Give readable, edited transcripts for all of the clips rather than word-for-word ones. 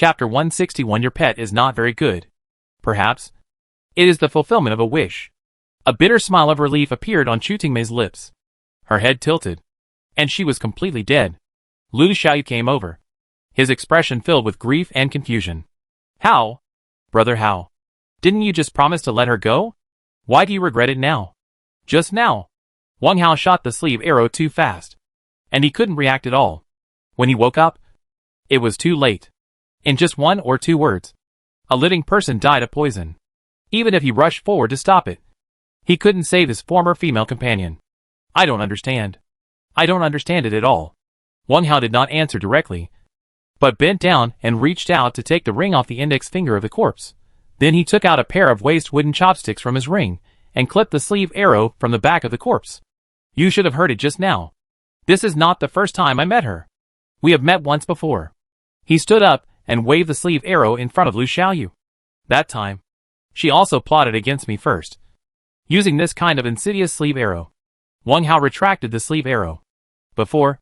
Chapter 161. Your pet is not very good. Perhaps it is the fulfillment of a wish. A bitter smile of relief appeared on Chutingmei's lips. Her head tilted, and she was completely dead. Lu Xiaoyu came over, his expression filled with grief and confusion. How? Brother How? Didn't you just promise to let her go? Why do you regret it now? Just now, Wang Hao shot the sleeve arrow too fast, and he couldn't react at all. When he woke up, it was too late. In just 1 or 2 words, a living person died of poison. Even if he rushed forward to stop it, he couldn't save his former female companion. I don't understand. I don't understand it at all. Wang Hao did not answer directly, but bent down and reached out to take the ring off the index finger of the corpse. Then he took out a pair of waste wooden chopsticks from his ring and clipped the sleeve arrow from the back of the corpse. You should have heard it just now. This is not the first time I met her. We have met once before. He stood up and waved the sleeve arrow in front of Lu Xiaoyu. That time, she also plotted against me first, using this kind of insidious sleeve arrow. Wang Hao retracted the sleeve arrow. Before,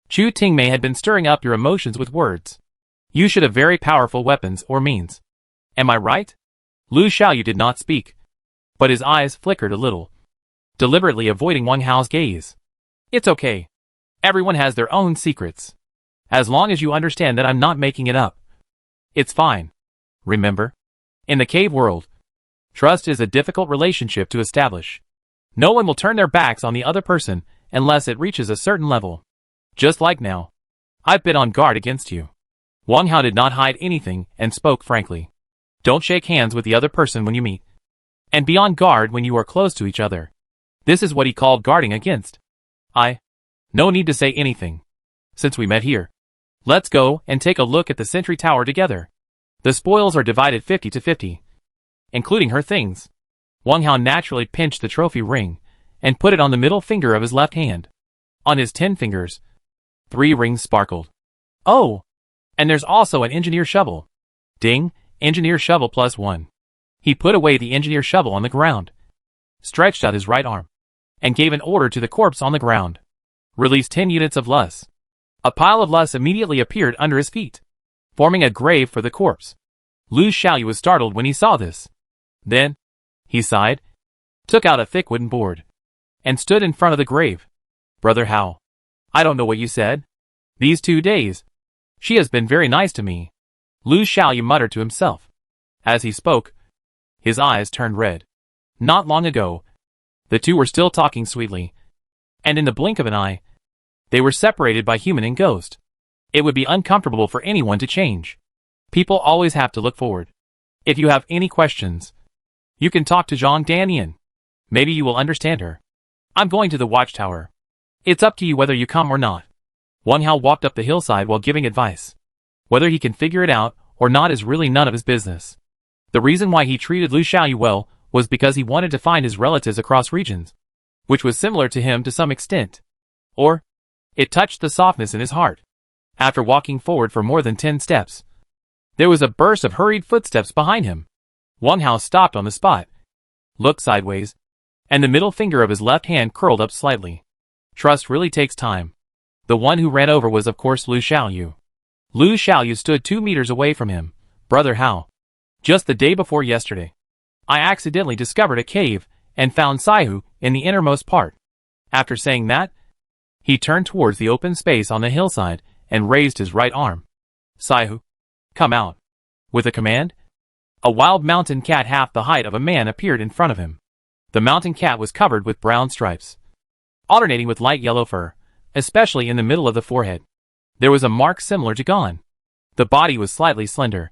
Chu Tingmei had been stirring up your emotions with words. You should have very powerful weapons or means. Am I right? Lu Xiaoyu did not speak, but his eyes flickered a little, deliberately avoiding Wang Hao's gaze. It's okay. Everyone has their own secrets. As long as you understand that I'm not making it up, it's fine. Remember? In the cave world, trust is a difficult relationship to establish. No one will turn their backs on the other person unless it reaches a certain level. Just like now. I've been on guard against you. Wang Hao did not hide anything and spoke frankly. Don't shake hands with the other person when you meet. And be on guard when you are close to each other. This is what he called guarding against. No need to say anything. Since we met here, let's go and take a look at the sentry tower together. The spoils are divided 50-50, including her things. Wang Hao naturally pinched the trophy ring and put it on the middle finger of his left hand. On his 10 fingers, 3 rings sparkled. Oh! And there's also an engineer shovel. Ding, engineer shovel +1. He put away the engineer shovel on the ground, stretched out his right arm, and gave an order to the corpse on the ground. Release 10 units of lus. A pile of lus immediately appeared under his feet, forming a grave for the corpse. Lu Xiaoyu was startled when he saw this. Then, he sighed, took out a thick wooden board, and stood in front of the grave. Brother How? I don't know what you said. These 2 days, she has been very nice to me. Lu Xiaoyu muttered to himself. As he spoke, his eyes turned red. Not long ago, the two were still talking sweetly, and in the blink of an eye, they were separated by human and ghost. It would be uncomfortable for anyone to change. People always have to look forward. If you have any questions, you can talk to Zhang Danian. Maybe you will understand her. I'm going to the watchtower. It's up to you whether you come or not. Wang Hao walked up the hillside while giving advice. Whether he can figure it out or not is really none of his business. The reason why he treated Lu Xiaoyu well was because he wanted to find his relatives across regions, which was similar to him to some extent. Or, it touched the softness in his heart. After walking forward for more than 10 steps, there was a burst of hurried footsteps behind him. Wang Hao stopped on the spot, looked sideways, and the middle finger of his left hand curled up slightly. Trust really takes time. The one who ran over was of course Lu Xiaoyu. Lu Xiaoyu stood 2 meters away from him. Brother How? Just the day before yesterday, I accidentally discovered a cave and found Saihu in the innermost part. After saying that, he turned towards the open space on the hillside and raised his right arm. Saihu, come out. With a command, a wild mountain cat half the height of a man appeared in front of him. The mountain cat was covered with brown stripes, alternating with light yellow fur, especially in the middle of the forehead. There was a mark similar to Gon. The body was slightly slender,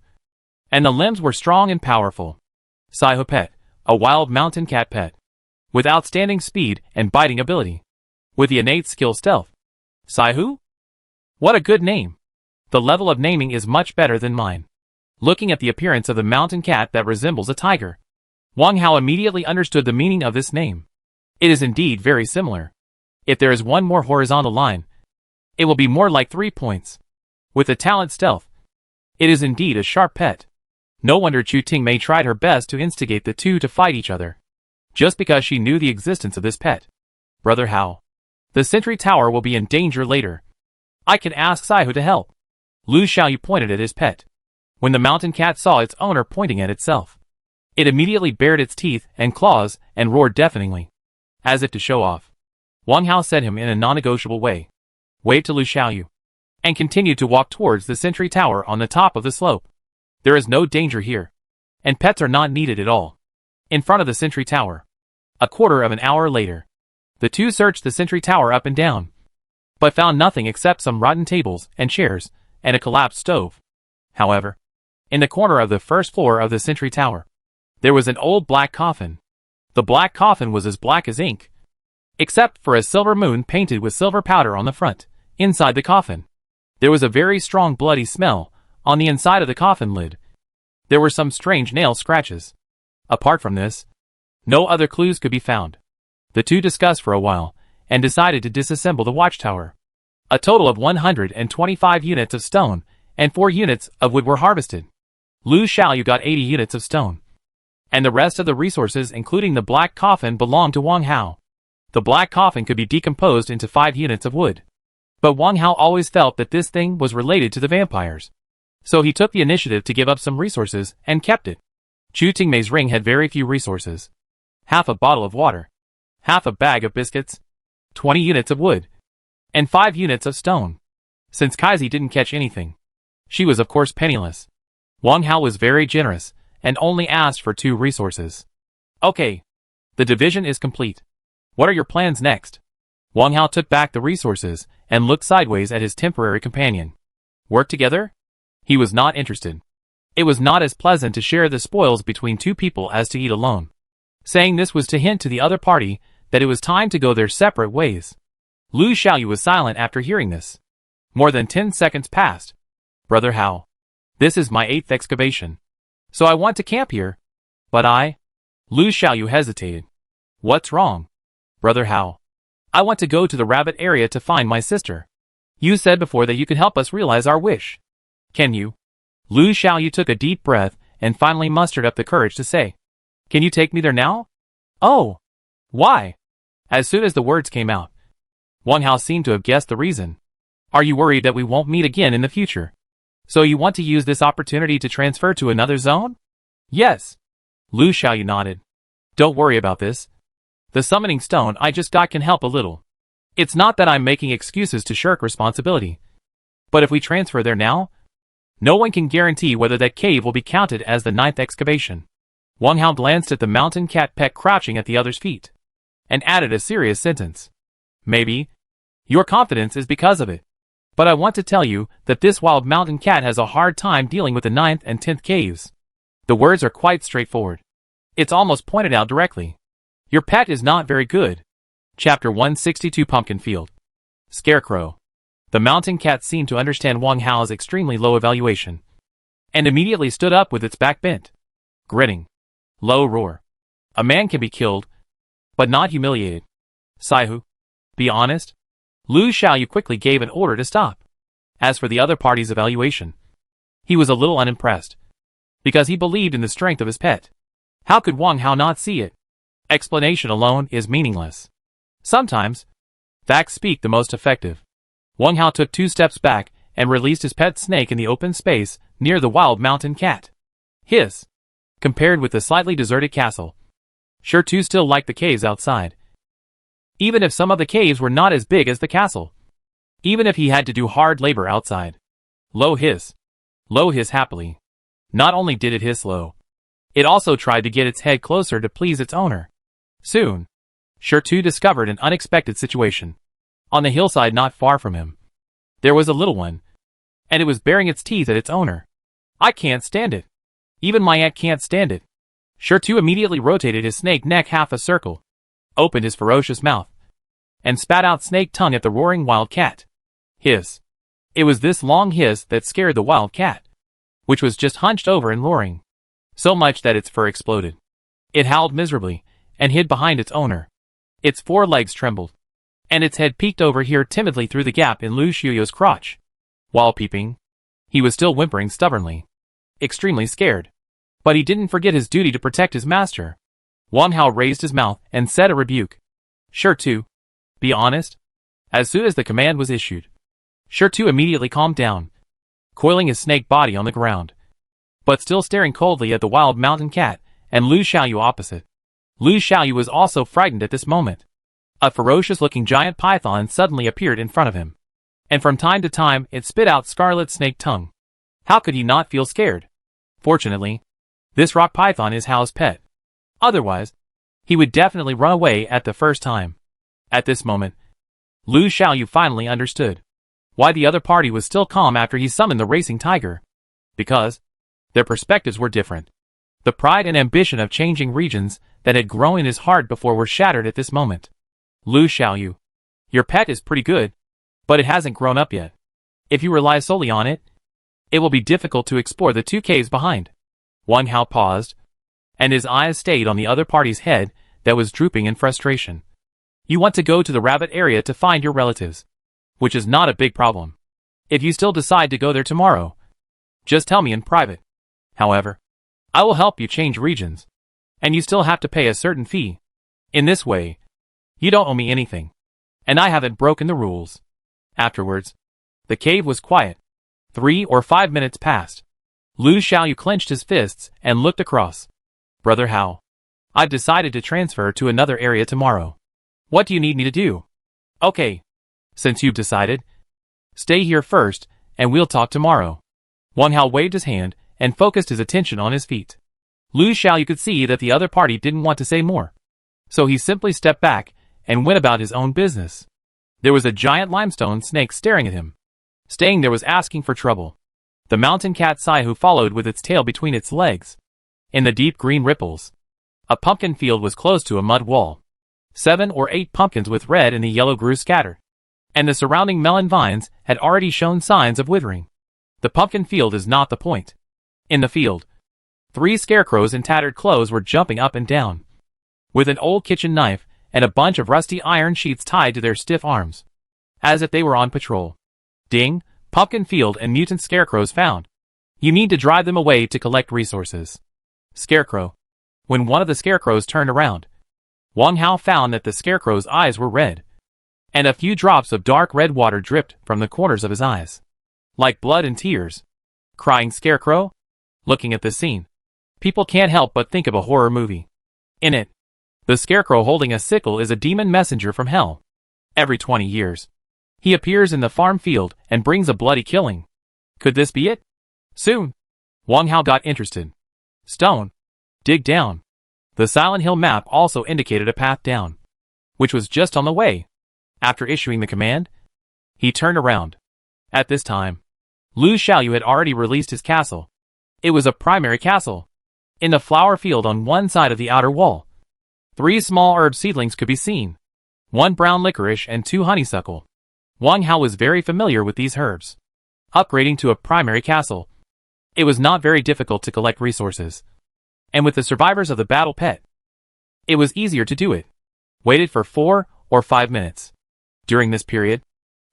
and the limbs were strong and powerful. Saihu pet, a wild mountain cat pet, with outstanding speed and biting ability, with the innate skill stealth. Saihu? What a good name. The level of naming is much better than mine. Looking at the appearance of the mountain cat that resembles a tiger, Wang Hao immediately understood the meaning of this name. It is indeed very similar. If there is one more horizontal line, it will be more like 3 points. With the talent stealth, it is indeed a sharp pet. No wonder Chu Tingmei tried her best to instigate the two to fight each other, just because she knew the existence of this pet. Brother How? The sentry tower will be in danger later. I can ask Saihu to help. Lu Xiaoyu pointed at his pet. When the mountain cat saw its owner pointing at itself, it immediately bared its teeth and claws and roared deafeningly, as if to show off. Wang Hao said him in a non-negotiable way, waved to Lu Xiaoyu, and continued to walk towards the sentry tower on the top of the slope. There is no danger here, and pets are not needed at all. In front of the sentry tower, a quarter of an hour later, the two searched the sentry tower up and down, but found nothing except some rotten tables and chairs and a collapsed stove. However, in the corner of the first floor of the sentry tower, there was an old black coffin. The black coffin was as black as ink, except for a silver moon painted with silver powder on the front. Inside the coffin, there was a very strong bloody smell. On the inside of the coffin lid, there were some strange nail scratches. Apart from this, no other clues could be found. The two discussed for a while, and decided to disassemble the watchtower. A total of 125 units of stone, and 4 units of wood were harvested. Lu Xiaoyu got 80 units of stone, and the rest of the resources including the black coffin belonged to Wang Hao. The black coffin could be decomposed into 5 units of wood. But Wang Hao always felt that this thing was related to the vampires. So he took the initiative to give up some resources, and kept it. Chuting Mei's ring had very few resources. Half a bottle of water, half a bag of biscuits, 20 units of wood, and 5 units of stone. Since Kaisi didn't catch anything, she was of course penniless. Wang Hao was very generous, and only asked for 2 resources. Okay. The division is complete. What are your plans next? Wang Hao took back the resources, and looked sideways at his temporary companion. Work together? He was not interested. It was not as pleasant to share the spoils between 2 people as to eat alone. Saying this was to hint to the other party that it was time to go their separate ways. Lu Xiaoyu was silent after hearing this. More than 10 seconds passed. Brother Hao, this is my 8th excavation, so I want to camp here. But Lu Xiaoyu hesitated. What's wrong? Brother Hao, I want to go to the rabbit area to find my sister. You said before that you could help us realize our wish. Can you? Lu Xiaoyu took a deep breath and finally mustered up the courage to say, can you take me there now? Oh. Why? As soon as the words came out, Wang Hao seemed to have guessed the reason. Are you worried that we won't meet again in the future? So you want to use this opportunity to transfer to another zone? Yes. Lu Xiaoyu nodded. Don't worry about this. The summoning stone I just got can help a little. It's not that I'm making excuses to shirk responsibility. But if we transfer there now, no one can guarantee whether that cave will be counted as the 9th excavation. Wang Hao glanced at the mountain cat pet crouching at the other's feet, and added a serious sentence. Maybe your confidence is because of it. But I want to tell you that this wild mountain cat has a hard time dealing with the 9th and 10th caves. The words are quite straightforward. It's almost pointed out directly. Your pet is not very good. Chapter 162 Pumpkin Field. Scarecrow. The mountain cat seemed to understand Wang Hao's extremely low evaluation, and immediately stood up with its back bent. Grinning. Low roar. A man can be killed, but not humiliated. Saihu. Be honest. Lu Xiaoyu quickly gave an order to stop. As for the other party's evaluation, he was a little unimpressed, because he believed in the strength of his pet. How could Wang Hao not see it? Explanation alone is meaningless. Sometimes, facts speak the most effective. Wang Hao took 2 steps back and released his pet snake in the open space near the wild mountain cat. Hiss. Compared with the slightly deserted castle, Sure too still liked the caves outside. Even if some of the caves were not as big as the castle. Even if he had to do hard labor outside. Low hiss. Low hiss happily. Not only did it hiss low, it also tried to get its head closer to please its owner. Soon, Sure too discovered an unexpected situation. On the hillside not far from him, there was a little one, and it was baring its teeth at its owner. I can't stand it. Even my aunt can't stand it. Sure too immediately rotated his snake neck half a circle, opened his ferocious mouth, and spat out snake tongue at the roaring wild cat. Hiss. It was this long hiss that scared the wild cat, which was just hunched over and roaring, so much that its fur exploded. It howled miserably, and hid behind its owner. Its 4 legs trembled, and its head peeked over here timidly through the gap in Lu Xiaoyu's crotch. While peeping, he was still whimpering stubbornly, extremely scared. But he didn't forget his duty to protect his master. Wang Hao raised his mouth and said a rebuke. Sure too. Be honest. As soon as the command was issued, Sure too immediately calmed down, coiling his snake body on the ground. but still staring coldly at the wild mountain cat and Lu Xiaoyu opposite. Lu Xiaoyu was also frightened at this moment. A ferocious-looking giant python suddenly appeared in front of him, and from time to time it spit out scarlet snake tongue. How could he not feel scared? Fortunately, this rock python is Hao's pet. Otherwise, he would definitely run away at the first time. At this moment, Lu Xiaoyu finally understood why the other party was still calm after he summoned the racing tiger. Because their perspectives were different. The pride and ambition of changing regions that had grown in his heart before were shattered at this moment. Lu Xiaoyu, your pet is pretty good, but it hasn't grown up yet. If you rely solely on it, it will be difficult to explore the 2 caves behind. Wang Hao paused, and his eyes stayed on the other party's head that was drooping in frustration. You want to go to the rabbit area to find your relatives, which is not a big problem. If you still decide to go there tomorrow, just tell me in private. However, I will help you change regions, and you still have to pay a certain fee. In this way, you don't owe me anything, and I haven't broken the rules. Afterwards, the cave was quiet. 3 or 5 minutes passed. Lu Xiaoyu clenched his fists and looked across. Brother Hao, I've decided to transfer to another area tomorrow. What do you need me to do? Okay. Since you've decided, stay here first, and we'll talk tomorrow. Wang Hao waved his hand and focused his attention on his feet. Lu Xiaoyu could see that the other party didn't want to say more, so he simply stepped back and went about his own business. There was a giant limestone snake staring at him. Staying there was asking for trouble. The mountain cat Sai-Hu followed with its tail between its legs. In the deep green ripples, a pumpkin field was close to a mud wall. 7 or 8 pumpkins with red and the yellow grew scattered, and the surrounding melon vines had already shown signs of withering. The pumpkin field is not the point. In the field, 3 scarecrows in tattered clothes were jumping up and down, with an old kitchen knife and a bunch of rusty iron sheets tied to their stiff arms, as if they were on patrol. Ding, pumpkin field and mutant scarecrows found. You need to drive them away to collect resources. Scarecrow. When one of the scarecrows turned around, Wang Hao found that the scarecrow's eyes were red, and a few drops of dark red water dripped from the corners of his eyes, like blood and tears. Crying scarecrow? Looking at this scene, people can't help but think of a horror movie. In it, the scarecrow holding a sickle is a demon messenger from hell. Every 20 years, he appears in the farm field and brings a bloody killing. Could this be it? Soon, Wang Hao got interested. Stone. Dig down. The Silent Hill map also indicated a path down, which was just on the way. After issuing the command, he turned around. At this time, Lu Xiaoyu had already released his castle. It was a primary castle. In the flower field on one side of the outer wall, 3 small herb seedlings could be seen. 1 brown licorice and 2 honeysuckle. Wang Hao was very familiar with these herbs. Upgrading to a primary castle, it was not very difficult to collect resources. And with the survivors of the battle pet, it was easier to do it. Waited for 4 or 5 minutes. During this period,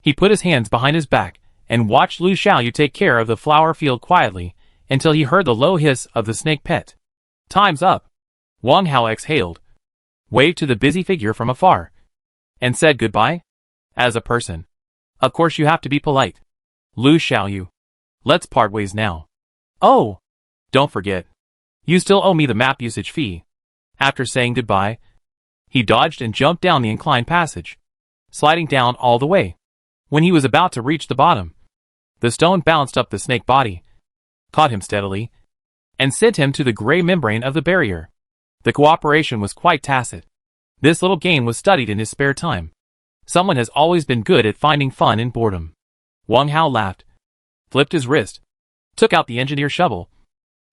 he put his hands behind his back and watched Lu Xiaoyu take care of the flower field quietly until he heard the low hiss of the snake pet. Time's up. Wang Hao exhaled, waved to the busy figure from afar, and said goodbye. As a person, of course you have to be polite. Lu Xiaoyu, let's part ways now. Oh, don't forget, you still owe me the map usage fee. After saying goodbye, he dodged and jumped down the inclined passage, sliding down all the way. When he was about to reach the bottom, the stone bounced up the snake body, caught him steadily, and sent him to the gray membrane of the barrier. The cooperation was quite tacit. This little game was studied in his spare time. Someone has always been good at finding fun in boredom. Wang Hao laughed, flipped his wrist, took out the engineer shovel,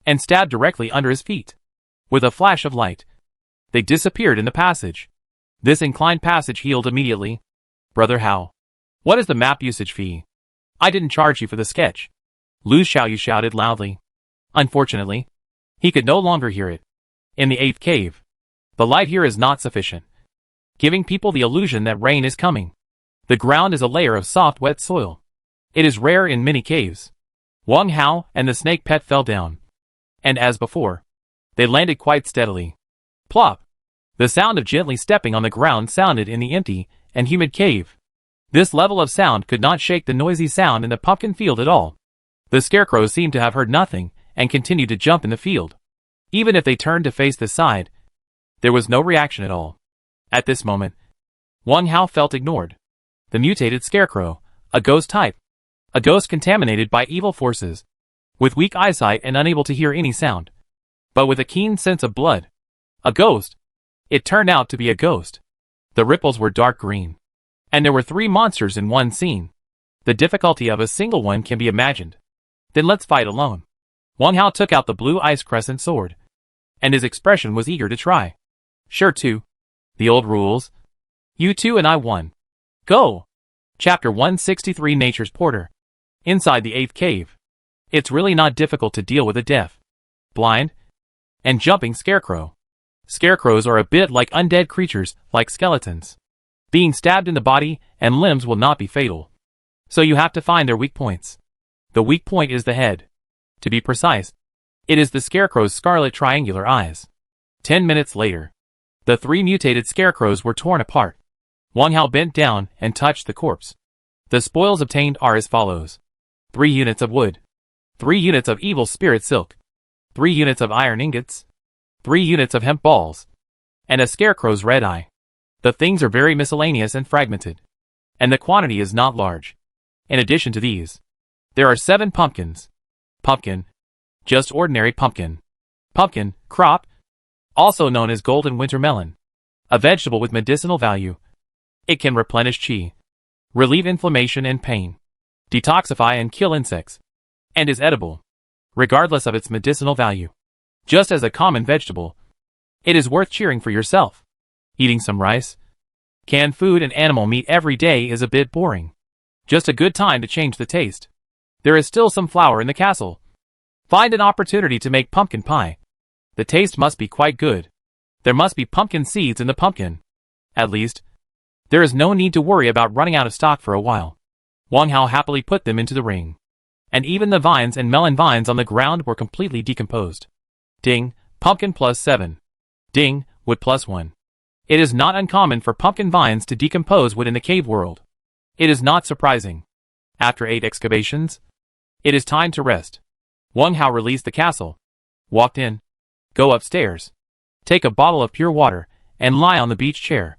and stabbed directly under his feet. With a flash of light, they disappeared in the passage. This inclined passage healed immediately. Brother Hao, what is the map usage fee? I didn't charge you for the sketch. Lu Xiaoyu shouted loudly. Unfortunately, he could no longer hear it. In the 8th cave, the light here is not sufficient, giving people the illusion that rain is coming. The ground is a layer of soft wet soil. It is rare in many caves. Wang Hao and the snake pet fell down, and as before, they landed quite steadily. Plop! The sound of gently stepping on the ground sounded in the empty and humid cave. This level of sound could not shake the noisy sound in the pumpkin field at all. The scarecrow seemed to have heard nothing and continued to jump in the field. Even if they turned to face the side, there was no reaction at all. At this moment, Wang Hao felt ignored. The mutated scarecrow, a ghost type. A ghost contaminated by evil forces, with weak eyesight and unable to hear any sound, but with a keen sense of blood. A ghost. It turned out to be a ghost. The ripples were dark green, and there were 3 monsters in one scene. The difficulty of a single one can be imagined. Then let's fight alone. Wang Hao took out the blue ice crescent sword, and his expression was eager to try. Sure too. The old rules. You two and I won. Go! Chapter 163 Nature's Porter. Inside the 8th cave. It's really not difficult to deal with a deaf, blind, and jumping scarecrow. Scarecrows are a bit like undead creatures, like skeletons. Being stabbed in the body and limbs will not be fatal. So you have to find their weak points. The weak point is the head. To be precise, it is the scarecrow's scarlet triangular eyes. 10 minutes later, the 3 mutated scarecrows were torn apart. Wang Hao bent down and touched the corpse. The spoils obtained are as follows. 3 units of wood. 3 units of evil spirit silk. 3 units of iron ingots. 3 units of hemp balls. And a scarecrow's red eye. The things are very miscellaneous and fragmented. And the quantity is not large. In addition to these, there are 7 pumpkins. Pumpkin. Just ordinary pumpkin. Pumpkin, crop. Also known as golden winter melon. A vegetable with medicinal value. It can replenish qi, relieve inflammation and pain, detoxify and kill insects, and is edible, regardless of its medicinal value. Just as a common vegetable, it is worth cheering for yourself. Eating some rice, canned food and animal meat every day is a bit boring. Just a good time to change the taste. There is still some flour in the castle. Find an opportunity to make pumpkin pie. The taste must be quite good. There must be pumpkin seeds in the pumpkin. At least, there is no need to worry about running out of stock for a while. Wang Hao happily put them into the ring. And even the vines and melon vines on the ground were completely decomposed. Ding, pumpkin plus 7. Ding, wood plus 1. It is not uncommon for pumpkin vines to decompose wood in the cave world. It is not surprising. After 8 excavations, it is time to rest. Wang Hao released the castle, walked in, go upstairs, take a bottle of pure water, and lie on the beach chair.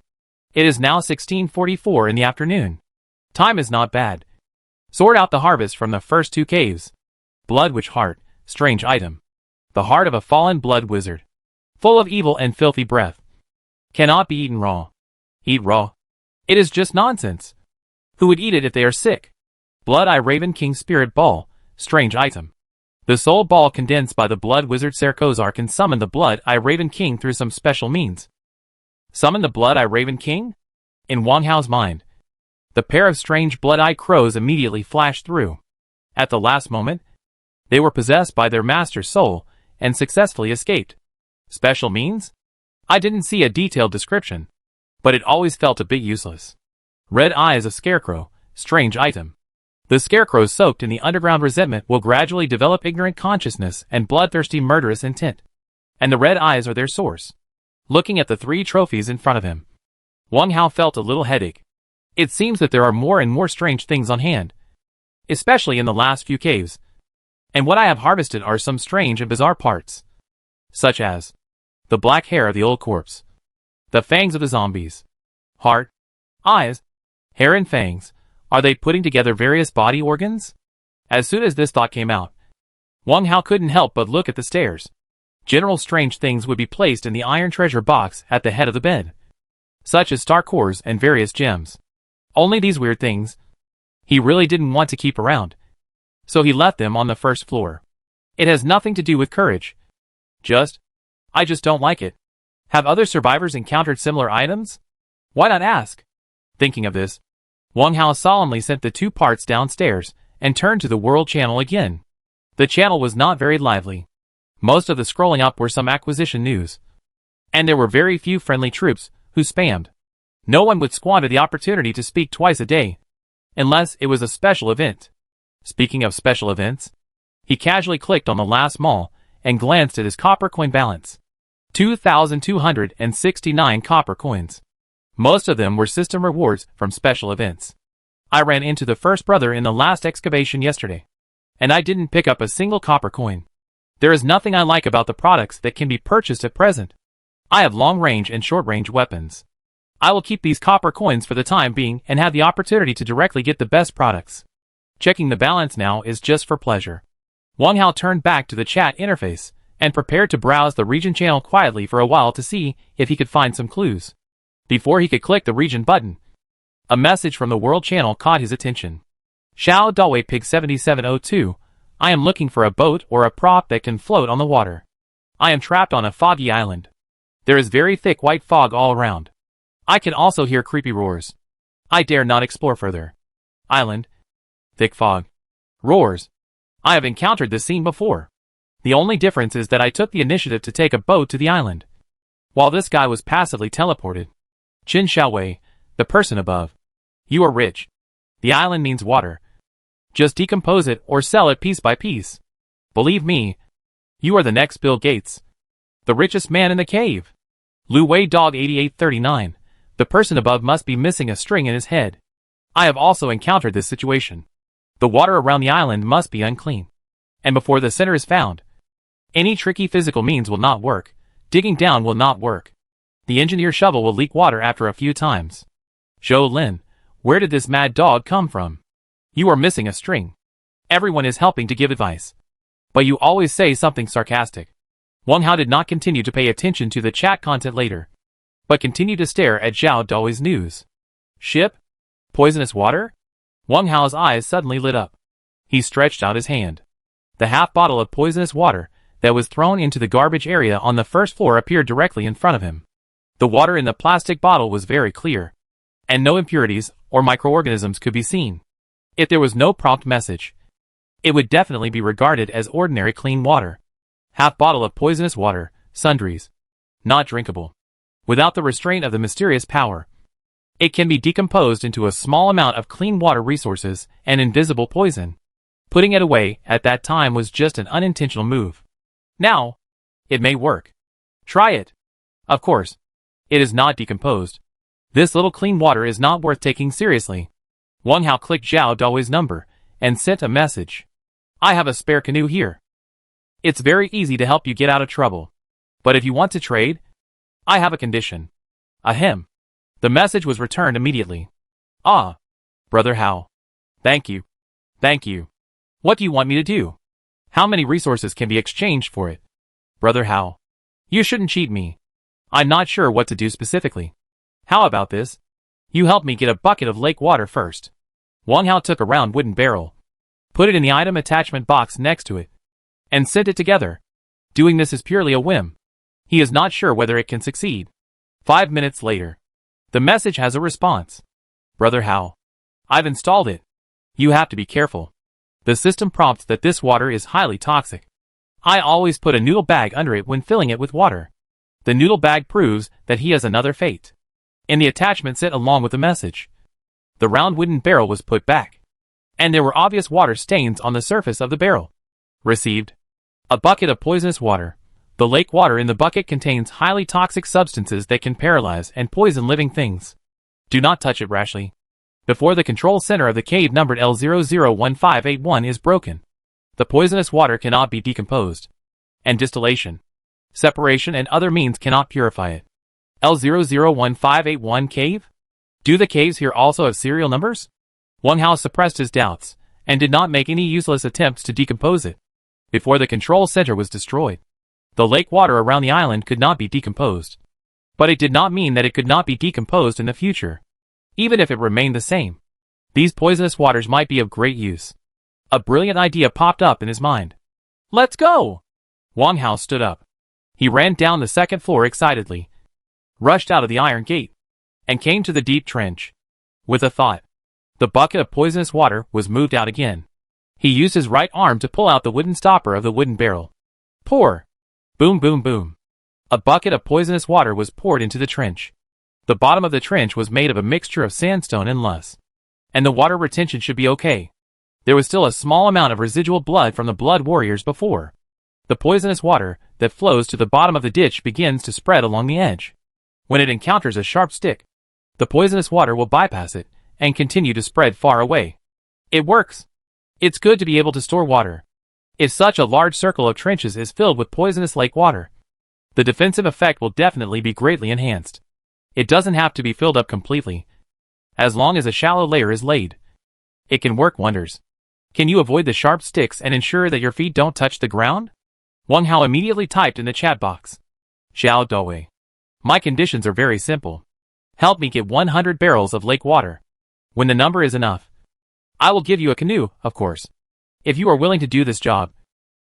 It is now 16:44 in the afternoon. Time is not bad. Sort out the harvest from the first 2 caves. Blood witch heart, strange item. The heart of a fallen blood wizard. Full of evil and filthy breath. Cannot be eaten raw. Eat raw. It is just nonsense. Who would eat it if they are sick? Blood eye raven king spirit ball, strange item. The soul ball condensed by the blood wizard Sarkozar can summon the blood eye raven king through some special means. Summon the blood eye raven king? In Wang Hao's mind, the pair of strange blood eye crows immediately flashed through. At the last moment, they were possessed by their master's soul and successfully escaped. Special means? I didn't see a detailed description, but it always felt a bit useless. Red eyes of scarecrow, strange item. The scarecrow soaked in the underground resentment will gradually develop ignorant consciousness and bloodthirsty murderous intent. And the red eyes are their source. Looking at the 3 trophies in front of him, Wang Hao felt a little headache. It seems that there are more and more strange things on hand, especially in the last few caves. And what I have harvested are some strange and bizarre parts, such as the black hair of the old corpse, the fangs of the zombies, heart, eyes, hair and fangs. Are they putting together various body organs? As soon as this thought came out, Wang Hao couldn't help but look at the stairs. General strange things would be placed in the iron treasure box at the head of the bed, such as star cores and various gems. Only these weird things he really didn't want to keep around, so he left them on the first floor. It has nothing to do with courage. I just don't like it. Have other survivors encountered similar items? Why not ask? Thinking of this, Wang Hao solemnly sent the 2 parts downstairs and turned to the world channel again. The channel was not very lively. Most of the scrolling up were some acquisition news. And there were very few friendly troops who spammed. No one would squander the opportunity to speak twice a day, unless it was a special event. Speaking of special events, he casually clicked on the last mall and glanced at his copper coin balance. 2,269 copper coins. Most of them were system rewards from special events. I ran into the first brother in the last excavation yesterday, and I didn't pick up a single copper coin. There is nothing I like about the products that can be purchased at present. I have long-range and short-range weapons. I will keep these copper coins for the time being and have the opportunity to directly get the best products. Checking the balance now is just for pleasure. Wang Hao turned back to the chat interface and prepared to browse the region channel quietly for a while to see if he could find some clues. Before he could click the region button, a message from the world channel caught his attention. Xiao Dawei Pig 7702, I am looking for a boat or a prop that can float on the water. I am trapped on a foggy island. There is very thick white fog all around. I can also hear creepy roars. I dare not explore further. Island. Thick fog. Roars. I have encountered this scene before. The only difference is that I took the initiative to take a boat to the island, while this guy was passively teleported. Qin Xiaowei, the person above. You are rich. The island needs water. Just decompose it or sell it piece by piece. Believe me, you are the next Bill Gates. The richest man in the cave. Lu Wei Dog 8839. The person above must be missing a string in his head. I have also encountered this situation. The water around the island must be unclean. And before the center is found, any tricky physical means will not work. Digging down will not work. The engineer shovel will leak water after a few times. Zhou Lin, where did this mad dog come from? You are missing a string. Everyone is helping to give advice, but you always say something sarcastic. Wang Hao did not continue to pay attention to the chat content later, but continued to stare at Xiao Dawei's news. Ship? Poisonous water? Wang Hao's eyes suddenly lit up. He stretched out his hand. The half bottle of poisonous water that was thrown into the garbage area on the first floor appeared directly in front of him. The water in the plastic bottle was very clear, and no impurities or microorganisms could be seen. If there was no prompt message, it would definitely be regarded as ordinary clean water. Half bottle of poisonous water, sundries. Not drinkable. Without the restraint of the mysterious power, it can be decomposed into a small amount of clean water resources and invisible poison. Putting it away at that time was just an unintentional move. Now, it may work. Try it. Of course, it is not decomposed. This little clean water is not worth taking seriously. Wang Hao clicked Xiao Dawei's number and sent a message. I have a spare canoe here. It's very easy to help you get out of trouble. But if you want to trade, I have a condition. Ahem. The message was returned immediately. Ah, Brother Hao. Thank you. Thank you. What do you want me to do? How many resources can be exchanged for it? Brother Hao. You shouldn't cheat me. I'm not sure what to do specifically. How about this? You help me get a bucket of lake water first. Wang Hao took a round wooden barrel, put it in the item attachment box next to it, and sent it together. Doing this is purely a whim. He is not sure whether it can succeed. 5 minutes later, the message has a response. Brother Hao. I've installed it. You have to be careful. The system prompts that this water is highly toxic. I always put a noodle bag under it when filling it with water. The noodle bag proves that he has another fate. In the attachment sent along with the message, the round wooden barrel was put back, and there were obvious water stains on the surface of the barrel. Received. A bucket of poisonous water. The lake water in the bucket contains highly toxic substances that can paralyze and poison living things. Do not touch it rashly. Before the control center of the cave numbered L001581 is broken, the poisonous water cannot be decomposed, and distillation, separation and other means cannot purify it. L001581 cave? Do the caves here also have serial numbers? Wang Hao suppressed his doubts, and did not make any useless attempts to decompose it. Before the control center was destroyed, the lake water around the island could not be decomposed. But it did not mean that it could not be decomposed in the future. Even if it remained the same, these poisonous waters might be of great use. A brilliant idea popped up in his mind. Let's go! Wang Hao stood up. He ran down the second floor excitedly, rushed out of the iron gate, and came to the deep trench. With a thought, the bucket of poisonous water was moved out again. He used his right arm to pull out the wooden stopper of the wooden barrel. Pour! Boom boom boom. A bucket of poisonous water was poured into the trench. The bottom of the trench was made of a mixture of sandstone and loess, and the water retention should be okay. There was still a small amount of residual blood from the blood warriors before. The poisonous water that flows to the bottom of the ditch begins to spread along the edge. When it encounters a sharp stick, the poisonous water will bypass it and continue to spread far away. It works. It's good to be able to store water. If such a large circle of trenches is filled with poisonous lake water, the defensive effect will definitely be greatly enhanced. It doesn't have to be filled up completely. As long as a shallow layer is laid, it can work wonders. Can you avoid the sharp sticks and ensure that your feet don't touch the ground? Wang Hao immediately typed in the chat box. Xiao Dawei. My conditions are very simple. Help me get 100 barrels of lake water. When the number is enough, I will give you a canoe, of course. If you are willing to do this job,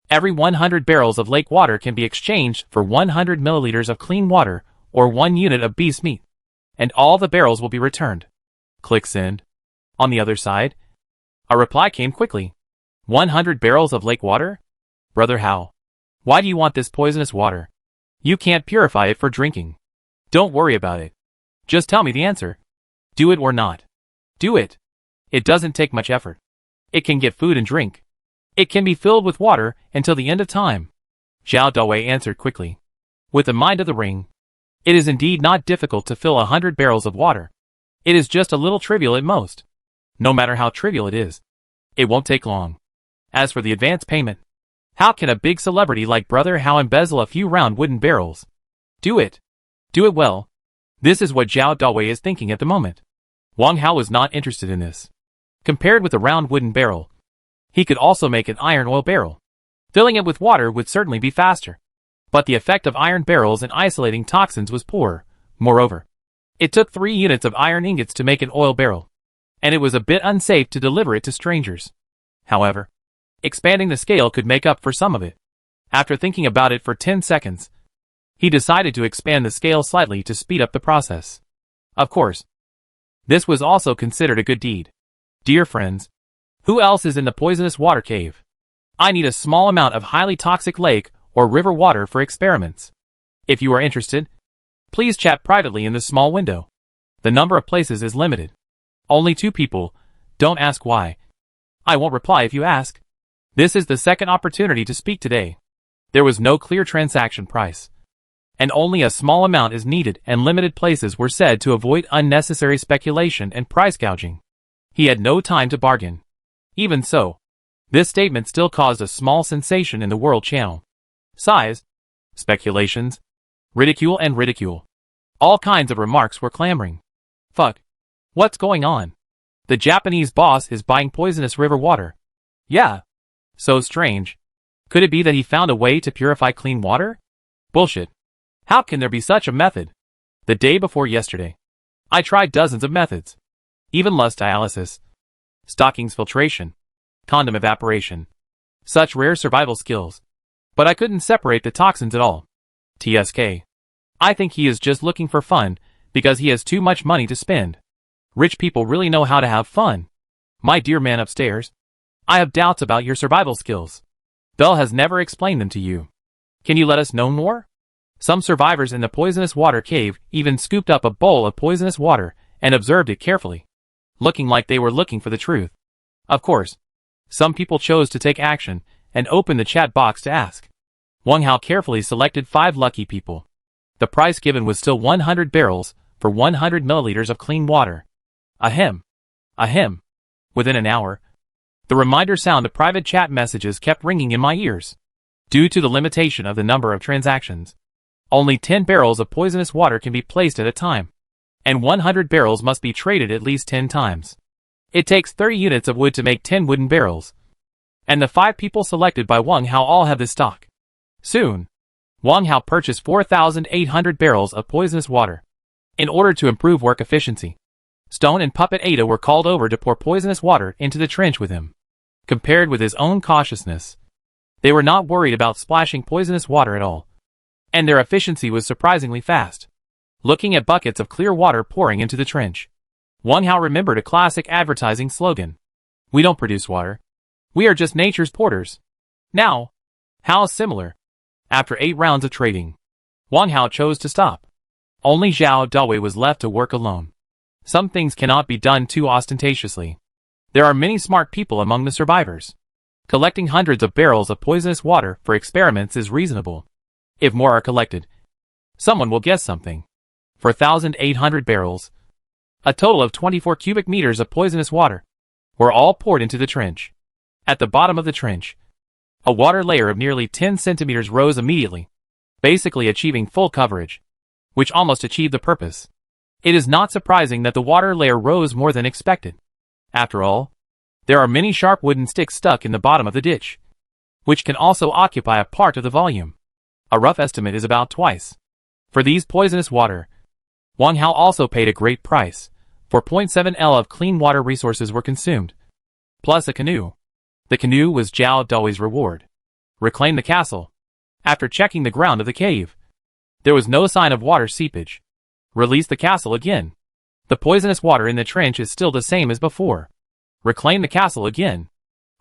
every 100 barrels of lake water can be exchanged for 100 milliliters of clean water or 1 unit of beast meat, and all the barrels will be returned. Click send. On the other side, a reply came quickly. 100 barrels of lake water? Brother Hao, why do you want this poisonous water? You can't purify it for drinking. Don't worry about it. Just tell me the answer. Do it or not. Do it. It doesn't take much effort. It can get food and drink. It can be filled with water until the end of time. Xiao Dawei answered quickly. With the mind of the ring, it is indeed not difficult to fill 100 barrels of water. It is just a little trivial at most. No matter how trivial it is, it won't take long. As for the advance payment, how can a big celebrity like Brother Hao embezzle a few round wooden barrels? Do it. Do it well. This is what Xiao Dawei is thinking at the moment. Wang Hao was not interested in this. Compared with a round wooden barrel, he could also make an iron oil barrel. Filling it with water would certainly be faster. But the effect of iron barrels in isolating toxins was poor. Moreover, it took 3 units of iron ingots to make an oil barrel, and it was a bit unsafe to deliver it to strangers. However, expanding the scale could make up for some of it. After thinking about it for 10 seconds, he decided to expand the scale slightly to speed up the process. Of course, this was also considered a good deed. Dear friends, who else is in the poisonous water cave? I need a small amount of highly toxic lake or river water for experiments. If you are interested, please chat privately in this small window. The number of places is limited. Only 2 people. Don't ask why. I won't reply if you ask. This is the second opportunity to speak today. There was no clear transaction price, and only a small amount is needed, and limited places were said to avoid unnecessary speculation and price gouging. He had no time to bargain. Even so, this statement still caused a small sensation in the world channel. Sighs, speculations, ridicule. All kinds of remarks were clamoring. Fuck. What's going on? The Japanese boss is buying poisonous river water. Yeah. So strange. Could it be that he found a way to purify clean water? Bullshit. How can there be such a method? The day before yesterday, I tried dozens of methods. Even lust dialysis, stockings filtration, condom evaporation. Such rare survival skills. But I couldn't separate the toxins at all. TSK. I think he is just looking for fun, because he has too much money to spend. Rich people really know how to have fun. My dear man upstairs, I have doubts about your survival skills. Bell has never explained them to you. Can you let us know more? Some survivors in the poisonous water cave even scooped up a bowl of poisonous water and observed it carefully, looking like they were looking for the truth. Of course, some people chose to take action and open the chat box to ask. Wang Hao carefully selected 5 lucky people. The price given was still 100 barrels for 100 milliliters of clean water. Ahem. Ahem. Within an hour, the reminder sound of private chat messages kept ringing in my ears. Due to the limitation of the number of transactions, only 10 barrels of poisonous water can be placed at a time, and 100 barrels must be traded at least 10 times. It takes 30 units of wood to make 10 wooden barrels, and the 5 people selected by Wang Hao all have this stock. Soon, Wang Hao purchased 4,800 barrels of poisonous water. In order to improve work efficiency, Stone and Puppet Ada were called over to pour poisonous water into the trench with him. Compared with his own cautiousness, they were not worried about splashing poisonous water at all, and their efficiency was surprisingly fast. Looking at buckets of clear water pouring into the trench, Wang Hao remembered a classic advertising slogan. We don't produce water. We are just nature's porters. Now, how similar. After 8 rounds of trading, Wang Hao chose to stop. Only Xiao Dawei was left to work alone. Some things cannot be done too ostentatiously. There are many smart people among the survivors. Collecting hundreds of barrels of poisonous water for experiments is reasonable. If more are collected, someone will guess something. 4,800 barrels, a total of 24 cubic meters of poisonous water, were all poured into the trench. At the bottom of the trench, A water layer of nearly 10 centimeters rose immediately, basically achieving full coverage, which almost achieved the purpose. It is not surprising that the water layer rose more than expected. After all, there are many sharp wooden sticks stuck in the bottom of the ditch, which can also occupy a part of the volume. A rough estimate is about twice. For these poisonous water, Wang Hao also paid a great price. 4.7 L of clean water resources were consumed, plus a canoe. The canoe was Zhao Daoi's reward. Reclaim the castle. After checking the ground of the cave, there was no sign of water seepage. Release the castle again. The poisonous water in the trench is still the same as before. Reclaim the castle again.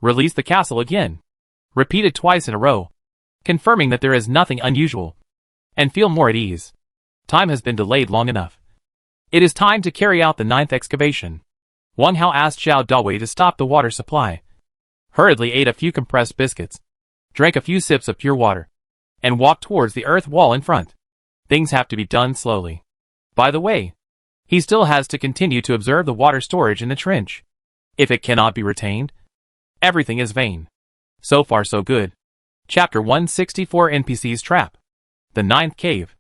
Release the castle again. Repeated twice in a row, confirming that there is nothing unusual, and feel more at ease. Time has been delayed long enough. It is time to carry out the 9th excavation. Wang Hao asked Zhao Dawei to stop the water supply, hurriedly ate a few compressed biscuits, drank a few sips of pure water, and walked towards the earth wall in front. Things have to be done slowly. By the way, he still has to continue to observe the water storage in the trench. If it cannot be retained, everything is vain. So far so good. Chapter 164 NPC's Trap. The 9th cave.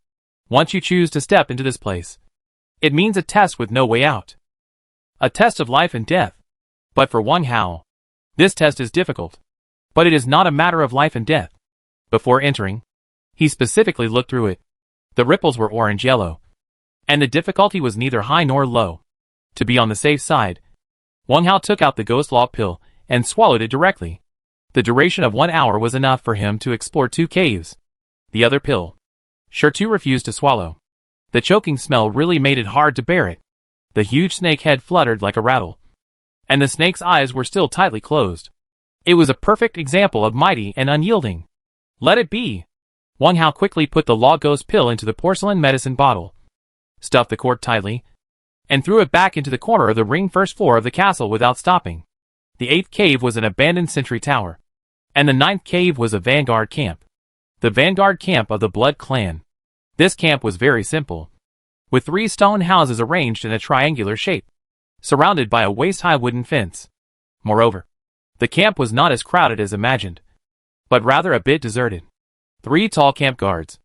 Once you choose to step into this place, it means a test with no way out. A test of life and death. But for Wang Hao, this test is difficult. But it is not a matter of life and death. Before entering, he specifically looked through it. The ripples were orange-yellow, and the difficulty was neither high nor low. To be on the safe side, Wang Hao took out the ghost law pill and swallowed it directly. The duration of 1 hour was enough for him to explore 2 caves. The other pill, Shu refused to swallow. The choking smell really made it hard to bear it. The huge snake head fluttered like a rattle, and the snake's eyes were still tightly closed. It was a perfect example of mighty and unyielding. Let it be. Wang Hao quickly put the law ghost pill into the porcelain medicine bottle, stuffed the cork tightly, and threw it back into the corner of the ring first floor of the castle without stopping. The 8th cave was an abandoned sentry tower, and the 9th cave was a vanguard camp. The vanguard camp of the Blood Clan. This camp was very simple, with 3 stone houses arranged in a triangular shape, surrounded by a waist-high wooden fence. Moreover, the camp was not as crowded as imagined, but rather a bit deserted. 3 tall camp guards,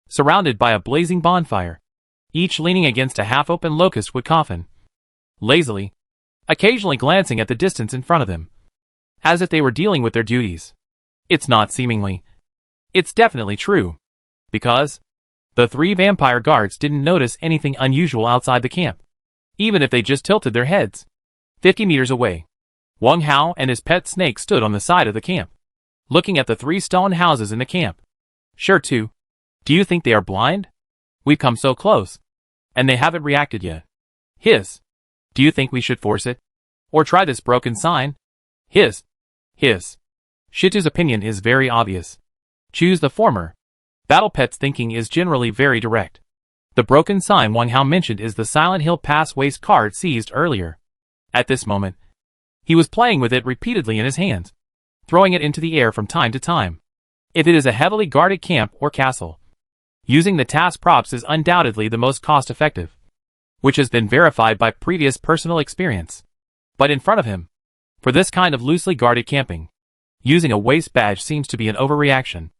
surrounded by a blazing bonfire, each leaning against a half-open locust wood coffin, lazily, occasionally glancing at the distance in front of them, as if they were dealing with their duties. It's not seemingly. It's definitely true, because the 3 vampire guards didn't notice anything unusual outside the camp, even if they just tilted their heads. 50 meters away, Wang Hao and his pet snake stood on the side of the camp, looking at the 3 stone houses in the camp. Sure too. Do you think they are blind? We've come so close, and they haven't reacted yet. Hiss. Do you think we should force it? Or try this broken sign? Hiss. Hiss. Shitu's opinion is very obvious. Choose the former. Battle Pet's thinking is generally very direct. The broken sign Wang Hao mentioned is the Silent Hill Pass waste card seized earlier. At this moment, he was playing with it repeatedly in his hands, throwing it into the air from time to time. If it is a heavily guarded camp or castle, using the task props is undoubtedly the most cost-effective, which has been verified by previous personal experience. But in front of him, for this kind of loosely guarded camping, using a waist badge seems to be an overreaction.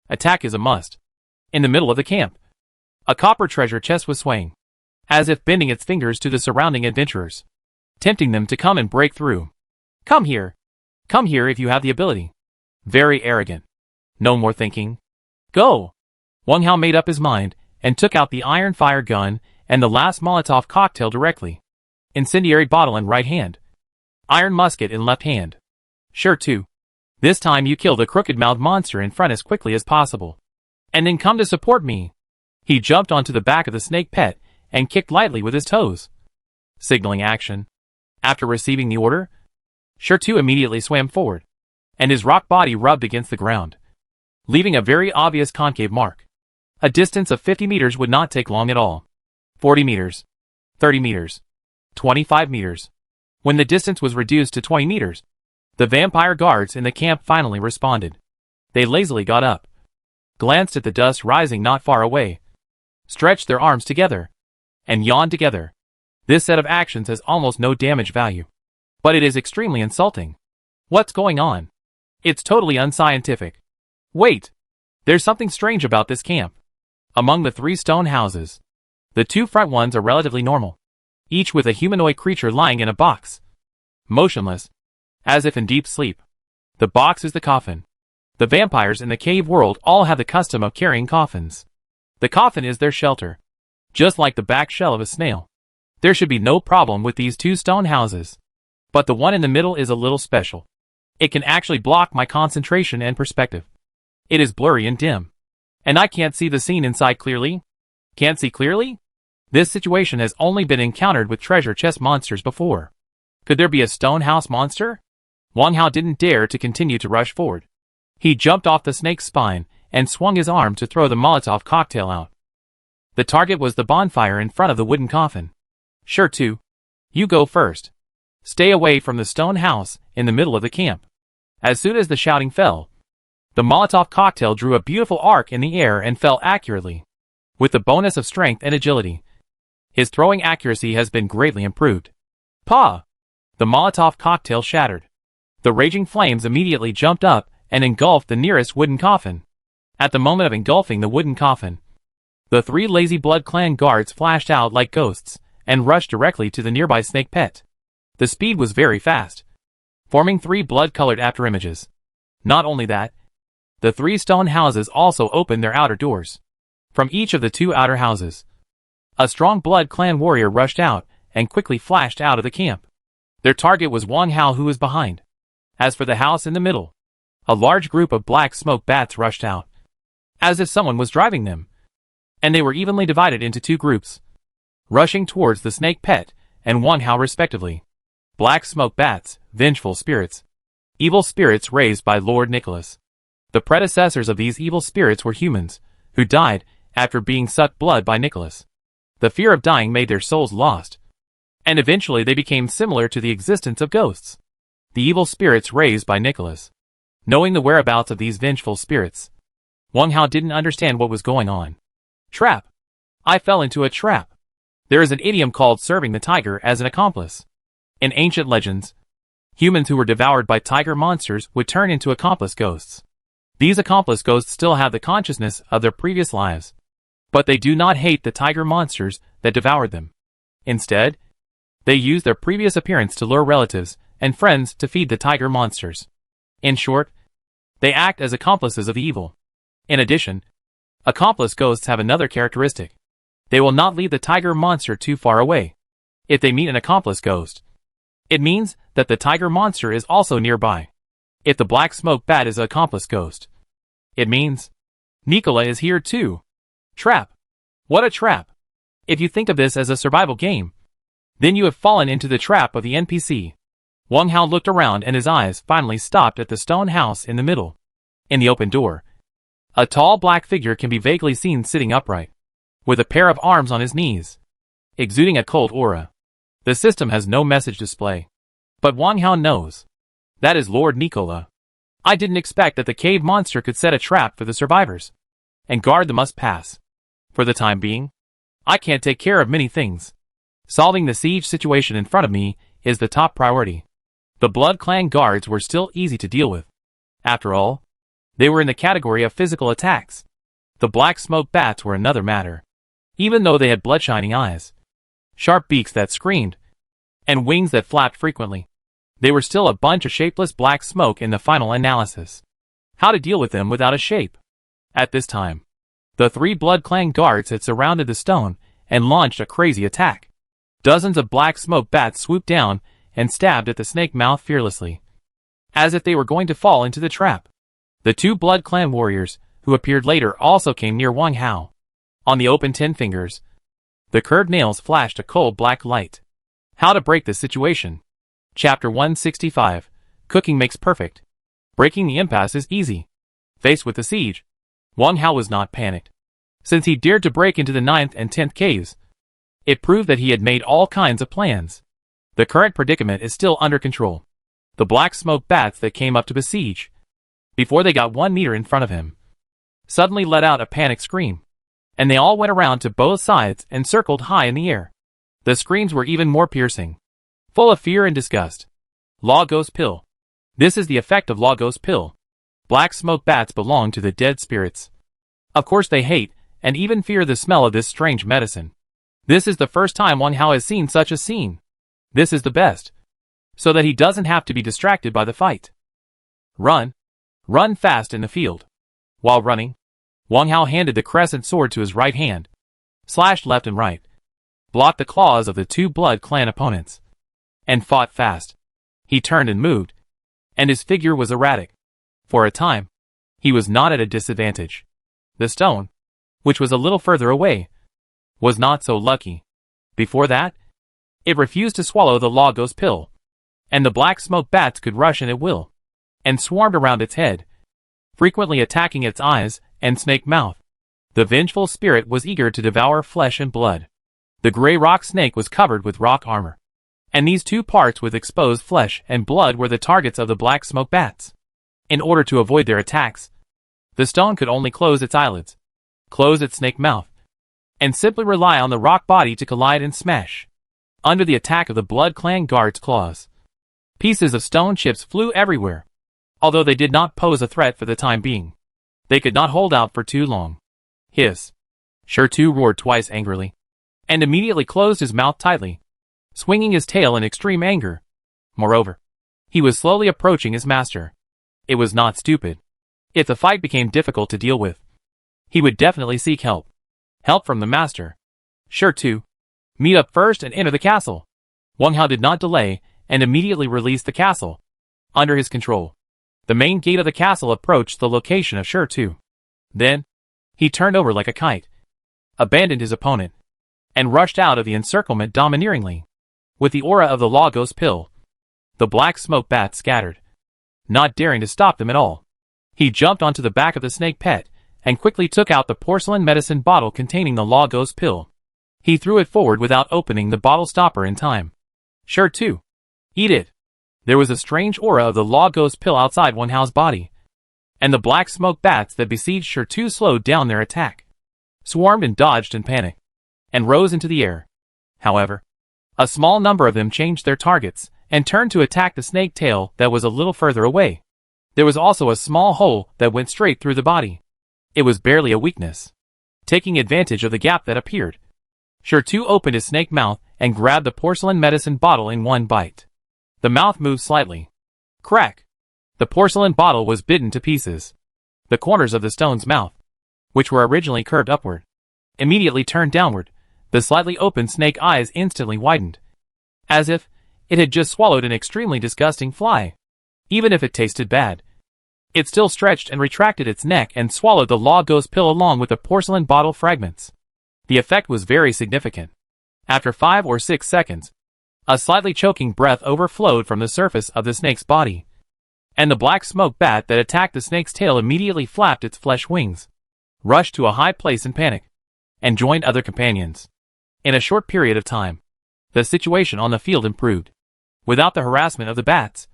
Attack is a must. In the middle of the camp, a copper treasure chest was swaying, as if bending its fingers to the surrounding adventurers, tempting them to come and break through. Come here. Come here if you have the ability. Very arrogant. No more thinking. Go! Wang Hao made up his mind, and took out the iron fire gun and the last Molotov cocktail directly. Incendiary bottle in right hand. Iron musket in left hand. Sure too. This time you kill the crooked-mouthed monster in front as quickly as possible. And then come to support me. He jumped onto the back of the snake pet and kicked lightly with his toes, signaling action. After receiving the order, Sure too immediately swam forward, and his rock body rubbed against the ground, leaving a very obvious concave mark. A distance of 50 meters would not take long at all. 40 meters. 30 meters. 25 meters. When the distance was reduced to 20 meters, the vampire guards in the camp finally responded. They lazily got up, glanced at the dust rising not far away, stretched their arms together, and yawned together. This set of actions has almost no damage value, but it is extremely insulting. What's going on? It's totally unscientific. Wait! There's something strange about this camp. Among the 3 stone houses, the 2 front ones are relatively normal, each with a humanoid creature lying in a box, motionless, as if in deep sleep. The box is the coffin. The vampires in the cave world all have the custom of carrying coffins. The coffin is their shelter, just like the back shell of a snail. There should be no problem with these 2 stone houses. But the one in the middle is a little special. It can actually block my concentration and perspective. It is blurry and dim, and I can't see the scene inside clearly. Can't see clearly? This situation has only been encountered with treasure chest monsters before. Could there be a stone house monster? Wang Hao didn't dare to continue to rush forward. He jumped off the snake's spine and swung his arm to throw the Molotov cocktail out. The target was the bonfire in front of the wooden coffin. Sure too. You go first. Stay away from the stone house in the middle of the camp. As soon as the shouting fell, the Molotov cocktail drew a beautiful arc in the air and fell accurately. With the bonus of strength and agility, his throwing accuracy has been greatly improved. Pa! The Molotov cocktail shattered. The raging flames immediately jumped up and engulfed the nearest wooden coffin. At the moment of engulfing the wooden coffin, the 3 lazy Blood Clan guards flashed out like ghosts and rushed directly to the nearby snake pet. The speed was very fast, forming 3 blood-colored afterimages. Not only that, the 3 stone houses also opened their outer doors. From each of the 2 outer houses, a strong Blood Clan warrior rushed out and quickly flashed out of the camp. Their target was Wang Hao, who was behind. As for the house in the middle, a large group of black smoke bats rushed out, as if someone was driving them, and they were evenly divided into 2 groups, rushing towards the snake pet and Wang Hao respectively. Black smoke bats, vengeful spirits. Evil spirits raised by Lord Nicholas. The predecessors of these evil spirits were humans, who died after being sucked blood by Nicholas. The fear of dying made their souls lost, and eventually they became similar to the existence of ghosts. The evil spirits raised by Nicholas. Knowing the whereabouts of these vengeful spirits, Wang Hao didn't understand what was going on. Trap! I fell into a trap. There is an idiom called serving the tiger as an accomplice. In ancient legends, humans who were devoured by tiger monsters would turn into accomplice ghosts. These accomplice ghosts still have the consciousness of their previous lives, but they do not hate the tiger monsters that devoured them. Instead, they use their previous appearance to lure relatives and friends to feed the tiger monsters. In short, they act as accomplices of evil. In addition, accomplice ghosts have another characteristic. They will not leave the tiger monster too far away. If they meet an accomplice ghost, it means that the tiger monster is also nearby. If the black smoke bat is an accomplice ghost, it means Nicola is here too. Trap. What a trap. If you think of this as a survival game, then you have fallen into the trap of the NPC. Wang Hao looked around and his eyes finally stopped at the stone house in the middle. In the open door, a tall black figure can be vaguely seen sitting upright, with a pair of arms on his knees, exuding a cold aura. The system has no message display, but Wang Hao knows. That is Lord Nicola. I didn't expect that the cave monster could set a trap for the survivors and guard the must-pass. For the time being, I can't take care of many things. Solving the siege situation in front of me is the top priority. The Blood Clan guards were still easy to deal with. After all, they were in the category of physical attacks. The black smoke bats were another matter. Even though they had blood-shining eyes, sharp beaks that screamed, and wings that flapped frequently, they were still a bunch of shapeless black smoke in the final analysis. How to deal with them without a shape? At this time, the 3 Blood Clan guards had surrounded the stone and launched a crazy attack. Dozens of black smoke bats swooped down and stabbed at the snake mouth fearlessly, as if they were going to fall into the trap. The 2 Blood Clan warriors, who appeared later, also came near Wang Hao. On the open 10 fingers, the curved nails flashed a cold black light. How to break this situation? Chapter 165. Cooking makes perfect. Breaking the impasse is easy. Faced with the siege, Wang Hao was not panicked. Since he dared to break into the 9th and 10th caves, it proved that he had made all kinds of plans. The current predicament is still under control. The black smoke bats that came up to besiege, before they got 1 meter in front of him, suddenly let out a panic scream, and they all went around to both sides and circled high in the air. The screams were even more piercing, full of fear and disgust. Law Ghost Pill. This is the effect of Law Ghost Pill. Black smoke bats belong to the dead spirits. Of course they hate, and even fear the smell of this strange medicine. This is the first time Wang Hao has seen such a scene. This is the best. So that he doesn't have to be distracted by the fight. Run. Run fast in the field. While running, Wang Hao handed the crescent sword to his right hand, slashed left and right, blocked the claws of the two Blood Clan opponents, and fought fast. He turned and moved, and his figure was erratic. For a time, he was not at a disadvantage. The stone, which was a little further away, was not so lucky. Before that, it refused to swallow the Logos pill, and the black smoke bats could rush in at will, and swarmed around its head, frequently attacking its eyes and snake mouth. The vengeful spirit was eager to devour flesh and blood. The gray rock snake was covered with rock armor, and these two parts with exposed flesh and blood were the targets of the black smoke bats. In order to avoid their attacks, the stone could only close its eyelids, close its snake mouth, and simply rely on the rock body to collide and smash. Under the attack of the Blood Clan guards' claws, pieces of stone chips flew everywhere. Although they did not pose a threat for the time being, they could not hold out for too long. Hiss. Shu roared twice angrily, and immediately closed his mouth tightly, swinging his tail in extreme anger. Moreover, he was slowly approaching his master. It was not stupid. If the fight became difficult to deal with, he would definitely seek help. Help from the master. Shu, meet up first and enter the castle. Wang Hao did not delay and immediately released the castle. Under his control, the main gate of the castle approached the location of Shu. Then, he turned over like a kite, abandoned his opponent, and rushed out of the encirclement domineeringly. With the aura of the Logos pill, the black smoke bats scattered, not daring to stop them at all. He jumped onto the back of the snake pet, and quickly took out the porcelain medicine bottle containing the Logos pill. He threw it forward without opening the bottle stopper in time. Shu, eat it. There was a strange aura of the Logos pill outside Wang Hao's body, and the black smoke bats that besieged Shu slowed down their attack, swarmed and dodged in panic, and rose into the air. However, a small number of them changed their targets, and turned to attack the snake tail that was a little further away. There was also a small hole that went straight through the body. It was barely a weakness. Taking advantage of the gap that appeared, Shu opened his snake mouth and grabbed the porcelain medicine bottle in one bite. The mouth moved slightly. Crack! The porcelain bottle was bitten to pieces. The corners of the stone's mouth, which were originally curved upward, immediately turned downward. The slightly opened snake eyes instantly widened, as if it had just swallowed an extremely disgusting fly. Even if it tasted bad, it still stretched and retracted its neck and swallowed the Logos pill along with the porcelain bottle fragments. The effect was very significant. After 5 or 6 seconds, a slightly choking breath overflowed from the surface of the snake's body, and the black smoke bat that attacked the snake's tail immediately flapped its flesh wings, rushed to a high place in panic, and joined other companions. In a short period of time, the situation on the field improved. Without the harassment of the bats,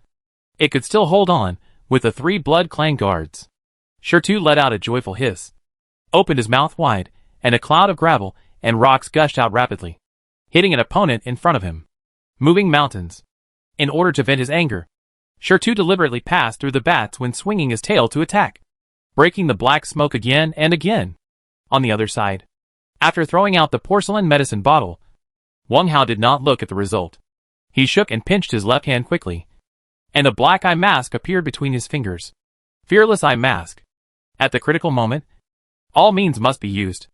it could still hold on with the 3 Blood Clan guards. Shu let out a joyful hiss, opened his mouth wide, and a cloud of gravel and rocks gushed out rapidly, hitting an opponent in front of him. Moving mountains. In order to vent his anger, Shu deliberately passed through the bats when swinging his tail to attack, breaking the black smoke again and again. On the other side, after throwing out the porcelain medicine bottle, Wang Hao did not look at the result. He shook and pinched his left hand quickly, and a black eye mask appeared between his fingers. Fearless eye mask. At the critical moment, all means must be used.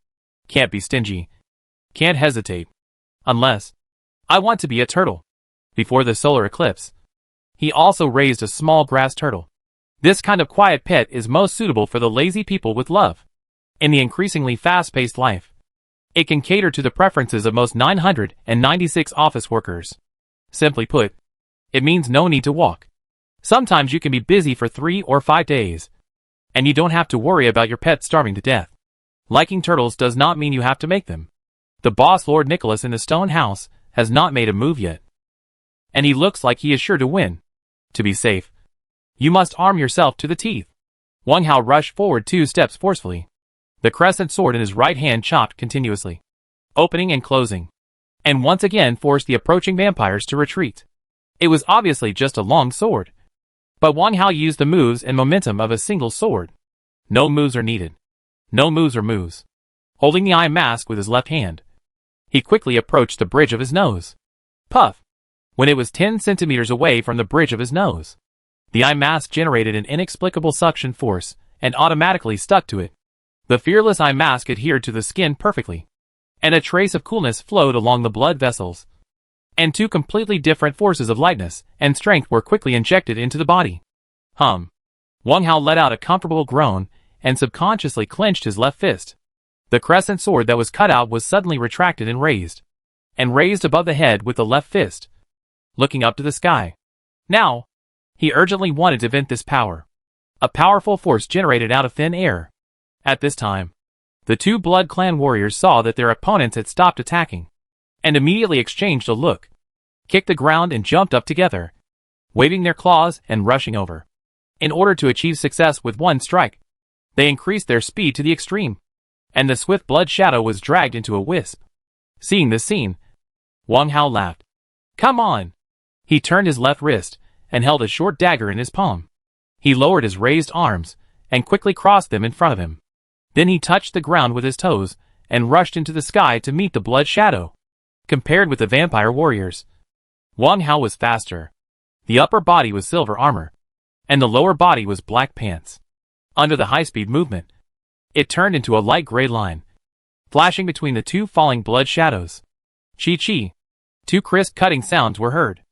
Can't be stingy. Can't hesitate. Unless I want to be a turtle. Before the solar eclipse, he also raised a small grass turtle. This kind of quiet pet is most suitable for the lazy people with love. In the increasingly fast-paced life, it can cater to the preferences of most 996 office workers. Simply put, it means no need to walk. Sometimes you can be busy for 3 or 5 days, and you don't have to worry about your pet starving to death. Liking turtles does not mean you have to make them. The boss Lord Nicholas in the stone house has not made a move yet, and he looks like he is sure to win. To be safe, you must arm yourself to the teeth. Wang Hao rushed forward 2 steps forcefully. The crescent sword in his right hand chopped continuously, opening and closing, and once again forced the approaching vampires to retreat. It was obviously just a long sword, But Wang Hao used the moves and momentum of a single sword. No moves are needed. No moves are moves. Holding the eye mask with his left hand, he quickly approached the bridge of his nose. Puff! When it was 10 centimeters away from the bridge of his nose, the eye mask generated an inexplicable suction force and automatically stuck to it. The fearless eye mask adhered to the skin perfectly, and a trace of coolness flowed along the blood vessels. And two completely different forces of lightness and strength were quickly injected into the body. Wang Hao let out a comfortable groan and subconsciously clenched his left fist. The crescent sword that was cut out was suddenly retracted and raised above the head with the left fist, looking up to the sky. Now, he urgently wanted to vent this power. A powerful force generated out of thin air. At this time, the two Blood Clan warriors saw that their opponents had stopped attacking, and immediately exchanged a look, kicked the ground and jumped up together, waving their claws and rushing over. In order to achieve success with one strike, they increased their speed to the extreme, and the swift blood shadow was dragged into a wisp. Seeing this scene, Wang Hao laughed. Come on! He turned his left wrist and held a short dagger in his palm. He lowered his raised arms and quickly crossed them in front of him. Then he touched the ground with his toes and rushed into the sky to meet the blood shadow. Compared with the vampire warriors, Wang Hao was faster. The upper body was silver armor, and the lower body was black pants. Under the high-speed movement, it turned into a light gray line, flashing between the two falling blood shadows. Chi-chi. Two crisp cutting sounds were heard.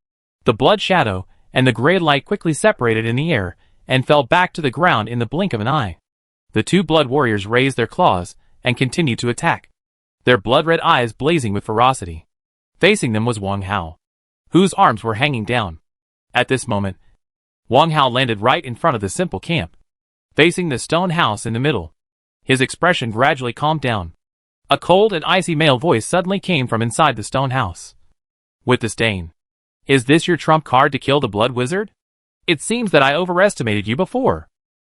The blood shadow and the gray light quickly separated in the air and fell back to the ground in the blink of an eye. The two blood warriors raised their claws and continued to attack, their blood-red eyes blazing with ferocity. Facing them was Wang Hao, whose arms were hanging down. At this moment, Wang Hao landed right in front of the simple camp, facing the stone house in the middle. His expression gradually calmed down. A cold and icy male voice suddenly came from inside the stone house. With disdain. Is this your trump card to kill the blood wizard? It seems that I overestimated you before.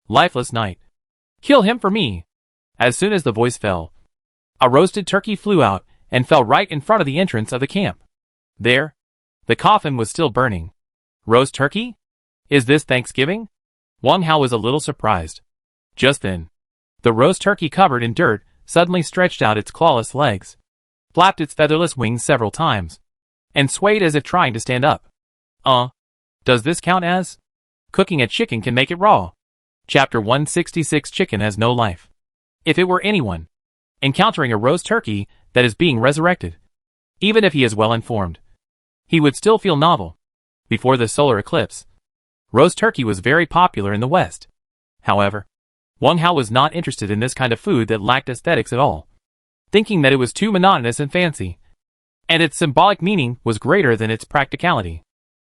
Lifeless knight. Kill him for me. As soon as the voice fell, a roasted turkey flew out and fell right in front of the entrance of the camp. There, the coffin was still burning. Roast turkey? Is this Thanksgiving? Wang Hao was a little surprised. Just then, the roast turkey covered in dirt suddenly stretched out its clawless legs, flapped its featherless wings several times, and swayed as if trying to stand up. Does this count as? Cooking a chicken can make it raw. Chapter 166. Chicken has no life. If it were anyone encountering a roast turkey that is being resurrected, even if he is well informed, he would still feel novel. Before the solar eclipse, roast turkey was very popular in the West. However, Wang Hao was not interested in this kind of food that lacked aesthetics at all, thinking that it was too monotonous and fancy, and its symbolic meaning was greater than its practicality.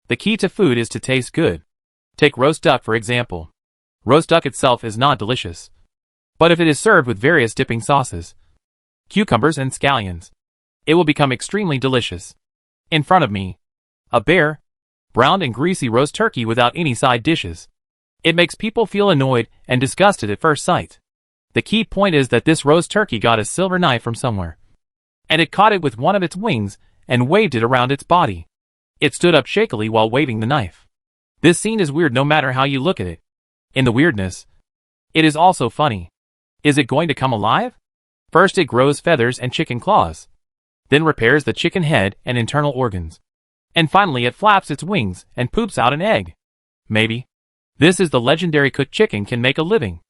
The key to food is to taste good. Take roast duck for example. Roast duck itself is not delicious, but if it is served with various dipping sauces, cucumbers and scallions, it will become extremely delicious. In front of me, a bare, browned and greasy roast turkey without any side dishes. It makes people feel annoyed and disgusted at first sight. The key point is that this roast turkey got a silver knife from somewhere, and it caught it with one of its wings and waved it around its body. It stood up shakily while waving the knife. This scene is weird no matter how you look at it. In the weirdness, it is also funny. Is it going to come alive? First it grows feathers and chicken claws, then repairs the chicken head and internal organs, and finally it flaps its wings and poops out an egg. Maybe this is the legendary cooked chicken can make a living.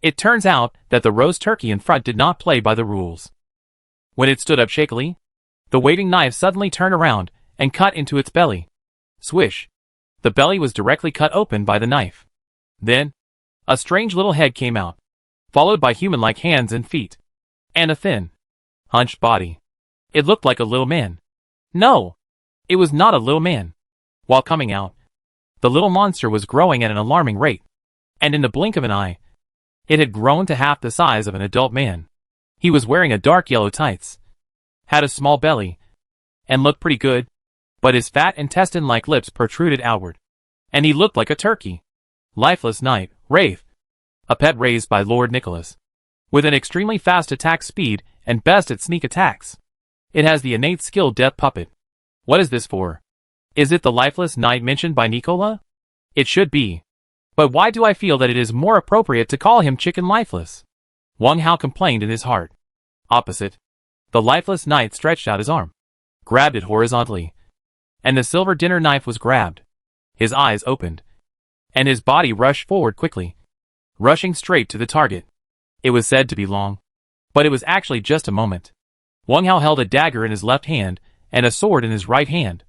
It turns out that the roast turkey in front did not play by the rules. When it stood up shakily, the waving knife suddenly turned around and cut into its belly. Swish! The belly was directly cut open by the knife. Then, a strange little head came out, followed by human-like hands and feet, and a thin, hunched body. It looked like a little man. No! It was not a little man. While coming out, the little monster was growing at an alarming rate, and in the blink of an eye, it had grown to half the size of an adult man. He was wearing a dark yellow tights, had a small belly, and looked pretty good, but his fat intestine-like lips protruded outward, and he looked like a turkey. Lifeless knight, Wraith, a pet raised by Lord Nicholas, with an extremely fast attack speed and best at sneak attacks. It has the innate skill Death Puppet. What is this for? Is it the lifeless knight mentioned by Nicola? It should be. But why do I feel that it is more appropriate to call him Chicken Lifeless? Wang Hao complained in his heart. Opposite, the lifeless knight stretched out his arm, grabbed it horizontally, and the silver dinner knife was grabbed. His eyes opened, and his body rushed forward quickly, rushing straight to the target. It was said to be long, but it was actually just a moment. Wang Hao held a dagger in his left hand and a sword in his right hand,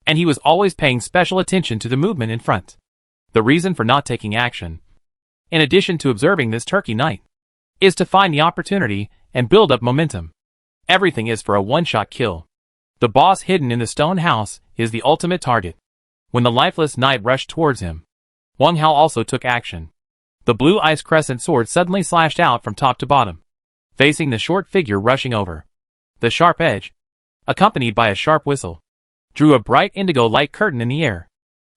and he was always paying special attention to the movement in front. The reason for not taking action, in addition to observing this turkey knight, is to find the opportunity and build up momentum. Everything is for a one-shot kill. The boss hidden in the stone house is the ultimate target. When the lifeless knight rushed towards him, Wang Hao also took action. The blue ice crescent sword suddenly slashed out from top to bottom, facing the short figure rushing over. The sharp edge, accompanied by a sharp whistle, drew a bright indigo light curtain in the air.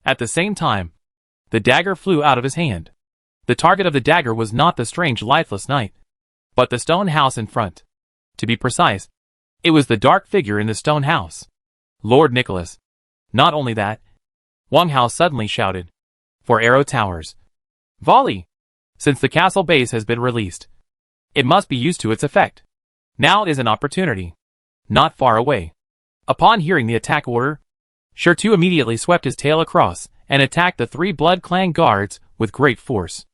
At the same time, the dagger flew out of his hand. The target of the dagger was not the strange lifeless knight, but the stone house in front. To be precise, it was the dark figure in the stone house, Lord Nicholas. Not only that, Wang Hao suddenly shouted, "For arrow towers! Volley!" Since the castle base has been released, it must be used to its effect. Now is an opportunity. Not far away. Upon hearing the attack order, Shirtu immediately swept his tail across and attacked the 3 Blood Clan guards with great force.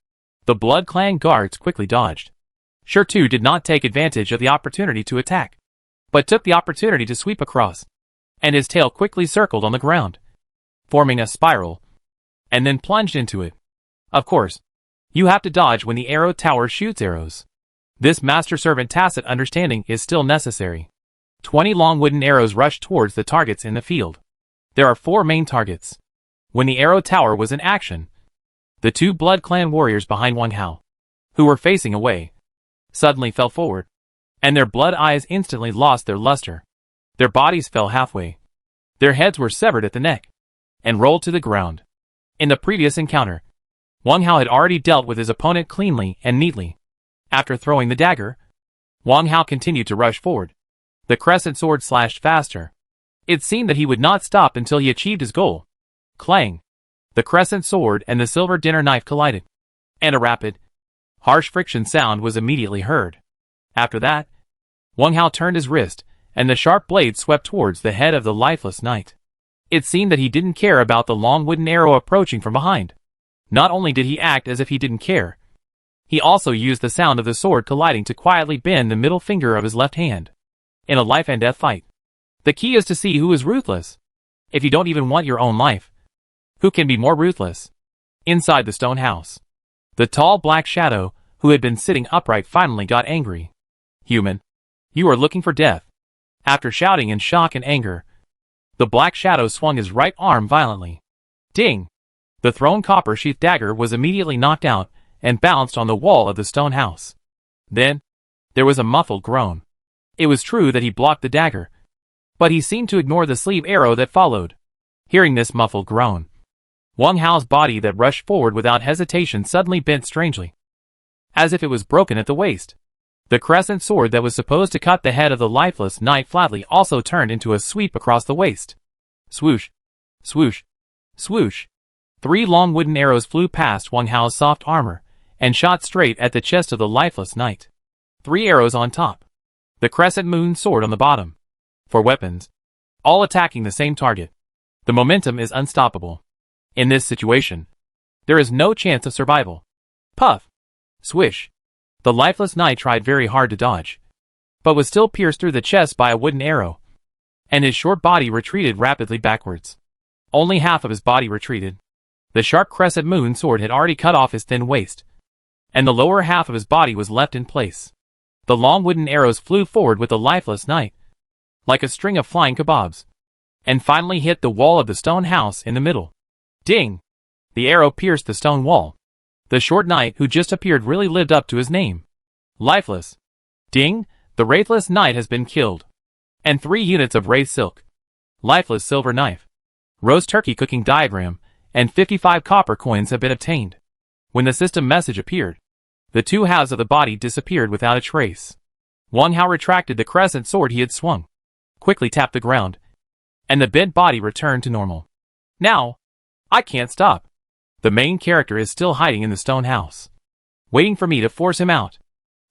The Blood Clan guards quickly dodged. Shirtu did not take advantage of the opportunity to attack, but took the opportunity to sweep across, and his tail quickly circled on the ground, forming a spiral, and then plunged into it. Of course, you have to dodge when the arrow tower shoots arrows. This master-servant tacit understanding is still necessary. 20 long wooden arrows rushed towards the targets in the field. There are 4 main targets. When the arrow tower was in action, the 2 Blood Clan warriors behind Wang Hao, who were facing away, suddenly fell forward, and their blood eyes instantly lost their luster. Their bodies fell halfway. Their heads were severed at the neck, and rolled to the ground. In the previous encounter, Wang Hao had already dealt with his opponent cleanly and neatly. After throwing the dagger, Wang Hao continued to rush forward. The crescent sword slashed faster. It seemed that he would not stop until he achieved his goal. Clang! The crescent sword and the silver dinner knife collided, and a rapid, harsh friction sound was immediately heard. After that, Wang Hao turned his wrist, and the sharp blade swept towards the head of the lifeless knight. It seemed that he didn't care about the long wooden arrow approaching from behind. Not only did he act as if he didn't care, he also used the sound of the sword colliding to quietly bend the middle finger of his left hand. In a life and death fight, the key is to see who is ruthless. If you don't even want your own life, who can be more ruthless? Inside the stone house, the tall black shadow, who had been sitting upright, finally got angry. "Human, you are looking for death." After shouting in shock and anger, the black shadow swung his right arm violently. Ding! The thrown copper-sheathed dagger was immediately knocked out and bounced on the wall of the stone house. Then, there was a muffled groan. It was true that he blocked the dagger, but he seemed to ignore the sleeve arrow that followed. Hearing this muffled groan, Wang Hao's body that rushed forward without hesitation suddenly bent strangely, as if it was broken at the waist. The crescent sword that was supposed to cut the head of the lifeless knight flatly also turned into a sweep across the waist. Swoosh! Swoosh! Swoosh! 3 long wooden arrows flew past Wang Hao's soft armor and shot straight at the chest of the lifeless knight. 3 arrows on top, the crescent moon sword on the bottom. For weapons, all attacking the same target. The momentum is unstoppable. In this situation, there is no chance of survival. Puff! Swish! The lifeless knight tried very hard to dodge, but was still pierced through the chest by a wooden arrow, and his short body retreated rapidly backwards. Only half of his body retreated. The sharp crescent moon sword had already cut off his thin waist, and the lower half of his body was left in place. The long wooden arrows flew forward with the lifeless knight, like a string of flying kebabs, and finally hit the wall of the stone house in the middle. Ding! The arrow pierced the stone wall. The short knight who just appeared really lived up to his name. Lifeless. Ding! The wraithless knight has been killed. And 3 units of wraith silk. Lifeless silver knife. Roast turkey cooking diagram, and 55 copper coins have been obtained. When the system message appeared, the 2 halves of the body disappeared without a trace. Wang Hao retracted the crescent sword he had swung, quickly tapped the ground, and the bent body returned to normal. Now, I can't stop. The main character is still hiding in the stone house, waiting for me to force him out.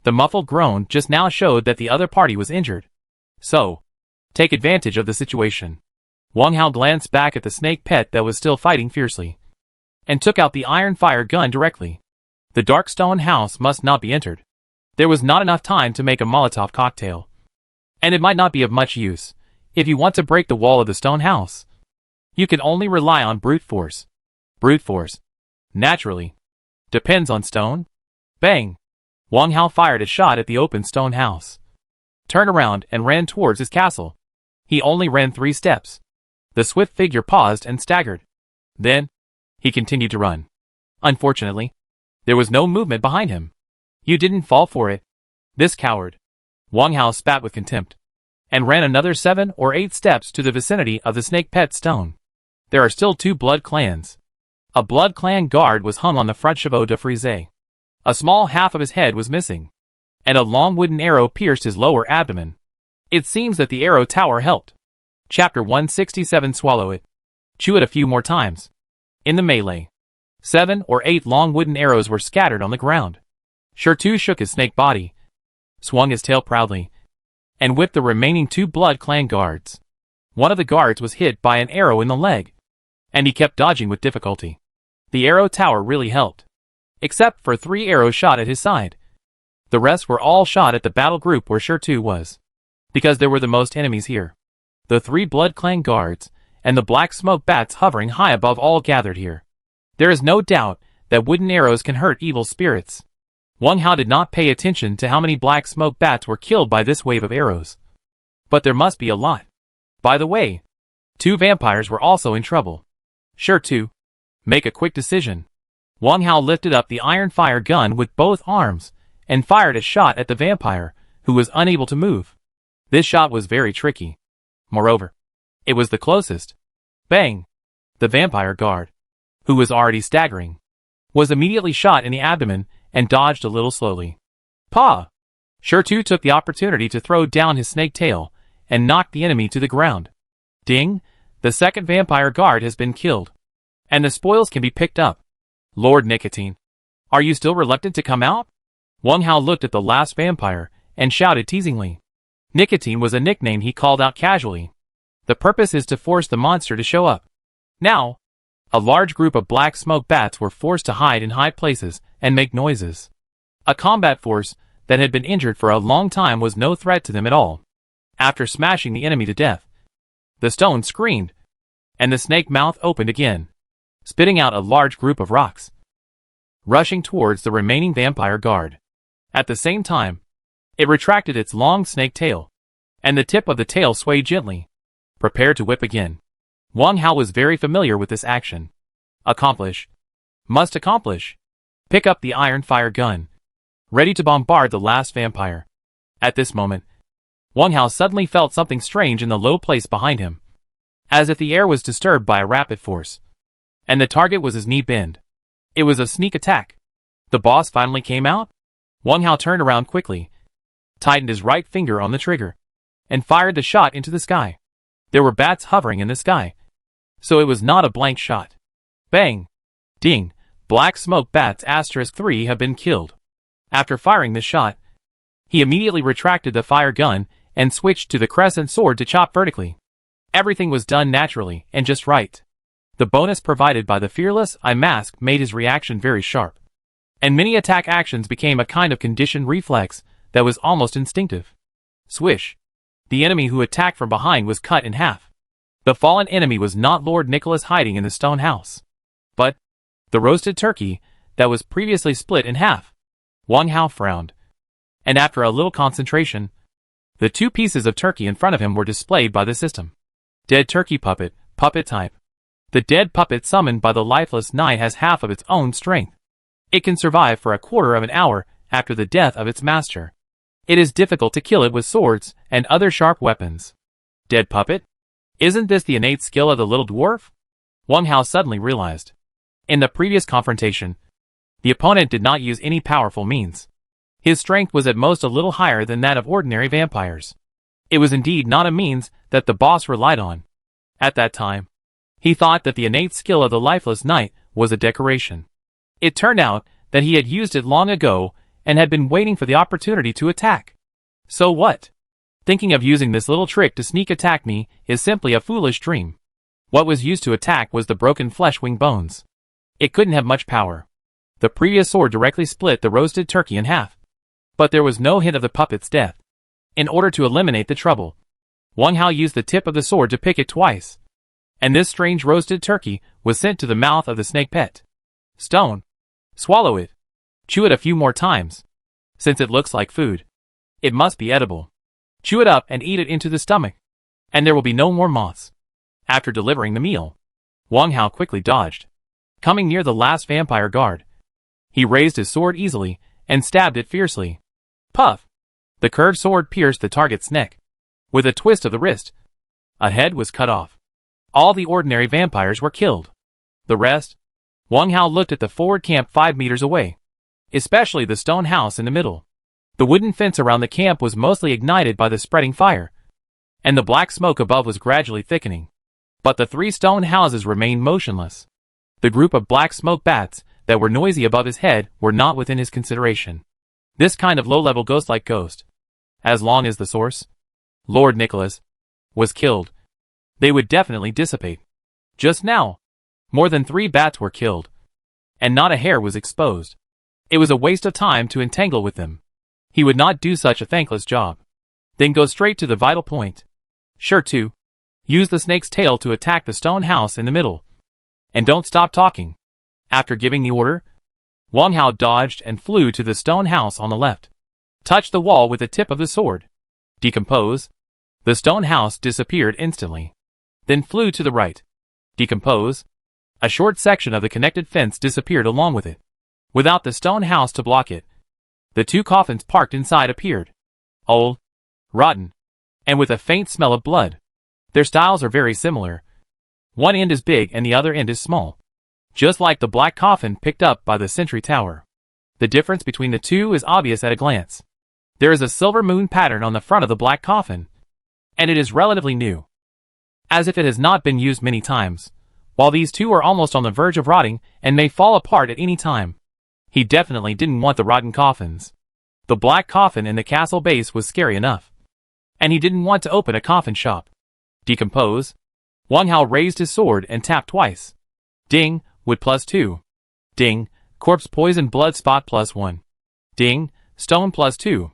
The muffled groan just now showed that the other party was injured. So, take advantage of the situation. Wang Hao glanced back at the snake pet that was still fighting fiercely, and took out the iron fire gun directly. The dark stone house must not be entered. There was not enough time to make a Molotov cocktail, and it might not be of much use if you want to break the wall of the stone house. You can only rely on brute force. Brute force, naturally, depends on stone. Bang! Wang Hao fired a shot at the open stone house, turned around and ran towards his castle. He only ran 3 steps. The swift figure paused and staggered. Then, he continued to run. Unfortunately, there was no movement behind him. You didn't fall for it. This coward. Wang Hao spat with contempt, and ran another 7 or 8 steps to the vicinity of the snake pet stone. There are still 2 blood clans. A blood clan guard was hung on the front chevaux de frise. A small half of his head was missing, and a long wooden arrow pierced his lower abdomen. It seems that the arrow tower helped. Chapter 167. Swallow it. Chew it a few more times. In the melee, 7 or 8 long wooden arrows were scattered on the ground. Shirtu shook his snake body, swung his tail proudly, and whipped the remaining 2 blood clan guards. One of the guards was hit by an arrow in the leg, and he kept dodging with difficulty. The arrow tower really helped, except for 3 arrows shot at his side. The rest were all shot at the battle group where Shirtu was, because there were the most enemies here. The 3 blood clan guards, and the black smoke bats hovering high above all gathered here. There is no doubt that wooden arrows can hurt evil spirits. Wang Hao did not pay attention to how many black smoke bats were killed by this wave of arrows, but there must be a lot. By the way, 2 vampires were also in trouble. Shirtu, make a quick decision. Wang Hao lifted up the iron fire gun with both arms and fired a shot at the vampire, who was unable to move. This shot was very tricky. Moreover, it was the closest. Bang! The vampire guard, who was already staggering, was immediately shot in the abdomen and dodged a little slowly. Pa! Shirtu took the opportunity to throw down his snake tail and knock the enemy to the ground. Ding! The second vampire guard has been killed, and the spoils can be picked up. Lord Nicotine, are you still reluctant to come out? Wang Hao looked at the last vampire and shouted teasingly. Nicotine was a nickname he called out casually. The purpose is to force the monster to show up. Now, a large group of black smoke bats were forced to hide in high places and make noises. A combat force that had been injured for a long time was no threat to them at all. After smashing the enemy to death, the stone screamed, and the snake mouth opened again, spitting out a large group of rocks, rushing towards the remaining vampire guard. At the same time, it retracted its long snake tail, and the tip of the tail swayed gently, prepared to whip again. Wang Hao was very familiar with this action. Accomplish. Must accomplish. Pick up the iron fire gun, ready to bombard the last vampire. At this moment, Wang Hao suddenly felt something strange in the low place behind him, as if the air was disturbed by a rapid force, and the target was his knee bend. It was a sneak attack. The boss finally came out? Wang Hao turned around quickly, tightened his right finger on the trigger, and fired the shot into the sky. There were bats hovering in the sky, so it was not a blank shot. Bang! Ding! Black smoke bats *3 have been killed. After firing this shot, he immediately retracted the fire gun and switched to the crescent sword to chop vertically. Everything was done naturally and just right. The bonus provided by the fearless eye mask made his reaction very sharp, and many attack actions became a kind of conditioned reflex that was almost instinctive. Swish! The enemy who attacked from behind was cut in half. The fallen enemy was not Lord Nicholas hiding in the stone house, but the roasted turkey that was previously split in half. Wang Hao frowned, and after a little concentration, the 2 pieces of turkey in front of him were displayed by the system. Dead turkey puppet, puppet type. The dead puppet summoned by the lifeless knight has half of its own strength. It can survive for a quarter of an hour after the death of its master. It is difficult to kill it with swords and other sharp weapons. Dead puppet? Isn't this the innate skill of the little dwarf? Wang Hao suddenly realized. In the previous confrontation, the opponent did not use any powerful means. His strength was at most a little higher than that of ordinary vampires. It was indeed not a means that the boss relied on. At that time, he thought that the innate skill of the lifeless knight was a decoration. It turned out that he had used it long ago and had been waiting for the opportunity to attack. So what? Thinking of using this little trick to sneak attack me is simply a foolish dream. What was used to attack was the broken flesh wing bones. It couldn't have much power. The previous sword directly split the roasted turkey in half. But there was no hint of the puppet's death. In order to eliminate the trouble, Wang Hao used the tip of the sword to pick it twice. And this strange roasted turkey was sent to the mouth of the snake pet. Stone. Swallow it. Chew it a few more times. Since it looks like food, it must be edible. Chew it up and eat it into the stomach, and there will be no more moths. After delivering the meal, Wang Hao quickly dodged. Coming near the last vampire guard, he raised his sword easily and stabbed it fiercely. Puff! The curved sword pierced the target's neck. With a twist of the wrist, a head was cut off. All the ordinary vampires were killed. The rest? Wang Hao looked at the forward camp 5 meters away, especially the stone house in the middle. The wooden fence around the camp was mostly ignited by the spreading fire, and the black smoke above was gradually thickening. But the 3 stone houses remained motionless. The group of black smoke bats that were noisy above his head were not within his consideration. This kind of low-level ghost-like ghost, as long as the source, Lord Nicholas, was killed, they would definitely dissipate. Just now, more than 3 bats were killed, and not a hair was exposed. It was a waste of time to entangle with them. He would not do such a thankless job. Then go straight to the vital point. Sure to. Use the snake's tail to attack the stone house in the middle. And don't stop talking. After giving the order, Wang Hao dodged and flew to the stone house on the left. Touched the wall with the tip of the sword. Decompose. The stone house disappeared instantly. Then flew to the right. Decompose. A short section of the connected fence disappeared along with it. Without the stone house to block it, the 2 coffins parked inside appeared. Old, rotten, and with a faint smell of blood. Their styles are very similar. One end is big and the other end is small. Just like the black coffin picked up by the sentry tower. The difference between the two is obvious at a glance. There is a silver moon pattern on the front of the black coffin, and it is relatively new, as if it has not been used many times, while these 2 are almost on the verge of rotting and may fall apart at any time. He definitely didn't want the rotten coffins. The black coffin in the castle base was scary enough, and he didn't want to open a coffin shop. Decompose. Wang Hao raised his sword and tapped twice. Ding, wood +2. Ding, corpse poison blood spot +1. Ding, stone +2.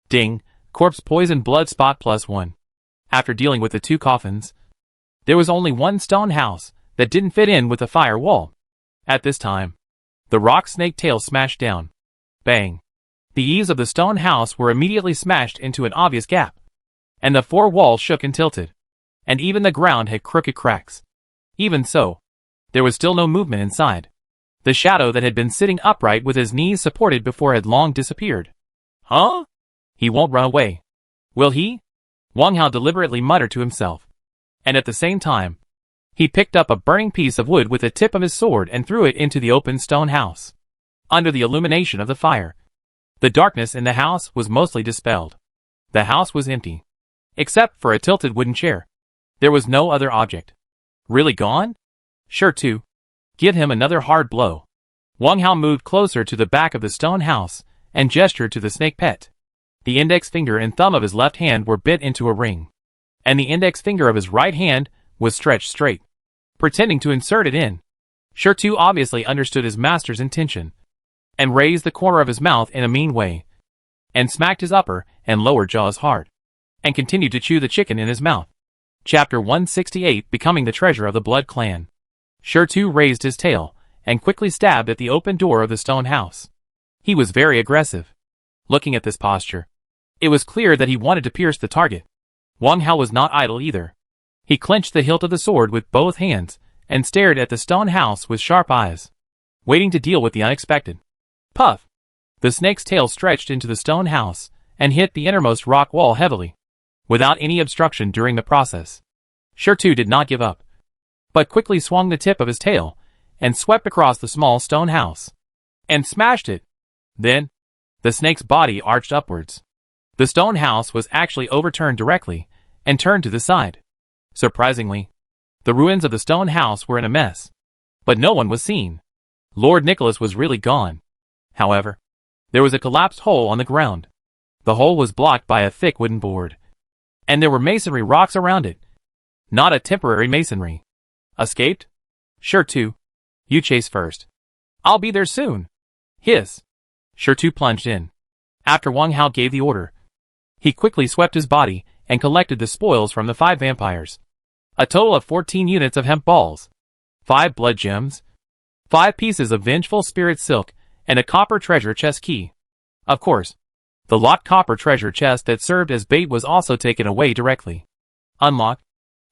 Ding, corpse poison blood spot +1. After dealing with the 2 coffins, there was only one stone house that didn't fit in with the fire wall. At this time, the rock snake tail smashed down. Bang. The eaves of the stone house were immediately smashed into an obvious gap, and the 4 walls shook and tilted, and even the ground had crooked cracks. Even so, there was still no movement inside. The shadow that had been sitting upright with his knees supported before had long disappeared. Huh? He won't run away. Will he? Wang Hao deliberately muttered to himself, and at the same time, he picked up a burning piece of wood with the tip of his sword and threw it into the open stone house. Under the illumination of the fire, the darkness in the house was mostly dispelled. The house was empty, except for a tilted wooden chair. There was no other object. Really gone? Sure to. Give him another hard blow. Wang Hao moved closer to the back of the stone house and gestured to the snake pet. The index finger and thumb of his left hand were bit into a ring, and the index finger of his right hand was stretched straight, pretending to insert it in. Sure to obviously understood his master's intention, and raised the corner of his mouth in a mean way, and smacked his upper and lower jaws hard, and continued to chew the chicken in his mouth. Chapter 168, Becoming the Treasure of the Blood Clan. Sure to raised his tail, and quickly stabbed at the open door of the stone house. He was very aggressive. Looking at this posture, it was clear that he wanted to pierce the target. Wang Hao was not idle either. He clenched the hilt of the sword with both hands, and stared at the stone house with sharp eyes, waiting to deal with the unexpected. Puff! The snake's tail stretched into the stone house, and hit the innermost rock wall heavily, without any obstruction during the process. Sure to did not give up, but quickly swung the tip of his tail, and swept across the small stone house, and smashed it. Then, the snake's body arched upwards. The stone house was actually overturned directly, and turned to the side. Surprisingly, the ruins of the stone house were in a mess, but no one was seen. Lord Nicholas was really gone. However, there was a collapsed hole on the ground. The hole was blocked by a thick wooden board, and there were masonry rocks around it. Not a temporary masonry. Escaped? Sure to. You chase first. I'll be there soon. Hiss. Sure to plunged in. After Wang Hao gave the order, he quickly swept his body and collected the spoils from the 5 vampires. A total of 14 units of hemp balls, 5 blood gems, 5 pieces of vengeful spirit silk, and a copper treasure chest key. Of course, the locked copper treasure chest that served as bait was also taken away directly. Unlock.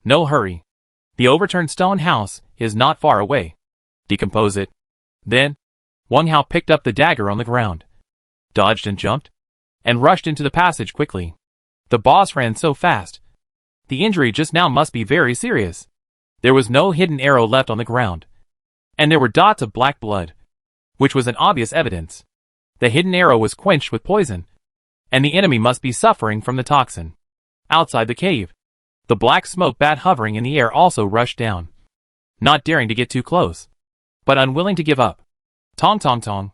No hurry. The overturned stone house is not far away. Decompose it. Then, Wang Hao picked up the dagger on the ground, dodged and jumped, and rushed into the passage quickly. The boss ran so fast. The injury just now must be very serious. There was no hidden arrow left on the ground, and there were dots of black blood, which was an obvious evidence. The hidden arrow was quenched with poison, and the enemy must be suffering from the toxin. Outside the cave, the black smoke bat hovering in the air also rushed down, not daring to get too close, but unwilling to give up. Tong tong tong,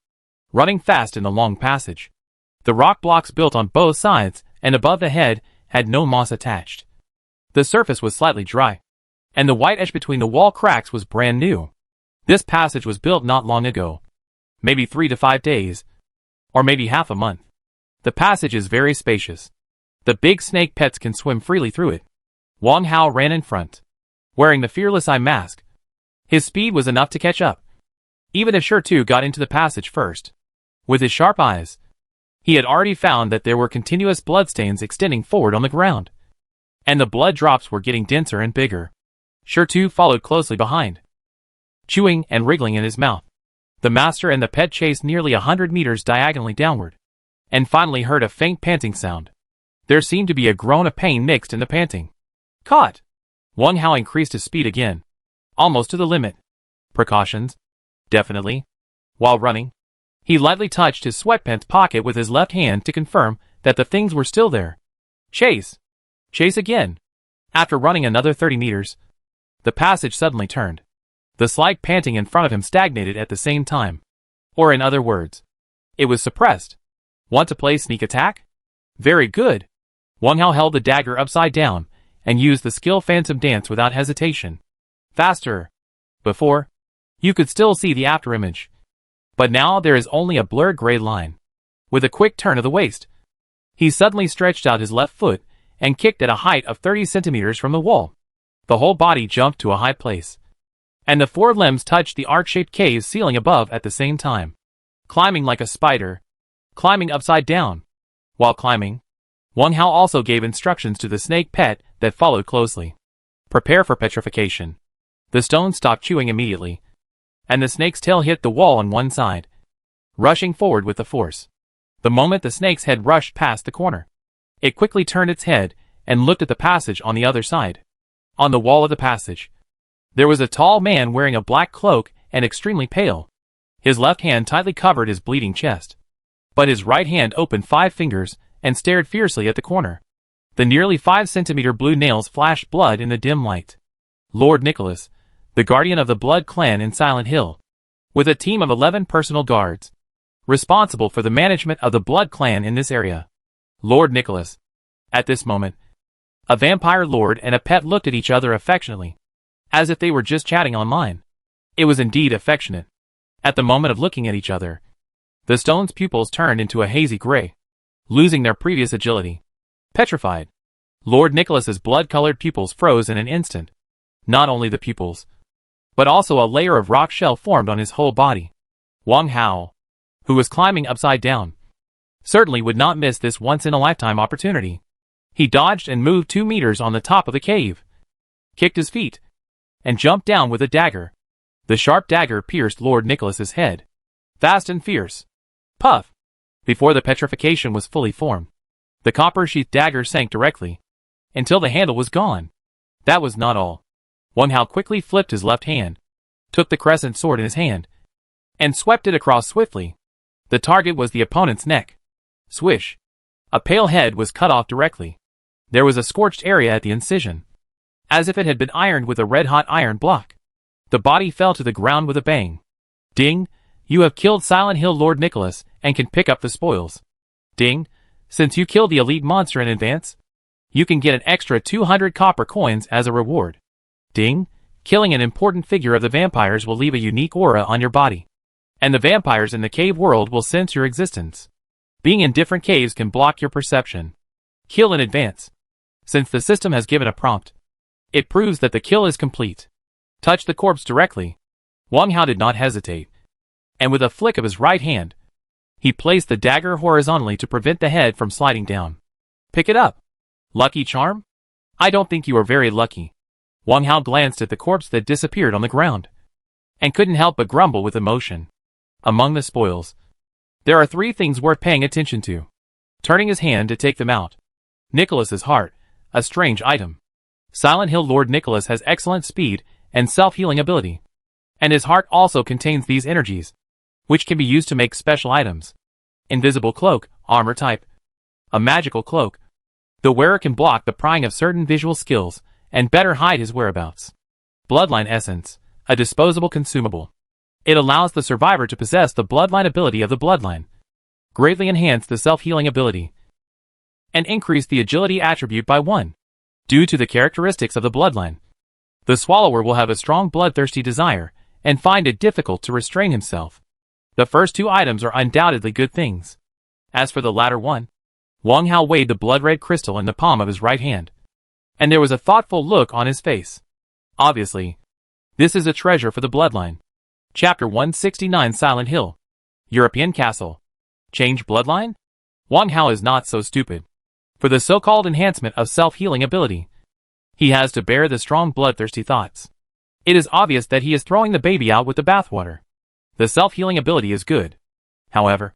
running fast in the long passage. The rock blocks built on both sides and above the head had no moss attached. The surface was slightly dry, and the white edge between the wall cracks was brand new. This passage was built not long ago, maybe 3 to 5 days, or maybe half a month. The passage is very spacious. The big snake pets can swim freely through it. Wang Hao ran in front, wearing the fearless eye mask. His speed was enough to catch up, even if Sure got into the passage first. With his sharp eyes, he had already found that there were continuous bloodstains extending forward on the ground, and the blood drops were getting denser and bigger. Sure followed closely behind, chewing and wriggling in his mouth. The master and the pet chased nearly 100 meters diagonally downward, and finally heard a faint panting sound. There seemed to be a groan of pain mixed in the panting. Caught! Wang Hao increased his speed again, almost to the limit. Precautions? Definitely. While running, he lightly touched his sweatpants pocket with his left hand to confirm that the things were still there. Chase! Chase again! After running another 30 meters, the passage suddenly turned. The slight panting in front of him stagnated at the same time. Or in other words, it was suppressed. Want to play sneak attack? Very good. Wang Hao held the dagger upside down and used the skill phantom dance without hesitation. Faster. Before, you could still see the afterimage, but now there is only a blurred gray line. With a quick turn of the waist, he suddenly stretched out his left foot and kicked at a height of 30 centimeters from the wall. The whole body jumped to a high place, and the 4 limbs touched the arc-shaped cave ceiling above at the same time. Climbing like a spider, climbing upside down. While climbing, Wang Hao also gave instructions to the snake pet that followed closely. Prepare for petrification. The stone stopped chewing immediately, and the snake's tail hit the wall on one side, rushing forward with the force. The moment the snake's head rushed past the corner, it quickly turned its head and looked at the passage on the other side. On the wall of the passage, there was a tall man wearing a black cloak and extremely pale. His left hand tightly covered his bleeding chest, but his right hand opened 5 fingers and stared fiercely at the corner. The nearly 5-centimeter blue nails flashed blood in the dim light. Lord Nicholas, the guardian of the Blood Clan in Silent Hill, with a team of 11 personal guards, responsible for the management of the Blood Clan in this area. Lord Nicholas. At this moment, a vampire lord and a pet looked at each other affectionately, as if they were just chatting online. It was indeed affectionate. At the moment of looking at each other, the stone's pupils turned into a hazy gray, losing their previous agility. Petrified. Lord Nicholas's blood-colored pupils froze in an instant. Not only the pupils, but also a layer of rock shell formed on his whole body. Wang Hao, who was climbing upside down, certainly would not miss this once-in-a-lifetime opportunity. He dodged and moved 2 meters on the top of the cave, kicked his feet, and jumped down with a dagger. The sharp dagger pierced Lord Nicholas's head. Fast and fierce. Puff! Before the petrification was fully formed, the copper-sheathed dagger sank directly, until the handle was gone. That was not all. Wang Hao quickly flipped his left hand, took the crescent sword in his hand, and swept it across swiftly. The target was the opponent's neck. Swish! A pale head was cut off directly. There was a scorched area at the incision, as if it had been ironed with a red-hot iron block. The body fell to the ground with a bang. Ding! You have killed Silent Hill Lord Nicholas and can pick up the spoils. Ding! Since you killed the elite monster in advance, you can get an extra 200 copper coins as a reward. Ding! Killing an important figure of the vampires will leave a unique aura on your body, and the vampires in the cave world will sense your existence. Being in different caves can block your perception. Kill in advance. Since the system has given a prompt, it proves that the kill is complete. Touch the corpse directly. Wang Hao did not hesitate, and with a flick of his right hand, he placed the dagger horizontally to prevent the head from sliding down. Pick it up. Lucky charm? I don't think you are very lucky. Wang Hao glanced at the corpse that disappeared on the ground, and couldn't help but grumble with emotion. Among the spoils, there are 3 things worth paying attention to. Turning his hand to take them out. Nicholas's heart, a strange item. Silent Hill Lord Nicholas has excellent speed and self-healing ability, and his heart also contains these energies, which can be used to make special items. Invisible cloak, armor type. A magical cloak. The wearer can block the prying of certain visual skills and better hide his whereabouts. Bloodline essence, a disposable consumable. It allows the survivor to possess the bloodline ability of the bloodline, greatly enhance the self-healing ability, and increase the agility attribute by 1. Due to the characteristics of the bloodline, the swallower will have a strong bloodthirsty desire and find it difficult to restrain himself. The first 2 items are undoubtedly good things. As for the latter one, Wang Hao weighed the blood-red crystal in the palm of his right hand, and there was a thoughtful look on his face. Obviously, this is a treasure for the bloodline. Chapter 169 Silent Hill. European Castle. Change bloodline? Wang Hao is not so stupid. For the so-called enhancement of self-healing ability, he has to bear the strong bloodthirsty thoughts. It is obvious that he is throwing the baby out with the bathwater. The self-healing ability is good. However,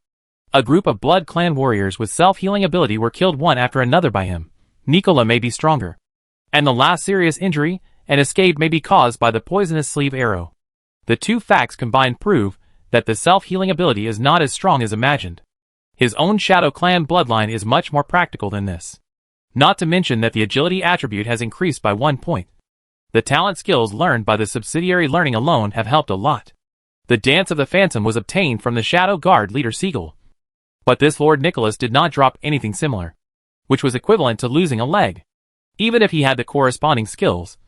a group of Blood Clan warriors with self-healing ability were killed one after another by him. Nicola may be stronger, and the last serious injury and escape may be caused by the poisonous sleeve arrow. The 2 facts combined prove that the self-healing ability is not as strong as imagined. His own Shadow Clan bloodline is much more practical than this. Not to mention that the agility attribute has increased by 1 point. The talent skills learned by the subsidiary learning alone have helped a lot. The Dance of the Phantom was obtained from the Shadow Guard leader Siegel. But this Lord Nicholas did not drop anything similar, which was equivalent to losing a leg. Even if he had the corresponding skills,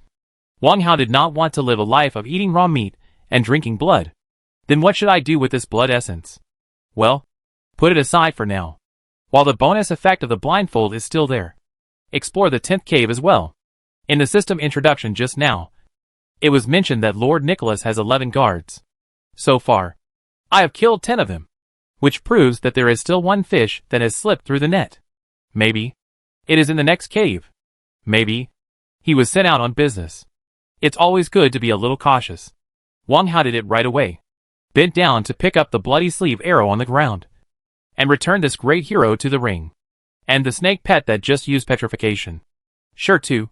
Wang Hao did not want to live a life of eating raw meat and drinking blood. Then what should I do with this blood essence? Well, put it aside for now. While the bonus effect of the blindfold is still there, explore the 10th cave as well. In the system introduction just now, it was mentioned that Lord Nicholas has 11 guards. So far, I have killed 10 of them, which proves that there is still 1 fish that has slipped through the net. Maybe it is in the next cave. Maybe he was sent out on business. It's always good to be a little cautious. Wang Hao did it right away, bent down to pick up the bloody sleeve arrow on the ground, and returned this great hero to the ring. And the snake pet that just used petrification. Sure too.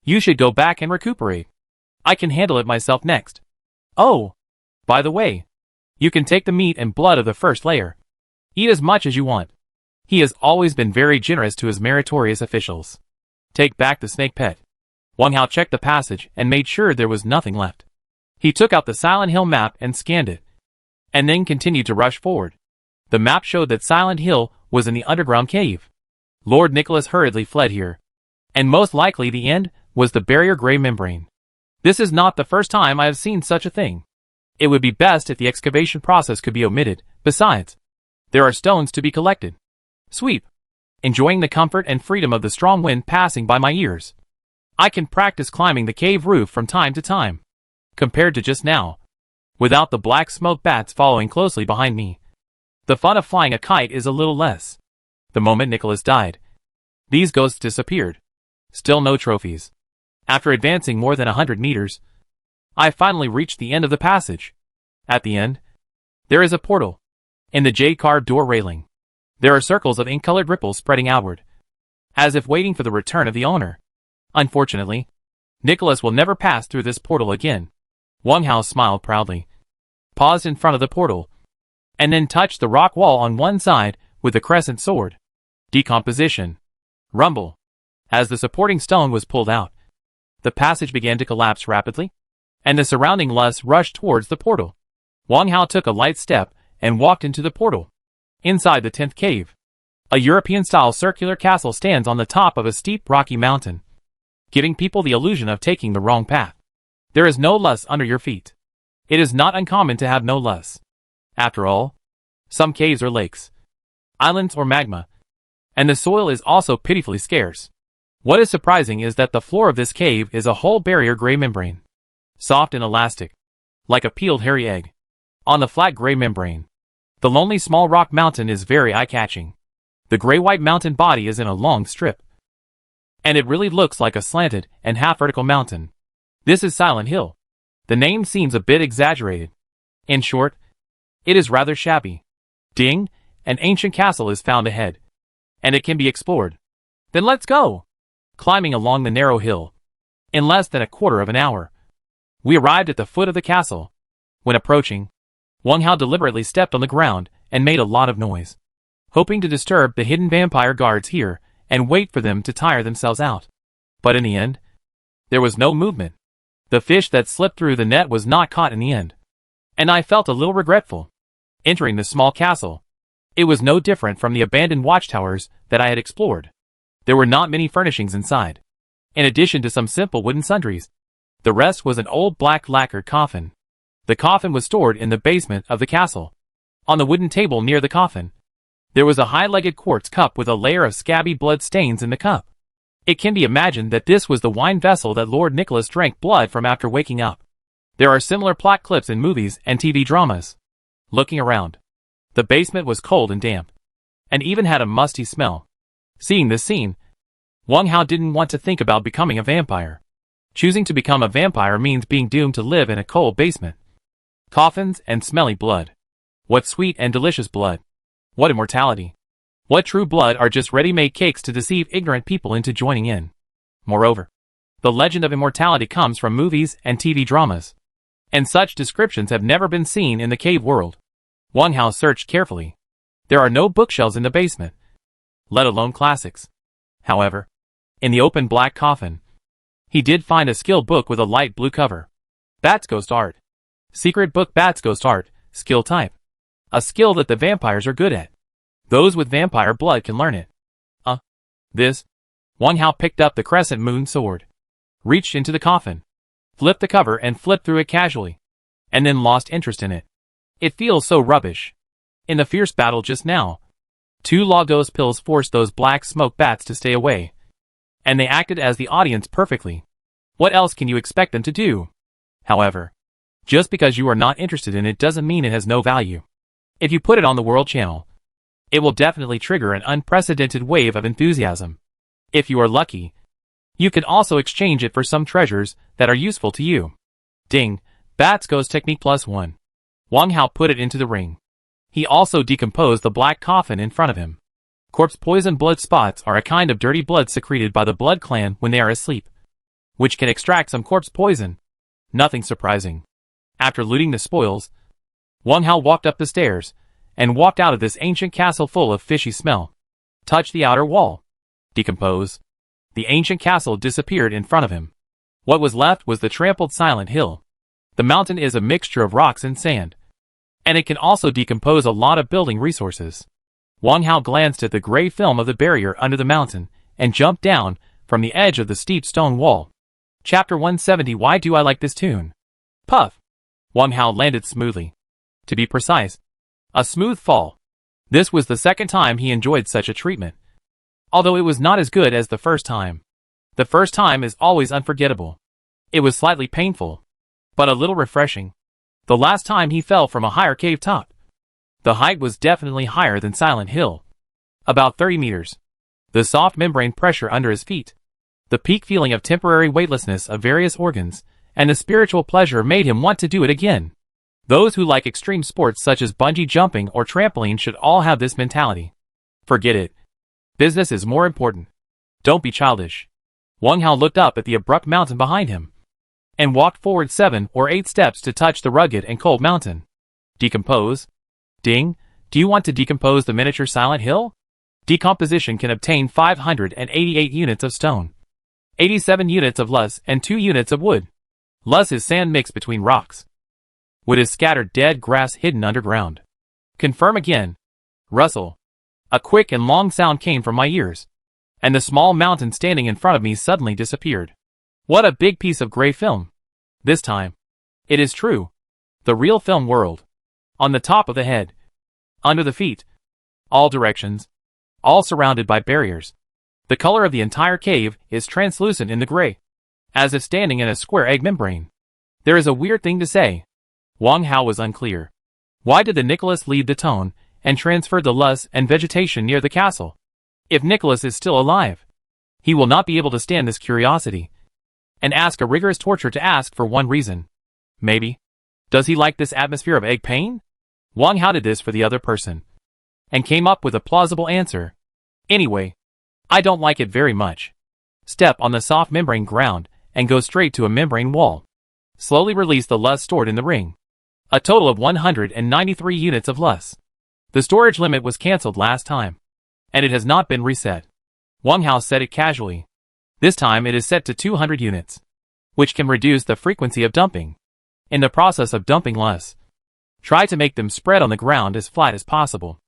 You should go back and recuperate. I can handle it myself next. Oh, by the way, you can take the meat and blood of the first layer. Eat as much as you want. He has always been very generous to his meritorious officials. Take back the snake pet. Wang Hao checked the passage and made sure there was nothing left. He took out the Silent Hill map and scanned it, and then continued to rush forward. The map showed that Silent Hill was in the underground cave. Lord Nicholas hurriedly fled here, and most likely the end was the barrier gray membrane. This is not the first time I have seen such a thing. It would be best if the excavation process could be omitted. Besides, there are stones to be collected. Sweep. Enjoying the comfort and freedom of the strong wind passing by my ears, I can practice climbing the cave roof from time to time. Compared to just now, without the black smoke bats following closely behind me, the fun of flying a kite is a little less. The moment Nicholas died, these ghosts disappeared. Still no trophies. After advancing more than 100 meters, I finally reached the end of the passage. At the end, there is a portal. In the jade-carved door railing, there are circles of ink-colored ripples spreading outward, as if waiting for the return of the owner. Unfortunately, Nicholas will never pass through this portal again. Wang Hao smiled proudly, paused in front of the portal, and then touched the rock wall on one side with the crescent sword. Decomposition. Rumble. As the supporting stone was pulled out, the passage began to collapse rapidly, and the surrounding lush rushed towards the portal. Wang Hao took a light step and walked into the portal. Inside the 10th cave, a European-style circular castle stands on the top of a steep rocky mountain, giving people the illusion of taking the wrong path. There is no loess under your feet. It is not uncommon to have no loess. After all, some caves are lakes, islands or magma, and the soil is also pitifully scarce. What is surprising is that the floor of this cave is a whole barrier gray membrane, soft and elastic, like a peeled hairy egg. On the flat gray membrane, the lonely small rock mountain is very eye-catching. The gray-white mountain body is in a long strip, and it really looks like a slanted and half-vertical mountain. This is Silent Hill. The name seems a bit exaggerated. In short, it is rather shabby. Ding, an ancient castle is found ahead, and it can be explored. Then let's go! Climbing along the narrow hill. In less than a quarter of an hour, we arrived at the foot of the castle. When approaching, Wang Hao deliberately stepped on the ground and made a lot of noise, hoping to disturb the hidden vampire guards here and wait for them to tire themselves out. But in the end, there was no movement. The fish that slipped through the net was not caught in the end, and I felt a little regretful. Entering the small castle, it was no different from the abandoned watchtowers that I had explored. There were not many furnishings inside. In addition to some simple wooden sundries, the rest was an old black lacquered coffin. The coffin was stored in the basement of the castle. On the wooden table near the coffin, there was a high-legged quartz cup with a layer of scabby blood stains in the cup. It can be imagined that this was the wine vessel that Lord Nicholas drank blood from after waking up. There are similar plot clips in movies and TV dramas. Looking around, the basement was cold and damp, and even had a musty smell. Seeing this scene, Wang Hao didn't want to think about becoming a vampire. Choosing to become a vampire means being doomed to live in a cold basement. Coffins and smelly blood. What sweet and delicious blood. What immortality. What true blood are just ready-made cakes to deceive ignorant people into joining in. Moreover, the legend of immortality comes from movies and TV dramas, and such descriptions have never been seen in the cave world. Wang Hao searched carefully. There are no bookshelves in the basement, let alone classics. However, in the open black coffin, he did find a skill book with a light blue cover. Bat's Ghost Art. Secret book Bat's Ghost Art, skill type. A skill that the vampires are good at. Those with vampire blood can learn it. This. Wang Hao picked up the crescent moon sword, reached into the coffin, flipped the cover and flipped through it casually, and then lost interest in it. It feels so rubbish. In the fierce battle just now, 2 Lagos pills forced those black smoke bats to stay away, and they acted as the audience perfectly. What else can you expect them to do? However, just because you are not interested in it doesn't mean it has no value. If you put it on the World Channel, it will definitely trigger an unprecedented wave of enthusiasm. If you are lucky, you can also exchange it for some treasures that are useful to you. Ding, Bats Goes Technique +1. Wang Hao put it into the ring. He also decomposed the black coffin in front of him. Corpse poison blood spots are a kind of dirty blood secreted by the blood clan when they are asleep, which can extract some corpse poison. Nothing surprising. After looting the spoils, Wang Hao walked up the stairs and walked out of this ancient castle full of fishy smell. Touch the outer wall. Decompose. The ancient castle disappeared in front of him. What was left was the trampled Silent Hill. The mountain is a mixture of rocks and sand, and it can also decompose a lot of building resources. Wang Hao glanced at the gray film of the barrier under the mountain and jumped down from the edge of the steep stone wall. Chapter 170. Why do I like this tune? Puff. Wang Hao landed smoothly. To be precise, a smooth fall. This was the second time he enjoyed such a treatment, although it was not as good as the first time. The first time is always unforgettable. It was slightly painful, but a little refreshing. The last time he fell from a higher cave top. The height was definitely higher than Silent Hill, about 30 meters. The soft membrane pressure under his feet, the peak feeling of temporary weightlessness of various organs, and the spiritual pleasure made him want to do it again. Those who like extreme sports such as bungee jumping or trampoline should all have this mentality. Forget it. Business is more important. Don't be childish. Wang Hao looked up at the abrupt mountain behind him and walked forward 7 or 8 steps to touch the rugged and cold mountain. Decompose? Ding, do you want to decompose the miniature Silent Hill? Decomposition can obtain 588 units of stone, 87 units of loess and 2 units of wood. Loess is sand mixed between rocks, with his scattered dead grass hidden underground. Confirm again. Rustle. A quick and long sound came from my ears, and the small mountain standing in front of me suddenly disappeared. What a big piece of gray film. This time. It is true. The real film world. On the top of the head. Under the feet. All directions. All surrounded by barriers. The color of the entire cave is translucent in the gray, as if standing in a square egg membrane. There is a weird thing to say. Wang Hao was unclear. Why did the Nicholas leave the tone and transfer the loess and vegetation near the castle? If Nicholas is still alive, he will not be able to stand this curiosity and ask a rigorous torture to ask for one reason. Maybe. Does he like this atmosphere of egg pain? Wang Hao did this for the other person and came up with a plausible answer. Anyway, I don't like it very much. Step on the soft membrane ground and go straight to a membrane wall. Slowly release the lust stored in the ring. A total of 193 units of lust. The storage limit was cancelled last time, and it has not been reset. Wang Hao said it casually. This time it is set to 200 units, which can reduce the frequency of dumping. In the process of dumping lust, try to make them spread on the ground as flat as possible.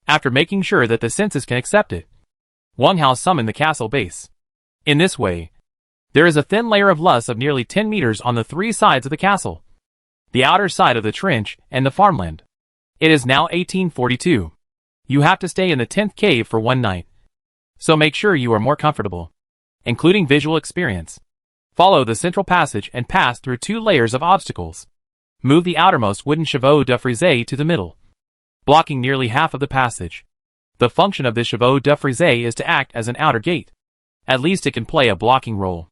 After making sure that the senses can accept it, Wang Hao summoned the castle base. In this way, there is a thin layer of lust of nearly 10 meters on the three sides of the castle, the outer side of the trench, and the farmland. It is now 1842. You have to stay in the 10th cave for one night, so make sure you are more comfortable, including visual experience. Follow the central passage and pass through 2 layers of obstacles. Move the outermost wooden chevaux de frise to the middle, blocking nearly half of the passage. The function of the chevaux de frise is to act as an outer gate. At least it can play a blocking role.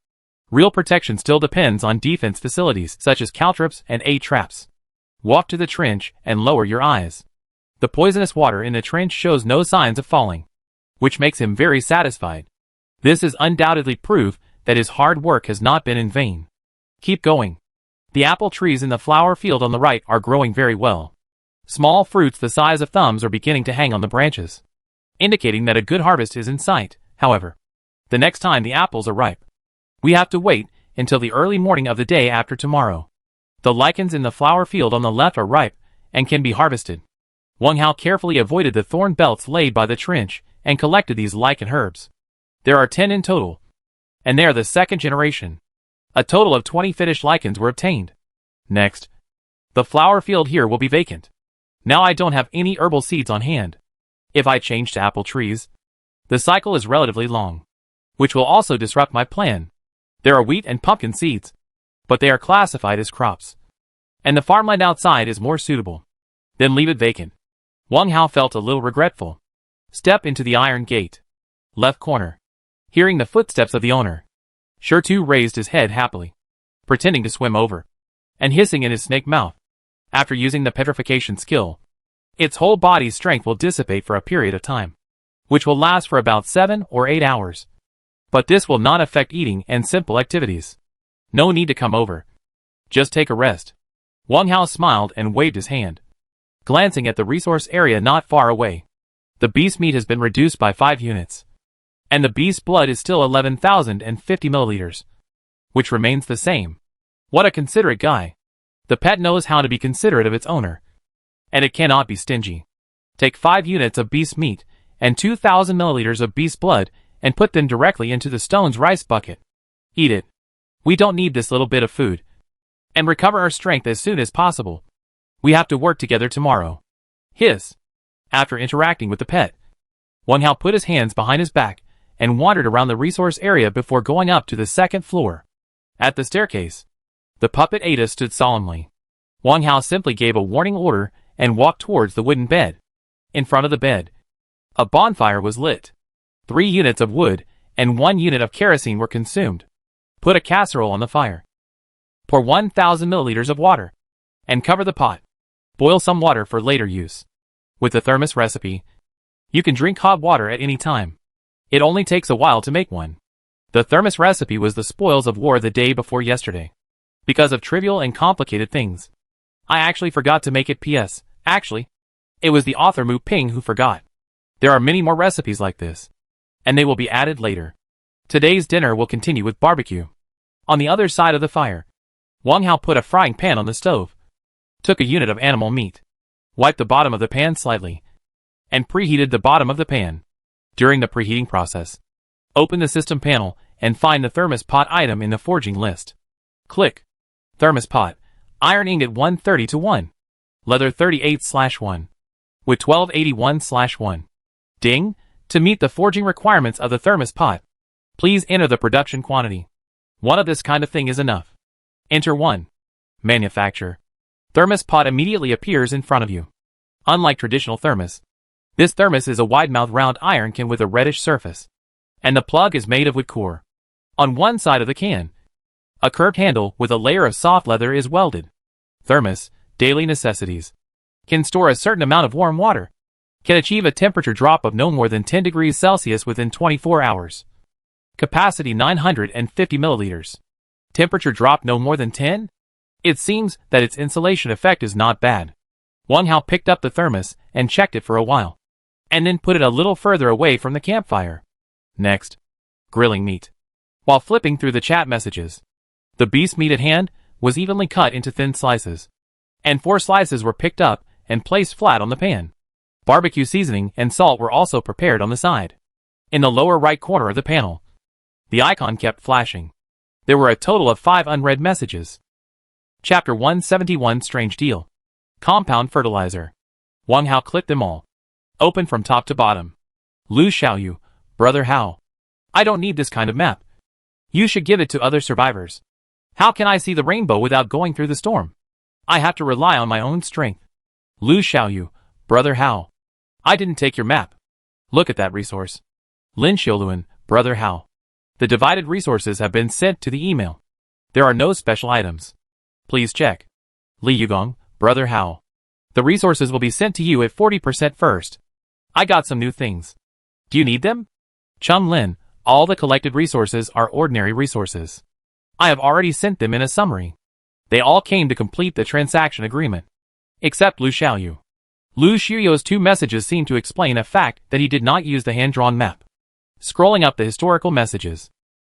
Real protection still depends on defense facilities such as caltrops and traps. Walk to the trench and lower your eyes. The poisonous water in the trench shows no signs of falling, which makes him very satisfied. This is undoubtedly proof that his hard work has not been in vain. Keep going. The apple trees in the flower field on the right are growing very well. Small fruits the size of thumbs are beginning to hang on the branches, indicating that a good harvest is in sight. However, the next time the apples are ripe, we have to wait until the early morning of the day after tomorrow. The lichens in the flower field on the left are ripe and can be harvested. Wang Hao carefully avoided the thorn belts laid by the trench and collected these lichen herbs. There are 10 in total, and they are the second generation. A total of 20 finished lichens were obtained. Next, the flower field here will be vacant. Now I don't have any herbal seeds on hand. If I change to apple trees, the cycle is relatively long, which will also disrupt my plan. There are wheat and pumpkin seeds, but they are classified as crops, and the farmland outside is more suitable. Then leave it vacant. Wang Hao felt a little regretful. Step into the iron gate. Left corner. Hearing the footsteps of the owner, Shirtu raised his head happily, pretending to swim over, and hissing in his snake mouth. After using the petrification skill, its whole body's strength will dissipate for a period of time, which will last for about 7 or 8 hours. But this will not affect eating and simple activities. No need to come over. Just take a rest. Wang Hao smiled and waved his hand, glancing at the resource area not far away. The beast meat has been reduced by 5 units, and the beast's blood is still 11,050 milliliters, which remains the same. What a considerate guy. The pet knows how to be considerate of its owner, and it cannot be stingy. Take 5 units of beast meat and 2,000 milliliters of beast blood and put them directly into the stone's rice bucket. Eat it. We don't need this little bit of food, and recover our strength as soon as possible. We have to work together tomorrow. Hiss. After interacting with the pet, Wang Hao put his hands behind his back and wandered around the resource area before going up to the 2nd floor. At the staircase, the puppet Ada stood solemnly. Wang Hao simply gave a warning order and walked towards the wooden bed. In front of the bed, a bonfire was lit. 3 units of wood and 1 unit of kerosene were consumed. Put a casserole on the fire. Pour 1,000 milliliters of water and cover the pot. Boil some water for later use. With the thermos recipe, you can drink hot water at any time. It only takes a while to make one. The thermos recipe was the spoils of war the day before yesterday. Because of trivial and complicated things, I actually forgot to make it. PS. Actually, it was the author Mu Ping who forgot. There are many more recipes like this, and they will be added later. Today's dinner will continue with barbecue. On the other side of the fire, Wang Hao put a frying pan on the stove. took a unit of animal meat, wiped the bottom of the pan slightly, and preheated the bottom of the pan. During the preheating process, open the system panel and find the thermos pot item in the forging list. Click Thermos pot, iron ingot 130-1, leather 38/1, with 1281/1. Ding! To meet the forging requirements of the thermos pot, please enter the production quantity. One of this kind of thing is enough. Enter 1. Manufacture. Thermos pot immediately appears in front of you. Unlike traditional thermos, this thermos is a wide-mouthed round iron can with a reddish surface, and the plug is made of wood core. On one side of the can, a curved handle with a layer of soft leather is welded. Thermos, daily necessities. Can store a certain amount of warm water. Can achieve a temperature drop of no more than 10 degrees Celsius within 24 hours. Capacity 950 milliliters. Temperature drop no more than 10? It seems that its insulation effect is not bad. Wang Hao picked up the thermos and checked it for a while, and then put it a little further away from the campfire. Next, grilling meat. While flipping through the chat messages, the beast meat at hand was evenly cut into thin slices, and 4 slices were picked up and placed flat on the pan. Barbecue seasoning and salt were also prepared on the side. In the lower right corner of the panel, the icon kept flashing. There were a total of 5 unread messages. Chapter 171 Strange Deal. Compound fertilizer. Wang Hao clicked them all. Open from top to bottom. Lu Xiaoyu, Brother Hao. I don't need this kind of map. You should give it to other survivors. How can I see the rainbow without going through the storm? I have to rely on my own strength. Lu Xiaoyu, Brother Hao. I didn't take your map. Look at that resource. Lin Xiaoluan, Brother Hao. The divided resources have been sent to the email. There are no special items. Please check. Li Yugong, Brother Hao. The resources will be sent to you at 40% first. I got some new things. Do you need them? Chum Lin, all the collected resources are ordinary resources. I have already sent them in a summary. They all came to complete the transaction agreement. Except Lu Xiaoyu. Lu Xiaoyu's 2 messages seem to explain a fact that he did not use the hand-drawn map. Scrolling up the historical messages,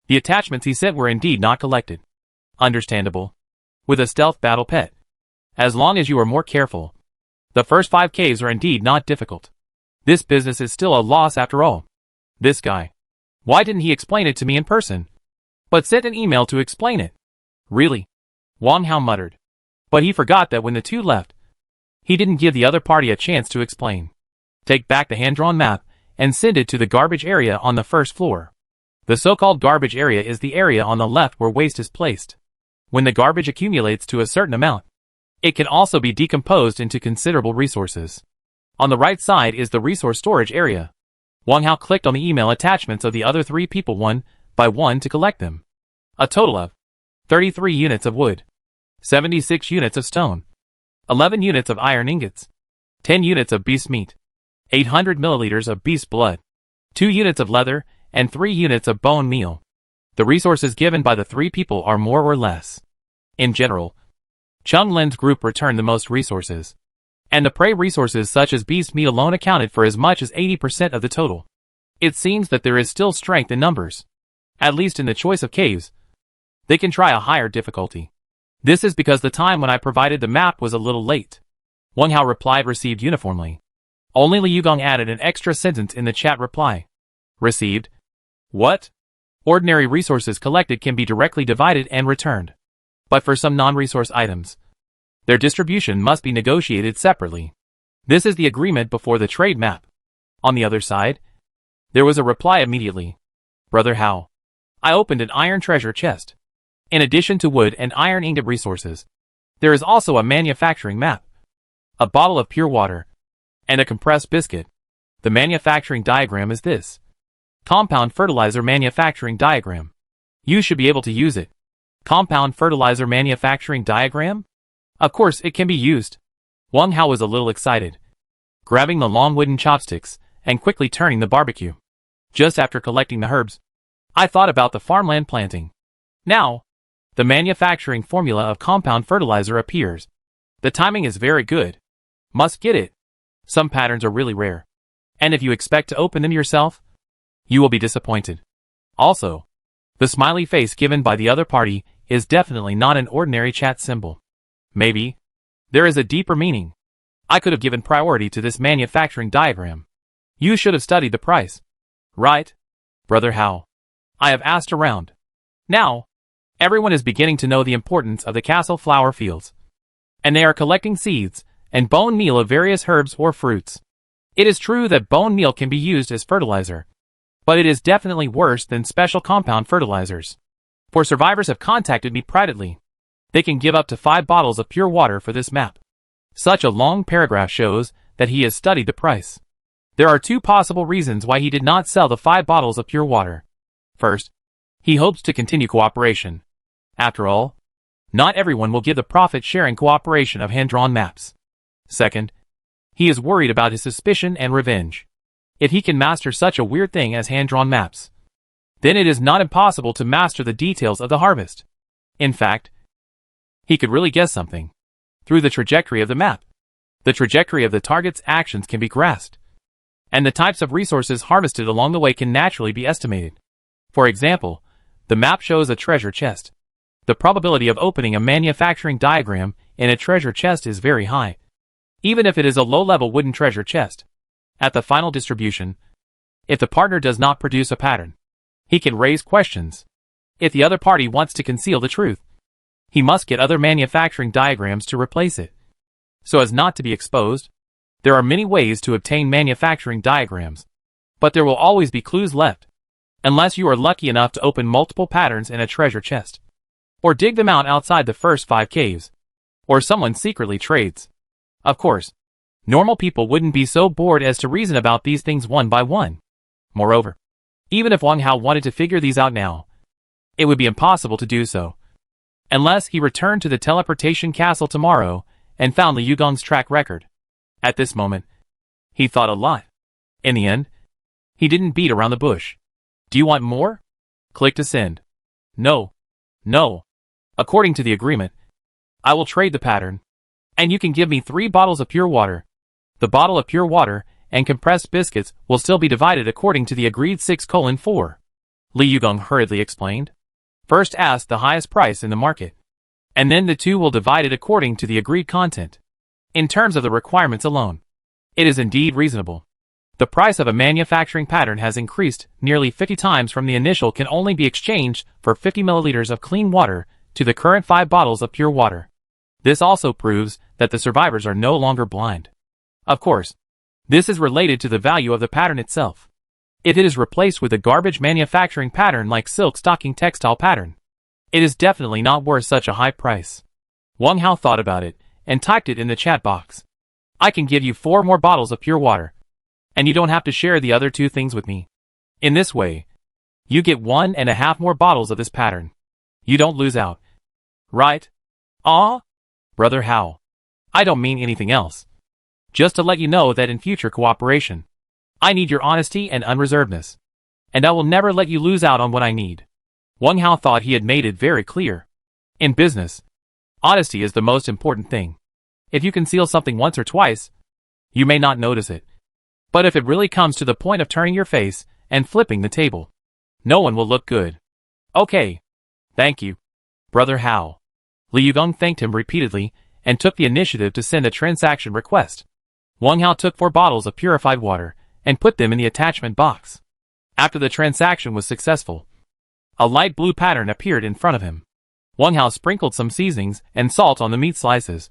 the attachments he sent were indeed not collected. Understandable. With a stealth battle pet. As long as you are more careful. The first 5 caves are indeed not difficult. This business is still a loss after all. This guy. Why didn't he explain it to me in person? But sent an email to explain it. Really? Wang Hao muttered. But he forgot that when the 2 left, he didn't give the other party a chance to explain. Take back the hand-drawn map and send it to the garbage area on the first floor. The so-called garbage area is the area on the left where waste is placed. When the garbage accumulates to a certain amount, it can also be decomposed into considerable resources. On the right side is the resource storage area. Wang Hao clicked on the email attachments of the other 3 people one by one to collect them. A total of 33 units of wood, 76 units of stone, 11 units of iron ingots, 10 units of beast meat, 800 milliliters of beast blood, 2 units of leather, and 3 units of bone meal. The resources given by the 3 people are more or less. In general, Chung Lin's group returned the most resources, and the prey resources such as beast meat alone accounted for as much as 80% of the total. It seems that there is still strength in numbers, at least in the choice of caves. They can try a higher difficulty. This is because the time when I provided the map was a little late. Wang Hao replied received uniformly. Only Li Yugong added an extra sentence in the chat reply. Received? What? Ordinary resources collected can be directly divided and returned. But for some non-resource items, their distribution must be negotiated separately. This is the agreement before the trade map. On the other side, there was a reply immediately. Brother Hao. I opened an iron treasure chest. In addition to wood and iron ingot resources, there is also a manufacturing map, a bottle of pure water, and a compressed biscuit. The manufacturing diagram is this. Compound fertilizer manufacturing diagram. You should be able to use it. Compound fertilizer manufacturing diagram? Of course it can be used. Wang Hao was a little excited, grabbing the long wooden chopsticks and quickly turning the barbecue. Just after collecting the herbs, I thought about the farmland planting. Now, the manufacturing formula of compound fertilizer appears. The timing is very good. Must get it. Some patterns are really rare, and if you expect to open them yourself, you will be disappointed. Also, the smiley face given by the other party is definitely not an ordinary chat symbol. Maybe There is a deeper meaning. I could have given priority to this manufacturing diagram. You should have studied the price. Right, Brother How? I have asked around. Now, everyone is beginning to know the importance of the castle flower fields. And they are collecting seeds and bone meal of various herbs or fruits. It is true that bone meal can be used as fertilizer, but it is definitely worse than special compound fertilizers. For survivors have contacted me privately. They can give up to 5 bottles of pure water for this map. Such a long paragraph shows that he has studied the price. There are 2 possible reasons why he did not sell the 5 bottles of pure water. First, he hopes to continue cooperation. After all, not everyone will give the profit-sharing cooperation of hand-drawn maps. Second, he is worried about his suspicion and revenge. If he can master such a weird thing as hand-drawn maps, then it is not impossible to master the details of the harvest. In fact, he could really guess something. Through the trajectory of the map, the trajectory of the target's actions can be grasped, and the types of resources harvested along the way can naturally be estimated. For example, the map shows a treasure chest. The probability of opening a manufacturing diagram in a treasure chest is very high, even if it is a low-level wooden treasure chest. At the final distribution, if the partner does not produce a pattern, he can raise questions. If the other party wants to conceal the truth, he must get other manufacturing diagrams to replace it, so as not to be exposed. There are many ways to obtain manufacturing diagrams, but there will always be clues left, unless you are lucky enough to open multiple patterns in a treasure chest, or dig them out outside the first 5 caves, or someone secretly trades. Of course, normal people wouldn't be so bored as to reason about these things one by one. Moreover, even if Wang Hao wanted to figure these out now, it would be impossible to do so, unless he returned to the teleportation castle tomorrow and found Li Yugong's track record. At this moment, he thought a lot. In the end, he didn't beat around the bush. Do you want more? Click to send. No. No. According to the agreement, I will trade the pattern, and you can give me 3 bottles of pure water. The bottle of pure water and compressed biscuits will still be divided according to the agreed 6:4. Li Yugong hurriedly explained. First ask the highest price in the market, and then the 2 will divide it according to the agreed content. In terms of the requirements alone, it is indeed reasonable. The price of a manufacturing pattern has increased nearly 50 times from the initial can only be exchanged for 50 milliliters of clean water to the current 5 bottles of pure water. This also proves that the survivors are no longer blind. Of course, this is related to the value of the pattern itself. If it is replaced with a garbage manufacturing pattern like silk stocking textile pattern, it is definitely not worth such a high price. Wang Hao thought about it and typed it in the chat box. I can give you 4 more bottles of pure water, and you don't have to share the other 2 things with me. In this way, you get 1.5 more bottles of this pattern. You don't lose out. Right? Ah? Brother How? I don't mean anything else. Just to let you know that in future cooperation, I need your honesty and unreservedness, and I will never let you lose out on what I need. Wang Hao thought he had made it very clear. In business, honesty is the most important thing. If you conceal something once or twice, you may not notice it. But if it really comes to the point of turning your face and flipping the table, no one will look good. Okay. Thank you, Brother How. Li Yugong thanked him repeatedly and took the initiative to send a transaction request. Wang Hao took 4 bottles of purified water and put them in the attachment box. After the transaction was successful, a light blue pattern appeared in front of him. Wang Hao sprinkled some seasonings and salt on the meat slices,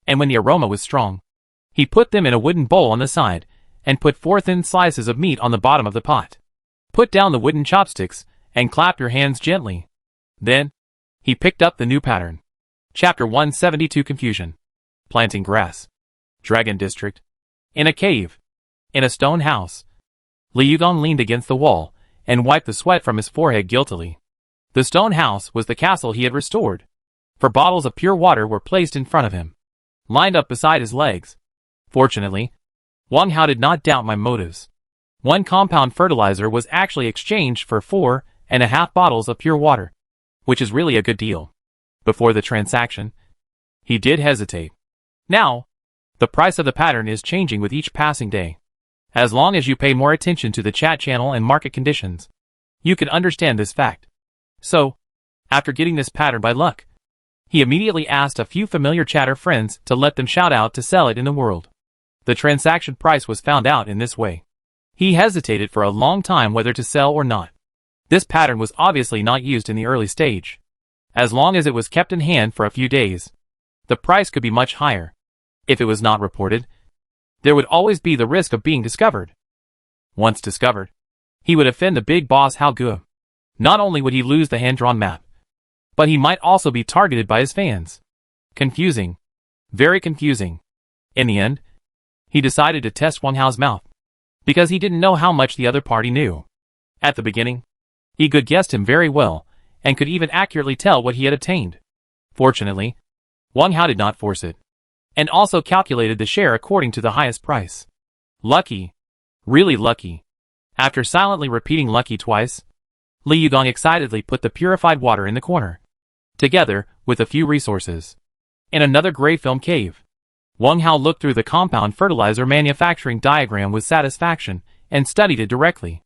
and when the aroma was strong, he put them in a wooden bowl on the side and put 4 thin slices of meat on the bottom of the pot. Put down the wooden chopsticks and clap your hands gently. Then, he picked up the new pattern. Chapter 172 Confusion. Planting grass. Dragon District. In a cave. In a stone house. Li Yugong leaned against the wall and wiped the sweat from his forehead guiltily. The stone house was the castle he had restored. 4 bottles of pure water were placed in front of him, lined up beside his legs. Fortunately, Wang Hao did not doubt my motives. 1 compound fertilizer was actually exchanged for 4.5 bottles of pure water, which is really a good deal. Before the transaction, he did hesitate. Now, the price of the pattern is changing with each passing day. As long as you pay more attention to the chat channel and market conditions, you can understand this fact. So, after getting this pattern by luck, He immediately asked a few familiar chatter friends to let them shout out to sell it in the world. The transaction price was found out in this way. He hesitated for a long time whether to sell or not. This pattern was obviously not used in the early stage. As long as it was kept in hand for a few days, the price could be much higher. If it was not reported, there would always be the risk of being discovered. Once discovered, he would offend the big boss Hao Ge. Not only would he lose the hand-drawn map, but he might also be targeted by his fans. Confusing. Very confusing. In the end, he decided to test Wang Hao's mouth, because he didn't know how much the other party knew. At the beginning, he could guess him very well, and could even accurately tell what he had obtained. Fortunately, Wang Hao did not force it, and also calculated the share according to the highest price. Lucky. Really lucky. After silently repeating lucky twice, Li Yugong excitedly put the purified water in the corner, together with a few resources. In another gray film cave, Wang Hao looked through the compound fertilizer manufacturing diagram with satisfaction and studied it directly.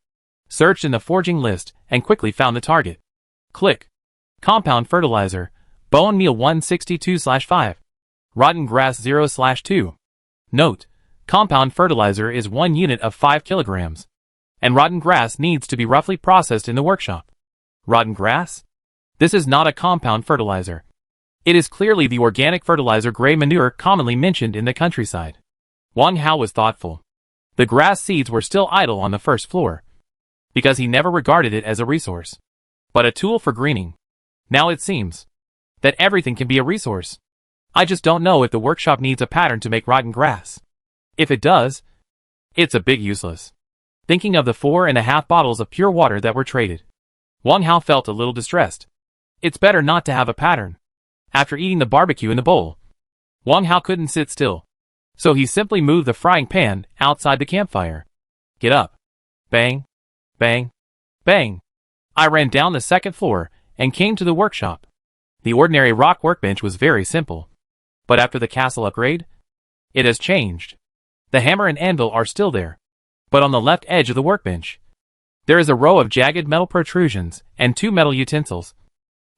Searched in the forging list and quickly found the target. Click. Compound fertilizer, bone meal 162/5. Rotten grass 0/2. Note, compound fertilizer is 1 unit of 5 kilograms, and rotten grass needs to be roughly processed in the workshop. Rotten grass? This is not a compound fertilizer. It is clearly the organic fertilizer gray manure commonly mentioned in the countryside. Wang Hao was thoughtful. The grass seeds were still idle on the first floor, because he never regarded it as a resource, but a tool for greening. Now it seems that everything can be a resource. I just don't know if the workshop needs a pattern to make rotten grass. If it does, it's a big useless. Thinking of the 4.5 bottles of pure water that were traded, Wang Hao felt a little distressed. It's better not to have a pattern. After eating the barbecue in the bowl, Wang Hao couldn't sit still, so he simply moved the frying pan outside the campfire. Get up. Bang. Bang. Bang. I ran down the second floor and came to the workshop. The ordinary rock workbench was very simple, but after the castle upgrade, it has changed. The hammer and anvil are still there, but on the left edge of the workbench, there is a row of jagged metal protrusions and 2 metal utensils,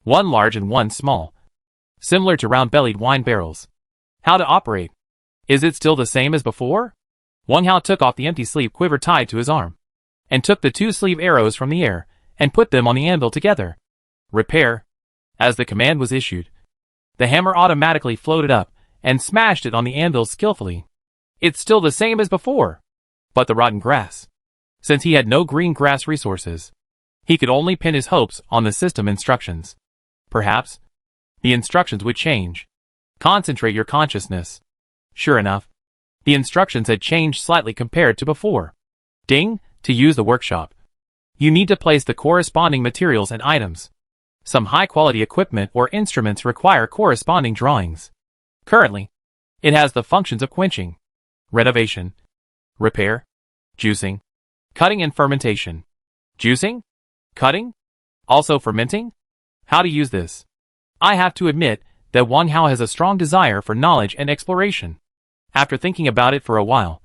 one large and one small, similar to round-bellied wine barrels. How to operate? Is it still the same as before? Wang Hao took off the empty sleeve quiver tied to his arm, and took the 2 sleeve arrows from the air, and put them on the anvil together. Repair. As the command was issued, the hammer automatically floated up, and smashed it on the anvil skillfully. It's still the same as before, but the rotten grass. Since he had no green grass resources, he could only pin his hopes on the system instructions. Perhaps the instructions would change. Concentrate your consciousness. Sure enough, the instructions had changed slightly compared to before. Ding! To use the workshop, you need to place the corresponding materials and items. Some high-quality equipment or instruments require corresponding drawings. Currently, it has the functions of quenching, renovation, repair, juicing, cutting and fermentation. Juicing? Cutting? Also fermenting? How to use this? I have to admit that Wang Hao has a strong desire for knowledge and exploration. After thinking about it for a while,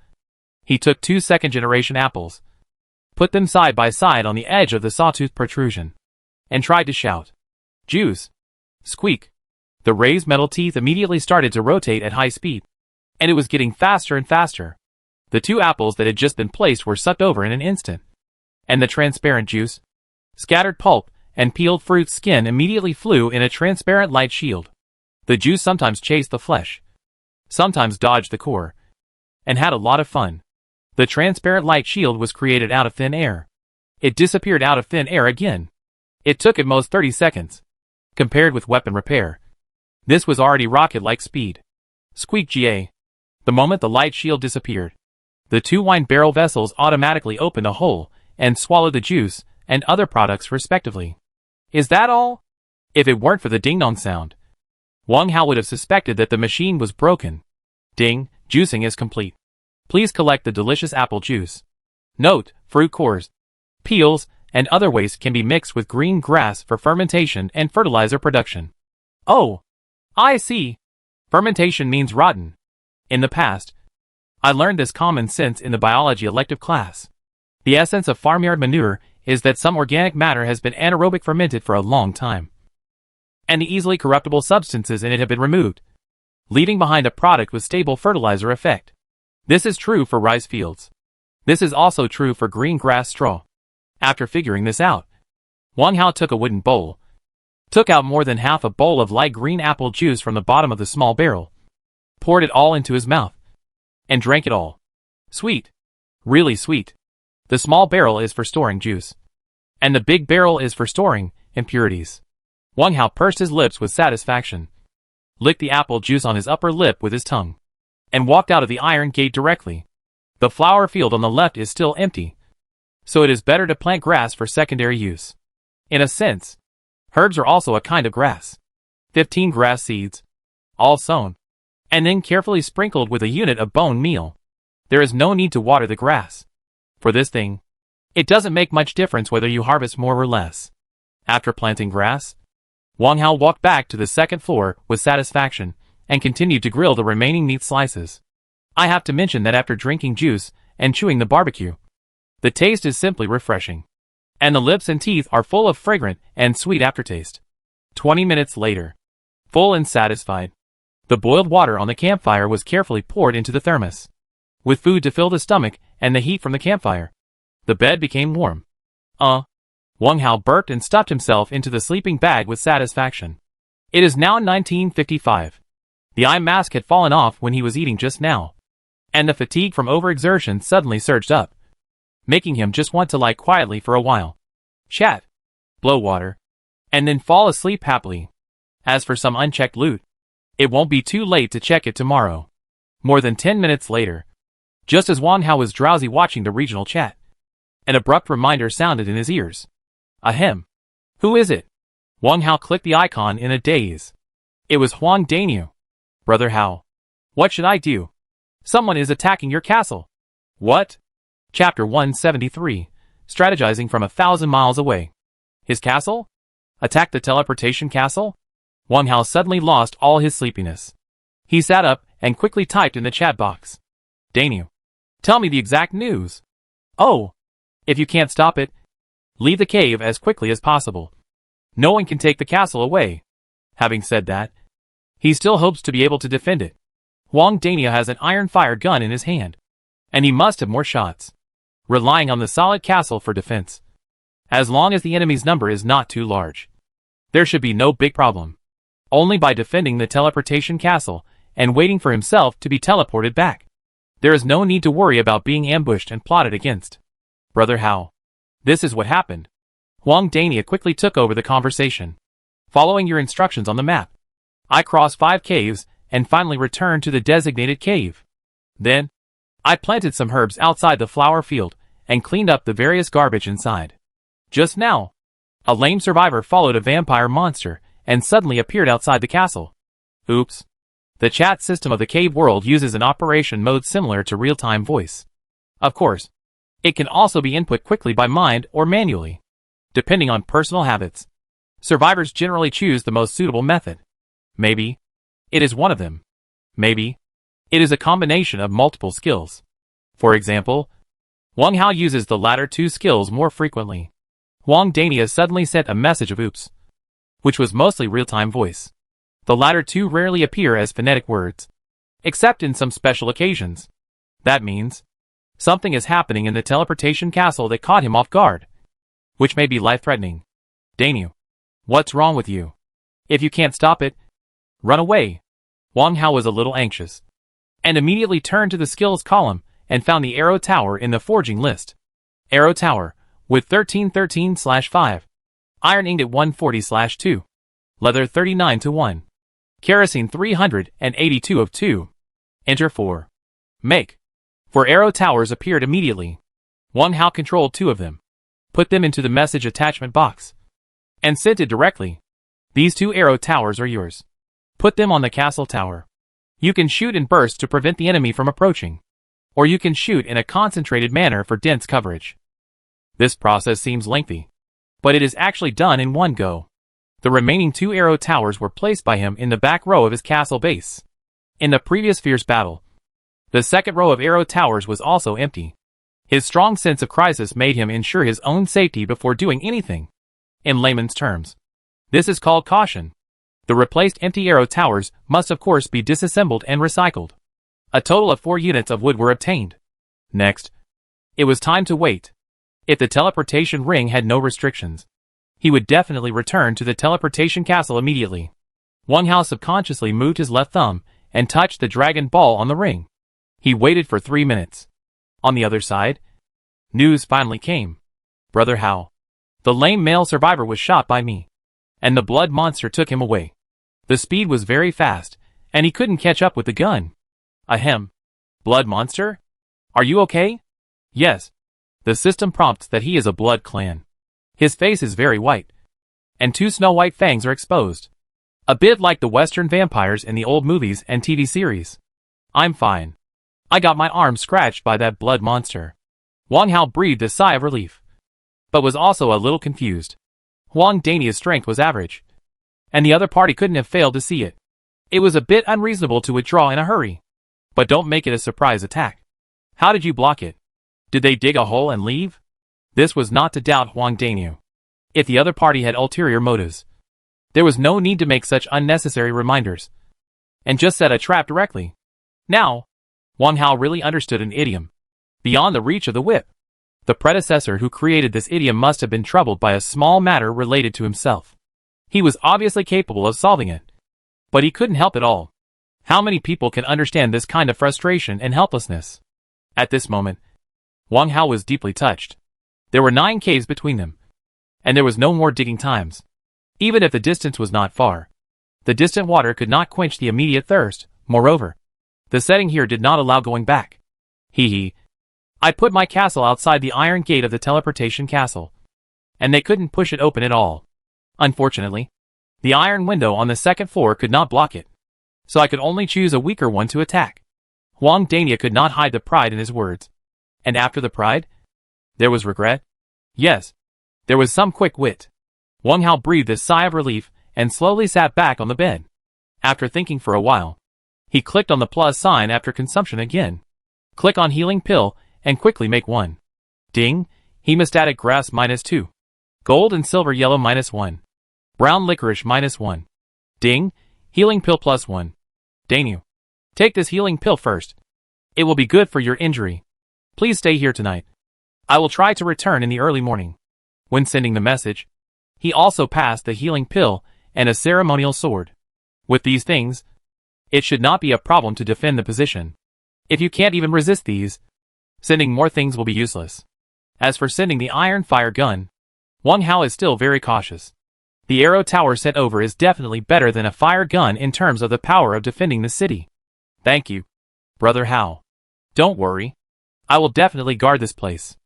he took 2 second-generation apples, put them side by side on the edge of the sawtooth protrusion, and tried to shout, "Juice!" Squeak! The raised metal teeth immediately started to rotate at high speed, and it was getting faster and faster. The 2 apples that had just been placed were sucked over in an instant, and the transparent juice, scattered pulp, and peeled fruit skin immediately flew in a transparent light shield. The juice sometimes chased the flesh, sometimes dodged the core, and had a lot of fun. The transparent light shield was created out of thin air. It disappeared out of thin air again. It took at most 30 seconds. Compared with weapon repair, this was already rocket-like speed. Squeak GA. The moment the light shield disappeared, the 2 wine barrel vessels automatically opened a hole and swallowed the juice and other products respectively. Is that all? If it weren't for the ding-dong sound, Wang Hao would have suspected that the machine was broken. Ding, juicing is complete. Please collect the delicious apple juice. Note, fruit cores, peels, and other waste can be mixed with green grass for fermentation and fertilizer production. Oh, I see. Fermentation means rotten. In the past, I learned this common sense in the biology elective class. The essence of farmyard manure is that some organic matter has been anaerobic fermented for a long time. and the easily corruptible substances in it have been removed, leaving behind a product with stable fertilizer effect. This is true for rice fields. This is also true for green grass straw. After figuring this out, Wang Hao took a wooden bowl, took out more than half a bowl of light green apple juice from the bottom of the small barrel, poured it all into his mouth, and drank it all. Sweet. Really sweet. The small barrel is for storing juice, and the big barrel is for storing impurities. Wang Hao pursed his lips with satisfaction, licked the apple juice on his upper lip with his tongue, and walked out of the iron gate directly. The flower field on the left is still empty, so it is better to plant grass for secondary use. In a sense, herbs are also a kind of grass. 15 grass seeds, all sown, and then carefully sprinkled with a unit of bone meal. There is no need to water the grass. For this thing, it doesn't make much difference whether you harvest more or less. After planting grass, Wang Hao walked back to the second floor with satisfaction and continued to grill the remaining meat slices. I have to mention that after drinking juice and chewing the barbecue, the taste is simply refreshing, and the lips and teeth are full of fragrant and sweet aftertaste. 20 minutes later, full and satisfied, the boiled water on the campfire was carefully poured into the thermos. With food to fill the stomach and the heat from the campfire, the bed became warm. Wang Hao burped and stuffed himself into the sleeping bag with satisfaction. It is now 1955. The eye mask had fallen off when he was eating just now, and the fatigue from overexertion suddenly surged up, making him just want to lie quietly for a while, chat, blow water, and then fall asleep happily. As for some unchecked loot, it won't be too late to check it tomorrow. More than 10 minutes later, just as Wang Hao was drowsy watching the regional chat, an abrupt reminder sounded in his ears. Ahem. Who is it? Wang Hao clicked the icon in a daze. It was Huang Daniu. Brother Hao. What should I do? Someone is attacking your castle. What? Chapter 173. Strategizing from 1,000 miles away. His castle? Attack the teleportation castle? Wang Hao suddenly lost all his sleepiness. He sat up and quickly typed in the chat box. Daniu. Tell me the exact news. Oh. If you can't stop it, leave the cave as quickly as possible. No one can take the castle away. Having said that, he still hopes to be able to defend it. Huang Dania has an iron fire gun in his hand, and he must have more shots, relying on the solid castle for defense. As long as the enemy's number is not too large, there should be no big problem. Only by defending the teleportation castle and waiting for himself to be teleported back, there is no need to worry about being ambushed and plotted against. Brother Hao. This is what happened. Huang Dania quickly took over the conversation. Following your instructions on the map, I crossed 5 caves and finally returned to the designated cave. Then, I planted some herbs outside the flower field and cleaned up the various garbage inside. Just now, a lame survivor followed a vampire monster and suddenly appeared outside the castle. Oops. The chat system of the cave world uses an operation mode similar to real-time voice. Of course, it can also be input quickly by mind or manually, depending on personal habits. Survivors generally choose the most suitable method. Maybe it is one of them. Maybe it is a combination of multiple skills. For example, Wang Hao uses the latter 2 skills more frequently. Huang Dania suddenly sent a message of oops, which was mostly real-time voice. The latter 2 rarely appear as phonetic words, except in some special occasions. That means something is happening in the teleportation castle that caught him off guard, which may be life-threatening. Daniu, what's wrong with you? If you can't stop it, run away. Wang Hao was a little anxious, and immediately turned to the skills column and found the arrow tower in the forging list. Arrow tower, with 1313/5. Iron ingot 140/2. Leather 39/1. Kerosene 382 of 2. Enter 4. Make. 4 arrow towers appeared immediately. Wang Hao controlled 2 of them, put them into the message attachment box, and sent it directly. These 2 arrow towers are yours. Put them on the castle tower. You can shoot in bursts to prevent the enemy from approaching, or you can shoot in a concentrated manner for dense coverage. This process seems lengthy, but it is actually done in one go. The remaining 2 arrow towers were placed by him in the back row of his castle base. In the previous fierce battle, the second row of arrow towers was also empty. His strong sense of crisis made him ensure his own safety before doing anything. In layman's terms, this is called caution. The replaced empty arrow towers must of course be disassembled and recycled. A total of 4 units of wood were obtained. Next, it was time to wait. If the teleportation ring had no restrictions, he would definitely return to the teleportation castle immediately. Wang Hao subconsciously moved his left thumb and touched the dragon ball on the ring. He waited for 3 minutes. On the other side, news finally came. Brother Hao, the lame male survivor was shot by me, and the blood monster took him away. The speed was very fast, and he couldn't catch up with the gun. Ahem. Blood monster? Are you okay? Yes. The system prompts that he is a blood clan. His face is very white, and 2 snow-white fangs are exposed. A bit like the Western vampires in the old movies and TV series. I'm fine. I got my arm scratched by that blood monster. Wang Hao breathed a sigh of relief, but was also a little confused. Huang Dania's strength was average, and the other party couldn't have failed to see it. It was a bit unreasonable to withdraw in a hurry. But don't make it a surprise attack. How did you block it? Did they dig a hole and leave? This was not to doubt Huang Daniu. If the other party had ulterior motives, there was no need to make such unnecessary reminders, and just set a trap directly. Now, Wang Hao really understood an idiom, beyond the reach of the whip. The predecessor who created this idiom must have been troubled by a small matter related to himself. He was obviously capable of solving it, but he couldn't help it all. How many people can understand this kind of frustration and helplessness? At this moment, Wang Hao was deeply touched. There were 9 caves between them, and there was no more digging times. Even if the distance was not far, the distant water could not quench the immediate thirst. Moreover, the setting here did not allow going back. I put my castle outside the iron gate of the teleportation castle, and they couldn't push it open at all. Unfortunately, the iron window on the 2nd floor could not block it, so I could only choose a weaker one to attack. Huang Dania could not hide the pride in his words. And after the pride, there was regret? Yes, there was some quick wit. Wang Hao breathed a sigh of relief and slowly sat back on the bed. After thinking for a while, he clicked on the plus sign after consumption again. Click on healing pill and quickly make 1. Ding, hemostatic grass -2. Gold and silver yellow -1. Brown licorice -1. Ding, healing pill +1. Daniu, take this healing pill first. It will be good for your injury. Please stay here tonight. I will try to return in the early morning. When sending the message, he also passed the healing pill and a ceremonial sword. With these things, it should not be a problem to defend the position. If you can't even resist these, sending more things will be useless. As for sending the iron fire gun, Wang Hao is still very cautious. The arrow tower sent over is definitely better than a fire gun in terms of the power of defending the city. Thank you, Brother Hao. Don't worry. I will definitely guard this place.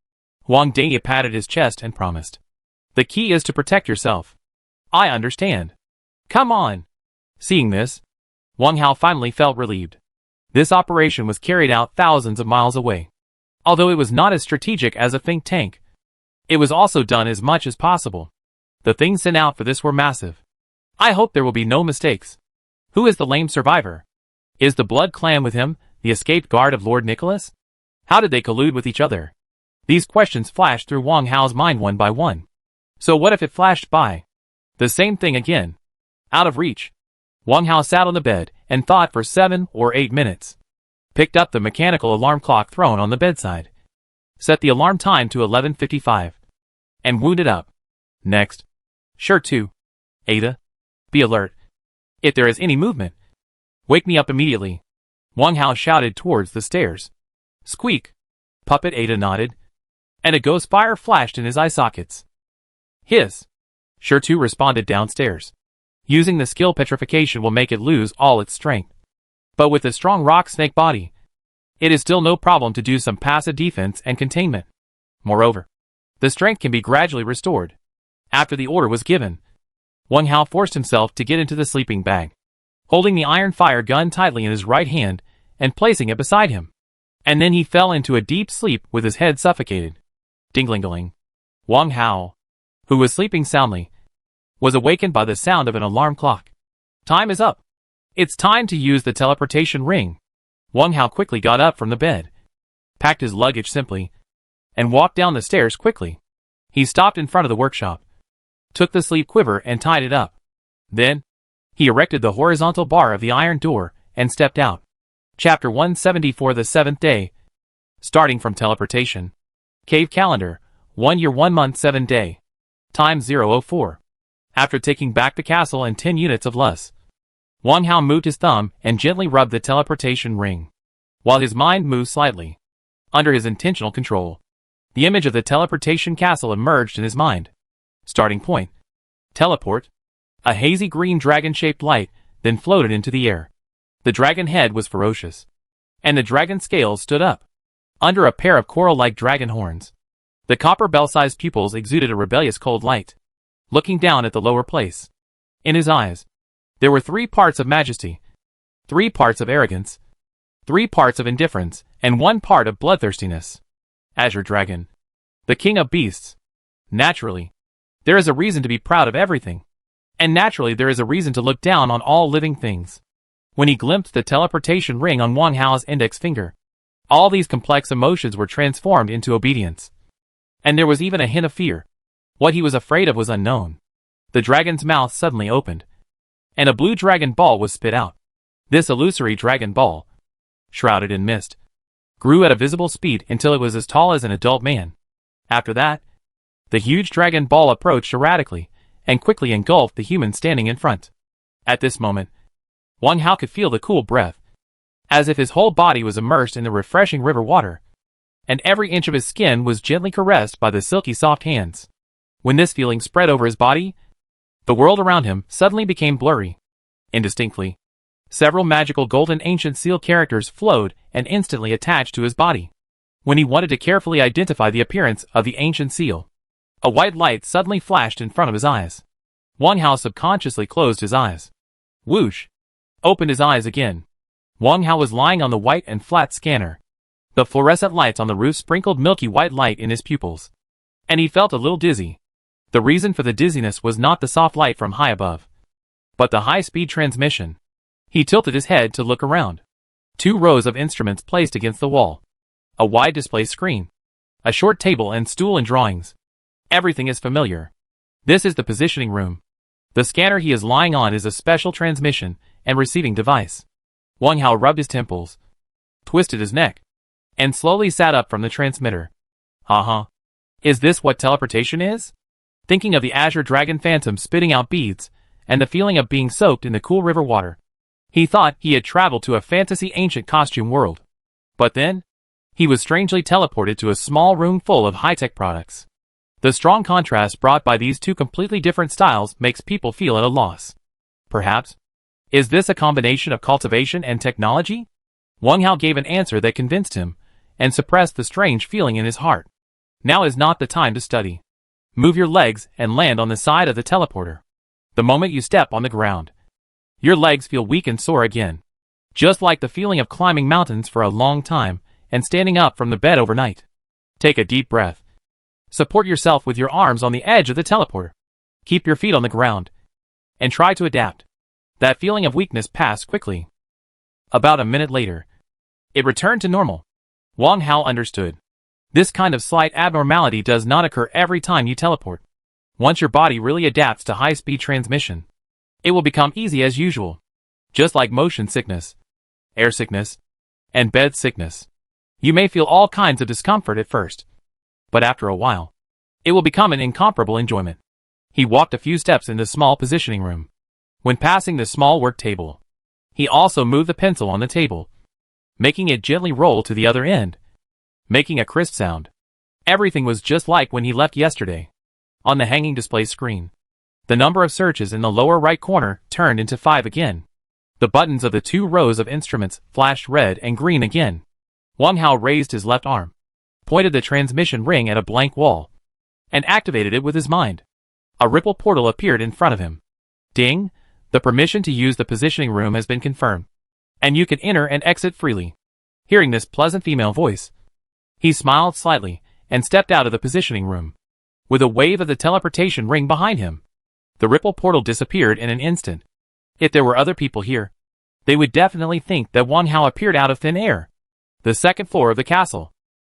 Huang Dania patted his chest and promised. The key is to protect yourself. I understand. Come on. Seeing this, Wang Hao finally felt relieved. This operation was carried out thousands of miles away. Although it was not as strategic as a think tank, it was also done as much as possible. The things sent out for this were massive. I hope there will be no mistakes. Who is the lame survivor? Is the blood clan with him, the escaped guard of Lord Nicholas? How did they collude with each other? These questions flashed through Wang Hao's mind one by one. So what if it flashed by? The same thing again. Out of reach. Wang Hao sat on the bed and thought for 7 or 8 minutes. Picked up the mechanical alarm clock thrown on the bedside. Set the alarm time to 11:55. And wound it up. Next. Sure to. Ada. Be alert. If there is any movement, wake me up immediately. Wang Hao shouted towards the stairs. Squeak. Puppet Ada nodded, and a ghost fire flashed in his eye sockets. Hiss. Sure to responded downstairs. Using the skill petrification will make it lose all its strength. But with a strong rock snake body, it is still no problem to do some passive defense and containment. Moreover, the strength can be gradually restored. After the order was given, Wang Hao forced himself to get into the sleeping bag, holding the iron fire gun tightly in his right hand and placing it beside him. And then he fell into a deep sleep with his head suffocated. Ding-ling-ling. Wang Hao, who was sleeping soundly, was awakened by the sound of an alarm clock. Time is up. It's time to use the teleportation ring. Wang Hao quickly got up from the bed, packed his luggage simply, and walked down the stairs quickly. He stopped in front of the workshop, took the sleep quiver and tied it up. Then, He erected the horizontal bar of the iron door and stepped out. Chapter 174 The Seventh Day. Starting from teleportation. Cave calendar. 1 year 1 month 7 day. Time 004. After taking back the castle and 10 units of less, Wang Hao moved his thumb and gently rubbed the teleportation ring. While his mind moved slightly, under his intentional control, the image of the teleportation castle emerged in his mind. Starting point. Teleport. A hazy green dragon-shaped light then floated into the air. The dragon head was ferocious, and the dragon scales stood up under a pair of coral-like dragon horns. The copper bell-sized pupils exuded a rebellious cold light. Looking down at the lower place, in his eyes, there were 3 parts of majesty, 3 parts of arrogance, 3 parts of indifference, and 1 part of bloodthirstiness. Azure Dragon, the king of beasts. Naturally, there is a reason to be proud of everything, and naturally there is a reason to look down on all living things. When he glimpsed the teleportation ring on Wang Hao's index finger, all these complex emotions were transformed into obedience. And there was even a hint of fear. What he was afraid of was unknown. The dragon's mouth suddenly opened, and a blue dragon ball was spit out. This illusory dragon ball, shrouded in mist, grew at a visible speed until it was as tall as an adult man. After that, the huge dragon ball approached erratically and quickly engulfed the human standing in front. At this moment, Wang Hao could feel the cool breath, as if his whole body was immersed in the refreshing river water, and every inch of his skin was gently caressed by the silky soft hands. When this feeling spread over his body, the world around him suddenly became blurry. Indistinctly, several magical golden ancient seal characters flowed and instantly attached to his body. When he wanted to carefully identify the appearance of the ancient seal, a white light suddenly flashed in front of his eyes. Wang Hao subconsciously closed his eyes. Whoosh! Opened his eyes again. Wang Hao was lying on the white and flat scanner. The fluorescent lights on the roof sprinkled milky white light in his pupils, and he felt a little dizzy. The reason for the dizziness was not the soft light from high above, but the high-speed transmission. He tilted his head to look around. 2 rows of instruments placed against the wall. A wide display screen. A short table and stool and drawings. Everything is familiar. This is the positioning room. The scanner he is lying on is a special transmission and receiving device. Wang Hao rubbed his temples, twisted his neck, and slowly sat up from the transmitter. Is this what teleportation is? Thinking of the Azure Dragon Phantom spitting out beads, and the feeling of being soaked in the cool river water, he thought he had traveled to a fantasy ancient costume world. But then, he was strangely teleported to a small room full of high-tech products. The strong contrast brought by these 2 completely different styles makes people feel at a loss. Perhaps, is this a combination of cultivation and technology? Wang Hao gave an answer that convinced him, and suppressed the strange feeling in his heart. Now is not the time to study. Move your legs and land on the side of the teleporter. The moment you step on the ground, your legs feel weak and sore again. Just like the feeling of climbing mountains for a long time and standing up from the bed overnight. Take a deep breath. Support yourself with your arms on the edge of the teleporter. Keep your feet on the ground, and try to adapt. That feeling of weakness passed quickly. About a minute later, it returned to normal. Wang Hao understood. This kind of slight abnormality does not occur every time you teleport. Once your body really adapts to high-speed transmission, it will become easy as usual. Just like motion sickness, air sickness, and bed sickness. You may feel all kinds of discomfort at first, but after a while, it will become an incomparable enjoyment. He walked a few steps in the small positioning room. When passing the small work table, he also moved the pencil on the table, making it gently roll to the other end, making a crisp sound. Everything was just like when he left yesterday. On the hanging display screen, the number of searches in the lower right corner turned into 5 again. The buttons of the 2 rows of instruments flashed red and green again. Wang Hao raised his left arm, pointed the transmission ring at a blank wall, and activated it with his mind. A ripple portal appeared in front of him. Ding! The permission to use the positioning room has been confirmed, and you can enter and exit freely. Hearing this pleasant female voice, he smiled slightly and stepped out of the positioning room. With a wave of the teleportation ring behind him, the ripple portal disappeared in an instant. If there were other people here, they would definitely think that Wang Hao appeared out of thin air. The second floor of the castle.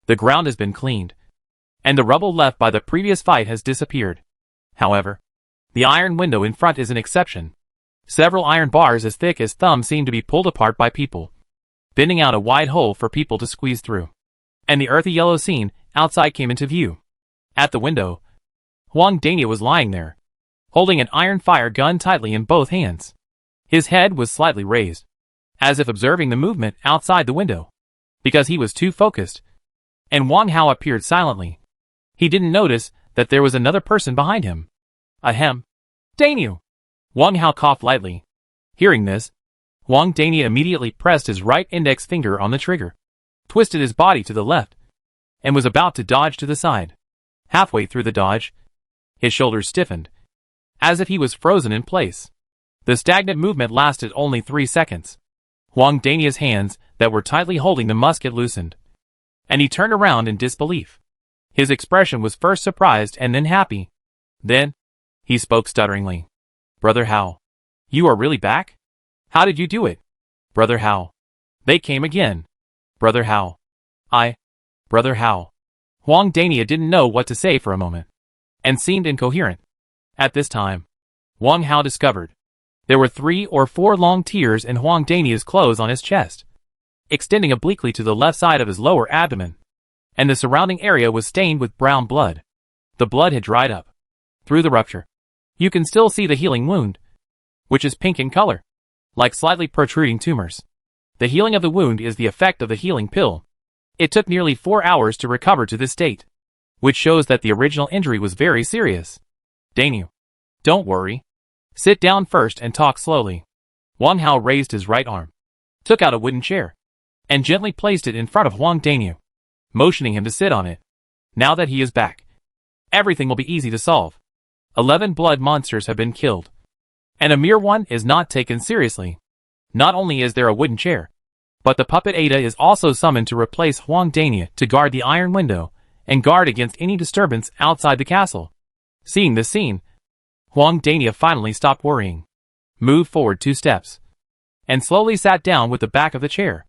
The ground has been cleaned, and the rubble left by the previous fight has disappeared. However, the iron window in front is an exception. Several iron bars as thick as thumbs seemed to be pulled apart by people, bending out a wide hole for people to squeeze through. And the earthy yellow scene outside came into view. At the window, Huang Dania was lying there, holding an iron fire gun tightly in both hands. His head was slightly raised, as if observing the movement outside the window, because he was too focused. And Wang Hao appeared silently. He didn't notice that there was another person behind him. Ahem. Daniel! Wang Hao coughed lightly. Hearing this, Huang Dania immediately pressed his right index finger on the trigger, twisted his body to the left, and was about to dodge to the side. Halfway through the dodge, his shoulders stiffened, as if he was frozen in place. The stagnant movement lasted only 3 seconds. Huang Dania's hands that were tightly holding the musket loosened, and he turned around in disbelief. His expression was first surprised and then happy. Then, he spoke stutteringly. Brother Hao, you are really back? How did you do it? Brother Hao. They came again. Brother Hao. Brother Hao. Huang Dania didn't know what to say for a moment, and seemed incoherent. At this time, Wang Hao discovered there were 3 or 4 long tears in Huang Dania's clothes on his chest, extending obliquely to the left side of his lower abdomen, and the surrounding area was stained with brown blood. The blood had dried up. Through the rupture, you can still see the healing wound, which is pink in color, like slightly protruding tumors. The healing of the wound is the effect of the healing pill. It took nearly 4 hours to recover to this state, which shows that the original injury was very serious. Daniel, don't worry. Sit down first and talk slowly. Wang Hao raised his right arm, took out a wooden chair, and gently placed it in front of Huang Daniel, motioning him to sit on it. Now that he is back, everything will be easy to solve. 11 blood monsters have been killed, and a mere one is not taken seriously. Not only is there a wooden chair, but the puppet Ada is also summoned to replace Huang Dania to guard the iron window and guard against any disturbance outside the castle. Seeing this scene, Huang Dania finally stopped worrying, moved forward 2 steps, and slowly sat down with the back of the chair.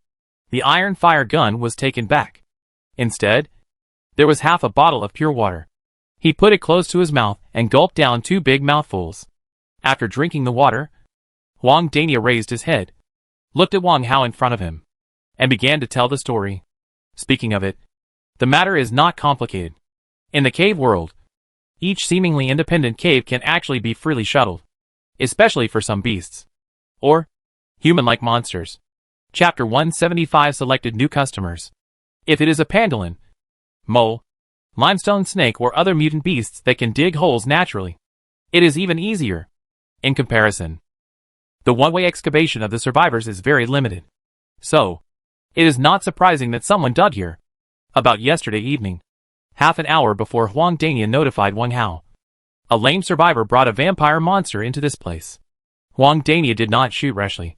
The iron fire gun was taken back. Instead, there was half a bottle of pure water. He put it close to his mouth and gulped down 2 big mouthfuls. After drinking the water, Huang Dania raised his head, looked at Wang Hao in front of him, and began to tell the story. Speaking of it, the matter is not complicated. In the cave world, each seemingly independent cave can actually be freely shuttled, especially for some beasts, or human-like monsters. Chapter 175 selected new customers. If it is a pangolin, mole, limestone snake or other mutant beasts that can dig holes naturally, it is even easier. In comparison, the one-way excavation of the survivors is very limited. So, it is not surprising that someone dug here. About yesterday evening, half an hour before Huang Dania notified Wang Hao, a lame survivor brought a vampire monster into this place. Huang Dania did not shoot rashly,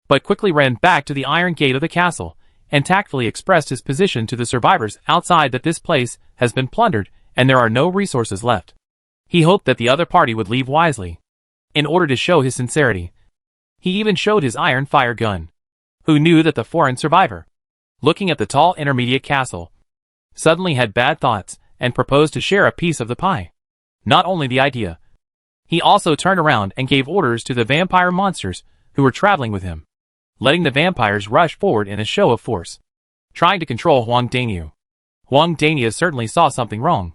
but quickly ran back to the iron gate of the castle and tactfully expressed his position to the survivors outside that this place has been plundered and there are no resources left. He hoped that the other party would leave wisely. In order to show his sincerity, he even showed his iron fire gun. Who knew that the foreign survivor, looking at the tall intermediate castle, suddenly had bad thoughts and proposed to share a piece of the pie. Not only the idea, he also turned around and gave orders to the vampire monsters who were traveling with him, letting the vampires rush forward in a show of force, trying to control Huang Dania. Huang Dania certainly saw something wrong,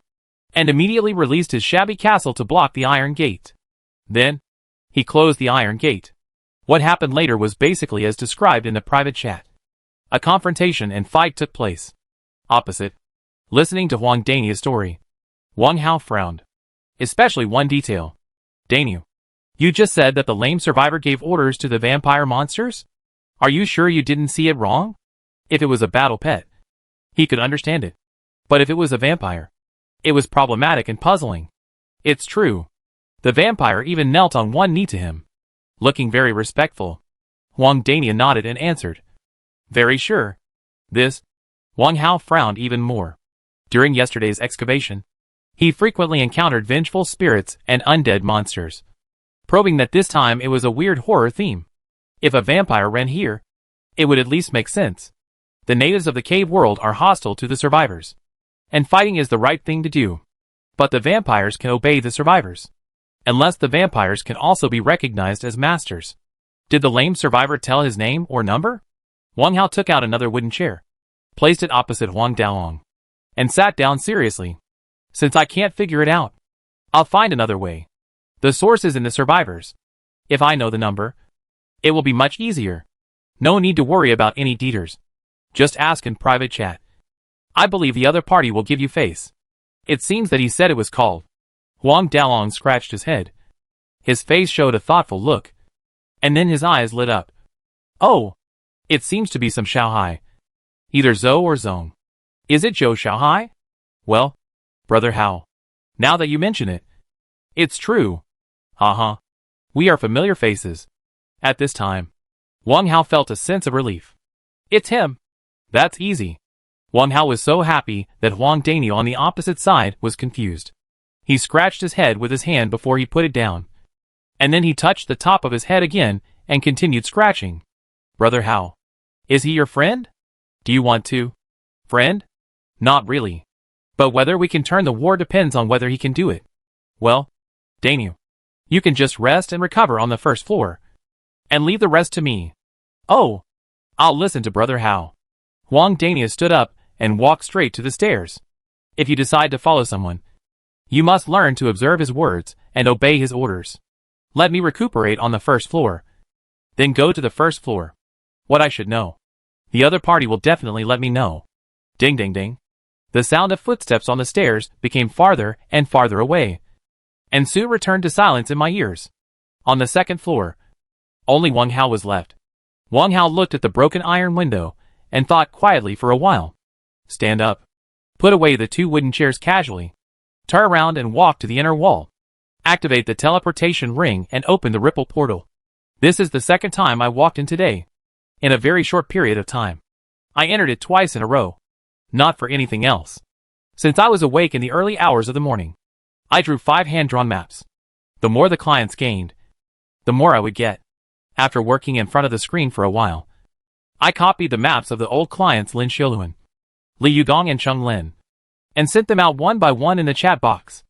and immediately released his shabby castle to block the iron gate. Then, he closed the iron gate. What happened later was basically as described in the private chat. A confrontation and fight took place. Opposite, listening to Huang Dania's story, Wang Hao frowned. Especially one detail. Daniel, you just said that the lame survivor gave orders to the vampire monsters? Are you sure you didn't see it wrong? If it was a battle pet, he could understand it. But if it was a vampire, it was problematic and puzzling. It's true. The vampire even knelt on one knee to him. Looking very respectful, Huang Dania nodded and answered. Very sure. This, Wang Hao frowned even more. During yesterday's excavation, he frequently encountered vengeful spirits and undead monsters, probing that this time it was a weird horror theme. If a vampire ran here, it would at least make sense. The natives of the cave world are hostile to the survivors, and fighting is the right thing to do. But the vampires can obey the survivors. unless the vampires can also be recognized as masters. Did the lame survivor tell his name or number? Wang Hao took out another wooden chair, placed it opposite Huang Daolong, and sat down seriously. Since I can't figure it out, I'll find another way. The source is in the survivors. If I know the number, it will be much easier. No need to worry about any details. Just ask in private chat. I believe the other party will give you face. It seems that he said it was called. Huang Daolong scratched his head. His face showed a thoughtful look, and then his eyes lit up. Oh, it seems to be some Xiaohai. Either Zhou or Zong. Is it Zhou Xiaohai? Well, Brother Hao, now that you mention it, it's true. Haha. We are familiar faces. At this time, Wang Hao felt a sense of relief. It's him. That's easy. Wang Hao was so happy that Huang Daniel on the opposite side was confused. He scratched his head with his hand before he put it down. And then he touched the top of his head again and continued scratching. Brother Hao, is he your friend? Do you want to? Friend? Not really. But whether we can turn the war depends on whether he can do it. Well, Daniel, you can just rest and recover on the first floor, and leave the rest to me. Oh, I'll listen to Brother Hao. Huang Daniel stood up and walked straight to the stairs. If you decide to follow someone, you must learn to observe his words and obey his orders. Let me recuperate on the first floor. Then go to the first floor. What I should know. The other party will definitely let me know. Ding ding ding. The sound of footsteps on the stairs became farther and farther away, and soon returned to silence in my ears. On the second floor, only Wang Hao was left. Wang Hao looked at the broken iron window and thought quietly for a while. Stand up. Put away the two wooden chairs casually. Turn around and walk to the inner wall. Activate the teleportation ring and open the ripple portal. This is the second time I walked in today. In a very short period of time. I entered it twice in a row. Not for anything else. Since I was awake in the early hours of the morning, I drew 5 hand-drawn maps. The more the clients gained, the more I would get. After working in front of the screen for a while, I copied the maps of the old clients Lin Xiaoluan, Li Yugong and Cheng Lin, and sent them out one by one in the chat box.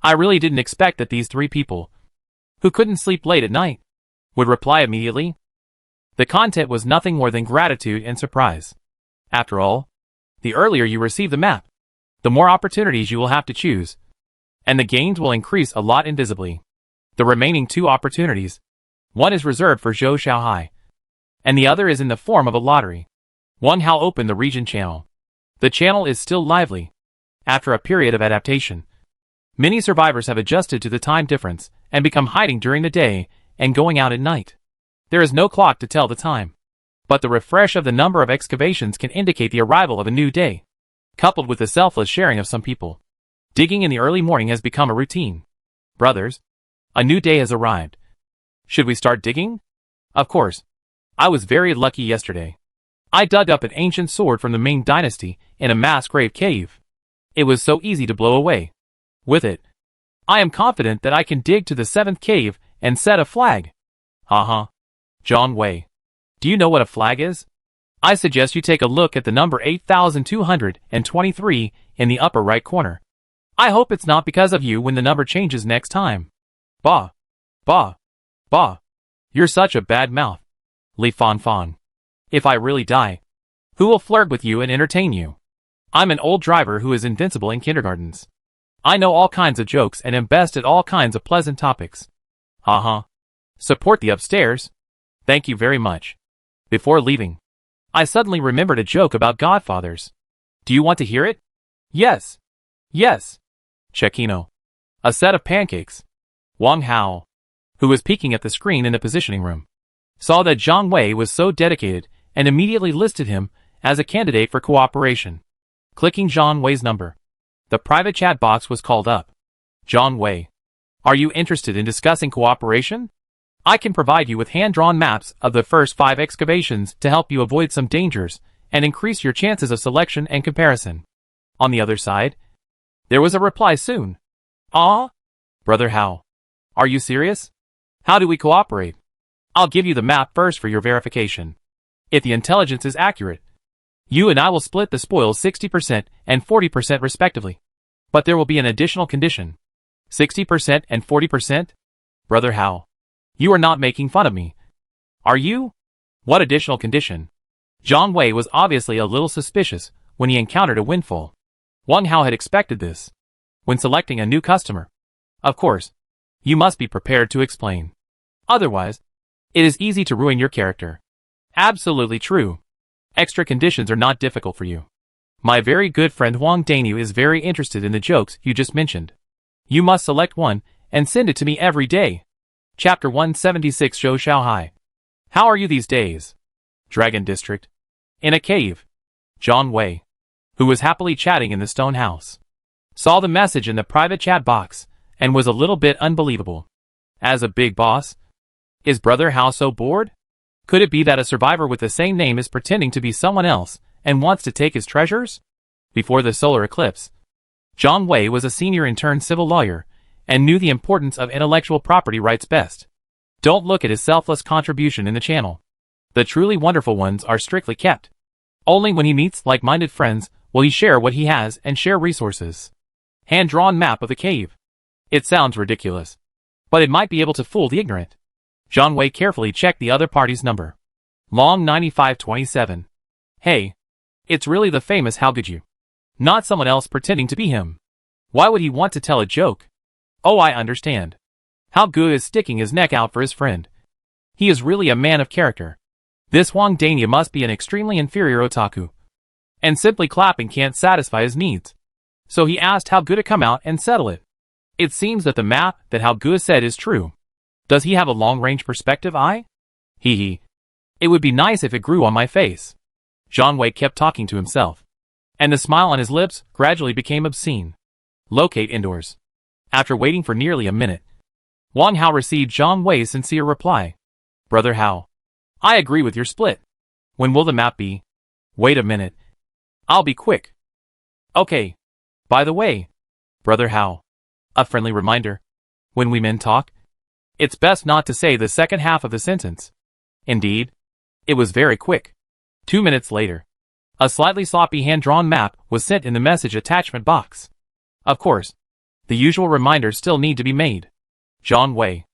I really didn't expect that these 3 people, who couldn't sleep late at night, would reply immediately. The content was nothing more than gratitude and surprise. After all, the earlier you receive the map, the more opportunities you will have to choose, and the gains will increase a lot invisibly. The remaining 2 opportunities, one is reserved for Zhou Xiaohai, and the other is in the form of a lottery. Wang Hao opened the region channel. The channel is still lively. After a period of adaptation, many survivors have adjusted to the time difference and become hiding during the day and going out at night. There is no clock to tell the time, but the refresh of the number of excavations can indicate the arrival of a new day, coupled with the selfless sharing of some people. Digging in the early morning has become a routine. Brothers, a new day has arrived. Should we start digging? Of course. I was very lucky yesterday. I dug up an ancient sword from the Ming dynasty in a mass grave cave. It was so easy to blow away. With it, I am confident that I can dig to the 7th cave and set a flag. Haha. John Wei. Do you know what a flag is? I suggest you take a look at the number 8223 in the upper right corner. I hope it's not because of you when the number changes next time. Bah. Bah. Bah. You're such a bad mouth. Li Fan Fan. If I really die, who will flirt with you and entertain you? I'm an old driver who is invincible in kindergartens. I know all kinds of jokes and am best at all kinds of pleasant topics. Haha. Support the upstairs. Thank you very much. Before leaving, I suddenly remembered a joke about godfathers. Do you want to hear it? Yes. Yes. Chekino. A set of pancakes. Wang Hao, who was peeking at the screen in the positioning room, saw that Zhang Wei was so dedicated and immediately listed him as a candidate for cooperation. Clicking Zhang Wei's number, the private chat box was called up. Zhang Wei, are you interested in discussing cooperation? I can provide you with hand-drawn maps of the first 5 excavations to help you avoid some dangers and increase your chances of selection and comparison. On the other side, there was a reply soon. Ah? Brother Hao. Are you serious? How do we cooperate? I'll give you the map first for your verification. If the intelligence is accurate, you and I will split the spoils 60% and 40% respectively. But there will be an additional condition. 60% and 40%? Brother Hao, you are not making fun of me, are you? What additional condition? Zhang Wei was obviously a little suspicious when he encountered a windfall. Wang Hao had expected this. When selecting a new customer, of course, you must be prepared to explain. Otherwise, it is easy to ruin your character. Absolutely true. Extra conditions are not difficult for you. My very good friend Huang Daniu is very interested in the jokes you just mentioned. You must select one and send it to me every day. Chapter 176 Zhou Xiaohai. How are you these days? Dragon District. In a cave. Zhang Wei, who was happily chatting in the stone house, saw the message in the private chat box and was a little bit unbelievable. As a big boss? Is Brother Hao so bored? Could it be that a survivor with the same name is pretending to be someone else and wants to take his treasures? Before the solar eclipse, Zhang Wei was a senior intern civil lawyer and knew the importance of intellectual property rights best. Don't look at his selfless contribution in the channel. The truly wonderful ones are strictly kept. Only when he meets like-minded friends will he share what he has and share resources. Hand-drawn map of the cave. It sounds ridiculous, but it might be able to fool the ignorant. Zhang Wei carefully checked the other party's number. Long 9527. Hey, it's really the famous How Good You. Not someone else pretending to be him. Why would he want to tell a joke? Oh, I understand. How Good is sticking his neck out for his friend. He is really a man of character. This Huang Dania must be an extremely inferior otaku. And simply clapping can't satisfy his needs. So he asked How Good to come out and settle it. It seems that the map that How Good said is true. Does he have a long-range perspective eye? Hee hee. It would be nice if it grew on my face. Zhang Wei kept talking to himself, and the smile on his lips gradually became obscene. Locate indoors. After waiting for nearly a minute, Wang Hao received Zhang Wei's sincere reply. Brother Hao, I agree with your split. When will the map be? Wait a minute. I'll be quick. Okay. By the way, Brother Hao, a friendly reminder. When we men talk, it's best not to say the second half of the sentence. Indeed, it was very quick. 2 minutes later, a slightly sloppy hand-drawn map was sent in the message attachment box. Of course, the usual reminders still need to be made. Zhang Wei,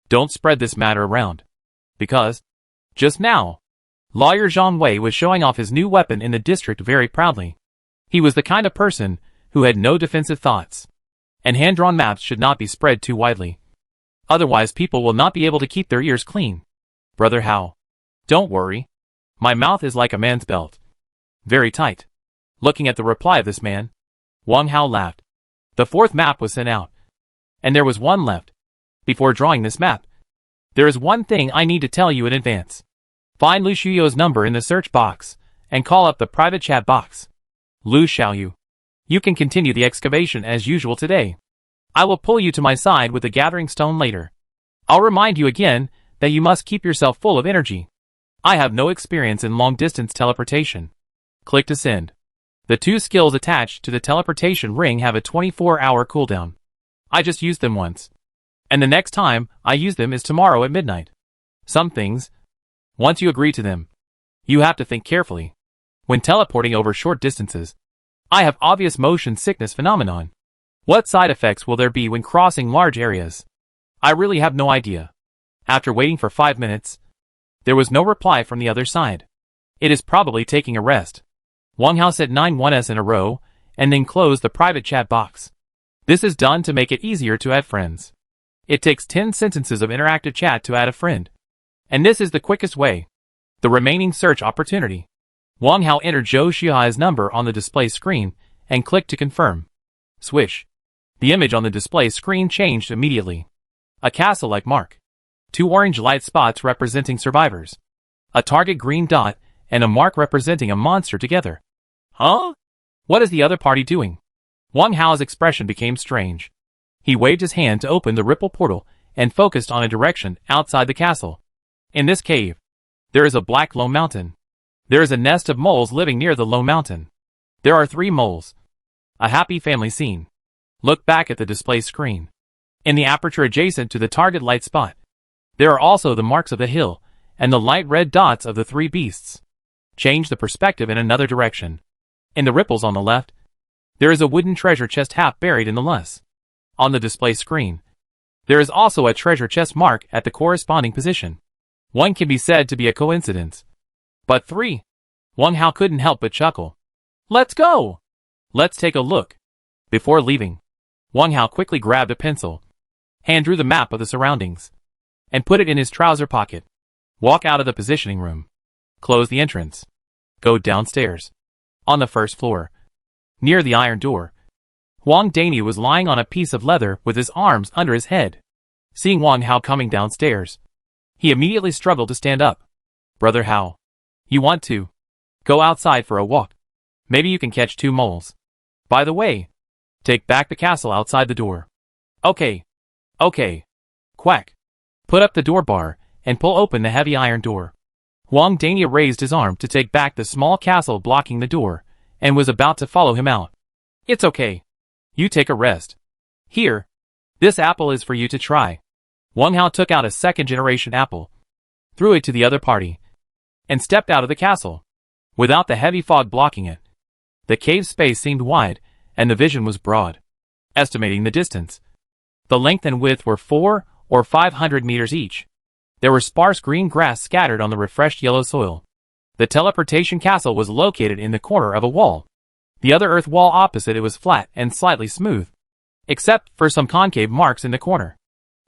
don't spread this matter around. Because, just now, lawyer Zhang Wei was showing off his new weapon in the district very proudly. He was the kind of person who had no defensive thoughts. And hand-drawn maps should not be spread too widely. Otherwise people will not be able to keep their ears clean. Brother Hao, don't worry. My mouth is like a man's belt. Very tight. Looking at the reply of this man, Wang Hao laughed. The fourth map was sent out. And there was one left. Before drawing this map, there is one thing I need to tell you in advance. Find Lu Xiuyo's number in the search box, and call up the private chat box. Lu Xiaoyu, you can continue the excavation as usual today. I will pull you to my side with the gathering stone later. I'll remind you again that you must keep yourself full of energy. I have no experience in long-distance teleportation. Click to send. The two skills attached to the teleportation ring have a 24-hour cooldown. I just used them once. And the next time I use them is tomorrow at midnight. Some things, once you agree to them, you have to think carefully. When teleporting over short distances, I have obvious motion sickness phenomenon. What side effects will there be when crossing large areas? I really have no idea. After waiting for 5 minutes, there was no reply from the other side. It is probably taking a rest. Wang Hao said 9 1s in a row, and then closed the private chat box. This is done to make it easier to add friends. It takes 10 sentences of interactive chat to add a friend. And this is the quickest way. The remaining search opportunity. Wang Hao entered Zhou Xiuhai's number on the display screen, and clicked to confirm. Swish. The image on the display screen changed immediately. A castle-like mark. 2 orange light spots representing survivors. A target green dot, and a mark representing a monster together. Huh? What is the other party doing? Wang Hao's expression became strange. He waved his hand to open the ripple portal, and focused on a direction outside the castle. In this cave, there is a black lone mountain. There is a nest of moles living near the lone mountain. There are 3 moles. A happy family scene. Look back at the display screen. In the aperture adjacent to the target light spot, there are also the marks of the hill, and the light red dots of the 3 beasts. Change the perspective in another direction. In the ripples on the left, there is a wooden treasure chest half buried in the loess. On the display screen, there is also a treasure chest mark at the corresponding position. One can be said to be a coincidence. But 3. Wang Hao couldn't help but chuckle. Let's go! Let's take a look. Before leaving, Wang Hao quickly grabbed a pencil, hand drew the map of the surroundings, and put it in his trouser pocket. Walk out of the positioning room. Close the entrance. Go downstairs. On the first floor, near the iron door, Wang Daney was lying on a piece of leather with his arms under his head. Seeing Wang Hao coming downstairs, he immediately struggled to stand up. Brother Hao, you want to go outside for a walk? Maybe you can catch 2 moles. By the way, take back the castle outside the door. Okay. Okay. Quack. Put up the door bar and pull open the heavy iron door. Wang Daney raised his arm to take back the small castle blocking the door and was about to follow him out. It's okay. You take a rest. Here. This apple is for you to try. Wang Hao took out a second-generation apple, threw it to the other party, and stepped out of the castle. Without the heavy fog blocking it, the cave space seemed wide, and the vision was broad. Estimating the distance, the length and width were 400 or 500 meters each. There were sparse green grass scattered on the refreshed yellow soil. The teleportation castle was located in the corner of a wall. The other earth wall opposite it was flat and slightly smooth, except for some concave marks in the corner.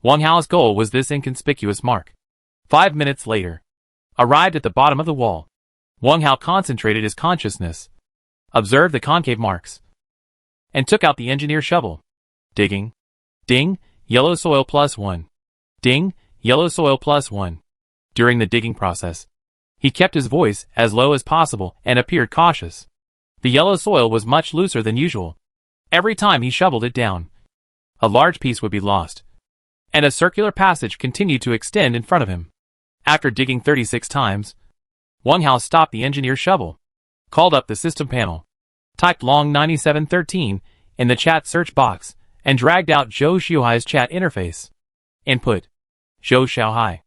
Wang Hao's goal was this inconspicuous mark. 5 minutes later, arrived at the bottom of the wall. Wang Hao concentrated his consciousness, observed the concave marks, and took out the engineer shovel. Digging. Ding, yellow soil +1. Ding, yellow soil +1. During the digging process, he kept his voice as low as possible and appeared cautious. The yellow soil was much looser than usual. Every time he shoveled it down, a large piece would be lost, and a circular passage continued to extend in front of him. After digging 36 times, Wang Hao stopped the engineer's shovel, called up the system panel, typed long 9713 in the chat search box, and dragged out Zhou Xiaohai's chat interface. Input. Zhou Xiaohai.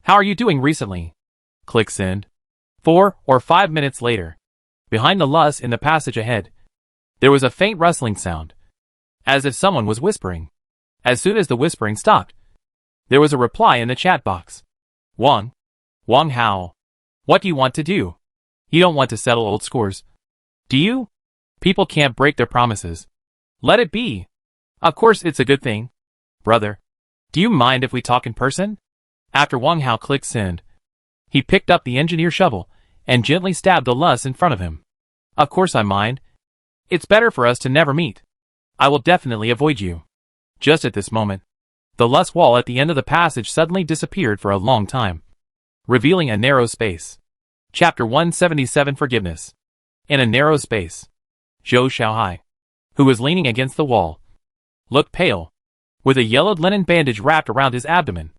How are you doing recently? Click send. 4 or 5 minutes later, behind the luss in the passage ahead, there was a faint rustling sound, as if someone was whispering. As soon as the whispering stopped, there was a reply in the chat box. Wang Hao. What do you want to do? You don't want to settle old scores, do you? People can't break their promises. Let it be. Of course it's a good thing. Brother, do you mind if we talk in person? After Wang Hao clicked send, he picked up the engineer shovel and gently stabbed the luss in front of him. Of course I mind. It's better for us to never meet. I will definitely avoid you. Just at this moment, the luss wall at the end of the passage suddenly disappeared for a long time, revealing a narrow space. Chapter 177 Forgiveness. In a narrow space, Zhou Xiaohai, who was leaning against the wall, looked pale, with a yellowed linen bandage wrapped around his abdomen,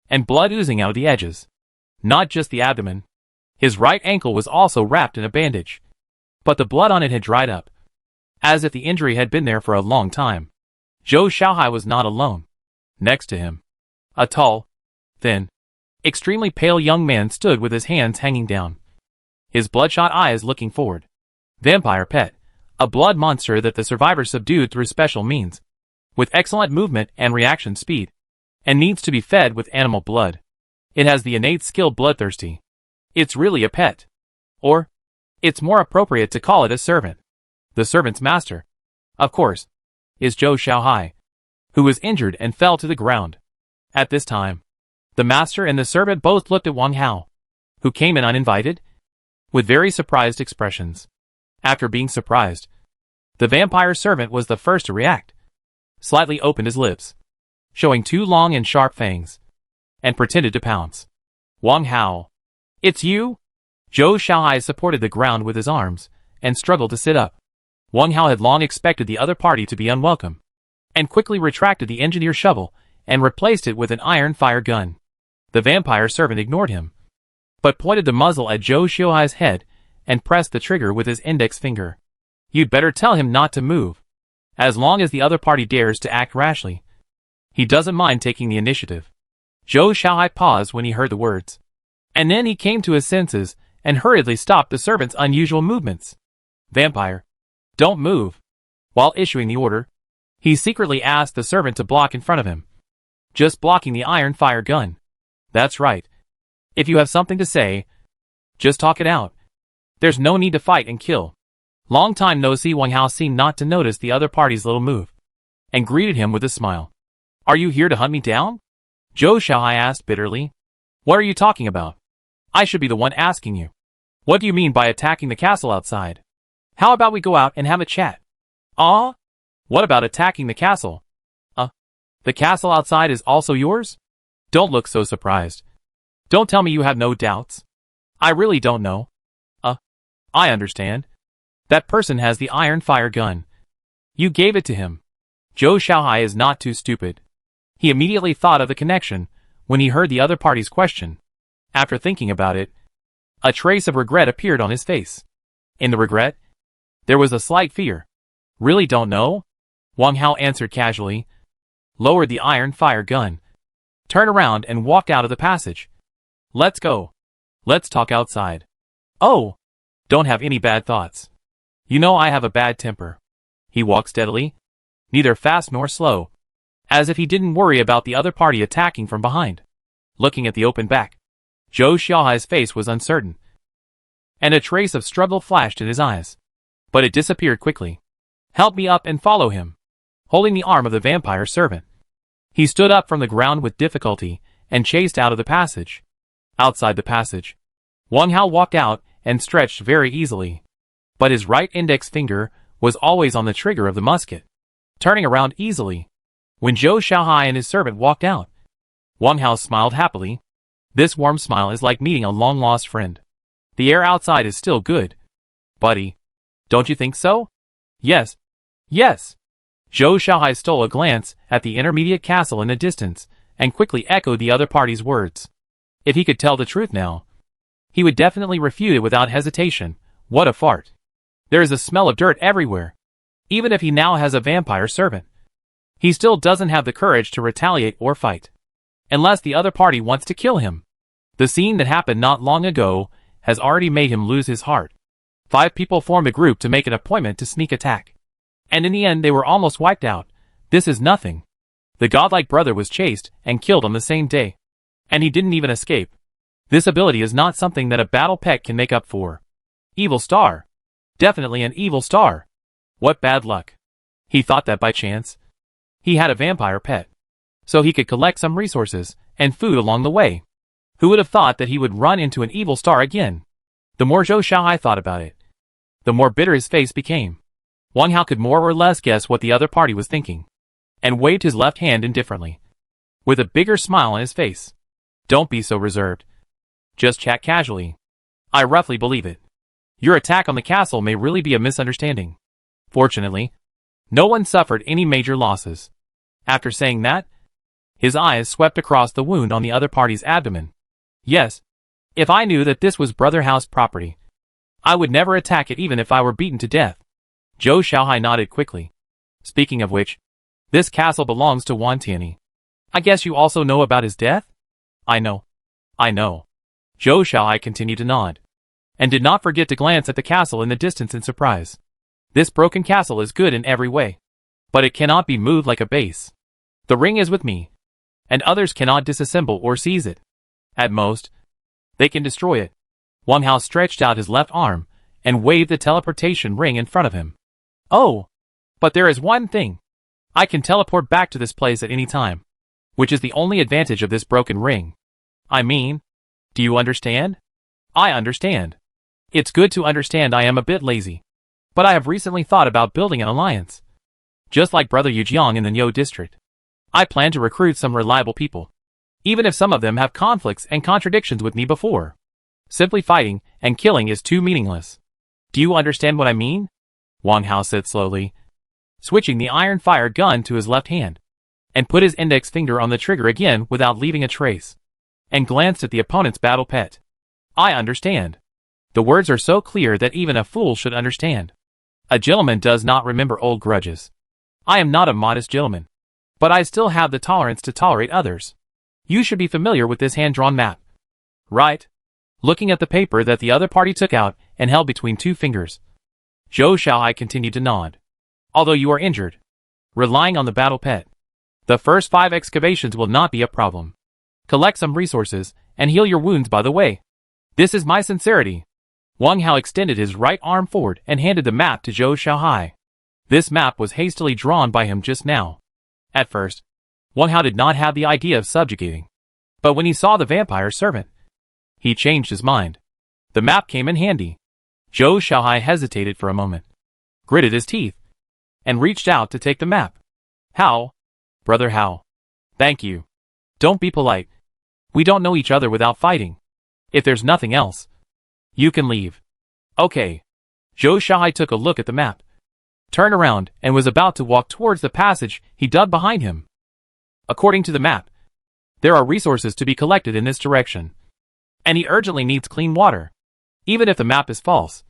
and blood oozing out of the edges. Not just the abdomen. His right ankle was also wrapped in a bandage, but the blood on it had dried up, as if the injury had been there for a long time. Zhou Xiaohai was not alone. Next to him, a tall, thin, extremely pale young man stood with his hands hanging down, his bloodshot eyes looking forward. Vampire pet, a blood monster that the survivor subdued through special means, with excellent movement and reaction speed, and needs to be fed with animal blood. It has the innate skill bloodthirsty. It's really a pet. Or, it's more appropriate to call it a servant. The servant's master, of course, is Zhou Xiaohai, who was injured and fell to the ground. At this time, the master and the servant both looked at Wang Hao, who came in uninvited, with very surprised expressions. After being surprised, the vampire servant was the first to react, slightly opened his lips, showing 2 long and sharp fangs, and pretended to pounce. Wang Hao. It's you? Zhou Xiaohai supported the ground with his arms, and struggled to sit up. Wang Hao had long expected the other party to be unwelcome, and quickly retracted the engineer shovel, and replaced it with an iron fire gun. The vampire servant ignored him, but pointed the muzzle at Zhou Xiaohai's head, and pressed the trigger with his index finger. You'd better tell him not to move. As long as the other party dares to act rashly, he doesn't mind taking the initiative. Zhou Xiaohai paused when he heard the words, and then he came to his senses and hurriedly stopped the servant's unusual movements. Vampire, don't move. While issuing the order, He secretly asked the servant to block in front of him. Just blocking the iron fire gun. That's right. If you have something to say, just talk it out. There's no need to fight and kill. Long time no see. Wang Hao seemed not to notice the other party's little move, and greeted him with a smile. Are you here to hunt me down? Zhou Xiaohai asked bitterly. What are you talking about? I should be the one asking you. What do you mean by attacking the castle outside? How about we go out and have a chat? Ah? What about attacking the castle? The castle outside is also yours? Don't look so surprised. Don't tell me you have no doubts. I really don't know. I understand. That person has the iron fire gun. You gave it to him. Zhou Xiaohai is not too stupid. He immediately thought of the connection when he heard the other party's question. After thinking about it, a trace of regret appeared on his face. In the regret, there was a slight fear. Really don't know? Wang Hao answered casually, lowered the iron fire gun, turned around and walked out of the passage. Let's go. Let's talk outside. Oh, don't have any bad thoughts. You know I have a bad temper. He walked steadily, neither fast nor slow, as if he didn't worry about the other party attacking from behind. Looking at the open back, Zhou Xiaohai's face was uncertain, and a trace of struggle flashed in his eyes. But it disappeared quickly. Help me up and follow him. Holding the arm of the vampire servant, he stood up from the ground with difficulty and chased out of the passage. Outside the passage, Wang Hao walked out and stretched very easily, but his right index finger was always on the trigger of the musket, turning around easily. When Zhou Xiaohai and his servant walked out, Wang Hao smiled happily. This warm smile is like meeting a long-lost friend. The air outside is still good, buddy. Don't you think so? Yes. Yes. Zhou Xiaohai stole a glance at the intermediate castle in the distance and quickly echoed the other party's words. If he could tell the truth now, he would definitely refute it without hesitation. What a fart. There is a smell of dirt everywhere. Even if he now has a vampire servant, he still doesn't have the courage to retaliate or fight, unless the other party wants to kill him. The scene that happened not long ago has already made him lose his heart. 5 people formed a group to make an appointment to sneak attack, and in the end they were almost wiped out. This is nothing. The godlike brother was chased and killed on the same day, and he didn't even escape. This ability is not something that a battle pet can make up for. Evil star. Definitely an evil star. What bad luck. He thought that by chance he had a vampire pet, so he could collect some resources and food along the way. Who would have thought that he would run into an evil star again? The more Zhou Xiaohai thought about it, the more bitter his face became. Wang Hao could more or less guess what the other party was thinking, and waved his left hand indifferently, with a bigger smile on his face. Don't be so reserved. Just chat casually. I roughly believe it. Your attack on the castle may really be a misunderstanding. Fortunately, no one suffered any major losses. After saying that, his eyes swept across the wound on the other party's abdomen. Yes, if I knew that this was Brother House property, I would never attack it even if I were beaten to death. Zhou Xiaohai nodded quickly. Speaking of which, this castle belongs to Wan Tianyi. I guess you also know about his death? I know. Zhou Xiaohai continued to nod, and did not forget to glance at the castle in the distance in surprise. This broken castle is good in every way, but it cannot be moved like a base. The ring is with me, and others cannot disassemble or seize it. At most, they can destroy it. Wang Hao stretched out his left arm and waved the teleportation ring in front of him. Oh, but there is one thing. I can teleport back to this place at any time, which is the only advantage of this broken ring. I mean, do you understand? I understand. It's good to understand. I am a bit lazy, but I have recently thought about building an alliance. Just like Brother Yujiang in the Niu district, I plan to recruit some reliable people, even if some of them have conflicts and contradictions with me before. Simply fighting and killing is too meaningless. Do you understand what I mean? Wang Hao said slowly, switching the iron fire gun to his left hand, and put his index finger on the trigger again without leaving a trace, and glanced at the opponent's battle pet. I understand. The words are so clear that even a fool should understand. A gentleman does not remember old grudges. I am not a modest gentleman, but I still have the tolerance to tolerate others. You should be familiar with this hand-drawn map. Right? Looking at the paper that the other party took out and held between 2 fingers, Zhou Xiaohai continued to nod. Although you are injured, relying on the battle pet. The first 5 excavations will not be a problem. Collect some resources, and heal your wounds by the way. This is my sincerity. Wang Hao extended his right arm forward and handed the map to Zhou Xiaohai. This map was hastily drawn by him just now. At first, Wang Hao did not have the idea of subjugating. But when he saw the vampire servant, he changed his mind. The map came in handy. Zhou Xiaohai hesitated for a moment, gritted his teeth, and reached out to take the map. How? Brother Hao. Thank you. Don't be polite. We don't know each other without fighting. If there's nothing else, you can leave. Okay. Zhou Xiaohai took a look at the map, turned around, and was about to walk towards the passage he dug behind him. According to the map, there are resources to be collected in this direction, and he urgently needs clean water. Even if the map is false,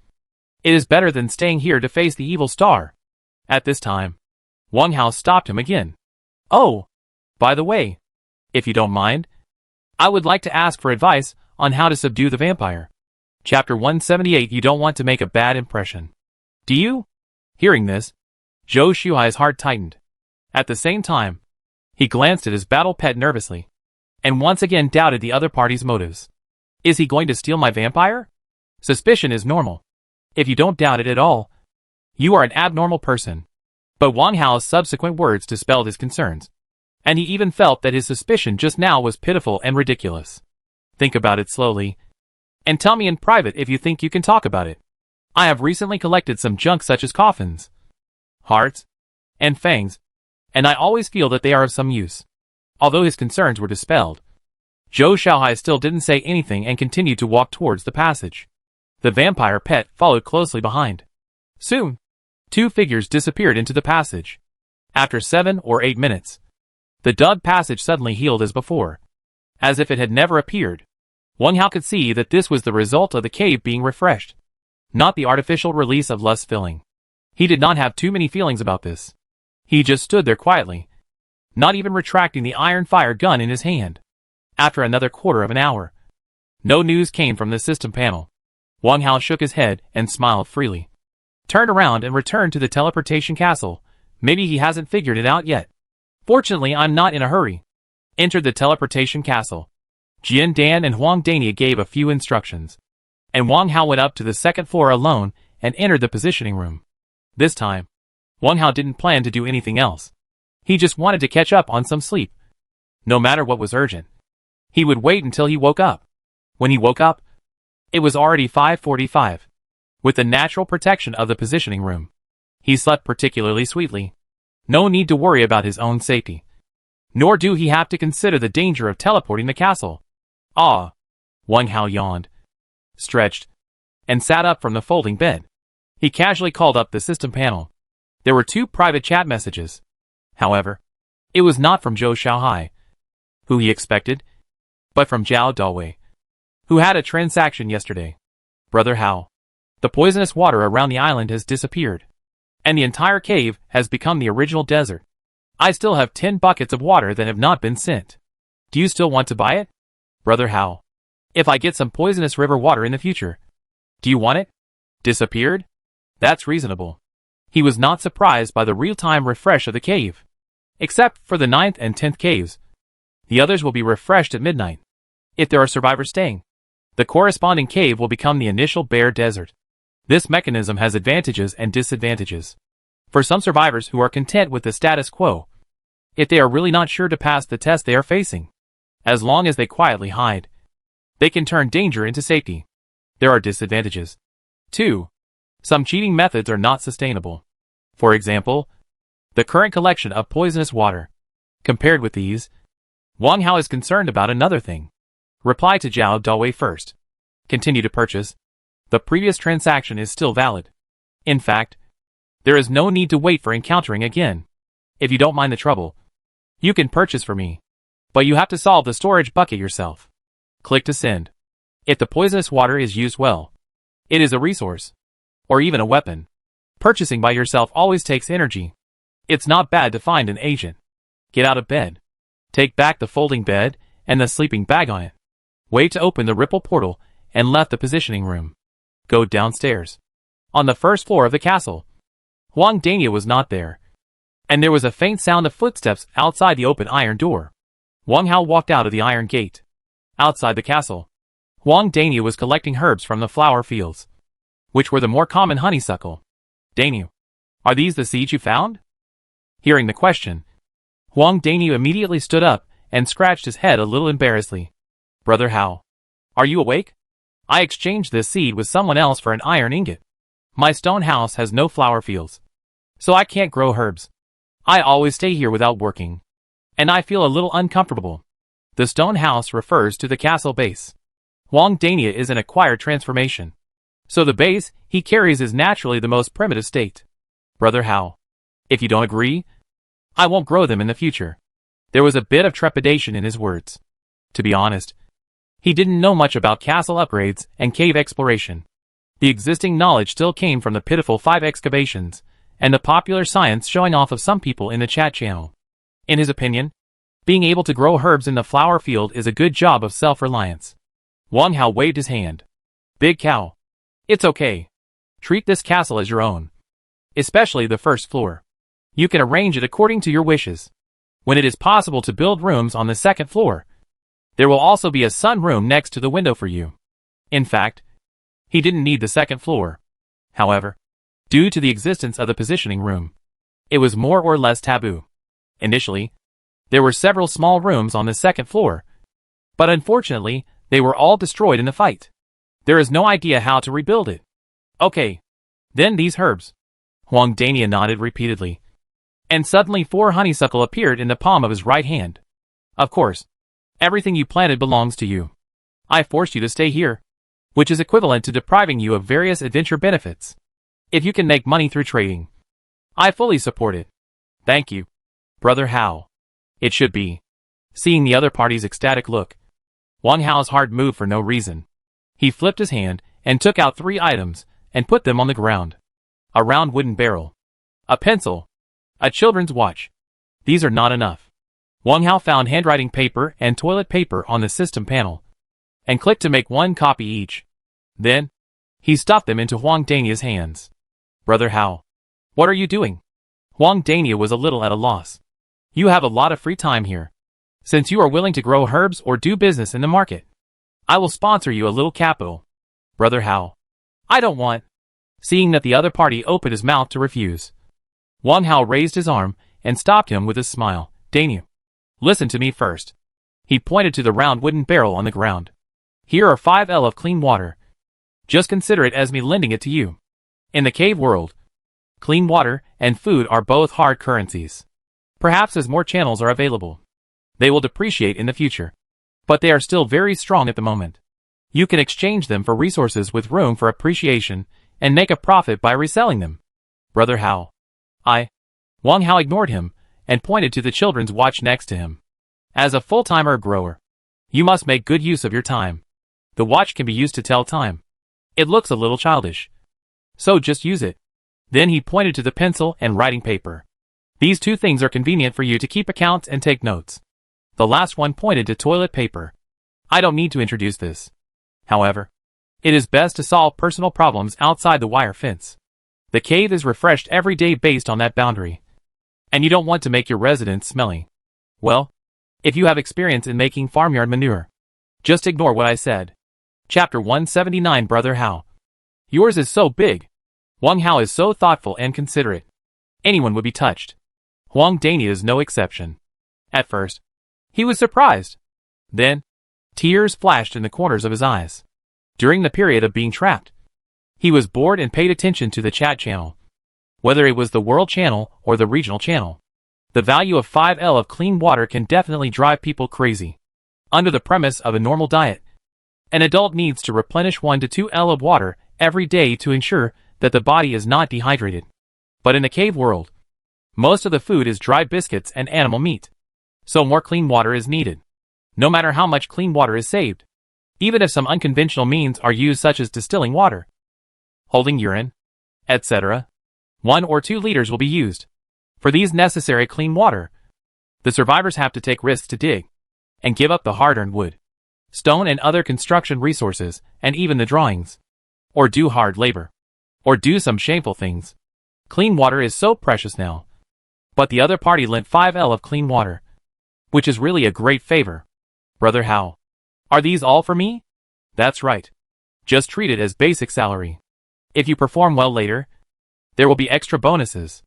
it is better than staying here to face the evil star. At this time, Wang Hao stopped him again. Oh, by the way, if you don't mind, I would like to ask for advice on how to subdue the vampire. Chapter 178. You don't want to make a bad impression, do you? Hearing this, Zhou Xiaohai's heart tightened. At the same time, he glanced at his battle pet nervously, and once again doubted the other party's motives. Is he going to steal my vampire? Suspicion is normal. If you don't doubt it at all, you are an abnormal person. But Wang Hao's subsequent words dispelled his concerns, and he even felt that his suspicion just now was pitiful and ridiculous. Think about it slowly, and tell me in private if you think you can talk about it. I have recently collected some junk such as coffins, hearts, and fangs, and I always feel that they are of some use. Although his concerns were dispelled, Zhou Xiaohai still didn't say anything and continued to walk towards the passage. The vampire pet followed closely behind. Soon, 2 figures disappeared into the passage. After 7 or 8 minutes, the dug passage suddenly healed as before, as if it had never appeared. Wang Hao could see that this was the result of the cave being refreshed, not the artificial release of lust filling. He did not have too many feelings about this. He just stood there quietly, not even retracting the iron fire gun in his hand. After another quarter of an hour, no news came from the system panel. Wang Hao shook his head and smiled freely, turned around and returned to the teleportation castle. Maybe he hasn't figured it out yet. Fortunately, I'm not in a hurry. Entered the teleportation castle. Jian Dan and Huang Dania gave a few instructions, and Wang Hao went up to the second floor alone and entered the positioning room. This time, Wang Hao didn't plan to do anything else. He just wanted to catch up on some sleep. No matter what was urgent, he would wait until he woke up. When he woke up, it was already 5:45. With the natural protection of the positioning room, he slept particularly sweetly. No need to worry about his own safety, nor do he have to consider the danger of teleporting the castle. Ah! Wang Hao yawned, stretched, and sat up from the folding bed. He casually called up the system panel. There were 2 private chat messages. However, it was not from Zhou Xiaohai, who he expected, but from Zhao Dawei, who had a transaction yesterday. Brother Hao, the poisonous water around the island has disappeared, and the entire cave has become the original desert. I still have 10 buckets of water that have not been sent. Do you still want to buy it? Brother Hao, if I get some poisonous river water in the future, do you want it? Disappeared? That's reasonable. He was not surprised by the real-time refresh of the cave. Except for the 9th and 10th caves, the others will be refreshed at midnight. If there are survivors staying, the corresponding cave will become the initial bare desert. This mechanism has advantages and disadvantages. For some survivors who are content with the status quo, if they are really not sure to pass the test they are facing, as long as they quietly hide, they can turn danger into safety. There are disadvantages, too. Some cheating methods are not sustainable. For example, the current collection of poisonous water. Compared with these, Wang Hao is concerned about another thing. Reply to Zhao Dawei first. Continue to purchase. The previous transaction is still valid. In fact, there is no need to wait for encountering again. If you don't mind the trouble, you can purchase for me, but you have to solve the storage bucket yourself. Click to send. If the poisonous water is used well, it is a resource, or even a weapon. Purchasing by yourself always takes energy. It's not bad to find an agent. Get out of bed. Take back the folding bed and the sleeping bag on it. Wait to open the ripple portal and left the positioning room. Go downstairs. On the first floor of the castle, Huang Dania was not there. and there was a faint sound of footsteps outside the open iron door. Wang Hao walked out of the iron gate. Outside the castle, Huang Daniu was collecting herbs from the flower fields, which were the more common honeysuckle. Daniu, are these the seeds you found? Hearing the question, Huang Daniu immediately stood up and scratched his head a little embarrassedly. Brother Hao, are you awake? I exchanged this seed with someone else for an iron ingot. My stone house has no flower fields, so I can't grow herbs. I always stay here without working, and I feel a little uncomfortable. The stone house refers to the castle base. Huang Dania is an acquired transformation, so the base he carries is naturally the most primitive state. Brother Hao, if you don't agree, I won't grow them in the future. There was a bit of trepidation in his words. To be honest, he didn't know much about castle upgrades and cave exploration. The existing knowledge still came from the pitiful 5 excavations, and the popular science showing off of some people in the chat channel. In his opinion, being able to grow herbs in the flower field is a good job of self-reliance. Wang Hao waved his hand. Big cow. It's okay. Treat this castle as your own. Especially the first floor. You can arrange it according to your wishes. When it is possible to build rooms on the second floor, there will also be a sunroom next to the window for you. In fact, he didn't need the second floor. However, due to the existence of the positioning room, it was more or less taboo. Initially, there were several small rooms on the second floor, but unfortunately, they were all destroyed in the fight. There is no idea how to rebuild it. Okay, then these herbs. Huang Dania nodded repeatedly, and suddenly 4 honeysuckle appeared in the palm of his right hand. Of course, everything you planted belongs to you. I forced you to stay here, which is equivalent to depriving you of various adventure benefits. If you can make money through trading, I fully support it. Thank you, Brother Hao. It should be. Seeing the other party's ecstatic look, Wang Hao's heart moved for no reason. He flipped his hand and took out 3 items and put them on the ground. A round wooden barrel, a pencil, a children's watch. These are not enough. Wang Hao found handwriting paper and toilet paper on the system panel, and clicked to make 1 copy each. Then, he stuffed them into Huang Dania's hands. Brother Hao, what are you doing? Huang Dania was a little at a loss. You have a lot of free time here. Since you are willing to grow herbs or do business in the market, I will sponsor you a little capital. Brother Hao, I don't want. Seeing that the other party opened his mouth to refuse, Wang Hao raised his arm and stopped him with a smile. Daniu, listen to me first. He pointed to the round wooden barrel on the ground. Here are 5 L of clean water. Just consider it as me lending it to you. In the cave world, clean water and food are both hard currencies. Perhaps as more channels are available, they will depreciate in the future, but they are still very strong at the moment. You can exchange them for resources with room for appreciation and make a profit by reselling them. Brother Hao, Wang Hao ignored him and pointed to the children's watch next to him. As a full-time herb grower, you must make good use of your time. The watch can be used to tell time. It looks a little childish, so just use it. Then he pointed to the pencil and writing paper. These 2 things are convenient for you to keep accounts and take notes. The last one pointed to toilet paper. I don't need to introduce this. However, it is best to solve personal problems outside the wire fence. The cave is refreshed every day based on that boundary, and you don't want to make your residence smelly. Well, if you have experience in making farmyard manure, just ignore what I said. Chapter 179. Brother Hao, yours is so big. Wang Hao is so thoughtful and considerate. Anyone would be touched. Huang Dania is no exception. At first, he was surprised. Then, tears flashed in the corners of his eyes. During the period of being trapped, he was bored and paid attention to the chat channel. Whether it was the world channel or the regional channel, the value of 5 L of clean water can definitely drive people crazy. Under the premise of a normal diet, an adult needs to replenish 1 to 2 L of water every day to ensure that the body is not dehydrated. But in the cave world, most of the food is dry biscuits and animal meat, so more clean water is needed. No matter how much clean water is saved, even if some unconventional means are used such as distilling water, holding urine, etc., 1 or 2 liters will be used. For these necessary clean water, the survivors have to take risks to dig and give up the hard-earned wood, stone and other construction resources, and even the drawings, or do hard labor, or do some shameful things. Clean water is so precious now. But the other party lent 5L of clean water, which is really a great favor. Brother Hao. Are these all for me? That's right. Just treat it as basic salary. If you perform well later, there will be extra bonuses.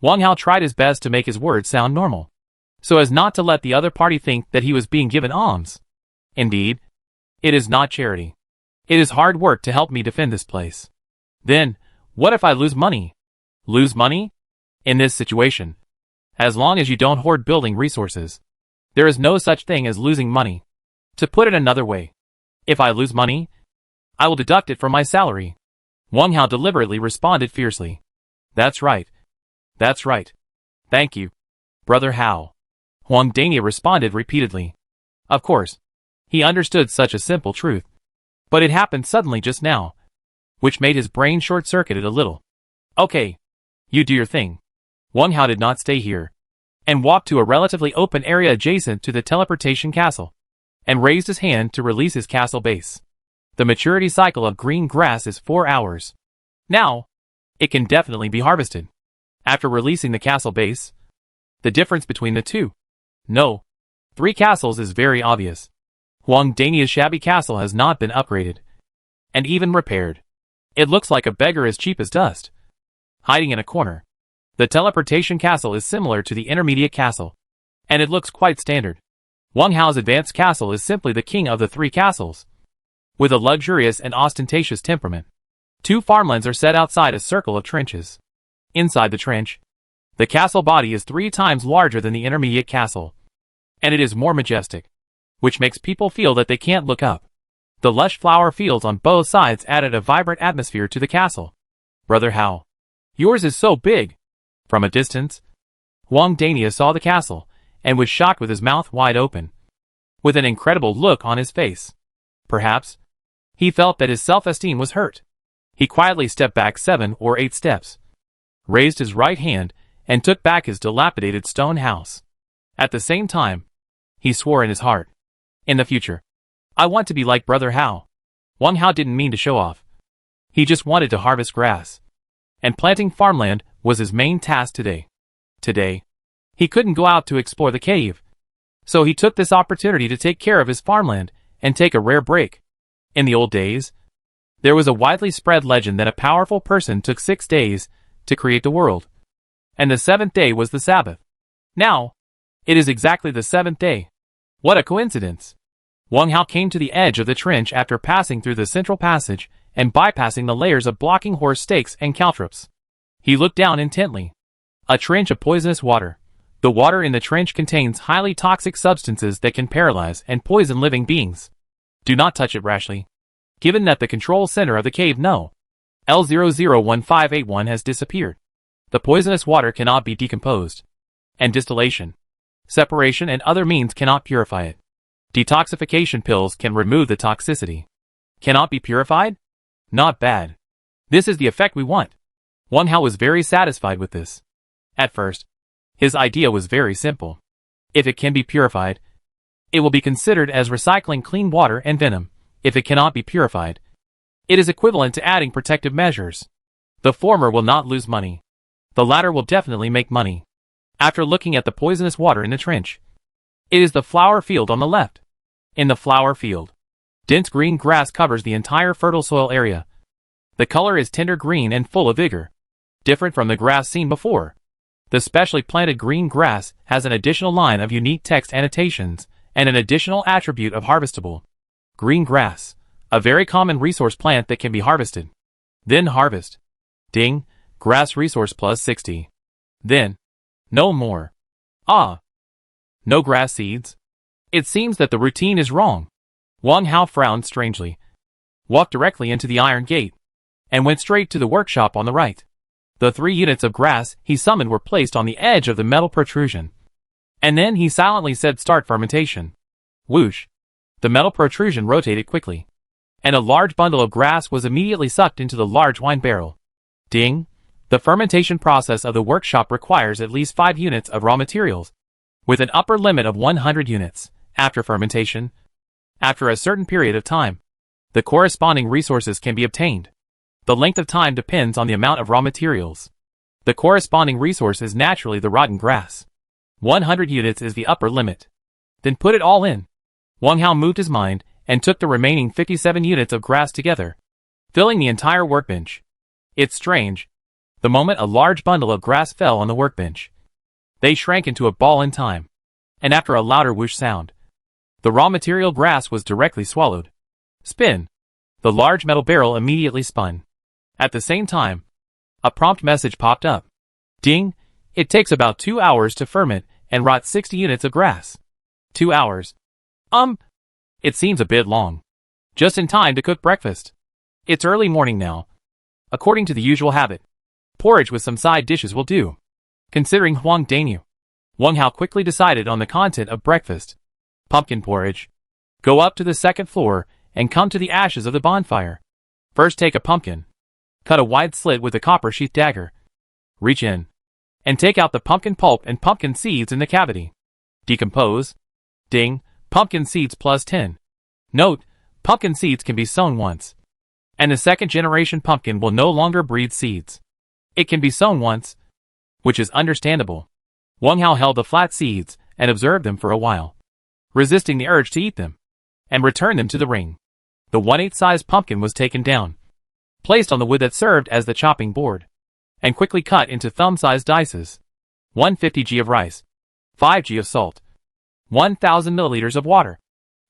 Wang Hao tried his best to make his words sound normal, so as not to let the other party think that he was being given alms. Indeed, it is not charity. It is hard work to help me defend this place. Then, what if I lose money? Lose money? In this situation, as long as you don't hoard building resources, there is no such thing as losing money. To put it another way, if I lose money, I will deduct it from my salary. Wang Hao deliberately responded fiercely. That's right. That's right. Thank you, Brother Hao. Huang Dania responded repeatedly. Of course, he understood such a simple truth, but it happened suddenly just now, which made his brain short-circuited a little. Okay, you do your thing. Wang Hao did not stay here, and walked to a relatively open area adjacent to the teleportation castle, and raised his hand to release his castle base. The maturity cycle of green grass is 4 hours. Now, it can definitely be harvested. After releasing the castle base, the difference between the two. No. 3 castles is very obvious. Huang Dania's shabby castle has not been upgraded, and even repaired. It looks like a beggar as cheap as dust, hiding in a corner. The teleportation castle is similar to the intermediate castle, and it looks quite standard. Wang Hao's advanced castle is simply the king of the 3 castles, with a luxurious and ostentatious temperament. 2 farmlands are set outside a circle of trenches. Inside the trench, the castle body is 3 times larger than the intermediate castle, and it is more majestic, which makes people feel that they can't look up. The lush flower fields on both sides added a vibrant atmosphere to the castle. Brother Hao, yours is so big. From a distance, Huang Dania saw the castle, and was shocked with his mouth wide open, with an incredible look on his face. Perhaps, he felt that his self-esteem was hurt. He quietly stepped back 7 or 8 steps, raised his right hand, and took back his dilapidated stone house. At the same time, he swore in his heart, in the future, I want to be like Brother Hao. Wang Hao didn't mean to show off. He just wanted to harvest grass, and planting farmland was his main task today. Today, he couldn't go out to explore the cave, so he took this opportunity to take care of his farmland and take a rare break. In the old days, there was a widely spread legend that a powerful person took 6 days to create the world, and the 7th day was the Sabbath. Now, it is exactly the 7th day. What a coincidence! Wang Hao came to the edge of the trench after passing through the central passage and bypassing the layers of blocking horse stakes and caltrops. He looked down intently. A trench of poisonous water. The water in the trench contains highly toxic substances that can paralyze and poison living beings. Do not touch it rashly. Given that the control center of the cave No. L001581 has disappeared, the poisonous water cannot be decomposed, and distillation, separation and other means cannot purify it. Detoxification pills can remove the toxicity. Cannot be purified? Not bad. This is the effect we want. Wang Hao was very satisfied with this. At first, his idea was very simple. If it can be purified, it will be considered as recycling clean water and venom. If it cannot be purified, it is equivalent to adding protective measures. The former will not lose money. The latter will definitely make money. After looking at the poisonous water in the trench, it is the flower field on the left. In the flower field, dense green grass covers the entire fertile soil area. The color is tender green and full of vigor, different from the grass seen before. The specially planted green grass has an additional line of unique text annotations and an additional attribute of harvestable. Green grass, a very common resource plant that can be harvested. Then harvest. Ding, grass resource plus 60. Then, no more. Ah. No grass seeds? It seems that the routine is wrong. Wang Hao frowned strangely, walked directly into the iron gate, and went straight to the workshop on the right. The 3 units of grass he summoned were placed on the edge of the metal protrusion. And then he silently said start fermentation. Whoosh. The metal protrusion rotated quickly, and a large bundle of grass was immediately sucked into the large wine barrel. Ding. The fermentation process of the workshop requires at least 5 units of raw materials, with an upper limit of 100 units. After fermentation, after a certain period of time, the corresponding resources can be obtained. The length of time depends on the amount of raw materials. The corresponding resource is naturally the rotten grass. 100 units is the upper limit. Then put it all in. Wang Hao moved his mind and took the remaining 57 units of grass together, filling the entire workbench. It's strange. The moment a large bundle of grass fell on the workbench, they shrank into a ball in time, and after a louder whoosh sound, the raw material grass was directly swallowed. Spin. The large metal barrel immediately spun. At the same time, a prompt message popped up. Ding! It takes about 2 hours to ferment and rot 60 units of grass. 2 hours. It seems a bit long. Just in time to cook breakfast. It's early morning now. According to the usual habit, porridge with some side dishes will do. Considering Huang Daniu, Wang Hao quickly decided on the content of breakfast. Pumpkin porridge. Go up to the second floor and come to the ashes of the bonfire. First take a pumpkin. Cut a wide slit with a copper sheath dagger. Reach in and take out the pumpkin pulp and pumpkin seeds in the cavity. Decompose. Ding. Pumpkin seeds plus 10. Note, pumpkin seeds can be sown once, and the second generation pumpkin will no longer breed seeds. It can be sown once, which is understandable. Wang Hao held the flat seeds and observed them for a while, resisting the urge to eat them, and returned them to the ring. The 1/8 size pumpkin was taken down, placed on the wood that served as the chopping board, and quickly cut into thumb-sized dices. 150 g of rice, 5 g of salt, 1,000 milliliters of water,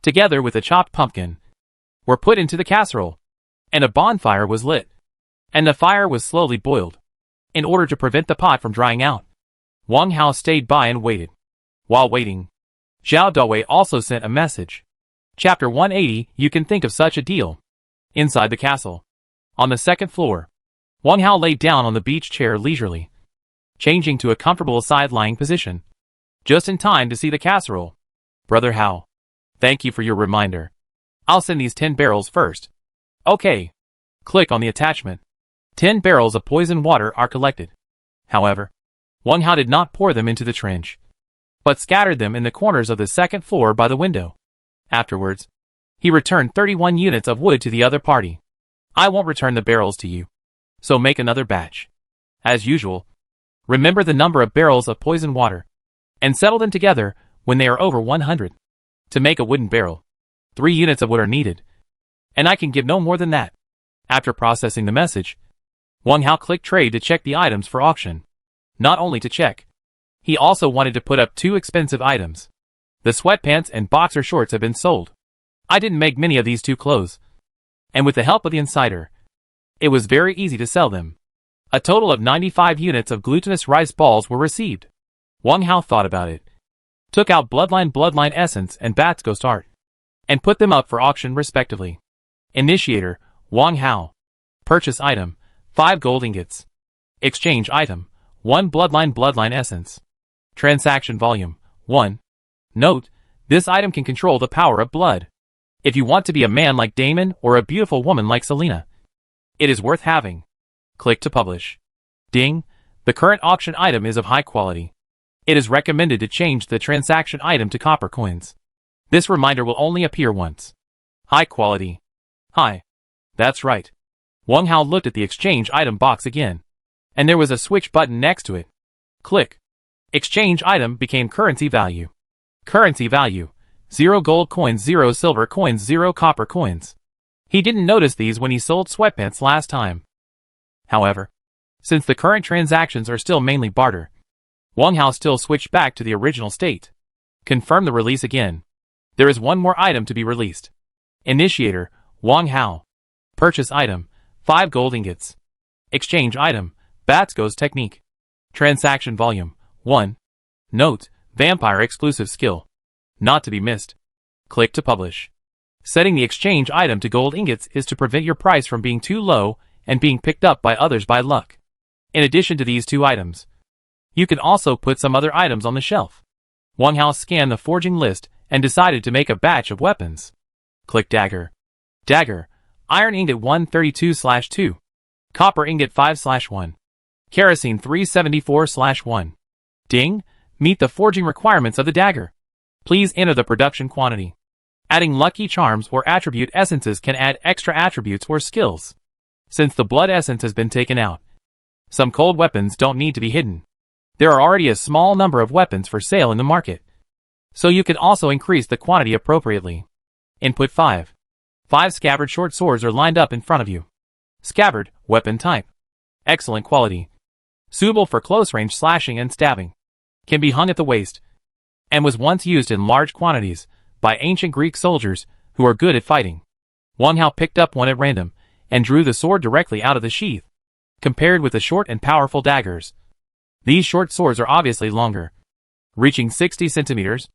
together with the chopped pumpkin, were put into the casserole, and a bonfire was lit, and the fire was slowly boiled. In order to prevent the pot from drying out, Wang Hao stayed by and waited. While waiting, Zhao Dawei also sent a message. Chapter 180. You can think of such a deal. Inside the castle, on the second floor, Wang Hao lay down on the beach chair leisurely, changing to a comfortable side-lying position, just in time to see the casserole. Brother Hao, thank you for your reminder. I'll send these 10 barrels first. Okay. Click on the attachment. 10 barrels of poison water are collected. However, Wang Hao did not pour them into the trench, but scattered them in the corners of the second floor by the window. Afterwards, he returned 31 units of wood to the other party. I won't return the barrels to you, so make another batch. As usual, remember the number of barrels of poison water, and settle them together when they are over 100. To make a wooden barrel, 3 units of wood are needed, and I can give no more than that. After processing the message, Wang Hao clicked trade to check the items for auction. Not only to check, he also wanted to put up 2 expensive items. The sweatpants and boxer shorts have been sold. I didn't make many of these 2 clothes, and with the help of the insider, it was very easy to sell them. A total of 95 units of glutinous rice balls were received. Wang Hao thought about it, took out bloodline essence and bat's ghost art, and put them up for auction respectively. Initiator, Wang Hao. Purchase item, 5 gold ingots. Exchange item, 1 bloodline essence. Transaction volume, 1. Note, this item can control the power of blood. If you want to be a man like Damon or a beautiful woman like Selena, it is worth having. Click to publish. Ding, the current auction item is of high quality. It is recommended to change the transaction item to copper coins. This reminder will only appear once. High quality. High. That's right. Wang Hao looked at the exchange item box again, and there was a switch button next to it. Click. Exchange item became currency value. Currency value, 0 gold coins, 0 silver coins, 0 copper coins. He didn't notice these when he sold sweatpants last time. However, since the current transactions are still mainly barter, Wang Hao still switched back to the original state. Confirm the release again. There is one more item to be released. Initiator, Wang Hao. Purchase item, 5 gold ingots. Exchange item, Bat's Ghost Technique. Transaction volume, 1. Note, vampire exclusive skill. Not to be missed. Click to publish. Setting the exchange item to gold ingots is to prevent your price from being too low and being picked up by others by luck. In addition to these 2 items, you can also put some other items on the shelf. Wang Hao scanned the forging list and decided to make a batch of weapons. Click dagger. Dagger, iron ingot 132/2. Copper ingot 5/1. Kerosene 374/1. Ding, meet the forging requirements of the dagger. Please enter the production quantity. Adding lucky charms or attribute essences can add extra attributes or skills. Since the blood essence has been taken out, Some cold weapons don't need to be hidden. There are already a small number of weapons for sale in the market, so you can also increase the quantity appropriately. Input 5. 5 scabbard short swords are lined up in front of you. Scabbard, weapon type. Excellent quality. Suitable for close-range slashing and stabbing. Can be hung at the waist, and was once used in large quantities by ancient Greek soldiers who are good at fighting. Wang Hao picked up one at random and drew the sword directly out of the sheath. Compared with the short and powerful daggers, these short swords are obviously longer, reaching 60 centimeters.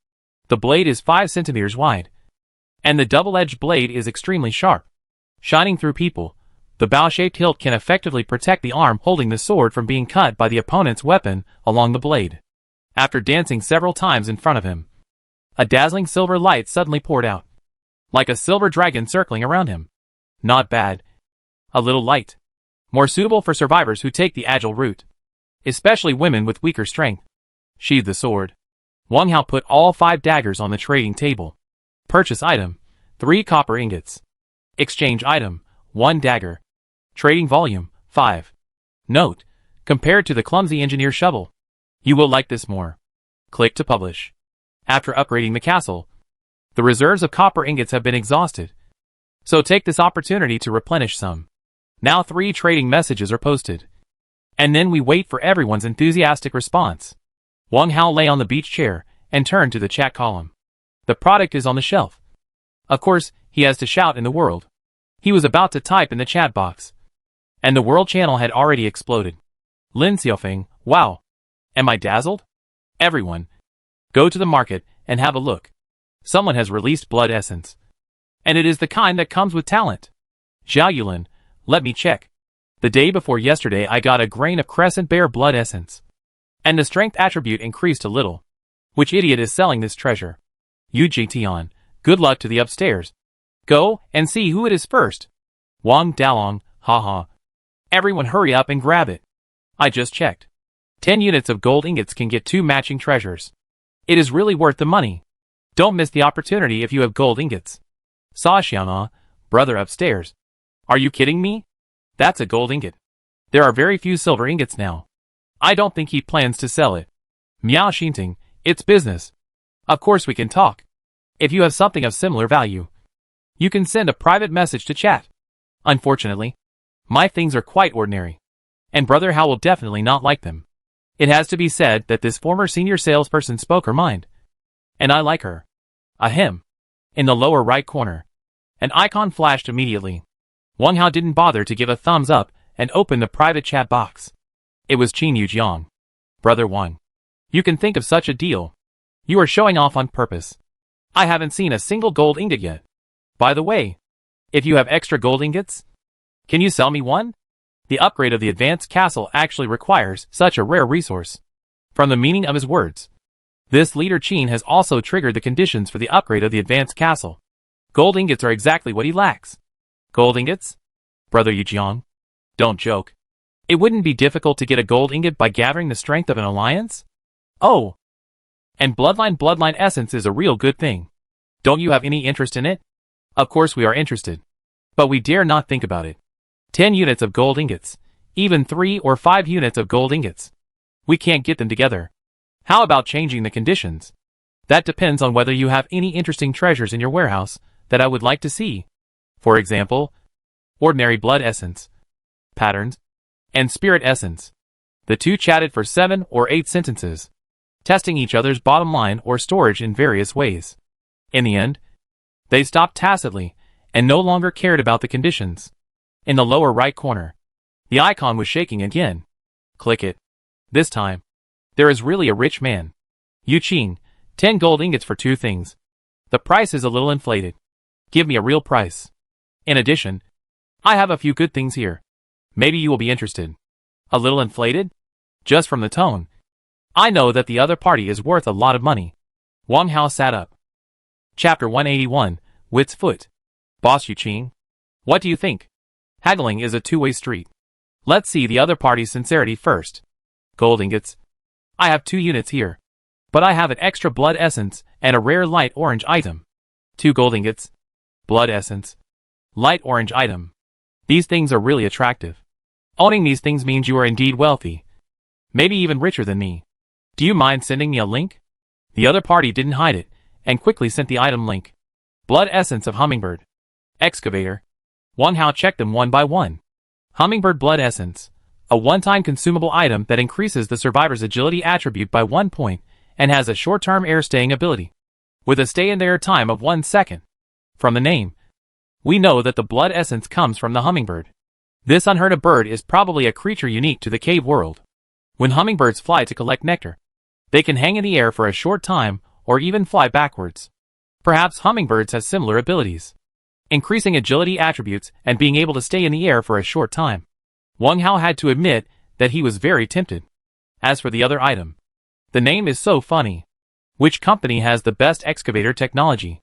The blade is 5 centimeters wide, and the double-edged blade is extremely sharp, shining through people. The bow-shaped hilt can effectively protect the arm holding the sword from being cut by the opponent's weapon along the blade. After dancing several times in front of him, a dazzling silver light suddenly poured out, like a silver dragon circling around him. Not bad. A little light. More suitable for survivors who take the agile route, especially women with weaker strength. Sheathe the sword. Wang Hao put all 5 daggers on the trading table. Purchase item, 3 copper ingots. Exchange item, 1 dagger. Trading volume, 5. Note, compared to the clumsy engineer shovel, you will like this more. Click to publish. After upgrading the castle, the reserves of copper ingots have been exhausted, so take this opportunity to replenish some. Now 3 trading messages are posted, and then we wait for everyone's enthusiastic response. Wang Hao lay on the beach chair and turned to the chat column. The product is on the shelf. Of course, he has to shout in the world. He was about to type in the chat box, and the world channel had already exploded. Lin Xiaofeng, wow. Am I dazzled? Everyone, go to the market and have a look. Someone has released blood essence, and it is the kind that comes with talent. Zhao Yulin, let me check. The day before yesterday I got a grain of crescent bear blood essence, and the strength attribute increased a little. Which idiot is selling this treasure? Yu Jitian, good luck to the upstairs. Go and see who it is first. Wang Dalong, haha. Everyone hurry up and grab it. I just checked. 10 units of gold ingots can get 2 matching treasures. It is really worth the money. Don't miss the opportunity if you have gold ingots. Sa Xiaona, brother upstairs. Are you kidding me? That's a gold ingot. There are very few silver ingots now. I don't think he plans to sell it. Miao Xinting, it's business. Of course we can talk. If you have something of similar value, you can send a private message to chat. Unfortunately, my things are quite ordinary, and Brother Hao will definitely not like them. It has to be said that this former senior salesperson spoke her mind, and I like her. Ahem. In the lower right corner, an icon flashed immediately. Wang Hao didn't bother to give a thumbs up and opened the private chat box. It was Qin Yujiang. Brother Wang, you can think of such a deal. You are showing off on purpose. I haven't seen a single gold ingot yet. By the way, if you have extra gold ingots, can you sell me one? The upgrade of the advanced castle actually requires such a rare resource. From the meaning of his words, this leader Qin has also triggered the conditions for the upgrade of the advanced castle. Gold ingots are exactly what he lacks. Gold ingots? Brother Yujiang, don't joke. It wouldn't be difficult to get a gold ingot by gathering the strength of an alliance? Oh. And bloodline essence is a real good thing. Don't you have any interest in it? Of course we are interested. But we dare not think about it. 10 units of gold ingots. Even 3 or 5 units of gold ingots. We can't get them together. How about changing the conditions? That depends on whether you have any interesting treasures in your warehouse that I would like to see. For example, ordinary blood essence, patterns, and spirit essence. The two chatted for 7 or 8 sentences, testing each other's bottom line or storage in various ways. In the end, they stopped tacitly and no longer cared about the conditions. In the lower right corner, the icon was shaking again. Click it. This time, there is really a rich man. Yu Qing, 10 gold ingots for 2 things. The price is a little inflated. Give me a real price. In addition, I have a few good things here. Maybe you will be interested. A little inflated? Just from the tone, I know that the other party is worth a lot of money. Wang Hao sat up. Chapter 181, Wit's Foot. Boss Yu Qing, what do you think? Haggling is a two-way street. Let's see the other party's sincerity first. Gold ingots. I have 2 units here. But I have an extra blood essence and a rare light orange item. 2 gold ingots. Blood essence. Light orange item. These things are really attractive. Owning these things means you are indeed wealthy. Maybe even richer than me. Do you mind sending me a link? The other party didn't hide it, and quickly sent the item link. Blood essence of hummingbird. Excavator. Wang Hao checked them one by one. Hummingbird blood essence. A one-time consumable item that increases the survivor's agility attribute by 1 point and has a short-term air-staying ability, with a stay-in-the-air time of 1 second. From the name, we know that the blood essence comes from the hummingbird. This unheard of bird is probably a creature unique to the cave world. When hummingbirds fly to collect nectar, they can hang in the air for a short time or even fly backwards. Perhaps hummingbirds have similar abilities, increasing agility attributes and being able to stay in the air for a short time. Wang Hao had to admit that he was very tempted. As for the other item, the name is so funny. Which company has the best excavator technology?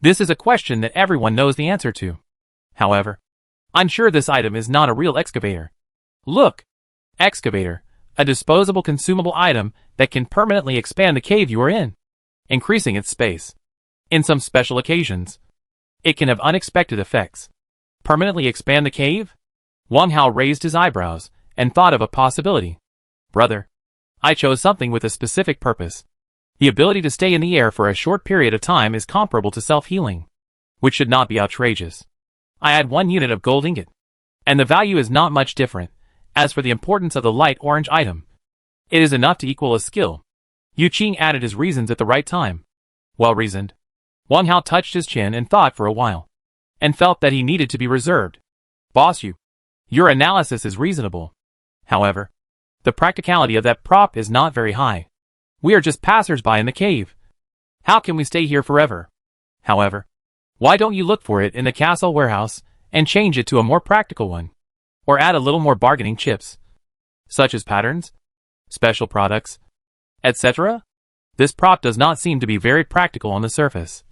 This is a question that everyone knows the answer to. However, I'm sure this item is not a real excavator. Look! Excavator, a disposable consumable item that can permanently expand the cave you are in, increasing its space. In some special occasions, it can have unexpected effects. Permanently expand the cave? Wang Hao raised his eyebrows and thought of a possibility. Brother, I chose something with a specific purpose. The ability to stay in the air for a short period of time is comparable to self-healing, which should not be outrageous. I add 1 unit of gold ingot, and the value is not much different. As for the importance of the light orange item, it is enough to equal a skill. Yu Qing added his reasons at the right time. Well reasoned. Wang Hao touched his chin and thought for a while, and felt that he needed to be reserved. Boss Yu, your analysis is reasonable. However, the practicality of that prop is not very high. We are just passers-by in the cave. How can we stay here forever? However, why don't you look for it in the castle warehouse and change it to a more practical one? Or add a little more bargaining chips, such as patterns, special products, etc.? This prop does not seem to be very practical on the surface,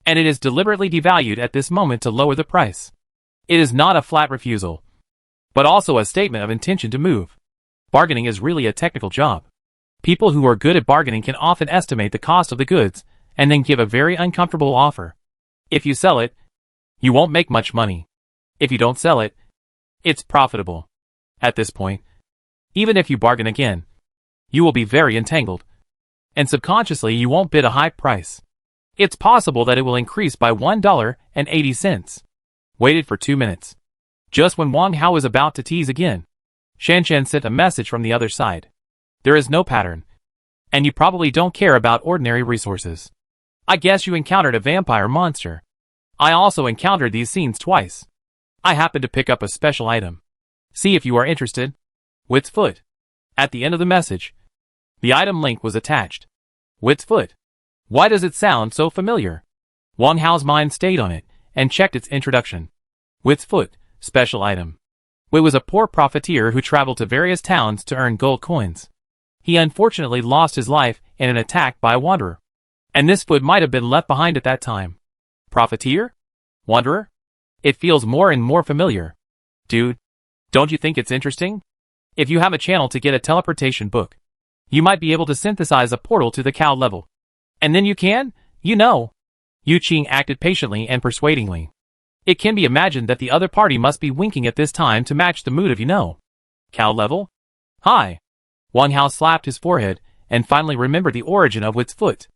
and it is deliberately devalued at this moment to lower the price. It is not a flat refusal, but also a statement of intention to move. Bargaining is really a technical job. People who are good at bargaining can often estimate the cost of the goods and then give a very uncomfortable offer. If you sell it, you won't make much money. If you don't sell it, it's profitable. At this point, even if you bargain again, you will be very entangled, and subconsciously you won't bid a high price. It's possible that it will increase by $1.80. Waited for 2 minutes. Just when Wang Hao was about to tease again, Shan Shan sent a message from the other side. There is no pattern, and you probably don't care about ordinary resources. I guess you encountered a vampire monster. I also encountered these scenes twice. I happened to pick up a special item. See if you are interested. Wit's Foot. At the end of the message, the item link was attached. Wit's Foot. Why does it sound so familiar? Wang Hao's mind stayed on it and checked its introduction. Wit's Foot, special item. Wit was a poor profiteer who traveled to various towns to earn gold coins. He unfortunately lost his life in an attack by a wanderer, and this foot might have been left behind at that time. Profiteer? Wanderer? It feels more and more familiar. Dude, don't you think it's interesting? If you have a channel to get a teleportation book, you might be able to synthesize a portal to the cow level. And then you can, you know. Yu Qing acted patiently and persuadingly. It can be imagined that the other party must be winking at this time to match the mood of you know. Cow level? Hi. Wang Hao slapped his forehead and finally remembered the origin of Wit's Foot.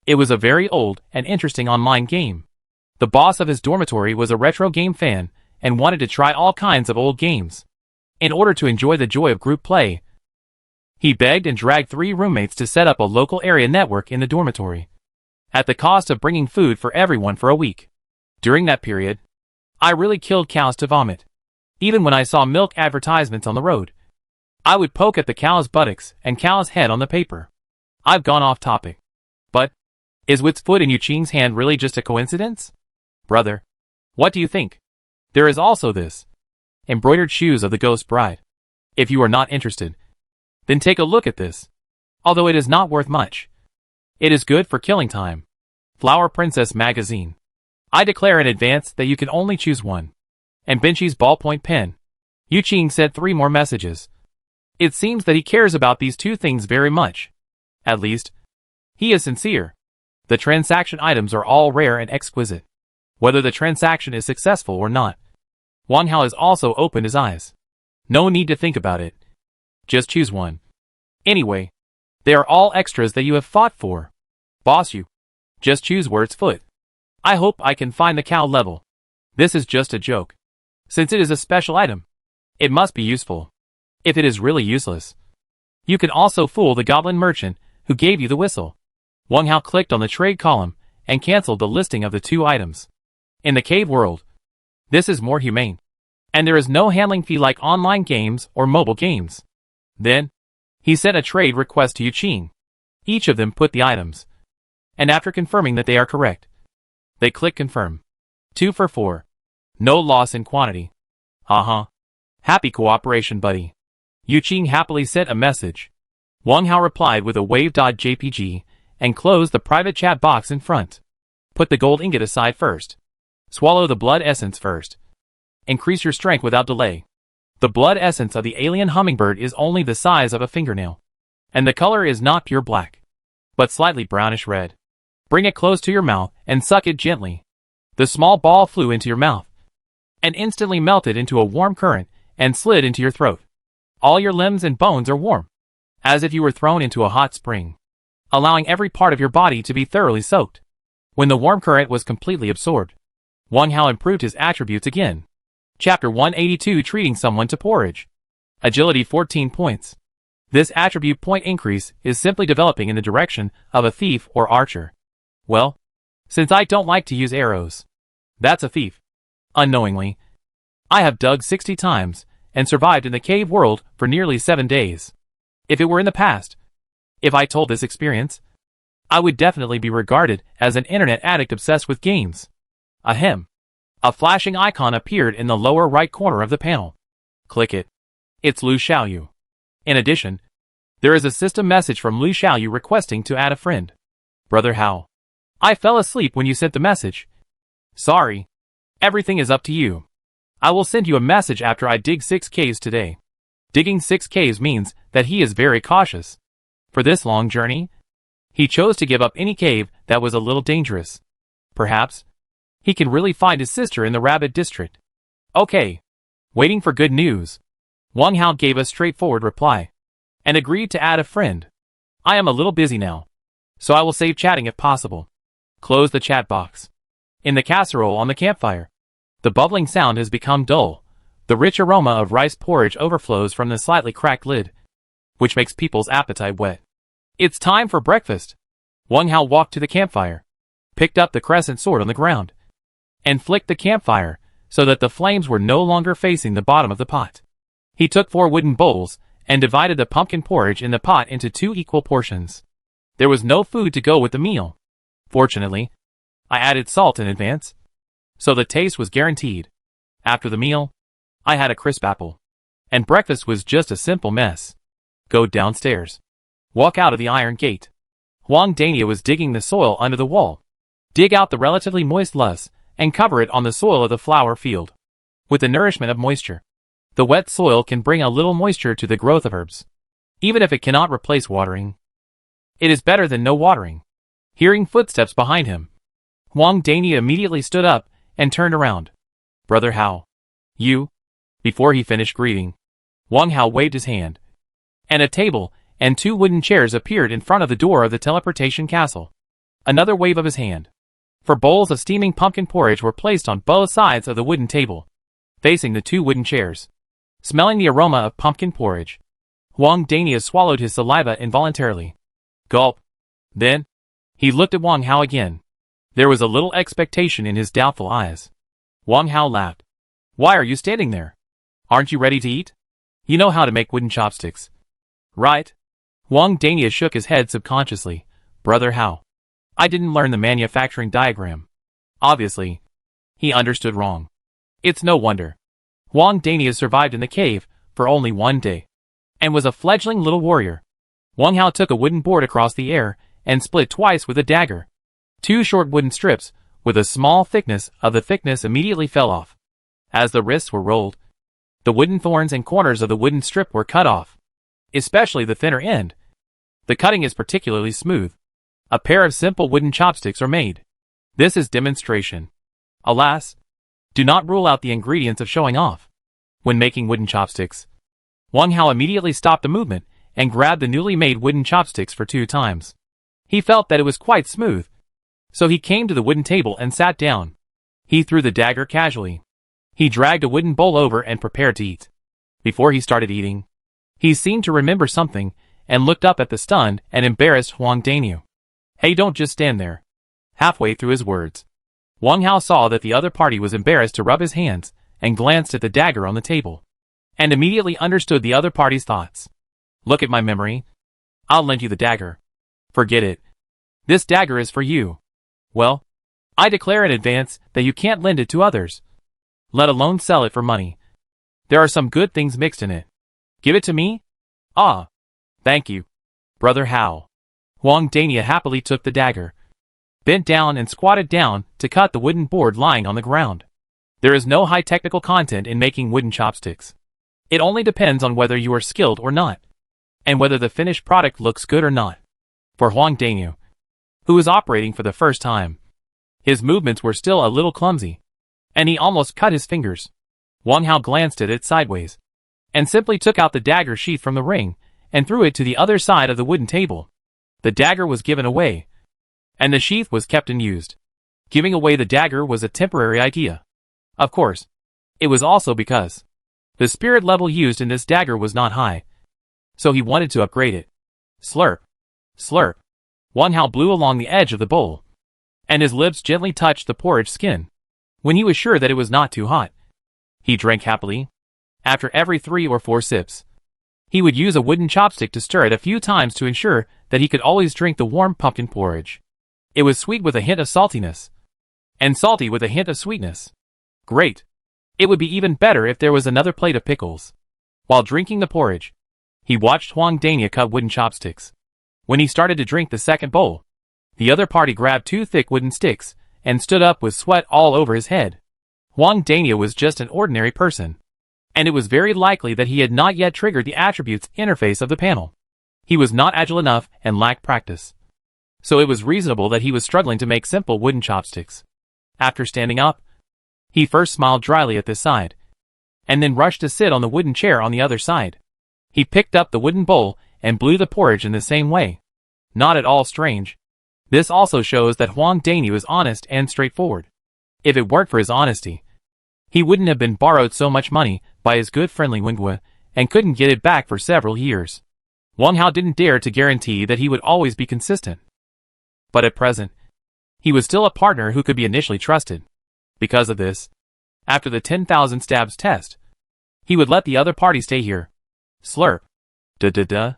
It was a very old and interesting online game. The boss of his dormitory was a retro game fan and wanted to try all kinds of old games. In order to enjoy the joy of group play, he begged and dragged 3 roommates to set up a local area network in the dormitory, at the cost of bringing food for everyone for a week. During that period, I really killed cows to vomit. Even when I saw milk advertisements on the road, I would poke at the cow's buttocks and cow's head on the paper. I've gone off topic. But, is Wit's Foot in Yu Qing's hand really just a coincidence? Brother, what do you think? There is also this. Embroidered shoes of the ghost bride. If you are not interested, then take a look at this. Although it is not worth much, it is good for killing time. Flower Princess magazine. I declare in advance that you can only choose one. And Benchy's ballpoint pen. Yu Qing sent 3 more messages. It seems that he cares about these 2 things very much. At least, he is sincere. The transaction items are all rare and exquisite, whether the transaction is successful or not. Wang Hao has also opened his eyes. No need to think about it. Just choose one. Anyway, they are all extras that you have fought for. Boss you. Just choose where it's foot. I hope I can find the cow level. This is just a joke. Since it is a special item, it must be useful. If it is really useless, you can also fool the goblin merchant who gave you the whistle. Wang Hao clicked on the trade column and cancelled the listing of the two items. In the cave world, this is more humane. And there is no handling fee like online games or mobile games. Then, he sent a trade request to Yuqing. Each of them put the items. And after confirming that they are correct, they click confirm. 2 for 4. No loss in quantity. Happy cooperation, buddy. Yuqing happily sent a message. Wang Hao replied with a wave.jpg and closed the private chat box in front. Put the gold ingot aside first. Swallow the blood essence first. Increase your strength without delay. The blood essence of the alien hummingbird is only the size of a fingernail. And the color is not pure black, but slightly brownish red. Bring it close to your mouth and suck it gently. The small ball flew into your mouth and instantly melted into a warm current and slid into your throat. All your limbs and bones are warm, as if you were thrown into a hot spring, allowing every part of your body to be thoroughly soaked. When the warm current was completely absorbed, Wang Hao improved his attributes again. Chapter 182, Treating Someone to Porridge. Agility 14 points. This attribute point increase is simply developing in the direction of a thief or archer. Well, since I don't like to use arrows, that's a thief. Unknowingly, I have dug 60 times and survived in the cave world for nearly 7 days. If it were in the past, if I told this experience, I would definitely be regarded as an internet addict obsessed with games. Ahem. A flashing icon appeared in the lower right corner of the panel. Click it. It's Lu Xiaoyu. In addition, there is a system message from Lu Xiaoyu requesting to add a friend. Brother Hao. I fell asleep when you sent the message. Sorry. Everything is up to you. I will send you a message after I dig 6 caves today. Digging 6 caves means that he is very cautious. For this long journey, he chose to give up any cave that was a little dangerous. Perhaps he can really find his sister in the rabbit district. Okay. Waiting for good news. Wang Hao gave a straightforward reply and agreed to add a friend. I am a little busy now, so I will save chatting if possible. Close the chat box. In the casserole on the campfire, the bubbling sound has become dull. The rich aroma of rice porridge overflows from the slightly cracked lid, which makes people's appetite wet. It's time for breakfast. Wang Hao walked to the campfire, picked up the crescent sword on the ground, and flicked the campfire so that the flames were no longer facing the bottom of the pot. He took 4 wooden bowls and divided the pumpkin porridge in the pot into 2 equal portions. There was no food to go with the meal. Fortunately, I added salt in advance, so the taste was guaranteed. After the meal, I had a crisp apple, and breakfast was just a simple mess. Go downstairs. Walk out of the iron gate. Huang Dania was digging the soil under the wall. Dig out the relatively moist loess and cover it on the soil of the flower field. With the nourishment of moisture, the wet soil can bring a little moisture to the growth of herbs. Even if it cannot replace watering, it is better than no watering. Hearing footsteps behind him, Huang Dania immediately stood up and turned around. Brother Hao. You? Before he finished greeting, Wang Hao waved his hand, and a table and 2 wooden chairs appeared in front of the door of the teleportation castle. Another wave of his hand. 4 bowls of steaming pumpkin porridge were placed on both sides of the wooden table, facing the 2 wooden chairs. Smelling the aroma of pumpkin porridge, Huang Dania swallowed his saliva involuntarily. Gulp. Then, he looked at Wang Hao again. There was a little expectation in his doubtful eyes. Wang Hao laughed. Why are you standing there? Aren't you ready to eat? You know how to make wooden chopsticks, right? Huang Dania shook his head subconsciously. Brother Hao. I didn't learn the manufacturing diagram. Obviously, he understood wrong. It's no wonder. Huang Dania survived in the cave for only 1 day, and was a fledgling little warrior. Wang Hao took a wooden board across the air and split twice with a dagger. 2 short wooden strips, with a small thickness of the thickness immediately fell off. As the wrists were rolled, the wooden thorns and corners of the wooden strip were cut off, especially the thinner end. The cutting is particularly smooth. A pair of simple wooden chopsticks are made. This is demonstration. Alas, do not rule out the ingredients of showing off. When making wooden chopsticks, Wang Hao immediately stopped the movement and grabbed the newly made wooden chopsticks for 2 times. He felt that it was quite smooth. So he came to the wooden table and sat down. He threw the dagger casually. He dragged a wooden bowl over and prepared to eat. Before he started eating, he seemed to remember something and looked up at the stunned and embarrassed Huang Daniu. Hey, don't just stand there. Halfway through his words, Wang Hao saw that the other party was embarrassed to rub his hands and glanced at the dagger on the table, and immediately understood the other party's thoughts. Look at my memory. I'll lend you the dagger. Forget it. This dagger is for you. Well, I declare in advance that you can't lend it to others, let alone sell it for money. There are some good things mixed in it. Give it to me? Ah. Thank you, Brother Hao. Huang Dania happily took the dagger, bent down and squatted down to cut the wooden board lying on the ground. There is no high technical content in making wooden chopsticks. It only depends on whether you are skilled or not, and whether the finished product looks good or not. For Huang Daniu, who was operating for the first time, his movements were still a little clumsy, and he almost cut his fingers. Wang Hao glanced at it sideways, and simply took out the dagger sheath from the ring, and threw it to the other side of the wooden table. The dagger was given away, and the sheath was kept unused. Giving away the dagger was a temporary idea. Of course, it was also because the spirit level used in this dagger was not high, so he wanted to upgrade it. Slurp. Slurp. Wang Hao blew along the edge of the bowl, and his lips gently touched the porridge skin. When he was sure that it was not too hot, he drank happily. After every 3 or 4 sips, he would use a wooden chopstick to stir it a few times to ensure that he could always drink the warm pumpkin porridge. It was sweet with a hint of saltiness, and salty with a hint of sweetness. Great. It would be even better if there was another plate of pickles. While drinking the porridge, he watched Huang Dania cut wooden chopsticks. When he started to drink the second bowl, the other party grabbed 2 thick wooden sticks and stood up with sweat all over his head. Huang Dania was just an ordinary person, and it was very likely that he had not yet triggered the attributes interface of the panel. He was not agile enough and lacked practice, so it was reasonable that he was struggling to make simple wooden chopsticks. After standing up, he first smiled dryly at this side, and then rushed to sit on the wooden chair on the other side. He picked up the wooden bowl and blew the porridge in the same way. Not at all strange. This also shows that Huang Daniu is honest and straightforward. If it weren't for his honesty, he wouldn't have been borrowed so much money by his good friendly Wingwa and couldn't get it back for several years. Wang Hao didn't dare to guarantee that he would always be consistent. But at present, he was still a partner who could be initially trusted. Because of this, after the 10,000 stabs test, he would let the other party stay here. Slurp. Duh.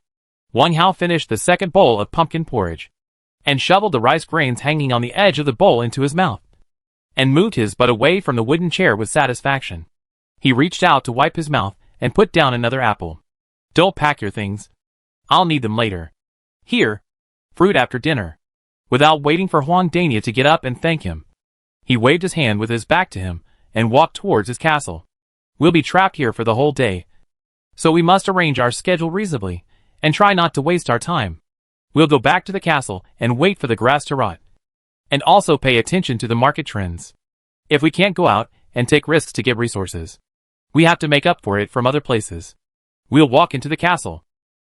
Wang Hao finished the second bowl of pumpkin porridge, and shoveled the rice grains hanging on the edge of the bowl into his mouth, and moved his butt away from the wooden chair with satisfaction. He reached out to wipe his mouth and put down another apple. Don't pack your things. I'll need them later. Here. Fruit after dinner. Without waiting for Huang Dania to get up and thank him, he waved his hand with his back to him and walked towards his castle. We'll be trapped here for the whole day, so we must arrange our schedule reasonably and try not to waste our time. We'll go back to the castle and wait for the grass to rot, and also pay attention to the market trends. If we can't go out and take risks to get resources, we have to make up for it from other places. We'll walk into the castle.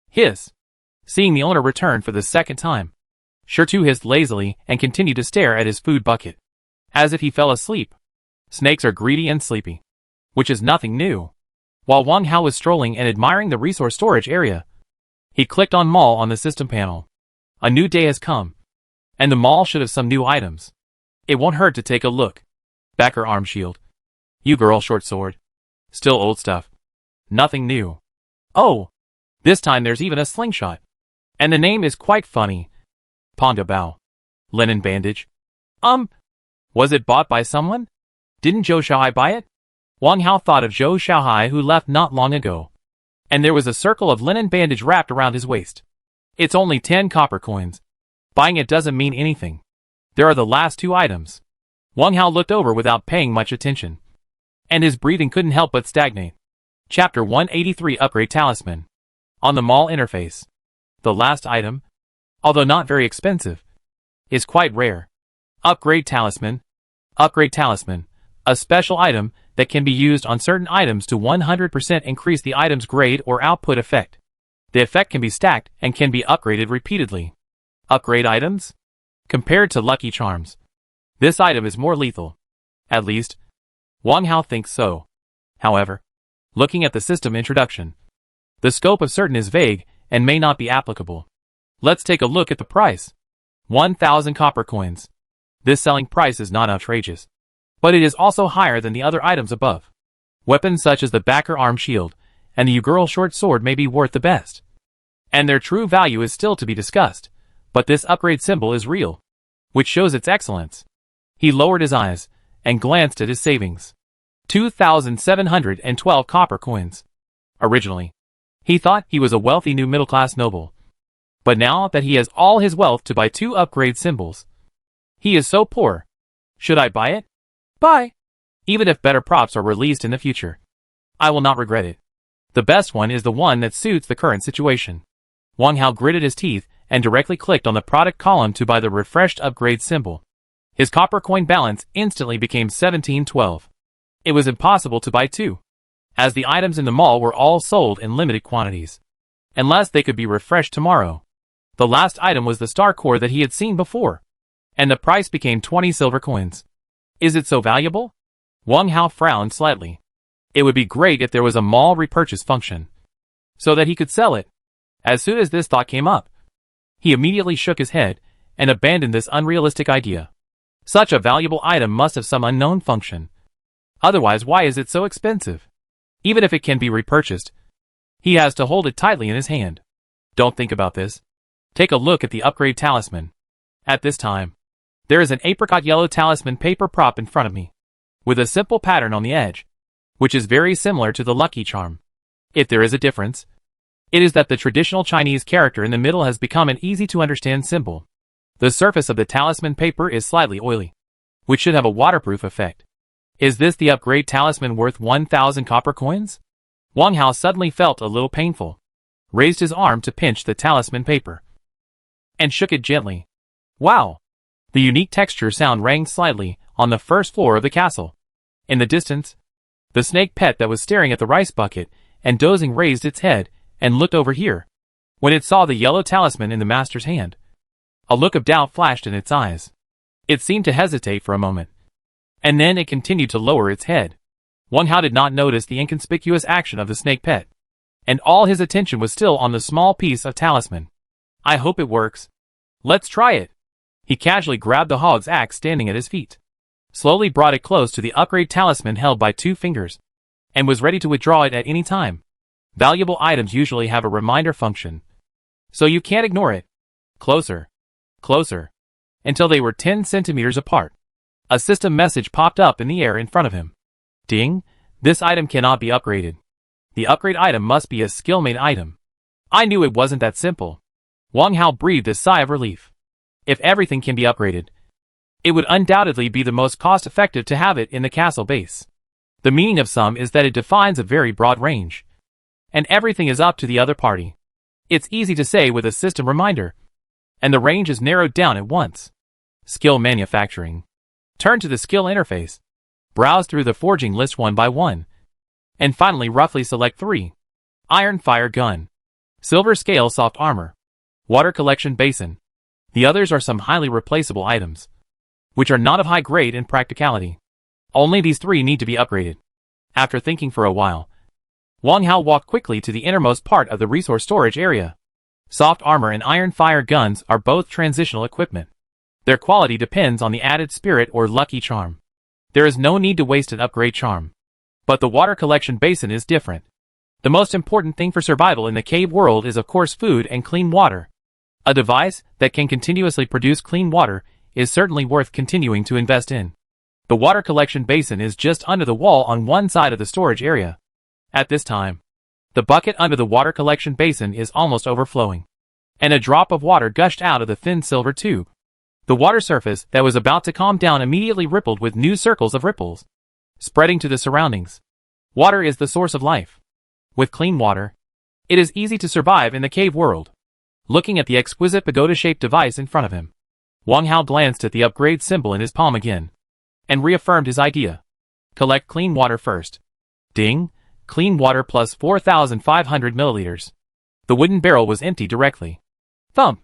Hiss. Seeing the owner return for the second time, Shirtu hissed lazily and continued to stare at his food bucket, as if he fell asleep. Snakes are greedy and sleepy, which is nothing new. While Wang Hao was strolling and admiring the resource storage area, he clicked on Mall on the system panel. A new day has come, and the mall should have some new items. It won't hurt to take a look. Backer arm shield. You girl short sword. Still old stuff. Nothing new. Oh! This time there's even a slingshot. And the name is quite funny. Ponda Bao. Linen bandage. Was it bought by someone? Didn't Zhou Xiaohai buy it? Wang Hao thought of Zhou Xiaohai who left not long ago. And there was a circle of linen bandage wrapped around his waist. It's only 10 copper coins. Buying it doesn't mean anything. There are the last 2 items. Wang Hao looked over without paying much attention, and his breathing couldn't help but stagnate. Chapter 183 Upgrade Talisman. On the mall interface, the last item, although not very expensive, is quite rare. Upgrade Talisman. Upgrade Talisman. A special item that can be used on certain items to 100% increase the item's grade or output effect. The effect can be stacked and can be upgraded repeatedly. Upgrade items? Compared to Lucky Charms, this item is more lethal. At least, Wang Hao thinks so. However, looking at the system introduction, the scope of certain is vague and may not be applicable. Let's take a look at the price. 1,000 copper coins. This selling price is not outrageous, but it is also higher than the other items above. Weapons such as the Backer arm shield and the Ugural short sword may be worth the best, and their true value is still to be discussed, but this upgrade symbol is real, which shows its excellence. He lowered his eyes and glanced at his savings. 2,712 copper coins. Originally, he thought he was a wealthy new middle-class noble, but now that he has all his wealth to buy 2 upgrade symbols, he is so poor. Should I buy it? Buy! Even if better props are released in the future, I will not regret it. The best one is the one that suits the current situation. Wang Hao gritted his teeth and directly clicked on the product column to buy the refreshed upgrade symbol. His copper coin balance instantly became 1712. It was impossible to buy 2, as the items in the mall were all sold in limited quantities, unless they could be refreshed tomorrow. The last item was the star core that he had seen before, and the price became 20 silver coins. Is it so valuable? Wang Hao frowned slightly. It would be great if there was a mall repurchase function, so that he could sell it. As soon as this thought came up, he immediately shook his head and abandoned this unrealistic idea. Such a valuable item must have some unknown function. Otherwise, why is it so expensive? Even if it can be repurchased, he has to hold it tightly in his hand. Don't think about this. Take a look at the upgrade talisman. At this time, there is an apricot yellow talisman paper prop in front of me, with a simple pattern on the edge, which is very similar to the lucky charm. If there is a difference, it is that the traditional Chinese character in the middle has become an easy-to-understand symbol. The surface of the talisman paper is slightly oily, which should have a waterproof effect. Is this the upgrade talisman worth 1,000 copper coins? Wang Hao suddenly felt a little painful, raised his arm to pinch the talisman paper, and shook it gently. Wow! The unique texture sound rang slightly on the first floor of the castle. In the distance, the snake pet that was staring at the rice bucket and dozing raised its head and looked over here. When it saw the yellow talisman in the master's hand, a look of doubt flashed in its eyes. It seemed to hesitate for a moment, and then it continued to lower its head. Wang Hao did not notice the inconspicuous action of the snake pet, and all his attention was still on the small piece of talisman. I hope it works. Let's try it. He casually grabbed the hog's axe standing at his feet, slowly brought it close to the upgrade talisman held by 2 fingers, and was ready to withdraw it at any time. Valuable items usually have a reminder function, so you can't ignore it. Closer, closer, until they were 10 centimeters apart. A system message popped up in the air in front of him. Ding! This item cannot be upgraded. The upgrade item must be a skill-made item. I knew it wasn't that simple. Wang Hao breathed a sigh of relief. If everything can be upgraded, it would undoubtedly be the most cost-effective to have it in the castle base. The meaning of some is that it defines a very broad range, and everything is up to the other party. It's easy to say with a system reminder, and the range is narrowed down at once. Skill manufacturing. Turn to the skill interface. Browse through the forging list one by one, and finally roughly select 3. Iron fire gun, silver scale soft armor, water collection basin. The others are some highly replaceable items, which are not of high grade and practicality. Only these 3 need to be upgraded. After thinking for a while, Wang Hao walked quickly to the innermost part of the resource storage area. Soft armor and iron fire guns are both transitional equipment. Their quality depends on the added spirit or lucky charm. There is no need to waste an upgrade charm. But the water collection basin is different. The most important thing for survival in the cave world is of course food and clean water. A device that can continuously produce clean water is certainly worth continuing to invest in. The water collection basin is just under the wall on one side of the storage area. At this time, the bucket under the water collection basin is almost overflowing, and a drop of water gushed out of the thin silver tube. The water surface that was about to calm down immediately rippled with new circles of ripples, spreading to the surroundings. Water is the source of life. With clean water, it is easy to survive in the cave world. Looking at the exquisite pagoda-shaped device in front of him, Wang Hao glanced at the upgrade symbol in his palm again, and reaffirmed his idea. Collect clean water first. Ding! Clean water plus 4,500 milliliters. The wooden barrel was empty directly. Thump!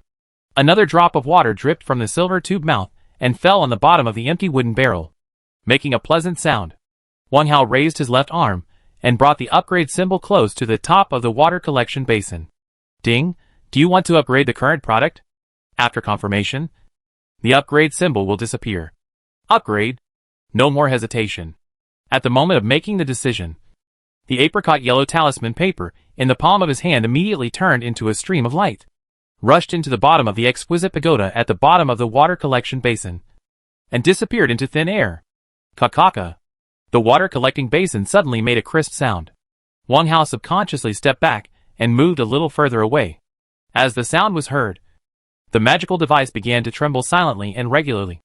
Another drop of water dripped from the silver tube mouth and fell on the bottom of the empty wooden barrel, making a pleasant sound. Wang Hao raised his left arm and brought the upgrade symbol close to the top of the water collection basin. Ding! Do you want to upgrade the current product? After confirmation, the upgrade symbol will disappear. Upgrade? No more hesitation. At the moment of making the decision, the apricot yellow talisman paper in the palm of his hand immediately turned into a stream of light, rushed into the bottom of the exquisite pagoda at the bottom of the water collection basin, and disappeared into thin air. Kakaka. The water collecting basin suddenly made a crisp sound. Wang Hao subconsciously stepped back and moved a little further away. As the sound was heard, the magical device began to tremble silently and regularly,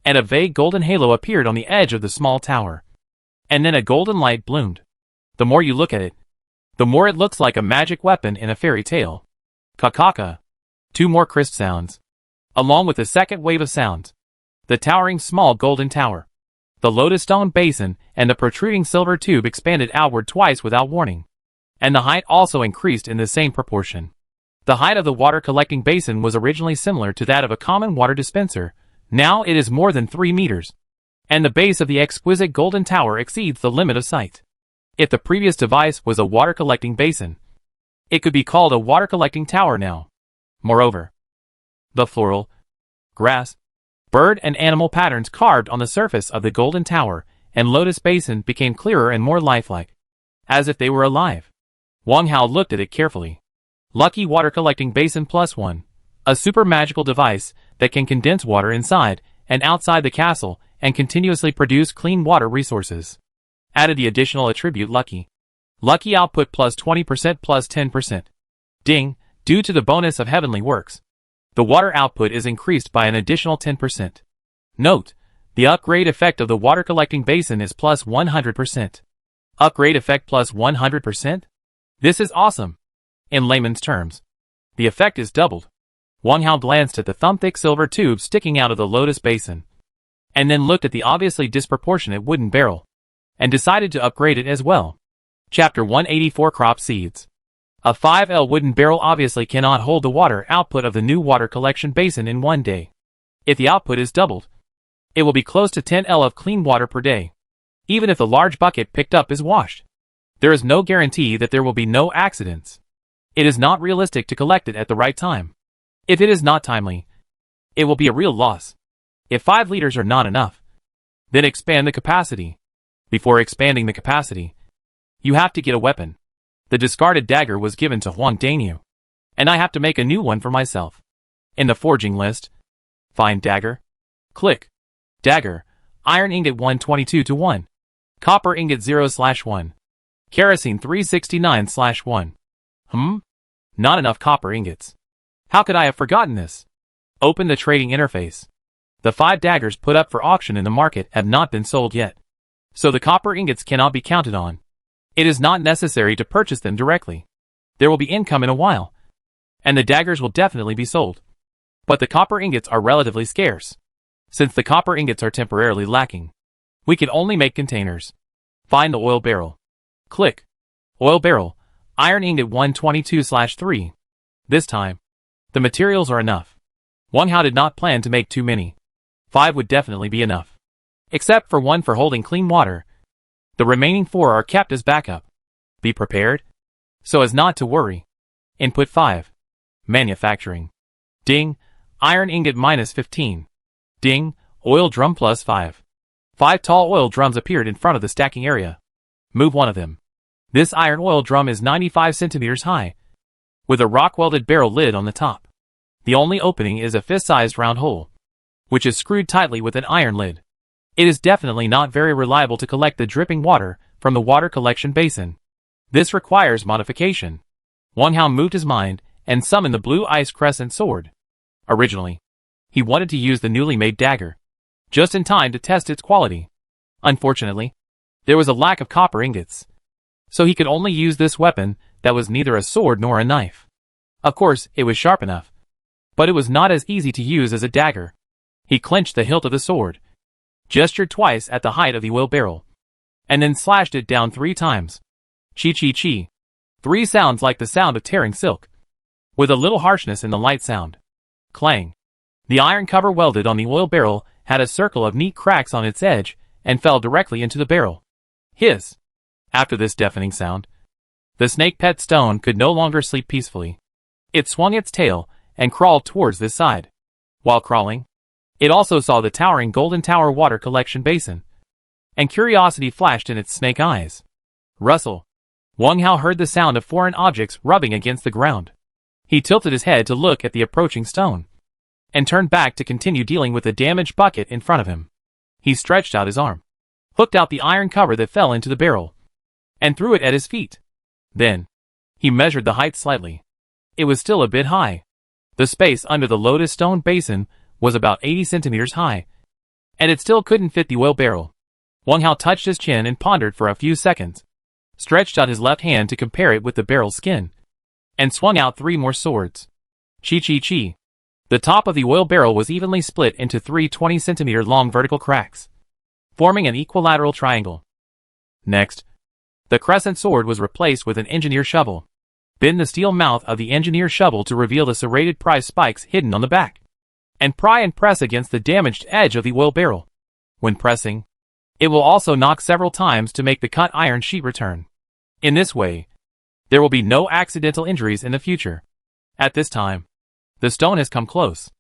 and a vague golden halo appeared on the edge of the small tower. And then a golden light bloomed. The more you look at it, the more it looks like a magic weapon in a fairy tale. Kakaka. Two more crisp sounds, along with a second wave of sounds. The towering small golden tower, the lotus stone basin, and the protruding silver tube expanded outward twice without warning. And the height also increased in the same proportion. The height of the water collecting basin was originally similar to that of a common water dispenser. Now it is more than 3 meters. And the base of the exquisite golden tower exceeds the limit of sight. If the previous device was a water collecting basin, it could be called a water collecting tower now. Moreover, the floral, grass, bird and animal patterns carved on the surface of the golden tower and lotus basin became clearer and more lifelike, as if they were alive. Wang Hao looked at it carefully. Lucky water collecting basin +1, a super magical device that can condense water inside and outside the castle and continuously produce clean water resources. Added the additional attribute lucky. Lucky output plus 20% plus 10%. Ding! Due to the bonus of heavenly works, the water output is increased by an additional 10%. Note, the upgrade effect of the water collecting basin is plus 100%. Upgrade effect plus 100%? This is awesome. In layman's terms, the effect is doubled. Wang Hao glanced at the thumb-thick silver tube sticking out of the lotus basin, and then looked at the obviously disproportionate wooden barrel, and decided to upgrade it as well. Chapter 184 Crop Seeds. A 5L wooden barrel obviously cannot hold the water output of the new water collection basin in one day. If the output is doubled, it will be close to 10L of clean water per day, even if the large bucket picked up is washed. There is no guarantee that there will be no accidents. It is not realistic to collect it at the right time. If it is not timely, it will be a real loss. If 5 liters are not enough, then expand the capacity. Before expanding the capacity, you have to get a weapon. The discarded dagger was given to Huang Daniu, and I have to make a new one for myself. In the forging list, find dagger. Click. Dagger, iron ingot 122 to 1. Copper ingot 0/1. Kerosene 369/1. Not enough copper ingots. How could I have forgotten this? Open the trading interface. The 5 daggers put up for auction in the market have not been sold yet, so the copper ingots cannot be counted on. It is not necessary to purchase them directly. There will be income in a while, and the daggers will definitely be sold. But the copper ingots are relatively scarce. Since the copper ingots are temporarily lacking, we can only make containers. Find the oil barrel. Click. Oil barrel, iron ingot 122/3. This time, the materials are enough. Wang Hao did not plan to make too many. 5 would definitely be enough. Except for 1 for holding clean water. The remaining 4 are kept as backup. Be prepared, so as not to worry. Input 5. Manufacturing. Ding, iron ingot -15. Ding, oil drum +5. 5 tall oil drums appeared in front of the stacking area. Move one of them. This iron oil drum is 95 centimeters high, with a rock-welded barrel lid on the top. The only opening is a fist-sized round hole, which is screwed tightly with an iron lid. It is definitely not very reliable to collect the dripping water from the water collection basin. This requires modification. Wang Hao moved his mind and summoned the blue ice crescent sword. Originally, he wanted to use the newly made dagger, just in time to test its quality. Unfortunately, there was a lack of copper ingots, so he could only use this weapon that was neither a sword nor a knife. Of course, it was sharp enough, but it was not as easy to use as a dagger. He clenched the hilt of the sword, gestured twice at the height of the oil barrel, and then slashed it down 3 times. Chi chi chi. 3 sounds like the sound of tearing silk, with a little harshness in the light sound. Clang. The iron cover welded on the oil barrel had a circle of neat cracks on its edge and fell directly into the barrel. Hiss. After this deafening sound, the snake pet stone could no longer sleep peacefully. It swung its tail and crawled towards this side. While crawling, it also saw the towering golden tower water collection basin, and curiosity flashed in its snake eyes. Rustle. Wang Hao heard the sound of foreign objects rubbing against the ground. He tilted his head to look at the approaching stone, and turned back to continue dealing with the damaged bucket in front of him. He stretched out his arm, hooked out the iron cover that fell into the barrel, and threw it at his feet. Then, he measured the height slightly. It was still a bit high. The space under the lotus stone basin was about 80 centimeters high, and it still couldn't fit the oil barrel. Wang Hao touched his chin and pondered for a few seconds, stretched out his left hand to compare it with the barrel's skin, and swung out 3 more swords. Chi chi chi. The top of the oil barrel was evenly split into 3 20-centimeter long vertical cracks, forming an equilateral triangle. Next, the crescent sword was replaced with an engineer shovel. Bend the steel mouth of the engineer shovel to reveal the serrated pry spikes hidden on the back, and pry and press against the damaged edge of the oil barrel. When pressing, it will also knock several times to make the cut iron sheet return. In this way, there will be no accidental injuries in the future. At this time, the stone has come close.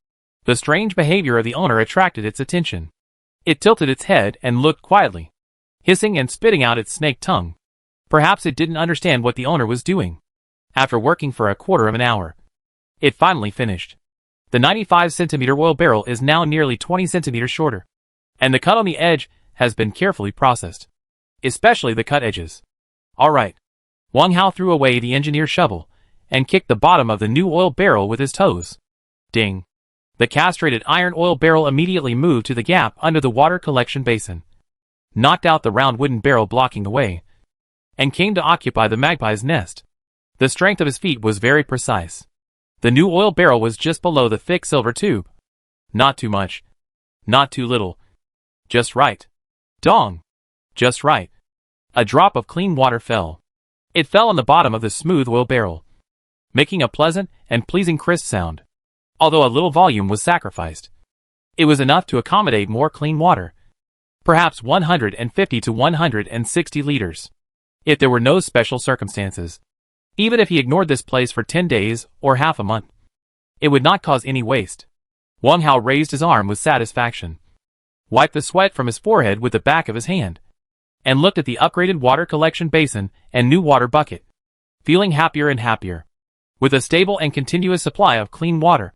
The strange behavior of the owner attracted its attention. It tilted its head and looked quietly, hissing and spitting out its snake tongue. Perhaps it didn't understand what the owner was doing. After working for a quarter of an hour, it finally finished. The 95-centimeter oil barrel is now nearly 20 centimeters shorter, and the cut on the edge has been carefully processed, especially the cut edges. All right. Wang Hao threw away the engineer shovel and kicked the bottom of the new oil barrel with his toes. Ding. The castrated iron oil barrel immediately moved to the gap under the water collection basin, knocked out the round wooden barrel blocking the way, and came to occupy the magpie's nest. The strength of his feet was very precise. The new oil barrel was just below the thick silver tube. Not too much. Not too little. Just right. Dong. Just right. A drop of clean water fell. It fell on the bottom of the smooth oil barrel, making a pleasant and pleasing crisp sound. Although a little volume was sacrificed, it was enough to accommodate more clean water. Perhaps 150 to 160 liters. If there were no special circumstances. Even if he ignored this place for 10 days or half a month, it would not cause any waste. Wang Hao raised his arm with satisfaction, wiped the sweat from his forehead with the back of his hand, and looked at the upgraded water collection basin and new water bucket, feeling happier and happier. With a stable and continuous supply of clean water,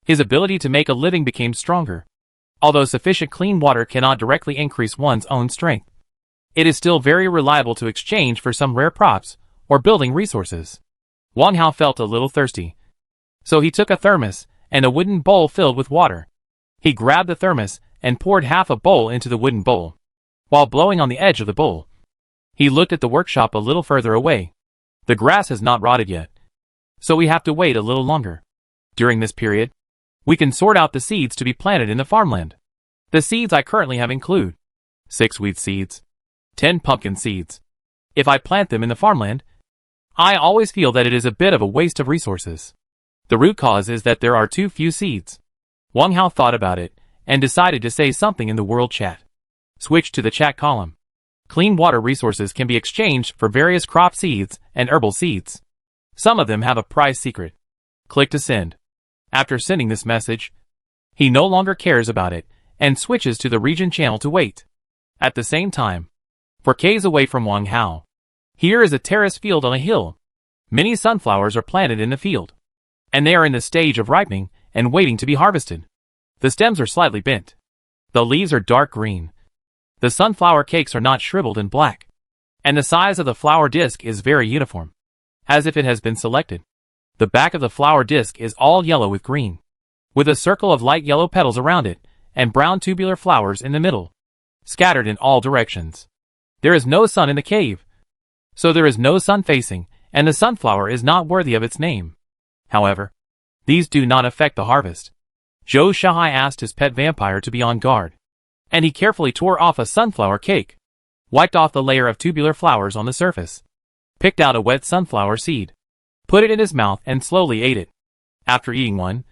his ability to make a living became stronger. Although sufficient clean water cannot directly increase one's own strength, it is still very reliable to exchange for some rare props or building resources. Wang Hao felt a little thirsty, so he took a thermos and a wooden bowl filled with water. He grabbed the thermos and poured half a bowl into the wooden bowl. While blowing on the edge of the bowl, he looked at the workshop a little further away. The grass has not rotted yet, so we have to wait a little longer. During this period, we can sort out the seeds to be planted in the farmland. The seeds I currently have include 6 wheat seeds, 10 pumpkin seeds. If I plant them in the farmland, I always feel that it is a bit of a waste of resources. The root cause is that there are too few seeds. Wang Hao thought about it and decided to say something in the world chat. Switch to the chat column. Clean water resources can be exchanged for various crop seeds and herbal seeds. Some of them have a price secret. Click to send. After sending this message, he no longer cares about it and switches to the region channel to wait. At the same time, 4 k's away from Wang Hao, here is a terrace field on a hill. Many sunflowers are planted in the field, and they are in the stage of ripening and waiting to be harvested. The stems are slightly bent. The leaves are dark green. The sunflower cakes are not shriveled and black, and the size of the flower disc is very uniform, as if it has been selected. The back of the flower disc is all yellow with green, with a circle of light yellow petals around it, and brown tubular flowers in the middle, scattered in all directions. There is no sun in the cave, so there is no sun facing, and the sunflower is not worthy of its name. However, these do not affect the harvest. Zhou Shahai asked his pet vampire to be on guard, and he carefully tore off a sunflower cake. wiped off the layer of tubular flowers on the surface, picked out a wet sunflower seed, put it in his mouth and slowly ate it. After eating one,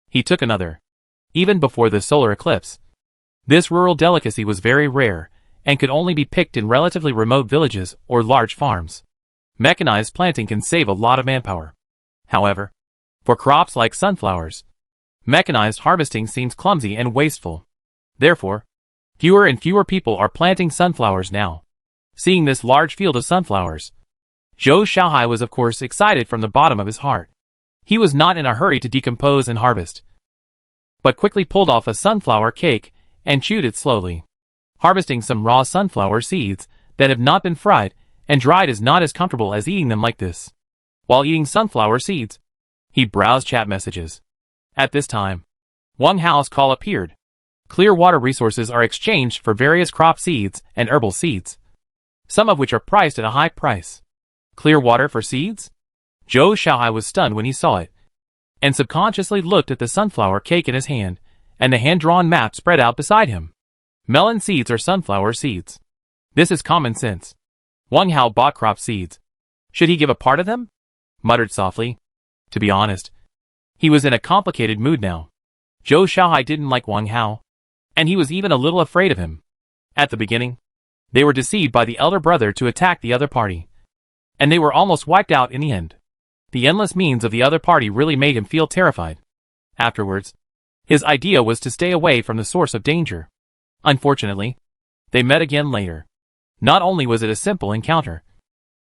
he took another. Even before the solar eclipse, this rural delicacy was very rare and could only be picked in relatively remote villages or large farms. Mechanized planting can save a lot of manpower. However, for crops like sunflowers, mechanized harvesting seems clumsy and wasteful. Therefore, fewer and fewer people are planting sunflowers now. Seeing this large field of sunflowers, Zhou Xiaohai was of course excited from the bottom of his heart. He was not in a hurry to decompose and harvest, but quickly pulled off a sunflower cake and chewed it slowly. Harvesting some raw sunflower seeds that have not been fried and dried is not as comfortable as eating them like this. While eating sunflower seeds, he browsed chat messages. At this time, Wang Hao's call appeared. Clear water resources are exchanged for various crop seeds and herbal seeds, some of which are priced at a high price. Clear water for seeds? Zhou Xiaohai was stunned when he saw it, and subconsciously looked at the sunflower cake in his hand and the hand-drawn map spread out beside him. Melon seeds are sunflower seeds. This is common sense. Wang Hao bought crop seeds. Should he give a part of them? Muttered softly. To be honest, he was in a complicated mood now. Zhou Xiaohai didn't like Wang Hao, and he was even a little afraid of him. At the beginning, they were deceived by the elder brother to attack the other party, and they were almost wiped out in the end. The endless means of the other party really made him feel terrified. Afterwards, his idea was to stay away from the source of danger. Unfortunately, they met again later. Not only was it a simple encounter,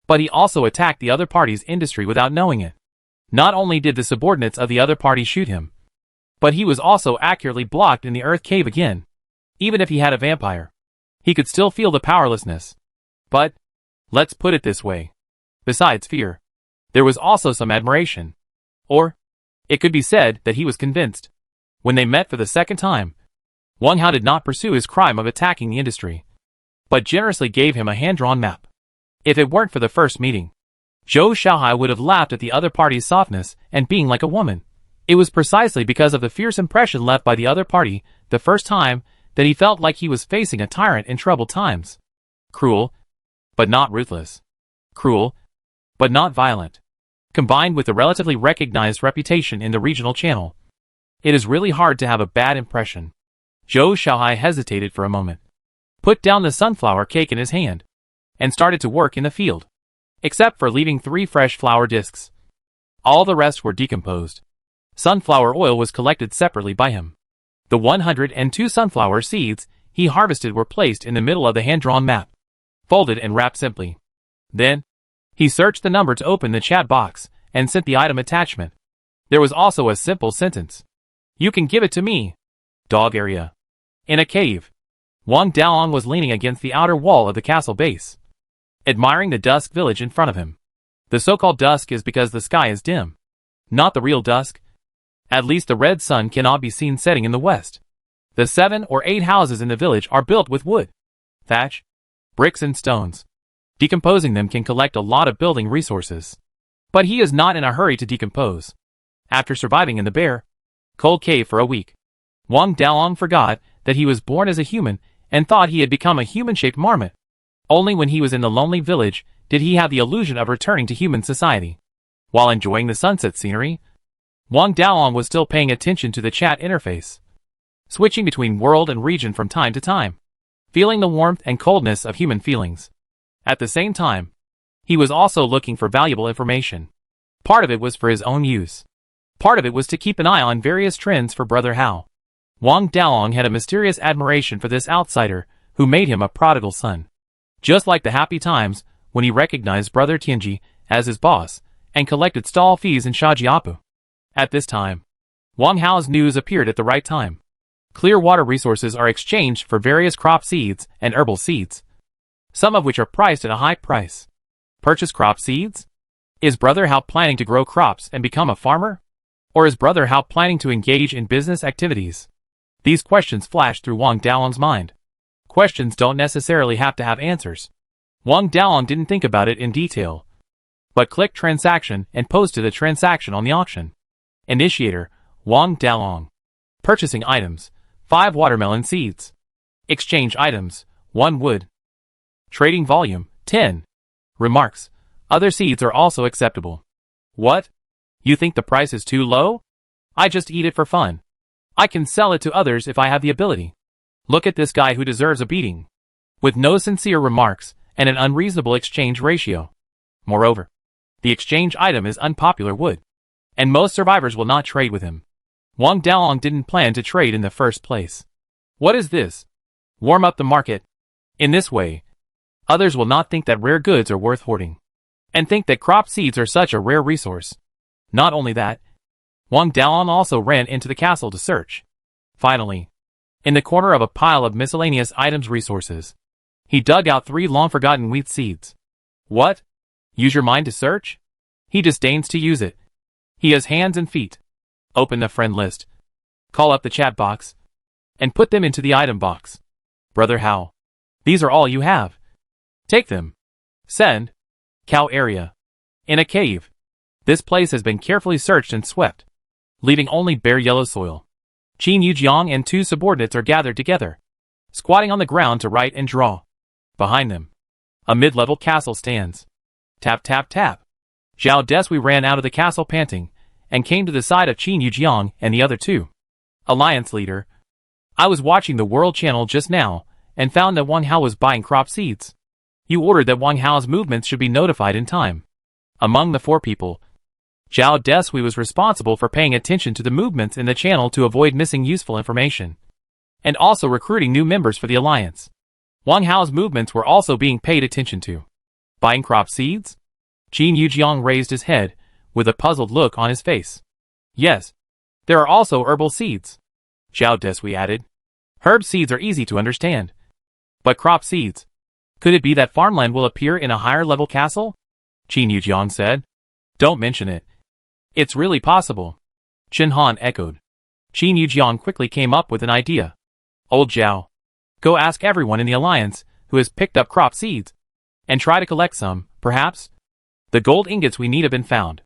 but he also attacked the other party's industry without knowing it. Not only did the subordinates of the other party shoot him, but he was also accurately blocked in the earth cave again. Even if he had a vampire, he could still feel the powerlessness. But, let's put it this way. Besides fear, there was also some admiration. Or, it could be said that he was convinced. When they met for the second time, Wang Hao did not pursue his crime of attacking the industry, but generously gave him a hand-drawn map. If it weren't for the first meeting, Zhou Xiaohai would have laughed at the other party's softness and being like a woman. It was precisely because of the fierce impression left by the other party the first time that he felt like he was facing a tyrant in troubled times. Cruel, but not ruthless. Cruel, but not violent. Combined with the relatively recognized reputation in the regional channel, it is really hard to have a bad impression. Zhou Xiaohai hesitated for a moment, put down the sunflower cake in his hand, and started to work in the field. Except for leaving 3 fresh flower discs. All the rest were decomposed. Sunflower oil was collected separately by him. The 102 sunflower seeds he harvested were placed in the middle of the hand-drawn map, folded and wrapped simply. Then, he searched the number to open the chat box and sent the item attachment. There was also a simple sentence. You can give it to me. Dog area. In a cave, Wang Daolong was leaning against the outer wall of the castle base, admiring the dusk village in front of him. The so-called dusk is because the sky is dim, not the real dusk. At least the red sun cannot be seen setting in the west. The 7 or 8 houses in the village are built with wood, thatch, bricks and stones. Decomposing them can collect a lot of building resources. But he is not in a hurry to decompose. After surviving in the bare, cold cave for a week, Wang Daolong forgot that he was born as a human and thought he had become a human-shaped marmot. Only when he was in the lonely village did he have the illusion of returning to human society. While enjoying the sunset scenery, Wang Daolong was still paying attention to the chat interface, switching between world and region from time to time, feeling the warmth and coldness of human feelings. At the same time, he was also looking for valuable information. Part of it was for his own use. Part of it was to keep an eye on various trends for Brother Hao. Wang Daolong had a mysterious admiration for this outsider who made him a prodigal son. Just like the happy times when he recognized Brother Tianji as his boss and collected stall fees in Shajiapu. At this time, Wang Hao's news appeared at the right time. Clear water resources are exchanged for various crop seeds and herbal seeds, some of which are priced at a high price. Purchase crop seeds? Is Brother Hao planning to grow crops and become a farmer? Or is Brother Hao planning to engage in business activities? These questions flashed through Wang Daolong's mind. Questions don't necessarily have to have answers. Wang Daolong didn't think about it in detail, but clicked transaction and posted a transaction on the auction. Initiator, Wang Daolong. Purchasing items, 5 watermelon seeds. Exchange items, 1 wood. Trading volume, 10. Remarks. Other seeds are also acceptable. What? You think the price is too low? I just eat it for fun. I can sell it to others if I have the ability. Look at this guy who deserves a beating. With no sincere remarks and an unreasonable exchange ratio. Moreover, the exchange item is unpopular wood, and most survivors will not trade with him. Wang Daolong didn't plan to trade in the first place. What is this? Warm up the market. In this way, others will not think that rare goods are worth hoarding, and think that crop seeds are such a rare resource. Not only that, Wang Daolong also ran into the castle to search. Finally, in the corner of a pile of miscellaneous items resources, he dug out 3 long-forgotten wheat seeds. What? Use your mind to search? He disdains to use it. He has hands and feet. Open the friend list. Call up the chat box. And put them into the item box. Brother How? These are all you have. Take them. Send. Cow area. In a cave. This place has been carefully searched and swept, leaving only bare yellow soil. Qin Yujiang and 2 subordinates are gathered together, squatting on the ground to write and draw. Behind them, a mid-level castle stands. Tap tap tap. Zhao Desui ran out of the castle panting, and came to the side of Qin Yujiang and the other 2. Alliance leader. I was watching the World Channel just now, and found that Wang Hao was buying crop seeds. You ordered that Wang Hao's movements should be notified in time. Among the 4 people, Zhao Desui was responsible for paying attention to the movements in the channel to avoid missing useful information, and also recruiting new members for the alliance. Wang Hao's movements were also being paid attention to. Buying crop seeds? Qin Yujiang raised his head, with a puzzled look on his face. Yes, there are also herbal seeds. Zhao Desui added. Herb seeds are easy to understand. But crop seeds? Could it be that farmland will appear in a higher level castle? Qin Yujiang said. Don't mention it. It's really possible. Chen Han echoed. Qin Yujiang quickly came up with an idea. Old Zhao, go ask everyone in the alliance who has picked up crop seeds, and try to collect some, perhaps. The gold ingots we need have been found.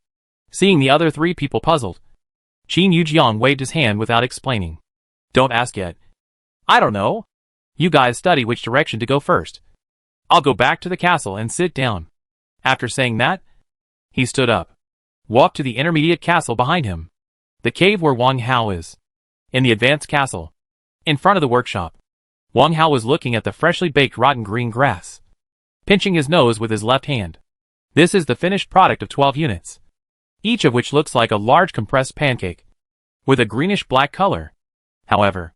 Seeing the other 3 people puzzled, Qin Yujiang waved his hand without explaining. Don't ask yet. I don't know. You guys study which direction to go first. I'll go back to the castle and sit down. After saying that, he stood up, walked to the intermediate castle behind him, the cave where Wang Hao is. In the advanced castle, in front of the workshop, Wang Hao was looking at the freshly baked rotten green grass, pinching his nose with his left hand. This is the finished product of 12 units, each of which looks like a large compressed pancake, with a greenish-black color. However,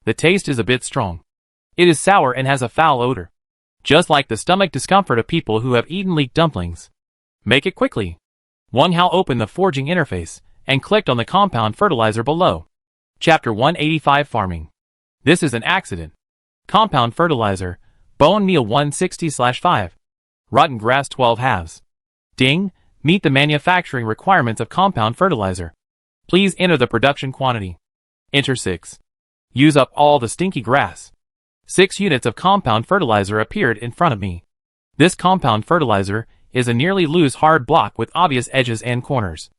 the taste is a bit strong. It is sour and has a foul odor, just like the stomach discomfort of people who have eaten leek dumplings. Make it quickly. Wang Hao opened the forging interface and clicked on the compound fertilizer below. Chapter 185 Farming. This is an accident. Compound fertilizer, bone meal 160/5. Rotten grass 12 halves. Ding, meet the manufacturing requirements of compound fertilizer. Please enter the production quantity. Enter 6. Use up all the stinky grass. 6 units of compound fertilizer appeared in front of me. This compound fertilizer is a nearly loose hard block with obvious edges and corners,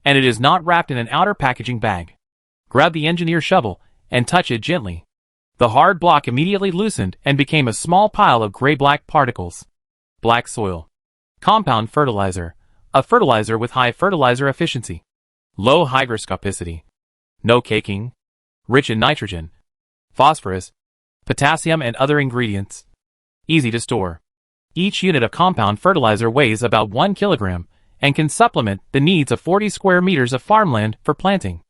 and it is not wrapped in an outer packaging bag. Grab the engineer shovel and touch it gently. The hard block immediately loosened and became a small pile of gray-black particles. Black soil. Compound fertilizer. A fertilizer with high fertilizer efficiency. Low hygroscopicity. No caking. Rich in nitrogen, phosphorus, potassium and other ingredients. Easy to store. Each unit of compound fertilizer weighs about 1 kilogram and can supplement the needs of 40 square meters of farmland for planting.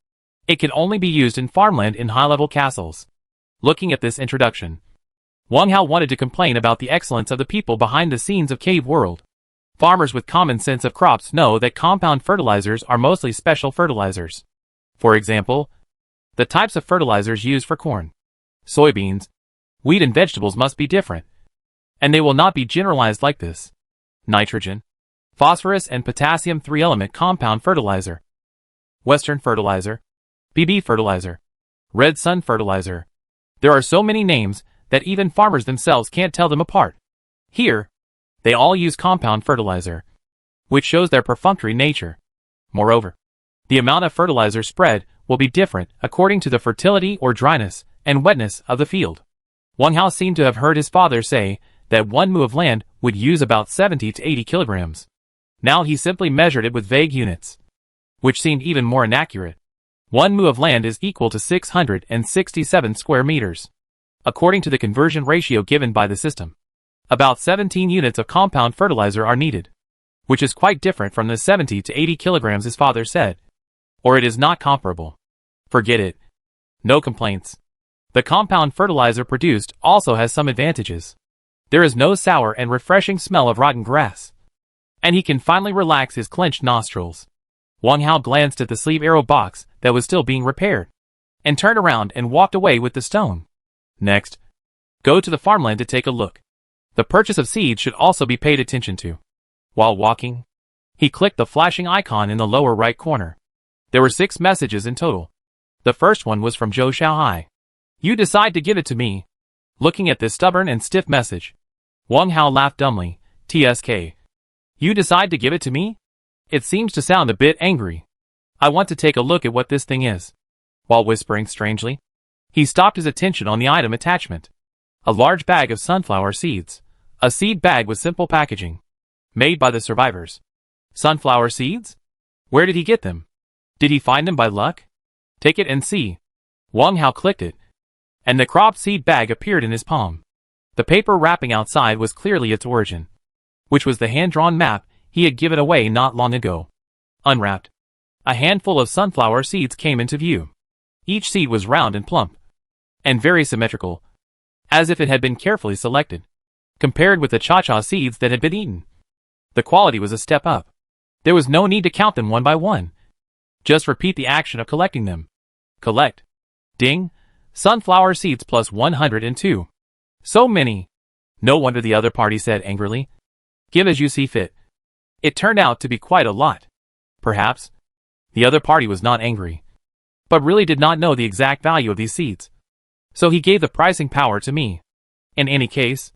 It can only be used in farmland in high-level castles. Looking at this introduction, Wang Hao wanted to complain about the excellence of the people behind the scenes of Cave World. Farmers with common sense of crops know that compound fertilizers are mostly special fertilizers. For example, the types of fertilizers used for corn, soybeans, wheat and vegetables must be different, and they will not be generalized like this. Nitrogen, phosphorus and potassium 3-element compound fertilizer, Western fertilizer, BB fertilizer, Red Sun fertilizer. There are so many names that even farmers themselves can't tell them apart. Here, they all use compound fertilizer, which shows their perfunctory nature. Moreover, the amount of fertilizer spread will be different according to the fertility or dryness and wetness of the field. Wang Hao seemed to have heard his father say that 1 mu of land would use about 70 to 80 kilograms. Now he simply measured it with vague units, which seemed even more inaccurate. 1 mu of land is equal to 667 square meters. According to the conversion ratio given by the system, about 17 units of compound fertilizer are needed, which is quite different from the 70 to 80 kilograms his father said. Or it is not comparable. Forget it. No complaints. The compound fertilizer produced also has some advantages. There is no sour and refreshing smell of rotten grass, and he can finally relax his clenched nostrils. Wang Hao glanced at the sleeve arrow box that was still being repaired, and turned around and walked away with the stone. Next, go to the farmland to take a look. The purchase of seeds should also be paid attention to. While walking, he clicked the flashing icon in the lower right corner. There were 6 messages in total. The first one was from Zhou Xiaohai. You decide to give it to me. Looking at this stubborn and stiff message, Wang Hao laughed dumbly. TSK. You decide to give it to me? It seems to sound a bit angry. I want to take a look at what this thing is. While whispering strangely, he stopped his attention on the item attachment. A large bag of sunflower seeds. A seed bag with simple packaging. Made by the survivors. Sunflower seeds? Where did he get them? Did he find them by luck? Take it and see. Wang Hao clicked it, and the crop seed bag appeared in his palm. The paper wrapping outside was clearly its origin, which was the hand-drawn map he had given away not long ago. Unwrapped, a handful of sunflower seeds came into view. Each seed was round and plump, and very symmetrical, as if it had been carefully selected. Compared with the cha-cha seeds that had been eaten, the quality was a step up. There was no need to count them one by one. Just repeat the action of collecting them. Collect. Ding. Sunflower seeds plus 102. So many. No wonder the other party said angrily. Give as you see fit. It turned out to be quite a lot. Perhaps the other party was not angry, but really did not know the exact value of these seeds. So he gave the pricing power to me. In any case,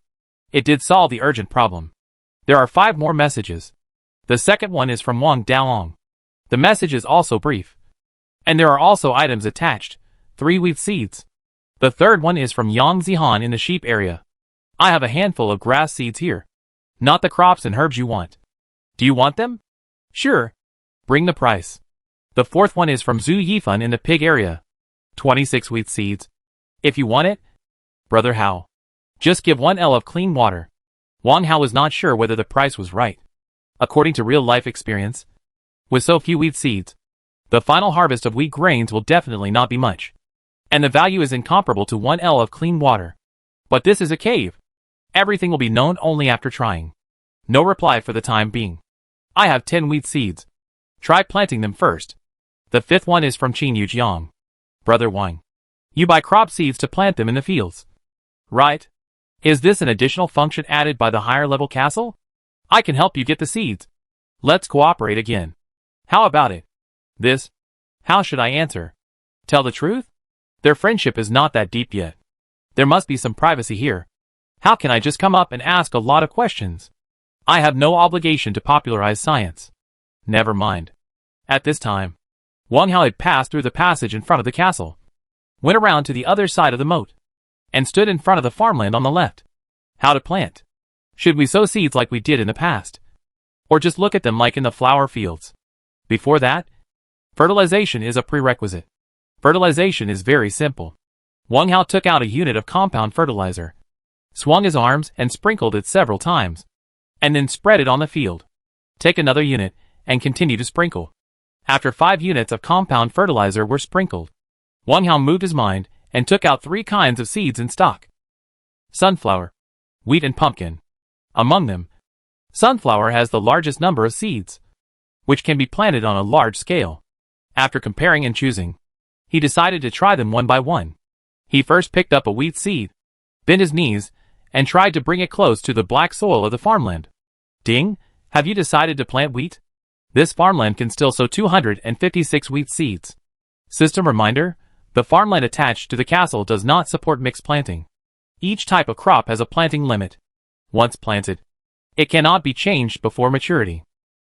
it did solve the urgent problem. There are 5 more messages. The second one is from Wang Daolong. The message is also brief, and there are also items attached. 3 wheat seeds. The third one is from Yang Zihan in the sheep area. I have a handful of grass seeds here. Not the crops and herbs you want. Do you want them? Sure. Bring the price. The fourth one is from Zhu Yifan in the pig area. 26 wheat seeds. If you want it, Brother Hao, just give 1 L of clean water. Wang Hao was not sure whether the price was right. According to real-life experience, with so few wheat seeds, the final harvest of wheat grains will definitely not be much, and the value is incomparable to 1 L of clean water. But this is a cave. Everything will be known only after trying. No reply for the time being. I have 10 wheat seeds. Try planting them first. The 5th one is from Qin Yujiang. Brother Wang, you buy crop seeds to plant them in the fields, right? Is this an additional function added by the higher level castle? I can help you get the seeds. Let's cooperate again. How about it? This? How should I answer? Tell the truth? Their friendship is not that deep yet. There must be some privacy here. How can I just come up and ask a lot of questions? I have no obligation to popularize science. Never mind. At this time, Wang Hao had passed through the passage in front of the castle, went around to the other side of the moat, and stood in front of the farmland on the left. How to plant? Should we sow seeds like we did in the past? Or just look at them like in the flower fields? Before that, fertilization is a prerequisite. Fertilization is very simple. Wang Hao took out a unit of compound fertilizer, swung his arms and sprinkled it several times, and then spread it on the field. Take another unit, and continue to sprinkle. After 5 units of compound fertilizer were sprinkled, Wang Hao moved his mind and took out 3 kinds of seeds in stock: sunflower, wheat and pumpkin. Among them, sunflower has the largest number of seeds, which can be planted on a large scale. After comparing and choosing, he decided to try them one by one. He first picked up a wheat seed, bent his knees, and tried to bring it close to the black soil of the farmland. Ding! Have you decided to plant wheat? This farmland can still sow 256 wheat seeds. System reminder: the farmland attached to the castle does not support mixed planting. Each type of crop has a planting limit. Once planted, it cannot be changed before maturity.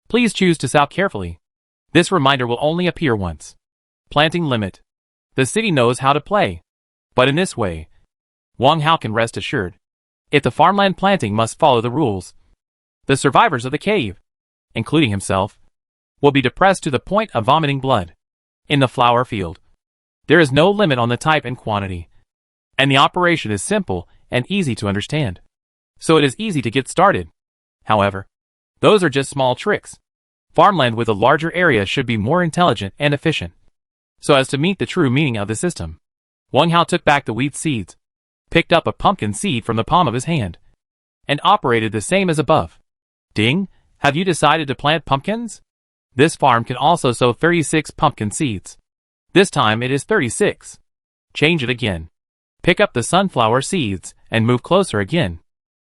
Please choose to sow carefully. This reminder will only appear once. Planting limit. The city knows how to play. But in this way, Wang Hao can rest assured. If the farmland planting must follow the rules, the survivors of the cave, including himself, will be depressed to the point of vomiting blood. In the flower field, there is no limit on the type and quantity, and the operation is simple and easy to understand. So it is easy to get started. However, those are just small tricks. Farmland with a larger area should be more intelligent and efficient, so as to meet the true meaning of the system. Wang Hao took back the wheat seeds, picked up a pumpkin seed from the palm of his hand, and operated the same as above. Ding, have you decided to plant pumpkins? This farm can also sow 36 pumpkin seeds. This time it is 36. Change it again. Pick up the sunflower seeds and move closer again.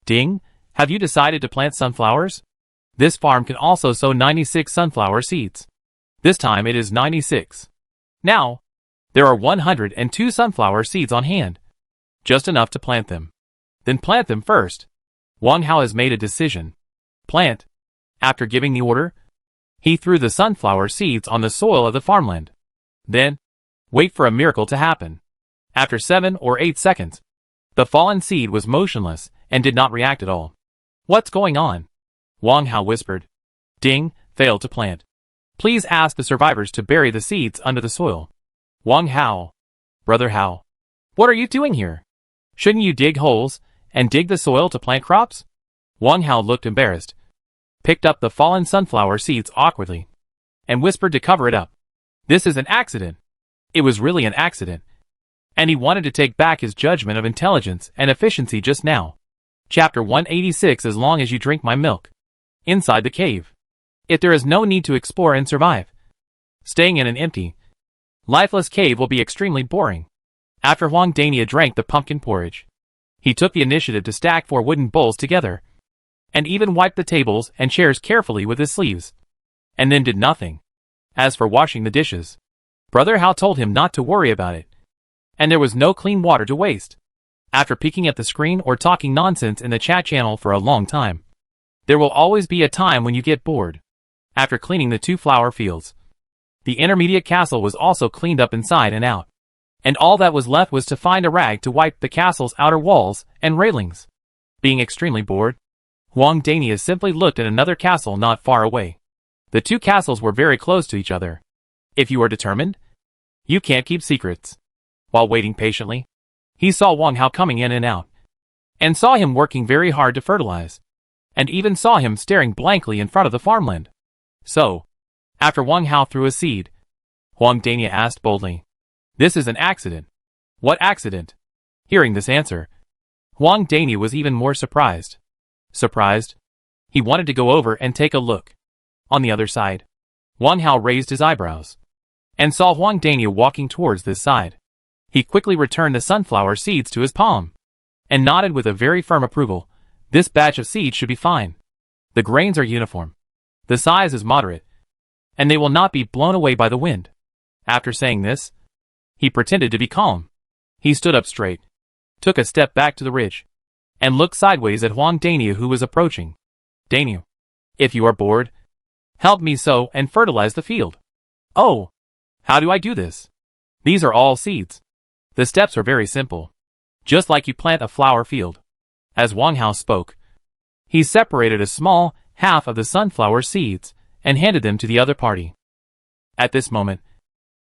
Ding, have you decided to plant sunflowers? This farm can also sow 96 sunflower seeds. This time it is 96. Now, there are 102 sunflower seeds on hand. Just enough to plant them. Then plant them first. Wang Hao has made a decision. Plant. After giving the order, he threw the sunflower seeds on the soil of the farmland. Then, wait for a miracle to happen. After 7 or 8 seconds, the fallen seed was motionless and did not react at all. What's going on? Wang Hao whispered. Ding, failed to plant. Please ask the survivors to bury the seeds under the soil. Wang Hao. Brother Hao. What are you doing here? Shouldn't you dig holes and dig the soil to plant crops? Wang Hao looked embarrassed, picked up the fallen sunflower seeds awkwardly, and whispered to cover it up. This is an accident. It was really an accident. And he wanted to take back his judgment of intelligence and efficiency just now. Chapter 186. As long as you drink my milk. Inside the cave. If there is no need to explore and survive, staying in an empty, lifeless cave will be extremely boring. After Huang Dania drank the pumpkin porridge, he took the initiative to stack 4 wooden bowls together, and even wiped the tables and chairs carefully with his sleeves, and then did nothing. As for washing the dishes, Brother Hao told him not to worry about it, and there was no clean water to waste. After peeking at the screen or talking nonsense in the chat channel for a long time, there will always be a time when you get bored. After cleaning the 2 flower fields, the intermediate castle was also cleaned up inside and out, and all that was left was to find a rag to wipe the castle's outer walls and railings. Being extremely bored, Huang Dania simply looked at another castle not far away. The 2 castles were very close to each other. If you are determined, you can't keep secrets. While waiting patiently, he saw Wang Hao coming in and out, and saw him working very hard to fertilize, and even saw him staring blankly in front of the farmland. So, after Wang Hao threw a seed, Huang Dania asked boldly, "This is an accident." "What accident?" Hearing this answer, Huang Dania was even more surprised. Surprised? He wanted to go over and take a look. On the other side, Wang Hao raised his eyebrows, and saw Huang Dania walking towards this side. He quickly returned the sunflower seeds to his palm, and nodded with a very firm approval. This batch of seeds should be fine. The grains are uniform. The size is moderate, and they will not be blown away by the wind. After saying this, he pretended to be calm. He stood up straight, took a step back to the ridge, and looked sideways at Huang Dania, who was approaching. "Dania, if you are bored, help me sow and fertilize the field." "Oh, how do I do this?" "These are all seeds. The steps are very simple, just like you plant a flower field." As Wang Hao spoke, he separated a small half of the sunflower seeds and handed them to the other party. At this moment,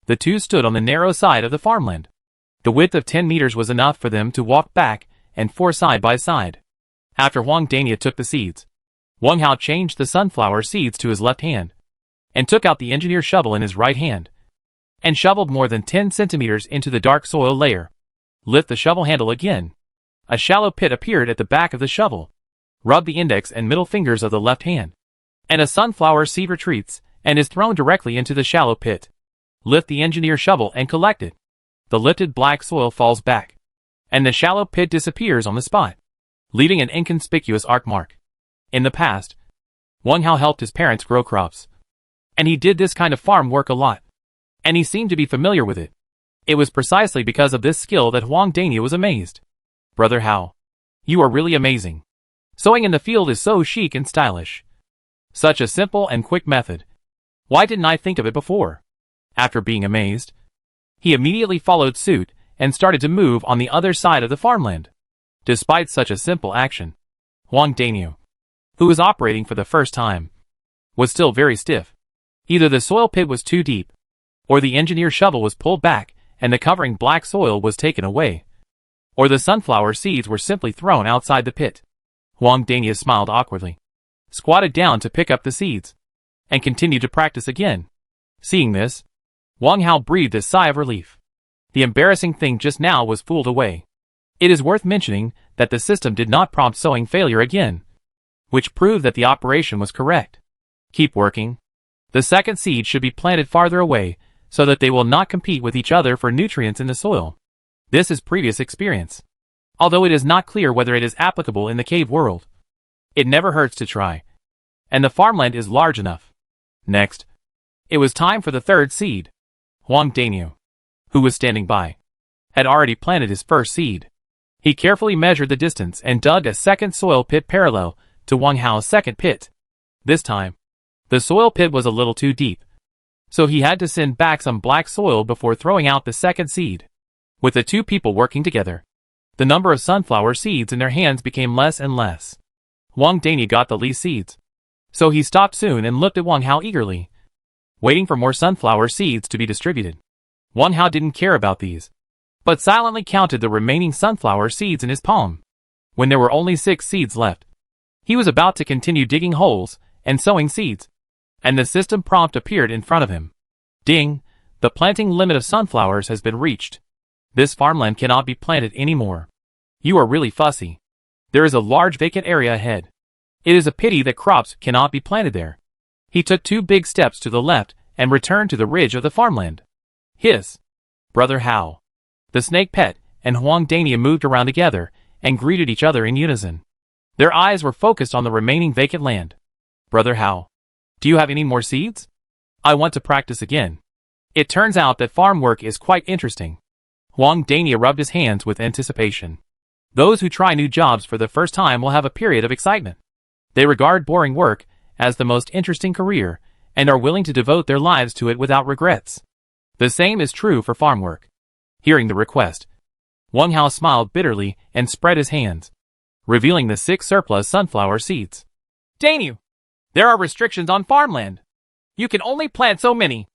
the 2 stood on the narrow side of the farmland. The width of 10 meters was enough for them to walk back and forth side by side. After Huang Dania took the seeds, Wang Hao changed the sunflower seeds to his left hand, and took out the engineer shovel in his right hand, and shoveled more than 10 centimeters into the dark soil layer. Lift the shovel handle again. A shallow pit appeared at the back of the shovel. Rub the index and middle fingers of the left hand, and a sunflower seed retreats and is thrown directly into the shallow pit. Lift the engineer shovel and collect it. The lifted black soil falls back, and the shallow pit disappears on the spot, leaving an inconspicuous arc mark. In the past, Wang Hao helped his parents grow crops, and he did this kind of farm work a lot, and he seemed to be familiar with it. It was precisely because of this skill that Huang Dania was amazed. "Brother Hao, you are really amazing. Sowing in the field is so chic and stylish. Such a simple and quick method. Why didn't I think of it before?" After being amazed, he immediately followed suit and started to move on the other side of the farmland. Despite such a simple action, Wang Daniu, who was operating for the first time, was still very stiff. Either the soil pit was too deep, or the engineer's shovel was pulled back and the covering black soil was taken away, or the sunflower seeds were simply thrown outside the pit. Wang Daniu smiled awkwardly, squatted down to pick up the seeds, and continued to practice again. Seeing this, Wang Hao breathed a sigh of relief. The embarrassing thing just now was fooled away. It is worth mentioning that the system did not prompt sowing failure again, which proved that the operation was correct. Keep working. The second seed should be planted farther away so that they will not compete with each other for nutrients in the soil. This is previous experience. Although it is not clear whether it is applicable in the cave world, it never hurts to try. And the farmland is large enough. Next, it was time for the third seed. Wang Daniu, who was standing by, had already planted his first seed. He carefully measured the distance and dug a second soil pit parallel to Wang Hao's second pit. This time, the soil pit was a little too deep, so he had to send back some black soil before throwing out the second seed. With the two people working together, the number of sunflower seeds in their hands became less and less. Wang Daniu got the least seeds, so he stopped soon and looked at Wang Hao eagerly, waiting for more sunflower seeds to be distributed. Wang Hao didn't care about these, but silently counted the remaining sunflower seeds in his palm. When there were only 6 seeds left, he was about to continue digging holes and sowing seeds, and the system prompt appeared in front of him. Ding! The planting limit of sunflowers has been reached. This farmland cannot be planted anymore. You are really fussy. There is a large vacant area ahead. It is a pity that crops cannot be planted there. He took 2 big steps to the left and returned to the ridge of the farmland. Hiss! Brother Hao, the snake pet, and Wang Daniu moved around together and greeted each other in unison. Their eyes were focused on the remaining vacant land. Brother Hao, do you have any more seeds? I want to practice again. It turns out that farm work is quite interesting. Wang Daniu rubbed his hands with anticipation. Those who try new jobs for the first time will have a period of excitement. They regard boring work as the most interesting career and are willing to devote their lives to it without regrets. The same is true for farm work. Hearing the request, Wang Hao smiled bitterly and spread his hands, revealing the 6 surplus sunflower seeds. Daniu, there are restrictions on farmland. You can only plant so many.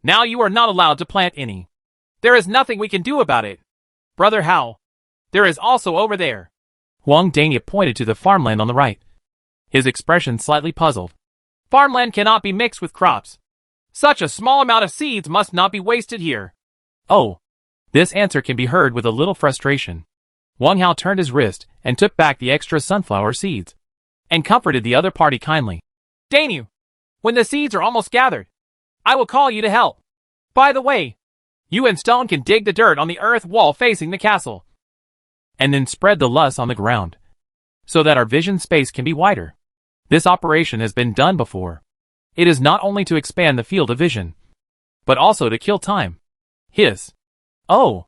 Now you are not allowed to plant any. There is nothing we can do about it. Brother Hao, there is also over there. Wang Daniu pointed to the farmland on the right, his expression slightly puzzled. Farmland cannot be mixed with crops. Such a small amount of seeds must not be wasted here. Oh. This answer can be heard with a little frustration. Wang Hao turned his wrist and took back the extra sunflower seeds, and comforted the other party kindly. Daniu, when the seeds are almost gathered, I will call you to help. By the way, you and Stone can dig the dirt on the earth wall facing the castle, and then spread the loess on the ground, so that our vision space can be wider. This operation has been done before. It is not only to expand the field of vision, but also to kill time. Hiss. Oh!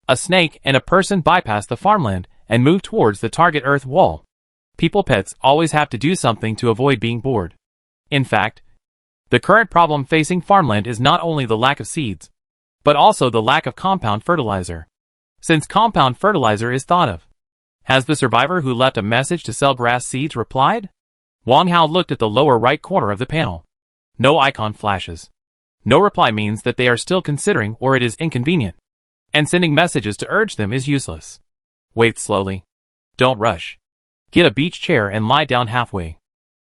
A snake and a person bypassed the farmland and moved towards the target earth wall. People pets always have to do something to avoid being bored. In fact, the current problem facing farmland is not only the lack of seeds, but also the lack of compound fertilizer. Since compound fertilizer is thought of, has the survivor who left a message to sell grass seeds replied? Wang Hao looked at the lower right corner of the panel. No icon flashes. No reply means that they are still considering or it is inconvenient, and sending messages to urge them is useless. Wait slowly. Don't rush. Get a beach chair and lie down halfway.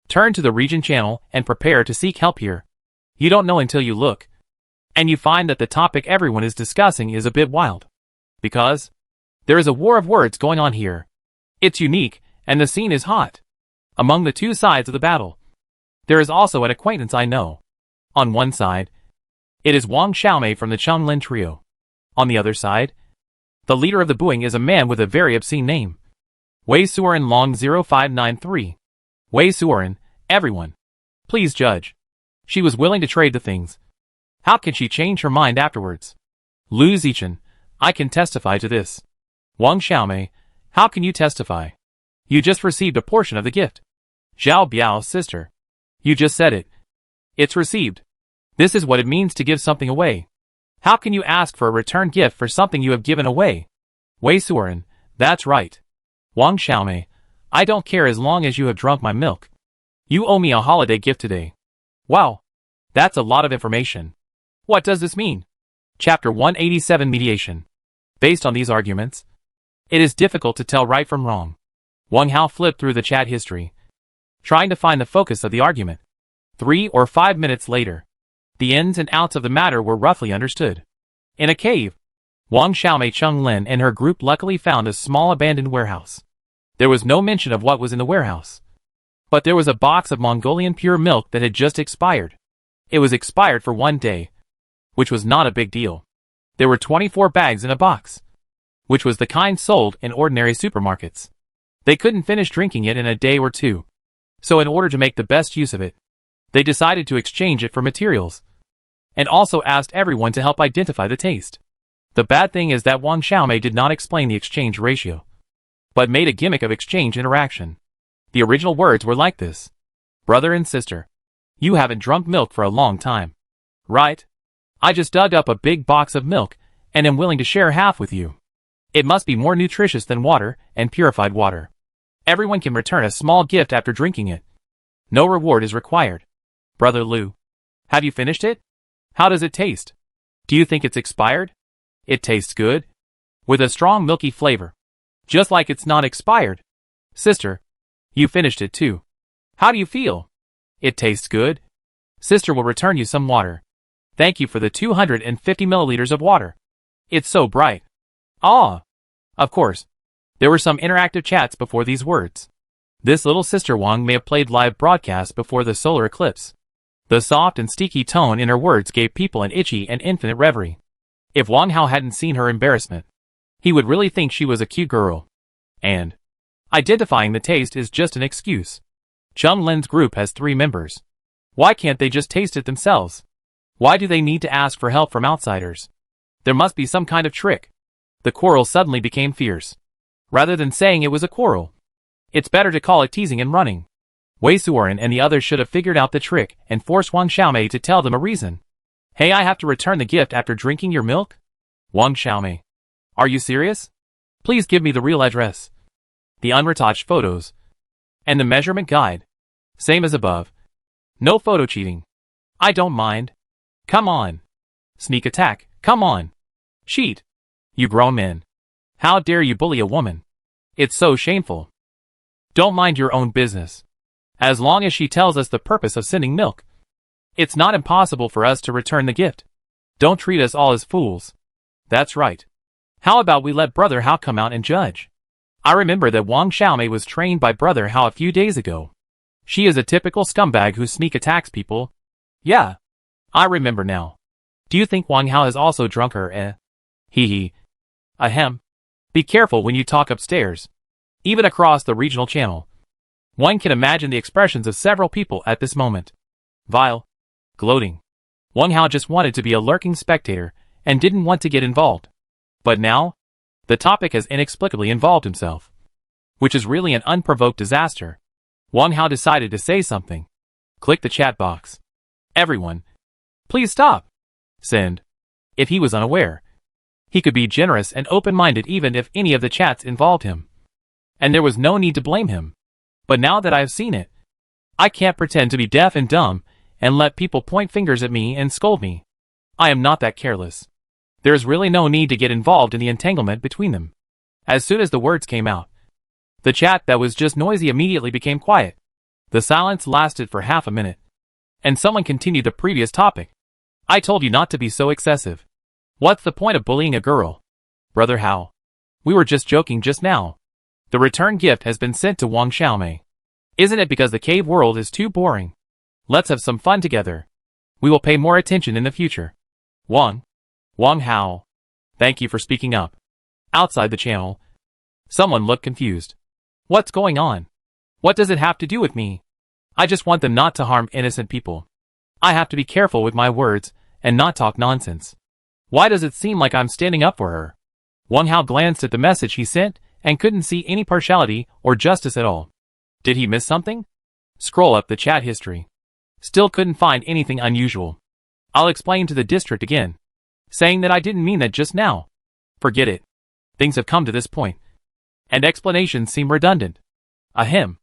Turn to the region channel and prepare to seek help here. You don't know until you look, and you find that the topic everyone is discussing is a bit wild. Because there is a war of words going on here. It's unique, and the scene is hot. Among the 2 sides of the battle, there is also an acquaintance I know. On one side, it is Wang Xiaomei from the Chonglin trio. On the other side, the leader of the Buing is a man with a very obscene name. Wei Suoren Long 0593. Wei Suoren, everyone. Please judge. She was willing to trade the things. How can she change her mind afterwards? Lu Zichen, I can testify to this. Wang Xiaomei, how can you testify? You just received a portion of the gift. Zhao Biao's sister. You just said it. It's received. This is what it means to give something away. How can you ask for a return gift for something you have given away? Wei Suoren, that's right. Wang Xiaomei, I don't care as long as you have drunk my milk. You owe me a holiday gift today. Wow. That's a lot of information. What does this mean? Chapter 187 Mediation. Based on these arguments, it is difficult to tell right from wrong. Wang Hao flipped through the chat history, trying to find the focus of the argument. 3 or 5 minutes later, the ins and outs of the matter were roughly understood. In a cave, Wang Xiaomei Cheng-Lin and her group luckily found a small abandoned warehouse. There was no mention of what was in the warehouse, but there was a box of Mongolian pure milk that had just expired. It was expired for 1 day, which was not a big deal. There were 24 bags in a box, which was the kind sold in ordinary supermarkets. They couldn't finish drinking it in a day or two, so in order to make the best use of it, they decided to exchange it for materials, and also asked everyone to help identify the taste. The bad thing is that Wang Xiaomei did not explain the exchange ratio, but made a gimmick of exchange interaction. The original words were like this. Brother and sister, you haven't drunk milk for a long time, right? I just dug up a big box of milk and am willing to share half with you. It must be more nutritious than water and purified water. Everyone can return a small gift after drinking it. No reward is required. Brother Lu, have you finished it? How does it taste? Do you think it's expired? It tastes good, with a strong milky flavor, just like it's not expired. Sister, you finished it too. How do you feel? It tastes good. Sister will return you some water. Thank you for the 250 milliliters of water. It's so bright. Ah! Of course, there were some interactive chats before these words. This little sister Wang may have played live broadcasts before the solar eclipse. The soft and sticky tone in her words gave people an itchy and infinite reverie. If Wang Hao hadn't seen her embarrassment, he would really think she was a cute girl. And identifying the taste is just an excuse. Cheng Lin's group has 3 members. Why can't they just taste it themselves? Why do they need to ask for help from outsiders? There must be some kind of trick. The quarrel suddenly became fierce. Rather than saying it was a quarrel, it's better to call it teasing and running. Wei Suoren and the others should have figured out the trick and forced Wang Xiaomei to tell them a reason. Hey, I have to return the gift after drinking your milk? Wang Xiaomei, are you serious? Please give me the real address, the unretouched photos, and the measurement guide. Same as above. No photo cheating. I don't mind. Come on. Sneak attack, come on. Cheat. You grown men. How dare you bully a woman? It's so shameful. Don't mind your own business. As long as she tells us the purpose of sending milk, it's not impossible for us to return the gift. Don't treat us all as fools. That's right. How about we let Brother Hao come out and judge? I remember that Wang Xiaomei was trained by Brother Hao a few days ago. She is a typical scumbag who sneak attacks people. Yeah, I remember now. Do you think Wang Hao has also drunk her, Hee hee. Ahem. Be careful when you talk upstairs. Even across the regional channel, one can imagine the expressions of several people at this moment. Vile. Gloating. Wang Hao just wanted to be a lurking spectator and didn't want to get involved. But now, the topic has inexplicably involved himself, which is really an unprovoked disaster. Wang Hao decided to say something. Click the chat box. Everyone, please stop. Send. If he was unaware, he could be generous and open-minded even if any of the chats involved him. And there was no need to blame him. But now that I have seen it, I can't pretend to be deaf and dumb and let people point fingers at me and scold me. I am not that careless. There is really no need to get involved in the entanglement between them. As soon as the words came out, the chat that was just noisy immediately became quiet. The silence lasted for half a minute, and someone continued the previous topic. I told you not to be so excessive. What's the point of bullying a girl? Brother Hao, we were just joking just now. The return gift has been sent to Wang Xiaomei. Isn't it because the cave world is too boring? Let's have some fun together. We will pay more attention in the future. Wang Hao, thank you for speaking up. Outside the channel, someone looked confused. What's going on? What does it have to do with me? I just want them not to harm innocent people. I have to be careful with my words and not talk nonsense. Why does it seem like I'm standing up for her? Wang Hao glanced at the message he sent and couldn't see any partiality or justice at all. Did he miss something? Scroll up the chat history. Still couldn't find anything unusual. I'll explain to the district again, saying that I didn't mean that just now. Forget it. Things have come to this point. and explanations seem redundant. Ahem.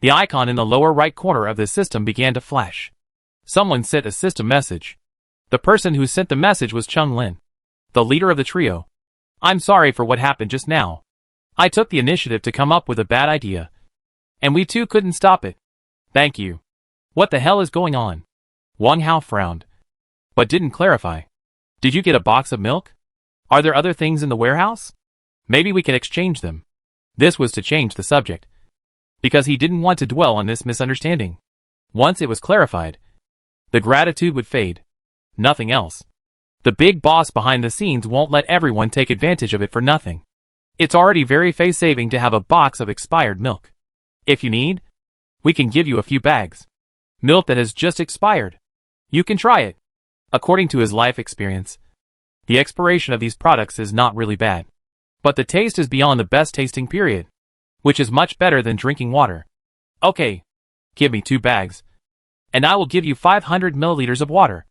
The icon in the lower right corner of the system began to flash. Someone sent a system message. The person who sent the message was Chung Lin, the leader of the trio. I'm sorry for what happened just now. I took the initiative to come up with a bad idea, and we too couldn't stop it. Thank you. What the hell is going on? Wang Hao frowned, but didn't clarify. Did you get a box of milk? Are there other things in the warehouse? Maybe we can exchange them. This was to change the subject, because he didn't want to dwell on this misunderstanding. Once it was clarified, the gratitude would fade. Nothing else. The big boss behind the scenes won't let everyone take advantage of it for nothing. It's already very face-saving to have a box of expired milk. If you need, we can give you a few bags. Milk that has just expired. You can try it. According to his life experience, the expiration of these products is not really bad. But the taste is beyond the best tasting period, which is much better than drinking water. Okay, give me 2 bags, and I will give you 500 milliliters of water.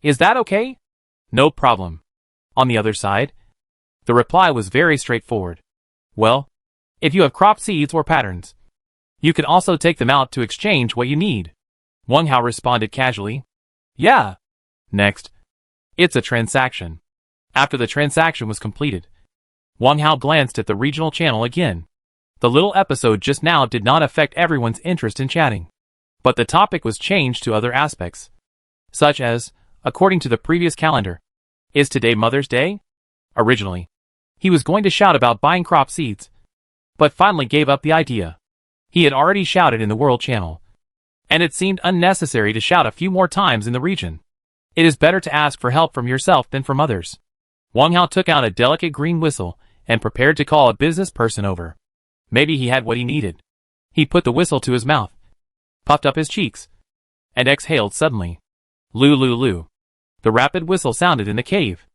Is that okay? No problem. On the other side, the reply was very straightforward. Well, if you have crop seeds or patterns, you can also take them out to exchange what you need. Wang Hao responded casually. Yeah. Next, it's a transaction. After the transaction was completed, Wang Hao glanced at the regional channel again. The little episode just now did not affect everyone's interest in chatting, but the topic was changed to other aspects, such as, according to the previous calendar, is today Mother's Day? Originally, he was going to shout about buying crop seeds, but finally gave up the idea. He had already shouted in the World Channel, and it seemed unnecessary to shout a few more times in the region. It is better to ask for help from yourself than from others. Wang Hao took out a delicate green whistle and prepared to call a business person over. Maybe he had what he needed. He put the whistle to his mouth, puffed up his cheeks, and exhaled suddenly. Lu lu lu. The rapid whistle sounded in the cave.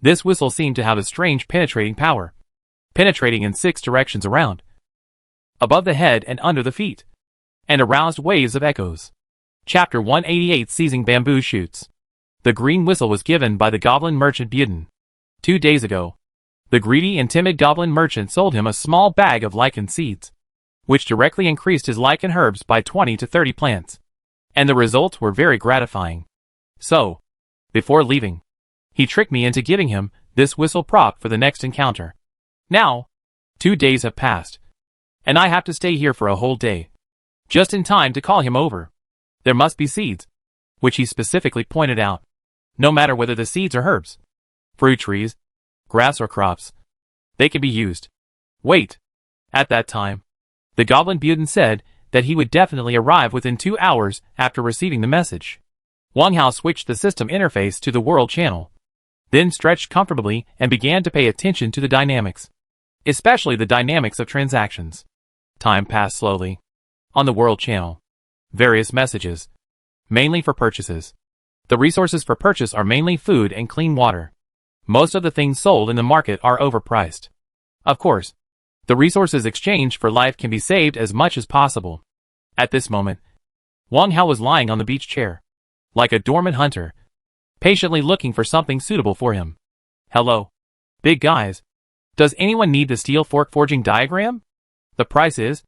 This whistle seemed to have a strange penetrating power, penetrating in 6 directions around, above the head and under the feet, and aroused waves of echoes. Chapter 188 Seizing Bamboo Shoots. The green whistle was given by the goblin merchant Buden. 2 days ago, the greedy and timid goblin merchant sold him a small bag of lichen seeds, which directly increased his lichen herbs by 20 to 30 plants, and the results were very gratifying. So, before leaving, he tricked me into giving him this whistle prop for the next encounter. Now, 2 days have passed, and I have to stay here for a whole day, just in time to call him over. There must be seeds, which he specifically pointed out. No matter whether the seeds are herbs, fruit trees, grass or crops, they can be used. Wait. At that time, the goblin Buden said that he would definitely arrive within 2 hours after receiving the message. Wang Hao switched the system interface to the World Channel, then stretched comfortably and began to pay attention to the dynamics, especially the dynamics of transactions. Time passed slowly. On the World Channel, various messages, mainly for purchases. The resources for purchase are mainly food and clean water. Most of the things sold in the market are overpriced. Of course, the resources exchanged for life can be saved as much as possible. At this moment, Wang Hao was lying on the beach chair, like a dormant hunter, patiently looking for something suitable for him. Hello, big guys. Does anyone need the steel fork forging diagram? The price is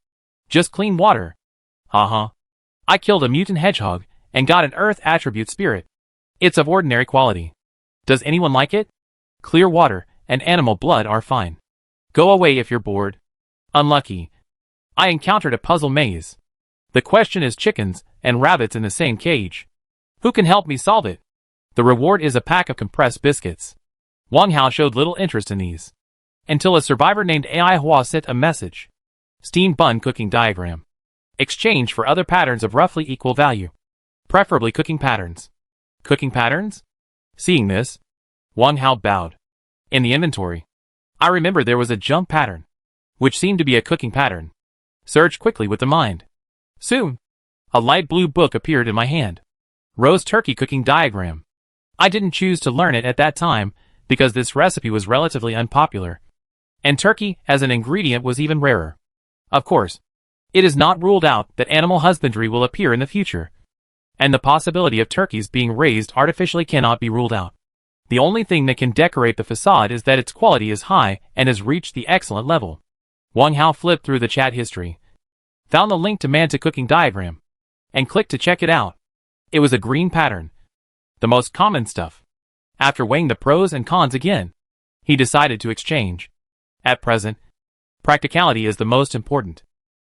just clean water. I killed a mutant hedgehog and got an earth attribute spirit. It's of ordinary quality. Does anyone like it? Clear water and animal blood are fine. Go away if you're bored. Unlucky. I encountered a puzzle maze. The question is chickens and rabbits in the same cage. Who can help me solve it? The reward is a pack of compressed biscuits. Wang Hao showed little interest in these, until a survivor named AI Hua sent a message. Steam bun cooking diagram. Exchange for other patterns of roughly equal value. Preferably cooking patterns. Cooking patterns? Seeing this, Wang Hao bowed. In the inventory, I remember there was a jump pattern, which seemed to be a cooking pattern. Search quickly with the mind. Soon, a light blue book appeared in my hand. Roast turkey cooking diagram. I didn't choose to learn it at that time because this recipe was relatively unpopular, and turkey as an ingredient was even rarer. Of course, it is not ruled out that animal husbandry will appear in the future, and the possibility of turkeys being raised artificially cannot be ruled out. The only thing that can decorate the facade is that its quality is high and has reached the excellent level. Wang Hao flipped through the chat history, found the link to Manta cooking diagram, and clicked to check it out. It was a green pattern, the most common stuff. After weighing the pros and cons again, he decided to exchange. At present, practicality is the most important.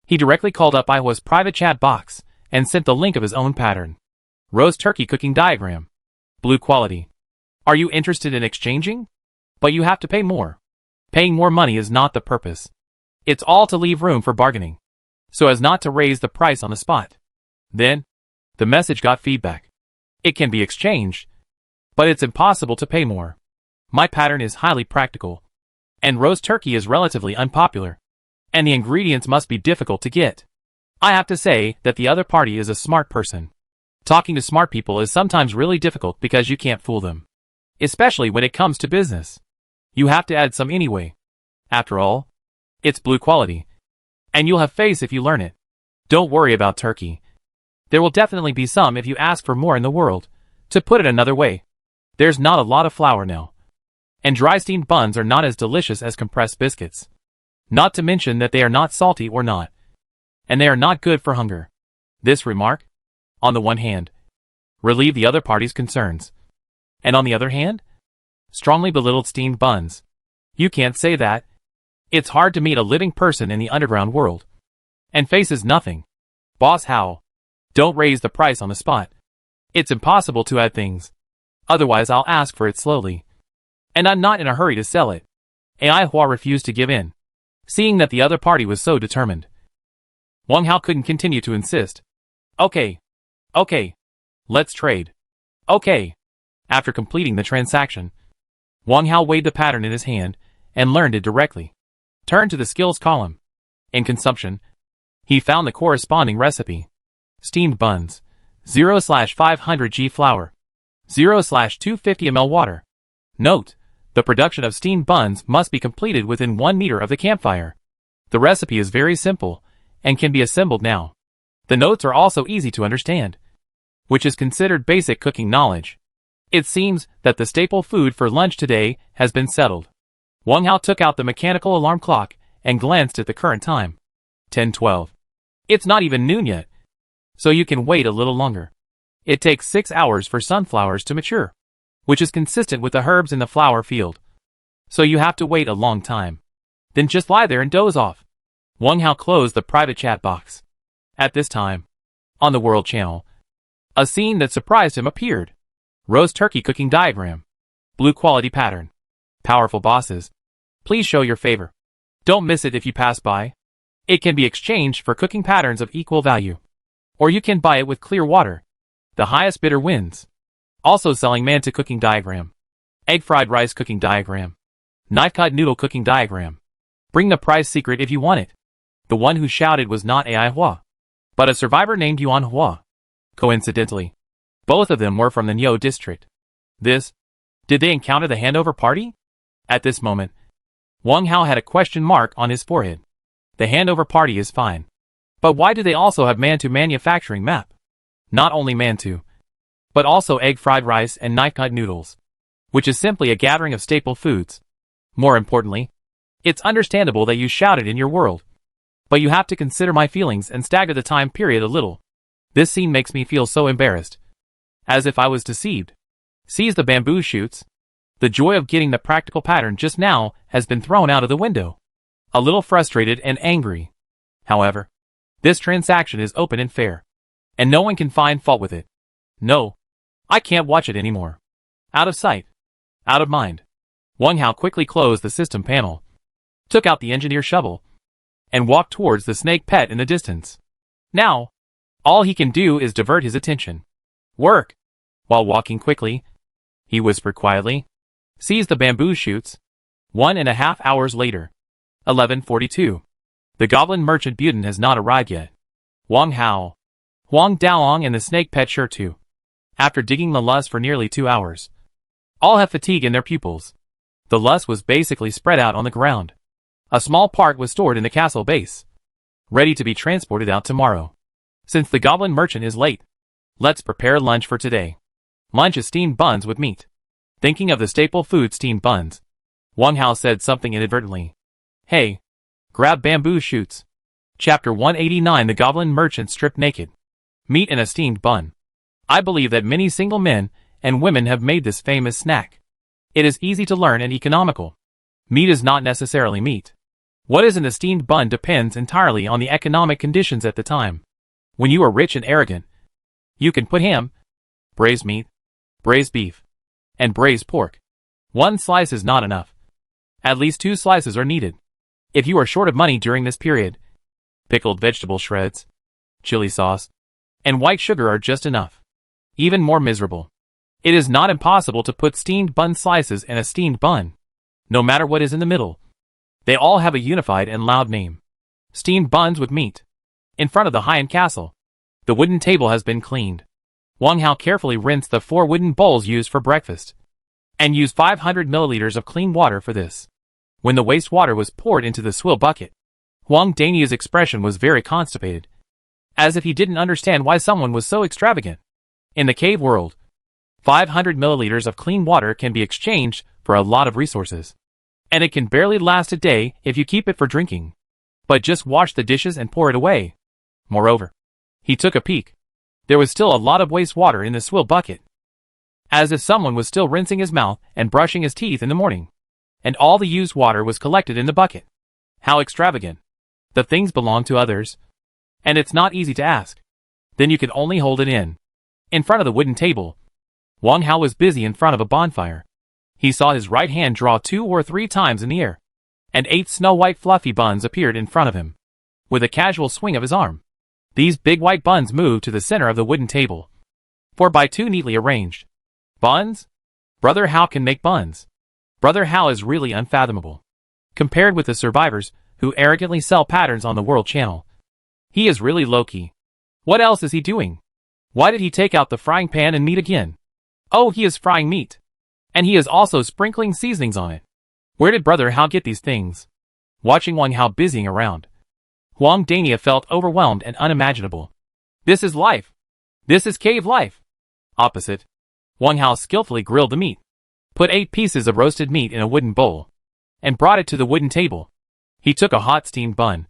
He directly called up Aihua's private chat box and sent the link of his own pattern. Roast turkey cooking diagram. Blue quality. Are you interested in exchanging? But you have to pay more. Paying more money is not the purpose. It's all to leave room for bargaining, so as not to raise the price on the spot. Then, the message got feedback. It can be exchanged, but it's impossible to pay more. My pattern is highly practical, and roast turkey is relatively unpopular, and the ingredients must be difficult to get. I have to say that the other party is a smart person. Talking to smart people is sometimes really difficult because you can't fool them. Especially when it comes to business. You have to add some anyway. After all, it's blue quality, and you'll have face if you learn it. Don't worry about turkey. There will definitely be some if you ask for more in the world. To put it another way, there's not a lot of flour now. And dry steamed buns are not as delicious as compressed biscuits. Not to mention that they are not salty or not. And they are not good for hunger. This remark, on the one hand, relieved the other party's concerns. And on the other hand, strongly belittled steamed buns. You can't say that. It's hard to meet a living person in the underground world. And faces nothing. Boss Hao, don't raise the price on the spot. It's impossible to add things. Otherwise I'll ask for it slowly. And I'm not in a hurry to sell it. Aihua refused to give in, seeing that the other party was so determined. Wang Hao couldn't continue to insist. Okay. Let's trade. Okay. After completing the transaction, Wang Hao weighed the pattern in his hand and learned it directly. Turned to the skills column. In consumption, he found the corresponding recipe. Steamed buns, 0/500 g flour, 0/250 ml water. Note, the production of steamed buns must be completed within 1 meter of the campfire. The recipe is very simple and can be assembled now. The notes are also easy to understand, which is considered basic cooking knowledge. It seems that the staple food for lunch today has been settled. Wang Hao took out the mechanical alarm clock and glanced at the current time. 10:12. It's not even noon yet, so you can wait a little longer. It takes 6 hours for sunflowers to mature, which is consistent with the herbs in the flower field. So you have to wait a long time. Then just lie there and doze off. Wang Hao closed the private chat box. At this time, on the World Channel, a scene that surprised him appeared. Roast turkey cooking diagram. Blue quality pattern. Powerful bosses, please show your favor. Don't miss it if you pass by. It can be exchanged for cooking patterns of equal value. Or you can buy it with clear water. The highest bidder wins. Also selling Manta cooking diagram. Egg fried rice cooking diagram. Knife cut noodle cooking diagram. Bring the price secret if you want it. The one who shouted was not Aihua, but a survivor named Yuan Hua. Coincidentally, both of them were from the Niu district. Did they encounter the handover party? At this moment, Wang Hao had a question mark on his forehead. The handover party is fine. But why do they also have Mantu manufacturing map? Not only Mantu, but also egg fried rice and knife cut noodles, which is simply a gathering of staple foods. More importantly, it's understandable that you shouted in your world. But you have to consider my feelings and stagger the time period a little. This scene makes me feel so embarrassed. As if I was deceived. Seize the bamboo shoots. The joy of getting the practical pattern just now has been thrown out of the window. A little frustrated and angry. However, this transaction is open and fair, and no one can find fault with it. No, I can't watch it anymore. Out of sight, out of mind. Wang Hao quickly closed the system panel, took out the engineer shovel, and walked towards the snake pet in the distance. Now, all he can do is divert his attention. Work! While walking quickly, he whispered quietly. Seize the bamboo shoots. 1.5 hours later. 11:42. The goblin merchant Buden has not arrived yet. Wang Hao, Huang Daolong and the snake pet sure too. After digging the lust for nearly 2 hours. All have fatigue in their pupils. The lust was basically spread out on the ground. A small part was stored in the castle base, ready to be transported out tomorrow. Since the goblin merchant is late, let's prepare lunch for today. Lunch is steamed buns with meat. Thinking of the staple food steamed buns, Wang Hao said something inadvertently. Hey, Grab bamboo shoots. Chapter 189. The Goblin Merchant Stripped Naked. Meat in a steamed bun. I believe that many single men and women have made this famous snack. It is easy to learn and economical. Meat is not necessarily meat. What is in a steamed bun depends entirely on the economic conditions at the time. When you are rich and arrogant, you can put ham, braised meat, braised beef, and braised pork. One slice is not enough. At least 2 slices are needed. If you are short of money during this period, pickled vegetable shreds, chili sauce, and white sugar are just enough. Even more miserable. It is not impossible to put steamed bun slices in a steamed bun, no matter what is in the middle. They all have a unified and loud name. Steamed buns with meat. In front of the high-end castle, the wooden table has been cleaned. Wang Hao carefully rinsed the 4 wooden bowls used for breakfast, and used 500 milliliters of clean water for this. When the wastewater was poured into the swill bucket, Huang Dania's expression was very constipated, as if he didn't understand why someone was so extravagant. In the cave world, 500 milliliters of clean water can be exchanged for a lot of resources, and it can barely last a day if you keep it for drinking. But just wash the dishes and pour it away. Moreover, he took a peek. There was still a lot of wastewater in the swill bucket, as if someone was still rinsing his mouth and brushing his teeth in the morning, and all the used water was collected in the bucket. How extravagant. The things belong to others, and it's not easy to ask. Then you can only hold it in. In front of the wooden table, Wang Hao was busy in front of a bonfire. He saw his right hand draw 2 or 3 times in the air, and 8 snow-white fluffy buns appeared in front of him. With a casual swing of his arm, these big white buns moved to the center of the wooden table. 4 by 2 neatly arranged. Buns? Brother Hao can make buns. Brother Hao is really unfathomable. Compared with the survivors who arrogantly sell patterns on the World Channel, he is really low-key. What else is he doing? Why did he take out the frying pan and meat again? Oh, he is frying meat. And he is also sprinkling seasonings on it. Where did Brother Hao get these things? Watching Wang Hao busying around, Huang Dania felt overwhelmed and unimaginable. This is life. This is cave life. Opposite, Wang Hao skillfully grilled the meat, put 8 pieces of roasted meat in a wooden bowl, and brought it to the wooden table. He took a hot steamed bun,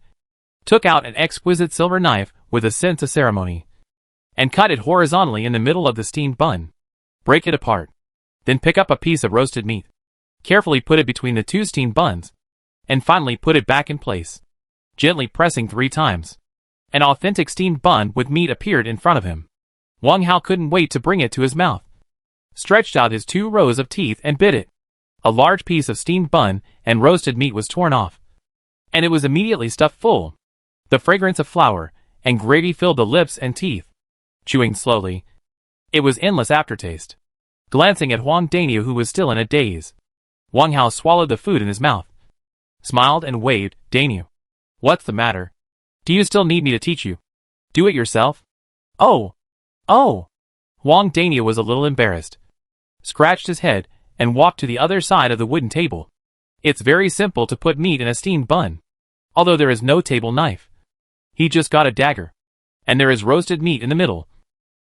took out an exquisite silver knife with a sense of ceremony, and cut it horizontally in the middle of the steamed bun. Break it apart. Then pick up a piece of roasted meat, carefully put it between the 2 steamed buns, and finally put it back in place, gently pressing 3 times. An authentic steamed bun with meat appeared in front of him. Wang Hao couldn't wait to bring it to his mouth, stretched out his 2 rows of teeth and bit it. A large piece of steamed bun and roasted meat was torn off, and it was immediately stuffed full. The fragrance of flour and gravy filled the lips and teeth. Chewing slowly, it was endless aftertaste. Glancing at Huang Dania, who was still in a daze, Wang Hao swallowed the food in his mouth, smiled and waved. Dania, what's the matter? Do you still need me to teach you? Do it yourself? Oh! Huang Dania was a little embarrassed, scratched his head, and walked to the other side of the wooden table. It's very simple to put meat in a steamed bun, although there is no table knife. He just got a dagger, and there is roasted meat in the middle,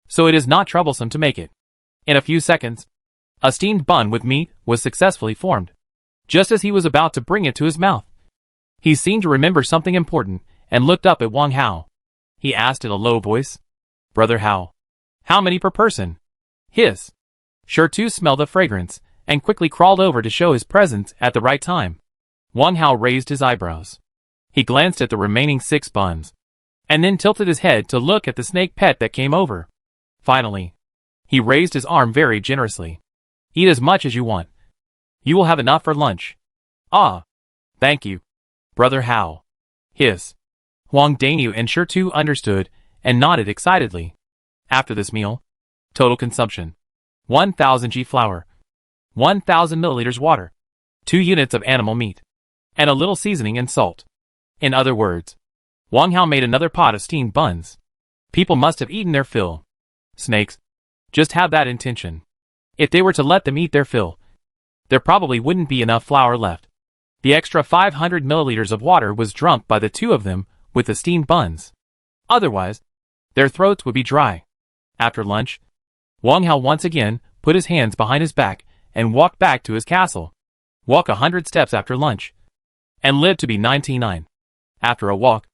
so it is not troublesome to make it. In a few seconds, a steamed bun with meat was successfully formed. Just as he was about to bring it to his mouth, he seemed to remember something important and looked up at Wang Hao. He asked in a low voice, Brother Hao, how many per person? Hiss. Sure to smell the fragrance, and quickly crawled over to show his presence at the right time. Wang Hao raised his eyebrows. He glanced at the remaining 6 buns, and then tilted his head to look at the snake pet that came over. Finally, he raised his arm very generously. Eat as much as you want. You will have enough for lunch. Ah, thank you, Brother Hao. Hiss. Huang Daniu and Shi Tu understood and nodded excitedly. After this meal, total consumption: 1,000 g flour, 1,000 milliliters water, 2 units of animal meat, and a little seasoning and salt. In other words, Wang Hao made another pot of steamed buns. People must have eaten their fill. Snakes just have that intention. If they were to let them eat their fill, there probably wouldn't be enough flour left. The extra 500 milliliters of water was drunk by the 2 of them with the steamed buns. Otherwise, their throats would be dry. After lunch, Wang Hao once again put his hands behind his back and walked back to his castle. Walk 100 steps after lunch, and lived to be 99. After a walk.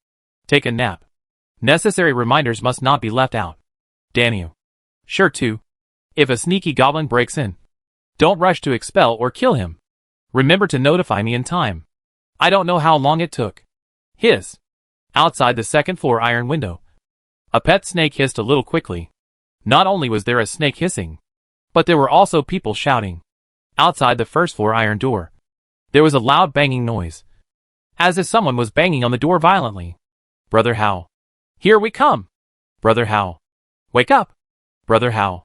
Take a nap. Necessary reminders must not be left out. Daniel. Sure too. If a sneaky goblin breaks in, don't rush to expel or kill him. Remember to notify me in time. I don't know how long it took. Hiss. Outside the second floor iron window. A pet snake hissed a little quickly. Not only was there a snake hissing, but there were also people shouting. Outside the first floor iron door, there was a loud banging noise, as if someone was banging on the door violently. Brother How. Here we come. Brother How. Wake up. Brother How.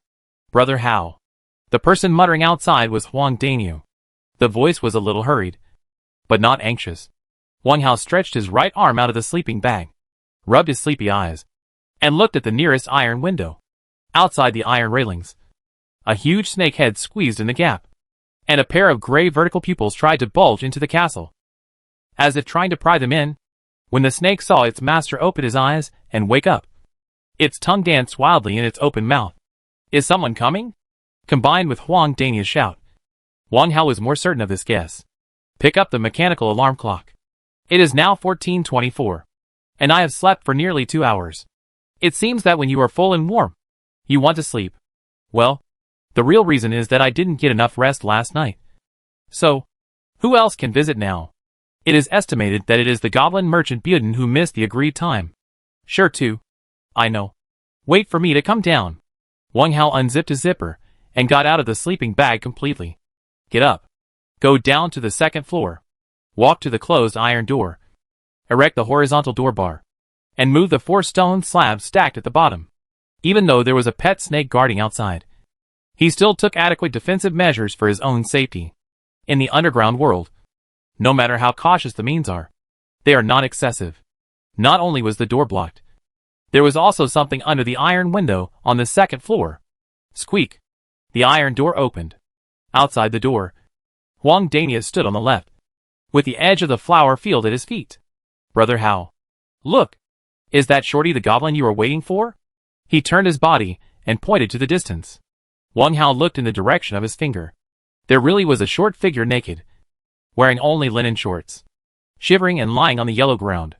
Brother How. The person muttering outside was Huang Daniu. The voice was a little hurried, but not anxious. Huang Hao stretched his right arm out of the sleeping bag, rubbed his sleepy eyes, and looked at the nearest iron window. Outside the iron railings, a huge snake head squeezed in the gap, and a pair of gray vertical pupils tried to bulge into the castle, as if trying to pry them in. When the snake saw its master open his eyes and wake up, its tongue danced wildly in its open mouth. Is someone coming? Combined with Huang Dania's shout, Huang Hao was more certain of this guess. Pick up the mechanical alarm clock. It is now 14:24, and I have slept for nearly 2 hours. It seems that when you are full and warm, you want to sleep. Well, the real reason is that I didn't get enough rest last night. So, who else can visit now? It is estimated that it is the goblin merchant Buden who missed the agreed time. Sure too. I know. Wait for me to come down. Huang Hao unzipped his zipper and got out of the sleeping bag completely. Get up. Go down to the second floor. Walk to the closed iron door. Erect the horizontal door bar, and move the 4 stone slabs stacked at the bottom. Even though there was a pet snake guarding outside, he still took adequate defensive measures for his own safety. In the underground world, no matter how cautious the means are, they are not excessive. Not only was the door blocked, there was also something under the iron window on the second floor. Squeak. The iron door opened. Outside the door, Huang Dania stood on the left, with the edge of the flower field at his feet. Brother How. Look. Is that Shorty the goblin you are waiting for? He turned his body and pointed to the distance. Huang Hao looked in the direction of his finger. There really was a short figure naked, wearing only linen shorts, shivering and lying on the yellow ground.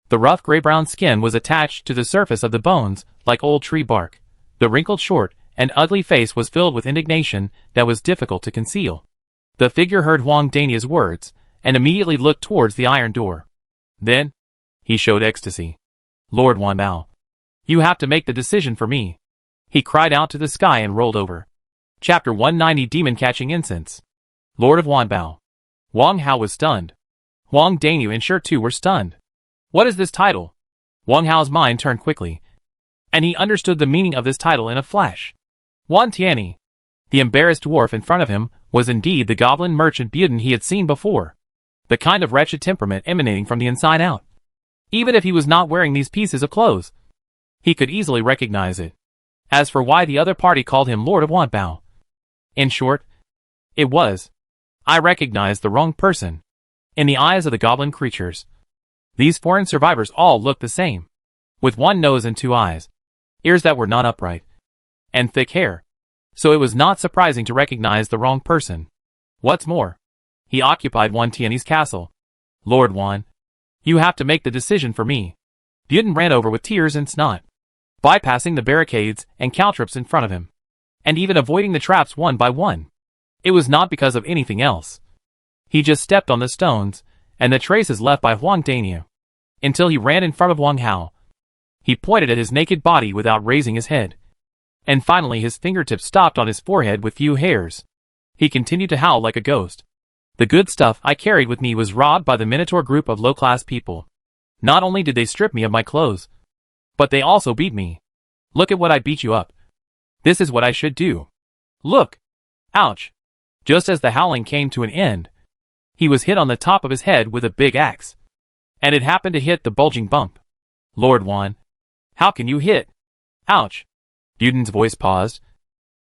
The rough gray-brown skin was attached to the surface of the bones like old tree bark. The wrinkled short and ugly face was filled with indignation that was difficult to conceal. The figure heard Huang Dania's words and immediately looked towards the iron door. Then, he showed ecstasy. Lord Wanbao, you have to make the decision for me. He cried out to the sky and rolled over. Chapter 190 Demon Catching Incense. Lord of Wanbao. Huang Hao was stunned. Huang Daniu and Shi too were stunned. What is this title? Huang Hao's mind turned quickly, and he understood the meaning of this title in a flash. Wan Tianyi, the embarrassed dwarf in front of him, was indeed the goblin merchant Buden he had seen before. The kind of wretched temperament emanating from the inside out. Even if he was not wearing these pieces of clothes, he could easily recognize it. As for why the other party called him Lord of Wanbao, in short, it was, I recognized the wrong person. In the eyes of the goblin creatures, these foreign survivors all looked the same, with one nose and 2 eyes, ears that were not upright, and thick hair. So it was not surprising to recognize the wrong person. What's more, he occupied Wan Tianyi's castle. Lord Wan, you have to make the decision for me. Buden ran over with tears and snot, bypassing the barricades and caltrops in front of him, and even avoiding the traps one by one. It was not because of anything else. He just stepped on the stones and the traces left by Huang Daniu, until he ran in front of Huang Hao. He pointed at his naked body without raising his head, and finally his fingertips stopped on his forehead with few hairs. He continued to howl like a ghost. The good stuff I carried with me was robbed by the Minotaur group of low-class people. Not only did they strip me of my clothes, but they also beat me. Look at what I beat you up. This is what I should do. Look! Ouch! Just as the howling came to an end, he was hit on the top of his head with a big axe, and it happened to hit the bulging bump. Lord Wan, how can you hit? Ouch! Buden's voice paused,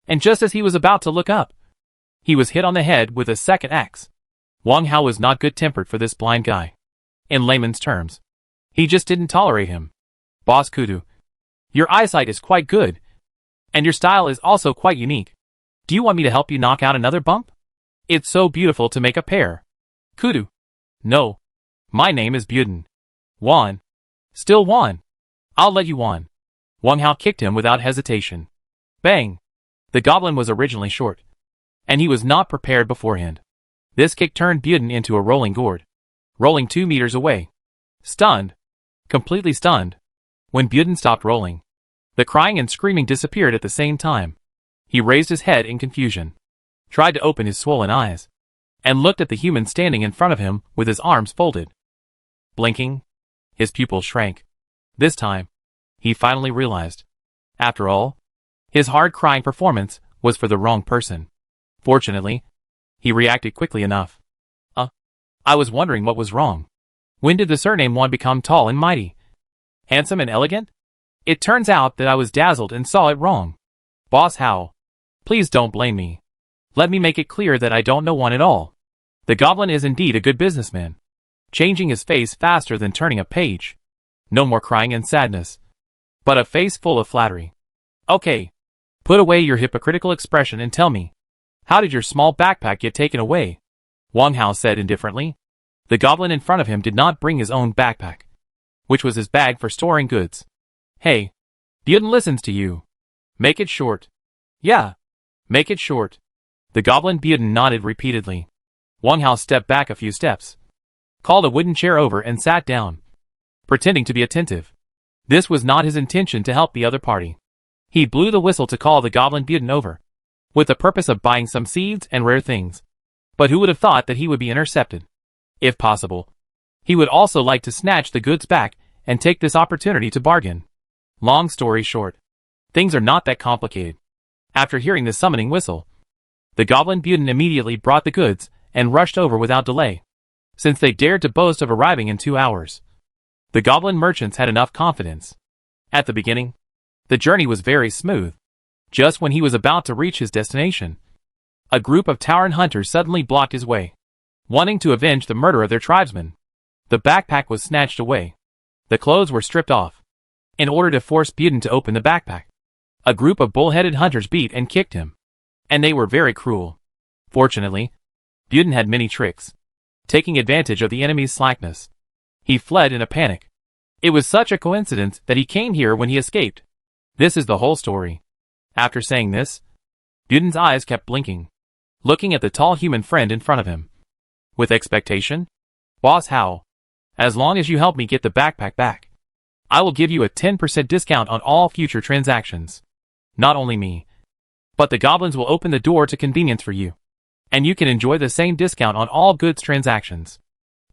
and just as he was about to look up, he was hit on the head with a second axe. Huang Hao was not good-tempered for this blind guy. In layman's terms, he just didn't tolerate him. Boss Kudu, your eyesight is quite good, and your style is also quite unique. Do you want me to help you knock out another bump? It's so beautiful to make a pair. Kudu. No. My name is Buden. Won. Still won. I'll let you won. Wang Hao kicked him without hesitation. Bang! The goblin was originally short, and he was not prepared beforehand. This kick turned Buden into a rolling gourd, rolling 2 meters away. Stunned. Completely stunned. When Buden stopped rolling, the crying and screaming disappeared at the same time. He raised his head in confusion, tried to open his swollen eyes, and looked at the human standing in front of him with his arms folded. Blinking, his pupils shrank. This time, he finally realized. After all, his hard crying performance was for the wrong person. Fortunately, he reacted quickly enough. I was wondering what was wrong. When did the surname one become tall and mighty? Handsome and elegant? It turns out that I was dazzled and saw it wrong. Boss Hao, please don't blame me. Let me make it clear that I don't know one at all. The goblin is indeed a good businessman, changing his face faster than turning a page. No more crying and sadness, but a face full of flattery. Okay, put away your hypocritical expression and tell me, how did your small backpack get taken away? Wang Hao said indifferently. The goblin in front of him did not bring his own backpack, which was his bag for storing goods. Hey, Buden listens to you. Make it short. Yeah, make it short. The goblin Buden nodded repeatedly. Wang Hao stepped back a few steps, called a wooden chair over and sat down, pretending to be attentive. This was not his intention to help the other party. He blew the whistle to call the goblin Buden over, with the purpose of buying some seeds and rare things. But who would have thought that he would be intercepted? If possible, he would also like to snatch the goods back and take this opportunity to bargain. Long story short, things are not that complicated. After hearing the summoning whistle, the goblin Buden immediately brought the goods and rushed over without delay, since they dared to boast of arriving in 2 hours. The goblin merchants had enough confidence. At the beginning, the journey was very smooth. Just when he was about to reach his destination, a group of Tauren hunters suddenly blocked his way, wanting to avenge the murder of their tribesmen. The backpack was snatched away. The clothes were stripped off. In order to force Buden to open the backpack, a group of bull-headed hunters beat and kicked him. And they were very cruel. Fortunately, Buden had many tricks, taking advantage of the enemy's slackness. He fled in a panic. It was such a coincidence that he came here when he escaped. This is the whole story. After saying this, Buden's eyes kept blinking, looking at the tall human friend in front of him. With expectation? Boss Hao, as long as you help me get the backpack back, I will give you a 10% discount on all future transactions. Not only me, but the goblins will open the door to convenience for you, and you can enjoy the same discount on all goods transactions.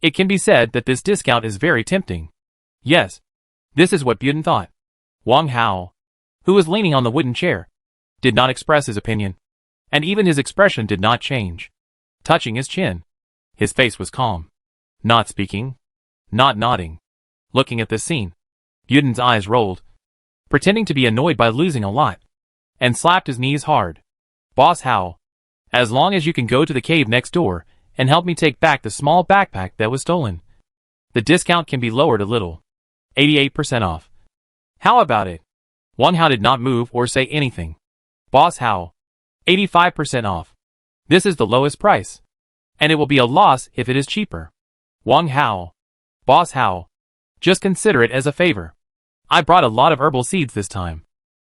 It can be said that this discount is very tempting. Yes, this is what Buden thought. Wang Hao, who was leaning on the wooden chair, did not express his opinion, and even his expression did not change. Touching his chin, his face was calm. Not speaking, not nodding. Looking at this scene, Buden's eyes rolled, pretending to be annoyed by losing a lot, and slapped his knees hard. Boss Hao, as long as you can go to the cave next door and help me take back the small backpack that was stolen, the discount can be lowered a little. 88% off. How about it? Wang Hao did not move or say anything. Boss Hao, 85% off. This is the lowest price, and it will be a loss if it is cheaper. Wang Hao, Boss Hao, just consider it as a favor. I brought a lot of herbal seeds this time.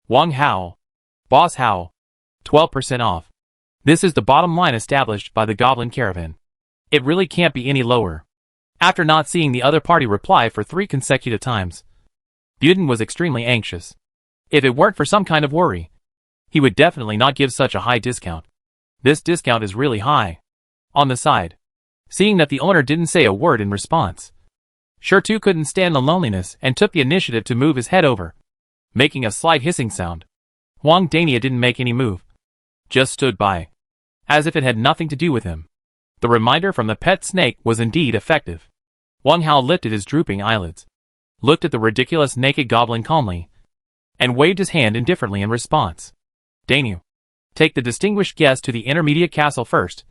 Wang Hao, Boss Hao, 12% off. This is the bottom line established by the goblin caravan. It really can't be any lower. After not seeing the other party reply for 3 consecutive times, Buden was extremely anxious. If it weren't for some kind of worry, he would definitely not give such a high discount. This discount is really high. On the side, seeing that the owner didn't say a word in response, Sure couldn't stand the loneliness and took the initiative to move his head over, making a slight hissing sound. Huang Dania didn't make any move, just stood by, as if it had nothing to do with him. The reminder from the pet snake was indeed effective. Wang Hao lifted his drooping eyelids, looked at the ridiculous naked goblin calmly, and waved his hand indifferently in response. Daniel, take the distinguished guest to the intermediate castle first,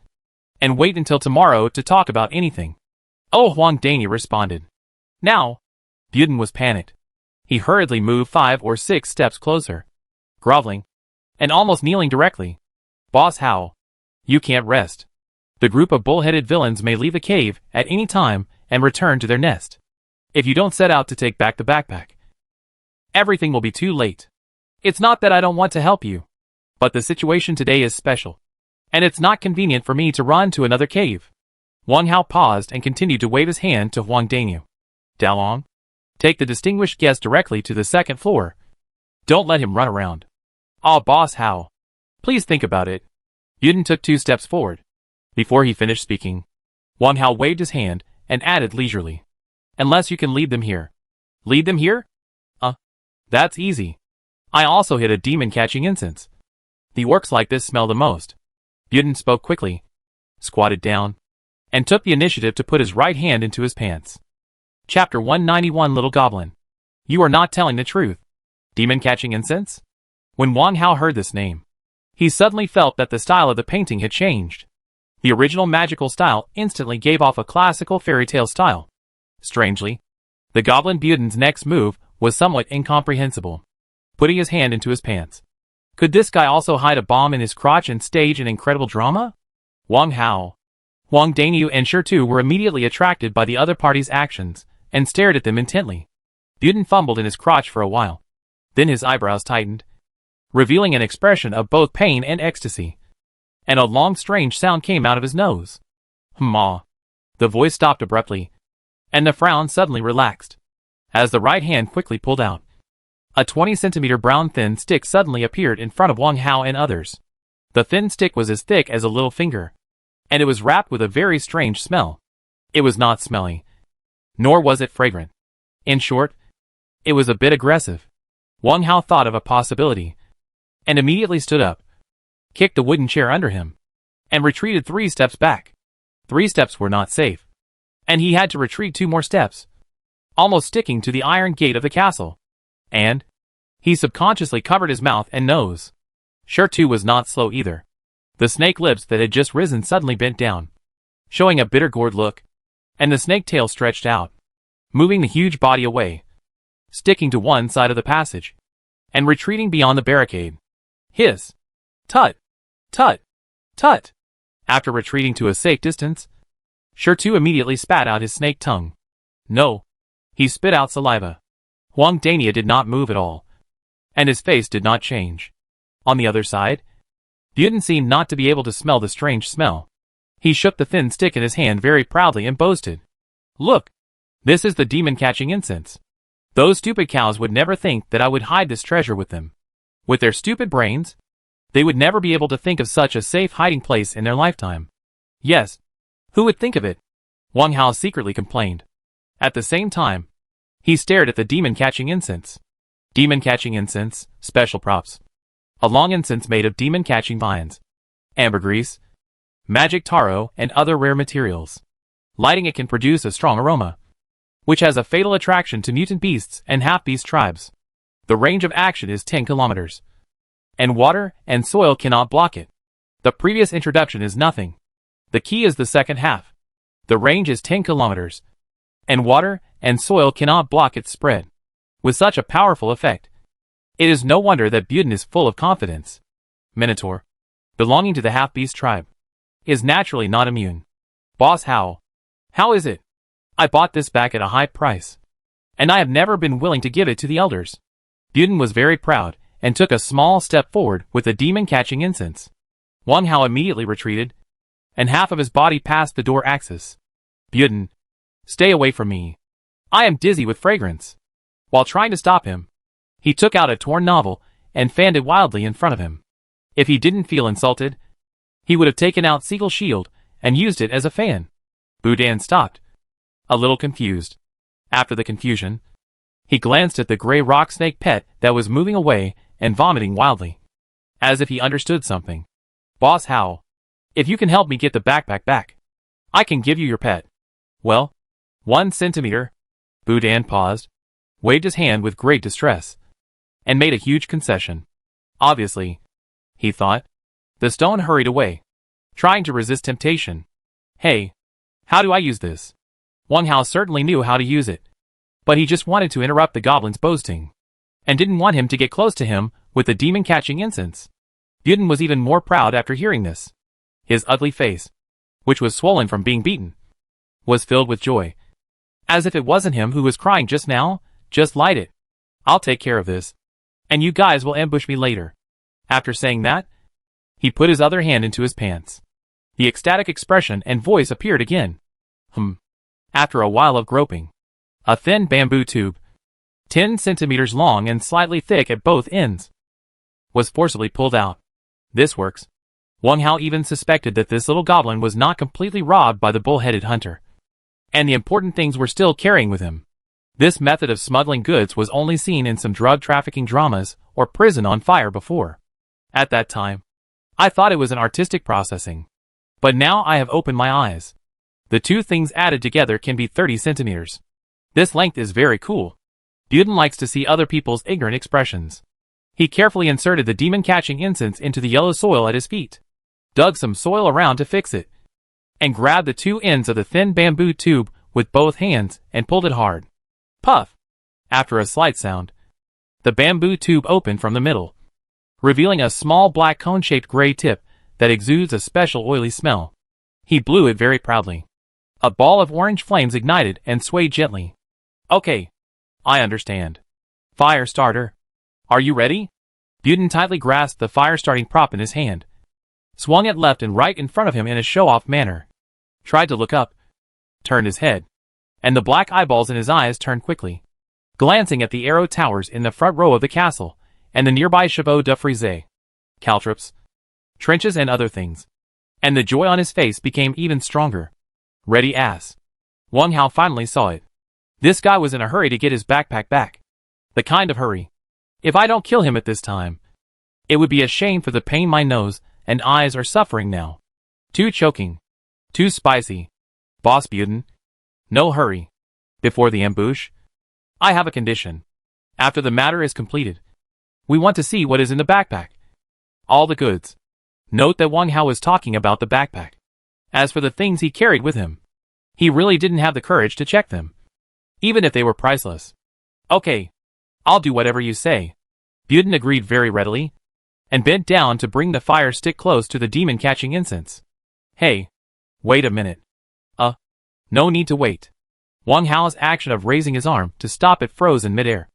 and wait until tomorrow to talk about anything. Oh, Huang Dania responded. Now, Buden was panicked. He hurriedly moved 5 or 6 steps closer, groveling, and almost kneeling directly. Boss Hao, you can't rest. The group of bull-headed villains may leave the cave at any time and return to their nest. If you don't set out to take back the backpack, everything will be too late. It's not that I don't want to help you, but the situation today is special, and it's not convenient for me to run to another cave. Wang Hao paused and continued to wave his hand to Huang Daniu. Dalong, take the distinguished guest directly to the second floor. Don't let him run around. Ah, Boss Hao. Please think about it. Yuden took 2 steps forward. Before he finished speaking, Wang Hao waved his hand and added leisurely. Unless you can lead them here. Lead them here? That's easy. I also hit a demon catching incense. The orcs like this smell the most. Yuden spoke quickly, squatted down, and took the initiative to put his right hand into his pants. Chapter 191 Little Goblin. You are not telling the truth. Demon catching incense? When Wang Hao heard this name, he suddenly felt that the style of the painting had changed. The original magical style instantly gave off a classical fairy tale style. Strangely, the goblin Yuden's next move was somewhat incomprehensible. Putting his hand into his pants. Could this guy also hide a bomb in his crotch and stage an incredible drama? Wang Hao, Huang Daniu and Shirtu were immediately attracted by the other party's actions and stared at them intently. Yuden fumbled in his crotch for a while. Then his eyebrows tightened, revealing an expression of both pain and ecstasy. And a long strange sound came out of his nose. "Hma." The voice stopped abruptly, and the frown suddenly relaxed, as the right hand quickly pulled out. A 20-centimeter brown thin stick suddenly appeared in front of Wang Hao and others. The thin stick was as thick as a little finger, and it was wrapped with a very strange smell. It was not smelly, nor was it fragrant. In short, it was a bit aggressive. Wang Hao thought of a possibility, and immediately stood up, kicked the wooden chair under him, and retreated 3 steps back. 3 steps were not safe, and he had to retreat 2 more steps, almost sticking to the iron gate of the castle. And he subconsciously covered his mouth and nose. Shirtu was not slow either. The snake lips that had just risen suddenly bent down, showing a bitter gourd look, and the snake tail stretched out, moving the huge body away, sticking to one side of the passage, and retreating beyond the barricade. Hiss! Tut! Tut! Tut! After retreating to a safe distance, Shirtu immediately spat out his snake tongue. No, he spit out saliva. Huang Daniu did not move at all, and his face did not change. On the other side, Yuden seemed not to be able to smell the strange smell. He shook the thin stick in his hand very proudly and boasted. Look! This is the demon catching incense. Those stupid cows would never think that I would hide this treasure with them. With their stupid brains, they would never be able to think of such a safe hiding place in their lifetime. Yes, who would think of it? Wang Hao secretly complained. At the same time, he stared at the demon-catching incense. Demon-catching incense, special props. A long incense made of demon-catching vines, ambergris, magic taro, and other rare materials. Lighting it can produce a strong aroma, which has a fatal attraction to mutant beasts and half-beast tribes. The range of action is 10 kilometers, and water and soil cannot block it. The previous introduction is nothing. The key is the second half. The range is 10 kilometers, and water and soil cannot block its spread. With such a powerful effect, it is no wonder that Buden is full of confidence. Minotaur, belonging to the half-beast tribe, is naturally not immune. Boss Hao, how is it? I bought this back at a high price, and I have never been willing to give it to the elders. Buden was very proud and took a small step forward with the demon-catching incense. Wang Hao immediately retreated, and half of his body passed the door axis. Buden, stay away from me. I am dizzy with fragrance. While trying to stop him, he took out a torn novel and fanned it wildly in front of him. If he didn't feel insulted, he would have taken out Siegel's shield and used it as a fan. Budan stopped, a little confused. After the confusion, he glanced at the gray rock snake pet that was moving away and vomiting wildly, as if he understood something. Boss Hao, if you can help me get the backpack back, I can give you your pet. Well, 1 centimeter. Budan paused, waved his hand with great distress, and made a huge concession. Obviously, he thought. The stone hurried away, trying to resist temptation. Hey, how do I use this? Wang Hao certainly knew how to use it, but he just wanted to interrupt the goblin's boasting, and didn't want him to get close to him with the demon-catching incense. Buden was even more proud after hearing this. His ugly face, which was swollen from being beaten, was filled with joy. As if it wasn't him who was crying just now. Just light it. I'll take care of this. And you guys will ambush me later. After saying that, he put his other hand into his pants. The ecstatic expression and voice appeared again. After a while of groping, a thin bamboo tube, 10 centimeters long and slightly thick at both ends, was forcibly pulled out. This works. Wang Hao even suspected that this little goblin was not completely robbed by the bull-headed hunter, and the important things were still carrying with him. This method of smuggling goods was only seen in some drug trafficking dramas or prison on fire before. At that time, I thought it was an artistic processing. But now I have opened my eyes. The two things added together can be 30 centimeters. This length is very cool. Buden likes to see other people's ignorant expressions. He carefully inserted the demon-catching incense into the yellow soil at his feet, dug some soil around to fix it, and grabbed the two ends of the thin bamboo tube with both hands and pulled it hard. Puff! After a slight sound, the bamboo tube opened from the middle, revealing a small black cone-shaped gray tip that exudes a special oily smell. He blew it very proudly. A ball of orange flames ignited and swayed gently. Okay. I understand. Fire starter. Are you ready? Buden tightly grasped the fire-starting prop in his hand, swung it left and right in front of him in a show-off manner, tried to look up, turned his head, and the black eyeballs in his eyes turned quickly, glancing at the arrow towers in the front row of the castle and the nearby chevaux de frise, caltrops, trenches and other things. And the joy on his face became even stronger. Ready as. Wang Hao finally saw it. This guy was in a hurry to get his backpack back. The kind of hurry. If I don't kill him at this time, it would be a shame for the pain my nose and eyes are suffering now. Too choking. Too spicy. Boss Buden. No hurry. Before the ambush, I have a condition. After the matter is completed, we want to see what is in the backpack. All the goods. Note that Wang Hao was talking about the backpack. As for the things he carried with him, he really didn't have the courage to check them, even if they were priceless. Okay. I'll do whatever you say. Buden agreed very readily, and bent down to bring the fire stick close to the demon-catching incense. Hey. Wait a minute. No need to wait. Wang Hao's action of raising his arm to stop it froze in midair,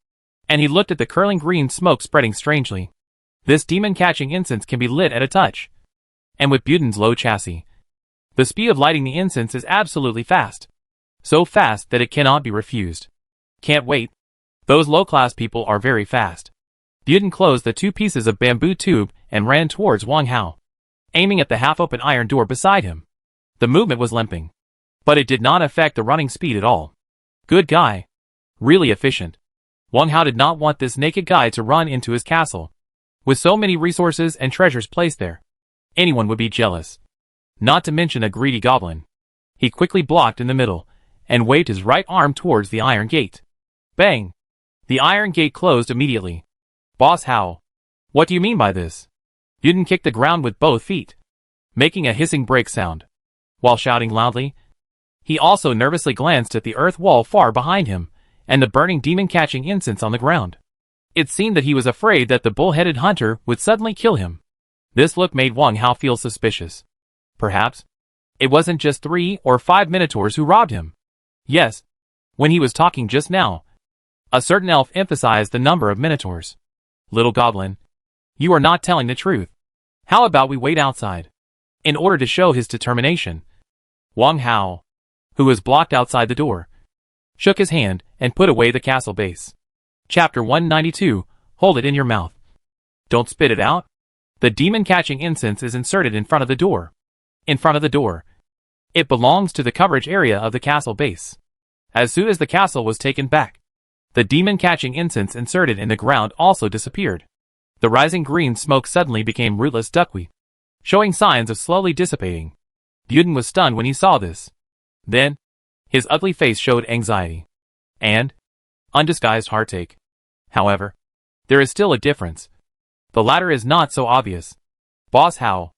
and he looked at the curling green smoke spreading strangely. This demon-catching incense can be lit at a touch, and with Buden's low chassis, the speed of lighting the incense is absolutely fast. So fast that it cannot be refused. Can't wait. Those low-class people are very fast. Buden closed the two pieces of bamboo tube and ran towards Wang Hao, aiming at the half-open iron door beside him. The movement was limping, but it did not affect the running speed at all. Good guy. Really efficient. Wang Hao did not want this naked guy to run into his castle. With so many resources and treasures placed there, anyone would be jealous. Not to mention a greedy goblin. He quickly blocked in the middle, and waved his right arm towards the iron gate. Bang! The iron gate closed immediately. Boss Hao. What do you mean by this? Buden kicked the ground with both feet, making a hissing break sound. While shouting loudly, he also nervously glanced at the earth wall far behind him, and the burning demon-catching incense on the ground. It seemed that he was afraid that the bull-headed hunter would suddenly kill him. This look made Wang Hao feel suspicious. Perhaps it wasn't just 3 or 5 minotaurs who robbed him. Yes, when he was talking just now, a certain elf emphasized the number of minotaurs. Little goblin, you are not telling the truth. How about we wait outside? In order to show his determination. Wang Hao, who was blocked outside the door, shook his hand and put away the castle base. Chapter 192, Hold it in your mouth. Don't spit it out. The demon-catching incense is inserted in front of the door. In front of the door. It belongs to the coverage area of the castle base. As soon as the castle was taken back, the demon-catching incense inserted in the ground also disappeared. The rising green smoke suddenly became rootless duckweed, showing signs of slowly dissipating. Buden was stunned when he saw this. Then, his ugly face showed anxiety and undisguised heartache. However, there is still a difference. The latter is not so obvious. Boss Hao,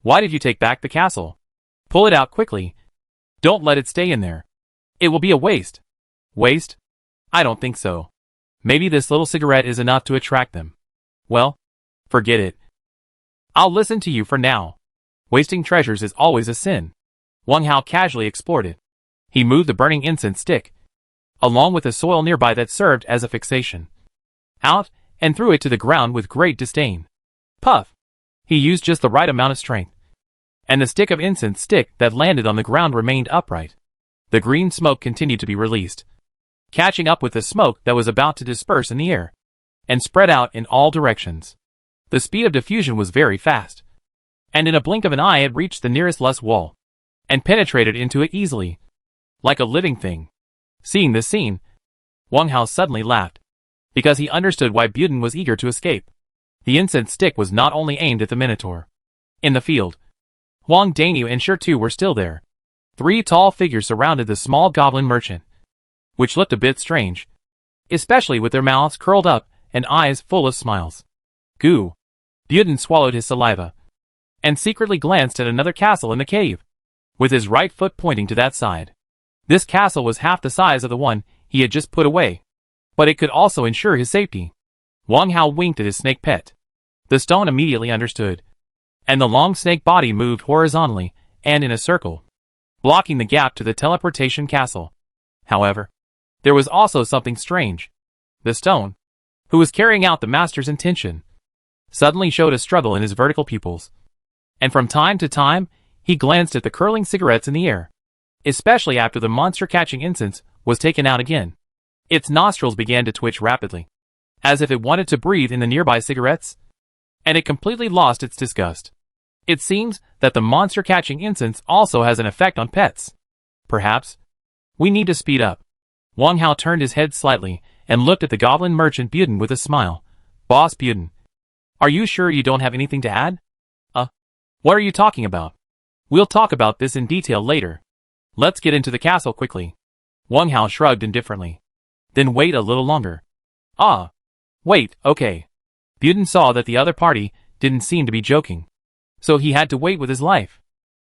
why did you take back the castle? Pull it out quickly. Don't let it stay in there. It will be a waste. Waste? I don't think so. Maybe this little cigarette is enough to attract them. Well, forget it. I'll listen to you for now. Wasting treasures is always a sin. Wang Hao casually explored it. He moved the burning incense stick, along with the soil nearby that served as a fixation, out, and threw it to the ground with great disdain. Puff! He used just the right amount of strength, and the stick of incense stick that landed on the ground remained upright. The green smoke continued to be released, catching up with the smoke that was about to disperse in the air, and spread out in all directions. The speed of diffusion was very fast, and in a blink of an eye it reached the nearest less wall, and penetrated into it easily, like a living thing. Seeing this scene, Wang Hao suddenly laughed, because he understood why Buden was eager to escape. The incense stick was not only aimed at the Minotaur. In the field, Huang Daniu and Shi were still there. 3 tall figures surrounded the small goblin merchant, which looked a bit strange, especially with their mouths curled up and eyes full of smiles. Goo! Buden swallowed his saliva, and secretly glanced at another castle in the cave, with his right foot pointing to that side. This castle was half the size of the one he had just put away, but it could also ensure his safety. Wang Hao winked at his snake pet. The stone immediately understood, and the long snake body moved horizontally and in a circle, blocking the gap to the teleportation castle. However, there was also something strange. The stone, who was carrying out the master's intention, suddenly showed a struggle in his vertical pupils, and from time to time, he glanced at the curling cigarettes in the air, especially after the monster-catching incense was taken out again. Its nostrils began to twitch rapidly, as if it wanted to breathe in the nearby cigarettes, and it completely lost its disgust. It seems that the monster-catching incense also has an effect on pets. Perhaps we need to speed up. Wang Hao turned his head slightly and looked at the goblin merchant Buden with a smile. Boss Buden, are you sure you don't have anything to add? What are you talking about? We'll talk about this in detail later. Let's get into the castle quickly. Wang Hao shrugged indifferently. Then wait a little longer. Wait, okay. Buden saw that the other party didn't seem to be joking, so he had to wait with his life.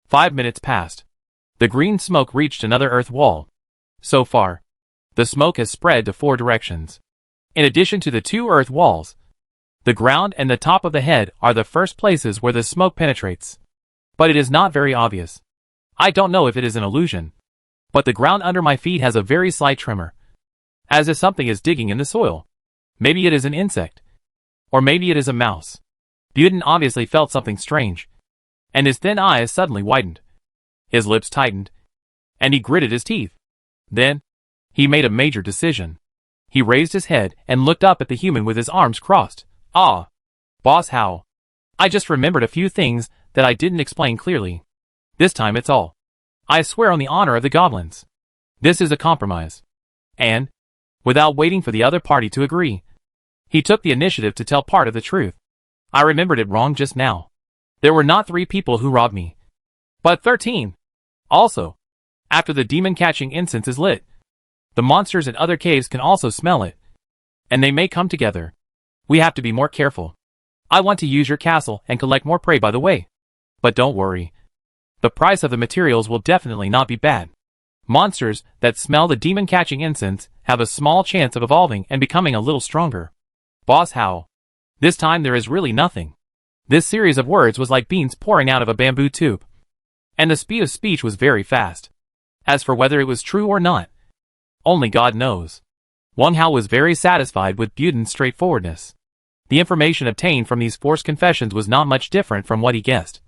5 minutes passed. The green smoke reached another earth wall. So far, the smoke has spread to 4 directions. In addition to the 2 earth walls, the ground and the top of the head are the first places where the smoke penetrates. But it is not very obvious. I don't know if it is an illusion, but the ground under my feet has a very slight tremor, as if something is digging in the soil. Maybe it is an insect, or maybe it is a mouse. Buden obviously felt something strange, and his thin eyes suddenly widened. His lips tightened, and he gritted his teeth. Then, he made a major decision. He raised his head and looked up at the human with his arms crossed. Boss Hao. I just remembered a few things that I didn't explain clearly. This time it's all. I swear on the honor of the goblins. This is a compromise. And, without waiting for the other party to agree, he took the initiative to tell part of the truth. I remembered it wrong just now. There were not 3 people who robbed me, but 13. Also, after the demon-catching incense is lit, the monsters in other caves can also smell it, and they may come together. We have to be more careful. I want to use your castle and collect more prey by the way. But don't worry. The price of the materials will definitely not be bad. Monsters that smell the demon-catching incense have a small chance of evolving and becoming a little stronger. Boss Hao. This time there is really nothing. This series of words was like beans pouring out of a bamboo tube, and the speed of speech was very fast. As for whether it was true or not, only God knows. Wang Hao was very satisfied with Buden's straightforwardness. The information obtained from these forced confessions was not much different from what he guessed,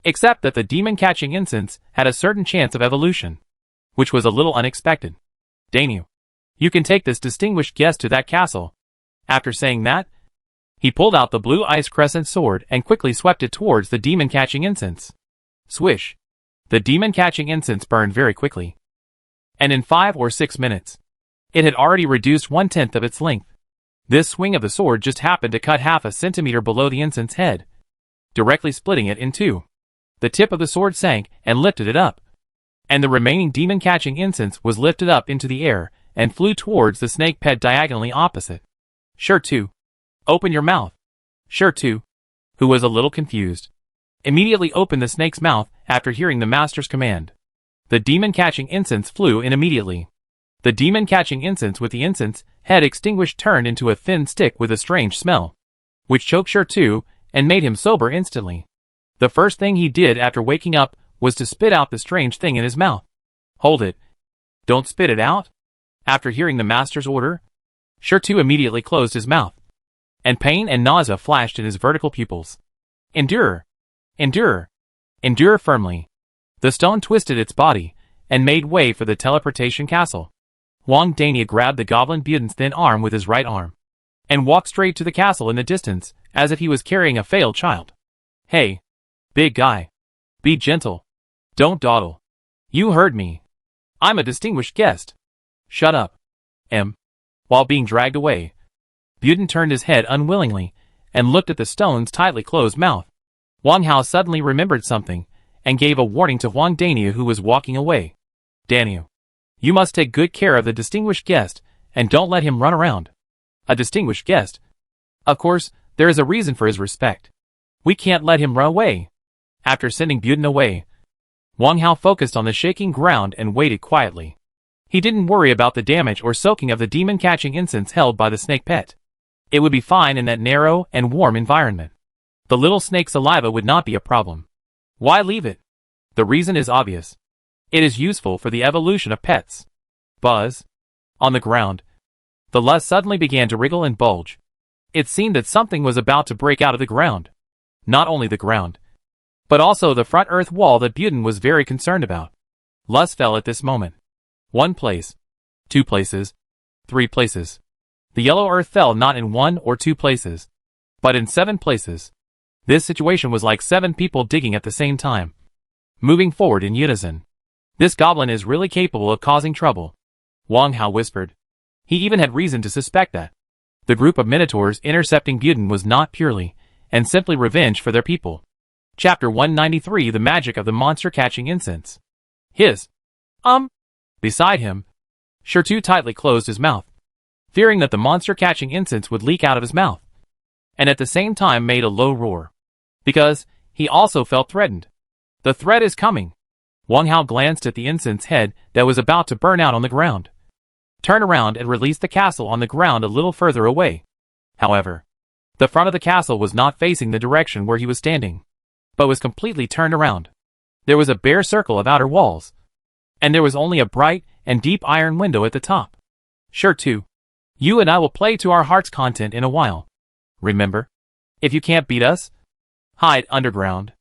except that the demon-catching incense had a certain chance of evolution, which was a little unexpected. Daniu, you can take this distinguished guest to that castle. After saying that, he pulled out the blue ice crescent sword and quickly swept it towards the demon-catching incense. Swish! The demon-catching incense burned very quickly, and in 5 or 6 minutes, it had already reduced 1/10 of its length. This swing of the sword just happened to cut half a centimeter below the incense head, directly splitting it in 2. The tip of the sword sank and lifted it up, and the remaining demon-catching incense was lifted up into the air and flew towards the snake pet diagonally opposite. Sure to. Open your mouth. Sure to, who was a little confused, immediately opened the snake's mouth after hearing the master's command. The demon-catching incense flew in immediately. The demon-catching incense with the incense head extinguished turned into a thin stick with a strange smell, which choked Sure to and made him sober instantly. The first thing he did after waking up was to spit out the strange thing in his mouth. Hold it. Don't spit it out. After hearing the master's order, Sure immediately closed his mouth, and pain and nausea flashed in his vertical pupils. Endure! Endure! Endure firmly. The stone twisted its body, and made way for the teleportation castle. Wang Dania grabbed the goblin Buden's thin arm with his right arm, and walked straight to the castle in the distance, as if he was carrying a failed child. Hey! Big guy! Be gentle. Don't dawdle. You heard me. I'm a distinguished guest. Shut up. While being dragged away, Buden turned his head unwillingly, and looked at the stone's tightly closed mouth. Wang Hao suddenly remembered something, and gave a warning to Wang Daniu, who was walking away. Daniu, you must take good care of the distinguished guest, and don't let him run around. A distinguished guest? Of course, there is a reason for his respect. We can't let him run away. After sending Buden away, Wang Hao focused on the shaking ground and waited quietly. He didn't worry about the damage or soaking of the demon-catching incense held by the snake pet. It would be fine in that narrow and warm environment. The little snake's saliva would not be a problem. Why leave it? The reason is obvious. It is useful for the evolution of pets. Buzz. On the ground, the lust suddenly began to wriggle and bulge. It seemed that something was about to break out of the ground. Not only the ground, but also the front earth wall that Buden was very concerned about. Lust fell at this moment. 1 place. 2 places. 3 places. The yellow earth fell not in 1 or 2 places, but in 7 places. This situation was like 7 people digging at the same time, moving forward in unison. This goblin is really capable of causing trouble, Wang Hao whispered. He even had reason to suspect that the group of minotaurs intercepting Buden was not purely and simply revenge for their people. Chapter 193: The Magic of the Monster Catching Incense. Beside him, Sure tightly closed his mouth, fearing that the monster-catching incense would leak out of his mouth, and at the same time made a low roar, because he also felt threatened. The threat is coming. Wang Hao glanced at the incense head that was about to burn out on the ground, turned around and released the castle on the ground a little further away. However, the front of the castle was not facing the direction where he was standing, but was completely turned around. There was a bare circle of outer walls, and there was only a bright and deep iron window at the top. Sure, you and I will play to our heart's content in a while. Remember, if you can't beat us, hide underground.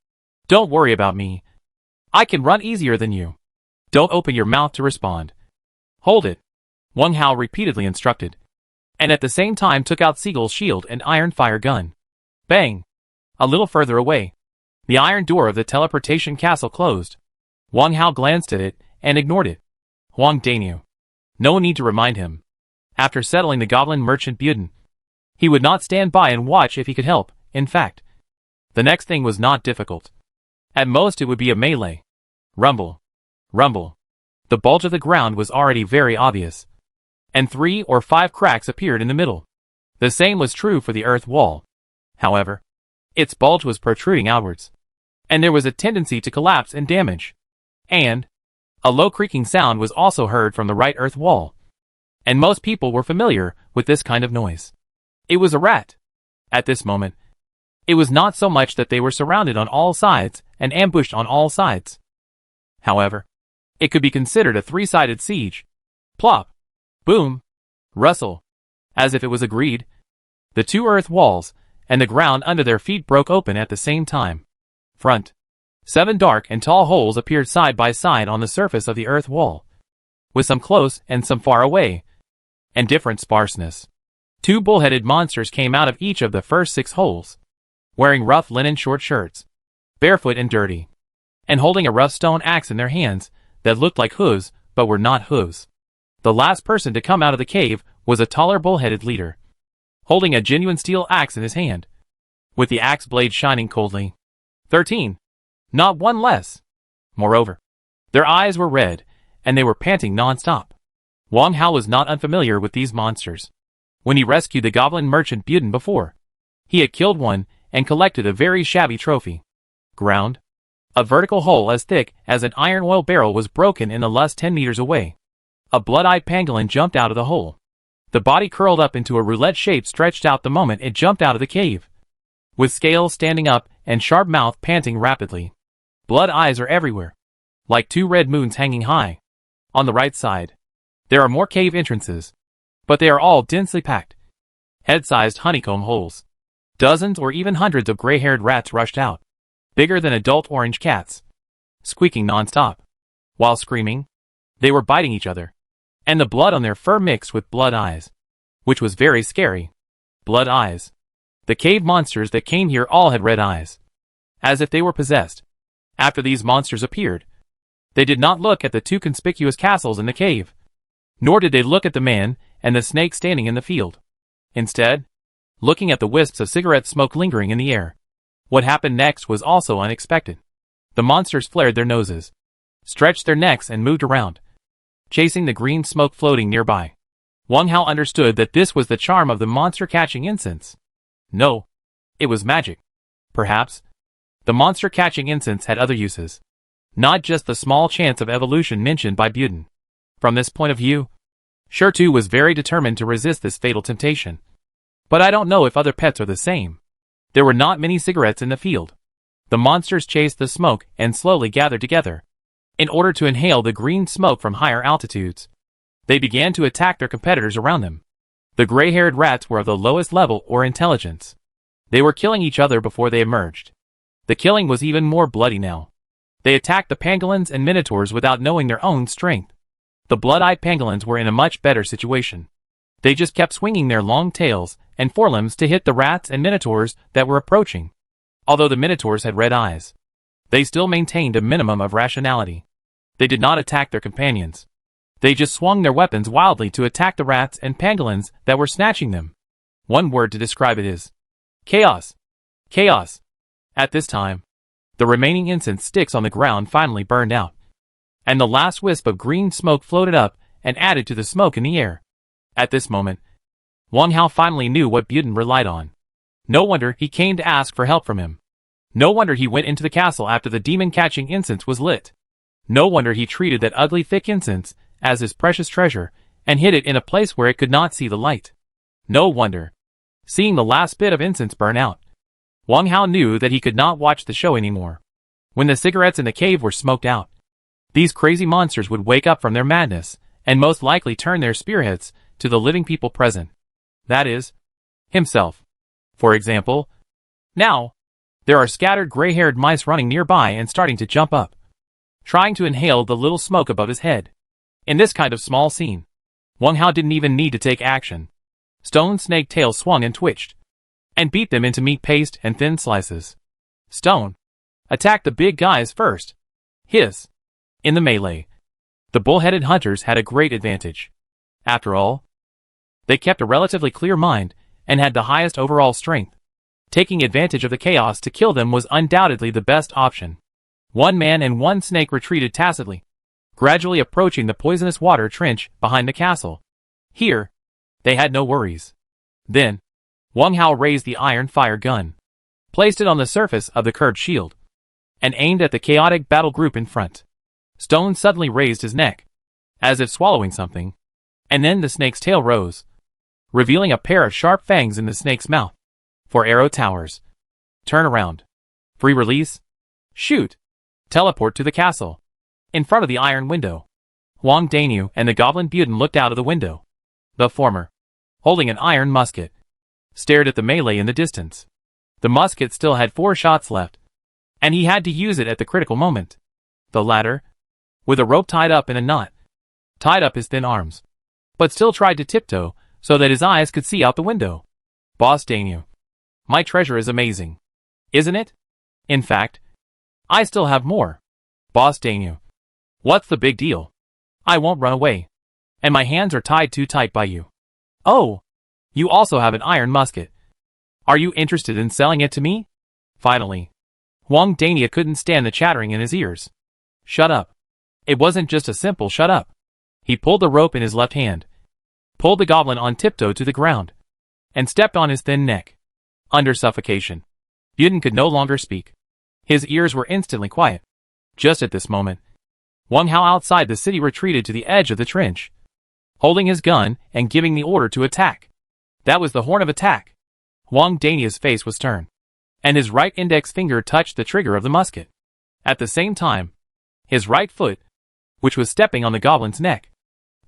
Don't worry about me. I can run easier than you. Don't open your mouth to respond. Hold it, Wang Hao repeatedly instructed, and at the same time took out Seagull's shield and iron fire gun. Bang! A little further away, the iron door of the teleportation castle closed. Wang Hao glanced at it and ignored it. Wang Daniu. No need to remind him. After settling the goblin merchant Buden, he would not stand by and watch if he could help. In fact, the next thing was not difficult. At most it would be a melee. Rumble. Rumble. The bulge of the ground was already very obvious, and 3 or 5 cracks appeared in the middle. The same was true for the earth wall. However, its bulge was protruding outwards, and there was a tendency to collapse and damage. And a low creaking sound was also heard from the right earth wall, and most people were familiar with this kind of noise. It was a rat. At this moment, it was not so much that they were surrounded on all sides and ambushed on all sides. However, it could be considered a 3-sided siege. Plop, boom, rustle. As if it was agreed, the 2 earth walls and the ground under their feet broke open at the same time. Front. 7 dark and tall holes appeared side by side on the surface of the earth wall, with some close and some far away, and different sparseness. 2 bull-headed monsters came out of each of the first 6 holes, wearing rough linen short shirts, barefoot and dirty, and holding a rough stone axe in their hands that looked like hooves but were not hooves. The last person to come out of the cave was a taller bull-headed leader, holding a genuine steel axe in his hand, with the axe blade shining coldly. 13. Not one less. Moreover, their eyes were red, and they were panting non-stop. Wang Hao was not unfamiliar with these monsters. When he rescued the goblin merchant Buden before, he had killed one and collected a very shabby trophy. Ground. A vertical hole as thick as an iron oil barrel was broken in the lust 10 meters away. A blood-eyed pangolin jumped out of the hole. The body curled up into a roulette shape stretched out the moment it jumped out of the cave, with scales standing up and sharp mouth panting rapidly. Blood eyes are everywhere, like 2 red moons hanging high. On the right side, There are more cave entrances, but they are all densely packed. Head-sized honeycomb holes. Dozens or even hundreds of gray-haired rats rushed out, bigger than adult orange cats, squeaking non-stop. While screaming, they were biting each other, and the blood on their fur mixed with blood eyes, which was very scary. Blood eyes. The cave monsters that came here all had red eyes, as if they were possessed. After these monsters appeared, they did not look at the two conspicuous castles in the cave, nor did they look at the man and the snake standing in the field. Instead, looking at the wisps of cigarette smoke lingering in the air. What happened next was also unexpected. The monsters flared their noses, stretched their necks and moved around, chasing the green smoke floating nearby. Wang Hao understood that this was the charm of the monster catching incense. No, it was magic. Perhaps, the monster catching incense had other uses, not just the small chance of evolution mentioned by Buden. From this point of view, Shirtu was very determined to resist this fatal temptation. But I don't know if other pets are the same. There were not many cigarettes in the field. The monsters chased the smoke and slowly gathered together, in order to inhale the green smoke from higher altitudes. They began to attack their competitors around them. The gray-haired rats were of the lowest level or intelligence. They were killing each other before they emerged. The killing was even more bloody now. They attacked the pangolins and minotaurs without knowing their own strength. The blood-eyed pangolins were in a much better situation. They just kept swinging their long tails and forelimbs to hit the rats and minotaurs that were approaching. Although the minotaurs had red eyes, they still maintained a minimum of rationality. They did not attack their companions. They just swung their weapons wildly to attack the rats and pangolins that were snatching them. One word to describe it is chaos. Chaos. At this time, the remaining incense sticks on the ground finally burned out, and the last wisp of green smoke floated up and added to the smoke in the air. At this moment, Wang Hao finally knew what Buden relied on. No wonder he came to ask for help from him. No wonder he went into the castle after the demon-catching incense was lit. No wonder he treated that ugly thick incense as his precious treasure and hid it in a place where it could not see the light. No wonder. Seeing the last bit of incense burn out, Wang Hao knew that he could not watch the show anymore. When the cigarettes in the cave were smoked out, these crazy monsters would wake up from their madness and most likely turn their spearheads to the living people present. That is, himself. For example, now, there are scattered gray-haired mice running nearby and starting to jump up, trying to inhale the little smoke above his head. In this kind of small scene, Wang Hao didn't even need to take action. Stone snake tail swung and twitched, and beat them into meat paste and thin slices. Stone attacked the big guys first. Hiss. In the melee, the bull-headed hunters had a great advantage. After all, they kept a relatively clear mind and had the highest overall strength. Taking advantage of the chaos to kill them was undoubtedly the best option. One man and one snake retreated tacitly, gradually approaching the poisonous water trench behind the castle. Here, they had no worries. Then, Wang Hao raised the iron fire gun, placed it on the surface of the curved shield, and aimed at the chaotic battle group in front. Stone suddenly raised his neck, as if swallowing something, and then the snake's tail rose, revealing a pair of sharp fangs in the snake's mouth. For arrow towers. Turn around. Free release. Shoot. Teleport to the castle. In front of the iron window, Wang Daniu and the goblin Buden looked out of the window. The former, holding an iron musket, stared at the melee in the distance. The musket still had 4 shots left, and he had to use it at the critical moment. The latter, with a rope tied up in a knot, tied up his thin arms, but still tried to tiptoe so that his eyes could see out the window. Boss Daniu, my treasure is amazing, isn't it? In fact, I still have more. Boss Daniu, what's the big deal? I won't run away, and my hands are tied too tight by you. Oh, you also have an iron musket. Are you interested in selling it to me? Finally, Wang Dania couldn't stand the chattering in his ears. Shut up. It wasn't just a simple shut up. He pulled the rope in his left hand, pulled the goblin on tiptoe to the ground, and stepped on his thin neck. Under suffocation, Buden could no longer speak. His ears were instantly quiet. Just at this moment, Wang Hao outside the city retreated to the edge of the trench, holding his gun and giving the order to attack. That was the horn of attack. Wang Dania's face was turned, and his right index finger touched the trigger of the musket. At the same time, his right foot, which was stepping on the goblin's neck,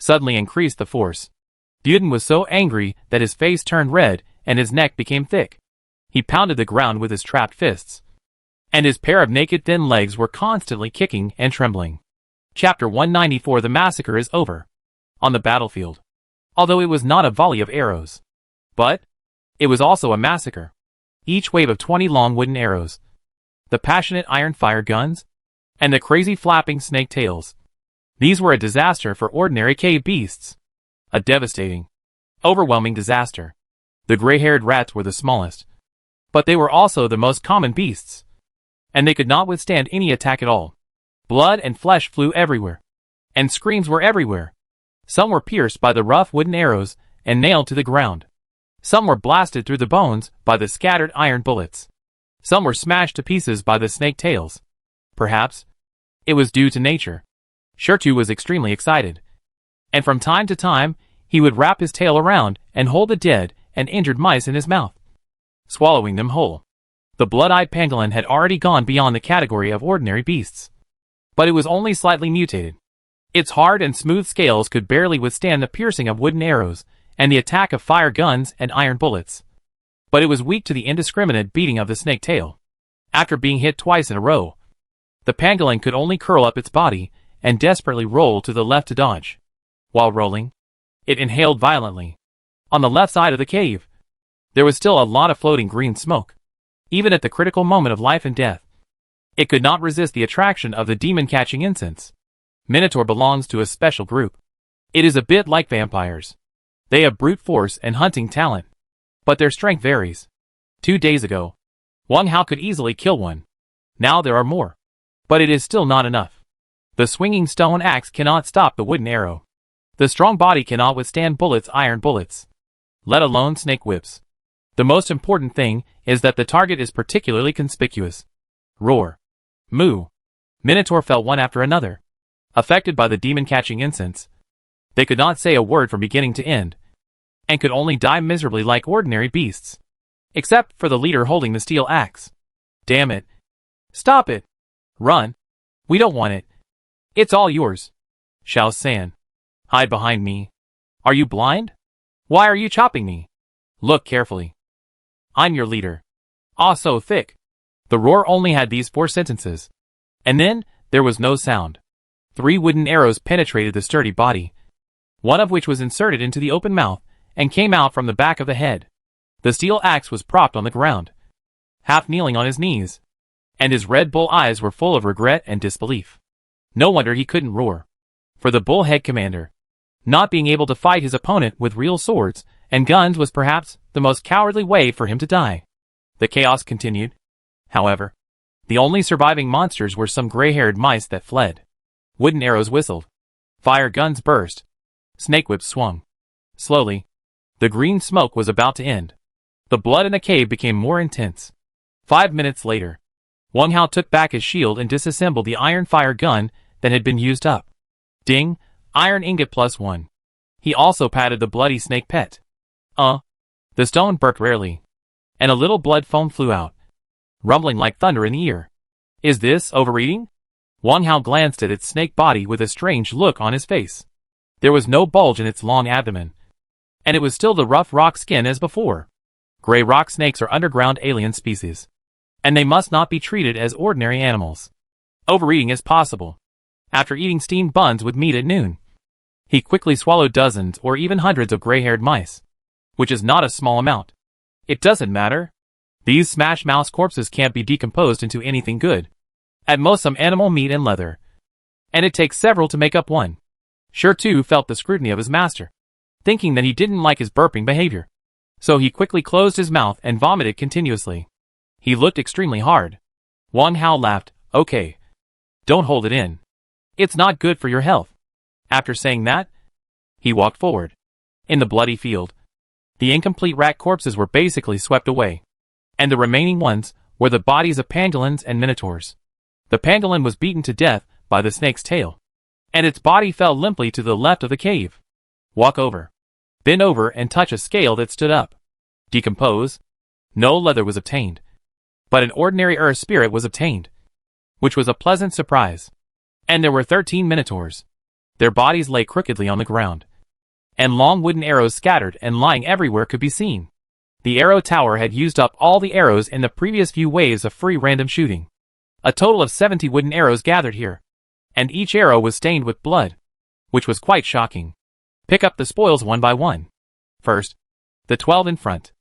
suddenly increased the force. Buden was so angry that his face turned red and his neck became thick. He pounded the ground with his trapped fists, and his pair of naked thin legs were constantly kicking and trembling. Chapter 194. The massacre is over. On the battlefield. Although it was not a volley of arrows, but it was also a massacre. Each wave of 20 long wooden arrows, the passionate iron fire guns, and the crazy flapping snake tails. These were a disaster for ordinary cave beasts. A devastating, overwhelming disaster. The gray-haired rats were the smallest, but they were also the most common beasts, and they could not withstand any attack at all. Blood and flesh flew everywhere, and screams were everywhere. Some were pierced by the rough wooden arrows and nailed to the ground. Some were blasted through the bones by the scattered iron bullets. Some were smashed to pieces by the snake tails. Perhaps it was due to nature. Shirtu was extremely excited, and from time to time he would wrap his tail around and hold the dead and injured mice in his mouth, swallowing them whole. The blood-eyed pangolin had already gone beyond the category of ordinary beasts, but it was only slightly mutated. Its hard and smooth scales could barely withstand the piercing of wooden arrows and the attack of fire guns and iron bullets, but it was weak to the indiscriminate beating of the snake tail. After being hit twice in a row, the pangolin could only curl up its body and desperately roll to the left to dodge. While rolling, it inhaled violently. On the left side of the cave, there was still a lot of floating green smoke. Even at the critical moment of life and death, it could not resist the attraction of the demon-catching incense. Minotaur belongs to a special group. It is a bit like vampires. They have brute force and hunting talent, but their strength varies. 2 days ago, Wang Hao could easily kill one. Now there are more, but it is still not enough. The swinging stone axe cannot stop the wooden arrow. The strong body cannot withstand iron bullets, let alone snake whips. The most important thing is that the target is particularly conspicuous. Roar. Moo. Minotaur fell one after another, affected by the demon-catching incense. They could not say a word from beginning to end, and could only die miserably like ordinary beasts, except for the leader holding the steel axe. Damn it. Stop it. Run. We don't want it. It's all yours. Xiao San. Hide behind me. Are you blind? Why are you chopping me? Look carefully. I'm your leader. Ah, so thick. The roar only had these 4 sentences, and then there was no sound. 3 wooden arrows penetrated the sturdy body, one of which was inserted into the open mouth and came out from the back of the head. The steel axe was propped on the ground, half kneeling on his knees, and his red bull eyes were full of regret and disbelief. No wonder he couldn't roar. For the bullhead commander, not being able to fight his opponent with real swords and guns was perhaps the most cowardly way for him to die. The chaos continued. However, the only surviving monsters were some gray-haired mice that fled. Wooden arrows whistled. Fire guns burst. Snake whips swung. Slowly, the green smoke was about to end. The blood in the cave became more intense. 5 minutes later, Wang Hao took back his shield and disassembled the iron fire gun that had been used up. Ding! Iron ingot +1. He also patted the bloody snake pet. The stone burst rarely, and a little blood foam flew out, rumbling like thunder in the ear. Is this overeating? Wang Hao glanced at its snake body with a strange look on his face. There was no bulge in its long abdomen, and it was still the rough rock skin as before. Gray rock snakes are underground alien species, and they must not be treated as ordinary animals. Overeating is possible. After eating steamed buns with meat at noon, he quickly swallowed dozens or even hundreds of gray-haired mice, which is not a small amount. It doesn't matter. These smash mouse corpses can't be decomposed into anything good. At most some animal meat and leather, and it takes several to make up one. Shirtu felt the scrutiny of his master, thinking that he didn't like his burping behavior. So he quickly closed his mouth and vomited continuously. He looked extremely hard. Wang Hao laughed. Okay. Don't hold it in. It's not good for your health. After saying that, he walked forward. In the bloody field, the incomplete rat corpses were basically swept away, and the remaining ones were the bodies of pangolins and minotaurs. The pangolin was beaten to death by the snake's tail, and its body fell limply to the left of the cave. Walk over. Bend over and touch a scale that stood up. Decompose. No leather was obtained, but an ordinary earth spirit was obtained, which was a pleasant surprise. And there were 13 minotaurs. Their bodies lay crookedly on the ground, and long wooden arrows scattered and lying everywhere could be seen. The arrow tower had used up all the arrows in the previous few waves of free random shooting. A total of 70 wooden arrows gathered here, and each arrow was stained with blood, which was quite shocking. Pick up the spoils one by one. First, the 12 in front.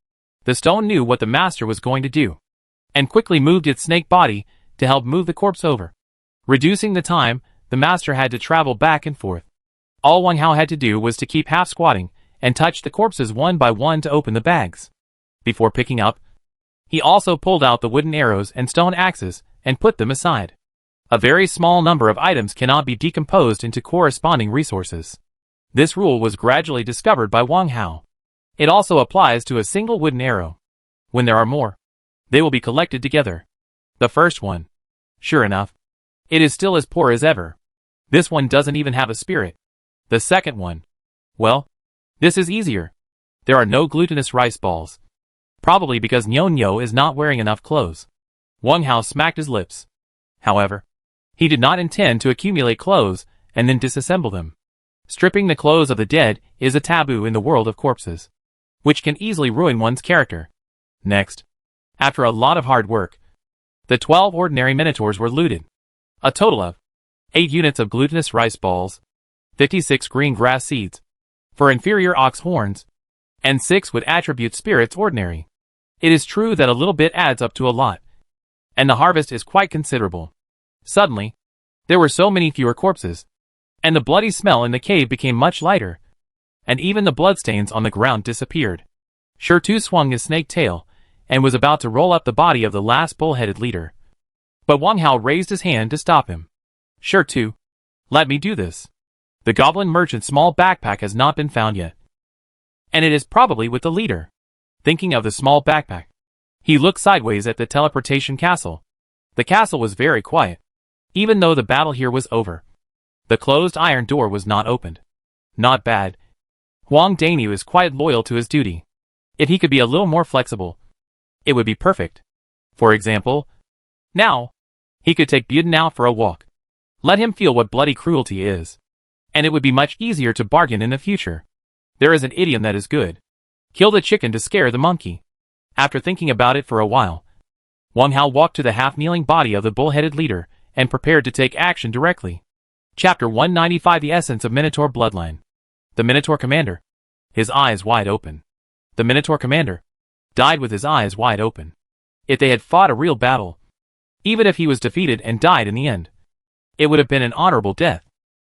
The stone knew what the master was going to do, and quickly moved its snake body to help move the corpse over. Reducing the time, the master had to travel back and forth. All Wang Hao had to do was to keep half squatting and touch the corpses one by one to open the bags. Before picking up, he also pulled out the wooden arrows and stone axes and put them aside. A very small number of items cannot be decomposed into corresponding resources. This rule was gradually discovered by Wang Hao. It also applies to a single wooden arrow. When there are more, they will be collected together. The first one. Sure enough, it is still as poor as ever. This one doesn't even have a spirit. The second one. Well, this is easier. There are no glutinous rice balls. Probably because Nyo is not wearing enough clothes. Wang Hao smacked his lips. However, he did not intend to accumulate clothes and then disassemble them. Stripping the clothes of the dead is a taboo in the world of corpses, which can easily ruin one's character. Next, after a lot of hard work, the 12 ordinary minotaurs were looted. A total of 8 units of glutinous rice balls, 56 green grass seeds, 4 inferior ox horns, and 6 with attribute spirits ordinary. It is true that a little bit adds up to a lot, and the harvest is quite considerable. Suddenly, there were so many fewer corpses, and the bloody smell in the cave became much lighter, and even the bloodstains on the ground disappeared. Shu swung his snake tail, and was about to roll up the body of the last bull-headed leader. But Wang Hao raised his hand to stop him. Shu, let me do this. The goblin merchant's small backpack has not been found yet, and it is probably with the leader. Thinking of the small backpack, he looked sideways at the teleportation castle. The castle was very quiet, even though the battle here was over. The closed iron door was not opened. Not bad. Huang Dainyu is quite loyal to his duty. If he could be a little more flexible, it would be perfect. For example, now, he could take Buden out for a walk. Let him feel what bloody cruelty is, and it would be much easier to bargain in the future. There is an idiom that is good. Kill the chicken to scare the monkey. After thinking about it for a while, Wang Hao walked to the half-kneeling body of the bull-headed leader and prepared to take action directly. Chapter 195 The Essence of Minotaur Bloodline. The Minotaur Commander. His eyes wide open. The Minotaur Commander died with his eyes wide open. If they had fought a real battle, even if he was defeated and died in the end, it would have been an honorable death.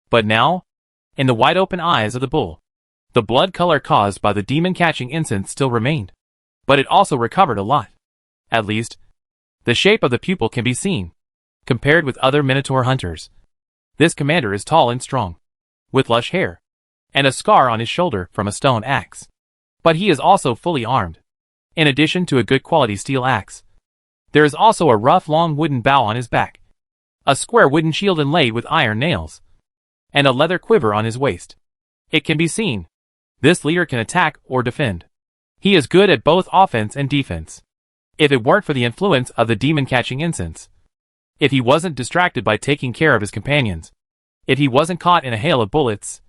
But now, in the wide open eyes of the bull, the blood color caused by the demon-catching incense still remained, but it also recovered a lot. At least, the shape of the pupil can be seen. Compared with other Minotaur hunters, this commander is tall and strong, with lush hair, and a scar on his shoulder from a stone axe. But he is also fully armed. In addition to a good quality steel axe, there is also a rough long wooden bow on his back, a square wooden shield inlaid with iron nails, and a leather quiver on his waist. It can be seen. This leader can attack or defend. He is good at both offense and defense. If it weren't for the influence of the demon-catching incense, if he wasn't distracted by taking care of his companions, if he wasn't caught in a hail of bullets,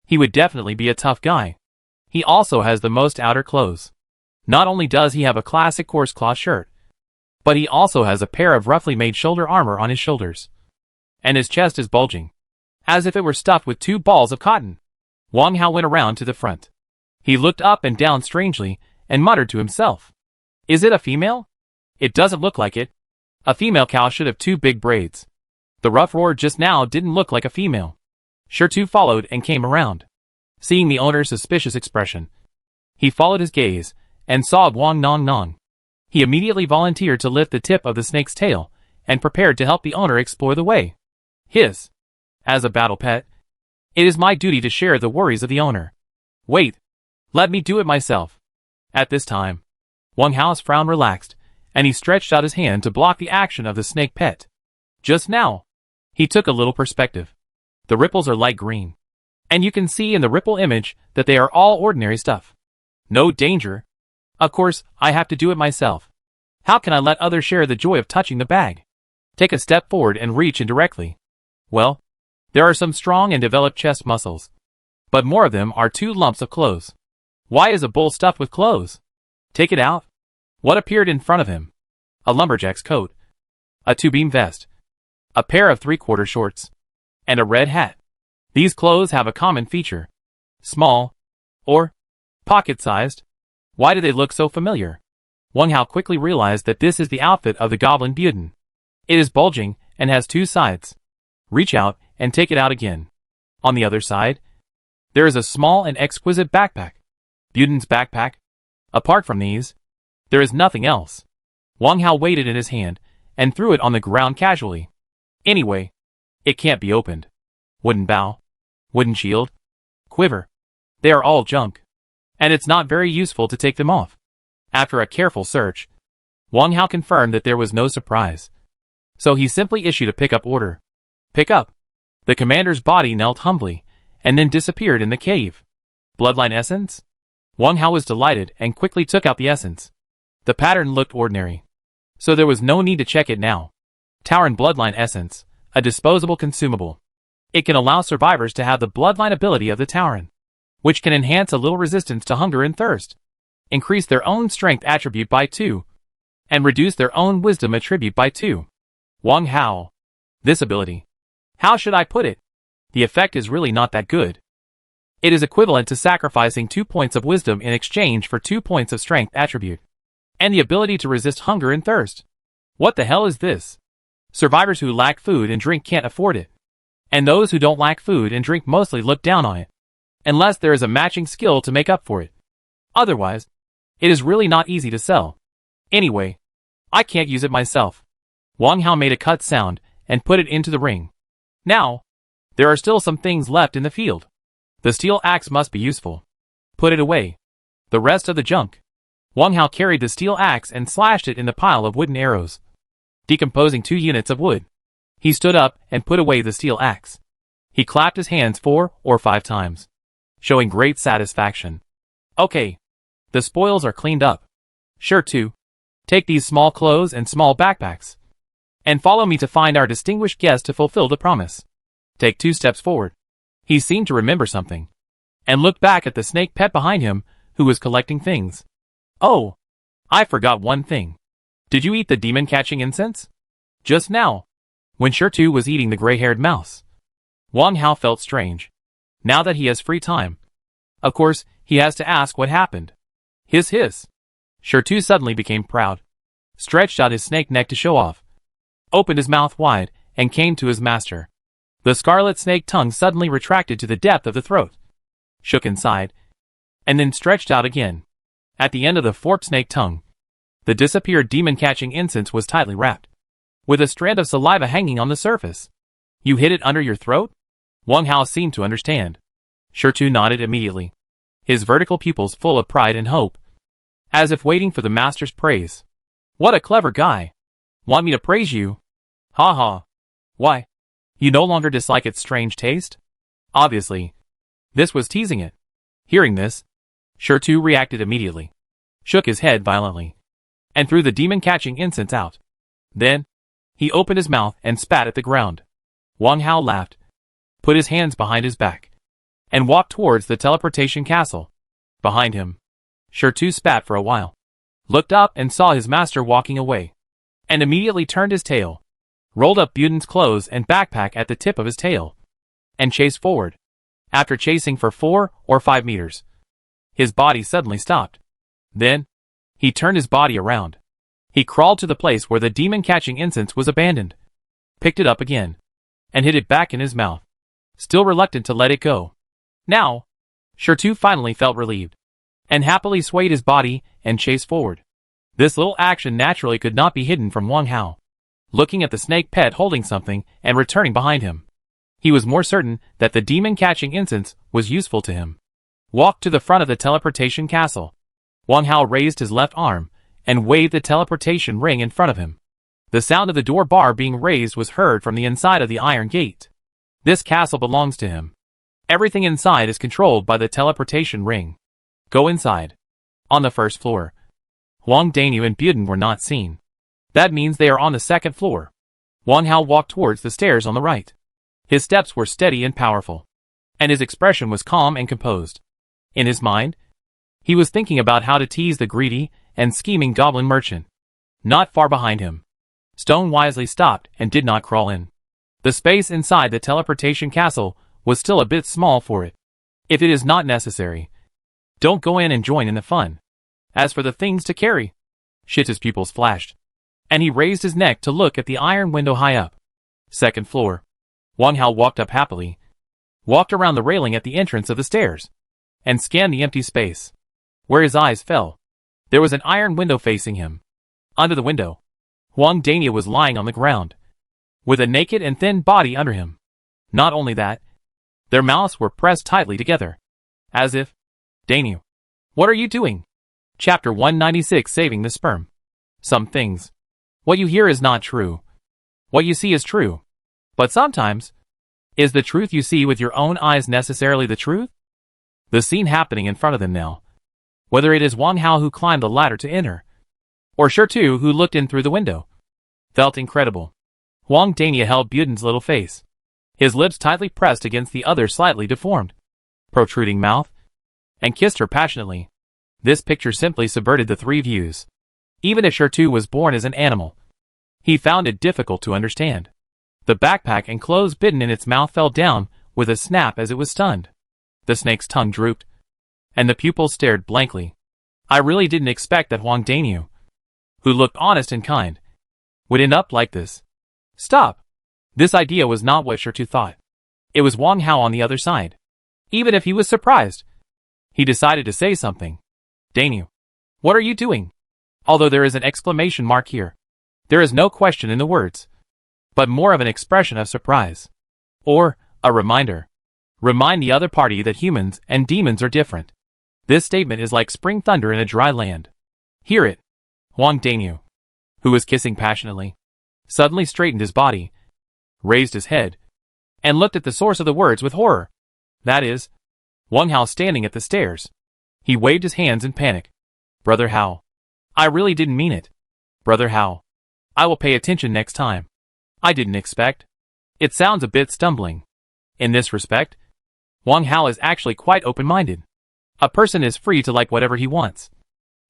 he would definitely be a tough guy. He also has the most outer clothes. Not only does he have a classic coarse cloth shirt, but he also has a pair of roughly made shoulder armor on his shoulders. And his chest is bulging, as if it were stuffed with 2 balls of cotton. Wang Hao went around to the front. He looked up and down strangely and muttered to himself. Is it a female? It doesn't look like it. A female cow should have 2 big braids. The rough roar just now didn't look like a female. Shu followed and came around. Seeing the owner's suspicious expression, he followed his gaze and saw Wang Nong. He immediately volunteered to lift the tip of the snake's tail and prepared to help the owner explore the way. As a battle pet, it is my duty to share the worries of the owner. Wait, let me do it myself. At this time, Wang Hao's frown relaxed, and he stretched out his hand to block the action of the snake pet. Just now, he took a little perspective. The ripples are light green, and you can see in the ripple image that they are all ordinary stuff. No danger. Of course, I have to do it myself. How can I let others share the joy of touching the bag? Take a step forward and reach in directly. Well, There are some strong and developed chest muscles, but more of them are 2 lumps of clothes. Why is a bowl stuffed with clothes? Take it out. What appeared in front of him? A lumberjack's coat, a 2-beam vest, a pair of 3/4 shorts, and a red hat. These clothes have a common feature: small, or pocket-sized. Why do they look so familiar? Wang Hao quickly realized that this is the outfit of the goblin Buden. It is bulging and has 2 sides. Reach out and take it out again. On the other side, there is a small and exquisite backpack. Buden's backpack. Apart from these, there is nothing else. Wang Hao weighed it in his hand and threw it on the ground casually. Anyway, it can't be opened. Wooden bow, wooden shield, quiver. They are all junk, and it's not very useful to take them off. After a careful search, Wang Hao confirmed that there was no surprise. So he simply issued a pick-up order. Pick up. The commander's body knelt humbly, and then disappeared in the cave. Bloodline essence? Wang Hao was delighted and quickly took out the essence. The pattern looked ordinary, so there was no need to check it now. Tauren bloodline essence, a disposable consumable. It can allow survivors to have the bloodline ability of the Tauren, which can enhance a little resistance to hunger and thirst, increase their own strength attribute by 2, and reduce their own wisdom attribute by 2. Wang Hao. This ability. How should I put it? The effect is really not that good. It is equivalent to sacrificing 2 points of wisdom in exchange for 2 points of strength attribute, and the ability to resist hunger and thirst. What the hell is this? Survivors who lack food and drink can't afford it, and those who don't lack food and drink mostly look down on it, unless there is a matching skill to make up for it. Otherwise, it is really not easy to sell. Anyway, I can't use it myself. Wang Hao made a cut sound and put it into the ring. Now, there are still some things left in the field. The steel axe must be useful. Put it away. The rest of the junk. Wang Hao carried the steel axe and slashed it in the pile of wooden arrows, decomposing 2 units of wood. He stood up and put away the steel axe. He clapped his hands 4 or 5 times, showing great satisfaction. Okay. The spoils are cleaned up. Sure to. Take these small clothes and small backpacks, and follow me to find our distinguished guest to fulfill the promise. Take 2 steps forward. He seemed to remember something, and looked back at the snake pet behind him, who was collecting things. Oh, I forgot one thing. Did you eat the demon-catching incense? Just now, when Shirtu was eating the gray-haired mouse. Wang Hao felt strange. Now that he has free time, of course, he has to ask what happened. Hiss. Shirtu suddenly became proud, stretched out his snake neck to show off, opened his mouth wide, and came to his master. The scarlet snake tongue suddenly retracted to the depth of the throat, shook inside, and then stretched out again. At the end of the forked snake tongue, the disappeared demon-catching incense was tightly wrapped, with a strand of saliva hanging on the surface. You hid it under your throat? Wang Hao seemed to understand. Shirtu nodded immediately, his vertical pupils full of pride and hope, as if waiting for the master's praise. What a clever guy. Want me to praise you? Ha ha. Why? You no longer dislike its strange taste? Obviously, this was teasing it. Hearing this, Shirtu reacted immediately, shook his head violently, and threw the demon-catching incense out. Then, he opened his mouth and spat at the ground. Wang Hao laughed, put his hands behind his back, and walked towards the teleportation castle. Behind him, Shirtu spat for a while, looked up and saw his master walking away, and immediately turned his tail, rolled up Buden's clothes and backpack at the tip of his tail, and chased forward. After chasing for 4 or 5 meters, his body suddenly stopped. Then, he turned his body around. He crawled to the place where the demon-catching incense was abandoned, picked it up again, and hid it back in his mouth, still reluctant to let it go. Now, Shirtu finally felt relieved, and happily swayed his body and chased forward. This little action naturally could not be hidden from Wang Hao. Looking at the snake pet holding something and returning behind him, he was more certain that the demon-catching incense was useful to him. Walked to the front of the teleportation castle. Wang Hao raised his left arm and waved the teleportation ring in front of him. The sound of the door bar being raised was heard from the inside of the iron gate. This castle belongs to him. Everything inside is controlled by the teleportation ring. Go inside. On the first floor, Huang Danyu and Buden were not seen. That means they are on the second floor. Wang Hao walked towards the stairs on the right. His steps were steady and powerful, and his expression was calm and composed. In his mind, he was thinking about how to tease the greedy and scheming goblin merchant. Not far behind him, Stone wisely stopped and did not crawl in. The space inside the teleportation castle was still a bit small for it. If it is not necessary, don't go in and join in the fun. As for the things to carry, Shit's pupils flashed, and he raised his neck to look at the iron window high up. Second floor. Wang Hao walked up happily, walked around the railing at the entrance of the stairs, and scanned the empty space. Where his eyes fell, there was an iron window facing him. Under the window, Huang Dania was lying on the ground, with a naked and thin body under him. Not only that, their mouths were pressed tightly together, as if, Daniel, what are you doing? Chapter 196, Saving the Sperm. Some things. What you hear is not true. What you see is true. But sometimes, is the truth you see with your own eyes necessarily the truth? The scene happening in front of them now. Whether it is Wang Hao who climbed the ladder to enter, or Shirtu who looked in through the window, felt incredible. Huang Dania held Buden's little face, his lips tightly pressed against the other slightly deformed, protruding mouth, and kissed her passionately. This picture simply subverted the three views. Even if Shirtu was born as an animal, he found it difficult to understand. The backpack and clothes bitten in its mouth fell down with a snap as it was stunned. The snake's tongue drooped, and the pupils stared blankly. I really didn't expect that Huang Daniu, who looked honest and kind, would end up like this. Stop! This idea was not what Shirtu thought. It was Wang Hao on the other side. Even if he was surprised, he decided to say something. Daniu, what are you doing? Although there is an exclamation mark here, there is no question in the words, but more of an expression of surprise. Or, a reminder. Remind the other party that humans and demons are different. This statement is like spring thunder in a dry land. Hear it. Huang Daniu, who was kissing passionately, suddenly straightened his body, raised his head, and looked at the source of the words with horror. That is, Wang Hao standing at the stairs. He waved his hands in panic. Brother Hao, I really didn't mean it. Brother Hao, I will pay attention next time. I didn't expect. It sounds a bit stumbling. In this respect, Wang Hao is actually quite open-minded. A person is free to like whatever he wants,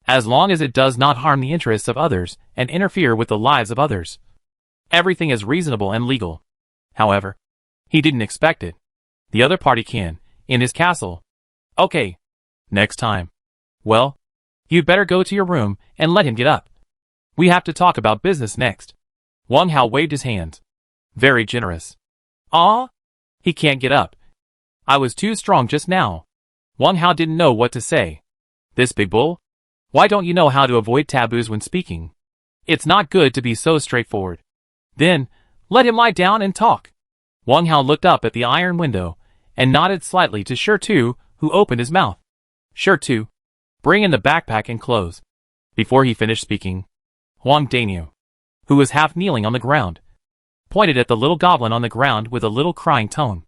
as long as it does not harm the interests of others and interfere with the lives of others. Everything is reasonable and legal. However, he didn't expect it. The other party can, in his castle. Okay. Next time. Well, you'd better go to your room and let him get up. We have to talk about business next. Wang Hao waved his hands. Very generous. Ah? He can't get up. I was too strong just now. Wang Hao didn't know what to say. This big bull? Why don't you know how to avoid taboos when speaking? It's not good to be so straightforward. Then, let him lie down and talk. Wang Hao looked up at the iron window and nodded slightly to Shirtu, who opened his mouth. Shirtu, bring in the backpack and clothes. Before he finished speaking, Huang Daniu, who was half kneeling on the ground, pointed at the little goblin on the ground with a little crying tone.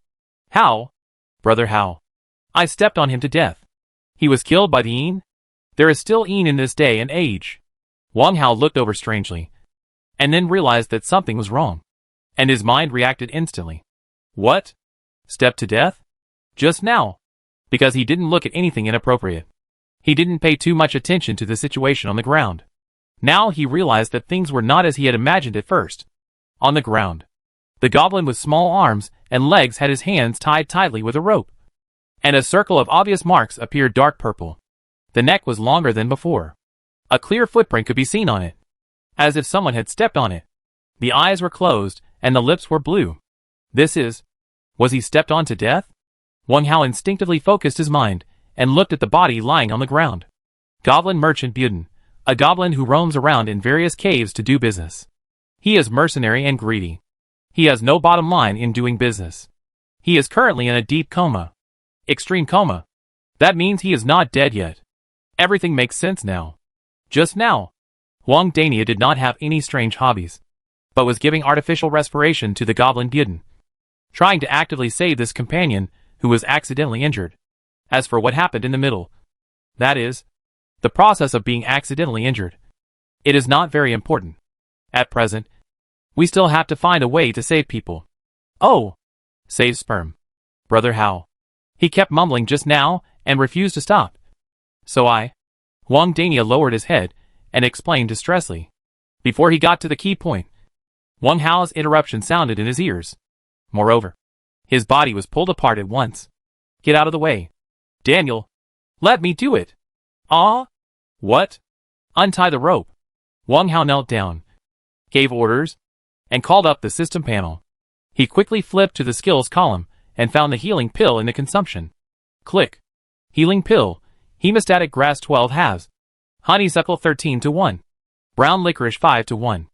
How? Brother Hao. I stepped on him to death. He was killed by the Yin? There is still Yin in this day and age. Wang Hao looked over strangely, and then realized that something was wrong, and his mind reacted instantly. What? Stepped to death? Just now. Because he didn't look at anything inappropriate. He didn't pay too much attention to the situation on the ground. Now he realized that things were not as he had imagined at first. On the ground, the goblin with small arms and legs had his hands tied tightly with a rope, and a circle of obvious marks appeared dark purple. The neck was longer than before. A clear footprint could be seen on it, as if someone had stepped on it. The eyes were closed, and the lips were blue. Was he stepped on to death? Wang Hao instinctively focused his mind, and looked at the body lying on the ground. Goblin merchant Buden, a goblin who roams around in various caves to do business. He is mercenary and greedy. He has no bottom line in doing business. He is currently in a deep coma. Extreme coma. That means he is not dead yet. Everything makes sense now. Just now, Huang Dania did not have any strange hobbies, but was giving artificial respiration to the goblin Buden, trying to actively save this companion who was accidentally injured. As for what happened in the middle, that is, the process of being accidentally injured, it is not very important. At present, we still have to find a way to save people. Oh! Save sperm. Brother how? He kept mumbling just now and refused to stop. So Wang Dania lowered his head and explained distressfully. Before he got to the key point, Wang Hao's interruption sounded in his ears. Moreover, his body was pulled apart at once. Get out of the way. Daniel, let me do it. Ah? What? Untie the rope. Wang Hao knelt down, gave orders, and called up the system panel. He quickly flipped to the skills column and found the healing pill in the consumption. Click. Healing pill, hemostatic grass 12 halves, honeysuckle 13 to 1, brown licorice 5 to 1.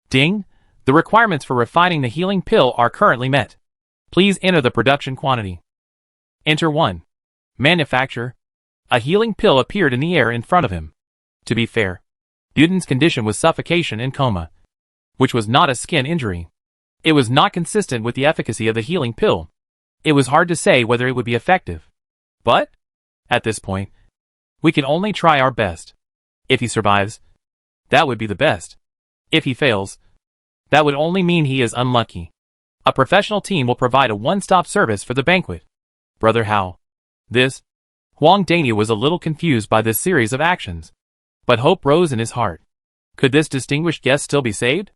Ding! The requirements for refining the healing pill are currently met. Please enter the production quantity. Enter 1. Manufacture. A healing pill appeared in the air in front of him. To be fair, Buden's condition was suffocation and coma, which was not a skin injury. It was not consistent with the efficacy of the healing pill. It was hard to say whether it would be effective. But, at this point, we can only try our best. If he survives, that would be the best. If he fails, that would only mean he is unlucky. A professional team will provide a one-stop service for the banquet. Brother how? This? Wang Dania was a little confused by this series of actions, but hope rose in his heart. Could this distinguished guest still be saved?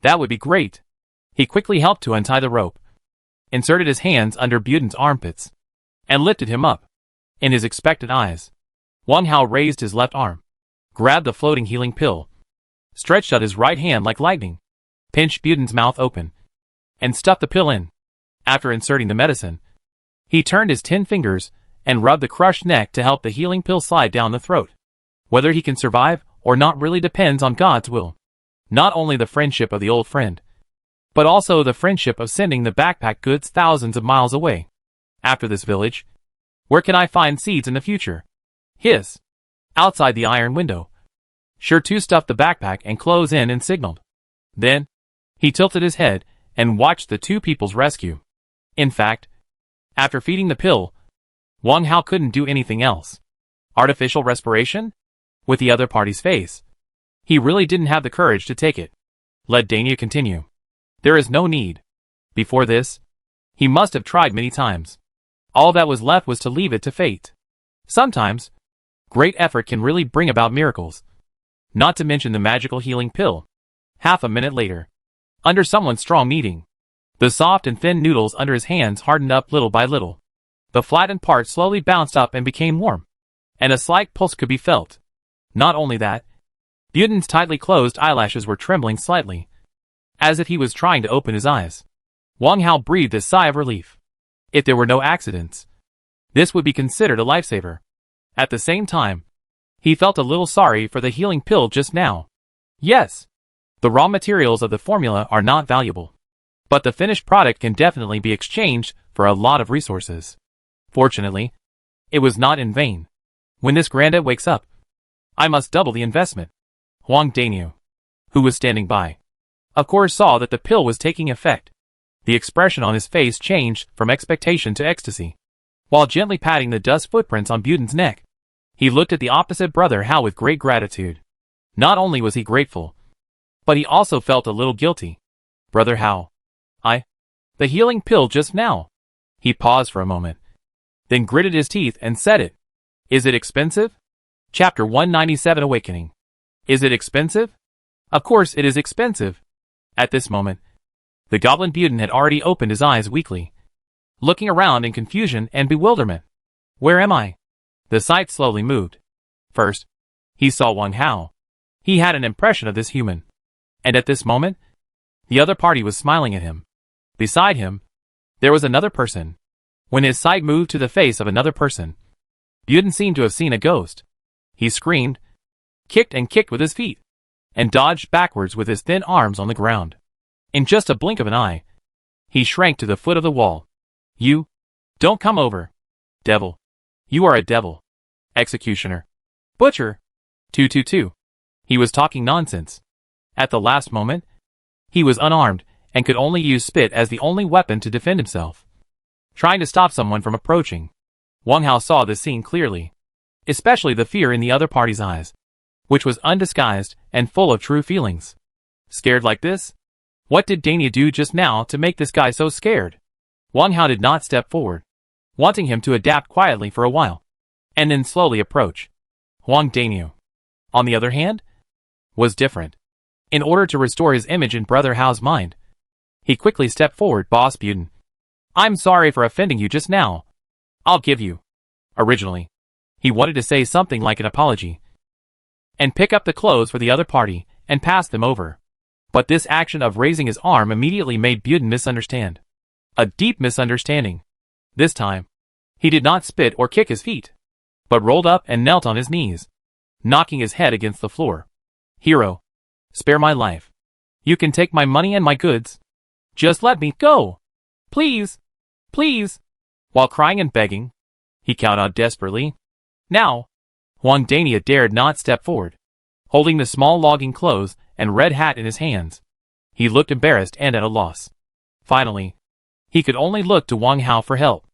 That would be great. He quickly helped to untie the rope, inserted his hands under Buden's armpits, and lifted him up. In his expectant eyes, Wang Hao raised his left arm, grabbed the floating healing pill, stretched out his right hand like lightning, pinched Buden's mouth open, and stuffed the pill in. After inserting the medicine, he turned his 10 fingers and rubbed the crushed neck to help the healing pill slide down the throat. Whether he can survive or not really depends on God's will. Not only the friendship of the old friend, but also the friendship of sending the backpack goods thousands of miles away. After this village, where can I find seeds in the future? Hiss. Outside the iron window. Sure to stuff the backpack and close in and signaled. Then, he tilted his head and watched the two people's rescue. In fact, after feeding the pill, Wang Hao couldn't do anything else. Artificial respiration? With the other party's face. He really didn't have the courage to take it. Let Dania continue. There is no need. Before this, he must have tried many times. All that was left was to leave it to fate. Sometimes, great effort can really bring about miracles. Not to mention the magical healing pill. Half a minute later, under someone's strong kneading, the soft and thin noodles under his hands hardened up little by little. The flattened part slowly bounced up and became warm, and a slight pulse could be felt. Not only that, Buden's tightly closed eyelashes were trembling slightly, as if he was trying to open his eyes. Wang Hao breathed a sigh of relief. If there were no accidents, this would be considered a lifesaver. At the same time, he felt a little sorry for the healing pill just now. Yes, the raw materials of the formula are not valuable, but the finished product can definitely be exchanged for a lot of resources. Fortunately, it was not in vain. When this granddad wakes up, I must double the investment. Wang Daniu, who was standing by, of course saw that the pill was taking effect. The expression on his face changed from expectation to ecstasy. While gently patting the dust footprints on Buden's neck, he looked at the opposite brother Hao with great gratitude. Not only was he grateful, but he also felt a little guilty. Brother Hao, the healing pill just now. He paused for a moment, then gritted his teeth and said it. Is it expensive? Chapter 197 Awakening. Is it expensive? Of course it is expensive. At this moment, the goblin Buden had already opened his eyes weakly, looking around in confusion and bewilderment. Where am I? The sight slowly moved. First, he saw Wang Hao. He had an impression of this human. And at this moment, the other party was smiling at him. Beside him, there was another person. When his sight moved to the face of another person, Buden seemed to have seen a ghost. He screamed, kicked with his feet, and dodged backwards with his thin arms on the ground. In just a blink of an eye, he shrank to the foot of the wall. You, don't come over. Devil. You are a devil. Executioner. Butcher. 222. He was talking nonsense. At the last moment, he was unarmed and could only use spit as the only weapon to defend himself. Trying to stop someone from approaching. Wang Hao saw this scene clearly, especially the fear in the other party's eyes, which was undisguised and full of true feelings. Scared like this? What did Dania do just now to make this guy so scared? Wang Hao did not step forward, wanting him to adapt quietly for a while, and then slowly approach. Huang Daniel, on the other hand, was different. In order to restore his image in Brother Hao's mind, he quickly stepped forward. Boss Buden, I'm sorry for offending you just now. I'll give you. Originally, he wanted to say something like an apology, and pick up the clothes for the other party, and pass them over. But this action of raising his arm immediately made Buden misunderstand. A deep misunderstanding. This time, he did not spit or kick his feet, but rolled up and knelt on his knees, knocking his head against the floor. Hero, spare my life. You can take my money and my goods. Just let me go. Please, please. While crying and begging, he called out desperately. Now, Huang Dania dared not step forward. Holding the small logging clothes and red hat in his hands, he looked embarrassed and at a loss. Finally, he could only look to Wang Hao for help.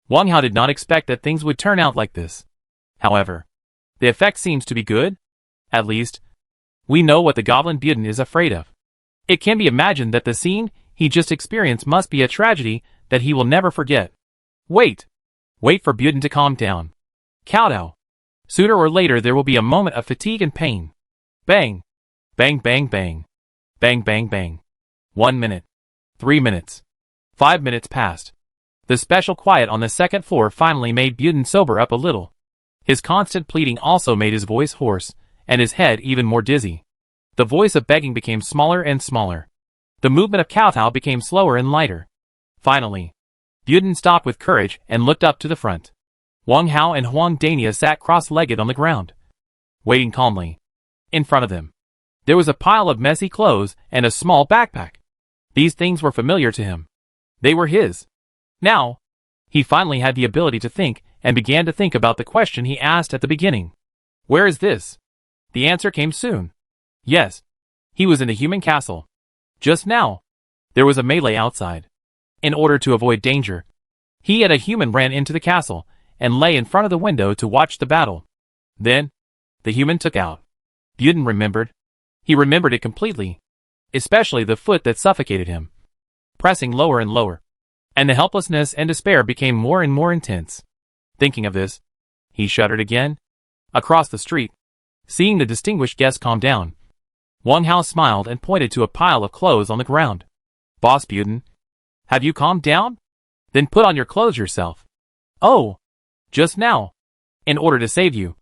Wang Hao did not expect that things would turn out like this. However, the effect seems to be good. At least, we know what the goblin Buden is afraid of. It can be imagined that the scene he just experienced must be a tragedy that he will never forget. Wait for Buden to calm down. Kowtow. Sooner or later there will be a moment of fatigue and pain. Bang! Bang bang bang. Bang bang bang. 1 minute. 3 minutes. 5 minutes passed. The special quiet on the second floor finally made Buden sober up a little. His constant pleading also made his voice hoarse, and his head even more dizzy. The voice of begging became smaller and smaller. The movement of kowtow became slower and lighter. Finally, Buden stopped with courage and looked up to the front. Wang Hao and Huang Dania sat cross-legged on the ground, waiting calmly. In front of them, there was a pile of messy clothes and a small backpack. These things were familiar to him. They were his. Now, he finally had the ability to think and began to think about the question he asked at the beginning. Where is this? The answer came soon. Yes, he was in a human castle. Just now, there was a melee outside. In order to avoid danger, he and a human ran into the castle and lay in front of the window to watch the battle. Then, the human took out. Buden remembered. He remembered it completely, especially the foot that suffocated him, pressing lower and lower, and the helplessness and despair became more and more intense. Thinking of this, he shuddered again. Across the street, seeing the distinguished guest calm down, Wang Hao smiled and pointed to a pile of clothes on the ground. Boss Buden, have you calmed down? Then put on your clothes yourself. Oh, just now. In order to save you,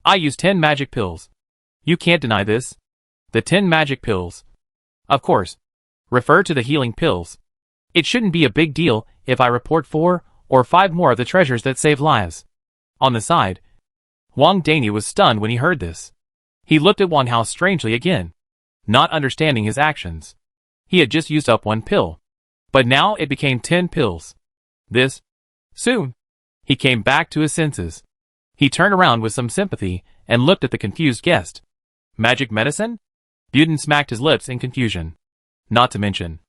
I used 10 magic pills. You can't deny this. The 10 magic pills. Of course, refer to the healing pills. It shouldn't be a big deal if I report 4 or 5 more of the treasures that save lives. On the side, Huang Dania was stunned when he heard this. He looked at Wang Hao strangely again, not understanding his actions. He had just used up 1 pill, but now it became 10 pills. Soon, he came back to his senses. He turned around with some sympathy and looked at the confused guest. Magic medicine? Buden smacked his lips in confusion. Not to mention,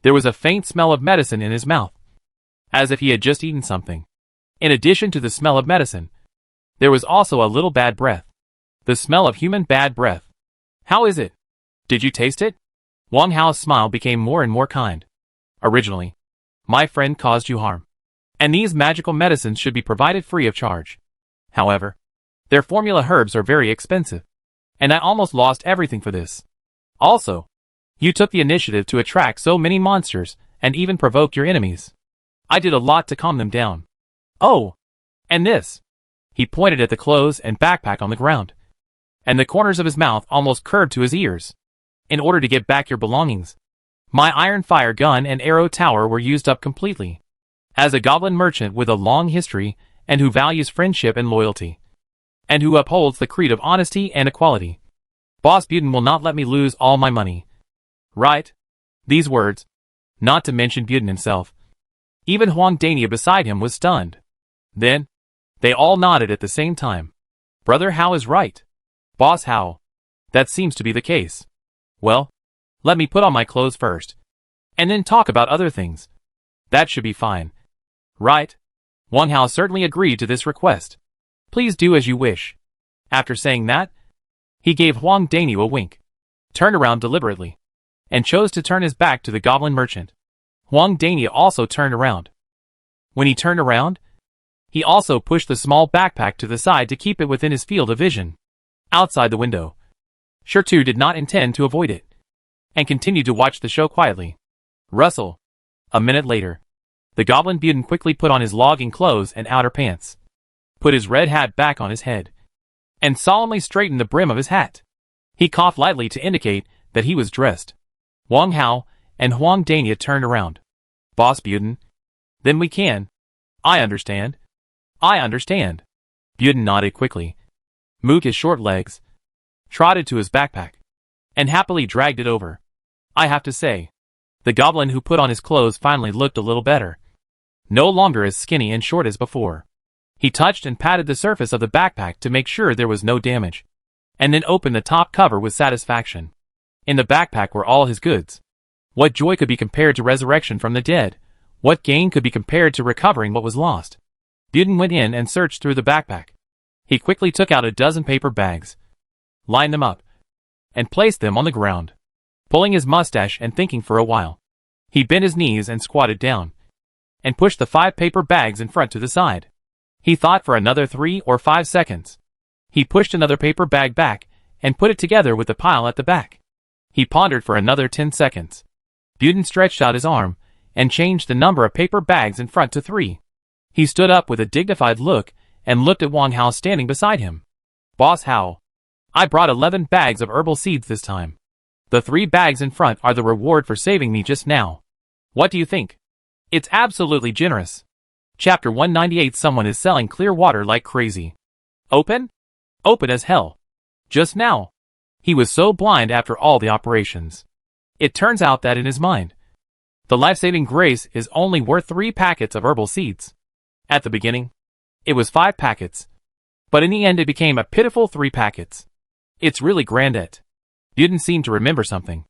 there was a faint smell of medicine in his mouth, as if he had just eaten something. In addition to the smell of medicine, there was also a little bad breath. The smell of human bad breath. How is it? Did you taste it? Wang Hao's smile became more and more kind. Originally, my friend caused you harm, and these magical medicines should be provided free of charge. However, their formula herbs are very expensive, and I almost lost everything for this. Also, you took the initiative to attract so many monsters and even provoke your enemies. I did a lot to calm them down. Oh, and this. He pointed at the clothes and backpack on the ground, and the corners of his mouth almost curved to his ears. In order to get back your belongings, my iron fire gun and arrow tower were used up completely. As a goblin merchant with a long history and who values friendship and loyalty, and who upholds the creed of honesty and equality, Boss Buden will not let me lose all my money. Right? These words, not to mention Buden himself. Even Huang Dania beside him was stunned. Then, they all nodded at the same time. Brother Hao is right. Boss Hao. That seems to be the case. Well, let me put on my clothes first, and then talk about other things. That should be fine. Right? Wang Hao certainly agreed to this request. Please do as you wish. After saying that, he gave Huang Daniel a wink, turned around deliberately, and chose to turn his back to the goblin merchant. Huang Daniel also turned around, When he turned around, he also pushed the small backpack to the side to keep it within his field of vision. Outside the window, Shertu did not intend to avoid it, and continued to watch the show quietly. Rustle. A minute later, the goblin Buden quickly put on his logging clothes and outer pants, put his red hat back on his head, and solemnly straightened the brim of his hat. He coughed lightly to indicate that he was dressed. Wang Hao and Huang Dania turned around. Boss Buden, then we can. I understand. I understand. Buden nodded quickly, moved his short legs, trotted to his backpack, and happily dragged it over. I have to say, the goblin who put on his clothes finally looked a little better. No longer as skinny and short as before. He touched and patted the surface of the backpack to make sure there was no damage, and then opened the top cover with satisfaction. In the backpack were all his goods. What joy could be compared to resurrection from the dead? What gain could be compared to recovering what was lost? Buden went in and searched through the backpack. He quickly took out a dozen paper bags, lined them up, and placed them on the ground. Pulling his mustache and thinking for a while, he bent his knees and squatted down, and pushed the 5 paper bags in front to the side. He thought for another 3 or 5 seconds. He pushed another paper bag back, and put it together with the pile at the back. He pondered for another 10 seconds. Buden stretched out his arm, and changed the number of paper bags in front to 3. He stood up with a dignified look, and looked at Wang Hao standing beside him. Boss Hao, I brought 11 bags of herbal seeds this time. The 3 bags in front are the reward for saving me just now. What do you think? It's absolutely generous. Chapter 198. Someone is selling clear water like crazy. Open? Open as hell. Just now. He was so blind after all the operations. It turns out that in his mind, the life-saving grace is only worth 3 packets of herbal seeds. At the beginning, it was 5 packets, but in the end it became a pitiful 3 packets. It's really grand. Buden seemed to remember something,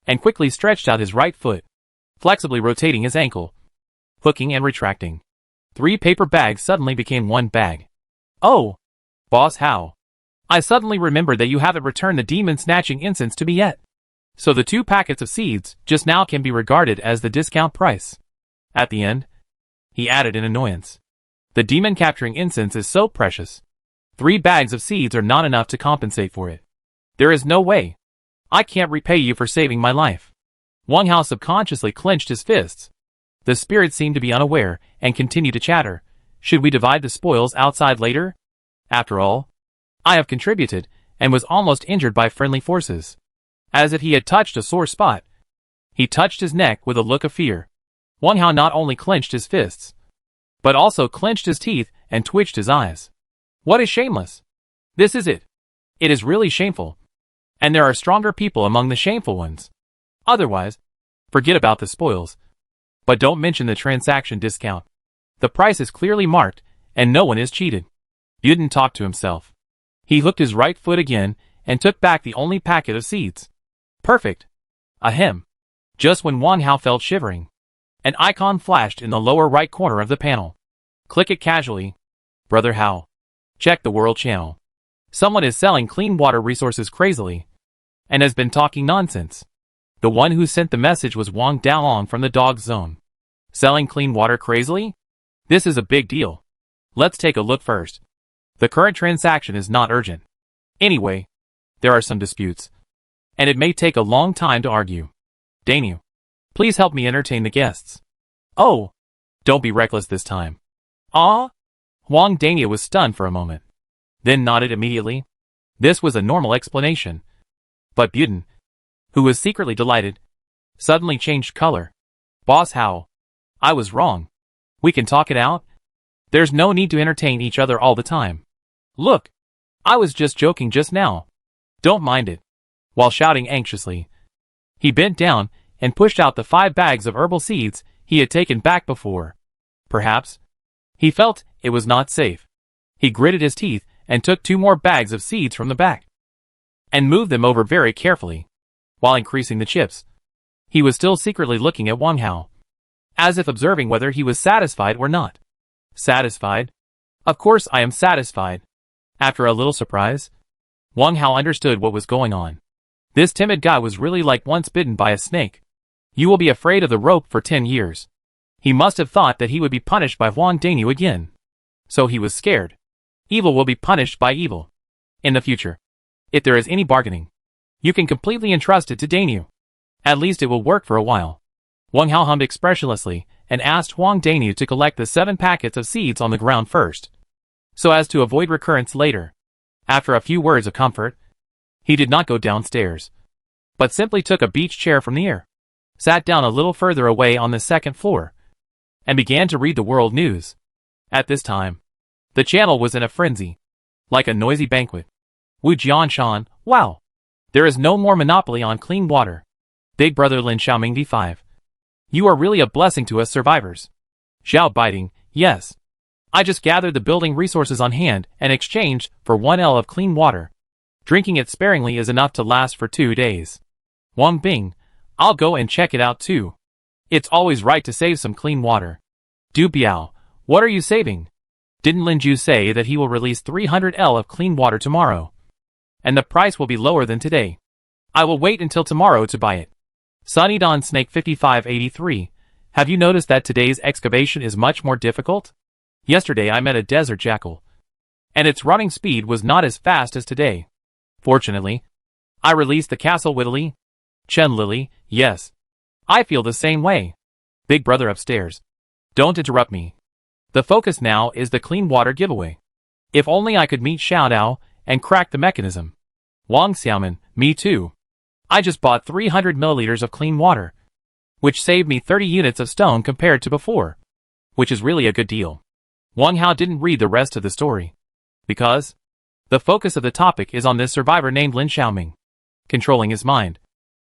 and quickly stretched out his right foot, flexibly rotating his ankle, hooking and retracting. 3 paper bags suddenly became 1 bag. Oh! Boss Hao, I suddenly remembered that you haven't returned the demon-snatching incense to me yet. So the 2 packets of seeds just now can be regarded as the discount price. At the end, he added in annoyance, the demon-capturing incense is so precious. 3 bags of seeds are not enough to compensate for it. There is no way. I can't repay you for saving my life. Wang Hao subconsciously clenched his fists. The spirit seemed to be unaware, and continued to chatter. Should we divide the spoils outside later? After all, I have contributed, and was almost injured by friendly forces. As if he had touched a sore spot. He touched his neck with a look of fear. Wang Hao not only clenched his fists, but also clenched his teeth and twitched his eyes. What is shameless? This is it. It is really shameful. And there are stronger people among the shameful ones. Otherwise, forget about the spoils. But don't mention the transaction discount. The price is clearly marked, and no one is cheated. Buden talked to himself. He hooked his right foot again, and took back the only packet of seeds. Perfect. Ahem. Just when Wang Hao felt shivering, an icon flashed in the lower right corner of the panel. Click it casually. Brother Hao. Check the world channel. Someone is selling clean water resources crazily, and has been talking nonsense. The one who sent the message was Wang Daolong from the dog zone. Selling clean water crazily? This is a big deal. Let's take a look first. The current transaction is not urgent. Anyway, there are some disputes, and it may take a long time to argue. Daniel, please help me entertain the guests. Oh, don't be reckless this time. Ah? Huang Dania was stunned for a moment, then nodded immediately. This was a normal explanation. But Buden, who was secretly delighted, suddenly changed color. Boss Hao, I was wrong. We can talk it out. There's no need to entertain each other all the time. Look, I was just joking just now. Don't mind it. While shouting anxiously, he bent down and pushed out the 5 bags of herbal seeds he had taken back before. Perhaps he felt it was not safe. He gritted his teeth and took 2 more bags of seeds from the back and moved them over very carefully. While increasing the chips, he was still secretly looking at Wang Hao, as if observing whether he was satisfied or not. Satisfied? Of course I am satisfied. After a little surprise, Wang Hao understood what was going on. This timid guy was really like once bitten by a snake. You will be afraid of the rope for 10 years. He must have thought that he would be punished by Huang Daniu again. So he was scared. Evil will be punished by evil. In the future, if there is any bargaining, you can completely entrust it to Daniu. At least it will work for a while. Wang Hao hummed expressionlessly and asked Huang Daniu to collect the 7 packets of seeds on the ground first, so as to avoid recurrence later. After a few words of comfort, he did not go downstairs, but simply took a beach chair from the air, sat down a little further away on the 2nd floor, and began to read the world news. At this time, the channel was in a frenzy, like a noisy banquet. Wu Jianshan, wow! There is no more monopoly on clean water. Big brother Lin Xiaoming V5. You are really a blessing to us survivors. Zhao biting, yes. I just gathered the building resources on hand and exchanged for 1 L of clean water. Drinking it sparingly is enough to last for 2 days. Wang Bing, I'll go and check it out too. It's always right to save some clean water. Du Biao, what are you saving? Didn't Lin Ju say that he will release 300 L of clean water tomorrow? And the price will be lower than today. I will wait until tomorrow to buy it. Sunny Dawn Snake 5583, have you noticed that today's excavation is much more difficult? Yesterday I met a desert jackal, and its running speed was not as fast as today. Fortunately, I released the castle wittily. Chen Lily, yes. I feel the same way. Big brother upstairs. Don't interrupt me. The focus now is the clean water giveaway. If only I could meet Xiao Dao and crack the mechanism. Wang Xiaoman, me too. I just bought 300 milliliters of clean water, which saved me 30 units of stone compared to before, which is really a good deal. Wang Hao didn't read the rest of the story, because the focus of the topic is on this survivor named Lin Xiaoming. Controlling his mind,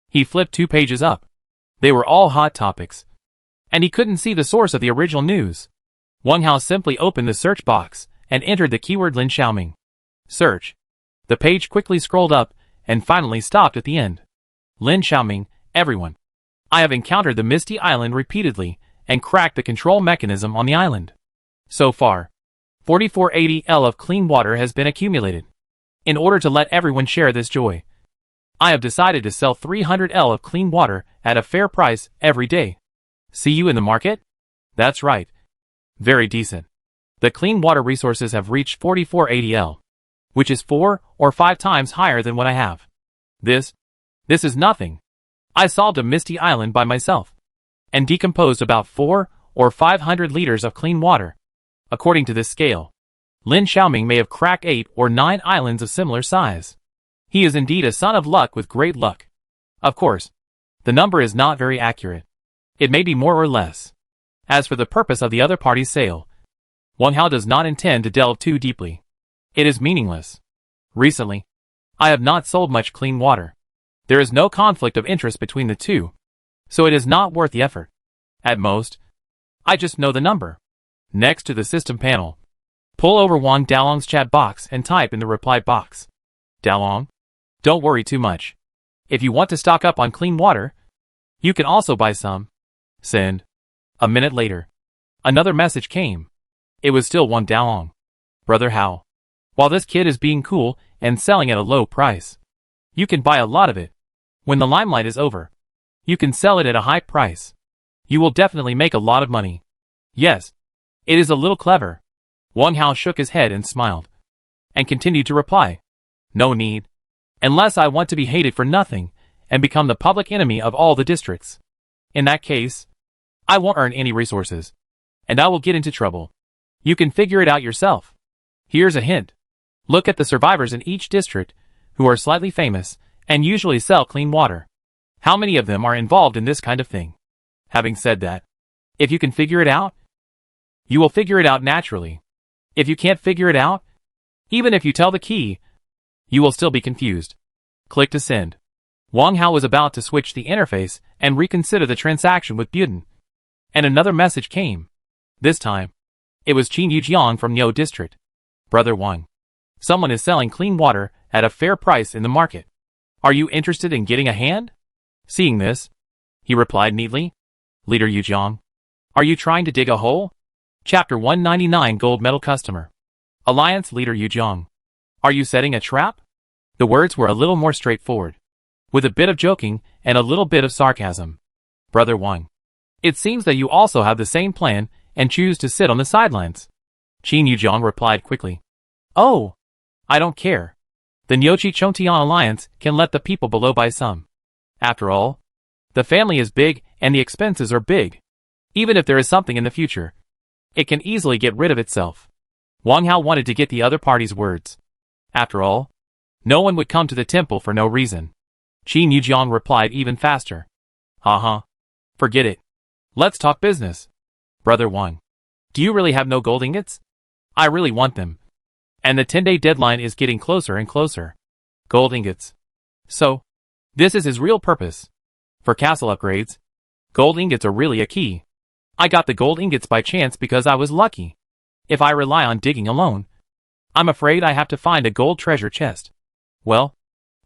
he flipped 2 pages up. They were all hot topics, and he couldn't see the source of the original news. Wang Hao simply opened the search box and entered the keyword Lin Xiaoming. Search. The page quickly scrolled up and finally stopped at the end. Lin Xiaoming, everyone. I have encountered the Misty Island repeatedly and cracked the control mechanism on the island. So far, 4480 L of clean water has been accumulated. In order to let everyone share this joy, I have decided to sell 300 L of clean water at a fair price every day. See you in the market? That's right. Very decent. The clean water resources have reached 4480 L, which is 4 or 5 times higher than what I have. This is nothing. I solved a misty island by myself, and decomposed about 4 or 500 liters of clean water. According to this scale, Lin Xiaoming may have cracked 8 or 9 islands of similar size. He is indeed a son of luck with great luck. Of course, the number is not very accurate. It may be more or less. As for the purpose of the other party's sale, Wang Hao does not intend to delve too deeply. It is meaningless. Recently, I have not sold much clean water. There is no conflict of interest between the two, so it is not worth the effort. At most, I just know the number. Next to the system panel, pull over Wang Dalong's chat box and type in the reply box. Dalong, don't worry too much. If you want to stock up on clean water, you can also buy some. Send. A minute later, another message came. It was still Wang Dalong. Brother Hao, while this kid is being cool and selling at a low price, you can buy a lot of it. When the limelight is over, you can sell it at a high price. You will definitely make a lot of money. Yes, it is a little clever. Wang Hao shook his head and smiled, and continued to reply. No need. Unless I want to be hated for nothing, and become the public enemy of all the districts. In that case, I won't earn any resources, and I will get into trouble. You can figure it out yourself. Here's a hint. Look at the survivors in each district, who are slightly famous, and usually sell clean water. How many of them are involved in this kind of thing? Having said that, if you can figure it out, you will figure it out naturally. If you can't figure it out, even if you tell the key, you will still be confused. Click to send. Wang Hao was about to switch the interface and reconsider the transaction with Buden, and another message came. This time, it was Qin Yujiang from Niu District. Brother Wang, someone is selling clean water at a fair price in the market. Are you interested in getting a hand? Seeing this, he replied neatly. Leader Yujiang, are you trying to dig a hole? Chapter 199 Gold Medal Customer. Alliance Leader Yujiang, are you setting a trap? The words were a little more straightforward, with a bit of joking and a little bit of sarcasm. Brother Wang, It seems that you also have the same plan and choose to sit on the sidelines. Qin Yujiang replied quickly. Oh, I don't care. The Nyochi Chontian alliance can let the people below buy some. After all, the family is big and the expenses are big. Even if there is something in the future, it can easily get rid of itself. Wang Hao wanted to get the other party's words. After all, no one would come to the temple for no reason. Qin Yujiang replied even faster. Forget it. Let's talk business. Brother Wang, do you really have no gold ingots? I really want them. And the 10-day deadline is getting closer and closer. Gold ingots. So, this is his real purpose. For castle upgrades, gold ingots are really a key. I got the gold ingots by chance because I was lucky. If I rely on digging alone, I'm afraid I have to find a gold treasure chest. Well,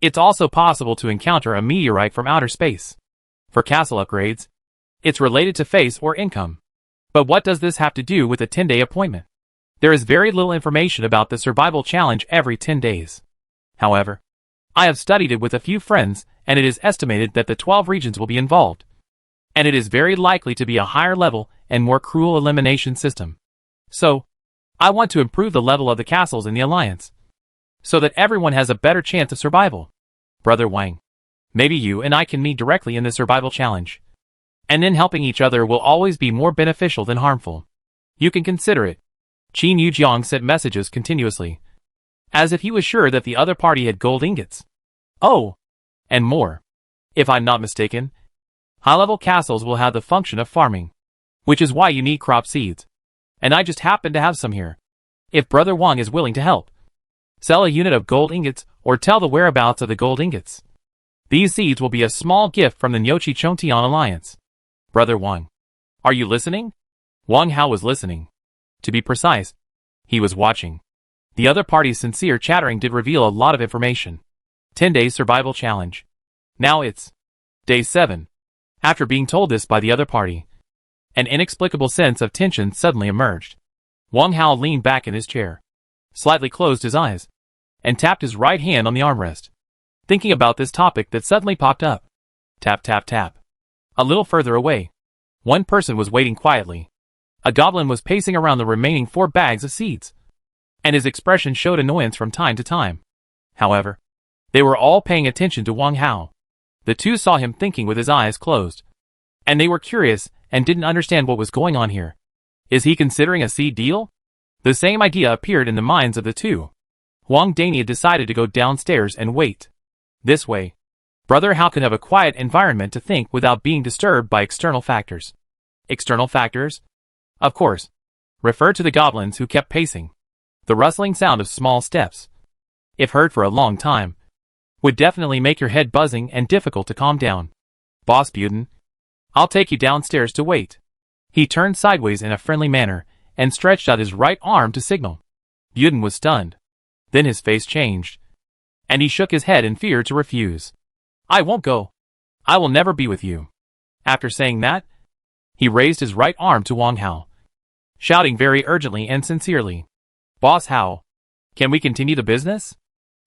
it's also possible to encounter a meteorite from outer space. For castle upgrades, it's related to face or income. But what does this have to do with a 10-day appointment? There is very little information about the survival challenge every 10 days. However, I have studied it with a few friends and it is estimated that the 12 regions will be involved. And it is very likely to be a higher level and more cruel elimination system. So, I want to improve the level of the castles in the alliance, so that everyone has a better chance of survival. Brother Wang, maybe you and I can meet directly in the survival challenge. And then helping each other will always be more beneficial than harmful. You can consider it. Qin Yujiang sent messages continuously, as if he was sure that the other party had gold ingots. Oh, and more. If I'm not mistaken, high-level castles will have the function of farming, which is why you need crop seeds. And I just happen to have some here. If Brother Wang is willing to help, sell a unit of gold ingots or tell the whereabouts of the gold ingots. These seeds will be a small gift from the Nyochi Chontian alliance. Brother Wang, are you listening? Wang Hao was listening. To be precise, he was watching. The other party's sincere chattering did reveal a lot of information. 10 days survival challenge. Now it's day 7. After being told this by the other party, an inexplicable sense of tension suddenly emerged. Wang Hao leaned back in his chair, slightly closed his eyes, and tapped his right hand on the armrest, thinking about this topic that suddenly popped up. Tap tap tap. A little further away, one person was waiting quietly. A goblin was pacing around the remaining 4 bags of seeds, and his expression showed annoyance from time to time. However, they were all paying attention to Wang Hao. The two saw him thinking with his eyes closed, and they were curious and didn't understand what was going on here. Is he considering a seed deal? The same idea appeared in the minds of the two. Wang Dania decided to go downstairs and wait. This way, Brother Hao could have a quiet environment to think without being disturbed by external factors. External factors? Of course, refer to the goblins who kept pacing. The rustling sound of small steps, if heard for a long time, would definitely make your head buzzing and difficult to calm down. Boss Buden, I'll take you downstairs to wait. He turned sideways in a friendly manner and stretched out his right arm to signal. Buden was stunned. Then his face changed, and he shook his head in fear to refuse. I won't go. I will never be with you. After saying that, he raised his right arm to Wang Hao, shouting very urgently and sincerely. Boss Hao, can we continue the business?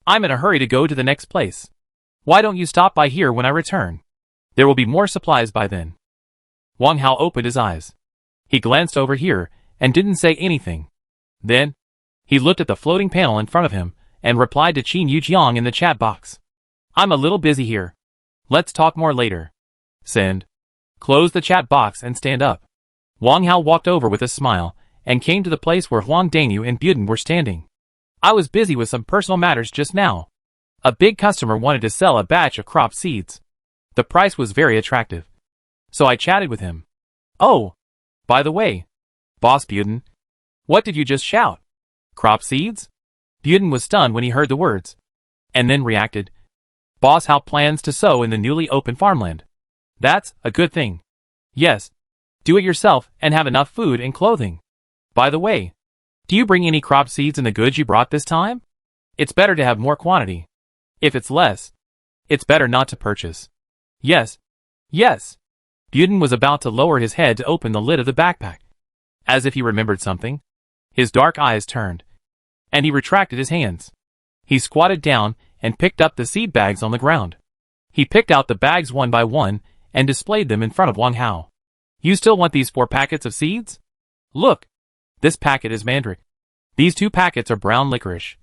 I'm in a hurry to go to the next place. Why don't you stop by here when I return? There will be more supplies by then. Wang Hao opened his eyes. He glanced over here and didn't say anything. Then, he looked at the floating panel in front of him and replied to Qin Yujiang in the chat box. I'm a little busy here. Let's talk more later. Send. Close the chat box and stand up. Wang Hao walked over with a smile and came to the place where Huang Danyu and Buden were standing. I was busy with some personal matters just now. A big customer wanted to sell a batch of crop seeds. The price was very attractive, so I chatted with him. Oh, by the way, Boss Buden, what did you just shout? Crop seeds? Buden was stunned when he heard the words, and then reacted. Boss Hao plans to sow in the newly opened farmland. That's a good thing. Yes, do it yourself and have enough food and clothing. By the way, do you bring any crop seeds in the goods you brought this time? It's better to have more quantity. If it's less, it's better not to purchase. Yes. Yes. Buden was about to lower his head to open the lid of the backpack. As if he remembered something, his dark eyes turned, and he retracted his hands. He squatted down and picked up the seed bags on the ground. He picked out the bags one by one and displayed them in front of Wang Hao. You still want these 4 packets of seeds? Look, this packet is mandrake. These 2 packets are brown licorice.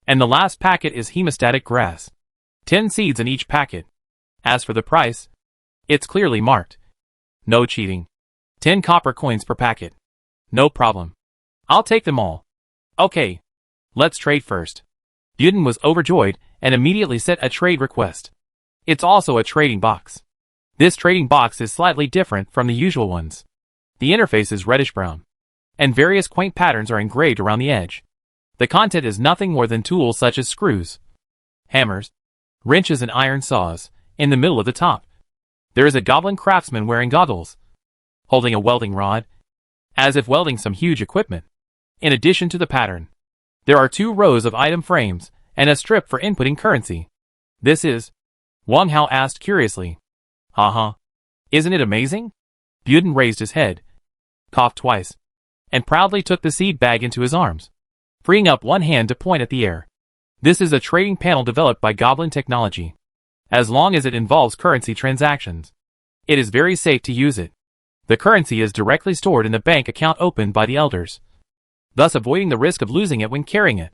And the last packet is hemostatic grass. 10 seeds in each packet. As for the price, it's clearly marked. No cheating. 10 copper coins per packet. No problem. I'll take them all. Okay. Let's trade first. Buden was overjoyed and immediately set a trade request. It's also a trading box. This trading box is slightly different from the usual ones. The interface is reddish-brown, and various quaint patterns are engraved around the edge. The content is nothing more than tools such as screws, hammers, wrenches and iron saws. In the middle of the top, there is a goblin craftsman wearing goggles, holding a welding rod, as if welding some huge equipment. In addition to the pattern, there are 2 rows of item frames and a strip for inputting currency. This is? Wang Hao asked curiously. Haha. Isn't it amazing? Buden raised his head, coughed twice, and proudly took the seed bag into his arms, freeing up one hand to point at the air. This is a trading panel developed by Goblin Technology. As long as it involves currency transactions, it is very safe to use it. The currency is directly stored in the bank account opened by the elders, thus avoiding the risk of losing it when carrying it.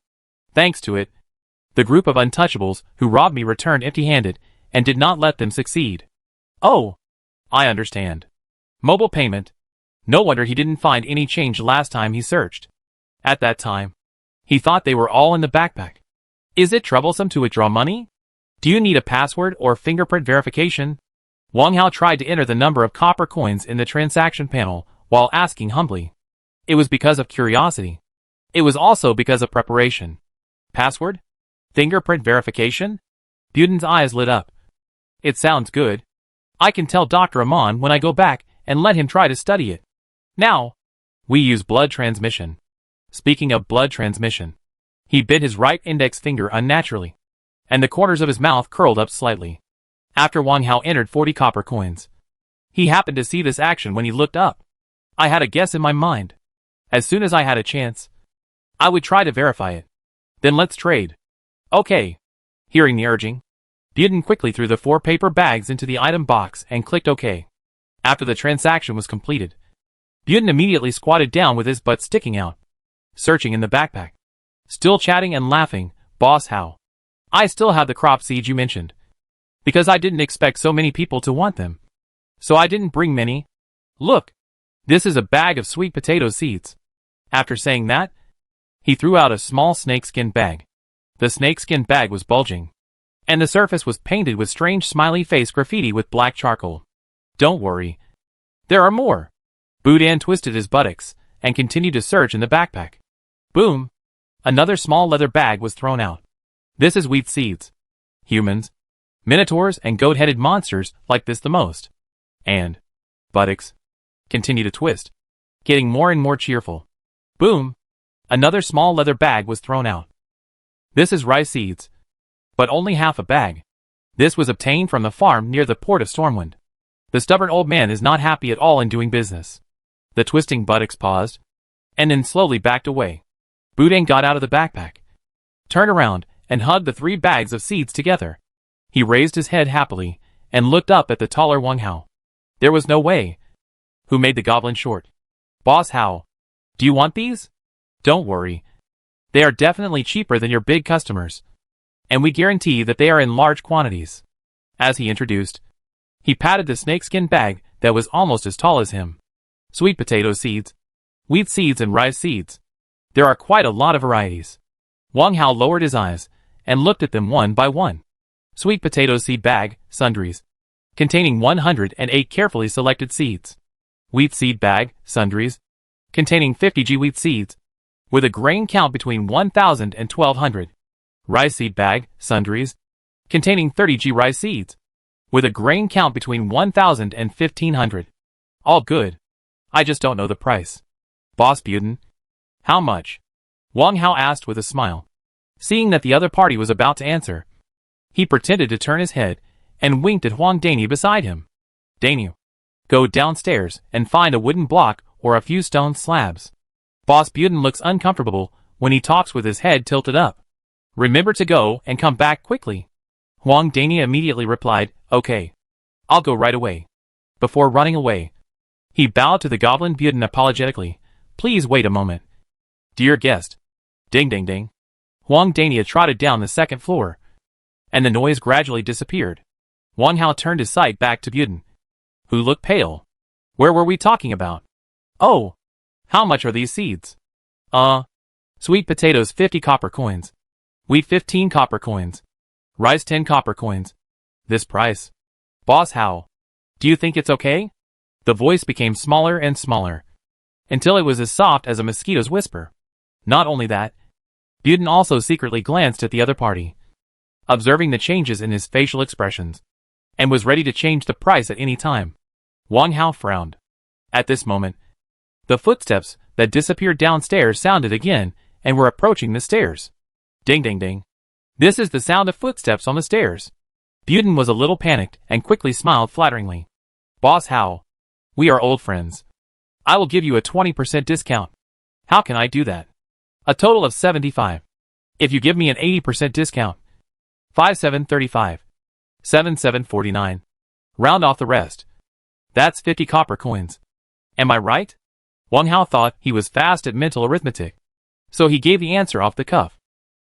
Thanks to it, the group of untouchables who robbed me returned empty-handed and did not let them succeed. Oh, I understand. Mobile payment. No wonder he didn't find any change last time he searched. At that time, he thought they were all in the backpack. Is it troublesome to withdraw money? Do you need a password or fingerprint verification? Wang Hao tried to enter the number of copper coins in the transaction panel while asking humbly. It was because of curiosity. It was also because of preparation. Password? Fingerprint verification? Buden's eyes lit up. It sounds good. I can tell Dr. Amon when I go back and let him try to study it. Now, we use blood transmission. Speaking of blood transmission, he bit his right index finger unnaturally, and the corners of his mouth curled up slightly. After Wang Hao entered 40 copper coins, he happened to see this action when he looked up. I had a guess in my mind. As soon as I had a chance, I would try to verify it. Then let's trade. Okay. Hearing the urging, Buden quickly threw the 4 paper bags into the item box and clicked OK. After the transaction was completed, Buden immediately squatted down with his butt sticking out, searching in the backpack. Still chatting and laughing, Boss Hao. I still have the crop seeds you mentioned, because I didn't expect so many people to want them. So I didn't bring many. Look, this is a bag of sweet potato seeds. After saying that, he threw out a small snakeskin bag. The snakeskin bag was bulging, and the surface was painted with strange smiley face graffiti with black charcoal. Don't worry. There are more. Buden twisted his buttocks and continued to search in the backpack. Boom! Another small leather bag was thrown out. This is wheat seeds. Humans, minotaurs and goat-headed monsters like this the most. And buttocks continue to twist, getting more and more cheerful. Boom! Another small leather bag was thrown out. This is rice seeds, but only half a bag. This was obtained from the farm near the port of Stormwind. The stubborn old man is not happy at all in doing business. The twisting buttocks paused, and then slowly backed away. Buden got out of the backpack, turned around, and hugged the 3 bags of seeds together. He raised his head happily, and looked up at the taller Wang Hao. There was no way. Who made the goblin short? Boss Hao. Do you want these? Don't worry. They are definitely cheaper than your big customers, and we guarantee that they are in large quantities. As he introduced, he patted the snakeskin bag that was almost as tall as him. Sweet potato seeds, wheat seeds and rice seeds. There are quite a lot of varieties. Wang Hao lowered his eyes and looked at them one by one. Sweet potato seed bag, sundries, containing 108 carefully selected seeds. Wheat seed bag, sundries, containing 50 g wheat seeds, with a grain count between 1,000 and 1,200. Rice seed bag, sundries, containing 30 g rice seeds, with a grain count between 1,000 and 1,500. All good. I just don't know the price. Boss Buden. How much? Wang Hao asked with a smile. Seeing that the other party was about to answer, he pretended to turn his head and winked at Huang Daniel beside him. Daniel, go downstairs and find a wooden block or a few stone slabs. Boss Buden looks uncomfortable when he talks with his head tilted up. Remember to go and come back quickly. Huang Daniel immediately replied, Okay. I'll go right away. Before running away, He bowed to the goblin Buden apologetically. Please wait a moment. Dear guest. Ding ding ding. Huang Dania trotted down the second floor, and the noise gradually disappeared. Wang Hao turned his sight back to Buden, who looked pale. Where were we talking about? Oh, how much are these seeds? Sweet potatoes 50 copper coins. Wheat 15 copper coins. Rice 10 copper coins. This price. Boss Hao. Do you think it's okay? The voice became smaller and smaller, until it was as soft as a mosquito's whisper. Not only that, Buden also secretly glanced at the other party, observing the changes in his facial expressions, and was ready to change the price at any time. Wang Hao frowned. At this moment, the footsteps that disappeared downstairs sounded again and were approaching the stairs. Ding ding ding. This is the sound of footsteps on the stairs. Buden was a little panicked and quickly smiled flatteringly. Boss Hao, we are old friends. I will give you a 20% discount. How can I do that? A total of 75. If you give me an 80% discount. 5735. 7749. Round off the rest. That's 50 copper coins. Am I right? Wang Hao thought he was fast at mental arithmetic, so he gave the answer off the cuff.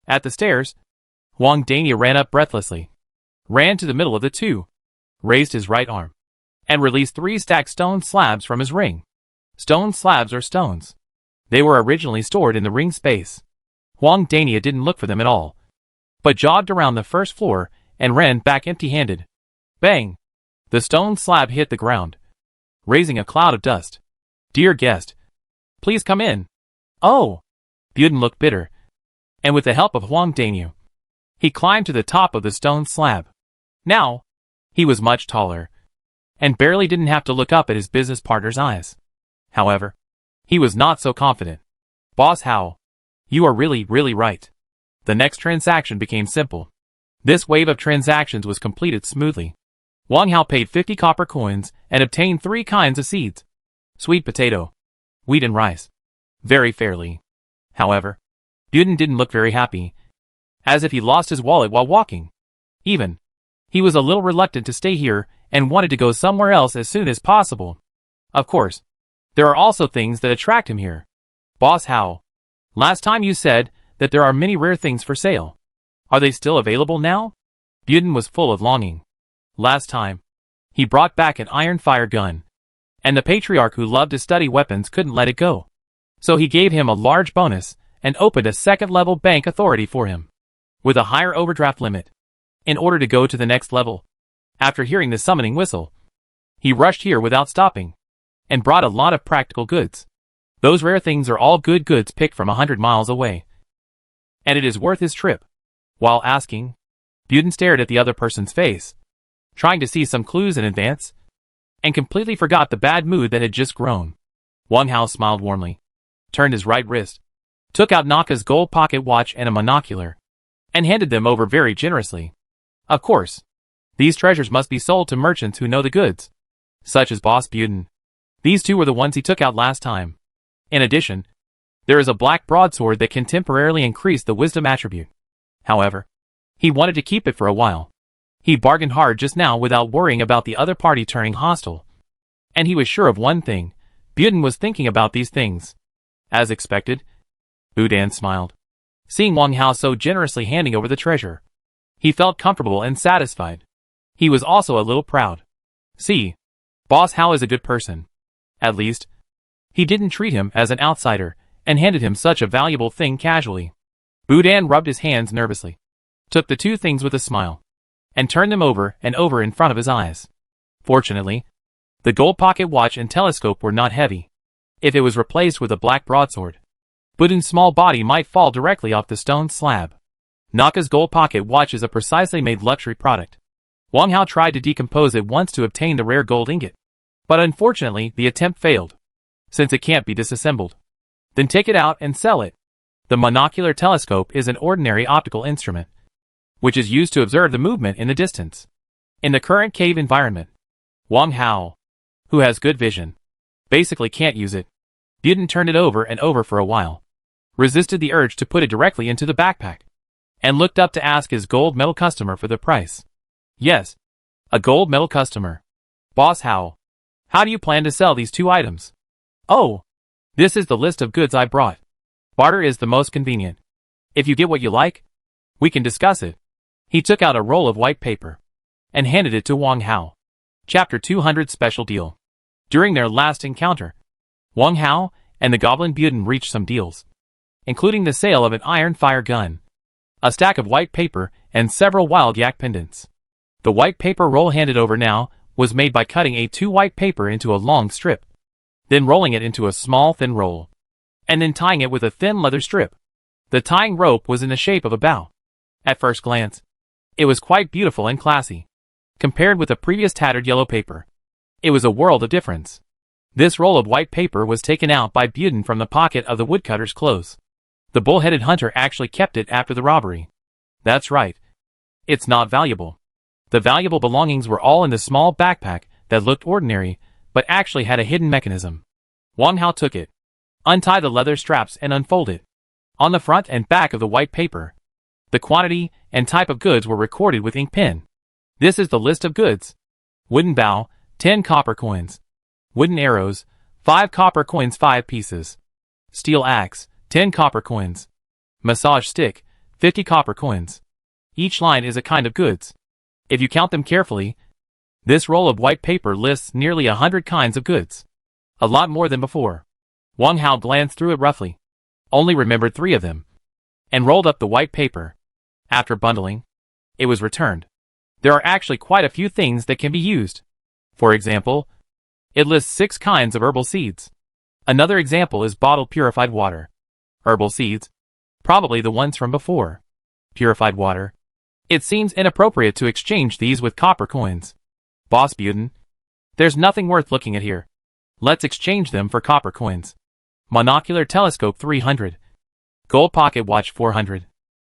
At the stairs, Huang Dania ran up breathlessly, ran to the middle of the two, raised his right arm, and released 3 stacked stone slabs from his ring. Stone slabs are stones. They were originally stored in the ring space. Huang Dania didn't look for them at all, but jogged around the first floor and ran back empty-handed. Bang! The stone slab hit the ground, raising a cloud of dust. Dear guest, please come in. Oh! Buden looked bitter, and with the help of Huang Dania, he climbed to the top of the stone slab. Now, he was much taller, and barely didn't have to look up at his business partner's eyes. However, he was not so confident. Boss Hao, you are really right. The next transaction became simple. This wave of transactions was completed smoothly. Wang Hao paid 50 copper coins and obtained 3 kinds of seeds. Sweet potato, wheat and rice. Very fairly. However, Buden didn't look very happy, as if he lost his wallet while walking. Even, he was a little reluctant to stay here and wanted to go somewhere else as soon as possible. Of course, there are also things that attract him here. Boss Hao, last time you said that there are many rare things for sale. Are they still available now? Buden was full of longing. Last time, he brought back an iron fire gun, and the patriarch who loved to study weapons couldn't let it go. So he gave him a large bonus and opened a second-level bank authority for him, with a higher overdraft limit, in order to go to the next level. After hearing the summoning whistle, he rushed here without stopping, and brought a lot of practical goods. Those rare things are all good goods picked from 100 miles away, and it is worth his trip. While asking, Buden stared at the other person's face, trying to see some clues in advance, and completely forgot the bad mood that had just grown. Wang Hao smiled warmly, turned his right wrist, took out Naka's gold pocket watch and a monocular, and handed them over very generously. Of course, these treasures must be sold to merchants who know the goods, such as Boss Buden. These 2 were the ones he took out last time. In addition, there is a black broadsword that can temporarily increase the wisdom attribute. However, he wanted to keep it for a while. He bargained hard just now without worrying about the other party turning hostile. And he was sure of one thing, Buden was thinking about these things. As expected, Buden smiled, seeing Wang Hao so generously handing over the treasure. He felt comfortable and satisfied. He was also a little proud. See, Boss Hao is a good person. At least, he didn't treat him as an outsider and handed him such a valuable thing casually. Buden rubbed his hands nervously, took the 2 things with a smile, and turned them over and over in front of his eyes. Fortunately, the gold pocket watch and telescope were not heavy. If it was replaced with a black broadsword, Buden's small body might fall directly off the stone slab. Naka's gold pocket watch is a precisely made luxury product. Wang Hao tried to decompose it once to obtain the rare gold ingot, but unfortunately the attempt failed, since it can't be disassembled. Then take it out and sell it. The monocular telescope is an ordinary optical instrument, which is used to observe the movement in the distance. In the current cave environment, Wang Hao, who has good vision, basically can't use it. Buden turned it over and over for a while, resisted the urge to put it directly into the backpack, and looked up to ask his gold medal customer for the price. Yes, a gold medal customer. Boss Hao, How do you plan to sell these 2 items? Oh, this is the list of goods I brought. Barter is the most convenient. If you get what you like, we can discuss it. He took out a roll of white paper and handed it to Wang Hao. Chapter 200 Special Deal. During their last encounter, Wang Hao and the goblin Buden reached some deals, including the sale of an iron fire gun, a stack of white paper, and several wild yak pendants. The white paper roll handed over now was made by cutting A2 white paper into a long strip, then rolling it into a small thin roll, and then tying it with a thin leather strip. The tying rope was in the shape of a bow. At first glance, it was quite beautiful and classy. Compared with the previous tattered yellow paper, it was a world of difference. This roll of white paper was taken out by Buden from the pocket of the woodcutter's clothes. The bull-headed hunter actually kept it after the robbery. That's right. It's not valuable. The valuable belongings were all in the small backpack that looked ordinary, but actually had a hidden mechanism. Wang Hao took it, untied the leather straps and unfolded it. On the front and back of the white paper, the quantity and type of goods were recorded with ink pen. This is the list of goods. Wooden bow, 10 copper coins. Wooden arrows, 5 copper coins 5 pieces. Steel axe, 10 copper coins. Massage stick, 50 copper coins. Each line is a kind of goods. If you count them carefully, this roll of white paper lists nearly 100 kinds of goods. A lot more than before. Wang Hao glanced through it roughly, only remembered 3 of them, and rolled up the white paper. After bundling, it was returned. There are actually quite a few things that can be used. For example, it lists 6 kinds of herbal seeds. Another example is bottled purified water. Herbal seeds, probably the ones from before. Purified water. It seems inappropriate to exchange these with copper coins. Boss Buden, there's nothing worth looking at here. Let's exchange them for copper coins. Monocular telescope 300. Gold pocket watch 400.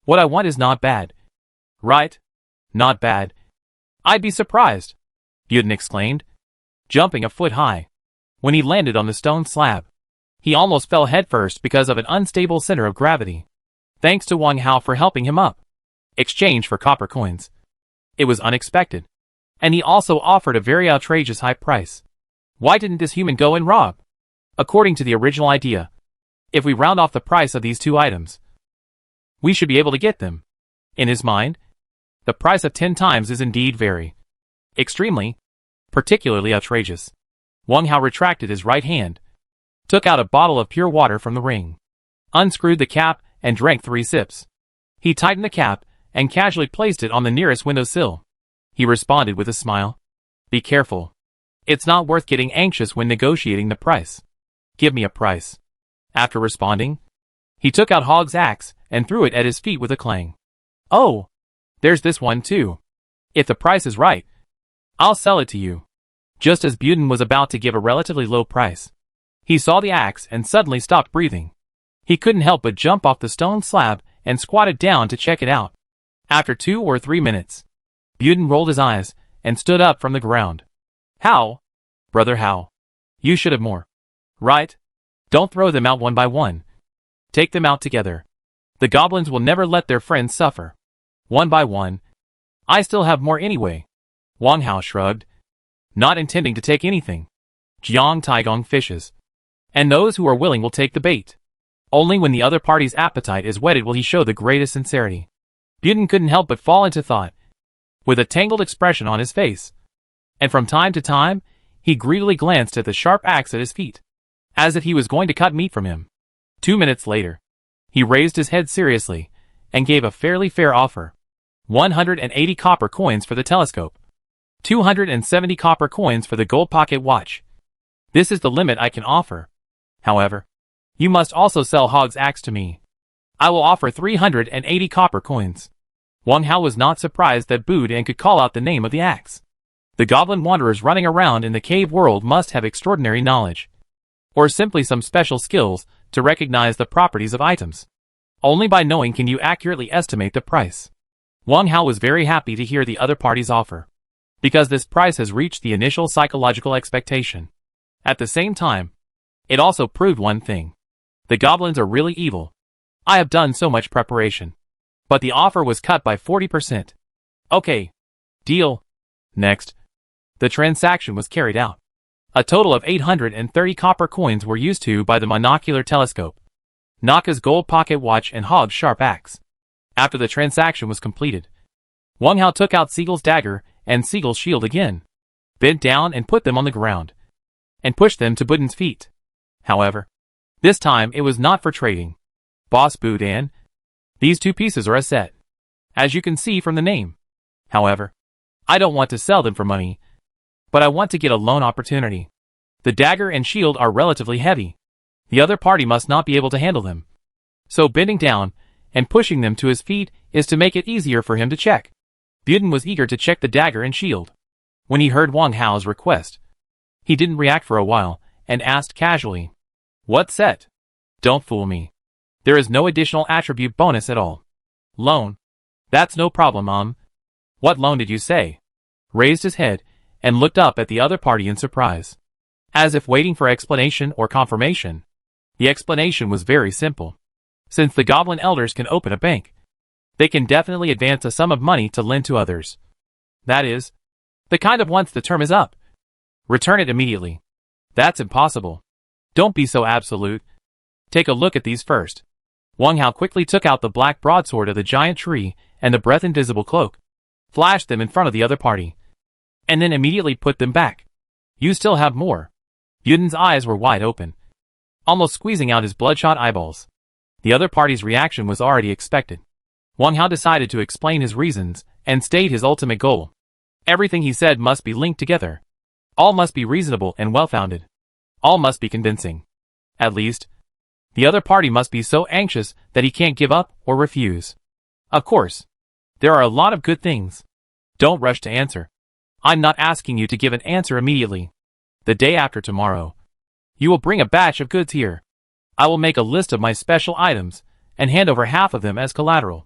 What I want is not bad. Right? Not bad. I'd be surprised, Buden exclaimed, jumping a foot high. When he landed on the stone slab, he almost fell headfirst because of an unstable center of gravity. Thanks to Wang Hao for helping him up. Exchange for copper coins. It was unexpected. And he also offered a very outrageous high price. Why didn't this human go and rob? According to the original idea, if we round off the price of these 2 items, we should be able to get them. In his mind, the price of 10 times is indeed very, extremely, particularly outrageous. Wang Hao retracted his right hand, took out a bottle of pure water from the ring, unscrewed the cap, and drank 3 sips. He tightened the cap and casually placed it on the nearest windowsill. He responded with a smile. Be careful. It's not worth getting anxious when negotiating the price. Give me a price. After responding, he took out Hog's axe and threw it at his feet with a clang. Oh, there's this one too. If the price is right, I'll sell it to you. Just as Buden was about to give a relatively low price, he saw the axe and suddenly stopped breathing. He couldn't help but jump off the stone slab and squatted down to check it out. After 2 or 3 minutes, Buden rolled his eyes and stood up from the ground. How? Brother How? You should have more. Right? Don't throw them out one by one. Take them out together. The goblins will never let their friends suffer. One by one. I still have more anyway. Wang Hao shrugged, not intending to take anything. Jiang Taigong fishes. And those who are willing will take the bait. Only when the other party's appetite is whetted will he show the greatest sincerity. Buden couldn't help but fall into thought, with a tangled expression on his face. And from time to time, he greedily glanced at the sharp axe at his feet, as if he was going to cut meat from him. 2 minutes later, he raised his head seriously, and gave a fairly fair offer. 180 copper coins for the telescope. 270 copper coins for the gold pocket watch. This is the limit I can offer. However, you must also sell Hog's axe to me. I will offer 380 copper coins. Wang Hao was not surprised that Buden could call out the name of the axe. The goblin wanderers running around in the cave world must have extraordinary knowledge, or simply some special skills to recognize the properties of items. Only by knowing can you accurately estimate the price. Wang Hao was very happy to hear the other party's offer, because this price has reached the initial psychological expectation. At the same time, it also proved one thing. The goblins are really evil. I have done so much preparation, but the offer was cut by 40%. Okay. Deal. Next, the transaction was carried out. A total of 830 copper coins were used to by the monocular telescope, Naka's gold pocket watch and Hogg's sharp axe. After the transaction was completed, Wang Hao took out Siegel's dagger and Siegel's shield again, bent down and put them on the ground, and pushed them to Budin's feet. However, this time it was not for trading. Boss Budin, these two pieces are a set, as you can see from the name. However, I don't want to sell them for money, but I want to get a loan opportunity. The dagger and shield are relatively heavy. The other party must not be able to handle them. So bending down and pushing them to his feet is to make it easier for him to check. Budin was eager to check the dagger and shield. When he heard Wang Hao's request, he didn't react for a while and asked casually, "What set?" "Don't fool me. There is no additional attribute bonus at all." "Loan. That's no problem, What loan did you say?" Raised his head and looked up at the other party in surprise, as if waiting for explanation or confirmation. The explanation was very simple. Since the goblin elders can open a bank, they can definitely advance a sum of money to lend to others. That is, the kind of once the term is up. Return it immediately. That's impossible. Don't be so absolute. Take a look at these first. Wang Hao quickly took out the black broadsword of the giant tree and the breath-invisible cloak, flashed them in front of the other party, and then immediately put them back. "You still have more." Budin's eyes were wide open, almost squeezing out his bloodshot eyeballs. The other party's reaction was already expected. Wang Hao decided to explain his reasons and state his ultimate goal. Everything he said must be linked together. All must be reasonable and well-founded. All must be convincing. At least, the other party must be so anxious that he can't give up or refuse. Of course, there are a lot of good things. Don't rush to answer. I'm not asking you to give an answer immediately. The day after tomorrow, you will bring a batch of goods here. I will make a list of my special items and hand over half of them as collateral.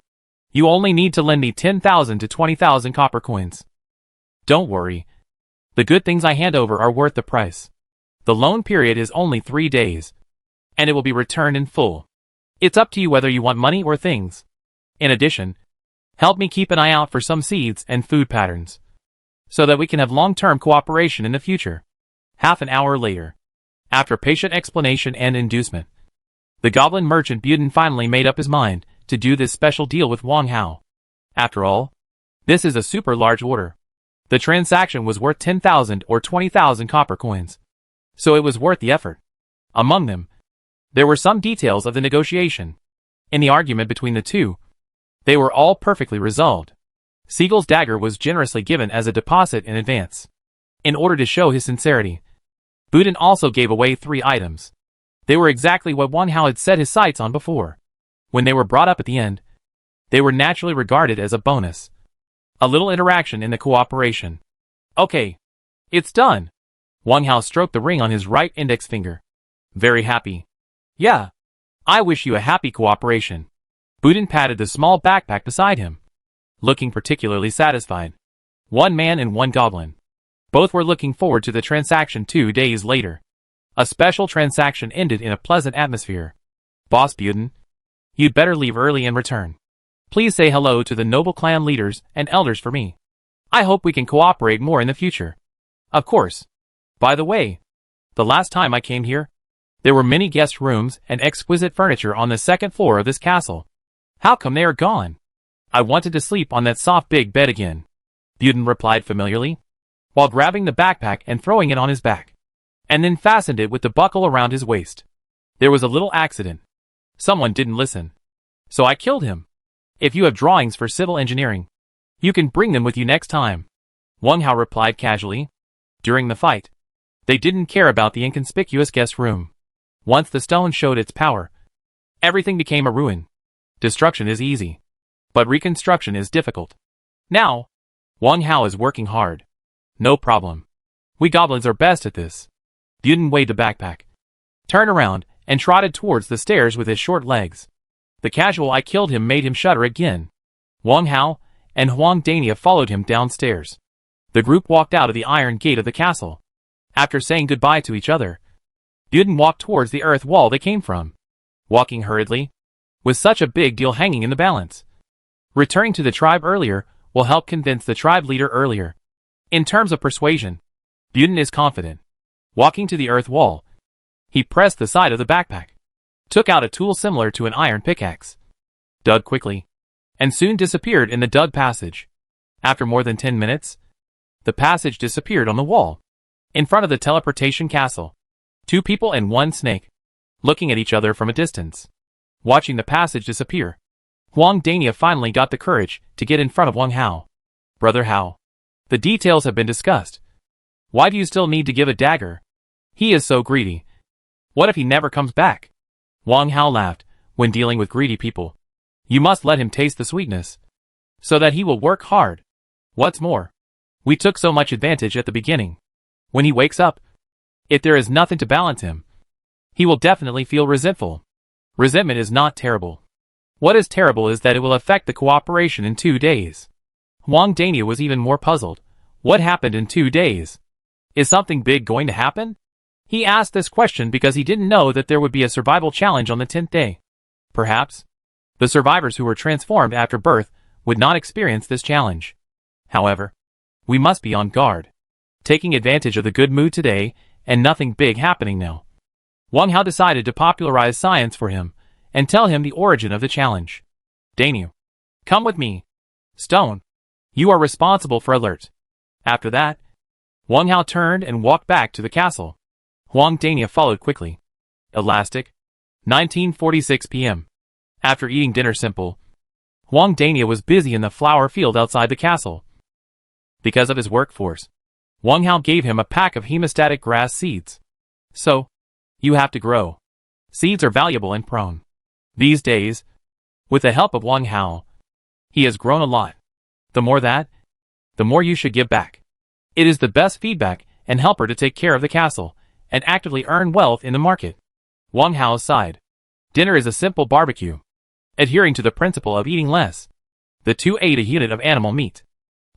You only need to lend me 10,000 to 20,000 copper coins. Don't worry. The good things I hand over are worth the price. The loan period is only 3 days, and it will be returned in full. It's up to you whether you want money or things. In addition, help me keep an eye out for some seeds and food patterns, so that we can have long-term cooperation in the future. Half an hour later, after patient explanation and inducement, the goblin merchant Budin finally made up his mind to do this special deal with Wang Hao. After all, this is a super large order. The transaction was worth 10,000 or 20,000 copper coins, so it was worth the effort. Among them, there were some details of the negotiation. In the argument between the two, they were all perfectly resolved. Siegel's dagger was generously given as a deposit in advance. In order to show his sincerity, Budin also gave away 3 items. They were exactly what Wang Hao had set his sights on before. When they were brought up at the end, they were naturally regarded as a bonus. A little interaction in the cooperation. "Okay. It's done." Wang Hao stroked the ring on his right index finger. "Very happy." "Yeah. I wish you a happy cooperation." Budin patted the small backpack beside him, looking particularly satisfied. 1 man and 1 goblin. Both were looking forward to the transaction 2 days later. A special transaction ended in a pleasant atmosphere. "Boss Budin, you'd better leave early and return. Please say hello to the noble clan leaders and elders for me. I hope we can cooperate more in the future." "Of course. By the way, the last time I came here, there were many guest rooms and exquisite furniture on the 2nd floor of this castle. How come they are gone?" "I wanted to sleep on that soft big bed again," Budin replied familiarly, while grabbing the backpack and throwing it on his back, and then fastened it with the buckle around his waist. "There was a little accident. Someone didn't listen, so I killed him. If you have drawings for civil engineering, you can bring them with you next time," Wang Hao replied casually. During the fight, they didn't care about the inconspicuous guest room. Once the stone showed its power, everything became a ruin. Destruction is easy, but reconstruction is difficult. Now, Wang Hao is working hard. "No problem. We goblins are best at this." Budin weighed the backpack, turned around, and trotted towards the stairs with his short legs. The casual "I killed him" made him shudder again. Wang Hao and Huang Dania followed him downstairs. The group walked out of the iron gate of the castle. After saying goodbye to each other, Budin walked towards the earth wall they came from, walking hurriedly, with such a big deal hanging in the balance. Returning to the tribe earlier will help convince the tribe leader earlier. In terms of persuasion, Budin is confident. Walking to the earth wall, he pressed the side of the backpack, took out a tool similar to an iron pickaxe, dug quickly, and soon disappeared in the dug passage. After more than 10 minutes, the passage disappeared on the wall, in front of the teleportation castle. 2 people and 1 snake, looking at each other from a distance, watching the passage disappear. Huang Dania finally got the courage to get in front of Wang Hao. Brother Hao, the details have been discussed. Why do you still need to give a dagger? He is so greedy. What if he never comes back? Wang Hao laughed. When dealing with greedy people, you must let him taste the sweetness, so that he will work hard. What's more, we took so much advantage at the beginning. When he wakes up, if there is nothing to balance him, he will definitely feel resentful. Resentment is not terrible. What is terrible is that it will affect the cooperation in 2 days. Huang Dania was even more puzzled. What happened in 2 days? Is something big going to happen? He asked this question because he didn't know that there would be a survival challenge on the 10th day. Perhaps the survivors who were transformed after birth would not experience this challenge. However, we must be on guard, taking advantage of the good mood today and nothing big happening now. Wang Hao decided to popularize science for him and tell him the origin of the challenge. Daniel, come with me. Stone, you are responsible for alert. After that, Wang Hao turned and walked back to the castle. Huang Dania followed quickly. Elastic, 1946 p.m. After eating dinner simple, Huang Dania was busy in the flower field outside the castle. Because of his workforce, Wang Hao gave him a pack of hemostatic grass seeds. So, you have to grow. Seeds are valuable and prone. These days, with the help of Wang Hao, he has grown a lot. The more you should give back. It is the best feedback and helper to take care of the castle and actively earn wealth in the market. Wang Hao sighed. Dinner is a simple barbecue, adhering to the principle of eating less. The 2 ate a unit of animal meat.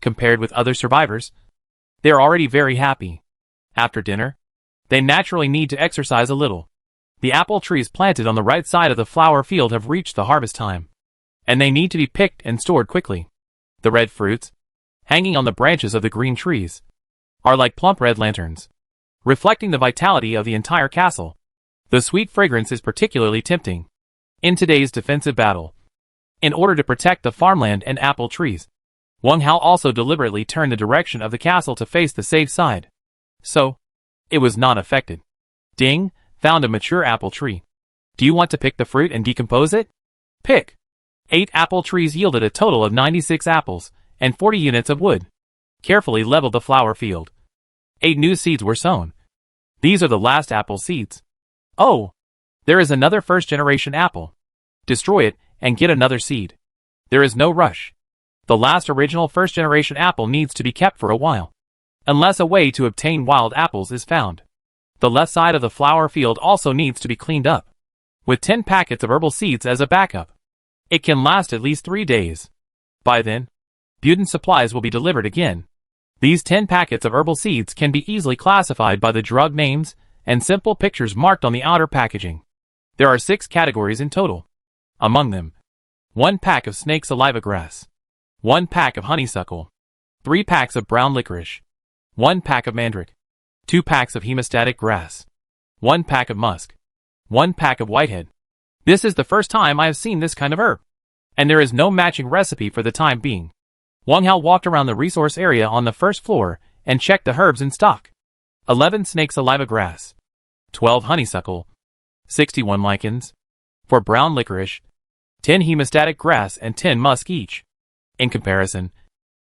Compared with other survivors, they are already very happy. After dinner, they naturally need to exercise a little. The apple trees planted on the right side of the flower field have reached the harvest time, and they need to be picked and stored quickly. The red fruits, hanging on the branches of the green trees, are like plump red lanterns, reflecting the vitality of the entire castle. The sweet fragrance is particularly tempting in today's defensive battle. In order to protect the farmland and apple trees, Wang Hao also deliberately turned the direction of the castle to face the safe side. So, it was not affected. Ding, found a mature apple tree. Do you want to pick the fruit and decompose it? Pick. 8 apple trees yielded a total of 96 apples and 40 units of wood. Carefully leveled the flower field. 8 new seeds were sown. These are the last apple seeds. Oh, there is another first-generation apple. Destroy it and get another seed. There is no rush. The last original first-generation apple needs to be kept for a while, unless a way to obtain wild apples is found. The left side of the flower field also needs to be cleaned up, with 10 packets of herbal seeds as a backup. It can last at least 3 days. By then, Buden supplies will be delivered again. These 10 packets of herbal seeds can be easily classified by the drug names and simple pictures marked on the outer packaging. There are 6 categories in total. Among them, 1 pack of snake saliva grass, 1 pack of honeysuckle, 3 packs of brown licorice, 1 pack of mandrake, 2 packs of hemostatic grass, 1 pack of musk, 1 pack of whitehead. This is the first time I have seen this kind of herb, and there is no matching recipe for the time being. Wang Hao walked around the resource area on the first floor and checked the herbs in stock. 11 snake saliva grass, 12 honeysuckle, 61 lichens, 4 brown licorice, 10 hemostatic grass and 10 musk each. In comparison,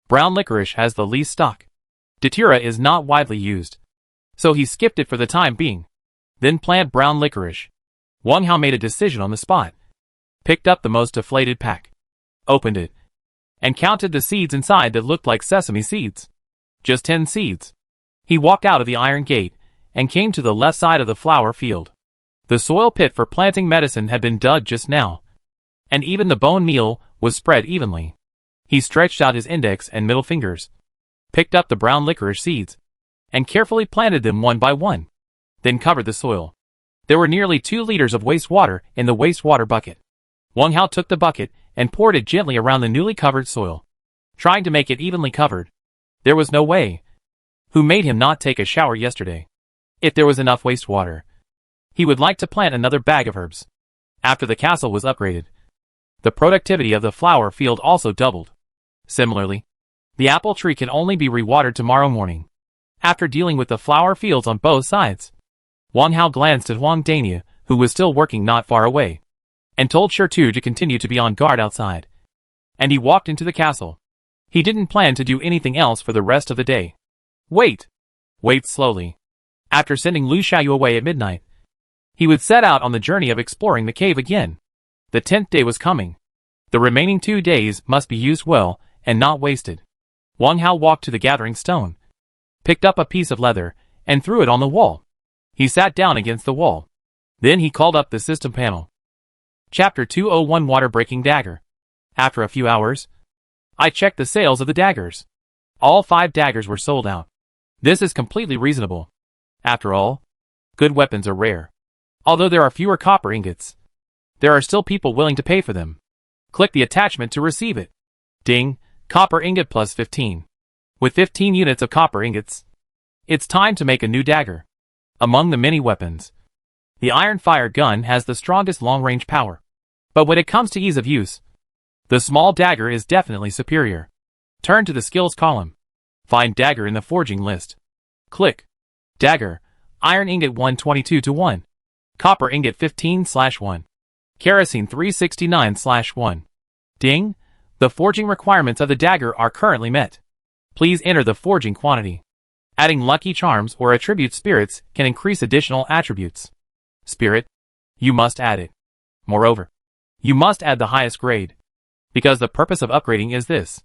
brown licorice has the least stock. Datura is not widely used, so he skipped it for the time being. Then plant brown licorice. Wang Hao made a decision on the spot, picked up the most deflated pack, opened it, and counted the seeds inside that looked like sesame seeds. Just 10 seeds. He walked out of the iron gate and came to the left side of the flower field. The soil pit for planting medicine had been dug just now, and even the bone meal was spread evenly. He stretched out his index and middle fingers, picked up the brown licorice seeds, and carefully planted them one by one, then covered the soil. There were nearly 2 liters of wastewater in the wastewater bucket. Wang Hao took the bucket and poured it gently around the newly covered soil, trying to make it evenly covered. There was no way. Who made him not take a shower yesterday? If there was enough wastewater, he would like to plant another bag of herbs. After the castle was upgraded, the productivity of the flower field also doubled. Similarly, the apple tree can only be rewatered tomorrow morning. After dealing with the flower fields on both sides, Wang Hao glanced at Huang Dania, who was still working not far away, and told Shertu to continue to be on guard outside. And he walked into the castle. He didn't plan to do anything else for the rest of the day. Wait slowly. After sending Lu Xiaoyu away at midnight, he would set out on the journey of exploring the cave again. The 10th day was coming. The remaining 2 days must be used well and not wasted. Wang Hao walked to the gathering stone, picked up a piece of leather, and threw it on the wall. He sat down against the wall. Then he called up the system panel. Chapter 201 Water Breaking Dagger. After a few hours, I checked the sales of the daggers. All 5 daggers were sold out. This is completely reasonable. After all, good weapons are rare. Although there are fewer copper ingots, there are still people willing to pay for them. Click the attachment to receive it. Ding, copper ingot plus 15. With 15 units of copper ingots, it's time to make a new dagger. Among the many weapons, the iron fire gun has the strongest long-range power. But when it comes to ease of use, the small dagger is definitely superior. Turn to the skills column. Find dagger in the forging list. Click. Dagger, iron ingot 122 to 1. Copper ingot 15/1. Kerosene 369/1. Ding, the forging requirements of the dagger are currently met. Please enter the forging quantity. Adding lucky charms or attribute spirits can increase additional attributes. Spirit, you must add it. Moreover, you must add the highest grade, because the purpose of upgrading is this.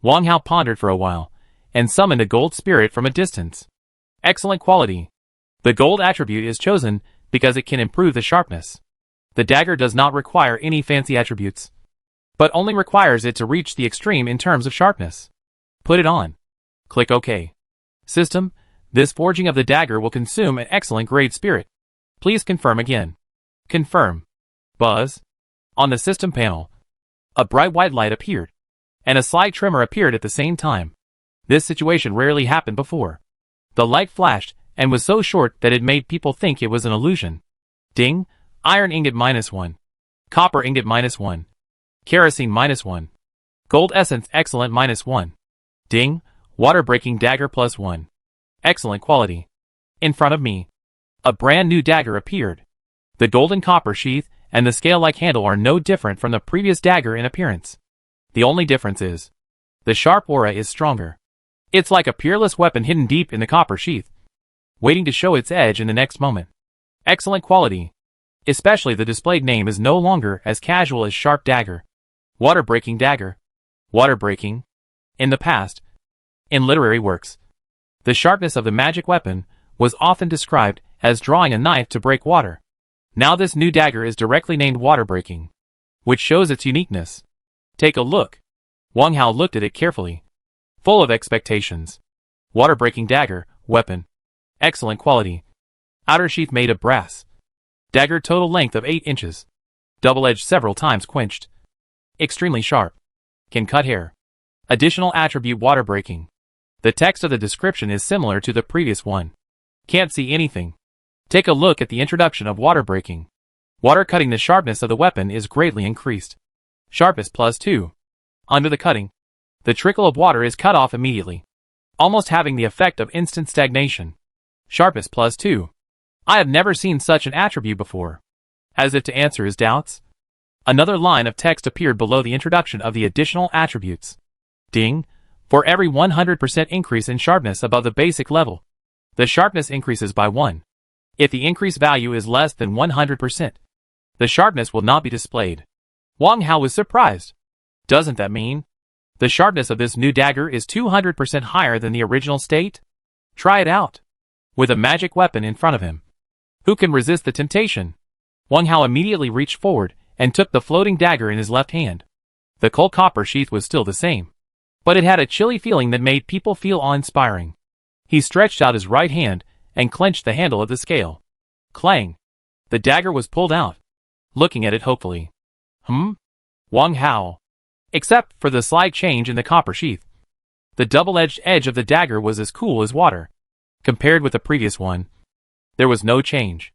Wang Hao pondered for a while, and summoned a gold spirit from a distance. Excellent quality. The gold attribute is chosen because it can improve the sharpness. The dagger does not require any fancy attributes, but only requires it to reach the extreme in terms of sharpness. Put it on. Click OK. System, this forging of the dagger will consume an excellent grade spirit. Please confirm again. Confirm. Buzz. On the system panel, a bright white light appeared, and a slight tremor appeared at the same time. This situation rarely happened before. The light flashed and was so short that it made people think it was an illusion. Ding, iron ingot -1. Copper ingot -1. Kerosene -1. Gold essence excellent -1. Ding, water breaking dagger +1. Excellent quality. In front of me, a brand new dagger appeared. The golden copper sheath and the scale-like handle are no different from the previous dagger in appearance. The only difference is, the sharp aura is stronger. It's like a peerless weapon hidden deep in the copper sheath, waiting to show its edge in the next moment. Excellent quality. Especially the displayed name is no longer as casual as sharp dagger. Water breaking dagger. Water breaking. In the past, in literary works, the sharpness of the magic weapon was often described as drawing a knife to break water. Now this new dagger is directly named water breaking, which shows its uniqueness. Take a look. Wang Hao looked at it carefully, full of expectations. Water breaking dagger, weapon. Excellent quality. Outer sheath made of brass. Dagger total length of 8 inches. Double edge several times quenched. Extremely sharp. Can cut hair. Additional attribute water breaking. The text of the description is similar to the previous one. Can't see anything. Take a look at the introduction of water breaking. Water cutting, the sharpness of the weapon is greatly increased. Sharpness +2. Under the cutting, the trickle of water is cut off immediately, almost having the effect of instant stagnation. Sharpness +2. I have never seen such an attribute before. As if to answer his doubts, another line of text appeared below the introduction of the additional attributes. Ding, for every 100% increase in sharpness above the basic level, the sharpness increases by 1. If the increase value is less than 100%, the sharpness will not be displayed. Wang Hao was surprised. Doesn't that mean the sharpness of this new dagger is 200% higher than the original state? Try it out. With a magic weapon in front of him, who can resist the temptation? Wang Hao immediately reached forward and took the floating dagger in his left hand. The cold copper sheath was still the same, but it had a chilly feeling that made people feel awe-inspiring. He stretched out his right hand and clenched the handle of the scale. Clang! The dagger was pulled out. Looking at it hopefully. Wang Hao. Except for the slight change in the copper sheath, the double-edged edge of the dagger was as cool as water. Compared with the previous one, There was no change.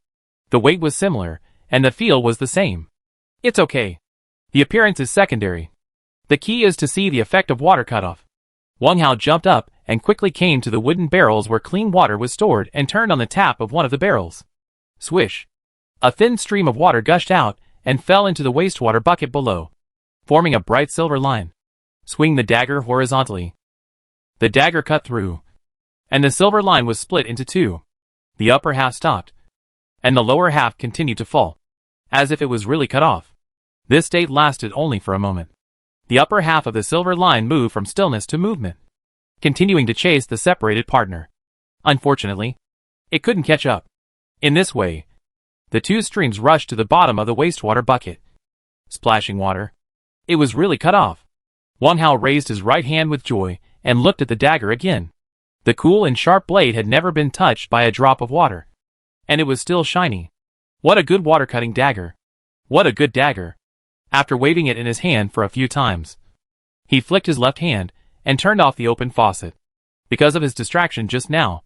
The weight was similar, and the feel was the same. It's okay. The appearance is secondary. The key is to see the effect of water cutoff. Wang Hao jumped up and quickly came to the wooden barrels where clean water was stored and turned on the tap of one of the barrels. Swish! A thin stream of water gushed out and fell into the wastewater bucket below, forming a bright silver line. Swing the dagger horizontally. The dagger cut through, and the silver line was split into two. The upper half stopped, and the lower half continued to fall, as if it was really cut off. This state lasted only for a moment. The upper half of the silver line moved from stillness to movement, continuing to chase the separated partner. Unfortunately, it couldn't catch up. In this way, the two streams rushed to the bottom of the wastewater bucket, splashing water. It was really cut off. Wang Hao raised his right hand with joy and looked at the dagger again. The cool and sharp blade had never been touched by a drop of water, and it was still shiny. What a good water-cutting dagger. What a good dagger. After waving it in his hand for a few times, he flicked his left hand and turned off the open faucet. Because of his distraction just now,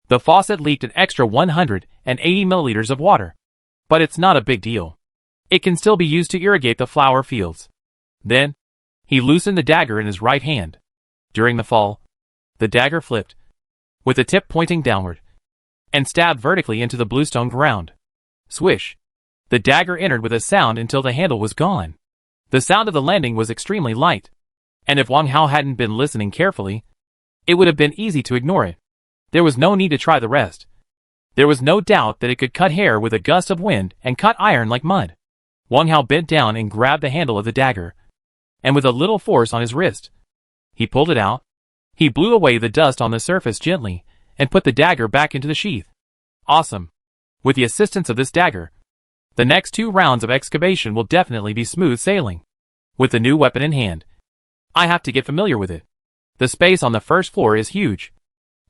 the faucet leaked an extra 180 milliliters of water. But it's not a big deal. It can still be used to irrigate the flower fields. Then, he loosened the dagger in his right hand. During the fall, the dagger flipped, with the tip pointing downward, and stabbed vertically into the bluestone ground. Swish! The dagger entered with a sound until the handle was gone. The sound of the landing was extremely light, and if Wang Hao hadn't been listening carefully, it would have been easy to ignore it. There was no need to try the rest. There was no doubt that it could cut hair with a gust of wind and cut iron like mud. Wang Hao bent down and grabbed the handle of the dagger, and with a little force on his wrist, he pulled it out. He blew away the dust on the surface gently and put the dagger back into the sheath. Awesome! With the assistance of this dagger, the next 2 rounds of excavation will definitely be smooth sailing. With the new weapon in hand, I have to get familiar with it. The space on the first floor is huge,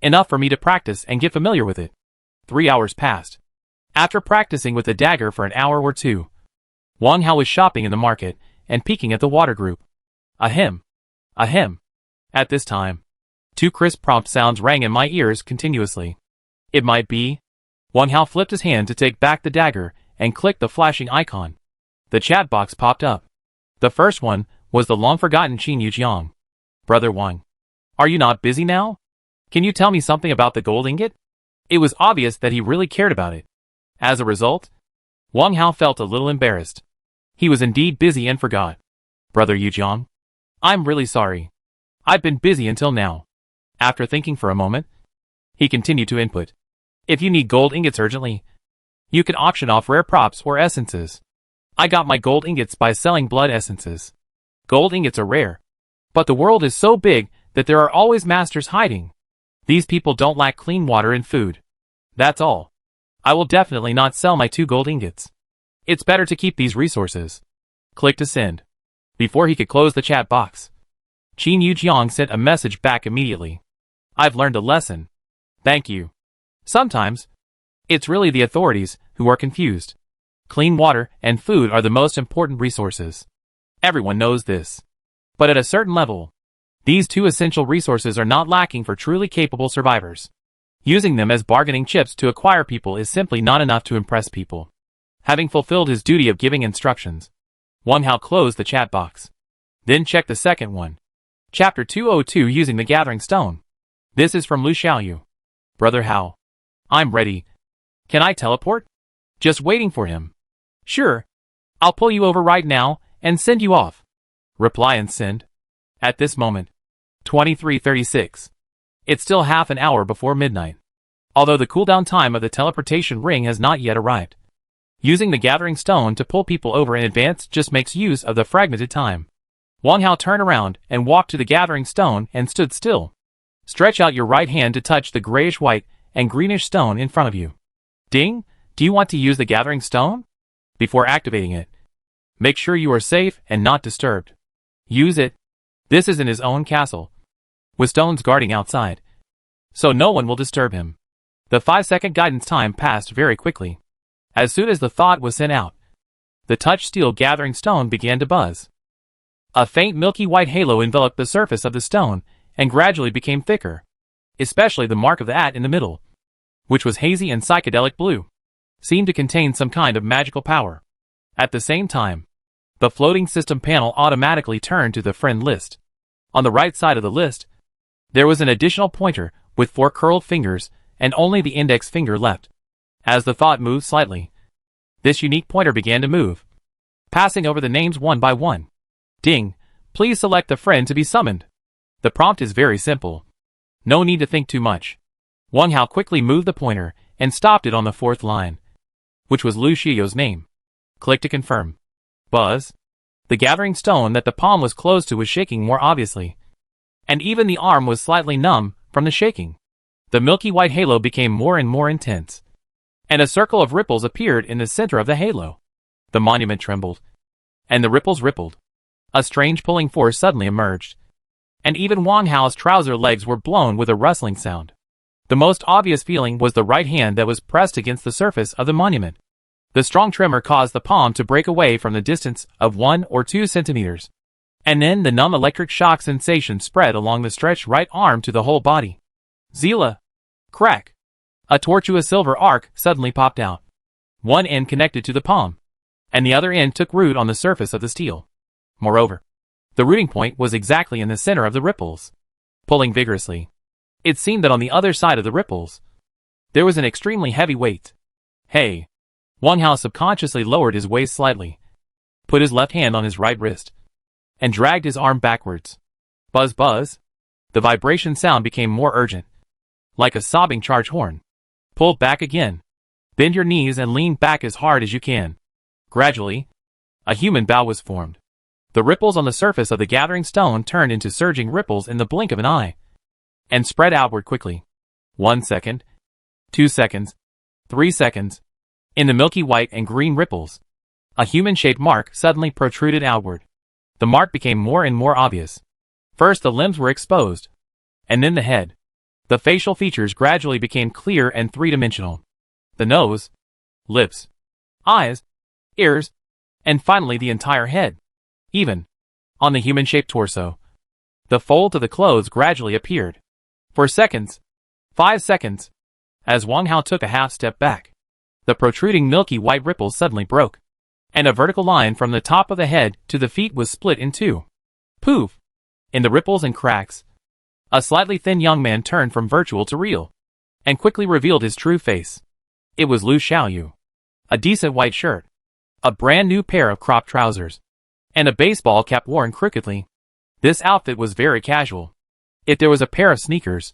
enough for me to practice and get familiar with it. 3 hours passed. After practicing with the dagger for an hour or two, Wang Hao was shopping in the market and peeking at the water group. Ahem. Ahem. At this time, 2 crisp prompt sounds rang in my ears continuously. It might be. Wang Hao flipped his hand to take back the dagger and clicked the flashing icon. The chat box popped up. The first one was the long-forgotten Qin Yujiang. Brother Wang, are you not busy now? Can you tell me something about the gold ingot? It was obvious that he really cared about it. As a result, Wang Hao felt a little embarrassed. He was indeed busy and forgot. Brother Yujiang, I'm really sorry. I've been busy until now. After thinking for a moment, he continued to input. If you need gold ingots urgently, you can auction off rare props or essences. I got my gold ingots by selling blood essences. Gold ingots are rare, but the world is so big that there are always masters hiding. These people don't lack clean water and food. That's all. I will definitely not sell my 2 gold ingots. It's better to keep these resources. Click to send. Before he could close the chat box, Qin Yujiang sent a message back immediately. I've learned a lesson. Thank you. Sometimes, it's really the authorities who are confused. Clean water and food are the most important resources. Everyone knows this. But at a certain level, these 2 essential resources are not lacking for truly capable survivors. Using them as bargaining chips to acquire people is simply not enough to impress people. Having fulfilled his duty of giving instructions, Wang Hao closed the chat box. Then checked the second one. Chapter 202 Using the Gathering Stone. This is from Lu Xiaoyu. Brother Hao, I'm ready. Can I teleport? Just waiting for him. Sure. I'll pull you over right now and send you off. Reply and send. At this moment, 23:36. It's still half an hour before midnight, although the cooldown time of the teleportation ring has not yet arrived. Using the gathering stone to pull people over in advance just makes use of the fragmented time. Wang Hao turned around and walked to the gathering stone and stood still. Stretch out your right hand to touch the grayish-white and greenish stone in front of you. Ding! Do you want to use the gathering stone? Before activating it, make sure you are safe and not disturbed. Use it. This is in his own castle, with stones guarding outside, so no one will disturb him. The 5-second guidance time passed very quickly. As soon as the thought was sent out, the touch steel gathering stone began to buzz. A faint milky white halo enveloped the surface of the stone and gradually became thicker, especially the mark of the @ in the middle. which was hazy and psychedelic blue, seemed to contain some kind of magical power. At the same time, the floating system panel automatically turned to the friend list. On the right side of the list, there was an additional pointer with 4 curled fingers and only the index finger left. As the thought moved slightly, this unique pointer began to move, passing over the names one by one. Ding! Please select the friend to be summoned. The prompt is very simple. No need to think too much. Wang Hao quickly moved the pointer and stopped it on the 4th line, which was Lu Xiaoyu's name. Click to confirm. Buzz. The gathering stone that the palm was closed to was shaking more obviously, and even the arm was slightly numb from the shaking. The milky white halo became more and more intense, and a circle of ripples appeared in the center of the halo. The monument trembled, and the ripples rippled. A strange pulling force suddenly emerged, and even Wang Hao's trouser legs were blown with a rustling sound. The most obvious feeling was the right hand that was pressed against the surface of the monument. The strong tremor caused the palm to break away from the distance of 1 or 2 centimeters, and then the numb electric shock sensation spread along the stretched right arm to the whole body. Zila! Crack! A tortuous silver arc suddenly popped out. One end connected to the palm, and the other end took root on the surface of the steel. Moreover, the rooting point was exactly in the center of the ripples. Pulling vigorously, it seemed that on the other side of the ripples, there was an extremely heavy weight. Hey! Wang Hao subconsciously lowered his waist slightly, put his left hand on his right wrist, and dragged his arm backwards. Buzz buzz! The vibration sound became more urgent, like a sobbing charge horn. Pull back again. Bend your knees and lean back as hard as you can. Gradually, a human bow was formed. The ripples on the surface of the gathering stone turned into surging ripples in the blink of an eye, and spread outward quickly. 1 second, 2 seconds, 3 seconds. In the milky white and green ripples, a human-shaped mark suddenly protruded outward. The mark became more and more obvious. First the limbs were exposed, and then the head. The facial features gradually became clear and three-dimensional. The nose, lips, eyes, ears, and finally the entire head. Even on the human-shaped torso, the folds of the clothes gradually appeared. For seconds, 5 seconds, as Wang Hao took a half step back, the protruding milky white ripples suddenly broke, and a vertical line from the top of the head to the feet was split in two. Poof! In the ripples and cracks, a slightly thin young man turned from virtual to real, and quickly revealed his true face. It was Lu Xiaoyu. A decent white shirt, a brand new pair of cropped trousers, and a baseball cap worn crookedly. This outfit was very casual. If there was a pair of sneakers,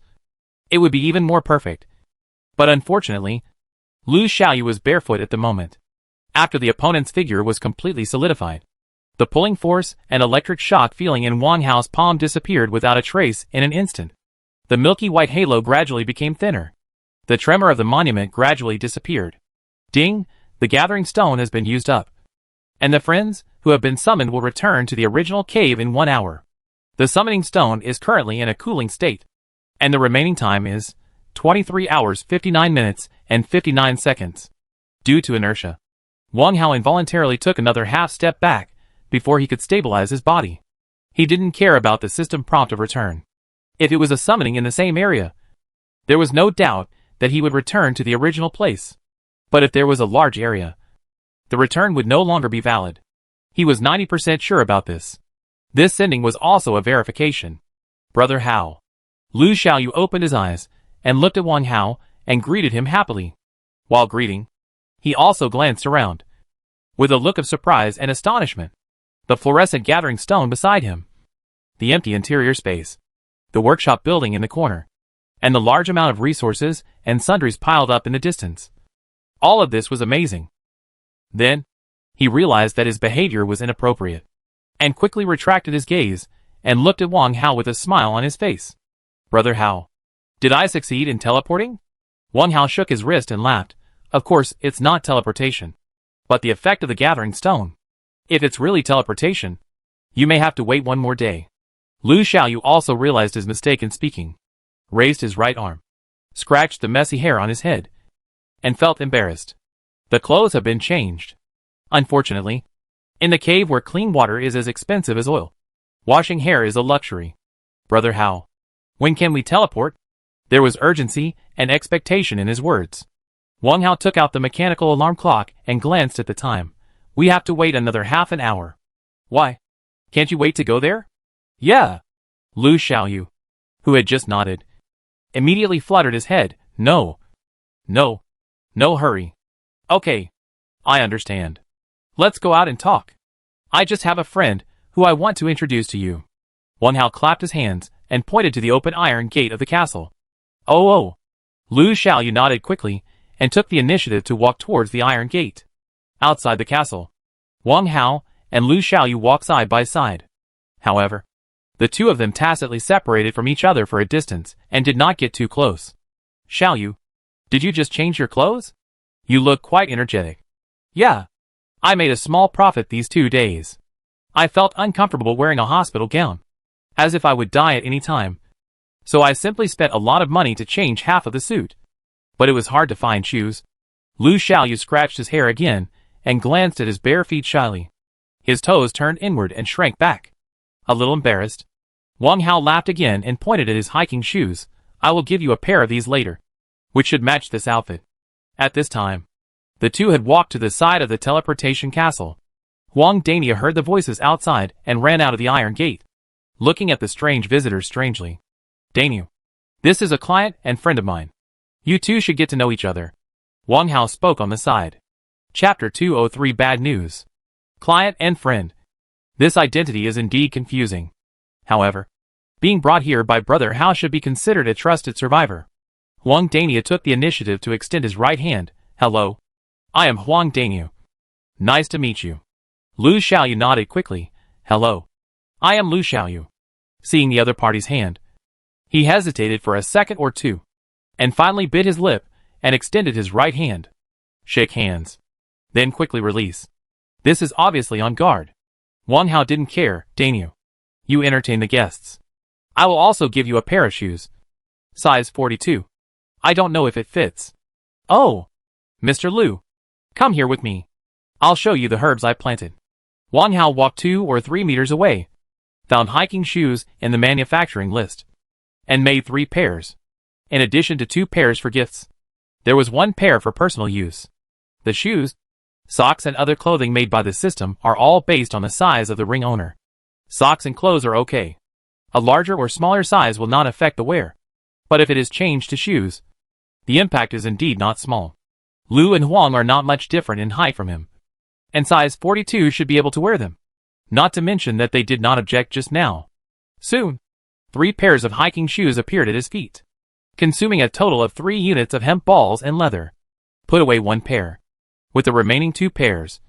it would be even more perfect. But unfortunately, Lu Xiaoyu was barefoot at the moment. After the opponent's figure was completely solidified, the pulling force and electric shock feeling in Wang Hao's palm disappeared without a trace in an instant. The milky white halo gradually became thinner. The tremor of the monument gradually disappeared. Ding! The gathering stone has been used up, and the friends who have been summoned will return to the original cave in 1 hour. The summoning stone is currently in a cooling state, and the remaining time is 23 hours 59 minutes and 59 seconds. Due to inertia, Wang Hao involuntarily took another half step back before he could stabilize his body. He didn't care about the system prompt of return. If it was a summoning in the same area, there was no doubt that he would return to the original place. But if there was a large area, the return would no longer be valid. He was 90% sure about this. This sending was also a verification. Brother Hao. Lu Xiaoyu opened his eyes and looked at Wang Hao and greeted him happily. While greeting, he also glanced around, with a look of surprise and astonishment. The fluorescent gathering stone beside him, the empty interior space, the workshop building in the corner, and the large amount of resources and sundries piled up in the distance. All of this was amazing. Then, he realized that his behavior was inappropriate, and quickly retracted his gaze and looked at Wang Hao with a smile on his face. Brother Hao, did I succeed in teleporting? Wang Hao shook his wrist and laughed. Of course, it's not teleportation, but the effect of the gathering stone. If it's really teleportation, you may have to wait 1 more day. Lu Xiaoyu also realized his mistake in speaking, raised his right arm, scratched the messy hair on his head, and felt embarrassed. The clothes have been changed. Unfortunately, in the cave where clean water is as expensive as oil, washing hair is a luxury. Brother Hao, when can we teleport? There was urgency and expectation in his words. Wang Hao took out the mechanical alarm clock and glanced at the time. We have to wait another half an hour. Why? Can't you wait to go there? Yeah. Lu Xiaoyu, who had just nodded, immediately fluttered his head. No. No. No hurry. Okay. I understand. Let's go out and talk. I just have a friend who I want to introduce to you. Wang Hao clapped his hands and pointed to the open iron gate of the castle. Oh. Lu Xiaoyu nodded quickly and took the initiative to walk towards the iron gate. Outside the castle, Wang Hao and Lu Xiaoyu walked side by side. However, the two of them tacitly separated from each other for a distance and did not get too close. Xiaoyu, did you just change your clothes? You look quite energetic. Yeah. I made a small profit these 2 days. I felt uncomfortable wearing a hospital gown, as if I would die at any time. So I simply spent a lot of money to change half of the suit. But it was hard to find shoes. Lu Xiaoyu scratched his hair again and glanced at his bare feet shyly. His toes turned inward and shrank back. A little embarrassed, Wang Hao laughed again and pointed at his hiking shoes. I will give you a pair of these later, which should match this outfit. At this time, the two had walked to the side of the teleportation castle. Huang Dania heard the voices outside and ran out of the iron gate, looking at the strange visitors strangely. Daniel, this is a client and friend of mine. You two should get to know each other. Wang Hao spoke on the side. Chapter 203 Bad News. Client and friend. This identity is indeed confusing. However, being brought here by Brother Hao should be considered a trusted survivor. Huang Dania took the initiative to extend his right hand. Hello. I am Huang Daniu. Nice to meet you. Lu Xiaoyu nodded quickly. Hello. I am Lu Xiaoyu. Seeing the other party's hand, he hesitated for a second or two, and finally bit his lip and extended his right hand. Shake hands. Then quickly release. This is obviously on guard. Wang Hao didn't care. Daniu, you entertain the guests. I will also give you a pair of shoes. Size 42. I don't know if it fits. Oh. Mr. Lu. Come here with me. I'll show you the herbs I planted. Wang Hao walked 2 or 3 meters away, found hiking shoes in the manufacturing list, and made 3 pairs. In addition to 2 pairs for gifts, there was 1 pair for personal use. The shoes, socks and other clothing made by the system are all based on the size of the ring owner. Socks and clothes are okay. A larger or smaller size will not affect the wear. But if it is changed to shoes, the impact is indeed not small. Lu and Huang are not much different in height from him, and size 42 should be able to wear them. Not to mention that they did not object just now. Soon, 3 pairs of hiking shoes appeared at his feet, consuming a total of 3 units of hemp balls and leather. Put away 1 pair. With the remaining 2 pairs,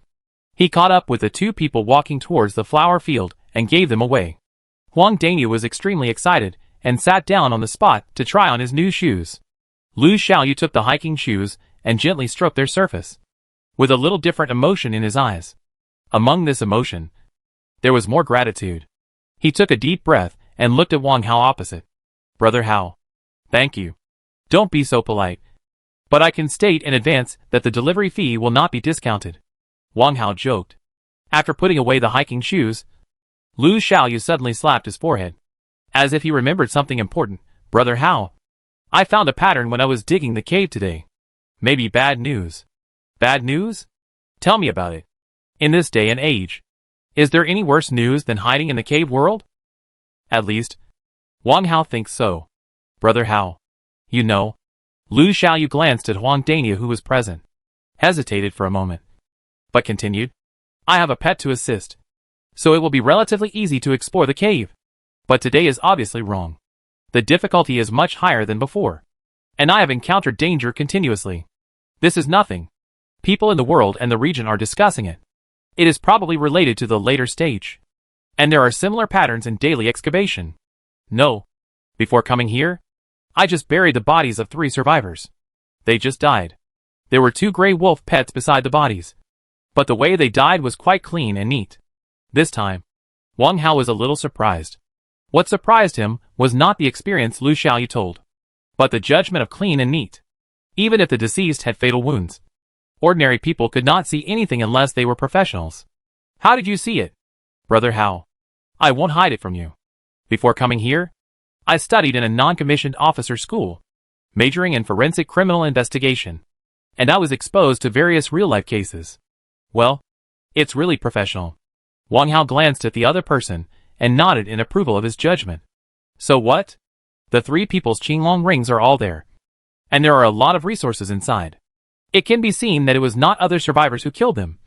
he caught up with the 2 people walking towards the flower field and gave them away. Huang Daniu was extremely excited and sat down on the spot to try on his new shoes. Lu Xiaoyu took the hiking shoes and gently stroked their surface, with a little different emotion in his eyes. Among this emotion, there was more gratitude. He took a deep breath and looked at Wang Hao opposite. Brother Hao, thank you. Don't be so polite. But I can state in advance that the delivery fee will not be discounted. Wang Hao joked. After putting away the hiking shoes, Lu Xiaoyu suddenly slapped his forehead, as if he remembered something important. Brother Hao, I found a pattern when I was digging the cave today. Maybe bad news. Bad news? Tell me about it. In this day and age, is there any worse news than hiding in the cave world? At least, Wang Hao thinks so. Brother Hao, you know. Lu Xiaoyu glanced at Huang Dania who was present, hesitated for a moment, but continued. I have a pet to assist, so it will be relatively easy to explore the cave. But today is obviously wrong. The difficulty is much higher than before, and I have encountered danger continuously. This is nothing. People in the world and the region are discussing it. It is probably related to the later stage, and there are similar patterns in daily excavation. No. Before coming here, I just buried the bodies of 3 survivors. They just died. There were 2 gray wolf pets beside the bodies, but the way they died was quite clean and neat. This time, Wang Hao was a little surprised. What surprised him was not the experience Lu Xiaoyu told, but the judgment of clean and neat. Even if the deceased had fatal wounds, ordinary people could not see anything unless they were professionals. How did you see it? Brother Hao, I won't hide it from you. Before coming here, I studied in a non-commissioned officer school. majoring in forensic criminal investigation. And I was exposed to various real-life cases. Well, it's really professional. Wang Hao glanced at the other person and nodded in approval of his judgment. So what? The 3 people's Qinglong rings are all there. And there are a lot of resources inside. It can be seen that it was not other survivors who killed them,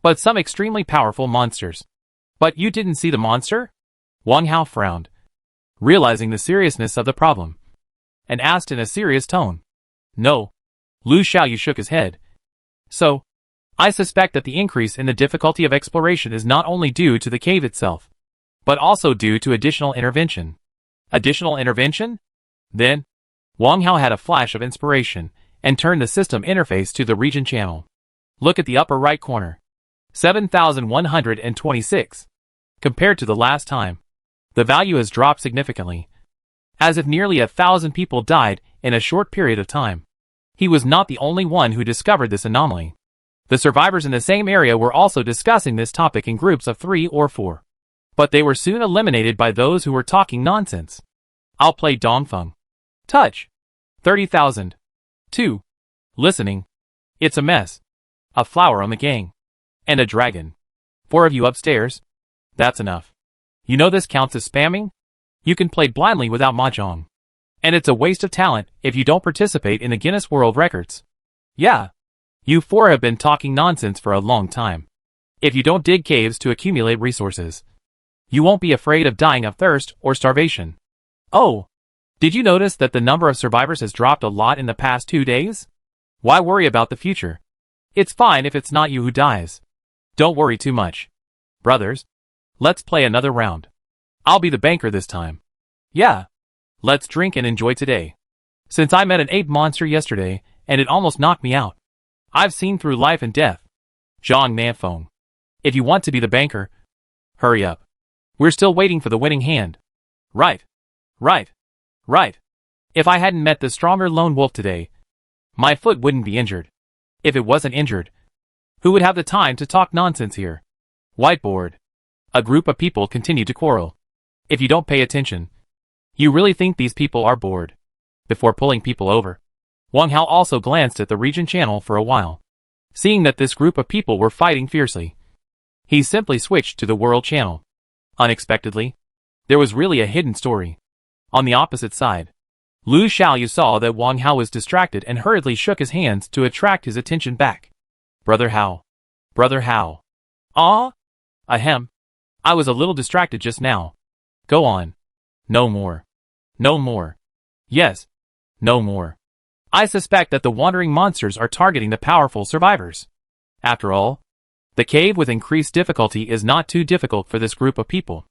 but some extremely powerful monsters. But you didn't see the monster? Wang Hao frowned, realizing the seriousness of the problem, and asked in a serious tone. No. Lu Xiaoyu shook his head. So, I suspect that the increase in the difficulty of exploration is not only due to the cave itself, but also due to additional intervention. Additional intervention? Then, Wang Hao had a flash of inspiration and turned the system interface to the region channel. Look at the upper right corner. 7,126. Compared to the last time, the value has dropped significantly, as if nearly 1,000 people died in a short period of time. He was not the only one who discovered this anomaly. The survivors in the same area were also discussing this topic in groups of 3 or 4. But they were soon eliminated by those who were talking nonsense. I'll play Dongfeng. Touch. 30,000. 2. Listening. It's a mess. A flower on the gang. And a dragon. 4 of you upstairs. That's enough. You know this counts as spamming? You can play blindly without mahjong. And it's a waste of talent if you don't participate in the Guinness World Records. Yeah. You 4 have been talking nonsense for a long time. If you don't dig caves to accumulate resources, you won't be afraid of dying of thirst or starvation. Oh. Did you notice that the number of survivors has dropped a lot in the past 2 days? Why worry about the future? It's fine if it's not you who dies. Don't worry too much. Brothers, let's play another round. I'll be the banker this time. Yeah. Let's drink and enjoy today. Since I met an ape monster yesterday, and it almost knocked me out. I've seen through life and death. Zhang Nanfeng. If you want to be the banker, hurry up. We're still waiting for the winning hand. Right. Right. Right. If I hadn't met the stronger lone wolf today, my foot wouldn't be injured. If it wasn't injured, who would have the time to talk nonsense here? Whiteboard. A group of people continue to quarrel. If you don't pay attention, you really think these people are bored. Before pulling people over, Wang Hao also glanced at the region channel for a while. Seeing that this group of people were fighting fiercely, he simply switched to the world channel. Unexpectedly, there was really a hidden story. On the opposite side, Lu Xiaoyu saw that Wang Hao was distracted and hurriedly shook his hands to attract his attention back. Brother Hao. Brother Hao. Ah? Ahem. I was a little distracted just now. Go on. No more. No more. Yes. No more. I suspect that the wandering monsters are targeting the powerful survivors. After all, the cave with increased difficulty is not too difficult for this group of people.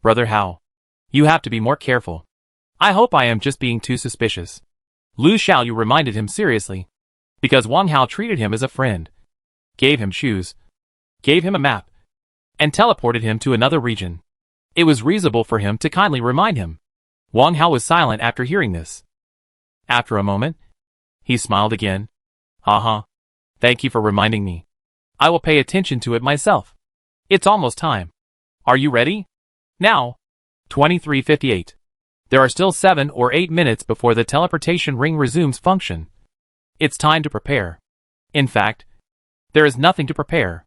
Brother Hao. You have to be more careful. I hope I am just being too suspicious. Lu Xiaoyu reminded him seriously, because Wang Hao treated him as a friend, gave him shoes, gave him a map, and teleported him to another region. It was reasonable for him to kindly remind him. Wang Hao was silent after hearing this. After a moment, he smiled again. Haha. Thank you for reminding me. I will pay attention to it myself. It's almost time. Are you ready? Now. 23:58. There are still 7 or 8 minutes before the teleportation ring resumes function. It's time to prepare. In fact, there is nothing to prepare.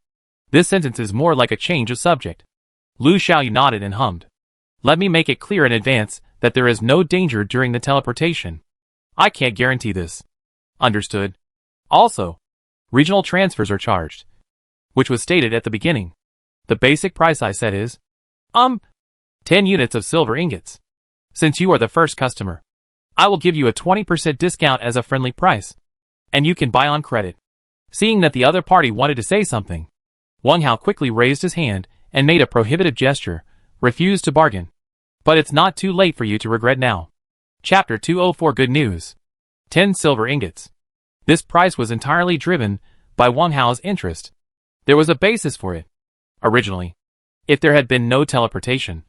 This sentence is more like a change of subject. Lu Xiaoyu nodded and hummed. Let me make it clear in advance that there is no danger during the teleportation. I can't guarantee this. Understood. Also, regional transfers are charged, which was stated at the beginning. The basic price I said is 10 units of silver ingots. Since you are the first customer, I will give you a 20% discount as a friendly price, and you can buy on credit. Seeing that the other party wanted to say something, Wang Hao quickly raised his hand and made a prohibitive gesture, refused to bargain. But it's not too late for you to regret now. Chapter 204 Good News. 10 silver ingots. This price was entirely driven by Wang Hao's interest. There was a basis for it. Originally, if there had been no teleportation,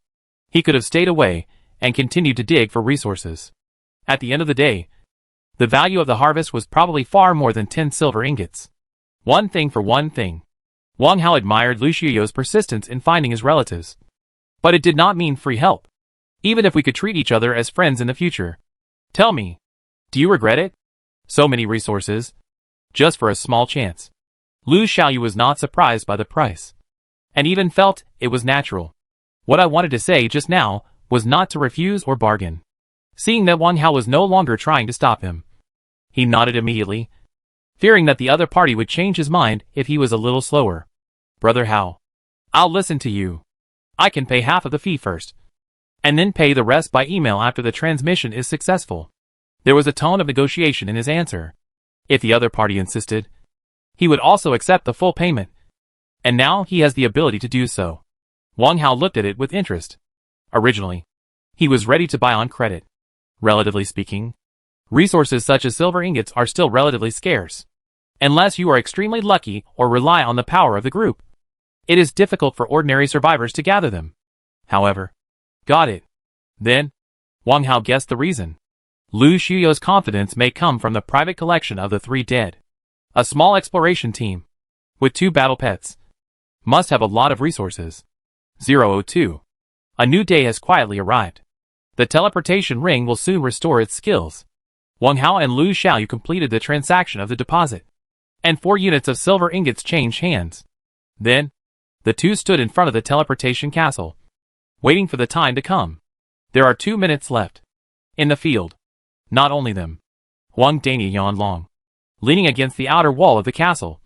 he could have stayed away and continued to dig for resources. At the end of the day, the value of the harvest was probably far more than 10 silver ingots. One thing for one thing. Wang Hao admired Lu Xiaoyu's persistence in finding his relatives. But it did not mean free help. Even if we could treat each other as friends in the future. Tell me, Do you regret it? So many resources, just for a small chance. Lu Xiaoyu was not surprised by the price, and even felt it was natural. What I wanted to say just now was not to refuse or bargain. Seeing that Wang Hao was no longer trying to stop him, he nodded immediately, fearing that the other party would change his mind if he was a little slower. Brother Hao, I'll listen to you. I can pay half of the fee first, and then pay the rest by email after the transmission is successful. There was a tone of negotiation in his answer. If the other party insisted, he would also accept the full payment, and now he has the ability to do so. Wang Hao looked at it with interest. Originally, he was ready to buy on credit. Relatively speaking, resources such as silver ingots are still relatively scarce. Unless you are extremely lucky or rely on the power of the group, it is difficult for ordinary survivors to gather them. However, got it. Then, Wang Hao guessed the reason. Lu Xiaoyu's confidence may come from the private collection of the 3 dead. A small exploration team, with 2 battle pets, must have a lot of resources. 002. A new day has quietly arrived. The teleportation ring will soon restore its skills. Wang Hao and Lu Xiaoyu completed the transaction of the deposit, and 4 units of silver ingots changed hands. Then, the two stood in front of the teleportation castle, waiting for the time to come. There are 2 minutes left. In the field, not only them. Huang Dani yawned long, leaning against the outer wall of the castle,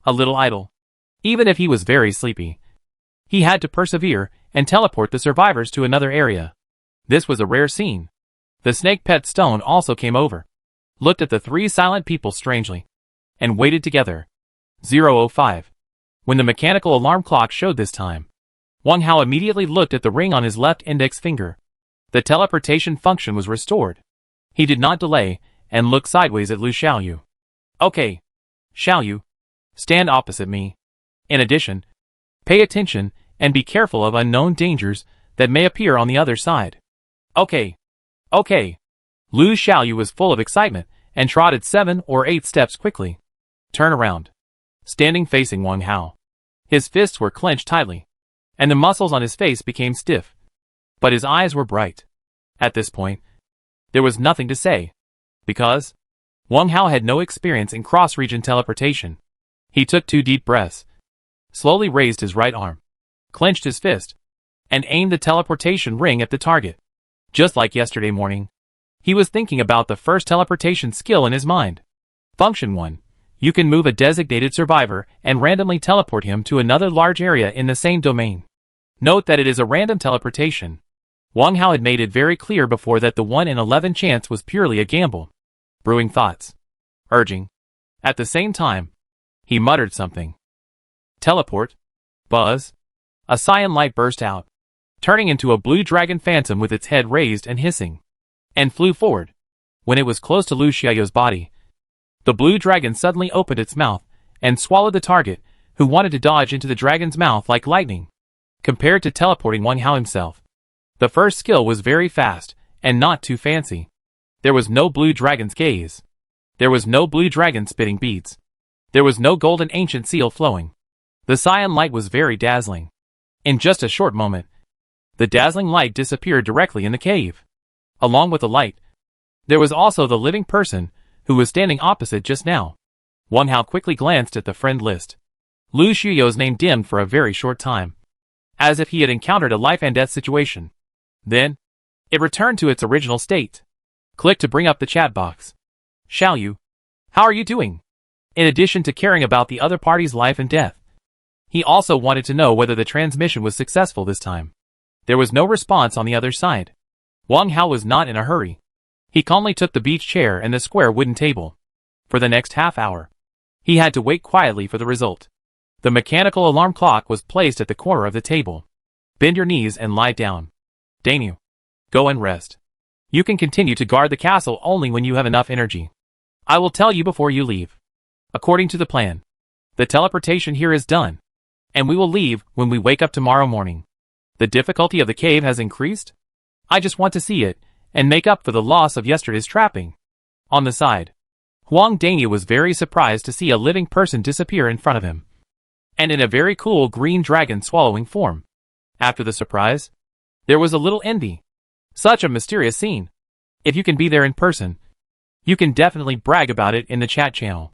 a little idle. Even if he was very sleepy, he had to persevere and teleport the survivors to another area. This was a rare scene. The snake pet Stone also came over, looked at the 3 silent people strangely, and waited together. 005. When the mechanical alarm clock showed this time, Wang Hao immediately looked at the ring on his left index finger. The teleportation function was restored. He did not delay, and looked sideways at Lu Xiaoyu. Okay, Xiaoyu, stand opposite me. In addition, pay attention and be careful of unknown dangers that may appear on the other side. Okay. Okay. Lu Xiaoyu was full of excitement and trotted 7 or 8 steps quickly. Turn around. Standing facing Wang Hao. His fists were clenched tightly, and the muscles on his face became stiff. But his eyes were bright. At this point, there was nothing to say, because Wang Hao had no experience in cross-region teleportation. He took 2 deep breaths, slowly raised his right arm, clenched his fist, and aimed the teleportation ring at the target. Just like yesterday morning, he was thinking about the first teleportation skill in his mind. Function 1. You can move a designated survivor and randomly teleport him to another large area in the same domain. Note that it is a random teleportation. Wang Hao had made it very clear before that the 1 in 11 chance was purely a gamble. Brewing thoughts. Urging. At the same time, he muttered something. Teleport. Buzz. A cyan light burst out, turning into a blue dragon phantom with its head raised and hissing, and flew forward. When it was close to Lu Xiaoyu's body, the blue dragon suddenly opened its mouth and swallowed the target, who wanted to dodge into the dragon's mouth like lightning. Compared to teleporting Wang Hao himself, the first skill was very fast and not too fancy. There was no blue dragon's gaze. There was no blue dragon spitting beads. There was no golden ancient seal flowing. The cyan light was very dazzling. In just a short moment, the dazzling light disappeared directly in the cave. Along with the light, there was also the living person who was standing opposite just now. Wang Hao quickly glanced at the friend list. Lu Xiaoyu's name dimmed for a very short time, as if he had encountered a life and death situation. Then, it returned to its original state. Click to bring up the chat box. Xiaoyu, how are you doing? In addition to caring about the other party's life and death, he also wanted to know whether the transmission was successful this time. There was no response on the other side. Wang Hao was not in a hurry. He calmly took the beach chair and the square wooden table. For the next half hour, he had to wait quietly for the result. The mechanical alarm clock was placed at the corner of the table. Bend your knees and lie down. Daniel, go and rest. You can continue to guard the castle only when you have enough energy. I will tell you before you leave. According to the plan, the teleportation here is done, and we will leave when we wake up tomorrow morning. The difficulty of the cave has increased. I just want to see it and make up for the loss of yesterday's trapping. On the side, Huang Daniel was very surprised to see a living person disappear in front of him, and in a very cool green dragon swallowing form. After the surprise, there was a little envy. Such a mysterious scene. If you can be there in person, You can definitely brag about it in the chat channel.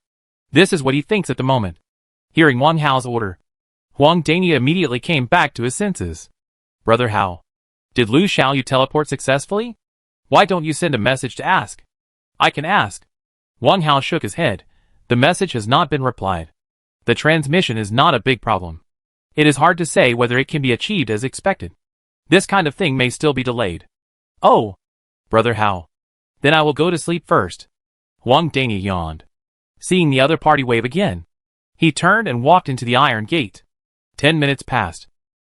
This is what he thinks at the moment. Hearing Wang Hao's order, Huang Dania immediately came back to his senses. Brother Hao, did Lu Xiaoyu teleport successfully? Why don't you send a message to ask? I can ask. Wang Hao shook his head. The message has not been replied. The transmission is not a big problem. It is hard to say whether it can be achieved as expected. This kind of thing may still be delayed. Oh, Brother Hao. Then I will go to sleep first. Huang Dania yawned. Seeing the other party wave again, he turned and walked into the iron gate. 10 minutes passed.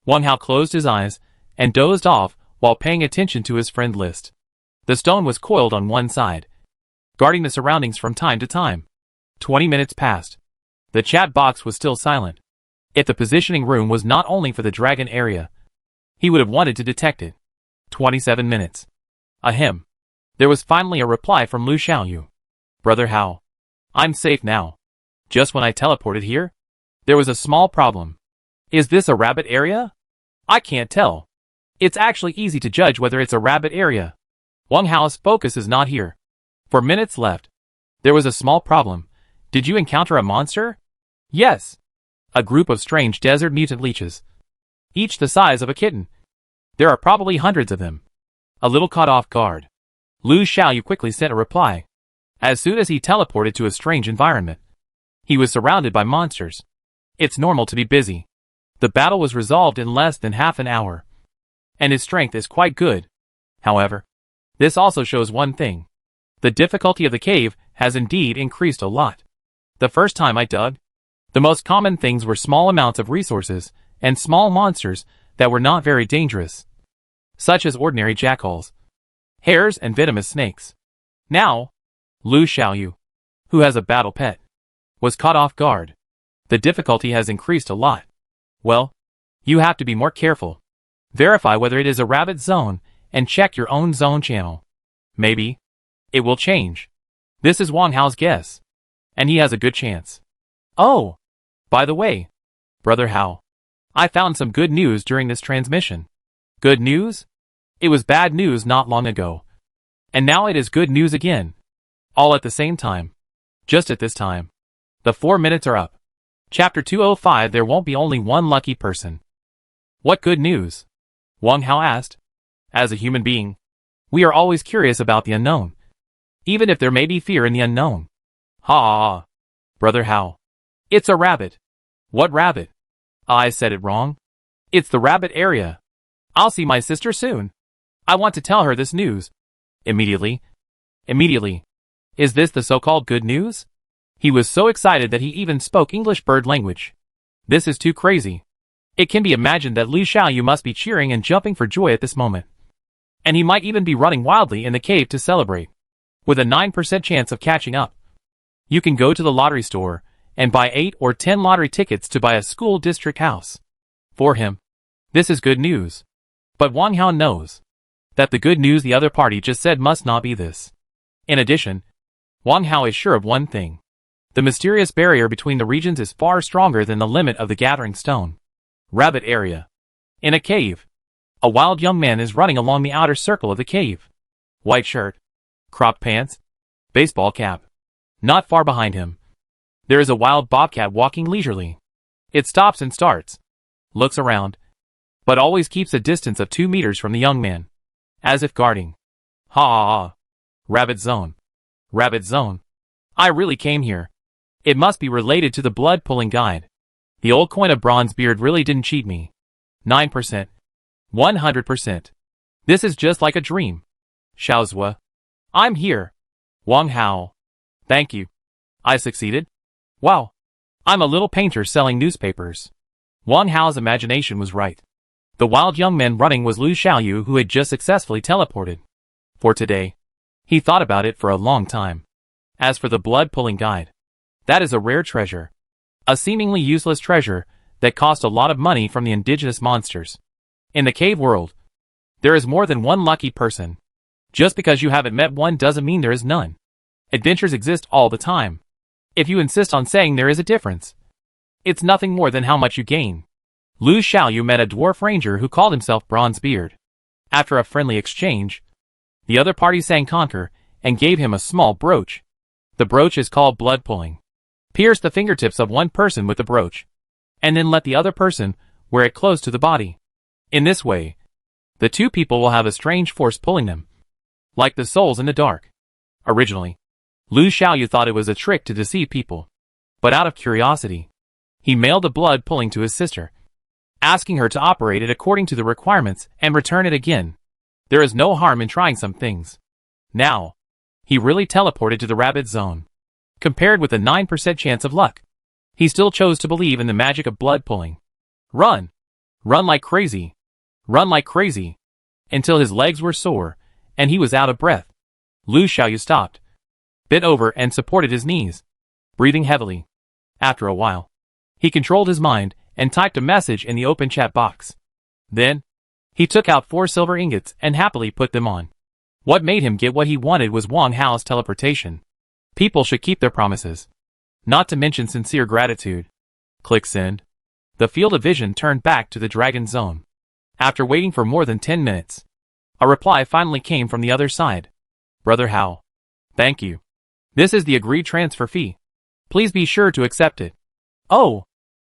Wang Hao closed his eyes and dozed off while paying attention to his friend list. The stone was coiled on one side, guarding the surroundings from time to time. 20 minutes passed. The chat box was still silent. If the positioning room was not only for the dragon area, he would have wanted to detect it. 27 minutes. Ahem. There was finally a reply from Lu Xiaoyu. Brother Hao. I'm safe now. Just when I teleported here, there was a small problem. Is this a rabbit area? I can't tell. It's actually easy to judge whether it's a rabbit area. Wang Hao's focus is not here. For minutes left. There was a small problem. Did you encounter a monster? Yes. A group of strange desert mutant leeches. Each the size of a kitten. There are probably hundreds of them. A little caught off guard. Lu Xiaoyu quickly sent a reply. As soon as he teleported to a strange environment, he was surrounded by monsters. It's normal to be busy. The battle was resolved in less than half an hour. And his strength is quite good. However, this also shows one thing. The difficulty of the cave has indeed increased a lot. The first time I dug, the most common things were small amounts of resources and small monsters that were not very dangerous, such as ordinary jackals, hares and venomous snakes. Now, Lu Xiaoyu, who has a battle pet, was caught off guard. The difficulty has increased a lot. Well, you have to be more careful. Verify whether it is a rabbit zone and check your own zone channel. Maybe it will change. This is Wang Hao's guess, and he has a good chance. Oh, by the way, Brother Hao, I found some good news during this transmission. Good news? It was bad news not long ago. And now it is good news again. All at the same time. Just at this time. The 4 minutes are up. Chapter 205. There won't be only one lucky person. What good news? Wang Hao asked. As a human being, we are always curious about the unknown, even if there may be fear in the unknown. Ha! Brother Hao. It's a rabbit. What rabbit? I said it wrong. It's the rabbit area. I'll see my sister soon. I want to tell her this news. Immediately. Is this the so-called good news? He was so excited that he even spoke English bird language. This is too crazy. It can be imagined that Lu Xiaoyu must be cheering and jumping for joy at this moment. And he might even be running wildly in the cave to celebrate. With a 9% chance of catching up. You can go to the lottery store and buy 8 or 10 lottery tickets to buy a school district house. For him, this is good news. But Wang Hao knows that the good news the other party just said must not be this. In addition, Wang Hao is sure of one thing. The mysterious barrier between the regions is far stronger than the limit of the gathering stone. Rabbit area. In a cave. A wild young man is running along the outer circle of the cave. White shirt. Cropped pants. Baseball cap. Not far behind him, there is a wild bobcat walking leisurely. It stops and starts. Looks around. But always keeps a distance of 2 meters from the young man. As if guarding. Ha! Rabbit zone. Rabbit zone. I really came here. It must be related to the blood-pulling guide. The old coin of bronze beard really didn't cheat me. 9%. 100%. This is just like a dream. Xiaozhua. I'm here. Wang Hao. Thank you. I succeeded? Wow. I'm a little painter selling newspapers. Wang Hao's imagination was right. The wild young man running was Lu Xiaoyu, who had just successfully teleported. For today, he thought about it for a long time. As for the blood-pulling guide, that is a rare treasure. A seemingly useless treasure that cost a lot of money from the indigenous monsters. In the cave world, there is more than one lucky person. Just because you haven't met one doesn't mean there is none. Adventures exist all the time. If you insist on saying there is a difference, it's nothing more than how much you gain. Lu Xiaoyu met a dwarf ranger who called himself Bronzebeard. After a friendly exchange, the other party sang Conquer and gave him a small brooch. The brooch is called blood pulling. Pierce the fingertips of one person with the brooch, and then let the other person wear it close to the body. In this way, the two people will have a strange force pulling them, like the souls in the dark. Originally, Lu Xiaoyu thought it was a trick to deceive people, but out of curiosity, he mailed the blood pulling to his sister, asking her to operate it according to the requirements and return it again. There is no harm in trying some things. Now, he really teleported to the rabbit zone. Compared with a 9% chance of luck, he still chose to believe in the magic of blood pulling. Run! Run like crazy! Run like crazy! Until his legs were sore, and he was out of breath. Lu Xiaoyu stopped, bent over and supported his knees, breathing heavily. After a while, he controlled his mind and typed a message in the open chat box. Then, he took out 4 silver ingots and happily put them on. What made him get what he wanted was Wang Hao's teleportation. People should keep their promises, not to mention sincere gratitude. Click send. The field of vision turned back to the dragon zone. After waiting for more than 10 minutes, a reply finally came from the other side. Brother Hao. Thank you. This is the agreed transfer fee. Please be sure to accept it. Oh!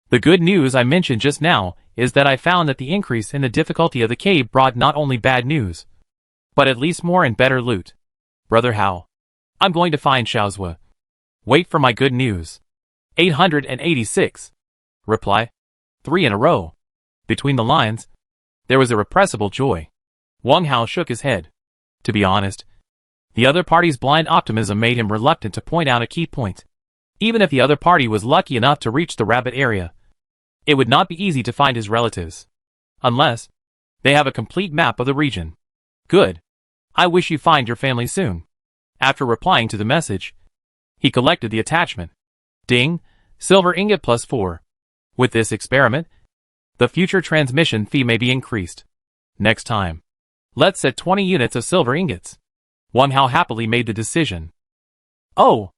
The good news I mentioned just now is that I found that the increase in the difficulty of the cave brought not only bad news, but at least more and better loot. Brother Hao. I'm going to find Xiaozhua. Wait for my good news. 886. Reply. 3 in a row. Between the lines, there was irrepressible joy. Wang Hao shook his head. To be honest, the other party's blind optimism made him reluctant to point out a key point. Even if the other party was lucky enough to reach the rabbit area, it would not be easy to find his relatives. Unless they have a complete map of the region. Good. I wish you find your family soon. After replying to the message, he collected the attachment. Ding, silver ingot plus 4. With this experiment, the future transmission fee may be increased. Next time, let's set 20 units of silver ingots. Wang Hao happily made the decision. Oh,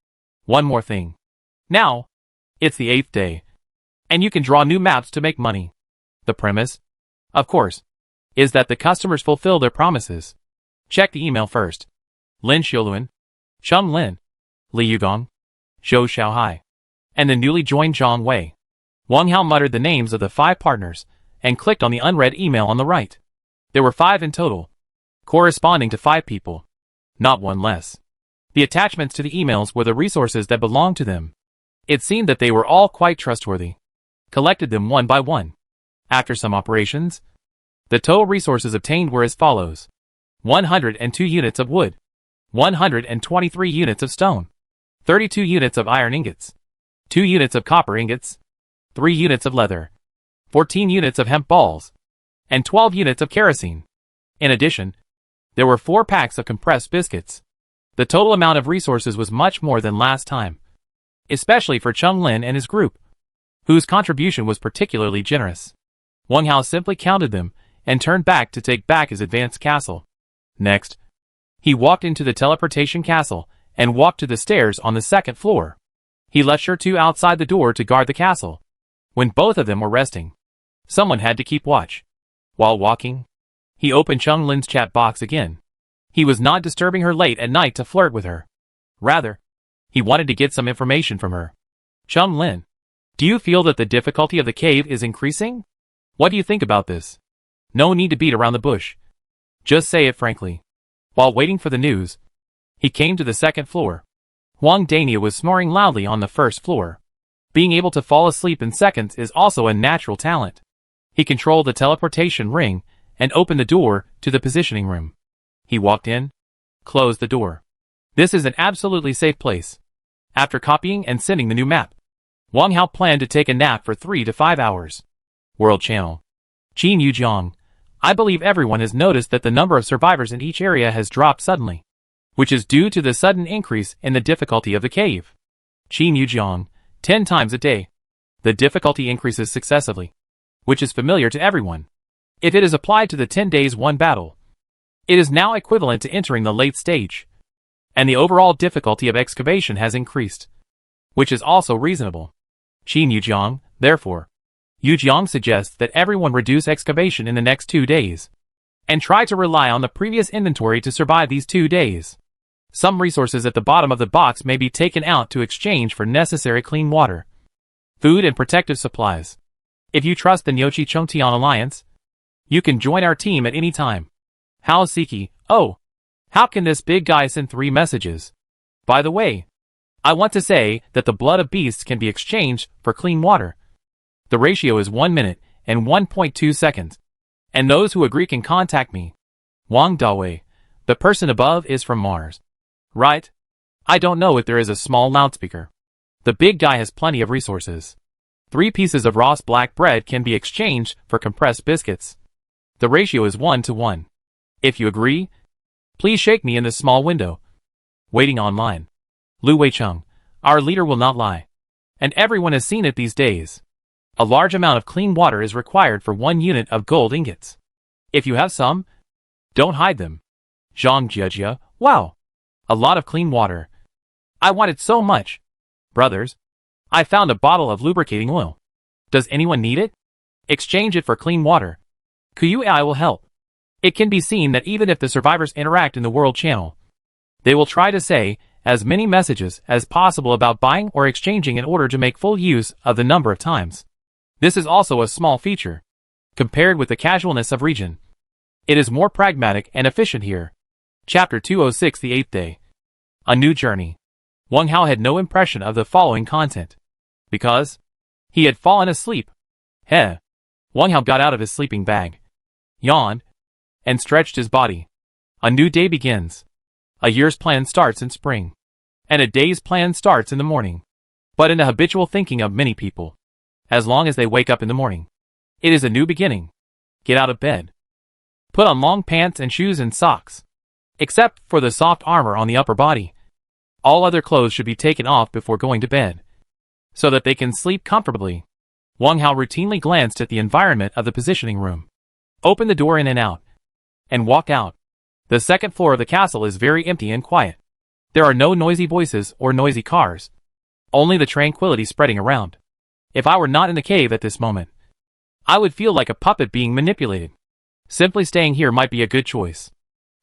one more thing. Now, it's the 8th day, and you can draw new maps to make money. The premise, of course, is that the customers fulfill their promises. Check the email first. Lin Xiaoluan, Cheng Lin, Li Yugong, Zhou Xiaohai, and the newly joined Zhang Wei. Wang Hao muttered the names of the 5 partners and clicked on the unread email on the right. There were 5 in total, corresponding to 5 people, not one less. The attachments to the emails were the resources that belonged to them. It seemed that they were all quite trustworthy. Collected them one by one. After some operations, the total resources obtained were as follows. 102 units of wood, 123 units of stone, 32 units of iron ingots, 2 units of copper ingots, 3 units of leather, 14 units of hemp balls, and 12 units of kerosene. In addition, there were 4 packs of compressed biscuits. The total amount of resources was much more than last time, especially for Cheng Lin and his group, whose contribution was particularly generous. Wang Hao simply counted them and turned back to take back his advanced castle. Next, he walked into the teleportation castle and walked to the stairs on the 2nd floor. He left Shirtu outside the door to guard the castle. When both of them were resting, someone had to keep watch. While walking, he opened Cheng Lin's chat box again. He was not disturbing her late at night to flirt with her. Rather, he wanted to get some information from her. Cheng Lin, do you feel that the difficulty of the cave is increasing? What do you think about this? No need to beat around the bush. Just say it frankly. While waiting for the news, he came to the 2nd floor. Huang Dania was snoring loudly on the 1st floor. Being able to fall asleep in seconds is also a natural talent. He controlled the teleportation ring and opened the door to the positioning room. He walked in, closed the door. This is an absolutely safe place. After copying and sending the new map, Wang Hao planned to take a nap for 3 to 5 hours. World Channel. Qin Yujiang. I believe everyone has noticed that the number of survivors in each area has dropped suddenly, which is due to the sudden increase in the difficulty of the cave. Qin Yujiang. 10 times a day. The difficulty increases successively, which is familiar to everyone. If it is applied to the 10 days one battle, it is now equivalent to entering the late stage. And the overall difficulty of excavation has increased, which is also reasonable. Qin Yujiang, therefore, Yujiang suggests that everyone reduce excavation in the next 2 days, and try to rely on the previous inventory to survive these 2 days. Some resources at the bottom of the box may be taken out to exchange for necessary clean water, food and protective supplies. If you trust the Nyochi Chongtian Alliance, you can join our team at any time. Hao Siki, oh, how can this big guy send 3 messages? By the way, I want to say that the blood of beasts can be exchanged for clean water. The ratio is 1 minute and 1.2 seconds. And those who agree can contact me. Wang Dawei, the person above is from Mars. Right? I don't know if there is a small loudspeaker. The big guy has plenty of resources. 3 pieces of Ross black bread can be exchanged for compressed biscuits. The ratio is 1 to 1. If you agree, please shake me in this small window. Waiting online. Lu Weicheng, our leader will not lie. And everyone has seen it these days. A large amount of clean water is required for 1 unit of gold ingots. If you have some, don't hide them. Zhang Jiejia, wow. A lot of clean water. I wanted so much. Brothers, I found a bottle of lubricating oil. Does anyone need it? Exchange it for clean water. Kuyu I will help. It can be seen that even if the survivors interact in the world channel, they will try to say as many messages as possible about buying or exchanging in order to make full use of the number of times. This is also a small feature. Compared with the casualness of region, it is more pragmatic and efficient here. Chapter 206, the 8th day. A new journey. Wang Hao had no impression of the following content. Because he had fallen asleep. Heh. Wang Hao got out of his sleeping bag, yawned, and stretched his body. A new day begins. A year's plan starts in spring. And a day's plan starts in the morning. But in the habitual thinking of many people, as long as they wake up in the morning, it is a new beginning. Get out of bed. Put on long pants and shoes and socks. Except for the soft armor on the upper body. All other clothes should be taken off before going to bed, so that they can sleep comfortably. Wang Hao routinely glanced at the environment of the positioning room, opened the door in and out, and walked out. The second floor of the castle is very empty and quiet. There are no noisy voices or noisy cars. Only the tranquility spreading around. If I were not in the cave at this moment, I would feel like a puppet being manipulated. Simply staying here might be a good choice.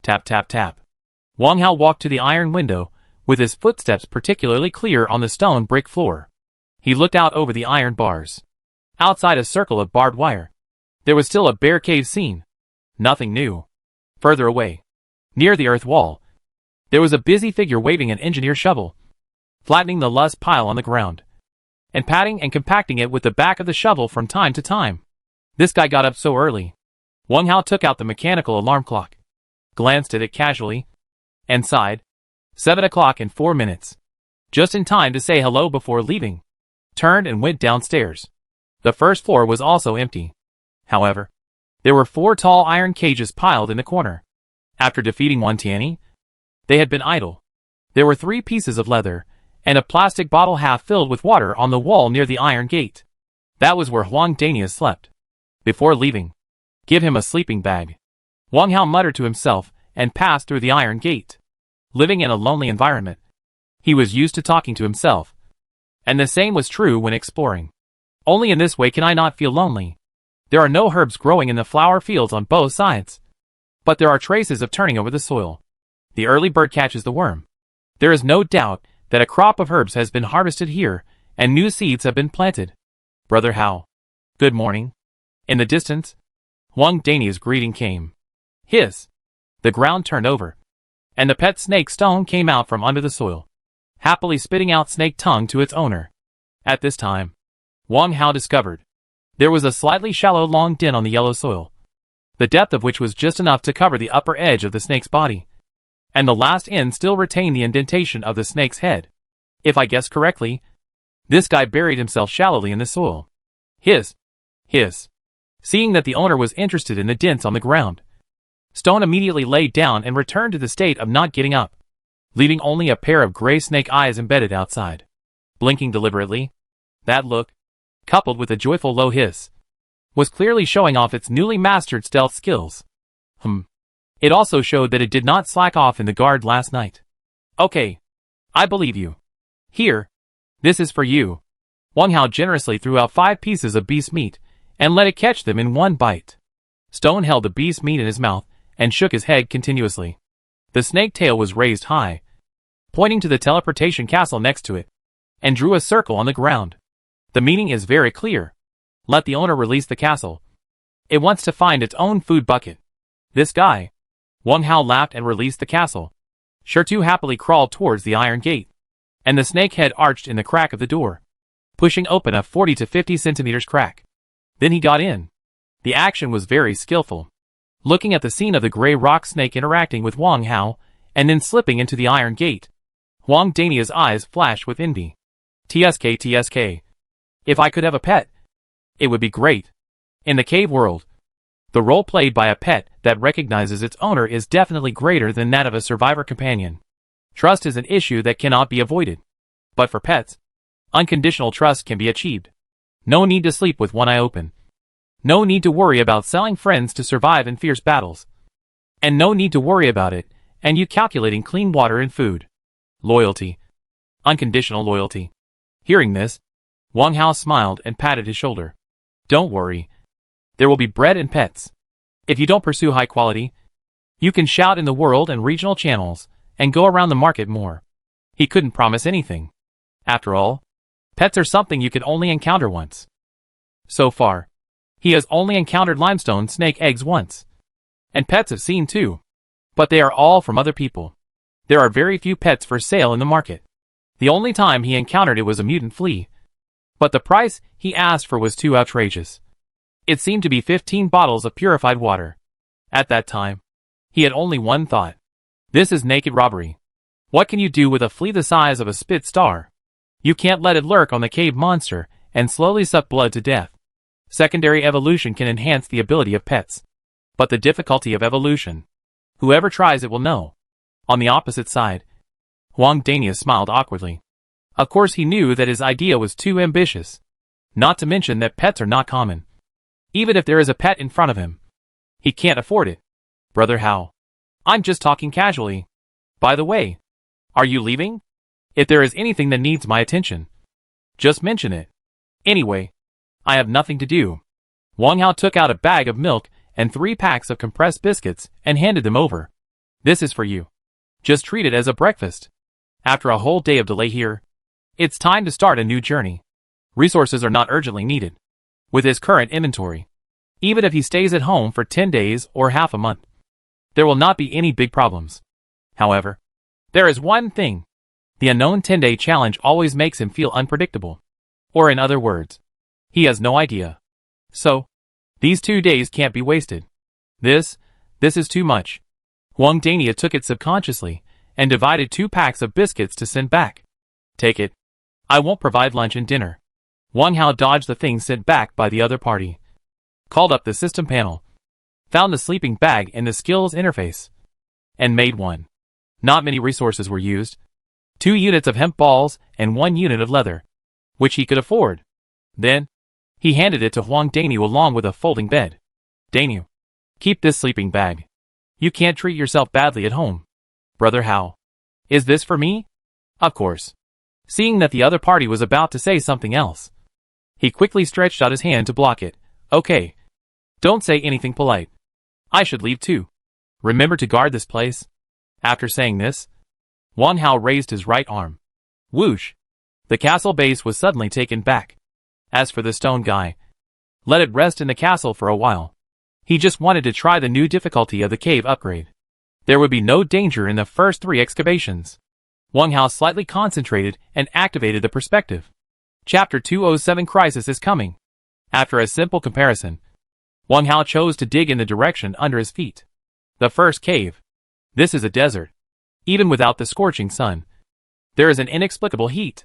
Tap tap tap. Wang Hao walked to the iron window, with his footsteps particularly clear on the stone brick floor. He looked out over the iron bars. Outside a circle of barbed wire, there was still a bare cave scene. Nothing new. Further away, near the earth wall, there was a busy figure waving an engineer shovel, flattening the loose pile on the ground, and patting and compacting it with the back of the shovel from time to time. This guy got up so early. Wang Hao took out the mechanical alarm clock, glanced at it casually, and sighed. 7 o'clock and 4 minutes. Just in time to say hello before leaving. Turned and went downstairs. The first floor was also empty. However, there were 4 tall iron cages piled in the corner. After defeating Wan Tianyi, they had been idle. There were 3 pieces of leather, and a plastic bottle half filled with water on the wall near the iron gate. That was where Huang Danius slept. Before leaving, give him a sleeping bag. Wang Hao muttered to himself and passed through the iron gate. Living in a lonely environment, he was used to talking to himself. And the same was true when exploring. Only in this way can I not feel lonely. There are no herbs growing in the flower fields on both sides. But there are traces of turning over the soil. The early bird catches the worm. There is no doubt that a crop of herbs has been harvested here, and new seeds have been planted. Brother Hao. Good morning. In the distance, Huang Dani's greeting came. Hiss. The ground turned over, and the pet snake stone came out from under the soil, happily spitting out snake tongue to its owner. At this time, Wang Hao discovered there was a slightly shallow long dent on the yellow soil, the depth of which was just enough to cover the upper edge of the snake's body, and the last end still retained the indentation of the snake's head. If I guessed correctly, this guy buried himself shallowly in the soil. Hiss. Seeing that the owner was interested in the dents on the ground, Stone immediately laid down and returned to the state of not getting up, leaving only a pair of gray snake eyes embedded outside. Blinking deliberately, that look, coupled with a joyful low hiss, was clearly showing off its newly mastered stealth skills. It also showed that it did not slack off in the guard last night. Okay, I believe you. Here, this is for you. Wang Hao generously threw out 5 pieces of beast meat and let it catch them in one bite. Stone held the beast meat in his mouth and shook his head continuously. The snake tail was raised high, pointing to the teleportation castle next to it, and drew a circle on the ground. The meaning is very clear. Let the owner release the castle. It wants to find its own food bucket. This guy. Wang Hao laughed and released the castle. Sure happily crawled towards the iron gate, and the snake head arched in the crack of the door, pushing open a 40 to 50 centimeters crack. Then he got in. The action was very skillful. Looking at the scene of the gray rock snake interacting with Wang Hao, and then slipping into the iron gate, Wang Dania's eyes flashed with envy. TSK. If I could have a pet, it would be great. In the cave world, the role played by a pet that recognizes its owner is definitely greater than that of a survivor companion. Trust is an issue that cannot be avoided. But for pets, unconditional trust can be achieved. No need to sleep with one eye open. No need to worry about selling friends to survive in fierce battles. And no need to worry about it, and you calculating clean water and food. Loyalty. Unconditional loyalty. Hearing this, Wang Hao smiled and patted his shoulder. Don't worry. There will be bread and pets. If you don't pursue high quality, you can shout in the world and regional channels, and go around the market more. He couldn't promise anything. After all, pets are something you can only encounter once. So far, he has only encountered limestone snake eggs once. And pets have seen too. But they are all from other people. There are very few pets for sale in the market. The only time he encountered it was a mutant flea. But the price he asked for was too outrageous. It seemed to be 15 bottles of purified water. At that time, he had only one thought. This is naked robbery. What can you do with a flea the size of a spit star? You can't let it lurk on the cave monster and slowly suck blood to death. Secondary evolution can enhance the ability of pets. But the difficulty of evolution, whoever tries it will know. On the opposite side, Wang Dania smiled awkwardly. Of course he knew that his idea was too ambitious. Not to mention that pets are not common. Even if there is a pet in front of him, he can't afford it. Brother Hao, I'm just talking casually. By the way, are you leaving? If there is anything that needs my attention, just mention it. Anyway, I have nothing to do. Wang Hao took out a bag of milk and 3 packs of compressed biscuits and handed them over. This is for you. Just treat it as a breakfast. After a whole day of delay here, it's time to start a new journey. Resources are not urgently needed. With his current inventory, even if he stays at home for 10 days or half a month, there will not be any big problems. However, there is one thing. The unknown 10-day challenge always makes him feel unpredictable. Or in other words, he has no idea. So, these 2 days can't be wasted. This is too much. Wang Dania took it subconsciously and divided 2 packs of biscuits to send back. Take it. I won't provide lunch and dinner. Wang Hao dodged the things sent back by the other party. Called up the system panel. Found the sleeping bag in the skills interface. And made one. Not many resources were used. 2 units of hemp balls and 1 unit of leather, which he could afford. Then, he handed it to Wang Daniu along with a folding bed. Daniu, keep this sleeping bag. You can't treat yourself badly at home. Brother Hao, is this for me? Of course. Seeing that the other party was about to say something else, he quickly stretched out his hand to block it. Okay. Don't say anything polite. I should leave too. Remember to guard this place. After saying this, Wang Hao raised his right arm. Whoosh! The castle base was suddenly taken back. As for the stone guy, let it rest in the castle for a while. He just wanted to try the new difficulty of the cave upgrade. There would be no danger in the first 3 excavations. Wang Hao slightly concentrated and activated the perspective. Chapter 207 Crisis is coming. After a simple comparison, Wang Hao chose to dig in the direction under his feet. The first cave. This is a desert. Even without the scorching sun, there is an inexplicable heat.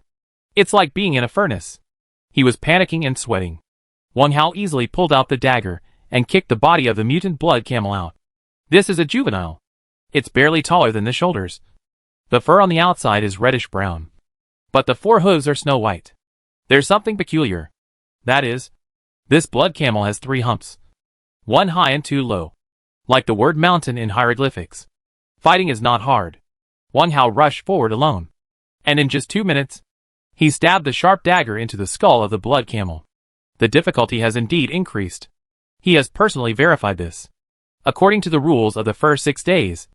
It's like being in a furnace. He was panicking and sweating. Wang Hao easily pulled out the dagger and kicked the body of the mutant blood camel out. This is a juvenile. It's barely taller than the shoulders. The fur on the outside is reddish-brown, but the 4 hooves are snow white. There's something peculiar. That is, this blood camel has 3 humps. 1 high and 2 low. Like the word mountain in hieroglyphics. Fighting is not hard. Wang Hao rushed forward alone. And in just 2 minutes, he stabbed the sharp dagger into the skull of the blood camel. The difficulty has indeed increased. He has personally verified this. According to the rules of the first 6 days,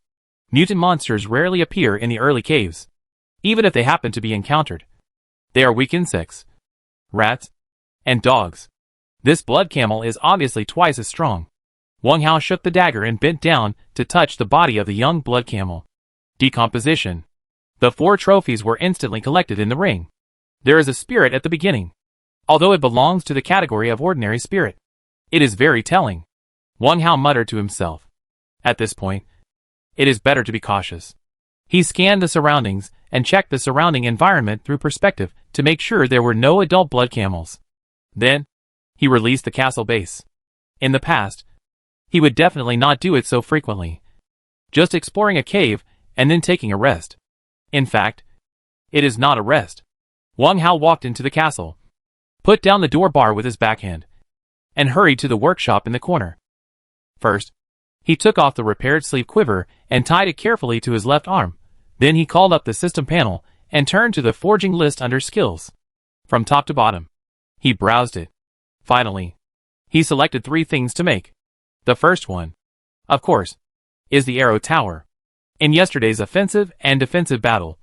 mutant monsters rarely appear in the early caves. even if they happen to be encountered. They are weak insects, rats, and dogs. This blood camel is obviously twice as strong. Wang Hao shook the dagger and bent down to touch the body of the young blood camel. Decomposition. The 4 trophies were instantly collected in the ring. There is a spirit at the beginning. Although it belongs to the category of ordinary spirit, it is very telling. Wang Hao muttered to himself. At this point, it is better to be cautious. He scanned the surroundings and checked the surrounding environment through perspective to make sure there were no adult blood camels. Then, he released the castle base. In the past, he would definitely not do it so frequently. Just exploring a cave and then taking a rest. In fact, it is not a rest. Wang Hao walked into the castle, put down the door bar with his backhand, and hurried to the workshop in the corner. First, he took off the repaired sleeve quiver and tied it carefully to his left arm. Then he called up the system panel and turned to the forging list under skills. From top to bottom, he browsed it. Finally, he selected 3 things to make. The first one, of course, is the arrow tower. In yesterday's offensive and defensive battle,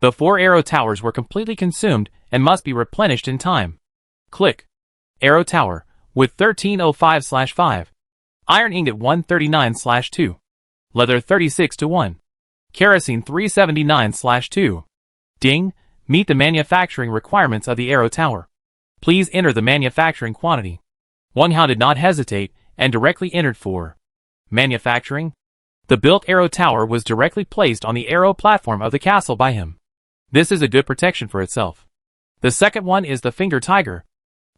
the 4 arrow towers were completely consumed and must be replenished in time. Click. Arrow tower, with 1305/5. Iron ingot 139/2. Leather 36/1. Kerosene 379/2. Ding, meet the manufacturing requirements of the arrow tower. Please enter the manufacturing quantity. Wang Hao did not hesitate and directly entered for manufacturing. The built arrow tower was directly placed on the arrow platform of the castle by him. This is a good protection for itself. The second one is the finger tiger.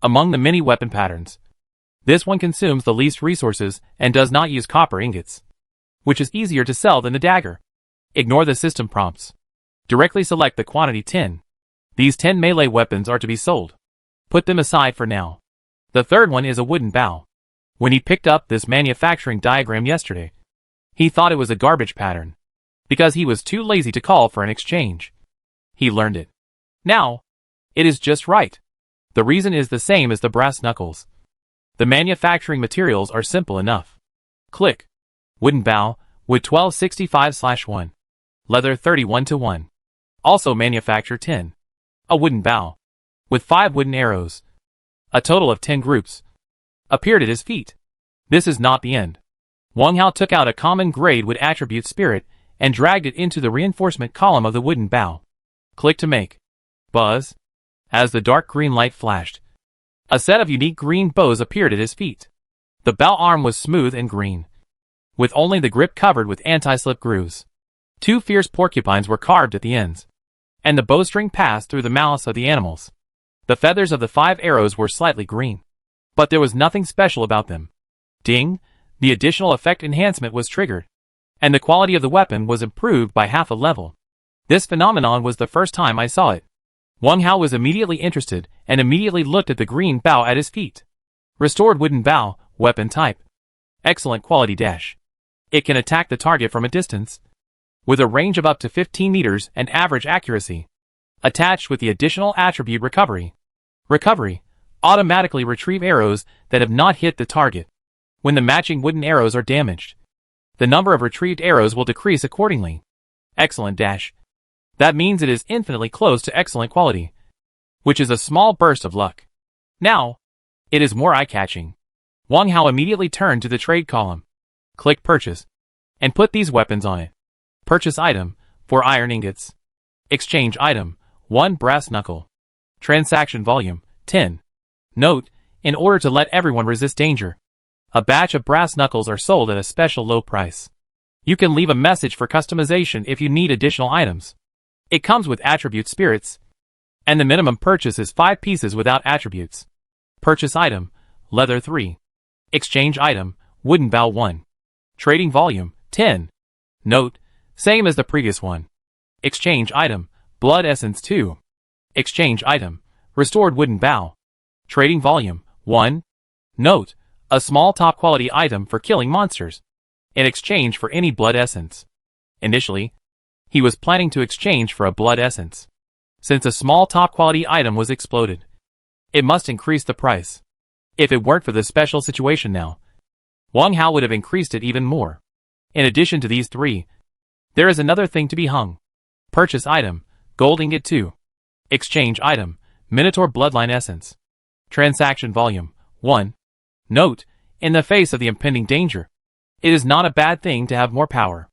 Among the many weapon patterns, this one consumes the least resources and does not use copper ingots, which is easier to sell than the dagger. Ignore the system prompts. Directly select the quantity 10. These 10 melee weapons are to be sold. Put them aside for now. The third one is a wooden bow. When he picked up this manufacturing diagram yesterday, he thought it was a garbage pattern, because he was too lazy to call for an exchange. He learned it. Now, it is just right. The reason is the same as the brass knuckles. The manufacturing materials are simple enough. Click. Wooden bow, wood 1265/1. Leather 31/1. Also manufacture 10. A wooden bow, with 5 wooden arrows. A total of 10 groups appeared at his feet. This is not the end. Wang Hao took out a common grade wood attribute spirit and dragged it into the reinforcement column of the wooden bow. Click to make. Buzz. As the dark green light flashed, a set of unique green bows appeared at his feet. The bow arm was smooth and green, with only the grip covered with anti-slip grooves. 2 fierce porcupines were carved at the ends, and the bowstring passed through the mouths of the animals. The feathers of the 5 arrows were slightly green, but there was nothing special about them. Ding! The additional effect enhancement was triggered, and the quality of the weapon was improved by half a level. This phenomenon was the first time I saw it. Wang Hao was immediately interested and immediately looked at the green bow at his feet. Restored wooden bow, weapon type. Excellent quality dash. It can attack the target from a distance, with a range of up to 15 meters and average accuracy. Attached with the additional attribute recovery. Recovery. Automatically retrieve arrows that have not hit the target. When the matching wooden arrows are damaged, the number of retrieved arrows will decrease accordingly. Excellent dash. That means it is infinitely close to excellent quality, which is a small burst of luck. Now, it is more eye-catching. Wang Hao immediately turned to the trade column. Click purchase, and put these weapons on it. Purchase item, 4 iron ingots. Exchange item, 1 brass knuckle. Transaction volume, 10. Note, in order to let everyone resist danger, a batch of brass knuckles are sold at a special low price. You can leave a message for customization if you need additional items. It comes with attribute spirits, and the minimum purchase is 5 pieces without attributes. Purchase item, leather 3. Exchange item, wooden bow 1. Trading volume, 10. Note, same as the previous one. Exchange item, blood essence 2. Exchange item, restored wooden bow. Trading volume, 1. Note, a small top quality item for killing monsters, in exchange for any blood essence. Initially, he was planning to exchange for a blood essence. Since a small top quality item was exploded, it must increase the price. If it weren't for this special situation now, Wang Hao would have increased it even more. In addition to these 3, there is another thing to be hung. Purchase item, Gold ingot 2. Exchange item, Minotaur Bloodline Essence. Transaction volume, 1. Note, in the face of the impending danger, it is not a bad thing to have more power.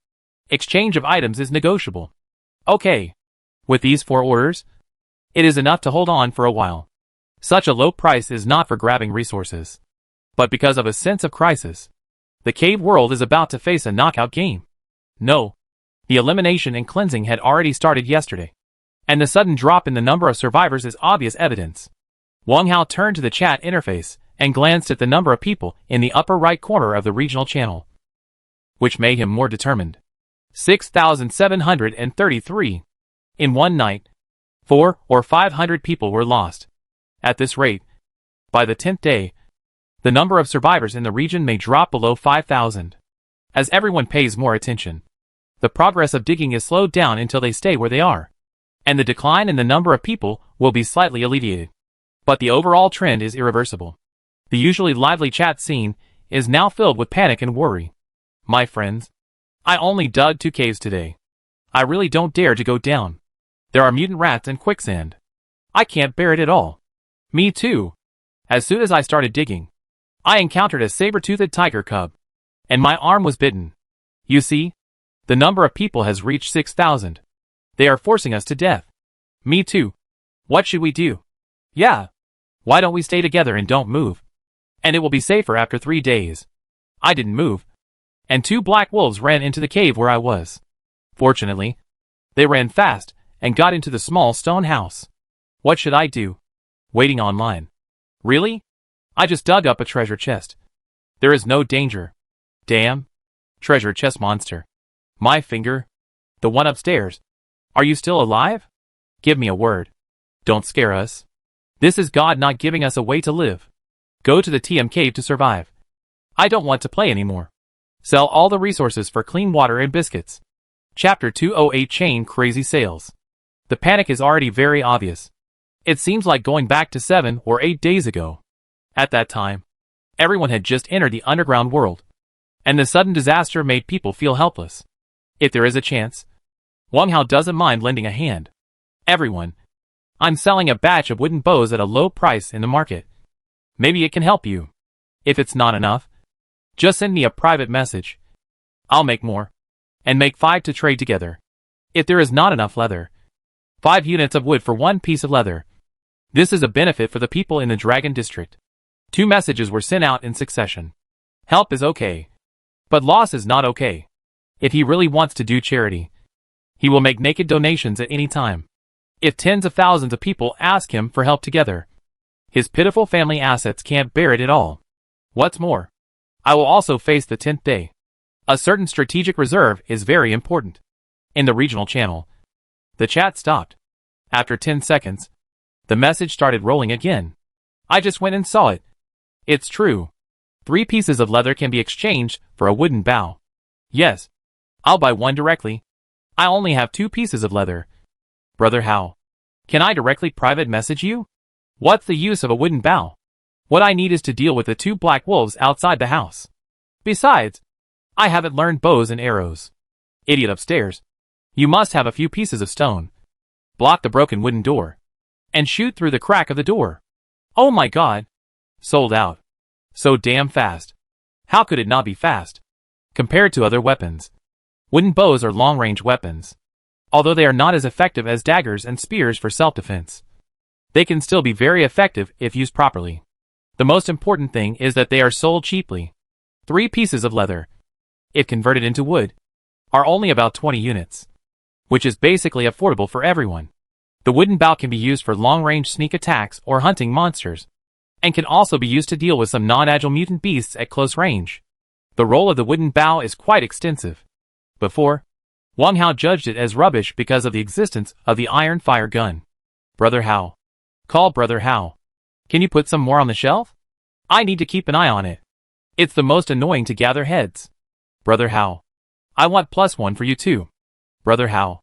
Exchange of items is negotiable. Okay. With these 4 orders, it is enough to hold on for a while. Such a low price is not for grabbing resources, but because of a sense of crisis. The cave world is about to face a knockout game. No. The elimination and cleansing had already started yesterday, and the sudden drop in the number of survivors is obvious evidence. Wang Hao turned to the chat interface and glanced at the number of people in the upper right corner of the regional channel, which made him more determined. 6,733. In one night, 400 or 500 people were lost. At this rate, by the 10th day, the number of survivors in the region may drop below 5,000. As everyone pays more attention, the progress of digging is slowed down until they stay where they are, and the decline in the number of people will be slightly alleviated. But the overall trend is irreversible. The usually lively chat scene is now filled with panic and worry. My friends, I only dug 2 caves today. I really don't dare to go down. There are mutant rats and quicksand. I can't bear it at all. Me too. As soon as I started digging, I encountered a saber-toothed tiger cub, and my arm was bitten. You see, the number of people has reached 6,000. They are forcing us to death. Me too. What should we do? Yeah. Why don't we stay together and don't move? And it will be safer after 3 days. I didn't move, and 2 black wolves ran into the cave where I was. Fortunately, they ran fast and got into the small stone house. What should I do? Waiting online. Really? I just dug up a treasure chest. There is no danger. Damn. Treasure chest monster. My finger. The one upstairs. Are you still alive? Give me a word. Don't scare us. This is God not giving us a way to live. Go to the TM cave to survive. I don't want to play anymore. Sell all the resources for clean water and biscuits. Chapter 208 Chain Crazy Sales. The panic is already very obvious. It seems like going back to 7 or 8 days ago. At that time, everyone had just entered the underground world, and the sudden disaster made people feel helpless. If there is a chance, Wang Hao doesn't mind lending a hand. Everyone, I'm selling a batch of wooden bows at a low price in the market. Maybe it can help you. If it's not enough, just send me a private message. I'll make more, and make 5 to trade together. If there is not enough leather, 5 units of wood for 1 piece of leather. This is a benefit for the people in the Dragon District. 2 messages were sent out in succession. Help is okay, but loss is not okay. If he really wants to do charity, he will make naked donations at any time. If tens of thousands of people ask him for help together, his pitiful family assets can't bear it at all. What's more, I will also face the 10th day. A certain strategic reserve is very important. In the regional channel, the chat stopped. After 10 seconds, the message started rolling again. I just went and saw it. It's true. 3 pieces of leather can be exchanged for a wooden bow. Yes. I'll buy 1 directly. I only have 2 pieces of leather. Brother Hao, can I directly private message you? What's the use of a wooden bow? What I need is to deal with the 2 black wolves outside the house. Besides, I haven't learned bows and arrows. Idiot upstairs. You must have a few pieces of stone. Block the broken wooden door, and shoot through the crack of the door. Oh my god. Sold out. So damn fast. How could it not be fast? Compared to other weapons, wooden bows are long-range weapons. Although they are not as effective as daggers and spears for self-defense, they can still be very effective if used properly. The most important thing is that they are sold cheaply. 3 pieces of leather, if converted into wood, are only about 20 units, which is basically affordable for everyone. The wooden bow can be used for long-range sneak attacks or hunting monsters, and can also be used to deal with some non-agile mutant beasts at close range. The role of the wooden bow is quite extensive. Before, Wang Hao judged it as rubbish because of the existence of the iron fire gun. Brother Hao. Call Brother Hao. Can you put some more on the shelf? I need to keep an eye on it. It's the most annoying to gather heads. Brother Hao. I want +1 for you too. Brother Hao.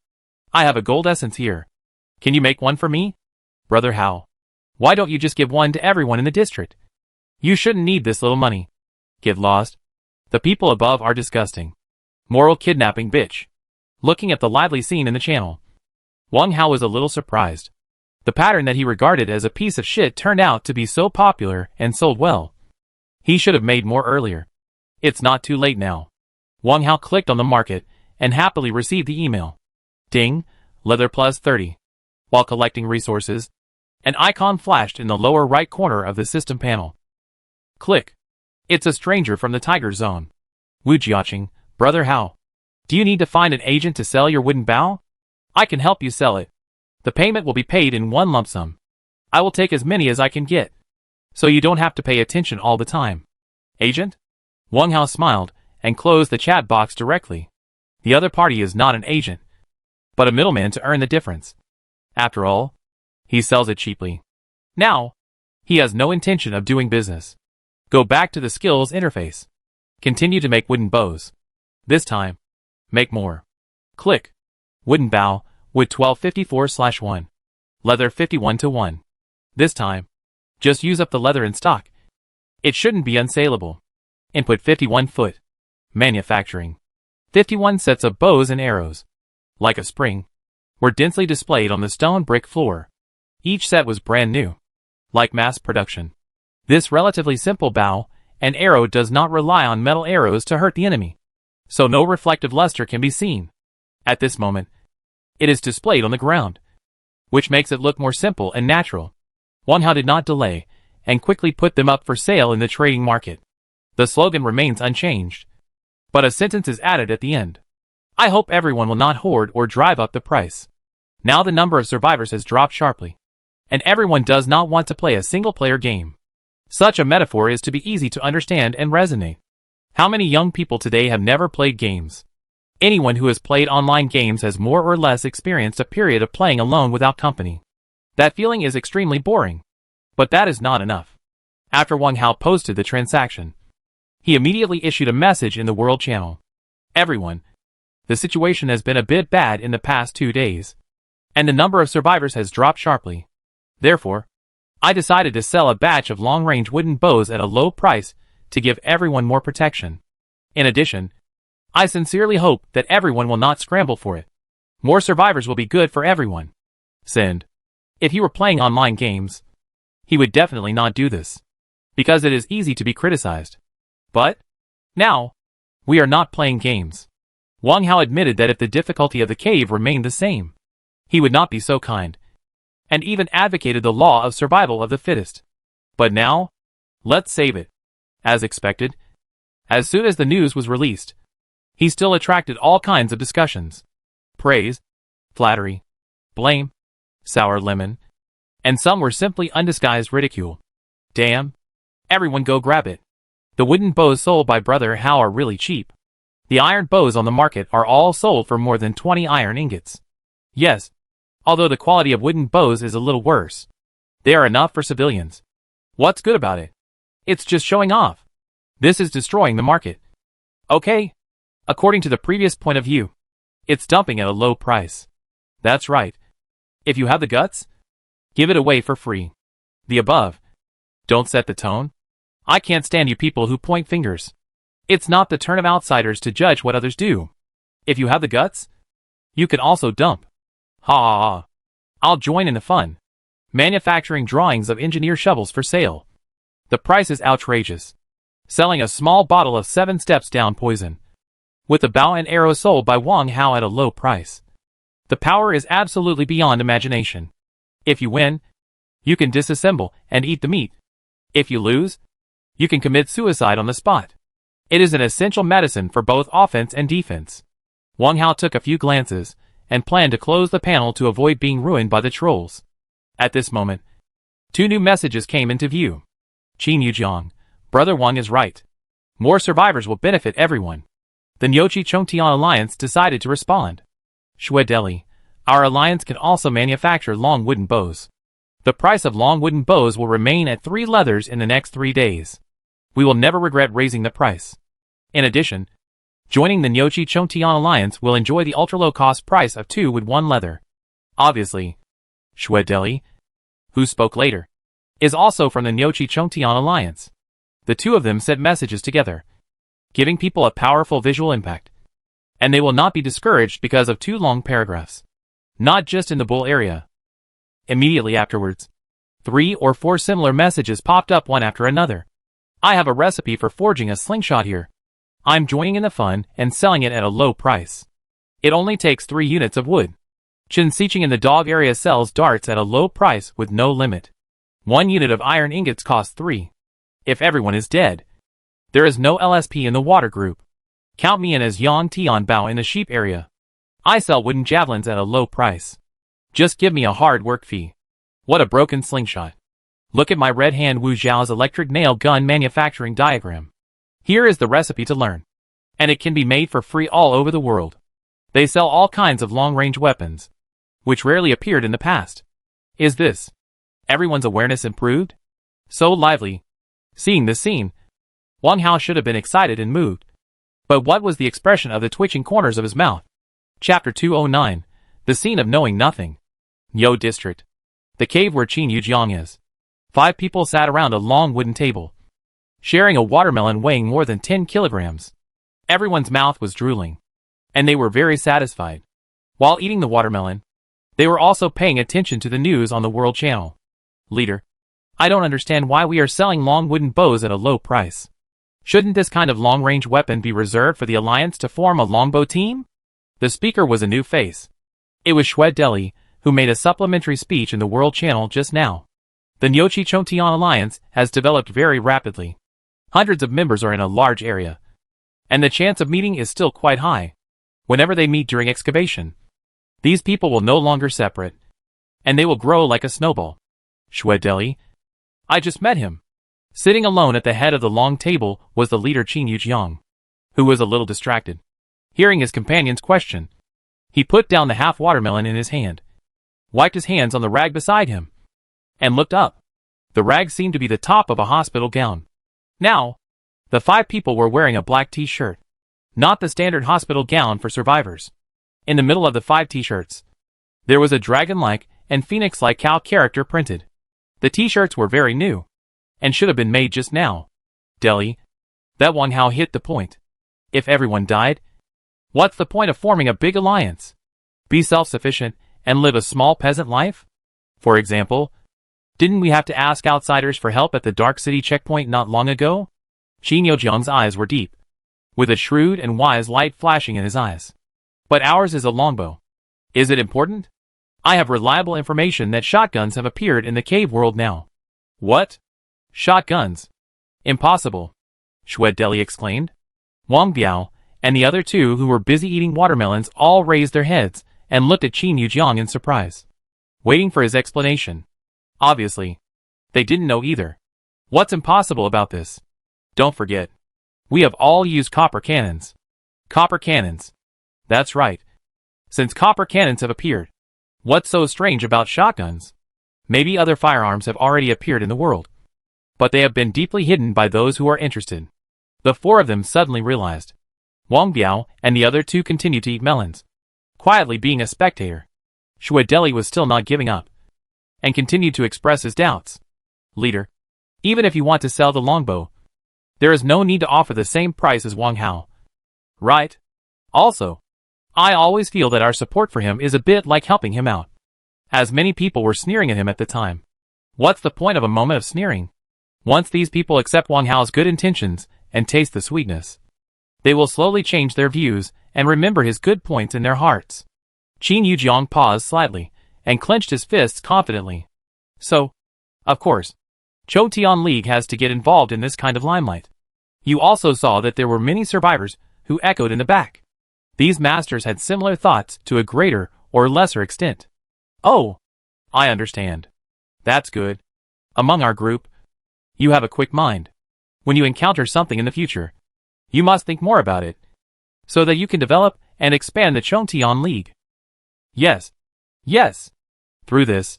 I have a gold essence here. Can you make 1 for me? Brother Hao. Why don't you just give 1 to everyone in the district? You shouldn't need this little money. Get lost. The people above are disgusting. Moral kidnapping bitch. Looking at the lively scene in the channel, Wang Hao was a little surprised. The pattern that he regarded as a piece of shit turned out to be so popular and sold well. He should have made more earlier. It's not too late now. Wang Hao clicked on the market and happily received the email. Ding, leather plus 30. While collecting resources, an icon flashed in the lower right corner of the system panel. Click. It's a stranger from the Tiger Zone. Wu Jiaqing, Brother Hao. Do you need to find an agent to sell your wooden bow? I can help you sell it. The payment will be paid in one lump sum. I will take as many as I can get, so you don't have to pay attention all the time. Agent? Wang Hao smiled and closed the chat box directly. The other party is not an agent, but a middleman to earn the difference. After all, he sells it cheaply. Now, he has no intention of doing business. Go back to the skills interface. Continue to make wooden bows. This time, make more. Click. Wooden bow, wood 1254/1. Leather 51:1. This time, just use up the leather in stock. It shouldn't be unsaleable. Input 51 foot. Manufacturing. 51 sets of bows and arrows, like a spring, were densely displayed on the stone brick floor. Each set was brand new, like mass production. This relatively simple bow and arrow does not rely on metal arrows to hurt the enemy, so no reflective luster can be seen. At this moment, it is displayed on the ground, which makes it look more simple and natural. Wang Hao did not delay, and quickly put them up for sale in the trading market. The slogan remains unchanged, but a sentence is added at the end. I hope everyone will not hoard or drive up the price. Now the number of survivors has dropped sharply, and everyone does not want to play a single-player game. Such a metaphor is to be easy to understand and resonate. How many young people today have never played games? Anyone who has played online games has more or less experienced a period of playing alone without company. That feeling is extremely boring. But that is not enough. After Wang Hao posted the transaction, he immediately issued a message in the world channel. Everyone, the situation has been a bit bad in the past 2 days, and the number of survivors has dropped sharply. Therefore, I decided to sell a batch of long-range wooden bows at a low price to give everyone more protection. In addition, I sincerely hope that everyone will not scramble for it. More survivors will be good for everyone. Send. If he were playing online games, he would definitely not do this, because it is easy to be criticized. But now, we are not playing games. Wang Hao admitted that if the difficulty of the cave remained the same, he would not be so kind, and even advocated the law of survival of the fittest. But now, let's save it. As expected, as soon as the news was released, he still attracted all kinds of discussions. Praise, flattery, blame, sour lemon, and some were simply undisguised ridicule. Damn. Everyone go grab it. The wooden bows sold by Brother Hao are really cheap. The iron bows on the market are all sold for more than 20 iron ingots. Yes, although the quality of wooden bows is a little worse. They are enough for civilians. What's good about it? It's just showing off. This is destroying the market. Okay. According to the previous point of view, it's dumping at a low price. That's right. If you have the guts, give it away for free. The above. Don't set the tone. I can't stand you people who point fingers. It's not the turn of outsiders to judge what others do. If you have the guts, you can also dump. Ha ha ha. I'll join in the fun. Manufacturing drawings of engineer shovels for sale. The price is outrageous. Selling a small bottle of 7 steps down poison, with the bow and arrow sold by Wang Hao at a low price. The power is absolutely beyond imagination. If you win, you can disassemble and eat the meat. If you lose, you can commit suicide on the spot. It is an essential medicine for both offense and defense. Wang Hao took a few glances and planned to close the panel to avoid being ruined by the trolls. At this moment, 2 new messages came into view. Qin Yujiang, Brother Wang is right. More survivors will benefit everyone. The Nyochi Chongtian Alliance decided to respond. Shui Deli, our alliance can also manufacture long wooden bows. The price of long wooden bows will remain at 3 leathers in the next 3 days. We will never regret raising the price. In addition, joining the Nyochi Chongtian Alliance will enjoy the ultra-low-cost price of 2 with 1 leather. Obviously, Shui Deli, who spoke later, is also from the Nyochi Chongtian Alliance. The 2 of them sent messages together, giving people a powerful visual impact. And they will not be discouraged because of 2 long paragraphs. not just in the bull area. Immediately afterwards, 3 or 4 similar messages popped up one after another. I have a recipe for forging a slingshot here. I'm joining in the fun and selling it at a low price. It only takes 3 units of wood. Chen Xiqing in the dog area sells darts at a low price with no limit. 1 unit of iron ingots costs 3. If everyone is dead, there is no LSP in the water group. Count me in as Yang Tian Bao in the sheep area. I sell wooden javelins at a low price. Just give me a hard work fee. What a broken slingshot. Look at my red hand Wu Zhao's electric nail gun manufacturing diagram. Here is the recipe to learn. And it can be made for free all over the world. They sell all kinds of long-range weapons, which rarely appeared in the past. Is this? Everyone's awareness improved? So lively. Seeing this scene, Wang Hao should have been excited and moved. But what was the expression of the twitching corners of his mouth? Chapter 209, The Scene of Knowing Nothing. Yo District. The cave where Qin Yujiang is. 5 people sat around a long wooden table, sharing a watermelon weighing more than 10 kilograms. Everyone's mouth was drooling, and they were very satisfied. While eating the watermelon, they were also paying attention to the news on the World Channel. Leader, I don't understand why we are selling long wooden bows at a low price. Shouldn't this kind of long-range weapon be reserved for the Alliance to form a longbow team? The speaker was a new face. It was Xue Deli, who made a supplementary speech in the World Channel just now. The Nyochi Chongtian Alliance has developed very rapidly. Hundreds of members are in a large area, and the chance of meeting is still quite high. Whenever they meet during excavation, these people will no longer separate, and they will grow like a snowball. Xue Deli, I just met him. Sitting alone at the head of the long table was the leader Qin Yujiang, who was a little distracted. Hearing his companion's question, he put down the half watermelon in his hand, wiped his hands on the rag beside him, and looked up. The rag seemed to be the top of a hospital gown. Now, the 5 people were wearing a black t-shirt, not the standard hospital gown for survivors. In the middle of the 5 t-shirts, there was a dragon-like and phoenix-like cow character printed. The t-shirts were very new, and should have been made just now. Deli, that Wang Hao hit the point. If everyone died, what's the point of forming a big alliance? Be self-sufficient and live a small peasant life? For example, didn't we have to ask outsiders for help at the Dark City checkpoint not long ago? Qin Yujiang's eyes were deep, with a shrewd and wise light flashing in his eyes. But ours is a longbow. Is it important? I have reliable information that shotguns have appeared in the cave world now. What? Shotguns? Impossible, Xue Deli exclaimed. Wang Biao and the other 2 who were busy eating watermelons all raised their heads and looked at Qin Yujiang in surprise, waiting for his explanation. Obviously, they didn't know either. What's impossible about this? Don't forget, we have all used copper cannons. Copper cannons. That's right. Since copper cannons have appeared, what's so strange about shotguns? Maybe other firearms have already appeared in the world, but they have been deeply hidden by those who are interested. The 4 of them suddenly realized. Wang Biao and the other 2 continued to eat melons, quietly being a spectator. Xue Deli was still not giving up, and continued to express his doubts. Leader, even if you want to sell the longbow, there is no need to offer the same price as Wang Hao. Right? Also, I always feel that our support for him is a bit like helping him out, as many people were sneering at him at the time. What's the point of a moment of sneering? Once these people accept Wang Hao's good intentions and taste the sweetness, they will slowly change their views and remember his good points in their hearts. Qin Yujiang paused slightly and clenched his fists confidently. So, of course, Chongtian League has to get involved in this kind of limelight. You also saw that there were many survivors who echoed in the back. These masters had similar thoughts to a greater or lesser extent. Oh, I understand. That's good. Among our group, you have a quick mind. When you encounter something in the future, you must think more about it, so that you can develop and expand the Chongtian League. Yes. Yes. Through this,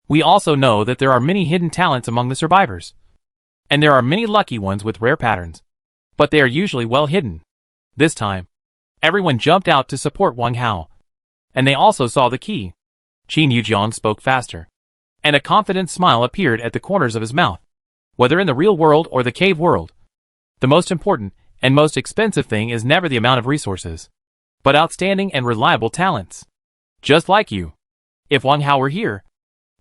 we also know that there are many hidden talents among the survivors. And there are many lucky ones with rare patterns. But they are usually well hidden. This time, everyone jumped out to support Wang Hao. And they also saw the key. Qin Yujiang spoke faster, and a confident smile appeared at the corners of his mouth. Whether in the real world or the cave world, the most important and most expensive thing is never the amount of resources, but outstanding and reliable talents. Just like you. If Wang Hao were here,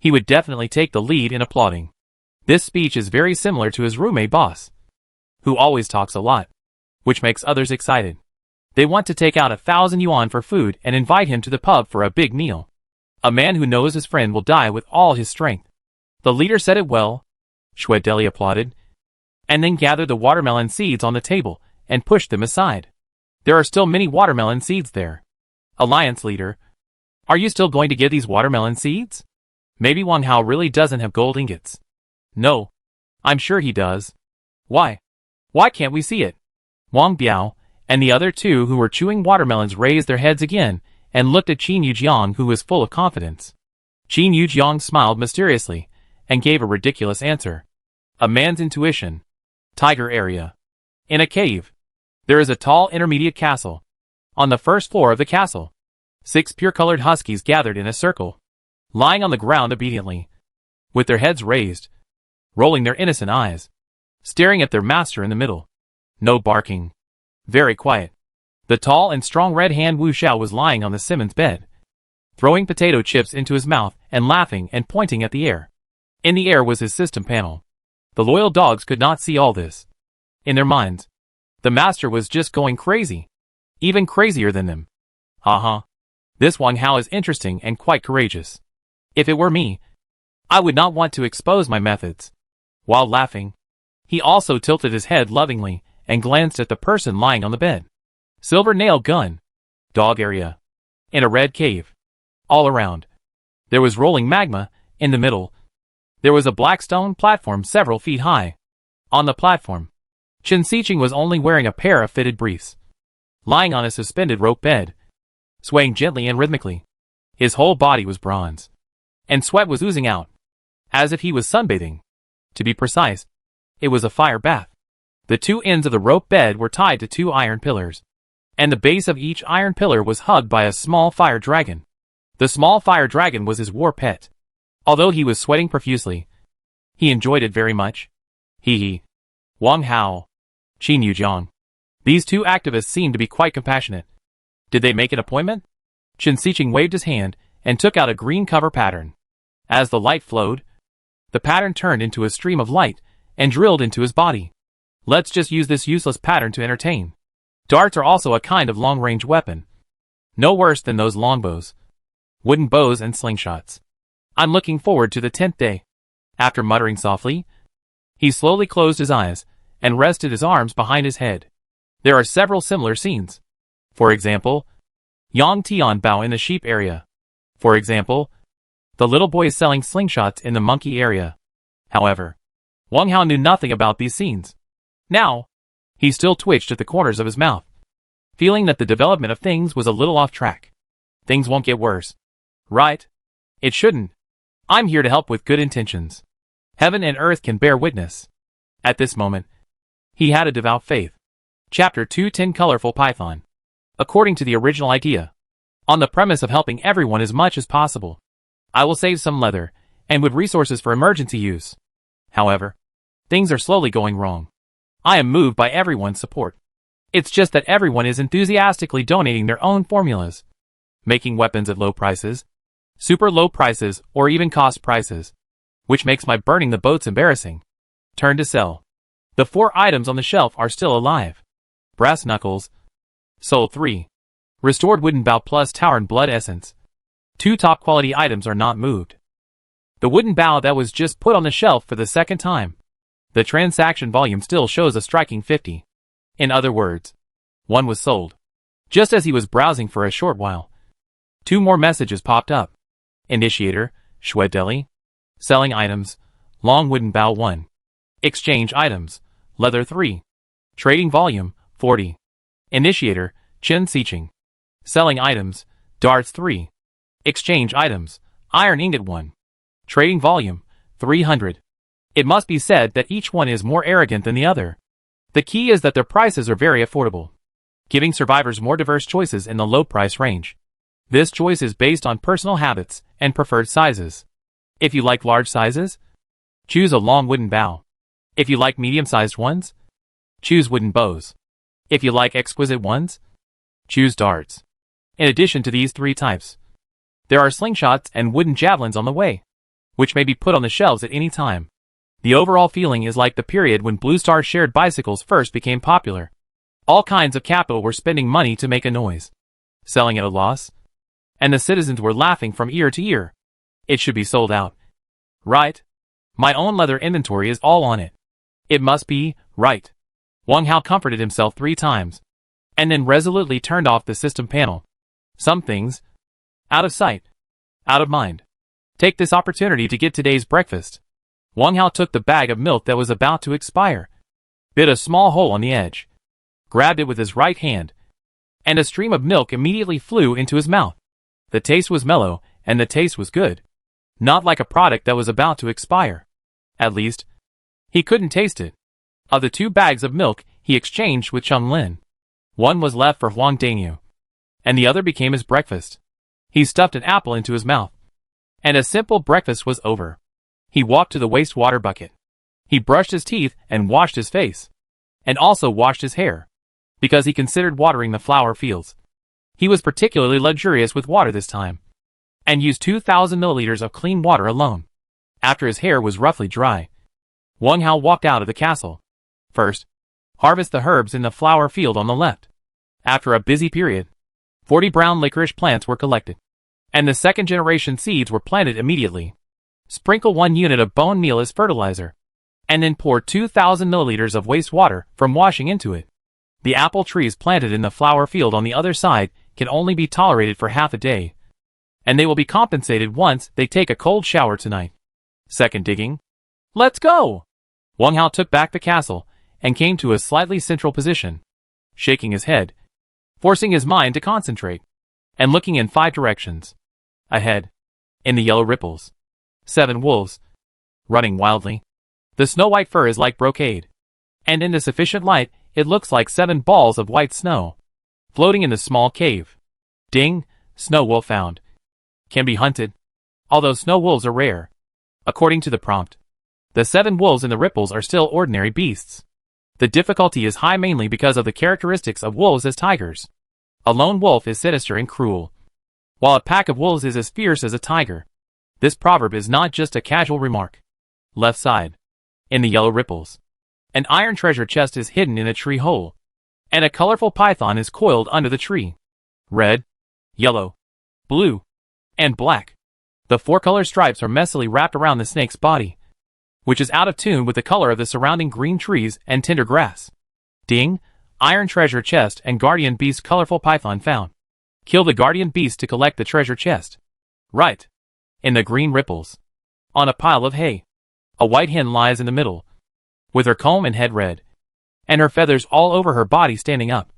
he would definitely take the lead in applauding. This speech is very similar to his roommate boss, who always talks a lot, which makes others excited. They want to take out 1,000 yuan for food and invite him to the pub for a big meal. A man who knows his friend will die with all his strength. The leader said it well, Shwedeli applauded, and then gathered the watermelon seeds on the table and pushed them aside. There are still many watermelon seeds there. Alliance leader, are you still going to give these watermelon seeds? Maybe Wang Hao really doesn't have gold ingots. No. I'm sure he does. Why? Why can't we see it? Wang Biao and the other two who were chewing watermelons raised their heads again and looked at Qin Yujiang, who was full of confidence. Qin Yujiang smiled mysteriously and gave a ridiculous answer. A man's intuition. Tiger area. In a cave. There is a tall intermediate castle. On the first floor of the castle, 6 pure-colored huskies gathered in a circle, lying on the ground obediently, with their heads raised, rolling their innocent eyes, staring at their master in the middle. No barking. Very quiet. The tall and strong red hand Wu Xiao was lying on the Simmons bed, throwing potato chips into his mouth and laughing and pointing at the air. In the air was his system panel. The loyal dogs could not see all this. In their minds, the master was just going crazy. Even crazier than them. Haha. This Wang Hao is interesting and quite courageous. If it were me, I would not want to expose my methods. While laughing, he also tilted his head lovingly and glanced at the person lying on the bed. Silver nail gun. Dog area. In a red cave. All around. There was rolling magma. In the middle, there was a black stone platform several feet high. On the platform, Chen Xiqing was only wearing a pair of fitted briefs, lying on a suspended rope bed, swaying gently and rhythmically. His whole body was bronze, and sweat was oozing out, as if he was sunbathing. To be precise, it was a fire bath. The 2 ends of the rope bed were tied to 2 iron pillars, and the base of each iron pillar was hugged by a small fire dragon. The small fire dragon was his war pet. Although he was sweating profusely, he enjoyed it very much. Hee hee. Wang Hao. Qin Yujiang. These 2 activists seemed to be quite compassionate. Did they make an appointment? Chen Xiqing waved his hand and took out a green cover pattern. As the light flowed, the pattern turned into a stream of light and drilled into his body. Let's just use this useless pattern to entertain. Darts are also a kind of long-range weapon. No worse than those longbows, wooden bows and slingshots. I'm looking forward to the 10th day. After muttering softly, he slowly closed his eyes and rested his arms behind his head. There are several similar scenes. For example, Yang Tian Bao in the sheep area. For example, the little boy is selling slingshots in the monkey area. However, Wang Hao knew nothing about these scenes. Now, he still twitched at the corners of his mouth, feeling that the development of things was a little off track. Things won't get worse. Right? It shouldn't. I'm here to help with good intentions. Heaven and earth can bear witness. At this moment, he had a devout faith. Chapter 210 Colorful Python. According to the original idea, on the premise of helping everyone as much as possible, I will save some leather and with resources for emergency use. However, things are slowly going wrong. I am moved by everyone's support. It's just that everyone is enthusiastically donating their own formulas, making weapons at low prices, super low prices, or even cost prices, which makes my burning the boats embarrassing. Turn to sell. The 4 items on the shelf are still alive. Brass knuckles. Sold 3. Restored wooden bow plus Tauren blood essence. 2 top quality items are not moved. The wooden bow that was just put on the shelf for the 2nd time. The transaction volume still shows a striking 50. In other words, 1 was sold. Just as he was browsing for a short while, 2 more messages popped up. Initiator, Shwedeli. Selling items, long wooden bow 1. Exchange items, leather 3. Trading volume, 40. Initiator, Chen Xiqing. Selling items, darts 3. Exchange items, iron ingot 1. Trading volume, 300. It must be said that each one is more arrogant than the other. The key is that their prices are very affordable, giving survivors more diverse choices in the low price range. This choice is based on personal habits and preferred sizes. If you like large sizes, choose a long wooden bow. If you like medium-sized ones, choose wooden bows. If you like exquisite ones, choose darts. In addition to these 3 types, There are slingshots and wooden javelins on the way, which may be put on the shelves at any time. The overall feeling is like the period when Blue Star shared bicycles first became popular. All kinds of capital were spending money to make a noise, selling at a loss, and the citizens were laughing from ear to ear. It should be sold out. Right? My own leather inventory is all on it. It must be, right? Wang Hao comforted himself 3 times, and then resolutely turned off the system panel. Some things, out of sight, out of mind. Take this opportunity to get today's breakfast. Wang Hao took the bag of milk that was about to expire, bit a small hole on the edge, grabbed it with his right hand, and a stream of milk immediately flew into his mouth. The taste was mellow, and the taste was good. Not like a product that was about to expire. At least, he couldn't taste it. Of the 2 bags of milk he exchanged with Cheng Lin, one was left for Huang Daniu, and the other became his breakfast. He stuffed an apple into his mouth, and a simple breakfast was over. He walked to the wastewater bucket. He brushed his teeth and washed his face, and also washed his hair, because he considered watering the flower fields. He was particularly luxurious with water this time, and used 2,000 milliliters of clean water alone. After his hair was roughly dry, Wang Hao walked out of the castle. First, harvest the herbs in the flower field on the left. After a busy period, 40 brown licorice plants were collected, and the second-generation seeds were planted immediately. Sprinkle 1 unit of bone meal as fertilizer, and then pour 2,000 milliliters of wastewater from washing into it. The apple trees planted in the flower field on the other side can only be tolerated for half a day, and they will be compensated once they take a cold shower tonight. Second digging. Let's go! Wang Hao took back the castle and came to a slightly central position, shaking his head, forcing his mind to concentrate, and looking in 5 directions. Ahead, in the yellow ripples, 7 wolves, running wildly. The snow-white fur is like brocade, and in the sufficient light, it looks like 7 balls of white snow, floating in the small cave. Ding, snow wolf found. Can be hunted, although snow wolves are rare. According to the prompt, the 7 wolves in the ripples are still ordinary beasts. The difficulty is high mainly because of the characteristics of wolves as tigers. A lone wolf is sinister and cruel, while a pack of wolves is as fierce as a tiger. This proverb is not just a casual remark. Left side, in the yellow ripples, an iron treasure chest is hidden in a tree hole, and a colorful python is coiled under the tree. Red, yellow, blue, and black. The 4-color stripes are messily wrapped around the snake's body, which is out of tune with the color of the surrounding green trees and tender grass. Ding, iron treasure chest and guardian beast colorful python found. Kill the guardian beast to collect the treasure chest. Right. In the green ripples, on a pile of hay, a white hen lies in the middle, with her comb and head red, and her feathers all over her body standing up,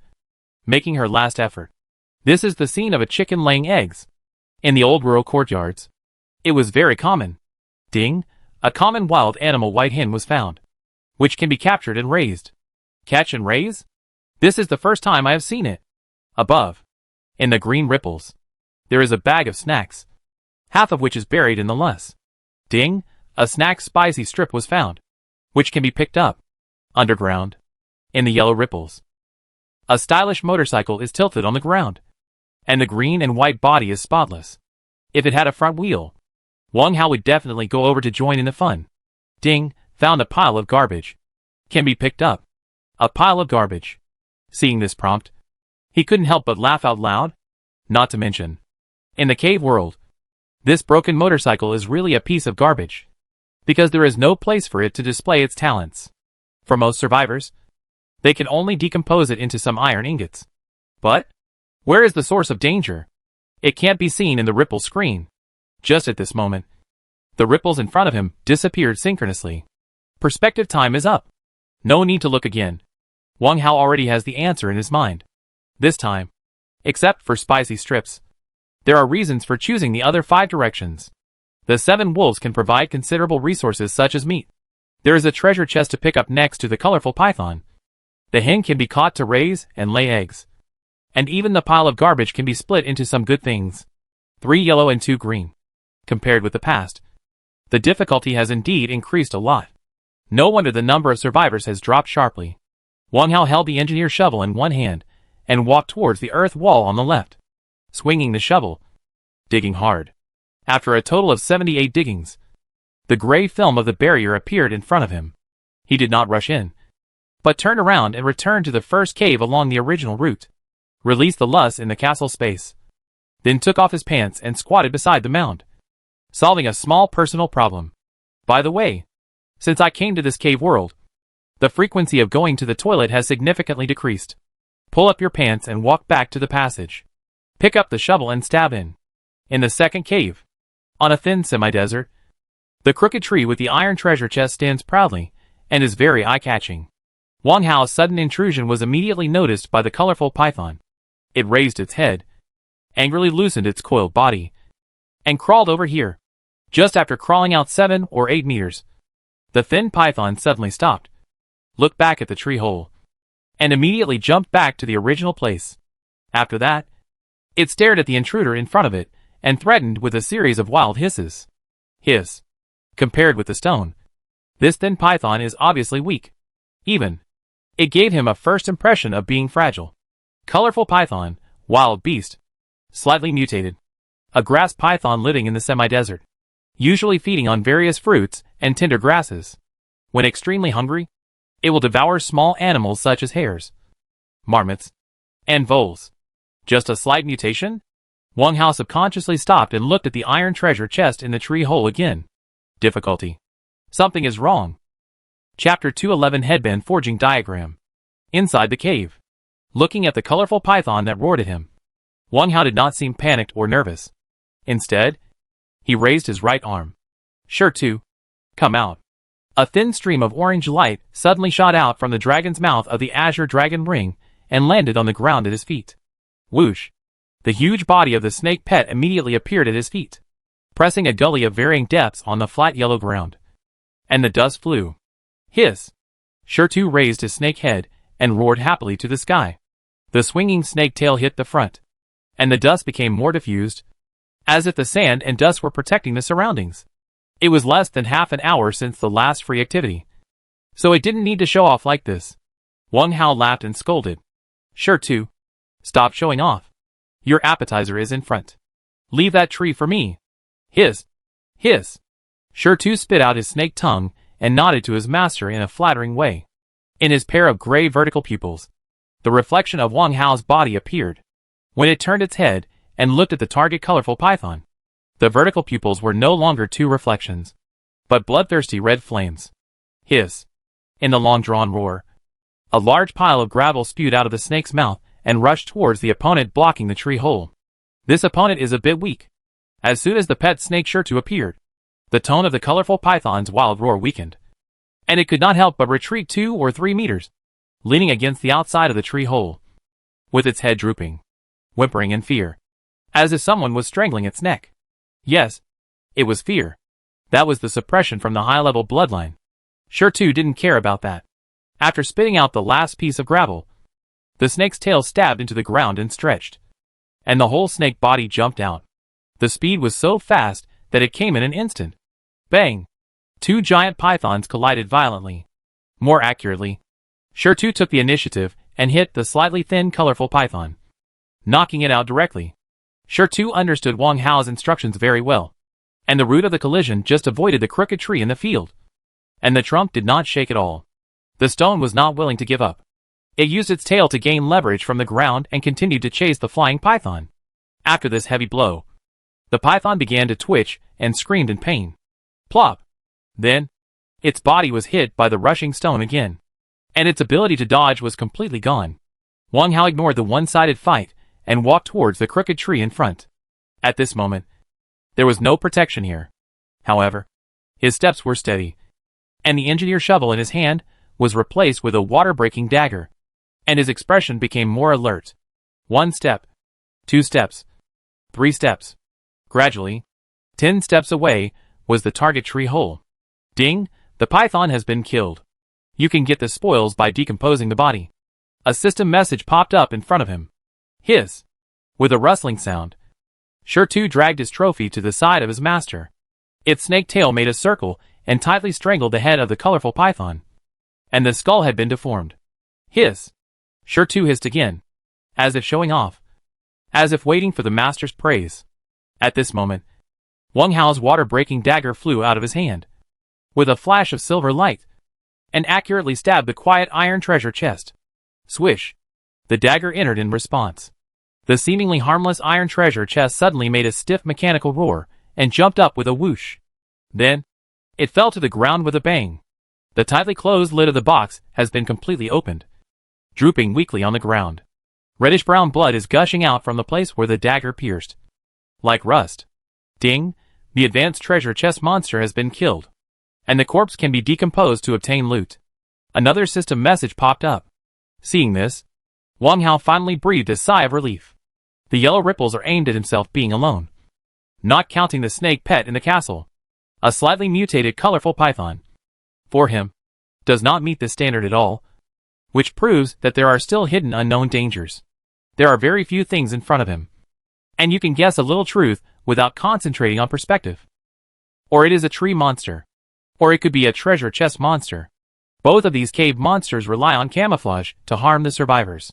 making her last effort. This is the scene of a chicken laying eggs. In the old rural courtyards, it was very common. Ding, a common wild animal white hen was found, which can be captured and raised. Catch and raise? This is the first time I have seen it. Above, in the green ripples, there is a bag of snacks, half of which is buried in the less. Ding, a snack spicy strip was found, which can be picked up. Underground, in the yellow ripples, a stylish motorcycle is tilted on the ground, and the green and white body is spotless. If it had a front wheel, Wang Hao would definitely go over to join in the fun. Ding, found a pile of garbage. Can be picked up. A pile of garbage. Seeing this prompt, he couldn't help but laugh out loud. Not to mention, in the cave world, this broken motorcycle is really a piece of garbage, because there is no place for it to display its talents. For most survivors, they can only decompose it into some iron ingots. But where is the source of danger? It can't be seen in the ripple screen. Just at this moment, the ripples in front of him disappeared synchronously. Perspective time is up. No need to look again. Wang Hao already has the answer in his mind. This time, except for spicy strips, there are reasons for choosing the other 5 directions. The 7 wolves can provide considerable resources such as meat. There is a treasure chest to pick up next to the colorful python. The hen can be caught to raise and lay eggs. And even the pile of garbage can be split into some good things. 3 yellow and 2 green. Compared with the past, the difficulty has indeed increased a lot. No wonder the number of survivors has dropped sharply. Wang Hao held the engineer shovel in one hand and walked towards the earth wall on the left, swinging the shovel. digging hard. After a total of 78 diggings, the gray film of the barrier appeared in front of him. He did not rush in, but turned around and returned to the first cave along the original route, released the luss in the castle space, then took off his pants and squatted beside the mound, solving a small personal problem. By the way, since I came to this cave world, the frequency of going to the toilet has significantly decreased. Pull up your pants and walk back to the passage. Pick up the shovel and stab in. In the second cave, on a thin semi-desert, the crooked tree with the iron treasure chest stands proudly and is very eye-catching. Wang Hao's sudden intrusion was immediately noticed by the colorful python. It raised its head, angrily loosened its coiled body, and crawled over here. Just after crawling out 7 or 8 meters, the thin python suddenly stopped, looked back at the tree hole, and immediately jumped back to the original place. After that, it stared at the intruder in front of it and threatened with a series of wild hisses. Hiss. Compared with the stone, this thin python is obviously weak. It gave him a first impression of being fragile. Colorful python, wild beast, slightly mutated. A grass python living in the semi-desert, usually feeding on various fruits and tender grasses. When extremely hungry, it will devour small animals such as hares, marmots, and voles. Just a slight mutation? Wang Hao subconsciously stopped and looked at the iron treasure chest in the tree hole again. Difficulty. Something is wrong. Chapter 211 Headband Forging Diagram. Inside the cave, looking at the colorful python that roared at him, Wang Hao did not seem panicked or nervous. Instead, he raised his right arm. Sure to. Come out. A thin stream of orange light suddenly shot out from the dragon's mouth of the azure dragon ring and landed on the ground at his feet. Whoosh. The huge body of the snake pet immediately appeared at his feet, pressing a gully of varying depths on the flat yellow ground. And the dust flew. Hiss. Shurtu raised his snake head and roared happily to the sky. The swinging snake tail hit the front, and the dust became more diffused, as if the sand and dust were protecting the surroundings. It was less than half an hour since the last free activity, so it didn't need to show off like this. Wang Hao laughed and scolded. Shurtu, stop showing off. Your appetizer is in front. Leave that tree for me. Hiss. Hiss. Shurtu spit out his snake tongue and nodded to his master in a flattering way. In his pair of gray vertical pupils, the reflection of Wang Hao's body appeared. When it turned its head and looked at the target colorful python, the vertical pupils were no longer two reflections, but bloodthirsty red flames. Hiss. In the long-drawn roar, a large pile of gravel spewed out of the snake's mouth and rushed towards the opponent blocking the tree hole. This opponent is a bit weak. As soon as the pet snake Shurtu appeared, the tone of the colorful python's wild roar weakened, and it could not help but retreat 2 or 3 meters, leaning against the outside of the tree hole, with its head drooping, whimpering in fear, as if someone was strangling its neck. Yes, it was fear. That was the suppression from the high-level bloodline. Shurtu didn't care about that. After spitting out the last piece of gravel, the snake's tail stabbed into the ground and stretched, and the whole snake body jumped out. The speed was so fast that it came in an instant. Bang! 2 giant pythons collided violently. More accurately, Shurtu took the initiative and hit the slightly thin colorful python, knocking it out directly. Shurtu understood Wang Hao's instructions very well, and the root of the collision just avoided the crooked tree in the field. And the trunk did not shake at all. The stone was not willing to give up. It used its tail to gain leverage from the ground and continued to chase the flying python. After this heavy blow, the python began to twitch and screamed in pain. Plop! Then, its body was hit by the rushing stone again, and its ability to dodge was completely gone. Wang Hao ignored the one-sided fight and walked towards the crooked tree in front. At this moment, there was no protection here. However, his steps were steady, and the engineer shovel in his hand was replaced with a water-breaking dagger, and his expression became more alert. 1 step, 2 steps, 3 steps. Gradually, 10 steps away was the target tree hole. Ding! The python has been killed. You can get the spoils by decomposing the body. A system message popped up in front of him. Hiss! With a rustling sound, Shurtu dragged his trophy to the side of his master. Its snake tail made a circle and tightly strangled the head of the colorful python, and the skull had been deformed. Hiss! Shurtu hissed again, as if showing off, as if waiting for the master's praise. At this moment, Wang Hao's water-breaking dagger flew out of his hand. With a flash of silver light, and accurately stabbed the quiet iron treasure chest. Swish! The dagger entered in response. The seemingly harmless iron treasure chest suddenly made a stiff mechanical roar, and jumped up with a whoosh. Then, it fell to the ground with a bang. The tightly closed lid of the box has been completely opened, drooping weakly on the ground. Reddish-brown blood is gushing out from the place where the dagger pierced. Like rust. Ding! The advanced treasure chest monster has been killed, and the corpse can be decomposed to obtain loot. Another system message popped up. Seeing this, Wang Hao finally breathed a sigh of relief. The yellow ripples are aimed at himself being alone. Not counting the snake pet in the castle. A slightly mutated colorful python. For him, does not meet this standard at all, which proves that there are still hidden unknown dangers. There are very few things in front of him, and you can guess a little truth without concentrating on perspective. Or it is a tree monster, or it could be a treasure chest monster. Both of these cave monsters rely on camouflage to harm the survivors.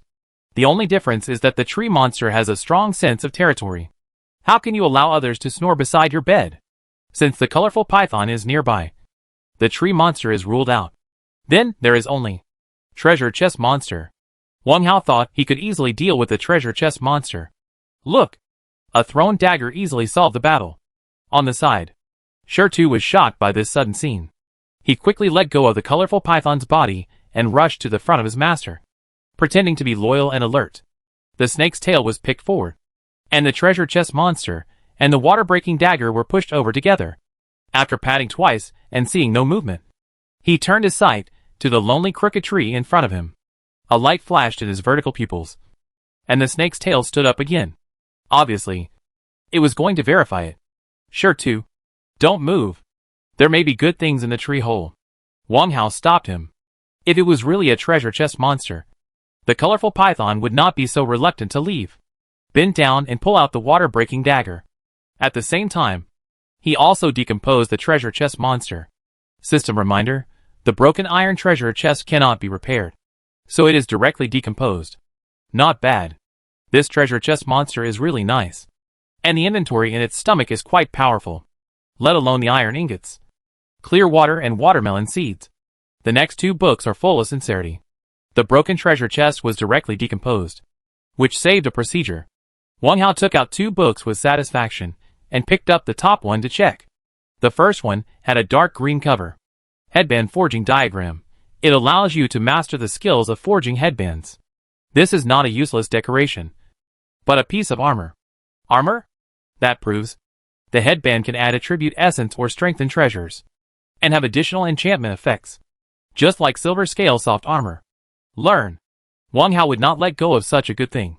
The only difference is that the tree monster has a strong sense of territory. How can you allow others to snore beside your bed? Since the colorful python is nearby, the tree monster is ruled out. Then there is only treasure chest monster. Wang Hao thought he could easily deal with the treasure chest monster. Look! A thrown dagger easily solved the battle. On the side, Shi too was shocked by this sudden scene. He quickly let go of the colorful python's body and rushed to the front of his master, pretending to be loyal and alert. The snake's tail was picked forward, and the treasure chest monster and the water-breaking dagger were pushed over together. After patting twice and seeing no movement, he turned his sight to the lonely crooked tree in front of him. A light flashed in his vertical pupils, and the snake's tail stood up again. Obviously, it was going to verify it. Sure too. Don't move. There may be good things in the tree hole. Wang Hao stopped him. If it was really a treasure chest monster, the colorful python would not be so reluctant to leave. Bend down and pull out the water-breaking dagger. At the same time, he also decomposed the treasure chest monster. System reminder, the broken iron treasure chest cannot be repaired, so it is directly decomposed. Not bad. This treasure chest monster is really nice, and the inventory in its stomach is quite powerful, let alone the iron ingots, clear water and watermelon seeds. The next two books are full of sincerity. The broken treasure chest was directly decomposed, which saved a procedure. Wang Hao took out two books with satisfaction and picked up the top one to check. The first one had a dark green cover. Headband forging diagram. It allows you to master the skills of forging headbands. This is not a useless decoration, but a piece of armor. Armor? That proves the headband can add attribute essence or strengthen treasures, and have additional enchantment effects, just like silver scale soft armor. Learn. Wang Hao would not let go of such a good thing.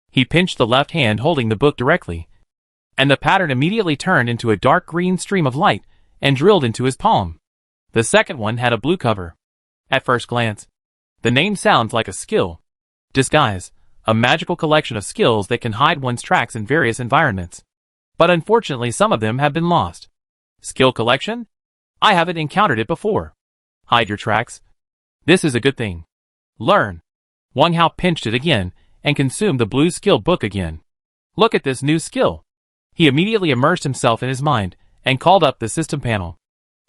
He pinched the left hand holding the book directly, and the pattern immediately turned into a dark green stream of light and drilled into his palm. The second one had a blue cover. At first glance, the name sounds like a skill. Disguise, a magical collection of skills that can hide one's tracks in various environments. But unfortunately some of them have been lost. Skill collection? I haven't encountered it before. Hide your tracks. This is a good thing. Learn. Wang Hao pinched it again and consumed the blue skill book again. Look at this new skill. He immediately immersed himself in his mind and called up the system panel.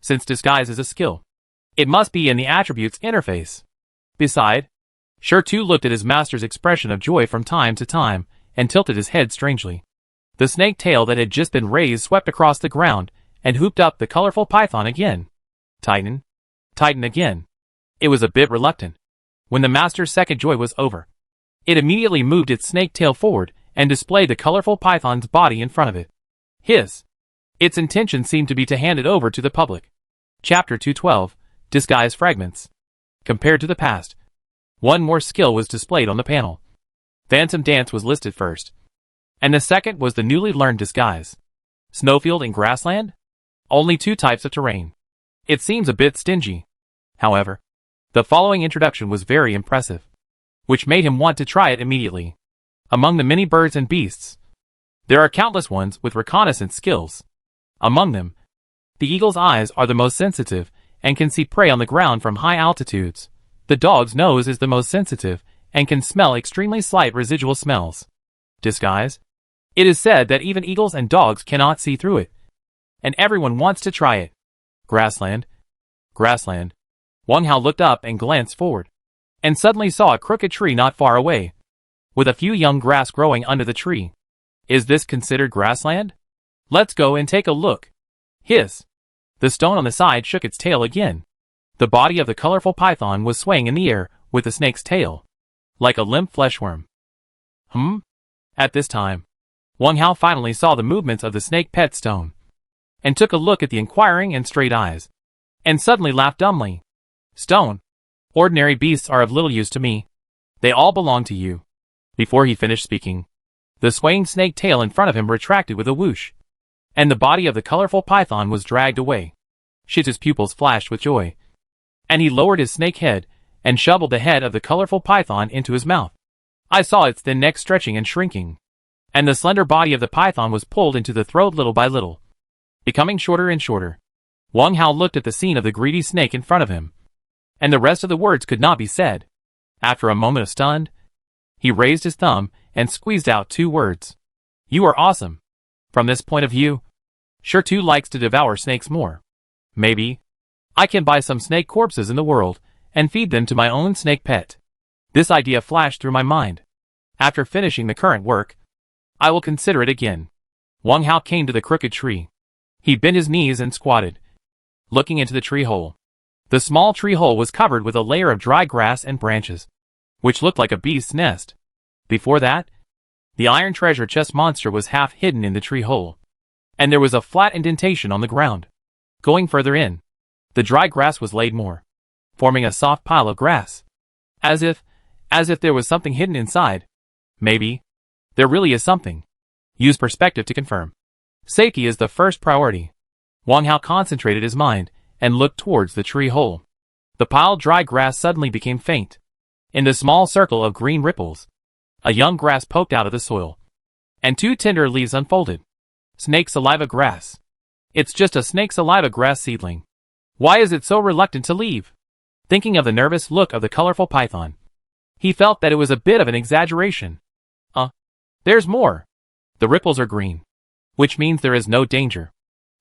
Since disguise is a skill, it must be in the attributes interface. Beside, Shi too looked at his master's expression of joy from time to time and tilted his head strangely. The snake tail that had just been raised swept across the ground and hooped up the colorful python again. Tighten. Tighten again. It was a bit reluctant. When the master's second joy was over, it immediately moved its snake tail forward and displayed the colorful python's body in front of it. Hiss. Its intention seemed to be to hand it over to the public. Chapter 212, Disguise Fragments. Compared to the past, one more skill was displayed on the panel. Phantom Dance was listed first, and the second was the newly learned Disguise. Snowfield and Grassland? Only two types of terrain. It seems a bit stingy. However, the following introduction was very impressive, which made him want to try it immediately. Among the many birds and beasts, there are countless ones with reconnaissance skills. Among them, the eagle's eyes are the most sensitive and can see prey on the ground from high altitudes. The dog's nose is the most sensitive and can smell extremely slight residual smells. Disguise? It is said that even eagles and dogs cannot see through it. And everyone wants to try it. Grassland. Grassland. Wang Hao looked up and glanced forward, and suddenly saw a crooked tree not far away, with a few young grass growing under the tree. Is this considered grassland? Let's go and take a look. Hiss. The stone on the side shook its tail again. The body of the colorful python was swaying in the air with the snake's tail, like a limp fleshworm. At this time, Wang Hao finally saw the movements of the snake pet stone, and took a look at the inquiring and straight eyes, and suddenly laughed dumbly. Stone, ordinary beasts are of little use to me. They all belong to you. Before he finished speaking, the swaying snake tail in front of him retracted with a whoosh, and the body of the colorful python was dragged away. Shit's pupils flashed with joy, and he lowered his snake head and shoveled the head of the colorful python into his mouth. I saw its thin neck stretching and shrinking, and the slender body of the python was pulled into the throat little by little, becoming shorter and shorter. Wang Hao looked at the scene of the greedy snake in front of him, and the rest of the words could not be said. After a moment of stunned, he raised his thumb and squeezed out 2 words. You are awesome. From this point of view, sure too likes to devour snakes more. Maybe I can buy some snake corpses in the world and feed them to my own snake pet. This idea flashed through my mind. After finishing the current work, I will consider it again. Wang Hao came to the crooked tree. He bent his knees and squatted, looking into the tree hole. The small tree hole was covered with a layer of dry grass and branches, which looked like a beast's nest. Before that, the iron treasure chest monster was half hidden in the tree hole, and there was a flat indentation on the ground. Going further in, the dry grass was laid more, forming a soft pile of grass, as if there was something hidden inside. Maybe there really is something. Use perspective to confirm. Safety is the first priority. Wang Hao concentrated his mind and looked towards the tree hole. The piled dry grass suddenly became faint. In the small circle of green ripples, a young grass poked out of the soil, and 2 tender leaves unfolded. Snake saliva grass. It's just a snake saliva grass seedling. Why is it so reluctant to leave? Thinking of the nervous look of the colorful python, he felt that it was a bit of an exaggeration. There's more. The ripples are green, which means there is no danger.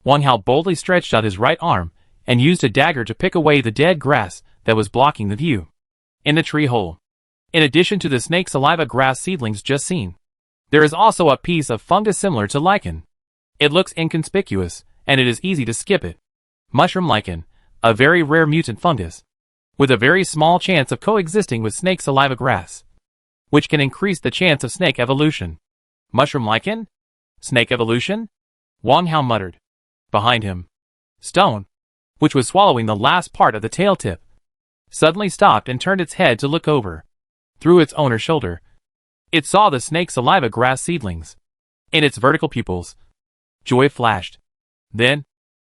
Wang Hao boldly stretched out his right arm and used a dagger to pick away the dead grass that was blocking the view. In the tree hole, in addition to the snake saliva grass seedlings just seen, there is also a piece of fungus similar to lichen. It looks inconspicuous, and it is easy to skip it. Mushroom lichen, a very rare mutant fungus, with a very small chance of coexisting with snake saliva grass, which can increase the chance of snake evolution. Mushroom lichen? Snake evolution? Wang Hao muttered. Behind him, Stone, which was swallowing the last part of the tail tip, suddenly stopped and turned its head to look over. Through its owner's shoulder, it saw the snake saliva grass seedlings. In its vertical pupils, joy flashed. Then,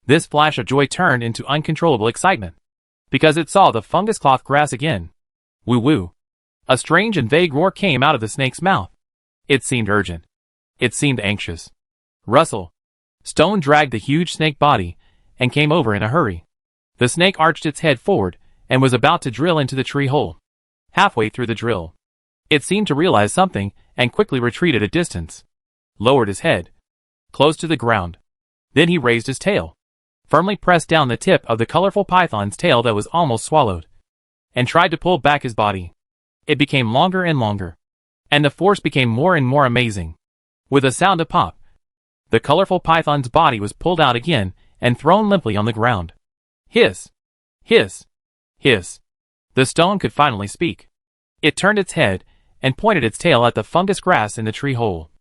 this flash of joy turned into uncontrollable excitement, because it saw the fungus cloth grass again. Woo woo. A strange and vague roar came out of the snake's mouth. It seemed urgent. It seemed anxious. Rustle. Stone dragged the huge snake body and came over in a hurry. The snake arched its head forward and was about to drill into the tree hole. Halfway through the drill, it seemed to realize something and quickly retreated a distance, lowered his head close to the ground. Then he raised his tail, firmly pressed down the tip of the colorful python's tail that was almost swallowed, and tried to pull back his body. It became longer and longer, and the force became more and more amazing. With a sound of pop, the colorful python's body was pulled out again and thrown limply on the ground. Hiss! Hiss! Hiss! The stone could finally speak. It turned its head and pointed its tail at the fungus grass in the tree hole,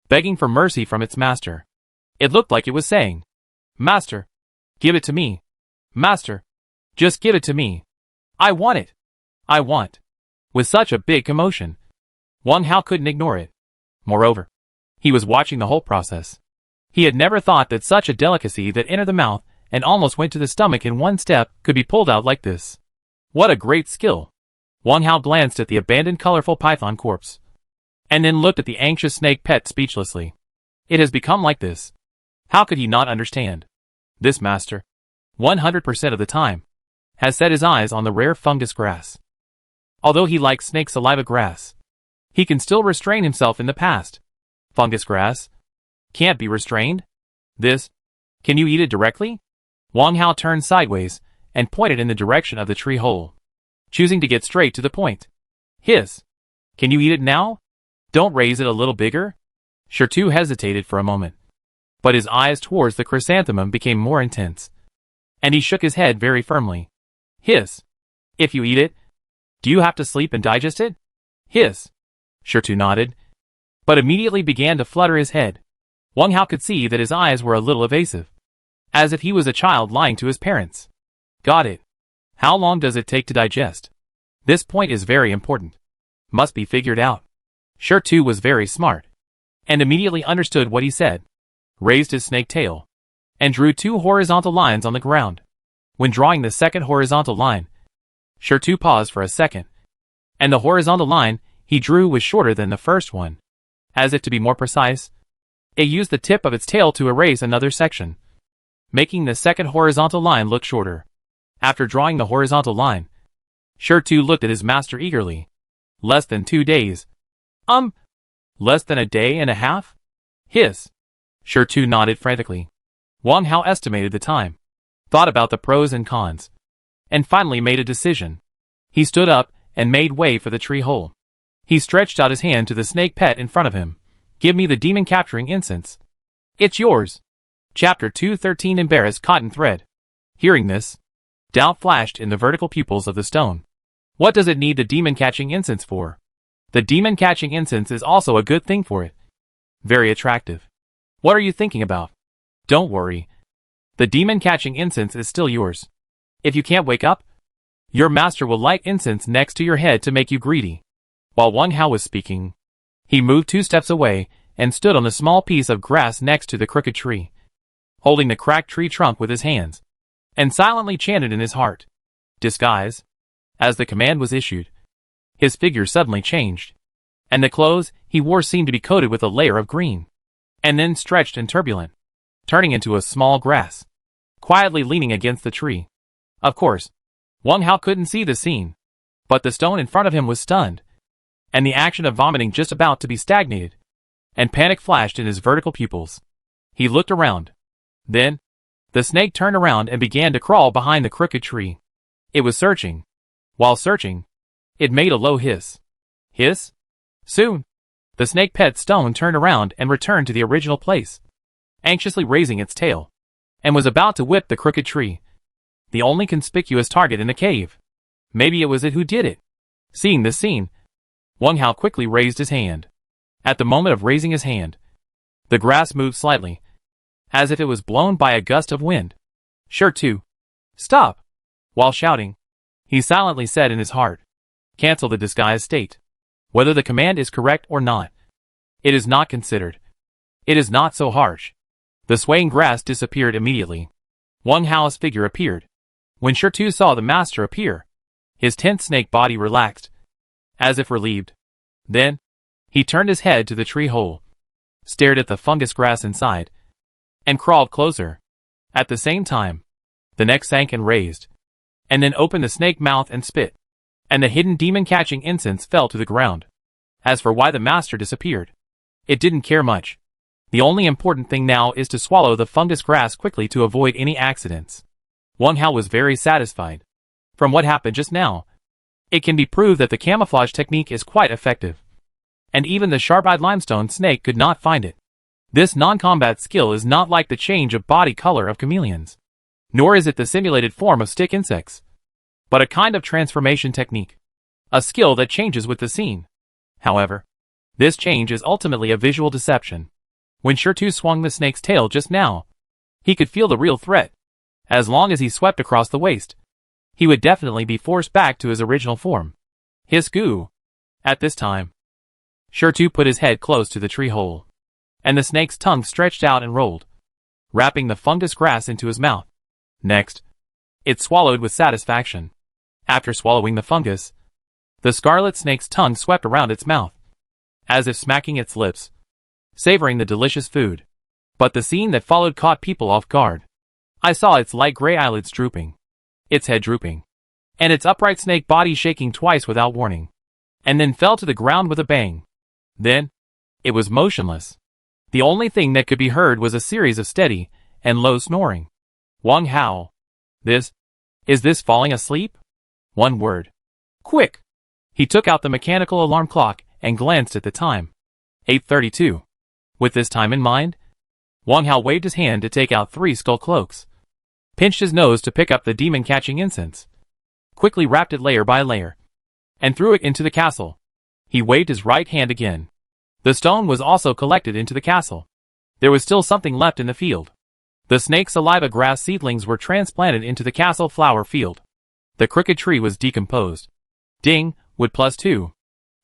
begging for mercy from its master. It looked like it was saying, "Master, give it to me. Master, just give it to me. I want it. I want." With such a big commotion, Wang Hao couldn't ignore it. Moreover, he was watching the whole process. He had never thought that such a delicacy that entered the mouth and almost went to the stomach in one step could be pulled out like this. What a great skill! Wang Hao glanced at the abandoned colorful python corpse, and then looked at the anxious snake pet speechlessly. It has become like this. How could he not understand? This master, 100% of the time, has set his eyes on the rare fungus grass. Although he likes snake saliva grass, he can still restrain himself in the past. Fungus grass? Can't be restrained? This? Can you eat it directly? Wang Hao turned sideways and pointed in the direction of the tree hole, choosing to get straight to the point. Hiss. Can you eat it now? Don't raise it a little bigger? Shertu hesitated for a moment, but his eyes towards the chrysanthemum became more intense, and he shook his head very firmly. Hiss. If you eat it, do you have to sleep and digest it? Hiss. Shertu nodded, but immediately began to flutter his head. Wang Hao could see that his eyes were a little evasive, as if he was a child lying to his parents. Got it. How long does it take to digest? This point is very important. Must be figured out. Shertu was very smart, and immediately understood what he said, raised his snake tail, and drew 2 horizontal lines on the ground. When drawing the second horizontal line, Shertu paused for a second, and the horizontal line he drew was shorter than the first one. As if to be more precise, it used the tip of its tail to erase another section, making the second horizontal line look shorter. After drawing the horizontal line, Shertu looked at his master eagerly. Less than 2 days. Less than a day and a half? Hiss. Shertu nodded frantically. Wang Hao estimated the time, thought about the pros and cons, and finally made a decision. He stood up and made way for the tree hole. He stretched out his hand to the snake pet in front of him. Give me the demon capturing incense. It's yours. Chapter 213 Embarrassed Cotton Thread. Hearing this, doubt flashed in the vertical pupils of the stone. What does it need the demon catching incense for? The demon catching incense is also a good thing for it. Very attractive. What are you thinking about? Don't worry. The demon catching incense is still yours. If you can't wake up, your master will light incense next to your head to make you greedy. While Wang Hao was speaking, he moved 2 steps away and stood on the small piece of grass next to the crooked tree, holding the cracked tree trunk with his hands, and silently chanted in his heart, Disguise. As the command was issued, his figure suddenly changed, and the clothes he wore seemed to be coated with a layer of green, and then stretched and turbulent, turning into a small grass, quietly leaning against the tree. Of course, Wang Hao couldn't see the scene, but the stone in front of him was stunned, and the action of vomiting just about to be stagnated, and panic flashed in his vertical pupils. He looked around. Then, the snake turned around and began to crawl behind the crooked tree. It was searching. While searching, it made a low hiss. Hiss? Soon, the snake pet stone turned around and returned to the original place, anxiously raising its tail, and was about to whip the crooked tree, the only conspicuous target in the cave. Maybe it was it who did it. Seeing this scene, Wang Hao quickly raised his hand. At the moment of raising his hand, the grass moved slightly, as if it was blown by a gust of wind. Shertu, stop! While shouting, he silently said in his heart, Cancel the disguise state. Whether the command is correct or not, it is not considered. It is not so harsh. The swaying grass disappeared immediately. Wang Hao's figure appeared. When Shertu saw the master appear, his tense snake body relaxed, as if relieved. Then, he turned his head to the tree hole, stared at the fungus grass inside, and crawled closer. At the same time, the neck sank and raised, and then opened the snake mouth and spit, and the hidden demon-catching incense fell to the ground. As for why the master disappeared, it didn't care much. The only important thing now is to swallow the fungus grass quickly to avoid any accidents. Wang Hao was very satisfied. From what happened just now, it can be proved that the camouflage technique is quite effective, and even the sharp-eyed limestone snake could not find it. This non-combat skill is not like the change of body color of chameleons, nor is it the simulated form of stick insects, but a kind of transformation technique, a skill that changes with the scene. However, this change is ultimately a visual deception. When Shertu swung the snake's tail just now, he could feel the real threat. As long as he swept across the waist, he would definitely be forced back to his original form. Hiss goo. At this time, Shertu put his head close to the tree hole, and the snake's tongue stretched out and rolled, wrapping the fungus grass into his mouth. Next, it swallowed with satisfaction. After swallowing the fungus, the scarlet snake's tongue swept around its mouth, as if smacking its lips, savoring the delicious food. But the scene that followed caught people off guard. I saw its light gray eyelids drooping, its head drooping, and its upright snake body shaking twice without warning, and then fell to the ground with a bang. Then, it was motionless. The only thing that could be heard was a series of steady and low snoring. Wang Hao. Is this falling asleep? One word. Quick! He took out the mechanical alarm clock and glanced at the time. 8:32. With this time in mind, Wang Hao waved his hand to take out 3 skull cloaks, pinched his nose to pick up the demon-catching incense, quickly wrapped it layer by layer, and threw it into the castle. He waved his right hand again. The stone was also collected into the castle. There was still something left in the field. The snake saliva grass seedlings were transplanted into the castle flower field. The crooked tree was decomposed. Ding, wood +2.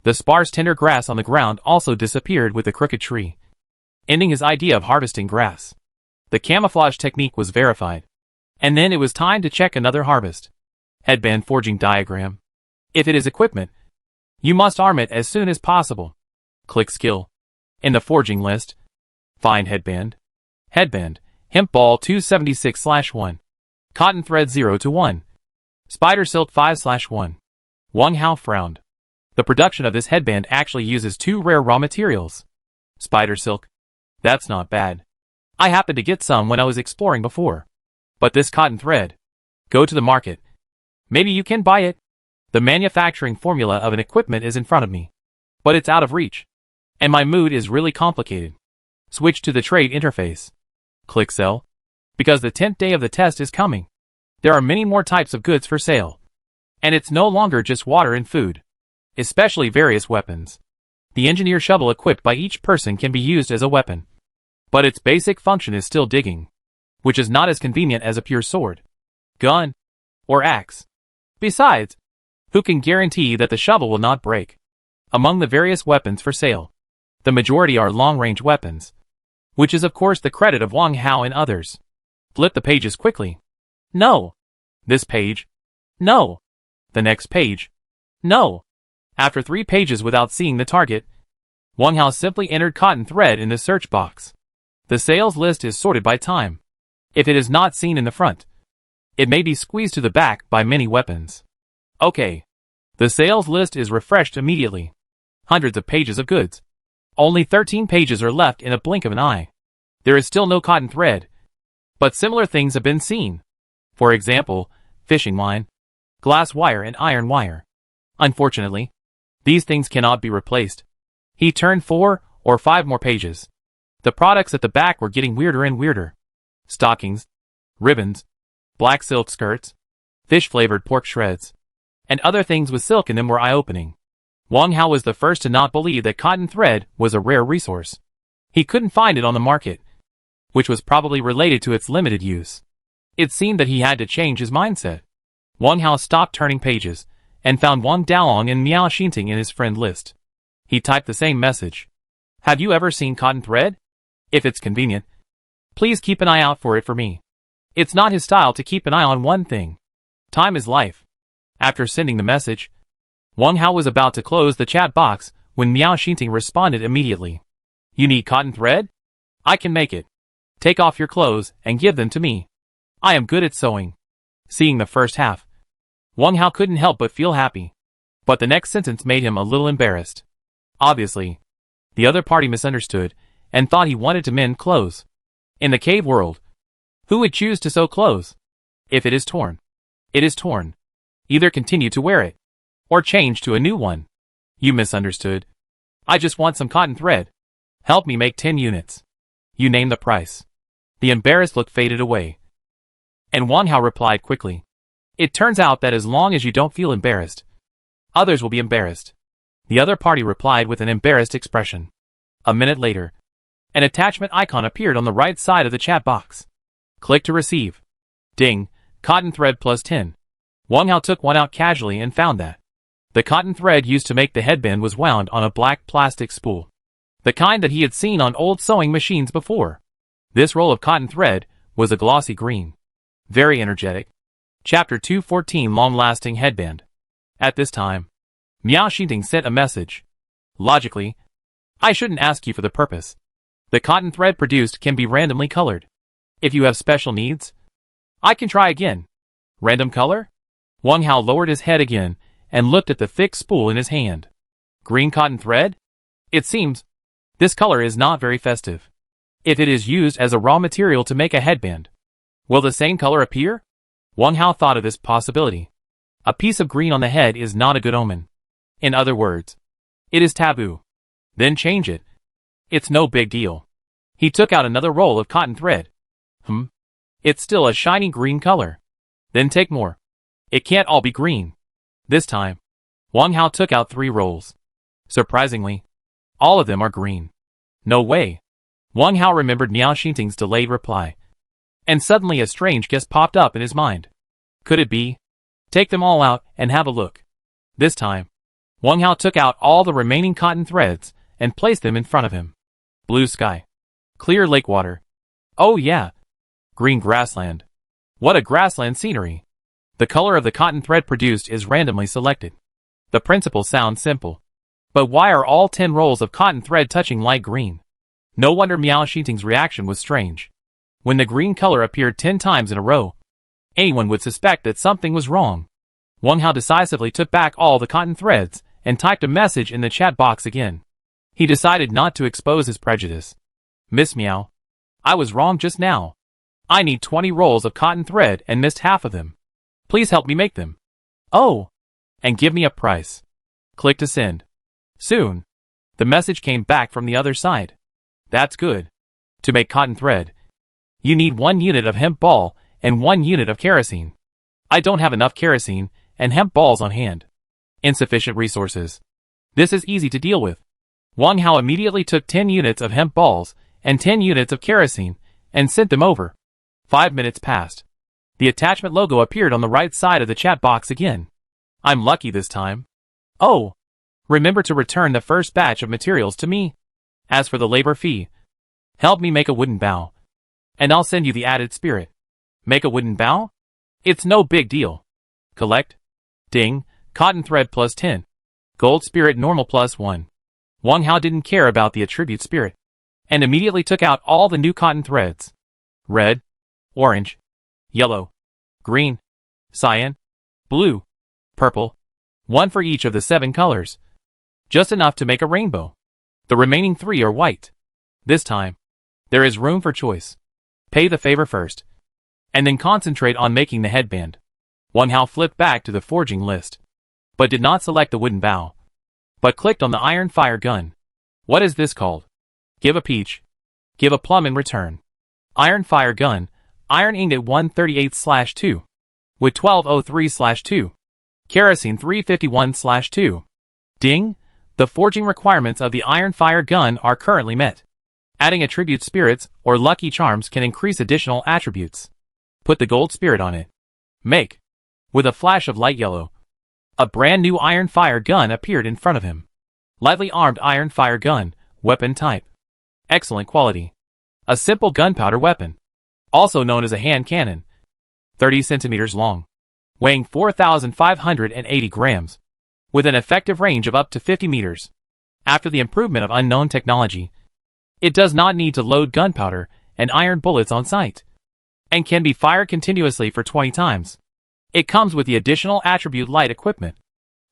The sparse tender grass on the ground also disappeared with the crooked tree, ending his idea of harvesting grass. The camouflage technique was verified. And then it was time to check another harvest. Headband forging diagram. If it is equipment, you must arm it as soon as possible. Click skill. In the forging list, find headband. Headband, hemp ball 276/1. Cotton thread 0 to 1. Spider silk 5/1. Wang Hao frowned. The production of this headband actually uses 2 rare raw materials. Spider silk. That's not bad. I happened to get some when I was exploring before. But this cotton thread. Go to the market. Maybe you can buy it. The manufacturing formula of an equipment is in front of me. But it's out of reach. And my mood is really complicated. Switch to the trade interface. Click sell. Because the 10th day of the test is coming. There are many more types of goods for sale. And it's no longer just water and food. Especially various weapons. The engineer shovel equipped by each person can be used as a weapon. But its basic function is still digging, which is not as convenient as a pure sword, gun, or axe. Besides, who can guarantee that the shovel will not break? Among the various weapons for sale, the majority are long-range weapons, which is of course the credit of Wang Hao and others. Flip the pages quickly. No. This page. No. The next page. No. After 3 pages without seeing the target, Wang Hao simply entered cotton thread in the search box. The sales list is sorted by time. If it is not seen in the front, it may be squeezed to the back by many weapons. Okay. The sales list is refreshed immediately. Hundreds of pages of goods. Only 13 pages are left in a blink of an eye. There is still no cotton thread, but similar things have been seen. For example, fishing line, glass wire and iron wire. Unfortunately, these things cannot be replaced. He turned 4 or 5 more pages. The products at the back were getting weirder and weirder. Stockings, ribbons, black silk skirts, fish-flavored pork shreds, and other things with silk in them were eye-opening. Wang Hao was the first to not believe that cotton thread was a rare resource. He couldn't find it on the market, which was probably related to its limited use. It seemed that he had to change his mindset. Wang Hao stopped turning pages and found Wang Daolong and Miao Xinting in his friend list. He typed the same message. Have you ever seen cotton thread? If it's convenient, please keep an eye out for it for me. It's not his style to keep an eye on one thing. Time is life. After sending the message, Wang Hao was about to close the chat box when Miao Xinting responded immediately. You need cotton thread? I can make it. Take off your clothes and give them to me. I am good at sewing. Seeing the first half, Wang Hao couldn't help but feel happy. But the next sentence made him a little embarrassed. Obviously, the other party misunderstood and thought he wanted to mend clothes. In the cave world, who would choose to sew clothes? If it is torn, it is torn. Either continue to wear it, or change to a new one. You misunderstood. I just want some cotton thread. Help me make 10 units. You name the price. The embarrassed look faded away. And Wang Hao replied quickly. It turns out that as long as you don't feel embarrassed, others will be embarrassed. The other party replied with an embarrassed expression. A minute later, an attachment icon appeared on the right side of the chat box. Click to receive. Ding, cotton thread +10. Wang Hao took one out casually and found that the cotton thread used to make the headband was wound on a black plastic spool, the kind that he had seen on old sewing machines before. This roll of cotton thread was a glossy green. Very energetic. Chapter 214 Long-Lasting Headband. At this time, Miao Xinting sent a message. Logically, I shouldn't ask you for the purpose. The cotton thread produced can be randomly colored. If you have special needs, I can try again. Random color? Wang Hao lowered his head again and looked at the thick spool in his hand. Green cotton thread? It seems this color is not very festive. If it is used as a raw material to make a headband, will the same color appear? Wang Hao thought of this possibility. A piece of green on the head is not a good omen. In other words, it is taboo. Then change it. It's no big deal. He took out another roll of cotton thread. It's still a shiny green color. Then take more. It can't all be green. This time, Wang Hao took out 3 rolls. Surprisingly, all of them are green. No way. Wang Hao remembered Miao Xingting's delayed reply. And suddenly a strange guess popped up in his mind. Could it be? Take them all out and have a look. This time, Wang Hao took out all the remaining cotton threads and placed them in front of him. Blue sky. Clear lake water. Oh yeah. Green grassland. What a grassland scenery. The color of the cotton thread produced is randomly selected. The principle sounds simple. But why are all 10 rolls of cotton thread touching light green? No wonder Miao Xingting's reaction was strange. When the green color appeared 10 times in a row, anyone would suspect that something was wrong. Wang Hao decisively took back all the cotton threads and typed a message in the chat box again. He decided not to expose his prejudice. Miss Miao, I was wrong just now. I need 20 rolls of cotton thread and missed half of them. Please help me make them. Oh, and give me a price. Click to send. Soon, the message came back from the other side. That's good. To make cotton thread, you need 1 unit of hemp ball and 1 unit of kerosene. I don't have enough kerosene and hemp balls on hand. Insufficient resources. This is easy to deal with. Wang Hao immediately took 10 units of hemp balls and 10 units of kerosene and sent them over. 5 minutes passed. The attachment logo appeared on the right side of the chat box again. I'm lucky this time. Oh, remember to return the first batch of materials to me. As for the labor fee, help me make a wooden bow, and I'll send you the added spirit. Make a wooden bow? It's no big deal. Collect. Ding, cotton thread plus 10. Gold spirit normal plus 1. Wang Hao didn't care about the attribute spirit, and immediately took out all the new cotton threads. Red, orange, yellow, green, cyan, blue, purple. 1 for each of the 7 colors. Just enough to make a rainbow. The remaining 3 are white. This time, there is room for choice. Pay the favor first, and then concentrate on making the headband. Wang Hao flipped back to the forging list, but did not select the wooden bow, but clicked on the iron fire gun. What is this called? Give a peach. Give a plum in return. Iron fire gun, iron ingot 138/2, with 1203/2. Kerosene 351/2. Ding! The forging requirements of the iron fire gun are currently met. Adding attribute spirits or lucky charms can increase additional attributes. Put the gold spirit on it. Make. With a flash of light yellow, a brand new iron fire gun appeared in front of him. Lightly armed iron fire gun, weapon type. Excellent quality. A simple gunpowder weapon, also known as a hand cannon. 30 centimeters long, weighing 4,580 grams, with an effective range of up to 50 meters. After the improvement of unknown technology, it does not need to load gunpowder and iron bullets on sight, and can be fired continuously for 20 times. It comes with the additional attribute light equipment.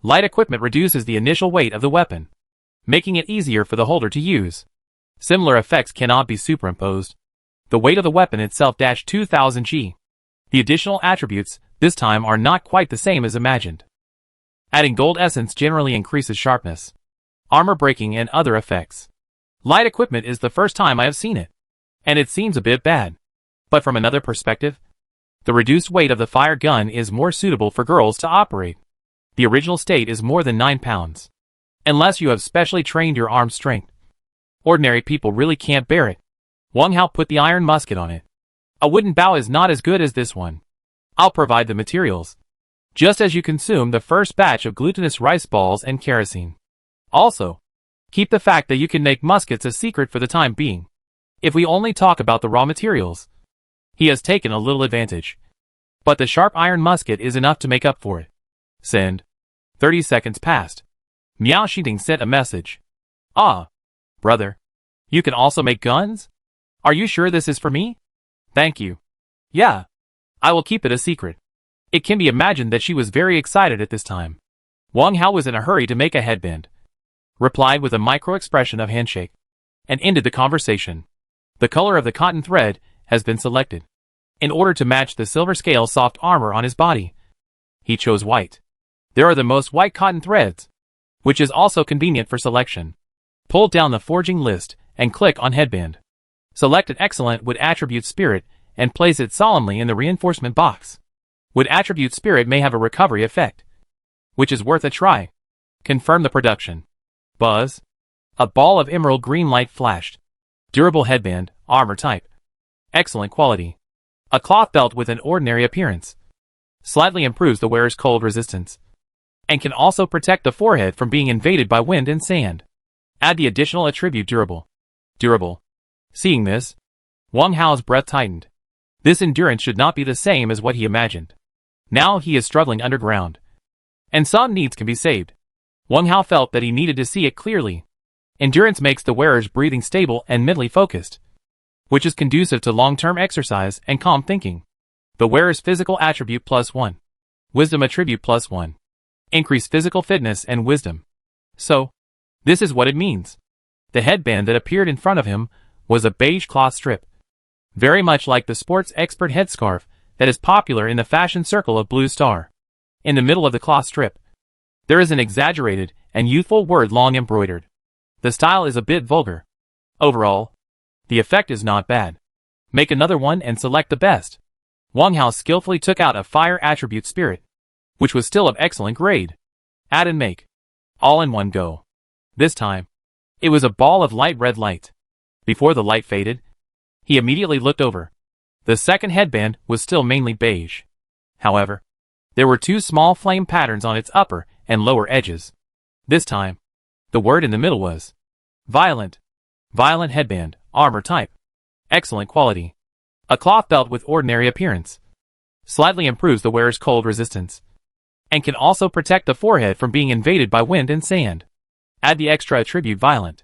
Light equipment reduces the initial weight of the weapon, making it easier for the holder to use. Similar effects cannot be superimposed. The weight of the weapon itself -2000 g. The additional attributes, this time, are not quite the same as imagined. Adding gold essence generally increases sharpness, armor breaking, and other effects. Light equipment is the first time I have seen it, and it seems a bit bad. But from another perspective, the reduced weight of the fire gun is more suitable for girls to operate. The original state is more than 9 pounds. Unless you have specially trained your arm strength, ordinary people really can't bear it. Wang Hao put the iron musket on it. A wooden bow is not as good as this one. I'll provide the materials, just as you consume the first batch of glutinous rice balls and kerosene. Also, keep the fact that you can make muskets a secret for the time being. If we only talk about the raw materials, he has taken a little advantage. But the sharp iron musket is enough to make up for it. Send. 30 seconds passed. Miao Xingting sent a message. Ah, brother. You can also make guns? Are you sure this is for me? Thank you. Yeah. I will keep it a secret. It can be imagined that she was very excited at this time. Wang Hao was in a hurry to make a headband, replied with a micro expression of handshake, and ended the conversation. The color of the cotton thread has been selected. In order to match the silver scale soft armor on his body, he chose white. There are the most white cotton threads, which is also convenient for selection. Pull down the forging list and click on headband. Select an excellent wood attribute spirit and place it solemnly in the reinforcement box. Wood attribute spirit may have a recovery effect, which is worth a try. Confirm the production. Buzz. A ball of emerald green light flashed. Durable headband, armor type. Excellent quality. A cloth belt with an ordinary appearance. Slightly improves the wearer's cold resistance, and can also protect the forehead from being invaded by wind and sand. Add the additional attribute durable. Durable. Seeing this, Wang Hao's breath tightened. This endurance should not be the same as what he imagined. Now he is struggling underground, and some needs can be saved. Wang Hao felt that he needed to see it clearly. Endurance makes the wearer's breathing stable and mentally focused, which is conducive to long-term exercise and calm thinking. The wearer's physical attribute +1. Wisdom attribute +1. Increase physical fitness and wisdom. So, this is what it means. The headband that appeared in front of him was a beige cloth strip, very much like the sports expert headscarf that is popular in the fashion circle of Blue Star. In the middle of the cloth strip, there is an exaggerated and youthful word long embroidered. The style is a bit vulgar. Overall, the effect is not bad. Make another one and select the best. Wang Hao skillfully took out a fire attribute spirit, which was still of excellent grade. Add and make. All in one go. This time, it was a ball of light red light. Before the light faded, he immediately looked over. The second headband was still mainly beige. However, there were two small flame patterns on its upper and lower edges. This time, the word in the middle was violent. Violent headband, armor type. Excellent quality. A cloth belt with ordinary appearance. Slightly improves the wearer's cold resistance, and can also protect the forehead from being invaded by wind and sand. Add the extra attribute violent.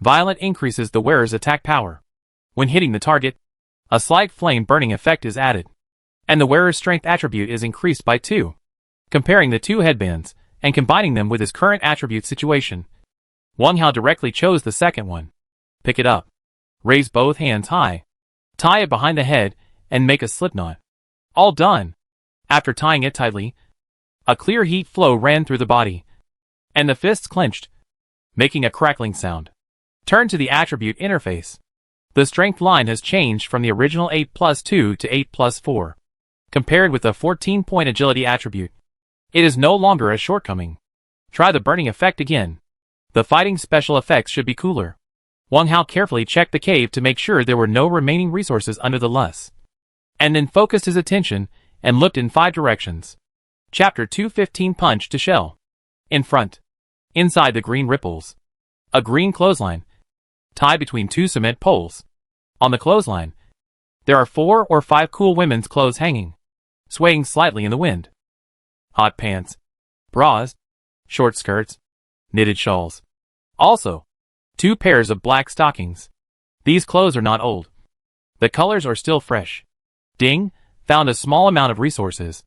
Violent increases the wearer's attack power. When hitting the target, a slight flame burning effect is added, and the wearer's strength attribute is increased by 2. Comparing the two headbands and combining them with his current attribute situation, Wang Hao directly chose the second one. Pick it up. Raise both hands high. Tie it behind the head and make a slip knot. All done. After tying it tightly, a clear heat flow ran through the body, and the fists clenched, making a crackling sound. Turn to the attribute interface. The strength line has changed from the original 8+2 to 8+4. Compared with the 14-point agility attribute, it is no longer a shortcoming. Try the burning effect again. The fighting special effects should be cooler. Wang Hao carefully checked the cave to make sure there were no remaining resources under the less, and then focused his attention and looked in 5 directions. Chapter 215 Punch to Shell. In front. Inside the green ripples. A green clothesline, tied between 2 cement poles. On the clothesline, there are 4 or 5 cool women's clothes hanging, swaying slightly in the wind. Hot pants, bras, short skirts, knitted shawls. Also, 2 pairs of black stockings. These clothes are not old. The colors are still fresh. Ding, found a small amount of resources.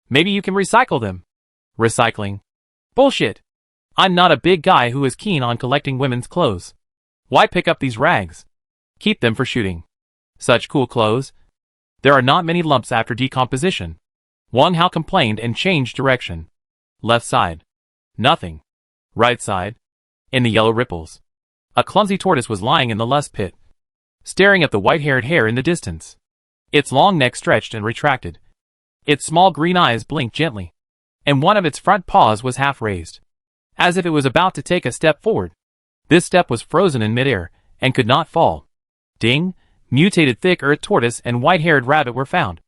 Maybe you can recycle them. Recycling. Bullshit. I'm not a big guy who is keen on collecting women's clothes. Why pick up these rags? Keep them for shooting. Such cool clothes. There are not many lumps after decomposition. Wang Hao complained and changed direction. Left side. Nothing. Right side. In the yellow ripples, a clumsy tortoise was lying in the lust pit, staring at the white-haired hare in the distance. Its long neck stretched and retracted. Its small green eyes blinked gently, and one of its front paws was half raised, as if it was about to take a step forward. This step was frozen in midair and could not fall. Ding! Mutated thick earth tortoise and white-haired rabbit were found,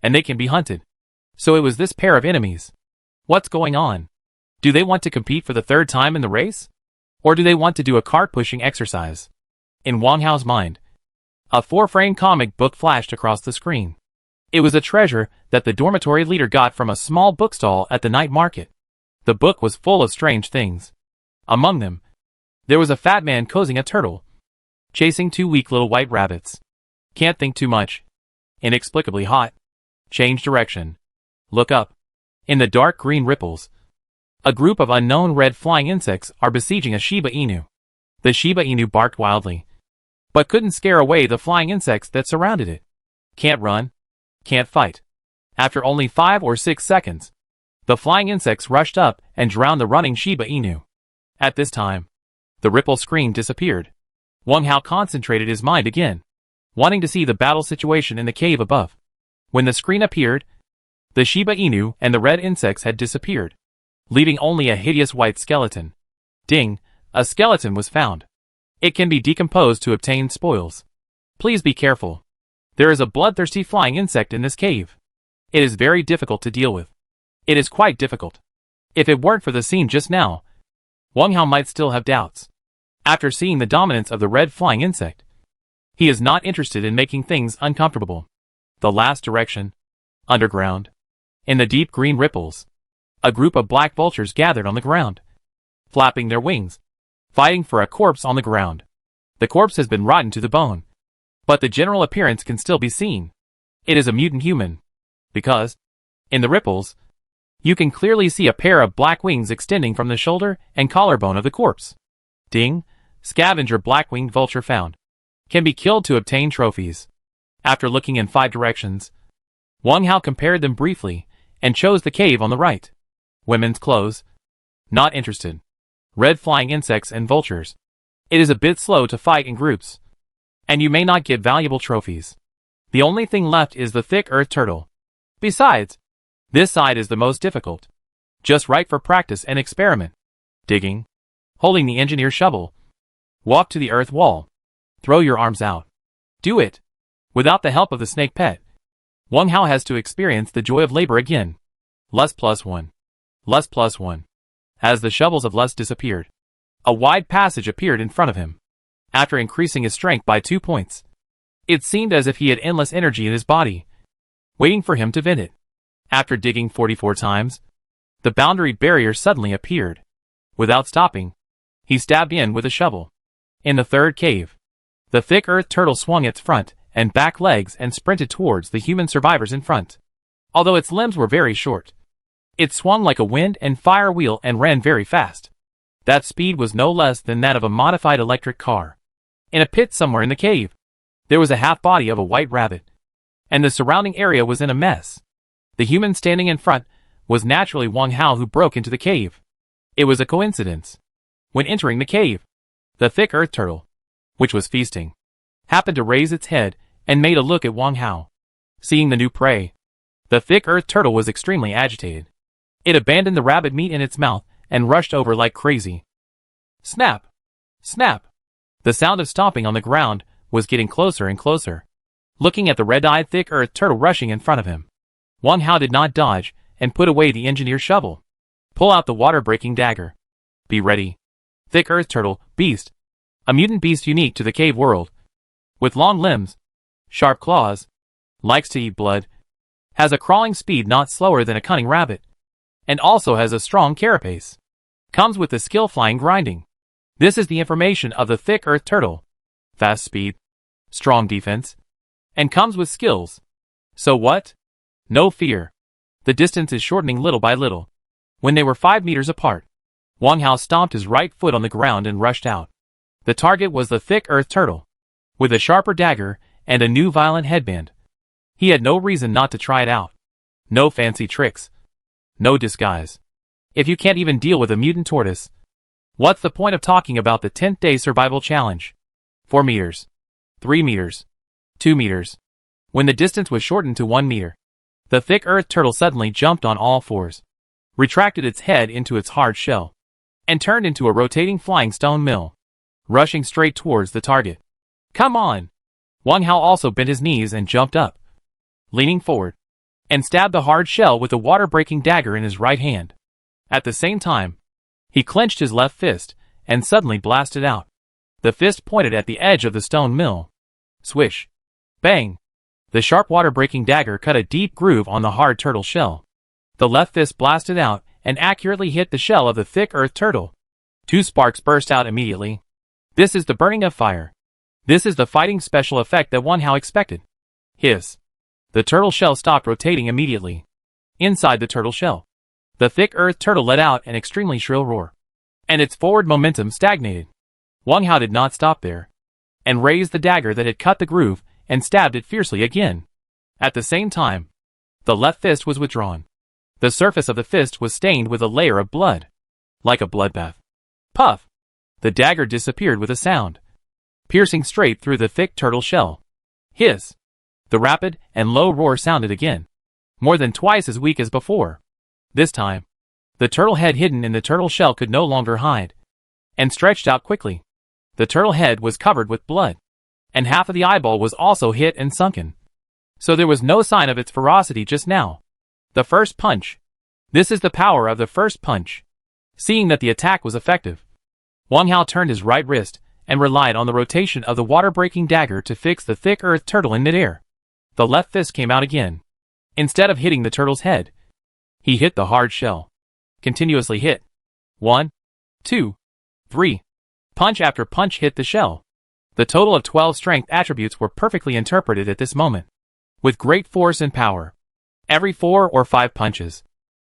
and they can be hunted. So it was this pair of enemies. What's going on? Do they want to compete for the 3rd time in the race? Or do they want to do a cart-pushing exercise? In Wang Hao's mind, a 4-frame comic book flashed across the screen. It was a treasure that the dormitory leader got from a small bookstall at the night market. The book was full of strange things. Among them, there was a fat man coaxing a turtle, chasing 2 weak little white rabbits. Can't think too much. Inexplicably hot. Change direction. Look up. In the dark green ripples, a group of unknown red flying insects are besieging a Shiba Inu. The Shiba Inu barked wildly, but couldn't scare away the flying insects that surrounded it. Can't run. Can't fight. After only 5 or 6 seconds, the flying insects rushed up and drowned the running Shiba Inu. At this time, the ripple screen disappeared. Wang Hao concentrated his mind again, wanting to see the battle situation in the cave above. When the screen appeared, the Shiba Inu and the red insects had disappeared, leaving only a hideous white skeleton. Ding, a skeleton was found. It can be decomposed to obtain spoils. Please be careful. There is a bloodthirsty flying insect in this cave. It is very difficult to deal with. It is quite difficult. If it weren't for the scene just now, Wang Hao might still have doubts. After seeing the dominance of the red flying insect, he is not interested in making things uncomfortable. The last direction. Underground. In the deep green ripples, a group of black vultures gathered on the ground, flapping their wings, fighting for a corpse on the ground. The corpse has been rotten to the bone, but the general appearance can still be seen. It is a mutant human, because, in the ripples, you can clearly see a pair of black wings extending from the shoulder and collarbone of the corpse. Ding, scavenger black-winged vulture found. Can be killed to obtain trophies. After looking in 5 directions, Wang Hao compared them briefly, and chose the cave on the right. Women's clothes. Not interested. Red flying insects and vultures. It is a bit slow to fight in groups, and you may not get valuable trophies. The only thing left is the thick earth turtle. Besides, this side is the most difficult. Just right for practice and experiment. Digging. Holding the engineer's shovel. Walk to the earth wall. Throw your arms out. Do it. Without the help of the snake pet, Wang Hao has to experience the joy of labor again. Less +1. Less +1. As the shovels of less disappeared, a wide passage appeared in front of him. After increasing his strength by 2 points, it seemed as if he had endless energy in his body, waiting for him to vent it. After digging 44 times, the boundary barrier suddenly appeared. Without stopping, he stabbed in with a shovel. In the third cave, the thick earth turtle swung its front and back legs and sprinted towards the human survivors in front. Although its limbs were very short, it swung like a wind and fire wheel and ran very fast. That speed was no less than that of a modified electric car. In a pit somewhere in the cave, there was a half body of a white rabbit, and the surrounding area was in a mess. The human standing in front was naturally Wang Hao, who broke into the cave. It was a coincidence. When entering the cave, the thick earth turtle, which was feasting, happened to raise its head and made a look at Wang Hao. Seeing the new prey, the thick earth turtle was extremely agitated. It abandoned the rabbit meat in its mouth and rushed over like crazy. Snap! Snap! The sound of stomping on the ground was getting closer and closer. Looking at the red-eyed thick earth turtle rushing in front of him, Wang Hao did not dodge and put away the engineer's shovel. Pull out the water-breaking dagger. Be ready. Thick earth turtle, beast. A mutant beast unique to the cave world. With long limbs, sharp claws, likes to eat blood, has a crawling speed not slower than a cunning rabbit, and also has a strong carapace. Comes with the skill flying grinding. This is the information of the thick earth turtle. Fast speed, strong defense, and comes with skills. So what? No fear. The distance is shortening little by little. When they were 5 meters apart, Wang Hao stomped his right foot on the ground and rushed out. The target was the thick earth turtle, with a sharper dagger and a new violent headband. He had no reason not to try it out. No fancy tricks. No disguise. If you can't even deal with a mutant tortoise, what's the point of talking about the 10th day survival challenge? 4 meters. 3 meters. 2 meters. When the distance was shortened to 1 meter, the thick earth turtle suddenly jumped on all fours, retracted its head into its hard shell, and turned into a rotating flying stone mill, rushing straight towards the target. Come on! Wang Hao also bent his knees and jumped up, leaning forward, and stabbed the hard shell with the water-breaking dagger in his right hand. At the same time, he clenched his left fist and suddenly blasted out. The fist pointed at the edge of the stone mill. Swish! Bang! The sharp water-breaking dagger cut a deep groove on the hard turtle shell. The left fist blasted out and accurately hit the shell of the thick earth turtle. 2 sparks burst out immediately. This is the burning of fire. This is the fighting special effect that Wang Hao expected. Hiss! The turtle shell stopped rotating immediately. Inside the turtle shell, the thick earth turtle let out an extremely shrill roar, and its forward momentum stagnated. Wang Hao did not stop there. and raised the dagger that had cut the groove and stabbed it fiercely again. At the same time, the left fist was withdrawn. The surface of the fist was stained with a layer of blood. Like a bloodbath. Puff! The dagger disappeared with a sound, piercing straight through the thick turtle shell. Hiss! The rapid and low roar sounded again, more than twice as weak as before. This time, the turtle head hidden in the turtle shell could no longer hide, and stretched out quickly. The turtle head was covered with blood, and half of the eyeball was also hit and sunken. So there was no sign of its ferocity just now. The first punch. This is the power of the first punch. Seeing that the attack was effective, Wang Hao turned his right wrist and relied on the rotation of the water-breaking dagger to fix the thick earth turtle in midair. The left fist came out again. Instead of hitting the turtle's head, he hit the hard shell. Continuously hit. 1, 2, 3. Punch after punch hit the shell. The total of 12 strength attributes were perfectly interpreted at this moment. With great force and power. Every 4 or 5 punches,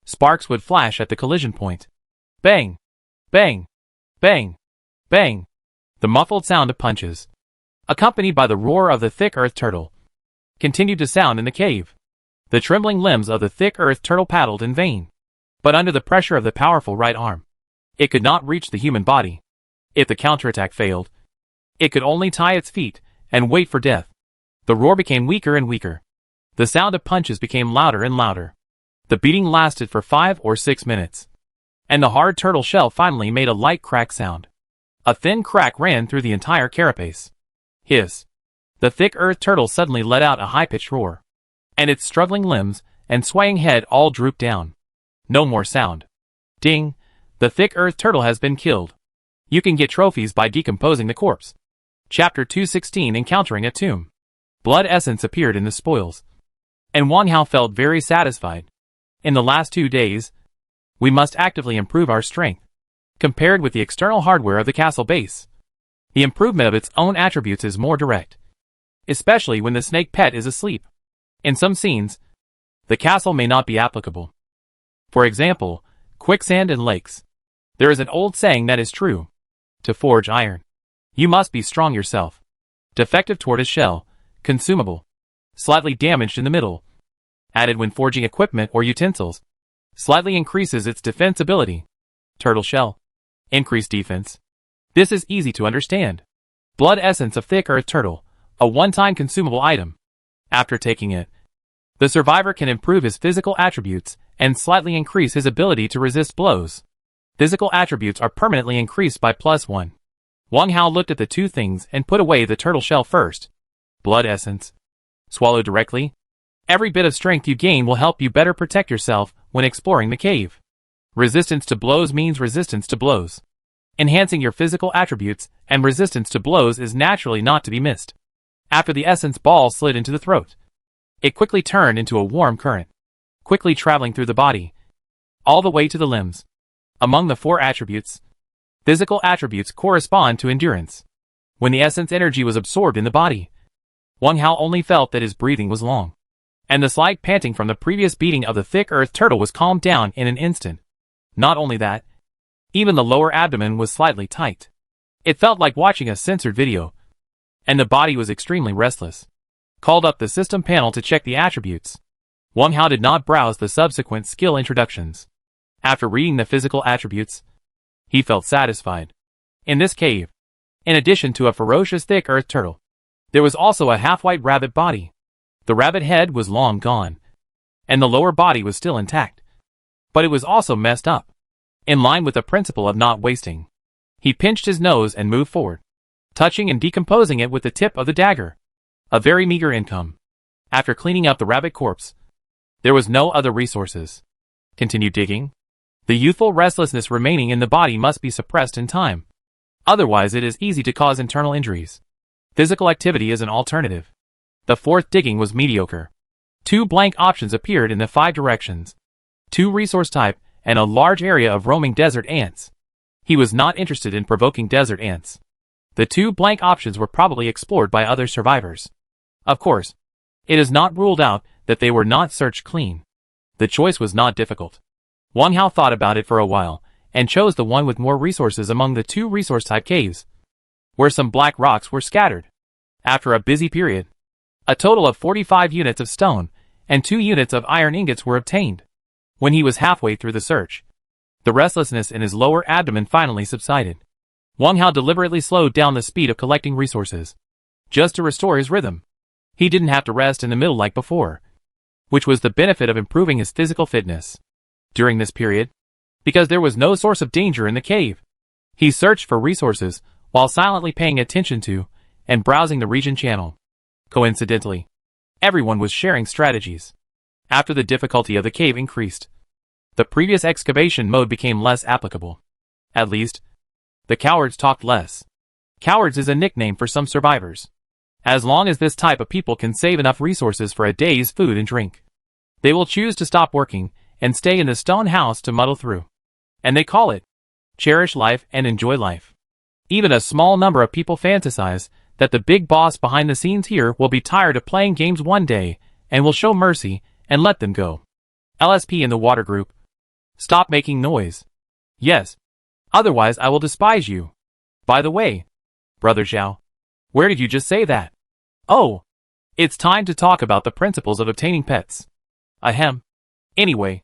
sparks would flash at the collision point. Bang! Bang! Bang! Bang! The muffled sound of punches, accompanied by the roar of the thick earth turtle, continued to sound in the cave. The trembling limbs of the thick earth turtle paddled in vain. But under the pressure of the powerful right arm, it could not reach the human body. If the counterattack failed, it could only tie its feet and wait for death. The roar became weaker and weaker. The sound of punches became louder and louder. The beating lasted for 5 or 6 minutes. And the hard turtle shell finally made a light crack sound. A thin crack ran through the entire carapace. Hiss! The thick earth turtle suddenly let out a high-pitched roar, and its struggling limbs and swaying head all drooped down. No more sound. Ding! The thick earth turtle has been killed. You can get trophies by decomposing the corpse. Chapter 216 Encountering a Tomb. Blood essence appeared in the spoils, and Wang Hao felt very satisfied. In the last 2 days, we must actively improve our strength. Compared with the external hardware of the castle base, the improvement of its own attributes is more direct, especially when the snake pet is asleep. In some scenes, the castle may not be applicable. For example, quicksand and lakes. There is an old saying that is true. To forge iron, you must be strong yourself. Defective tortoise shell, consumable, slightly damaged in the middle, added when forging equipment or utensils, slightly increases its defense ability. Turtle shell, increased defense. This is easy to understand. Blood essence of thick earth turtle, a one-time consumable item. After taking it, the survivor can improve his physical attributes and slightly increase his ability to resist blows. Physical attributes are permanently increased by +1. Wang Hao looked at the 2 things and put away the turtle shell first. Blood essence. Swallow directly. Every bit of strength you gain will help you better protect yourself when exploring the cave. Resistance to blows means resistance to blows. Enhancing your physical attributes and resistance to blows is naturally not to be missed. After the essence ball slid into the throat, it quickly turned into a warm current, quickly traveling through the body, all the way to the limbs. Among the 4 attributes, physical attributes correspond to endurance. When the essence energy was absorbed in the body, Wang Hao only felt that his breathing was long, and the slight panting from the previous beating of the thick earth turtle was calmed down in an instant. Not only that, even the lower abdomen was slightly tight. It felt like watching a censored video, and the body was extremely restless. Called up the system panel to check the attributes. Wang Hao did not browse the subsequent skill introductions. After reading the physical attributes, he felt satisfied. In this cave, in addition to a ferocious thick earth turtle, there was also a half-white rabbit body. The rabbit head was long gone, and the lower body was still intact. But it was also messed up. In line with the principle of not wasting, he pinched his nose and moved forward, touching and decomposing it with the tip of the dagger. A very meager income. After cleaning up the rabbit corpse, there was no other resources. Continue digging. The youthful restlessness remaining in the body must be suppressed in time. Otherwise it is easy to cause internal injuries. Physical activity is an alternative. The 4th digging was mediocre. 2 blank options appeared in the 5 directions. 2 resource type and a large area of roaming desert ants. He was not interested in provoking desert ants. The 2 blank options were probably explored by other survivors. Of course, it is not ruled out that they were not searched clean. The choice was not difficult. Wang Hao thought about it for a while, and chose the one with more resources among the 2 resource-type caves. where some black rocks were scattered. After a busy period, a total of 45 units of stone and 2 units of iron ingots were obtained. When he was halfway through the search, the restlessness in his lower abdomen finally subsided. Wang Hao deliberately slowed down the speed of collecting resources, just to restore his rhythm. He didn't have to rest in the middle like before, which was the benefit of improving his physical fitness. During this period, because there was no source of danger in the cave, he searched for resources while silently paying attention to and browsing the region channel. Coincidentally, everyone was sharing strategies. After the difficulty of the cave increased, the previous excavation mode became less applicable. At least, the cowards talked less. Cowards is a nickname for some survivors. As long as this type of people can save enough resources for a day's food and drink, they will choose to stop working and stay in the stone house to muddle through. And they call it cherish life and enjoy life. Even a small number of people fantasize that the big boss behind the scenes here will be tired of playing games one day and will show mercy and let them go. LSP in the water group. Stop making noise. Yes. Otherwise I will despise you. By the way, Brother Zhao, where did you just say that? Oh, it's time to talk about the principles of obtaining pets. Ahem. Anyway,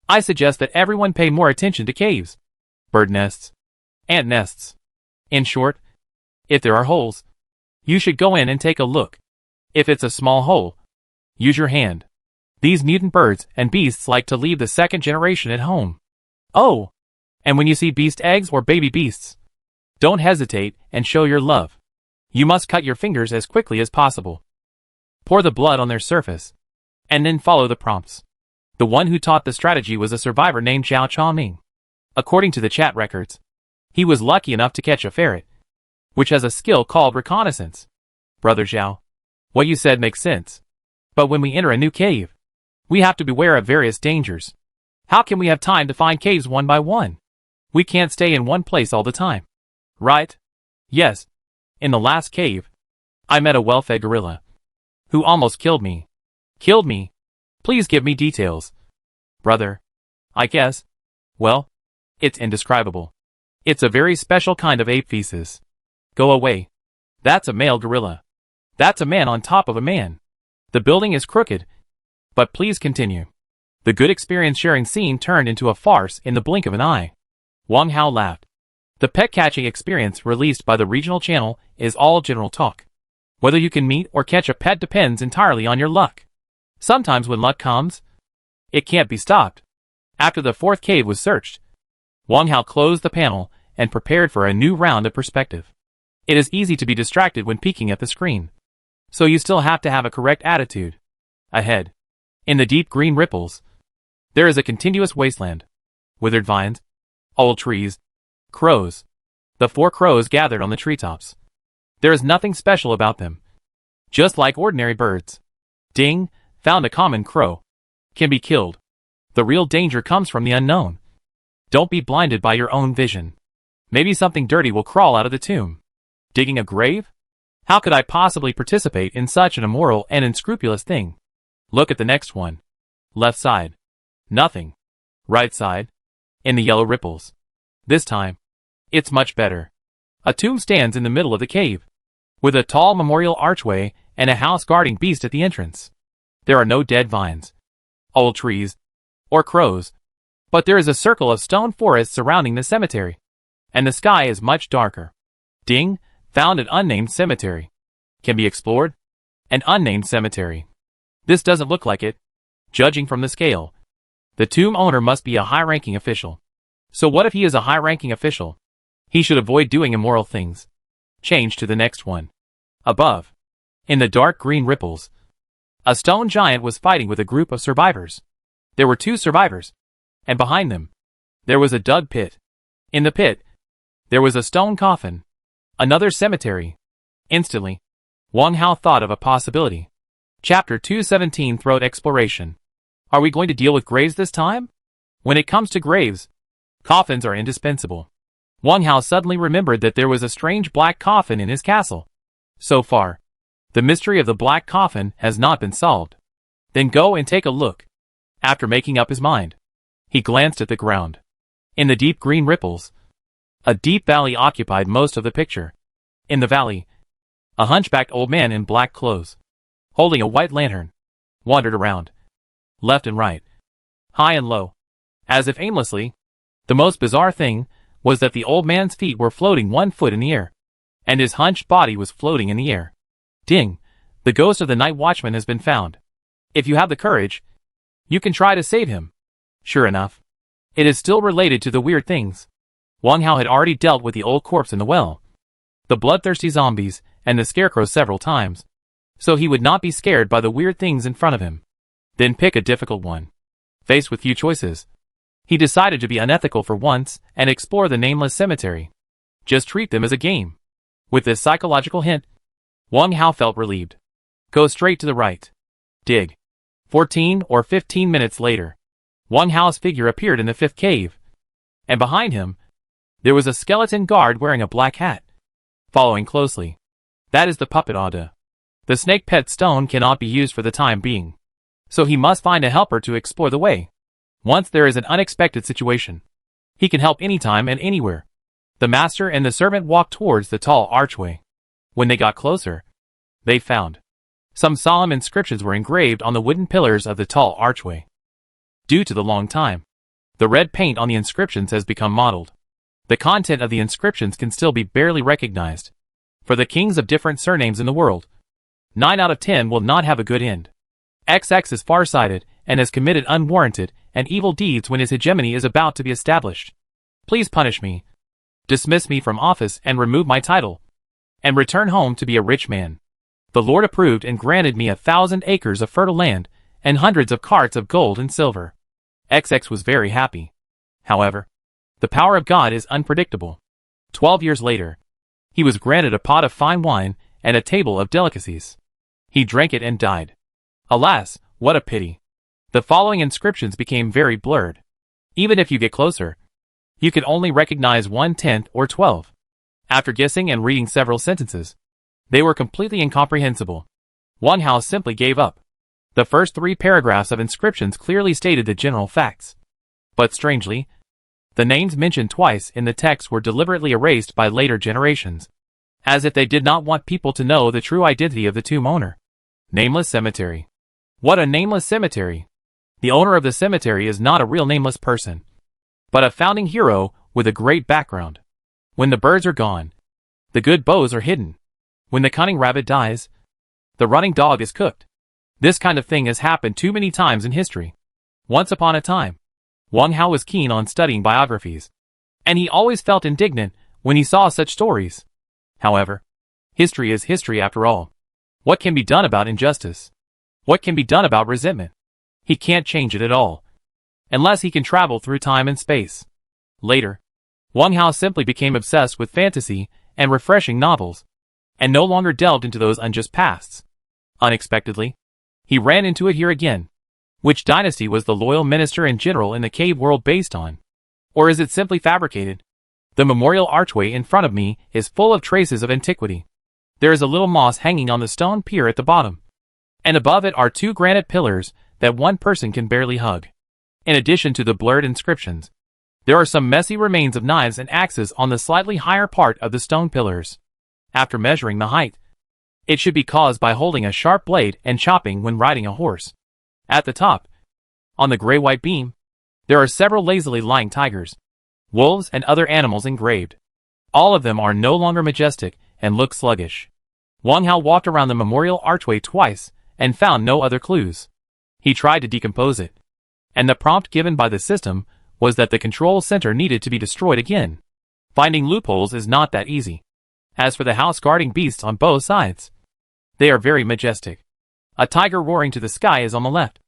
I suggest that everyone pay more attention to caves, bird nests, ant nests. In short, if there are holes, you should go in and take a look. If it's a small hole, use your hand. These mutant birds and beasts like to leave the second generation at home. Oh, and when you see beast eggs or baby beasts, don't hesitate and show your love. You must cut your fingers as quickly as possible. Pour the blood on their surface, and then follow the prompts. The one who taught the strategy was a survivor named Zhao Chongming. According to the chat records, he was lucky enough to catch a ferret, which has a skill called reconnaissance. Brother Zhao, what you said makes sense. But when we enter a new cave, we have to beware of various dangers. How can we have time to find caves one by one? We can't stay in one place all the time. Right? Yes. In the last cave, I met a well-fed gorilla, who almost killed me. Killed me? Please give me details. Brother, I guess. Well, it's indescribable. It's a very special kind of ape feces. Go away. That's a male gorilla. That's a man on top of a man. The building is crooked. But please continue. The good experience sharing scene turned into a farce in the blink of an eye. Wang Hao laughed. The pet catching experience released by the regional channel is all general talk. Whether you can meet or catch a pet depends entirely on your luck. Sometimes when luck comes, it can't be stopped. After the fourth cave was searched, Wang Hao closed the panel and prepared for a new round of perspective. It is easy to be distracted when peeking at the screen, so you still have to have a correct attitude. Ahead, in the deep green ripples, there is a continuous wasteland. Withered vines, old trees, crows. The 4 crows gathered on the treetops. There is nothing special about them. Just like ordinary birds. Ding, found a common crow. Can be killed. The real danger comes from the unknown. Don't be blinded by your own vision. Maybe something dirty will crawl out of the tomb. Digging a grave? How could I possibly participate in such an immoral and unscrupulous thing? Look at the next one. Left side. Nothing. Right side. In the yellow ripples. This time, it's much better. A tomb stands in the middle of the cave, with a tall memorial archway and a house guarding beast at the entrance. There are no dead vines, old trees, or crows, but there is a circle of stone forest surrounding the cemetery, and the sky is much darker. Ding, found an unnamed cemetery. Can be explored? An unnamed cemetery. This doesn't look like it. Judging from the scale, the tomb owner must be a high-ranking official. So what if he is a high-ranking official? He should avoid doing immoral things. Change to the next one. Above, in the dark green ripples, a stone giant was fighting with a group of survivors. There were 2 survivors, and behind them, there was a dug pit. In the pit, there was a stone coffin. Another cemetery. Instantly, Wang Hao thought of a possibility. Chapter 217 Throat Exploration. Are we going to deal with graves this time? When it comes to graves, coffins are indispensable. Wang Hao suddenly remembered that there was a strange black coffin in his castle. So far, the mystery of the black coffin has not been solved. Then go and take a look. After making up his mind, he glanced at the ground. In the deep green ripples, a deep valley occupied most of the picture. In the valley, a hunchbacked old man in black clothes, holding a white lantern, wandered around, left and right, high and low, as if aimlessly. The most bizarre thing was that the old man's feet were floating 1 foot in the air, and his hunched body was floating in the air. Ding! The ghost of the night watchman has been found. If you have the courage, you can try to save him. Sure enough, it is still related to the weird things. Wang Hao had already dealt with the old corpse in the well, the bloodthirsty zombies, and the scarecrow several times, so he would not be scared by the weird things in front of him. Then pick a difficult one. Faced with few choices, he decided to be unethical for once and explore the nameless cemetery. Just treat them as a game. With this psychological hint, Wang Hao felt relieved. Go straight to the right. Dig. 14 or 15 minutes later, Wang Hao's figure appeared in the 5th cave, and behind him, there was a skeleton guard wearing a black hat. Following closely, that is the puppet Ada. The snake pet stone cannot be used for the time being, so he must find a helper to explore the way. Once there is an unexpected situation, he can help anytime and anywhere. The master and the servant walked towards the tall archway. When they got closer, they found some solemn inscriptions were engraved on the wooden pillars of the tall archway. Due to the long time, the red paint on the inscriptions has become mottled. The content of the inscriptions can still be barely recognized. For the kings of different surnames in the world, 9 out of 10 will not have a good end. XX is farsighted and has committed unwarranted and evil deeds when his hegemony is about to be established. Please punish me, dismiss me from office and remove my title, and return home to be a rich man. The Lord approved and granted me 1,000 acres of fertile land and hundreds of carts of gold and silver. XX was very happy. However, the power of God is unpredictable. 12 years later, he was granted a pot of fine wine and a table of delicacies. He drank it and died. Alas, what a pity. The following inscriptions became very blurred. Even if you get closer, you can only recognize 1/10 or 12. After guessing and reading several sentences, they were completely incomprehensible. Wang Hao simply gave up. The first 3 paragraphs of inscriptions clearly stated the general facts. But strangely, the names mentioned twice in the text were deliberately erased by later generations, as if they did not want people to know the true identity of the tomb owner. Nameless cemetery. What a nameless cemetery! The owner of the cemetery is not a real nameless person, but a founding hero with a great background. When the birds are gone, the good bows are hidden. When the cunning rabbit dies, the running dog is cooked. This kind of thing has happened too many times in history. Once upon a time, Wang Hao was keen on studying biographies, and he always felt indignant when he saw such stories. However, history is history after all. What can be done about injustice? What can be done about resentment? He can't change it at all, unless he can travel through time and space. Later, Wang Hao simply became obsessed with fantasy and refreshing novels, and no longer delved into those unjust pasts. Unexpectedly, he ran into it here again. Which dynasty was the loyal minister and general in the cave world based on? Or is it simply fabricated? The memorial archway in front of me is full of traces of antiquity. There is a little moss hanging on the stone pier at the bottom, and above it are 2 granite pillars that one person can barely hug. In addition to the blurred inscriptions, there are some messy remains of knives and axes on the slightly higher part of the stone pillars. After measuring the height, it should be caused by holding a sharp blade and chopping when riding a horse. At the top, on the gray-white beam, there are several lazily lying tigers, wolves and other animals engraved. All of them are no longer majestic and look sluggish. Wang Hao walked around the memorial archway twice and found no other clues. He tried to decompose it, and the prompt given by the system was that the control center needed to be destroyed again. Finding loopholes is not that easy. As for the house guarding beasts on both sides, they are very majestic. A tiger roaring to the sky is on the left,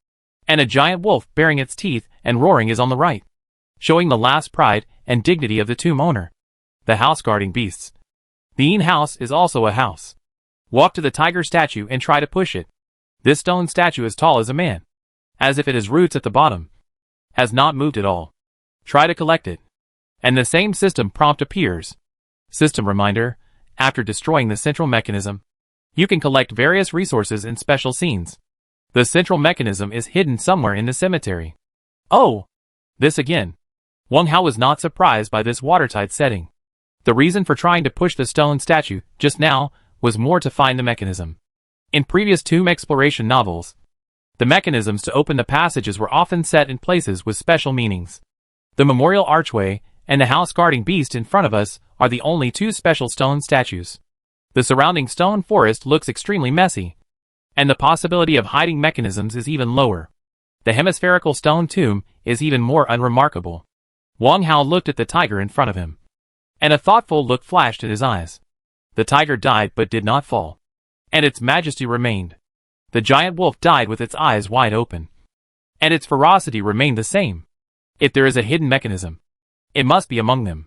and a giant wolf baring its teeth and roaring is on the right, showing the last pride and dignity of the tomb owner. The house guarding beasts. The Yin house is also a house. Walk to the tiger statue and try to push it. This stone statue is tall as a man, as if it has roots at the bottom, has not moved at all. Try to collect it, and the same system prompt appears. System reminder: after destroying the central mechanism, you can collect various resources in special scenes. The central mechanism is hidden somewhere in the cemetery. Oh! This again. Wang Hao was not surprised by this watertight setting. The reason for trying to push the stone statue just now was more to find the mechanism. In previous tomb exploration novels, the mechanisms to open the passages were often set in places with special meanings. The memorial archway and the house guarding beast in front of us are the only two special stone statues. The surrounding stone forest looks extremely messy, and the possibility of hiding mechanisms is even lower. The hemispherical stone tomb is even more unremarkable. Wang Hao looked at the tiger in front of him, and a thoughtful look flashed in his eyes. The tiger died but did not fall, and its majesty remained. The giant wolf died with its eyes wide open, and its ferocity remained the same. If there is a hidden mechanism, it must be among them.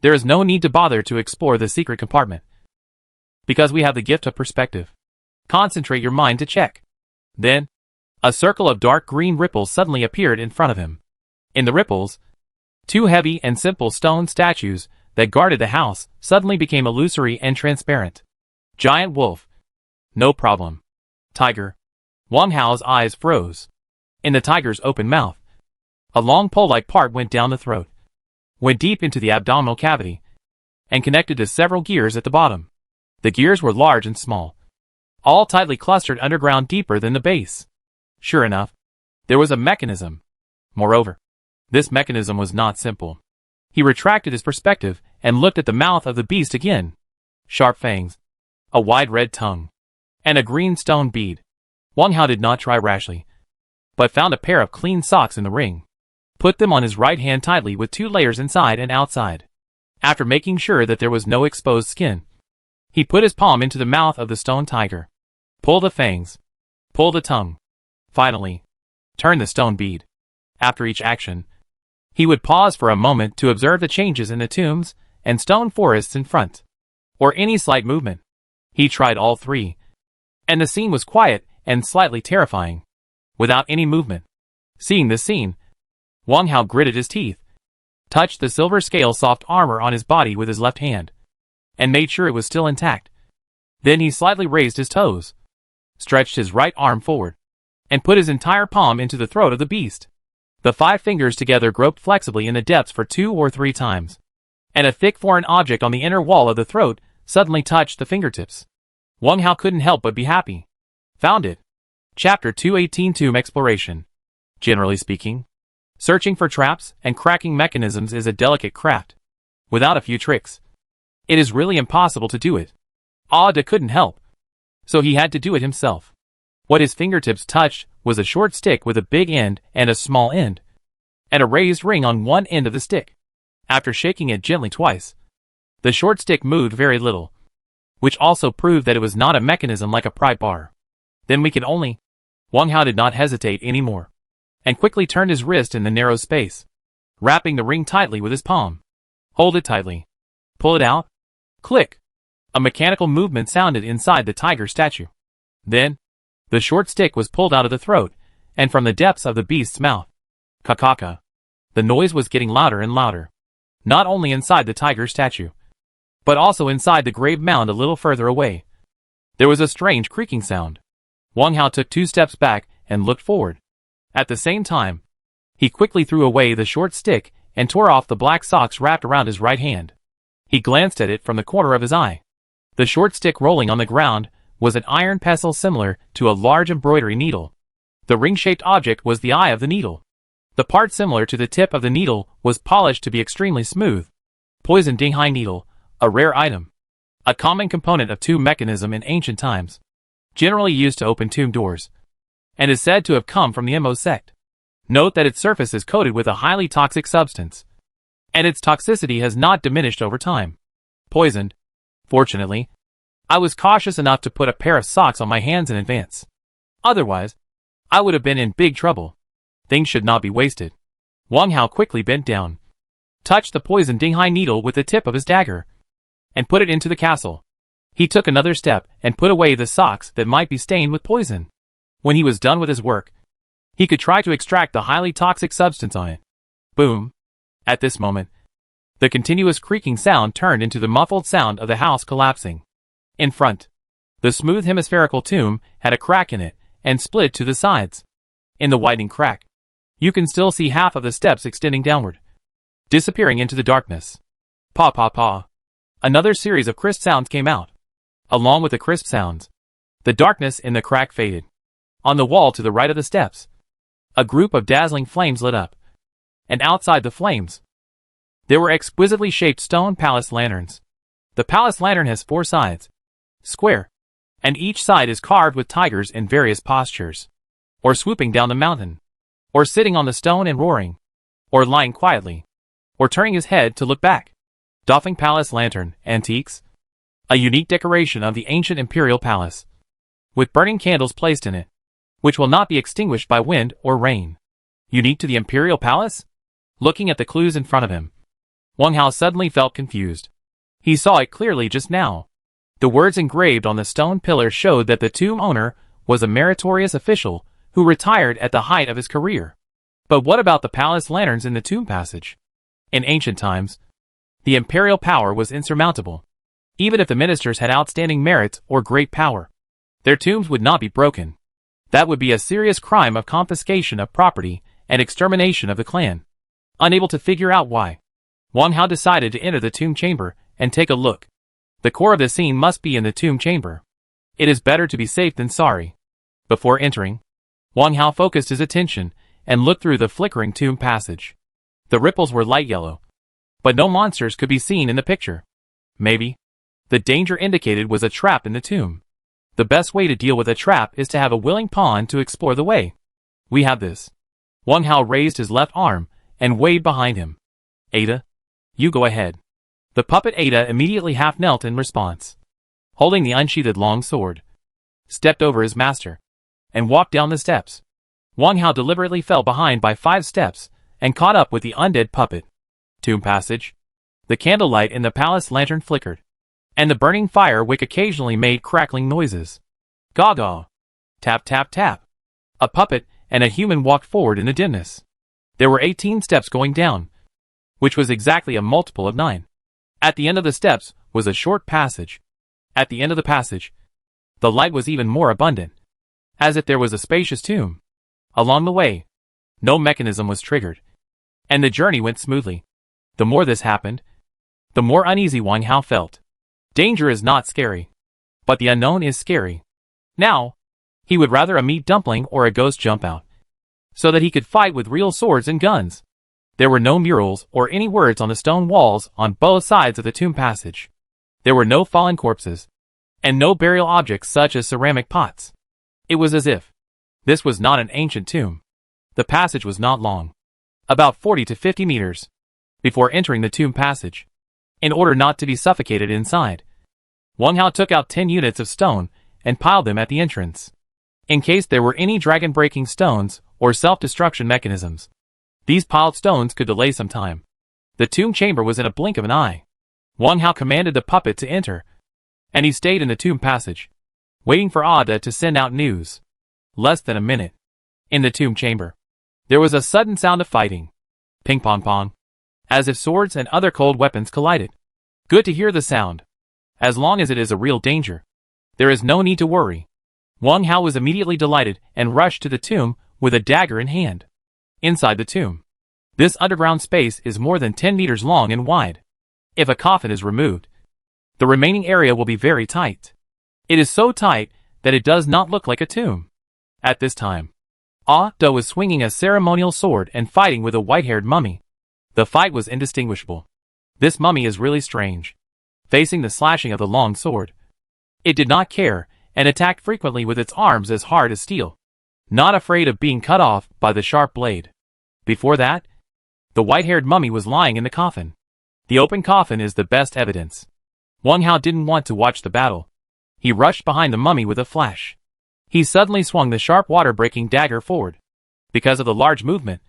There is no need to bother to explore the secret compartment, because we have the gift of perspective. Concentrate your mind to check. Then, a circle of dark green ripples suddenly appeared in front of him. In the ripples, two heavy and simple stone statues that guarded the house suddenly became illusory and transparent. Giant wolf. No problem. Tiger. Wang Hao's eyes froze. In the tiger's open mouth, a long pole-like part went down the throat, went deep into the abdominal cavity, and connected to several gears at the bottom. The gears were large and small, all tightly clustered underground deeper than the base. Sure enough, there was a mechanism. Moreover, this mechanism was not simple. He retracted his perspective and looked at the mouth of the beast again. Sharp fangs, a wide red tongue, and a green stone bead. Wang Hao did not try rashly, but found a pair of clean socks in the ring. Put them on his right hand tightly with 2 layers inside and outside. After making sure that there was no exposed skin, he put his palm into the mouth of the stone tiger. Pull the fangs. Pull the tongue. Finally, turn the stone bead. After each action, he would pause for a moment to observe the changes in the tombs and stone forests in front, or any slight movement. He tried all 3, and the scene was quiet and slightly terrifying, without any movement. Seeing this scene, Wang Hao gritted his teeth, touched the silver scale soft armor on his body with his left hand, and made sure it was still intact. Then he slightly raised his toes, stretched his right arm forward, and put his entire palm into the throat of the beast. The 5 fingers together groped flexibly in the depths for 2 or 3 times, and a thick foreign object on the inner wall of the throat suddenly touched the fingertips. Wang Hao couldn't help but be happy. Found it. Chapter 218 Tomb Exploration. Generally speaking, searching for traps and cracking mechanisms is a delicate craft. Without a few tricks, it is really impossible to do it. Ada couldn't help, so he had to do it himself. What his fingertips touched was a short stick with a big end and a small end, and a raised ring on one end of the stick. After shaking it gently twice, the short stick moved very little, which also proved that it was not a mechanism like a pry bar. Then we could only... Wang Hao did not hesitate anymore, and quickly turned his wrist in the narrow space, wrapping the ring tightly with his palm. Hold it tightly. Pull it out. Click. A mechanical movement sounded inside the tiger statue. Then, the short stick was pulled out of the throat, and from the depths of the beast's mouth. Kakaka. The noise was getting louder and louder, not only inside the tiger statue, but also inside the grave mound a little further away. There was a strange creaking sound. Wang Hao took 2 steps back and looked forward. At the same time, he quickly threw away the short stick and tore off the black socks wrapped around his right hand. He glanced at it from the corner of his eye. The short stick rolling on the ground was an iron pestle similar to a large embroidery needle. The ring-shaped object was the eye of the needle. The part similar to the tip of the needle was polished to be extremely smooth. Poison Dinghai needle, a rare item, a common component of tomb mechanism in ancient times, generally used to open tomb doors, and is said to have come from the Mo sect. Note that its surface is coated with a highly toxic substance, and its toxicity has not diminished over time. Poisoned. Fortunately, I was cautious enough to put a pair of socks on my hands in advance. Otherwise, I would have been in big trouble. Things should not be wasted. Wang Hao quickly bent down, touched the poison Dinghai needle with the tip of his dagger, and put it into the castle. He took another step and put away the socks that might be stained with poison. When he was done with his work, he could try to extract the highly toxic substance on it. Boom. At this moment, the continuous creaking sound turned into the muffled sound of the house collapsing. In front, the smooth hemispherical tomb had a crack in it and split to the sides. In the widening crack, you can still see half of the steps extending downward, disappearing into the darkness. Pa pa pa. Another series of crisp sounds came out. Along with the crisp sounds, the darkness in the crack faded. On the wall to the right of the steps, a group of dazzling flames lit up. And outside the flames, there were exquisitely shaped stone palace lanterns. The palace lantern has 4 sides, square, and each side is carved with tigers in various postures, or swooping down the mountain, or sitting on the stone and roaring, or lying quietly, or turning his head to look back. Doffing palace lantern, antiques, a unique decoration of the ancient imperial palace, with burning candles placed in it, which will not be extinguished by wind or rain. Unique to the imperial palace? Looking at the clues in front of him, Wang Hao suddenly felt confused. He saw it clearly just now. The words engraved on the stone pillar showed that the tomb owner was a meritorious official who retired at the height of his career. But what about the palace lanterns in the tomb passage? In ancient times, the imperial power was insurmountable. Even if the ministers had outstanding merits or great power, their tombs would not be broken. That would be a serious crime of confiscation of property and extermination of the clan. Unable to figure out why, Wang Hao decided to enter the tomb chamber and take a look. The core of the scene must be in the tomb chamber. It is better to be safe than sorry. Before entering, Wang Hao focused his attention and looked through the flickering tomb passage. The ripples were light yellow, but no monsters could be seen in the picture. Maybe the danger indicated was a trap in the tomb. The best way to deal with a trap is to have a willing pawn to explore the way. We have this. Wang Hao raised his left arm and waved behind him. Ada, you go ahead. The puppet Ada immediately half knelt in response. Holding the unsheathed long sword, stepped over his master, and walked down the steps. Wang Hao deliberately fell behind by 5 steps and caught up with the undead puppet. Tomb passage. The candlelight in the palace lantern flickered, and the burning fire wick occasionally made crackling noises. Gaw-gaw. Tap tap tap. A puppet and a human walked forward in the dimness. There were 18 steps going down, which was exactly a multiple of 9. At the end of the steps was a short passage. At the end of the passage, the light was even more abundant, as if there was a spacious tomb. Along the way, no mechanism was triggered, and the journey went smoothly. The more this happened, the more uneasy Wang Hao felt. Danger is not scary, but the unknown is scary. Now, he would rather a meat dumpling or a ghost jump out, so that he could fight with real swords and guns. There were no murals or any words on the stone walls on both sides of the tomb passage. There were no fallen corpses, and no burial objects such as ceramic pots. It was as if this was not an ancient tomb. The passage was not long, about 40 to 50 meters, before entering the tomb passage. In order not to be suffocated inside, Wang Hao took out 10 units of stone and piled them at the entrance, in case there were any dragon-breaking stones or self-destruction mechanisms. These piled stones could delay some time. The tomb chamber was in a blink of an eye. Wang Hao commanded the puppet to enter, and he stayed in the tomb passage, waiting for Ada to send out news. Less than a minute. In the tomb chamber, there was a sudden sound of fighting. Ping-pong-pong. As if swords and other cold weapons collided. Good to hear the sound. As long as it is a real danger, there is no need to worry. Wang Hao was immediately delighted and rushed to the tomb with a dagger in hand. Inside the tomb, this underground space is more than 10 meters long and wide. If a coffin is removed, the remaining area will be very tight. It is so tight that it does not look like a tomb. At this time, Ada was swinging a ceremonial sword and fighting with a white-haired mummy. The fight was indistinguishable. This mummy is really strange. Facing the slashing of the long sword, it did not care and attacked frequently with its arms as hard as steel, not afraid of being cut off by the sharp blade. Before that, the white-haired mummy was lying in the coffin. The open coffin is the best evidence. Wang Hao didn't want to watch the battle. He rushed behind the mummy with a flash. He suddenly swung the sharp water-breaking dagger forward. Because of the large movement,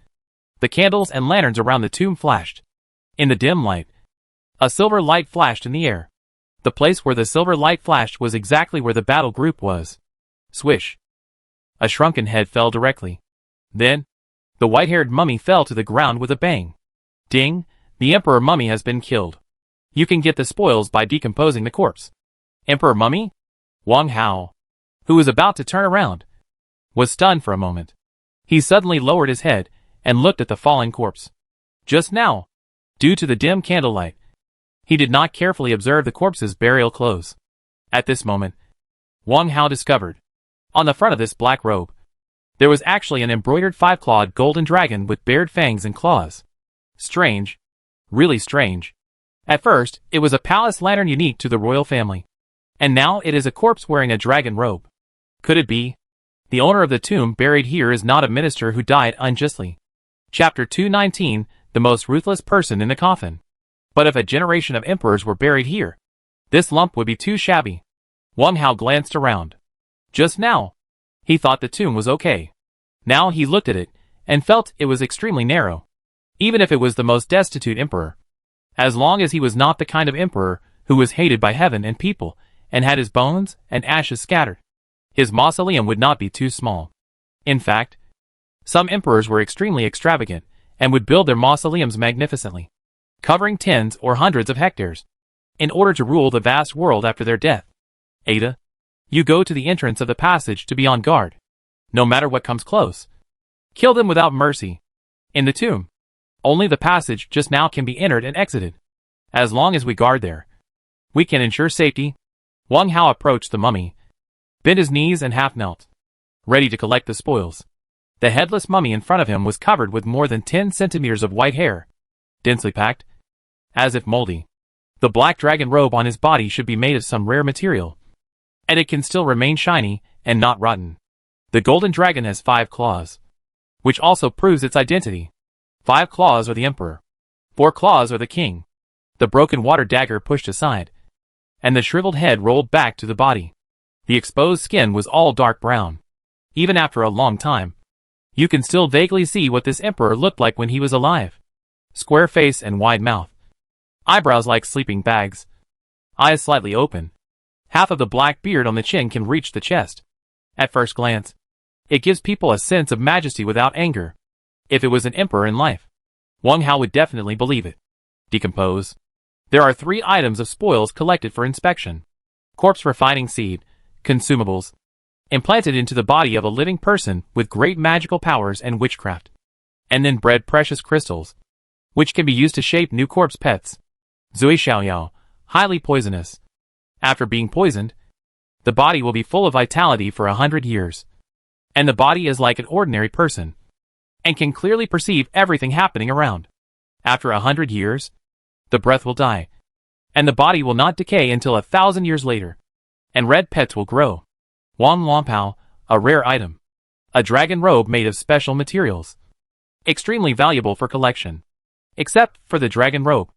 the candles and lanterns around the tomb flashed. In the dim light, a silver light flashed in the air. The place where the silver light flashed was exactly where the battle group was. Swish. A shrunken head fell directly. Then, the white-haired mummy fell to the ground with a bang. Ding, the Emperor Mummy has been killed. You can get the spoils by decomposing the corpse. Emperor Mummy? Wang Hao, who was about to turn around, was stunned for a moment. He suddenly lowered his head and looked at the fallen corpse. Just now, due to the dim candlelight, He did not carefully observe the corpse's burial clothes. At this moment, Wang Hao discovered, on the front of this black robe, there was actually an embroidered 5-clawed golden dragon with bared fangs and claws. Strange. Really strange. At first, it was a palace lantern unique to the royal family. And now it is a corpse wearing a dragon robe. Could it be? The owner of the tomb buried here is not a minister who died unjustly. Chapter 219, the most ruthless person in the coffin. But if a generation of emperors were buried here, this lump would be too shabby. Wang Hao glanced around. Just now, he thought the tomb was okay. Now he looked at it, and felt it was extremely narrow. Even if it was the most destitute emperor. As long as he was not the kind of emperor who was hated by heaven and people, and had his bones and ashes scattered, his mausoleum would not be too small. In fact, some emperors were extremely extravagant, and would build their mausoleums magnificently, covering tens or hundreds of hectares, in order to rule the vast world after their death. Ada, you go to the entrance of the passage to be on guard. No matter what comes close, kill them without mercy. In the tomb, only the passage just now can be entered and exited. As long as we guard there, we can ensure safety. Wang Hao approached the mummy, bent his knees and half knelt, ready to collect the spoils. The headless mummy in front of him was covered with more than 10 centimeters of white hair, densely packed, as if moldy. The black dragon robe on his body should be made of some rare material, and it can still remain shiny and not rotten. The golden dragon has 5 claws, which also proves its identity. 5 claws are the emperor. 4 claws are the king. The broken water dagger pushed aside, and the shriveled head rolled back to the body. The exposed skin was all dark brown. Even after a long time, you can still vaguely see what this emperor looked like when he was alive. Square face and wide mouth. Eyebrows like sleeping bags. Eyes slightly open. Half of the black beard on the chin can reach the chest. At first glance, it gives people a sense of majesty without anger. If it was an emperor in life, Wang Hao would definitely believe it. Decompose. There are 3 items of spoils collected for inspection. Corpse refining seed, consumables, implanted into the body of a living person with great magical powers and witchcraft. And then bred precious crystals, which can be used to shape new corpse pets. Zui Xiaoyao, highly poisonous. After being poisoned, the body will be full of vitality for 100 years. And the body is like an ordinary person, and can clearly perceive everything happening around. After 100 years, the breath will die, and the body will not decay until 1,000 years later, and red pets will grow. Wang Luanpao, a rare item. A dragon robe made of special materials. Extremely valuable for collection. Except for the dragon robe,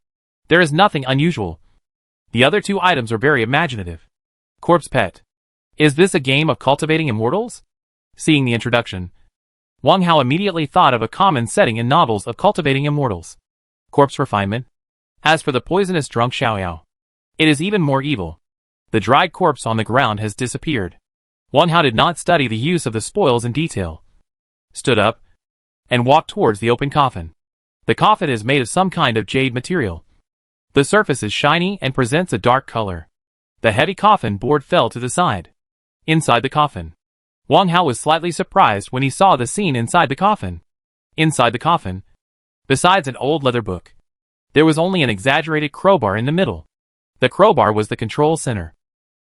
there is nothing unusual. The other 2 items are very imaginative. Corpse pet. Is this a game of cultivating immortals? Seeing the introduction, Wang Hao immediately thought of a common setting in novels of cultivating immortals. Corpse refinement. As for the poisonous drunk Xiaoyao, it is even more evil. The dried corpse on the ground has disappeared. Wang Hao did not study the use of the spoils in detail. Stood up, and walked towards the open coffin. The coffin is made of some kind of jade material. The surface is shiny and presents a dark color. The heavy coffin board fell to the side. Inside the coffin, Wang Hao was slightly surprised when he saw the scene inside the coffin. Inside the coffin, besides an old leather book, there was only an exaggerated crowbar in the middle. The crowbar was the control center.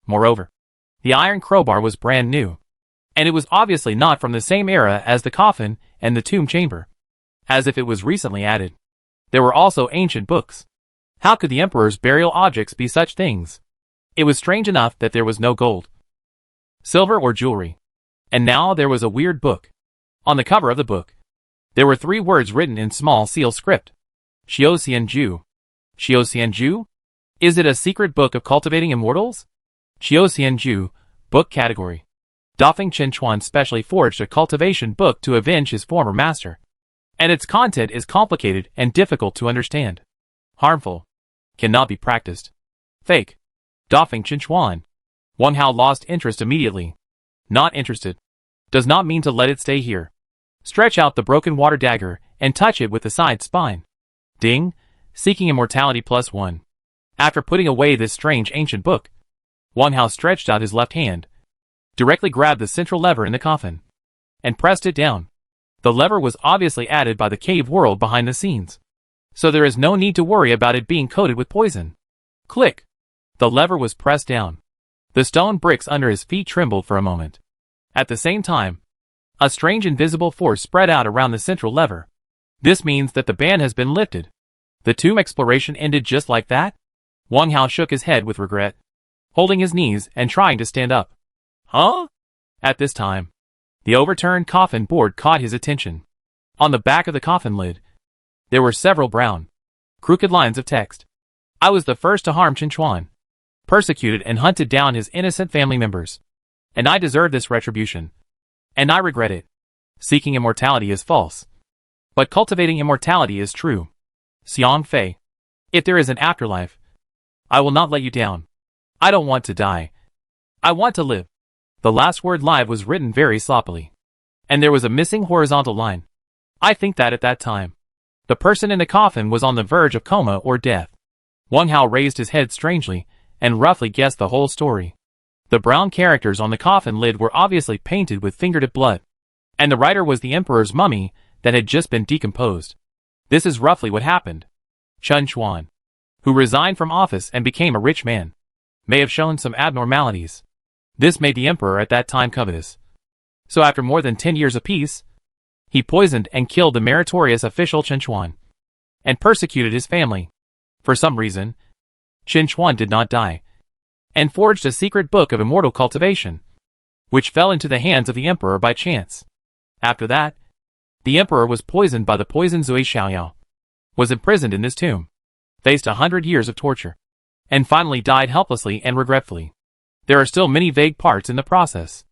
Moreover, the iron crowbar was brand new, and it was obviously not from the same era as the coffin and the tomb chamber, as if it was recently added. There were also ancient books. How could the emperor's burial objects be such things? It was strange enough that there was no gold, silver or jewelry. And now there was a weird book. On the cover of the book, there were 3 words written in small seal script. Xiaoxianju. Xiaoxianju? Is it a secret book of cultivating immortals? Xiaoxianju, book category. Dafeng Chenchuan specially forged a cultivation book to avenge his former master. And its content is complicated and difficult to understand. Harmful. Cannot be practiced. Fake. Dafeng Chenchuan. Wang Hao lost interest immediately. Not interested. Does not mean to let it stay here. Stretch out the broken water dagger and touch it with the side spine. Ding. Seeking immortality +1. After putting away this strange ancient book, Wang Hao stretched out his left hand, directly grabbed the central lever in the coffin, and pressed it down. The lever was obviously added by the cave world behind the scenes, so there is no need to worry about it being coated with poison. Click! The lever was pressed down. The stone bricks under his feet trembled for a moment. At the same time, a strange invisible force spread out around the central lever. This means that the ban has been lifted. The tomb exploration ended just like that? Wang Hao shook his head with regret, holding his knees and trying to stand up. Huh? At this time, the overturned coffin board caught his attention. On the back of the coffin lid, there were several brown, crooked lines of text. I was the first to harm Chen Chuan, persecuted and hunted down his innocent family members. And I deserve this retribution. And I regret it. Seeking immortality is false. But cultivating immortality is true. Xiang Fei. If there is an afterlife, I will not let you down. I don't want to die. I want to live. The last word live was written very sloppily. And there was a missing horizontal line. I think that at that time, the person in the coffin was on the verge of coma or death. Wang Hao raised his head strangely and roughly guessed the whole story. The brown characters on the coffin lid were obviously painted with fingertip blood. And the writer was the emperor's mummy that had just been decomposed. This is roughly what happened. Chen Chuan, who resigned from office and became a rich man, may have shown some abnormalities. This made the emperor at that time covetous. So after more than 10 years of peace, he poisoned and killed the meritorious official Chen Chuan, and persecuted his family. For some reason, Chen Chuan did not die, and forged a secret book of immortal cultivation, which fell into the hands of the emperor by chance. After that, the emperor was poisoned by the poison Zui Xiaoyao, was imprisoned in this tomb, faced 100 years of torture, and finally died helplessly and regretfully. There are still many vague parts in the process.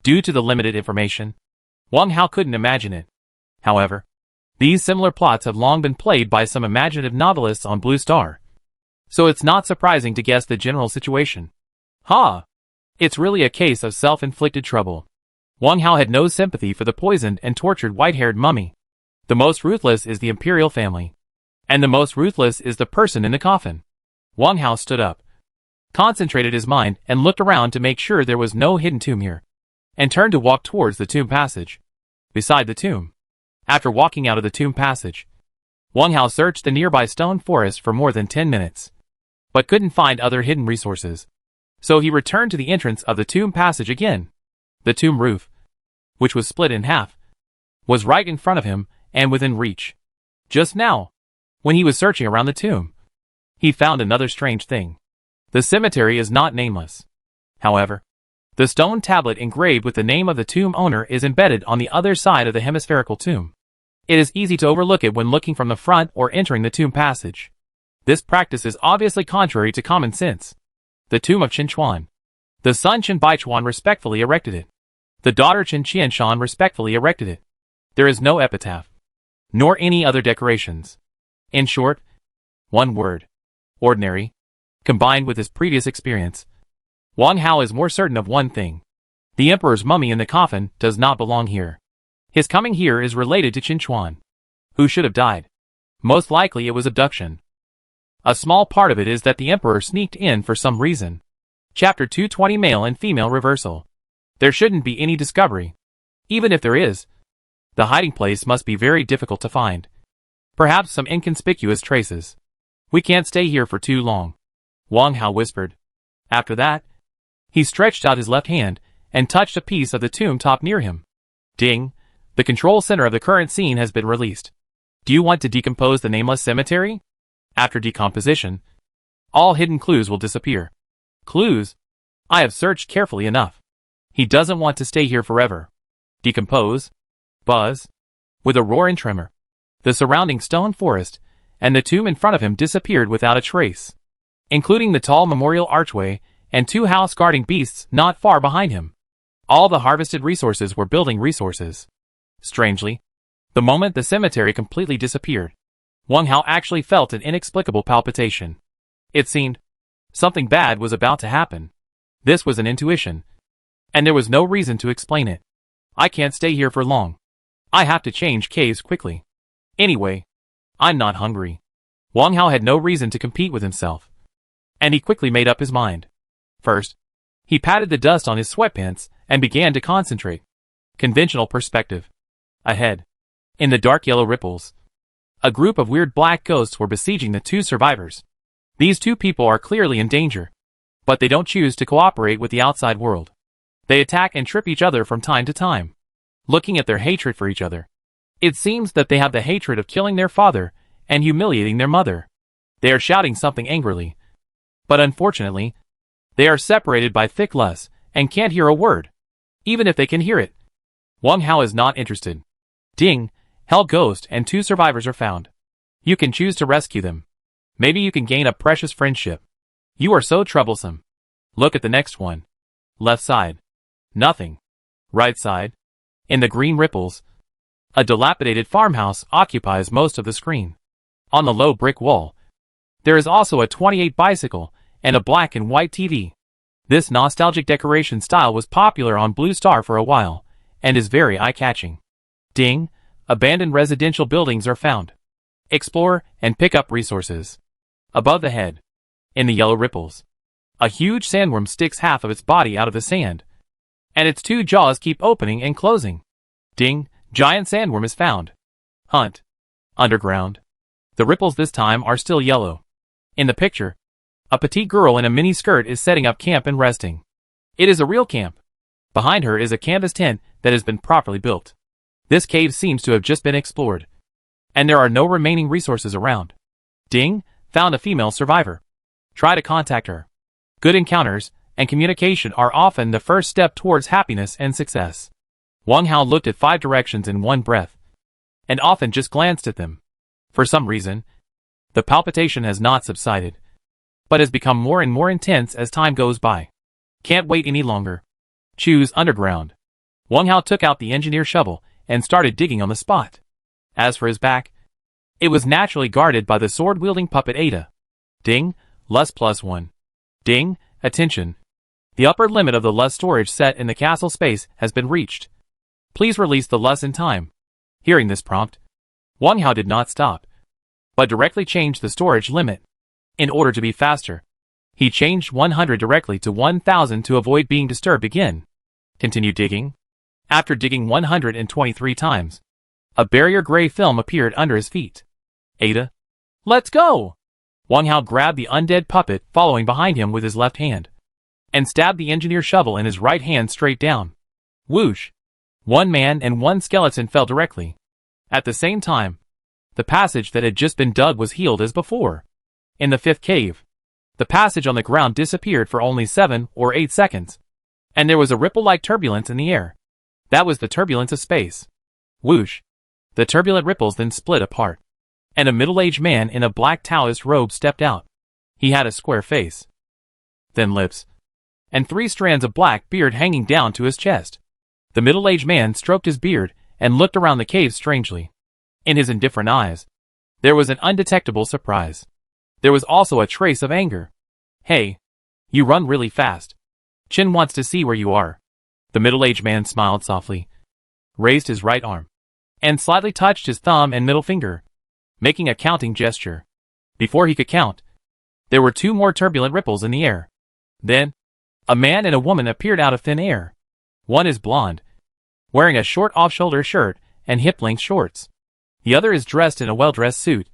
Due to the limited information, Wang Hao couldn't imagine it. However, these similar plots have long been played by some imaginative novelists on Blue Star. So it's not surprising to guess the general situation. Ha! It's really a case of self-inflicted trouble. Wang Hao had no sympathy for the poisoned and tortured white-haired mummy. The most ruthless is the imperial family. And the most ruthless is the person in the coffin. Wang Hao stood up, concentrated his mind and looked around to make sure there was no hidden tomb here, and turned to walk towards the tomb passage. Beside the tomb. After walking out of the tomb passage, Wang Hao searched the nearby stone forest for more than 10 minutes, but couldn't find other hidden resources. So he returned to the entrance of the tomb passage again. The tomb roof, which was split in half, was right in front of him and within reach. Just now, when he was searching around the tomb, he found another strange thing. The cemetery is not nameless. However, the stone tablet engraved with the name of the tomb owner is embedded on the other side of the hemispherical tomb. It is easy to overlook it when looking from the front or entering the tomb passage. This practice is obviously contrary to common sense. The tomb of Chen Chuan. The son Chen Baichuan respectfully erected it. The daughter Chen Qianshan respectfully erected it. There is no epitaph, nor any other decorations. In short, one word. Ordinary. Combined with his previous experience, Wang Hao is more certain of one thing. The emperor's mummy in the coffin does not belong here. His coming here is related to Chen Chuan, who should have died. Most likely it was abduction. A small part of it is that the emperor sneaked in for some reason. Chapter 220 Male and Female Reversal. There shouldn't be any discovery. Even if there is, the hiding place must be very difficult to find. Perhaps some inconspicuous traces. We can't stay here for too long, Wang Hao whispered. After that, he stretched out his left hand and touched a piece of the tomb top near him. Ding! The control center of the current scene has been released. Do you want to decompose the nameless cemetery? After decomposition, all hidden clues will disappear. Clues? I have searched carefully enough. He doesn't want to stay here forever. Decompose? Buzz? With a roar and tremor, the surrounding stone forest and the tomb in front of him disappeared without a trace, including the tall memorial archway and two house-guarding beasts not far behind him. All the harvested resources were building resources. Strangely, the moment the cemetery completely disappeared, Wang Hao actually felt an inexplicable palpitation. It seemed something bad was about to happen. This was an intuition, and there was no reason to explain it. I can't stay here for long. I have to change caves quickly. Anyway, I'm not hungry. Wang Hao had no reason to compete with himself, and he quickly made up his mind. First, he patted the dust on his sweatpants and began to concentrate. Conventional perspective. Ahead, in the dark yellow ripples, a group of weird black ghosts were besieging the two survivors. These two people are clearly in danger, but they don't choose to cooperate with the outside world. They attack and trip each other from time to time. Looking at their hatred for each other, it seems that they have the hatred of killing their father and humiliating their mother. They are shouting something angrily, but unfortunately, they are separated by thick lies and can't hear a word, even if they can hear it. Wang Hao is not interested. Ding, Hell Ghost and 2 survivors are found. You can choose to rescue them. Maybe you can gain a precious friendship. You are so troublesome. Look at the next one. Left side. Nothing. Right side. In the green ripples, a dilapidated farmhouse occupies most of the screen. On the low brick wall, there is also a 28 bicycle and a black and white TV. This nostalgic decoration style was popular on Blue Star for a while, and is very eye-catching. Ding, abandoned residential buildings are found. Explore and pick up resources. Above the head, in the yellow ripples, a huge sandworm sticks half of its body out of the sand, and its 2 jaws keep opening and closing. Ding, giant sandworm is found. Hunt. Underground. The ripples this time are still yellow. In the picture, a petite girl in a mini skirt is setting up camp and resting. It is a real camp. Behind her is a canvas tent that has been properly built. This cave seems to have just been explored, and there are no remaining resources around. Ding, found a female survivor. Try to contact her. Good encounters and communication are often the first step towards happiness and success. Wang Hao looked at 5 directions in one breath, and often just glanced at them. For some reason, the palpitation has not subsided, but has become more and more intense as time goes by. Can't wait any longer. Choose underground. Wang Hao took out the engineer shovel and started digging on the spot. As for his back, it was naturally guarded by the sword-wielding puppet Ada. Ding, lust +1. Ding, attention. The upper limit of the lust storage set in the castle space has been reached. Please release the lust in time. Hearing this prompt, Wang Hao did not stop, but directly changed the storage limit. In order to be faster, he changed 100 directly to 1000 to avoid being disturbed again. Continue digging. After digging 123 times, a barrier gray film appeared under his feet. Ada, let's go! Wang Hao grabbed the undead puppet following behind him with his left hand, and stabbed the engineer shovel in his right hand straight down. Whoosh! 1 man and 1 skeleton fell directly. At the same time, the passage that had just been dug was healed as before. In the 5th cave, the passage on the ground disappeared for only 7 or 8 seconds, and there was a ripple-like turbulence in the air. That was the turbulence of space. Whoosh! The turbulent ripples then split apart, and a middle-aged man in a black Taoist robe stepped out. He had a square face, thin lips, and 3 strands of black beard hanging down to his chest. The middle-aged man stroked his beard and looked around the cave strangely. In his indifferent eyes, there was an undetectable surprise. There was also a trace of anger. Hey, you run really fast. Chin wants to see where you are. The middle-aged man smiled softly, raised his right arm, and slightly touched his thumb and middle finger, making a counting gesture. Before he could count, there were 2 more turbulent ripples in the air. Then, a man and a woman appeared out of thin air. One is blonde, wearing a short off-shoulder shirt and hip-length shorts. The other is dressed in a well-dressed suit,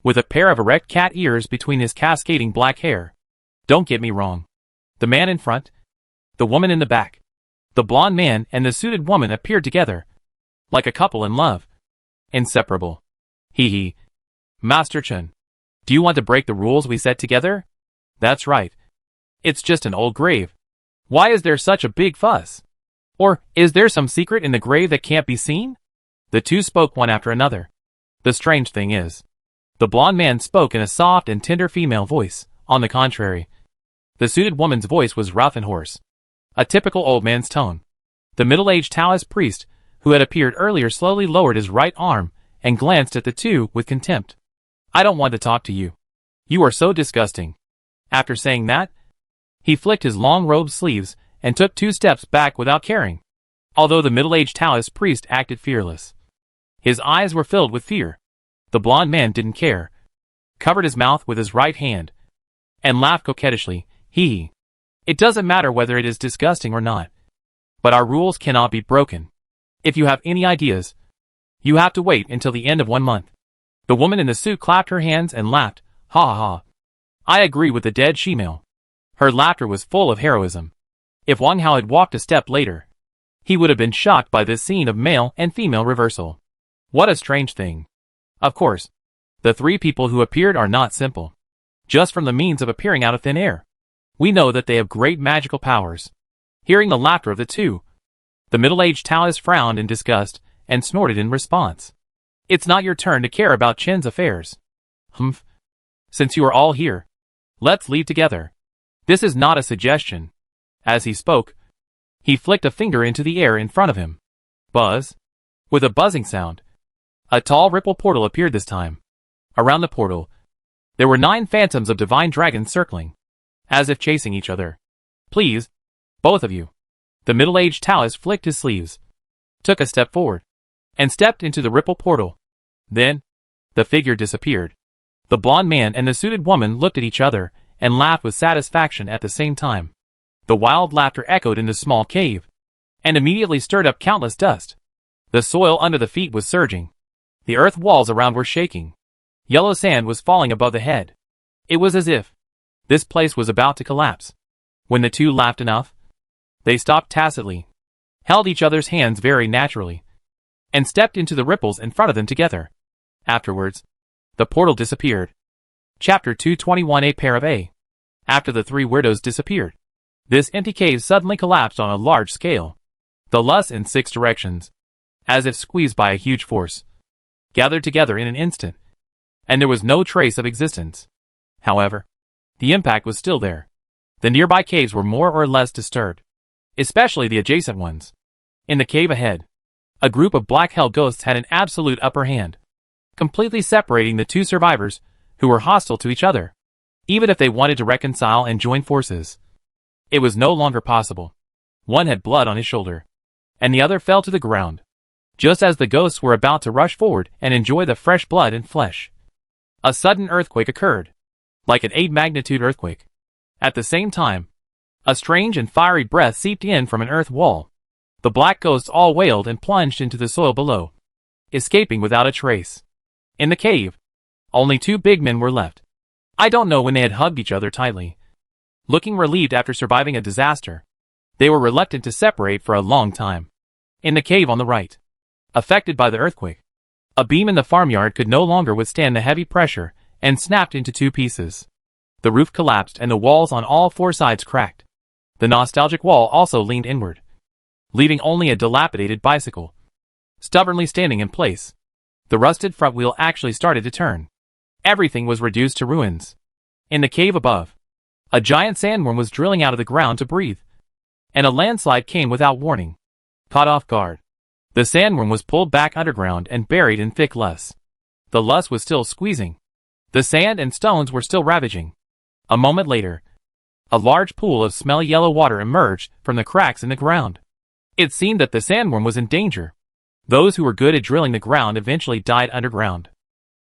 with a pair of erect cat ears between his cascading black hair. Don't get me wrong. The man in front, the woman in the back, the blonde man and the suited woman appeared together, like a couple in love. Inseparable. Hee hee. Master Chen, do you want to break the rules we set together? That's right. It's just an old grave. Why is there such a big fuss? Or is there some secret in the grave that can't be seen? The 2 spoke one after another. The strange thing is, the blonde man spoke in a soft and tender female voice. On the contrary, the suited woman's voice was rough and hoarse, a typical old man's tone. The middle-aged Taoist priest, who had appeared earlier, slowly lowered his right arm and glanced at the 2 with contempt. I don't want to talk to you. You are so disgusting. After saying that, he flicked his long robe sleeves and took 2 steps back without caring. Although the middle-aged Taoist priest acted fearless, his eyes were filled with fear. The blonde man didn't care, covered his mouth with his right hand, and laughed coquettishly. Hee. It doesn't matter whether it is disgusting or not, but our rules cannot be broken. If you have any ideas, you have to wait until the end of 1 month. The woman in the suit clapped her hands and laughed. Ha ha ha. I agree with the dead she-male. Her laughter was full of heroism. If Wang Hao had walked a step later, he would have been shocked by this scene of male and female reversal. What a strange thing. Of course, the three people who appeared are not simple. Just from the means of appearing out of thin air, we know that they have great magical powers. Hearing the laughter of the two, the middle-aged Taoist frowned in disgust and snorted in response. It's not your turn to care about Chen's affairs. Humph. Since you are all here, let's leave together. This is not a suggestion. As he spoke, he flicked a finger into the air in front of him. Buzz. With a buzzing sound, a tall ripple portal appeared this time. Around the portal, there were 9 phantoms of divine dragons circling, as if chasing each other. Please, both of you. The middle-aged Taoist flicked his sleeves, took a step forward, and stepped into the ripple portal. Then, the figure disappeared. The blonde man and the suited woman looked at each other and laughed with satisfaction at the same time. The wild laughter echoed in the small cave, and immediately stirred up countless dust. The soil under the feet was surging. The earth walls around were shaking. Yellow sand was falling above the head. It was as if this place was about to collapse. When the two laughed enough, they stopped tacitly, held each other's hands very naturally, and stepped into the ripples in front of them together. Afterwards, the portal disappeared. Chapter 221. A pair of A. After the three weirdos disappeared, this empty cave suddenly collapsed on a large scale. The lusts in 6 directions, as if squeezed by a huge force, gathered together in an instant, and there was no trace of existence. However, the impact was still there. The nearby caves were more or less disturbed, especially the adjacent ones. In the cave ahead, a group of black hell ghosts had an absolute upper hand, completely separating the two survivors who were hostile to each other. Even if they wanted to reconcile and join forces, it was no longer possible. One had blood on his shoulder, and the other fell to the ground, just as the ghosts were about to rush forward and enjoy the fresh blood and flesh. A sudden earthquake occurred, like an 8-magnitude earthquake. At the same time, a strange and fiery breath seeped in from an earth wall. The black ghosts all wailed and plunged into the soil below, escaping without a trace. In the cave, only 2 big men were left. I don't know when they had hugged each other tightly. Looking relieved after surviving a disaster, they were reluctant to separate for a long time. In the cave on the right, affected by the earthquake, a beam in the farmyard could no longer withstand the heavy pressure and snapped into 2 pieces. The roof collapsed and the walls on all 4 sides cracked. The nostalgic wall also leaned inward, leaving only a dilapidated bicycle stubbornly standing in place. The rusted front wheel actually started to turn. Everything was reduced to ruins. In the cave above, a giant sandworm was drilling out of the ground to breathe, and a landslide came without warning. Caught off guard, the sandworm was pulled back underground and buried in thick loess. The loess was still squeezing. The sand and stones were still ravaging. A moment later, a large pool of smelly yellow water emerged from the cracks in the ground. It seemed that the sandworm was in danger. Those who were good at drilling the ground eventually died underground.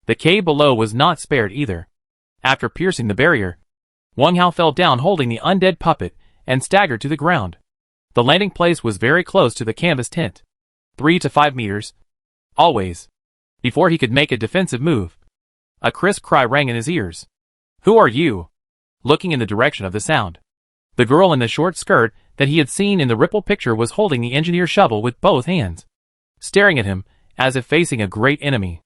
The cave below was not spared either. After piercing the barrier, Wang Hao fell down holding the undead puppet and staggered to the ground. The landing place was very close to the canvas tent, 3 to 5 meters, always. Before he could make a defensive move, a crisp cry rang in his ears. "Who are you?" Looking in the direction of the sound, the girl in the short skirt that he had seen in the ripple picture was holding the engineer shovel with both hands, staring at him as if facing a great enemy.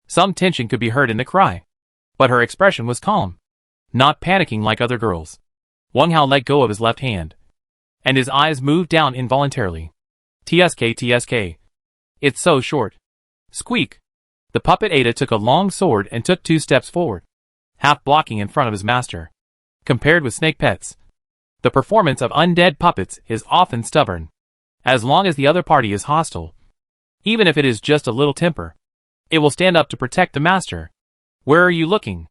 Some tension could be heard in the cry, but her expression was calm, not panicking like other girls. Wang Hao let go of his left hand, and his eyes moved down involuntarily. TSK. It's so short. Squeak. The puppet Ada took a long sword and took 2 steps forward, half blocking in front of his master. Compared with snake pets, the performance of undead puppets is often stubborn. As long as the other party is hostile, even if it is just a little temper, it will stand up to protect the master. "Where are you looking?"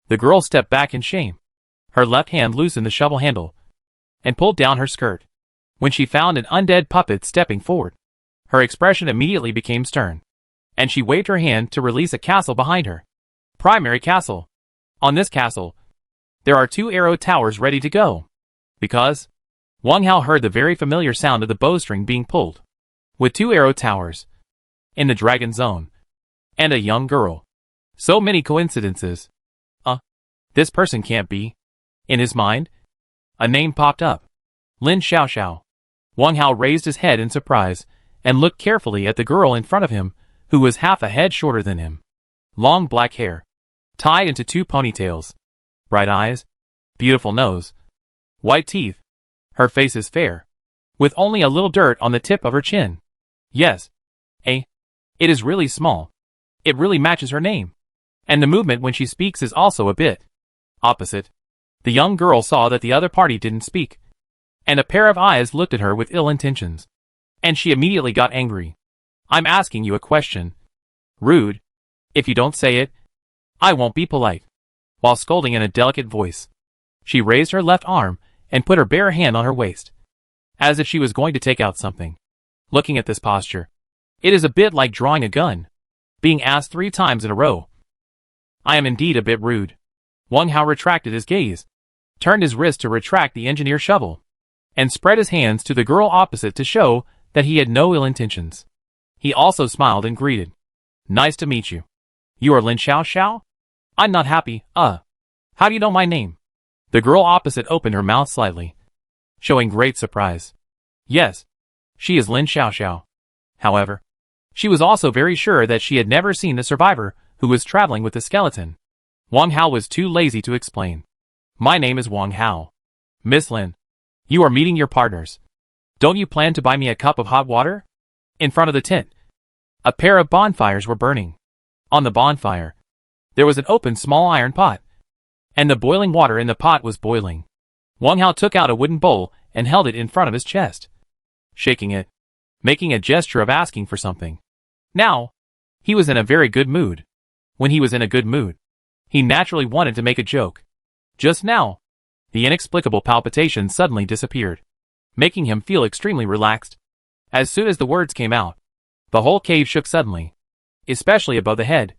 The girl stepped back in shame. Her left hand loosened the shovel handle and pulled down her skirt. When she found an undead puppet stepping forward, her expression immediately became stern, and she waved her hand to release a castle behind her. Primary castle. On this castle, there are 2 arrow towers ready to go. Because Wang Hao heard the very familiar sound of the bowstring being pulled. With 2 arrow towers, in the dragon zone, and a young girl. So many coincidences. This person can't be. In his mind, a name popped up. Lin Xiaoxiao. Wang Hao raised his head in surprise and looked carefully at the girl in front of him, who was half a head shorter than him. Long black hair, tied into 2 ponytails. Bright eyes, beautiful nose, white teeth. Her face is fair, with only a little dirt on the tip of her chin. Yes. It is really small. It really matches her name. And the movement when she speaks is also a bit opposite. The young girl saw that the other party didn't speak, and a pair of eyes looked at her with ill intentions. And she immediately got angry. I'm asking you a question. Rude. If you don't say it, I won't be polite. While scolding in a delicate voice, she raised her left arm and put her bare hand on her waist, as if she was going to take out something. Looking at this posture, it is a bit like drawing a gun, being asked 3 times in a row. I am indeed a bit rude. Wang Hao retracted his gaze, turned his wrist to retract the engineer shovel, and spread his hands to the girl opposite to show that he had no ill intentions. He also smiled and greeted. Nice to meet you. You are Lin Xiaoxiao? I'm not happy, How do you know my name? The girl opposite opened her mouth slightly, showing great surprise. Yes, she is Lin Xiaoxiao. However, she was also very sure that she had never seen the survivor who was traveling with the skeleton. Wang Hao was too lazy to explain. My name is Wang Hao. Miss Lin, you are meeting your partners. Don't you plan to buy me a cup of hot water? In front of the tent, a pair of bonfires were burning. On the bonfire, there was an open small iron pot, and the boiling water in the pot was boiling. Wang Hao took out a wooden bowl and held it in front of his chest, shaking it, making a gesture of asking for something. Now, he was in a very good mood. When he was in a good mood, he naturally wanted to make a joke. Just now, the inexplicable palpitation suddenly disappeared, making him feel extremely relaxed. As soon as the words came out, the whole cave shook suddenly, especially above the head.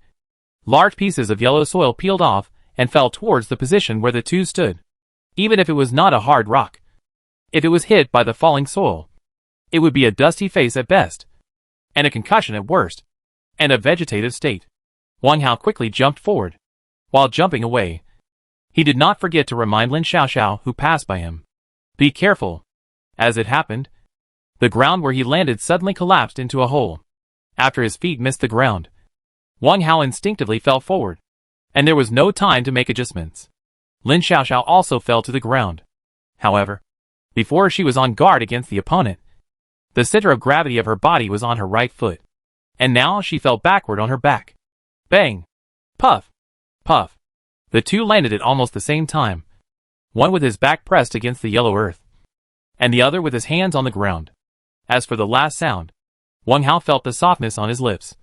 Large pieces of yellow soil peeled off and fell towards the position where the two stood. Even if it was not a hard rock, if it was hit by the falling soil, it would be a dusty face at best, and a concussion at worst, and a vegetative state. Wang Hao quickly jumped forward. While jumping away, he did not forget to remind Lin Xiaoxiao who passed by him. Be careful. As it happened, the ground where he landed suddenly collapsed into a hole. After his feet missed the ground, Wang Hao instinctively fell forward, and there was no time to make adjustments. Lin Xiaoxiao also fell to the ground. However, before she was on guard against the opponent, the center of gravity of her body was on her right foot, and now she fell backward on her back. Bang! Puff! Puff! The two landed at almost the same time, one with his back pressed against the yellow earth, and the other with his hands on the ground. As for the last sound, Wang Hao felt the softness on his lips,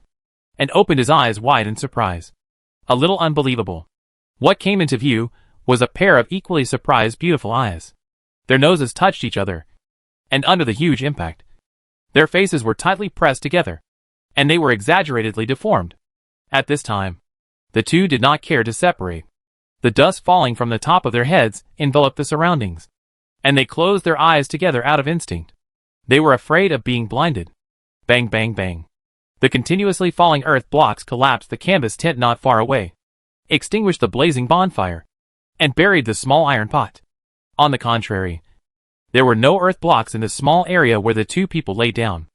and opened his eyes wide in surprise. A little unbelievable. What came into view was a pair of equally surprised beautiful eyes. Their noses touched each other, and under the huge impact, their faces were tightly pressed together, and they were exaggeratedly deformed. At this time, the two did not care to separate. The dust falling from the top of their heads enveloped the surroundings, and they closed their eyes together out of instinct. They were afraid of being blinded. Bang, bang, bang. The continuously falling earth blocks collapsed the canvas tent not far away, extinguished the blazing bonfire, and buried the small iron pot. On the contrary, there were no earth blocks in the small area where the two people lay down.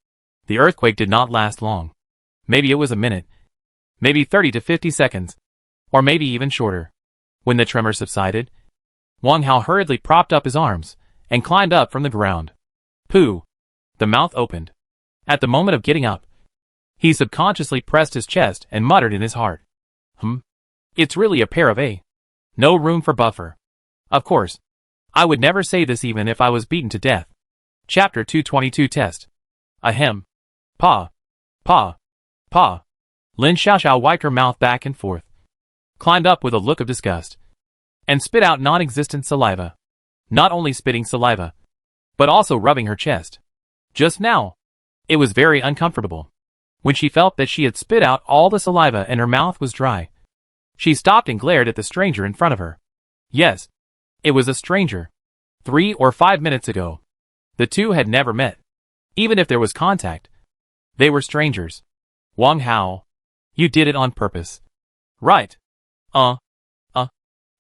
The earthquake did not last long. Maybe it was a minute, maybe 30 to 50 seconds, or maybe even shorter. When the tremor subsided, Wang Hao hurriedly propped up his arms and climbed up from the ground. Pooh! The mouth opened. At the moment of getting up, he subconsciously pressed his chest and muttered in his heart. It's really a pair of no room for buffer. Of course, I would never say this even if I was beaten to death. Chapter 222 Test. Ahem. Pa. Pa. Pa. Lin Xiaoxiao wiped her mouth back and forth, climbed up with a look of disgust, and spit out non-existent saliva. Not only spitting saliva, but also rubbing her chest. Just now, it was very uncomfortable. When she felt that she had spit out all the saliva and her mouth was dry, she stopped and glared at the stranger in front of her. Yes, it was a stranger. 3 or 5 minutes ago, the two had never met. Even if there was contact, they were strangers. Wang Hao, you did it on purpose. Right.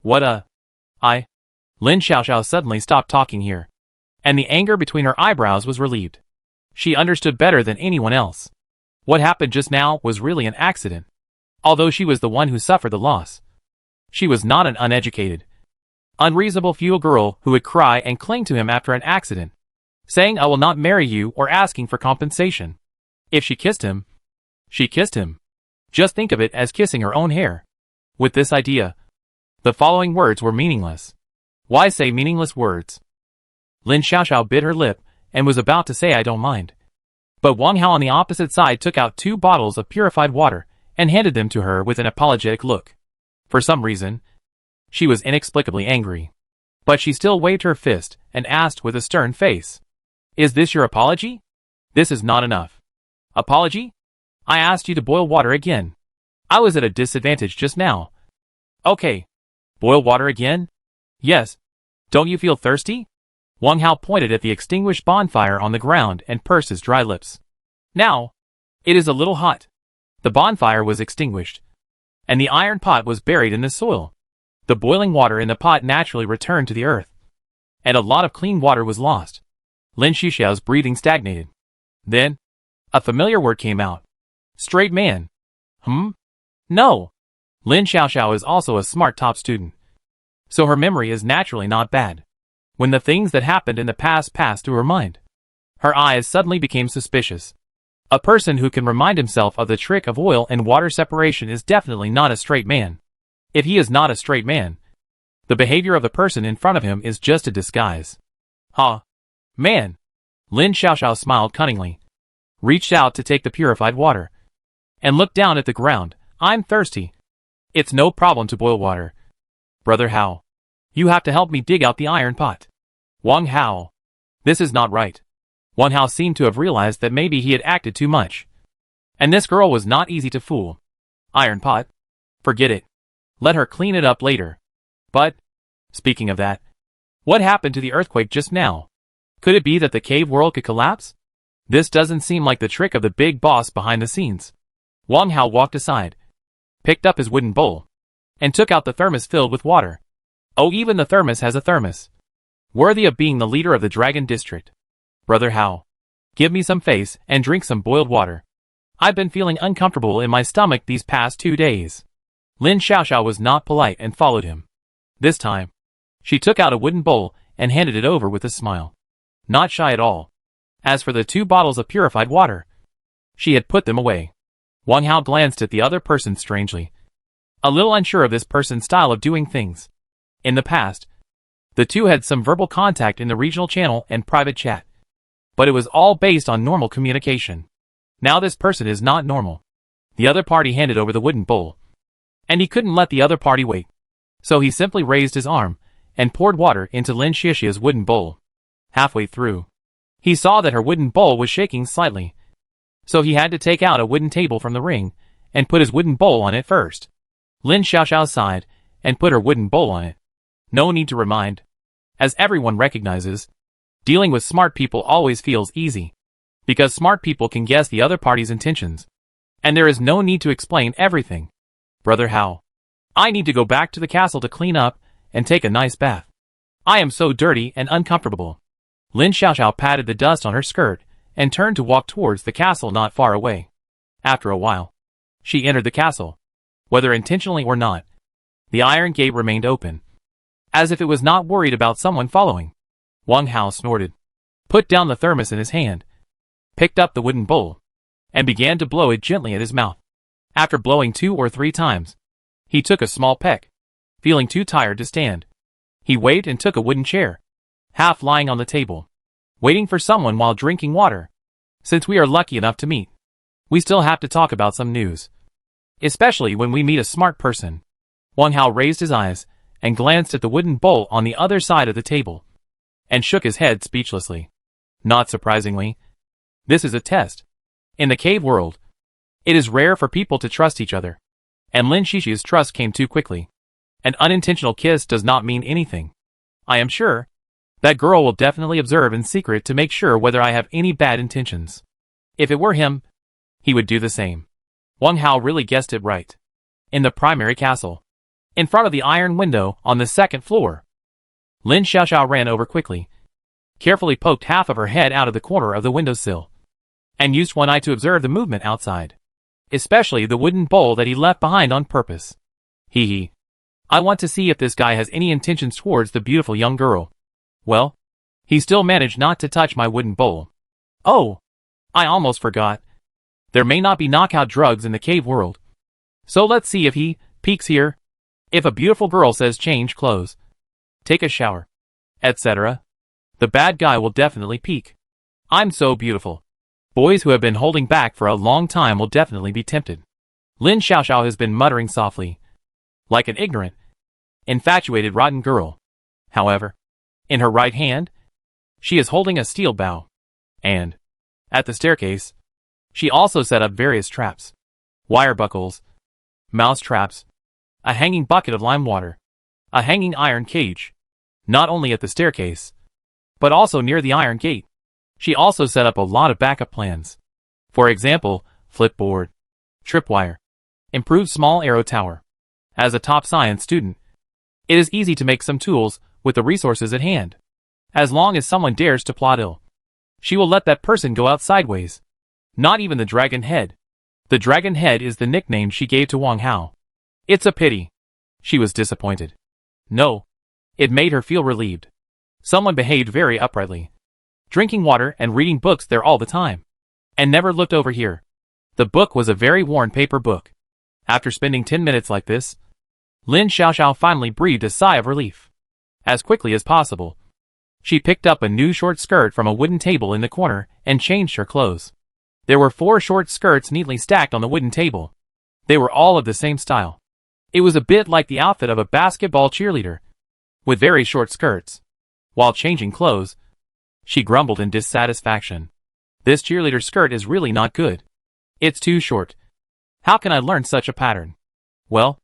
What a... Lin Xiaoxiao suddenly stopped talking here, and the anger between her eyebrows was relieved. She understood better than anyone else. What happened just now was really an accident. Although she was the one who suffered the loss, she was not an uneducated, unreasonable fool girl who would cry and cling to him after an accident, saying I will not marry you or asking for compensation. If she kissed him, she kissed him. Just think of it as kissing her own hair. With this idea, the following words were meaningless. Why say meaningless words? Lin Xiaoxiao bit her lip and was about to say I don't mind. But Wang Hao on the opposite side took out 2 bottles of purified water and handed them to her with an apologetic look. For some reason, she was inexplicably angry. But she still waved her fist and asked with a stern face, "Is this your apology? This is not enough." "Apology? I asked you to boil water again. I was at a disadvantage just now." "Okay. Boil water again?" "Yes. Don't you feel thirsty?" Wang Hao pointed at the extinguished bonfire on the ground and pursed his dry lips. "Now, it is a little hot." The bonfire was extinguished, and the iron pot was buried in the soil. The boiling water in the pot naturally returned to the earth, and a lot of clean water was lost. Lin Xiaoxiao's breathing stagnated. Then, a familiar word came out. "Straight man." No. Lin Xiaoxiao is also a smart top student, so her memory is naturally not bad. When the things that happened in the past passed through her mind, her eyes suddenly became suspicious. A person who can remind himself of the trick of oil and water separation is definitely not a straight man. If he is not a straight man, the behavior of the person in front of him is just a disguise. Man. Lin Xiaoxiao smiled cunningly, reached out to take the purified water, and looked down at the ground. "I'm thirsty. It's no problem to boil water. Brother Hao, you have to help me dig out the iron pot." Wang Hao. This is not right. Wang Hao seemed to have realized that maybe he had acted too much. And this girl was not easy to fool. Iron pot? Forget it. Let her clean it up later. But, speaking of that, what happened to the earthquake just now? Could it be that the cave world could collapse? This doesn't seem like the trick of the big boss behind the scenes. Wang Hao walked aside, picked up his wooden bowl, and took out the thermos filled with water. Oh, even the thermos has a thermos. Worthy of being the leader of the Dragon District. Brother Hao, give me some face and drink some boiled water. I've been feeling uncomfortable in my stomach these past 2 days. Lin Xiaoxiao was not polite and followed him. This time, she took out a wooden bowl and handed it over with a smile. Not shy at all. As for the 2 bottles of purified water, she had put them away. Wang Hao glanced at the other person strangely, a little unsure of this person's style of doing things. In the past, the two had some verbal contact in the regional channel and private chat, but it was all based on normal communication. Now this person is not normal. The other party handed over the wooden bowl, and he couldn't let the other party wait. So he simply raised his arm and poured water into Lin Xiaoxiao's wooden bowl. Halfway through, he saw that her wooden bowl was shaking slightly, so he had to take out a wooden table from the ring and put his wooden bowl on it first. Lin Xiaoxiao sighed and put her wooden bowl on it. No need to remind. As everyone recognizes, dealing with smart people always feels easy, because smart people can guess the other party's intentions, and there is no need to explain everything. Brother Hao, I need to go back to the castle to clean up and take a nice bath. I am so dirty and uncomfortable. Lin Xiaoxiao patted the dust on her skirt and turned to walk towards the castle not far away. After a while, she entered the castle. Whether intentionally or not, the iron gate remained open, as if it was not worried about someone following. Wang Hao snorted, put down the thermos in his hand, picked up the wooden bowl, and began to blow it gently at his mouth. After blowing 2 or 3 times, he took a small peck. Feeling too tired to stand, he waved and took a wooden chair, half lying on the table, waiting for someone while drinking water. Since we are lucky enough to meet, we still have to talk about some news, especially when we meet a smart person. Wang Hao raised his eyes and glanced at the wooden bowl on the other side of the table, and shook his head speechlessly. Not surprisingly, this is a test. In the cave world, it is rare for people to trust each other, and Lin Xiaoxiao's trust came too quickly. An unintentional kiss does not mean anything. I am sure that girl will definitely observe in secret to make sure whether I have any bad intentions. If it were him, he would do the same. Wang Hao really guessed it right. In the primary castle, in front of the iron window on the second floor. Lin Xiaoxiao ran over quickly, carefully poked half of her head out of the corner of the windowsill, and used one eye to observe the movement outside, especially the wooden bowl that he left behind on purpose. Hee hee. I want to see if this guy has any intentions towards the beautiful young girl. Well, he still managed not to touch my wooden bowl. Oh, I almost forgot. There may not be knockout drugs in the cave world. So let's see if he peeks here. If a beautiful girl says change clothes, take a shower, etc., the bad guy will definitely peek. I'm so beautiful. Boys who have been holding back for a long time will definitely be tempted. Lin Xiaoxiao has been muttering softly, like an ignorant, infatuated rotten girl. However, in her right hand, she is holding a steel bow. And, at the staircase, she also set up various traps, wire buckles, mouse traps, a hanging bucket of lime water, a hanging iron cage, not only at the staircase, but also near the iron gate. She also set up a lot of backup plans. For example, flipboard, tripwire, improved small arrow tower. As a top science student, it is easy to make some tools with the resources at hand. As long as someone dares to plot ill, she will let that person go out sideways. Not even the dragon head. The dragon head is the nickname she gave to Wang Hao. It's a pity. She was disappointed. No, it made her feel relieved. Someone behaved very uprightly, drinking water and reading books there all the time, and never looked over here. The book was a very worn paper book. After spending 10 minutes like this, Lin Xiaoxiao finally breathed a sigh of relief. As quickly as possible, she picked up a new short skirt from a wooden table in the corner and changed her clothes. There were 4 short skirts neatly stacked on the wooden table. They were all of the same style. It was a bit like the outfit of a basketball cheerleader, with very short skirts. While changing clothes, she grumbled in dissatisfaction. This cheerleader skirt is really not good. It's too short. How can I learn such a pattern? Well,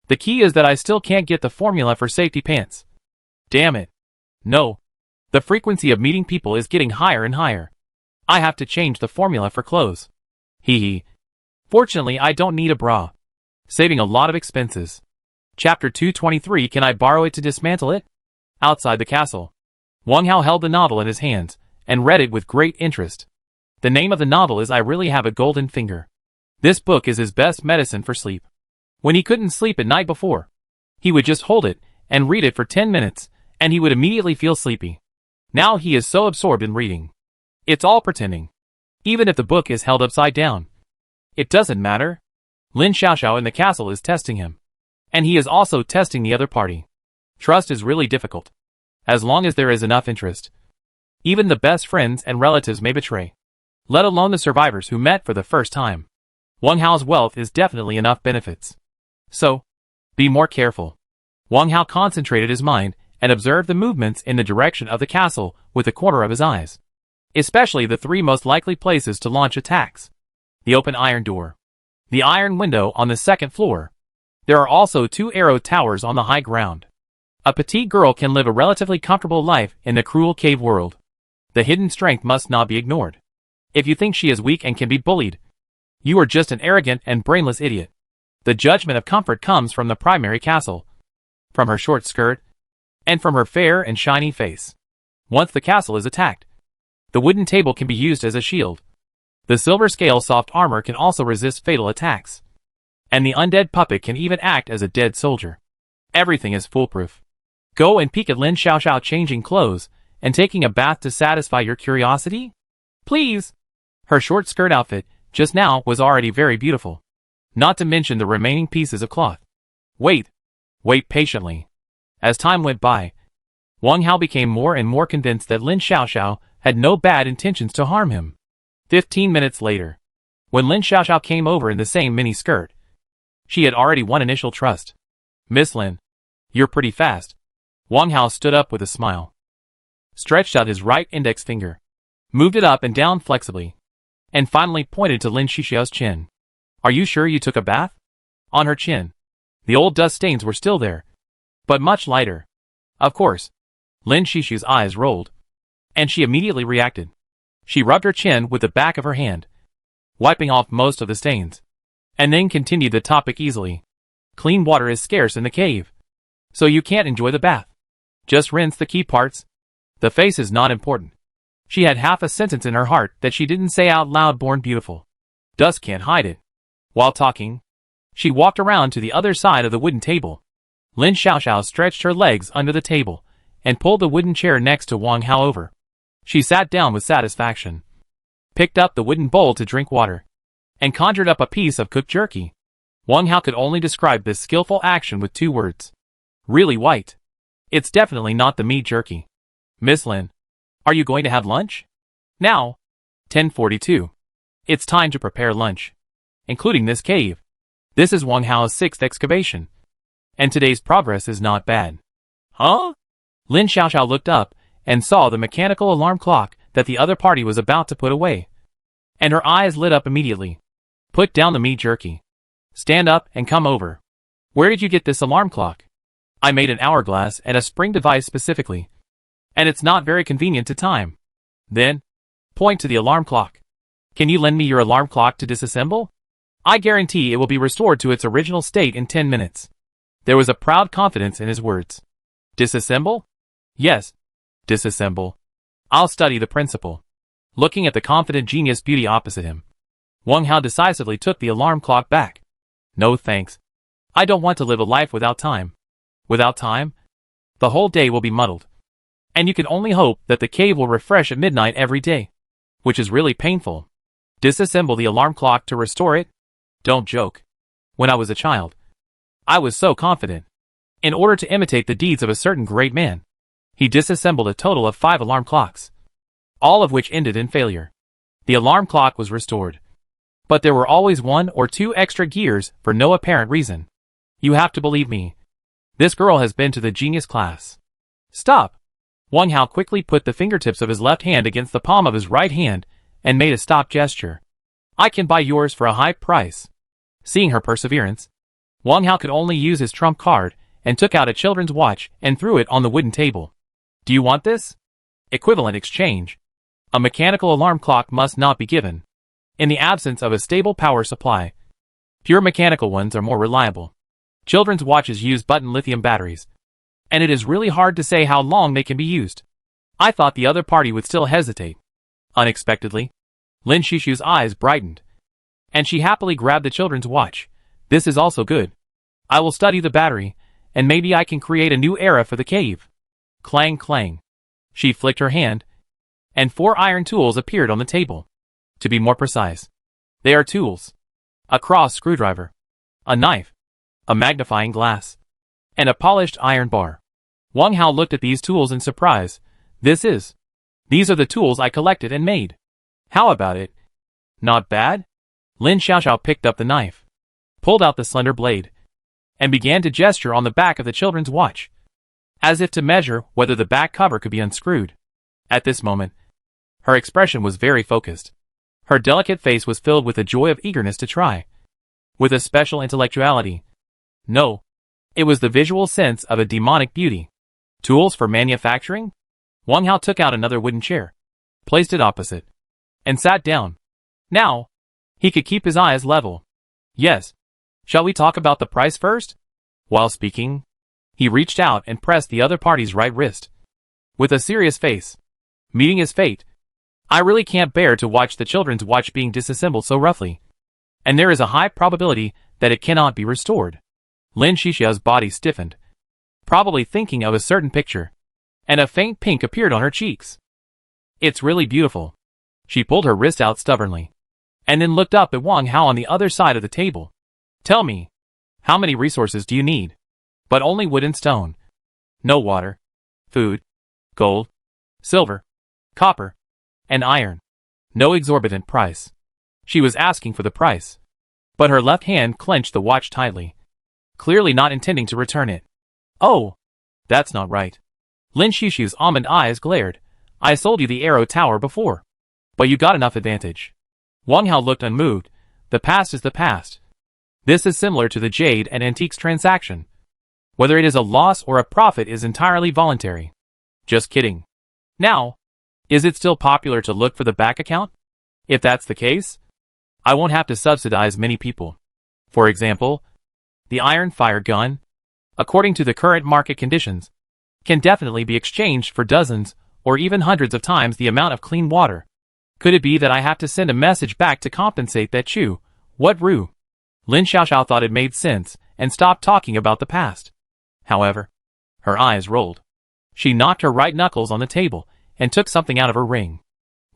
the key is that I still can't get the formula for safety pants. Damn it. No. The frequency of meeting people is getting higher and higher. I have to change the formula for clothes. Hee hee. Fortunately, I don't need a bra, saving a lot of expenses. Chapter 223. Can I borrow it to dismantle it? Outside the castle, Wang Hao held the novel in his hands and read it with great interest. The name of the novel is I Really Have a Golden Finger. This book is his best medicine for sleep. When he couldn't sleep at night before, he would just hold it and read it for 10 minutes, and he would immediately feel sleepy. Now he is so absorbed in reading. It's all pretending. Even if the book is held upside down, it doesn't matter. Lin Xiaoxiao in the castle is testing him, and he is also testing the other party. Trust is really difficult. As long as there is enough interest, even the best friends and relatives may betray, let alone the survivors who met for the first time. Wang Hao's wealth is definitely enough benefits. So, be more careful. Wang Hao concentrated his mind and observed the movements in the direction of the castle with the corner of his eyes, especially the 3 most likely places to launch attacks. The open iron door, the iron window on the second floor. There are also 2 arrow towers on the high ground. A petite girl can live a relatively comfortable life in the cruel cave world. The hidden strength must not be ignored. If you think she is weak and can be bullied, you are just an arrogant and brainless idiot. The judgment of comfort comes from the primary castle, from her short skirt, and from her fair and shiny face. Once the castle is attacked, the wooden table can be used as a shield. The silver scale soft armor can also resist fatal attacks, and the undead puppet can even act as a dead soldier. Everything is foolproof. Go and peek at Lin Xiaoxiao changing clothes and taking a bath to satisfy your curiosity? Please! Her short skirt outfit, just now, was already very beautiful. Not to mention the remaining pieces of cloth. Wait patiently. As time went by, Wang Hao became more and more convinced that Lin Xiaoxiao had no bad intentions to harm him. 15 minutes later, when Lin Xiaoxiao came over in the same mini skirt, she had already won initial trust. Miss Lin, you're pretty fast. Wang Hao stood up with a smile, stretched out his right index finger, moved it up and down flexibly, and finally pointed to Lin Xiaoxiao's chin. Are you sure you took a bath? On her chin, the old dust stains were still there, but much lighter. Of course. Lin Xiaoxiao's eyes rolled, and she immediately reacted. She rubbed her chin with the back of her hand, wiping off most of the stains, and then continued the topic easily. Clean water is scarce in the cave, so you can't enjoy the bath. Just rinse the key parts. The face is not important. She had half a sentence in her heart that she didn't say out loud. Born beautiful. Dust can't hide it. While talking, she walked around to the other side of the wooden table. Lin Xiaoxiao stretched her legs under the table and pulled the wooden chair next to Wang Hao over. She sat down with satisfaction, picked up the wooden bowl to drink water, and conjured up a piece of cooked jerky. Wang Hao could only describe this skillful action with 2 words. Really white. It's definitely not the meat jerky. Miss Lin, are you going to have lunch? Now, 10:42. It's time to prepare lunch, including this cave. This is Wang Hao's 6th excavation, and today's progress is not bad. Huh? Lin Xiaoxiao looked up and saw the mechanical alarm clock that the other party was about to put away, and her eyes lit up immediately. Put down the meat jerky. Stand up and come over. Where did you get this alarm clock? I made an hourglass and a spring device specifically, and it's not very convenient to time. Then, point to the alarm clock. Can you lend me your alarm clock to disassemble? I guarantee it will be restored to its original state in 10 minutes. There was a proud confidence in his words. Disassemble? Yes, disassemble. I'll study the principle. Looking at the confident genius beauty opposite him, Wang Hao decisively took the alarm clock back. No thanks. I don't want to live a life without time. Without time, the whole day will be muddled. And you can only hope that the cave will refresh at midnight every day, which is really painful. Disassemble the alarm clock to restore it? Don't joke. When I was a child, I was so confident. In order to imitate the deeds of a certain great man, he disassembled a total of 5 alarm clocks, all of which ended in failure. The alarm clock was restored, but there were always 1 or 2 extra gears for no apparent reason. You have to believe me. This girl has been to the genius class. Stop! Wang Hao quickly put the fingertips of his left hand against the palm of his right hand and made a stop gesture. I can buy yours for a high price. Seeing her perseverance, Wang Hao could only use his trump card and took out a children's watch and threw it on the wooden table. Do you want this? Equivalent exchange. A mechanical alarm clock must not be given. In the absence of a stable power supply, pure mechanical ones are more reliable. Children's watches use button lithium batteries, and it is really hard to say how long they can be used. I thought the other party would still hesitate. Unexpectedly, Lin Shishu's eyes brightened, and she happily grabbed the children's watch. This is also good. I will study the battery, and maybe I can create a new era for the cave. Clang clang. She flicked her hand, and 4 iron tools appeared on the table. To be more precise, they are tools. A cross screwdriver, a knife, a magnifying glass, and a polished iron bar. Wang Hao looked at these tools in surprise. These are the tools I collected and made. How about it? Not bad? Lin Xiaoxiao picked up the knife, pulled out the slender blade, and began to gesture on the back of the children's watch, as if to measure whether the back cover could be unscrewed. At this moment, her expression was very focused. Her delicate face was filled with the joy of eagerness to try, with a special intellectuality. No, it was the visual sense of a demonic beauty. Tools for manufacturing? Wang Hao took out another wooden chair, placed it opposite, and sat down. Now, he could keep his eyes level. Yes. Shall we talk about the price first? While speaking, he reached out and pressed the other party's right wrist. With a serious face, meeting his fate, I really can't bear to watch the children's watch being disassembled so roughly, and there is a high probability that it cannot be restored. Lin Shishia's body stiffened, probably thinking of a certain picture, and a faint pink appeared on her cheeks. It's really beautiful. She pulled her wrist out stubbornly, and then looked up at Wang Hao on the other side of the table. Tell me, how many resources do you need? But only wood and stone. No water, food, gold, silver, copper, and iron. No exorbitant price. She was asking for the price, but her left hand clenched the watch tightly, clearly not intending to return it. Oh, that's not right. Lin Shishu's almond eyes glared. I sold you the arrow tower before, but you got enough advantage. Wang Hao looked unmoved. The past is the past. This is similar to the jade and antiques transaction. Whether it is a loss or a profit is entirely voluntary. Just kidding. Now, is it still popular to look for the back account? If that's the case, I won't have to subsidize many people. For example, The iron fire gun, according to the current market conditions, can definitely be exchanged for dozens or even hundreds of times the amount of clean water. Could it be that I have to send a message back to compensate that Chu? What Ru? Lin Xiaoxiao thought it made sense and stopped talking about the past. However, her eyes rolled. She knocked her right knuckles on the table and took something out of her ring.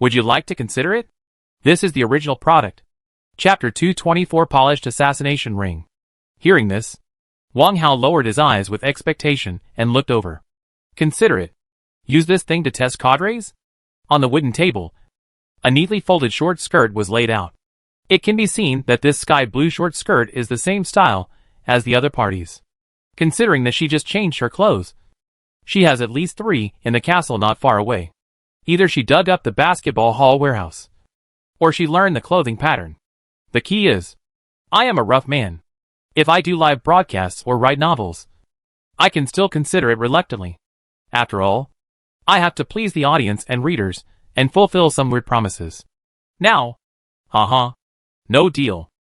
Would you like to consider it? This is the original product. Chapter 224 Polished Assassination Ring. Hearing this, Wang Hao lowered his eyes with expectation and looked over. Consider it. Use this thing to test cadres? On the wooden table, a neatly folded short skirt was laid out. It can be seen that this sky blue short skirt is the same style as the other parties. Considering that she just changed her clothes, she has at least 3 in the castle not far away. Either she dug up the basketball hall warehouse, or she learned the clothing pattern. The key is, I am a rough man. If I do live broadcasts or write novels, I can still consider it reluctantly. After all, I have to please the audience and readers and fulfill some weird promises. Now, no deal.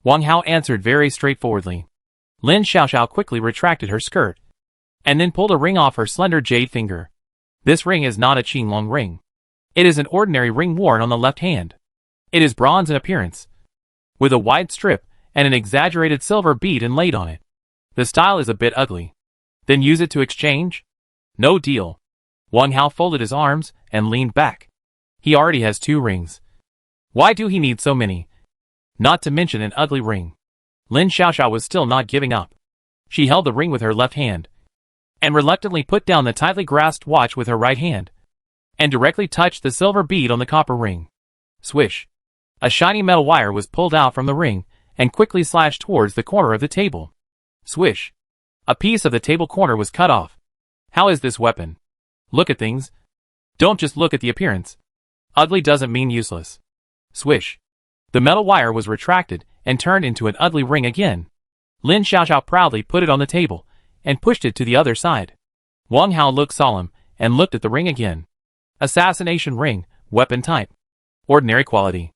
Wang Hao answered very straightforwardly. Lin Xiaoxiao quickly retracted her skirt, and then pulled a ring off her slender jade finger. This ring is not a Qinglong ring. It is an ordinary ring worn on the left hand. It is bronze in appearance, with a wide strip and an exaggerated silver bead inlaid on it. The style is a bit ugly. Then use it to exchange? No deal. Wang Hao folded his arms and leaned back. He already has 2 rings. Why do he need so many? Not to mention an ugly ring. Lin Xiaoxiao was still not giving up. She held the ring with her left hand, and reluctantly put down the tightly grasped watch with her right hand, and directly touched the silver bead on the copper ring. Swish. A shiny metal wire was pulled out from the ring and quickly slashed towards the corner of the table. Swish. A piece of the table corner was cut off. How is this weapon? Look at things. Don't just look at the appearance. Ugly doesn't mean useless. Swish. The metal wire was retracted and turned into an ugly ring again. Lin Xiaoxiao proudly put it on the table and pushed it to the other side. Wang Hao looked solemn and looked at the ring again. Assassination ring, weapon type. Ordinary quality.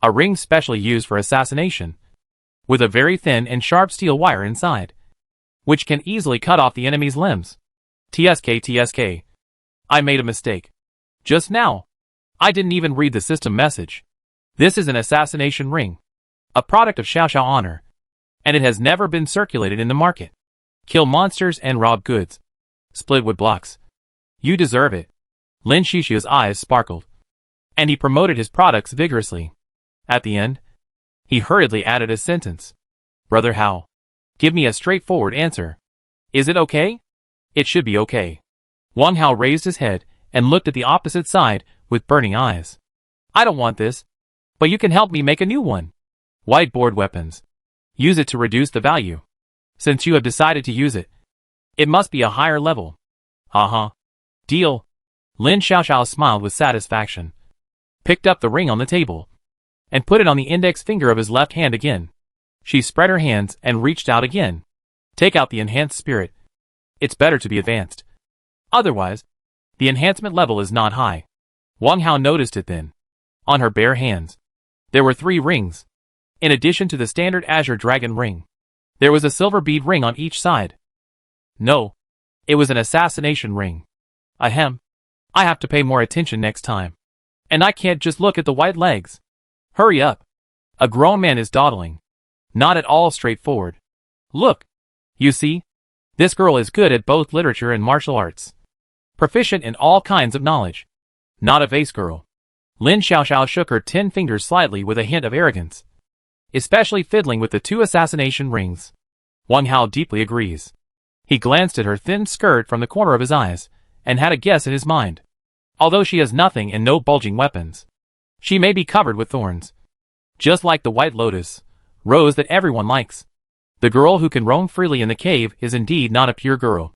A ring specially used for assassination, with a very thin and sharp steel wire inside, which can easily cut off the enemy's limbs. TSK. I made a mistake. Just now, I didn't even read the system message. This is an assassination ring, a product of Xiaoxiao honor, and it has never been circulated in the market. Kill monsters and rob goods. Split wood blocks. You deserve it. Lin Xiaoxiao's eyes sparkled, and he promoted his products vigorously. At the end, he hurriedly added a sentence. Brother Hao, give me a straightforward answer. Is it okay? It should be okay. Wang Hao raised his head and looked at the opposite side with burning eyes. I don't want this, but you can help me make a new one. Whiteboard weapons. Use it to reduce the value. Since you have decided to use it, it must be a higher level. Deal. Lin Xiaoxiao smiled with satisfaction, picked up the ring on the table, and put it on the index finger of his left hand again. She spread her hands and reached out again. Take out the enhanced spirit. It's better to be advanced. Otherwise, the enhancement level is not high. Wang Hao noticed it then. On her bare hands, there were 3 rings. In addition to the standard azure dragon ring, there was a silver bead ring on each side. No, it was an assassination ring. Ahem. I have to pay more attention next time. And I can't just look at the white legs. Hurry up. A grown man is dawdling. Not at all straightforward. Look. You see? This girl is good at both literature and martial arts. Proficient in all kinds of knowledge. Not a vase girl. Lin Xiaoxiao shook her 10 fingers slightly with a hint of arrogance. Especially fiddling with the 2 assassination rings. Wang Hao deeply agrees. He glanced at her thin skirt from the corner of his eyes, and had a guess in his mind. Although she has nothing and no bulging weapons, she may be covered with thorns. Just like the white lotus, rose that everyone likes. The girl who can roam freely in the cave is indeed not a pure girl.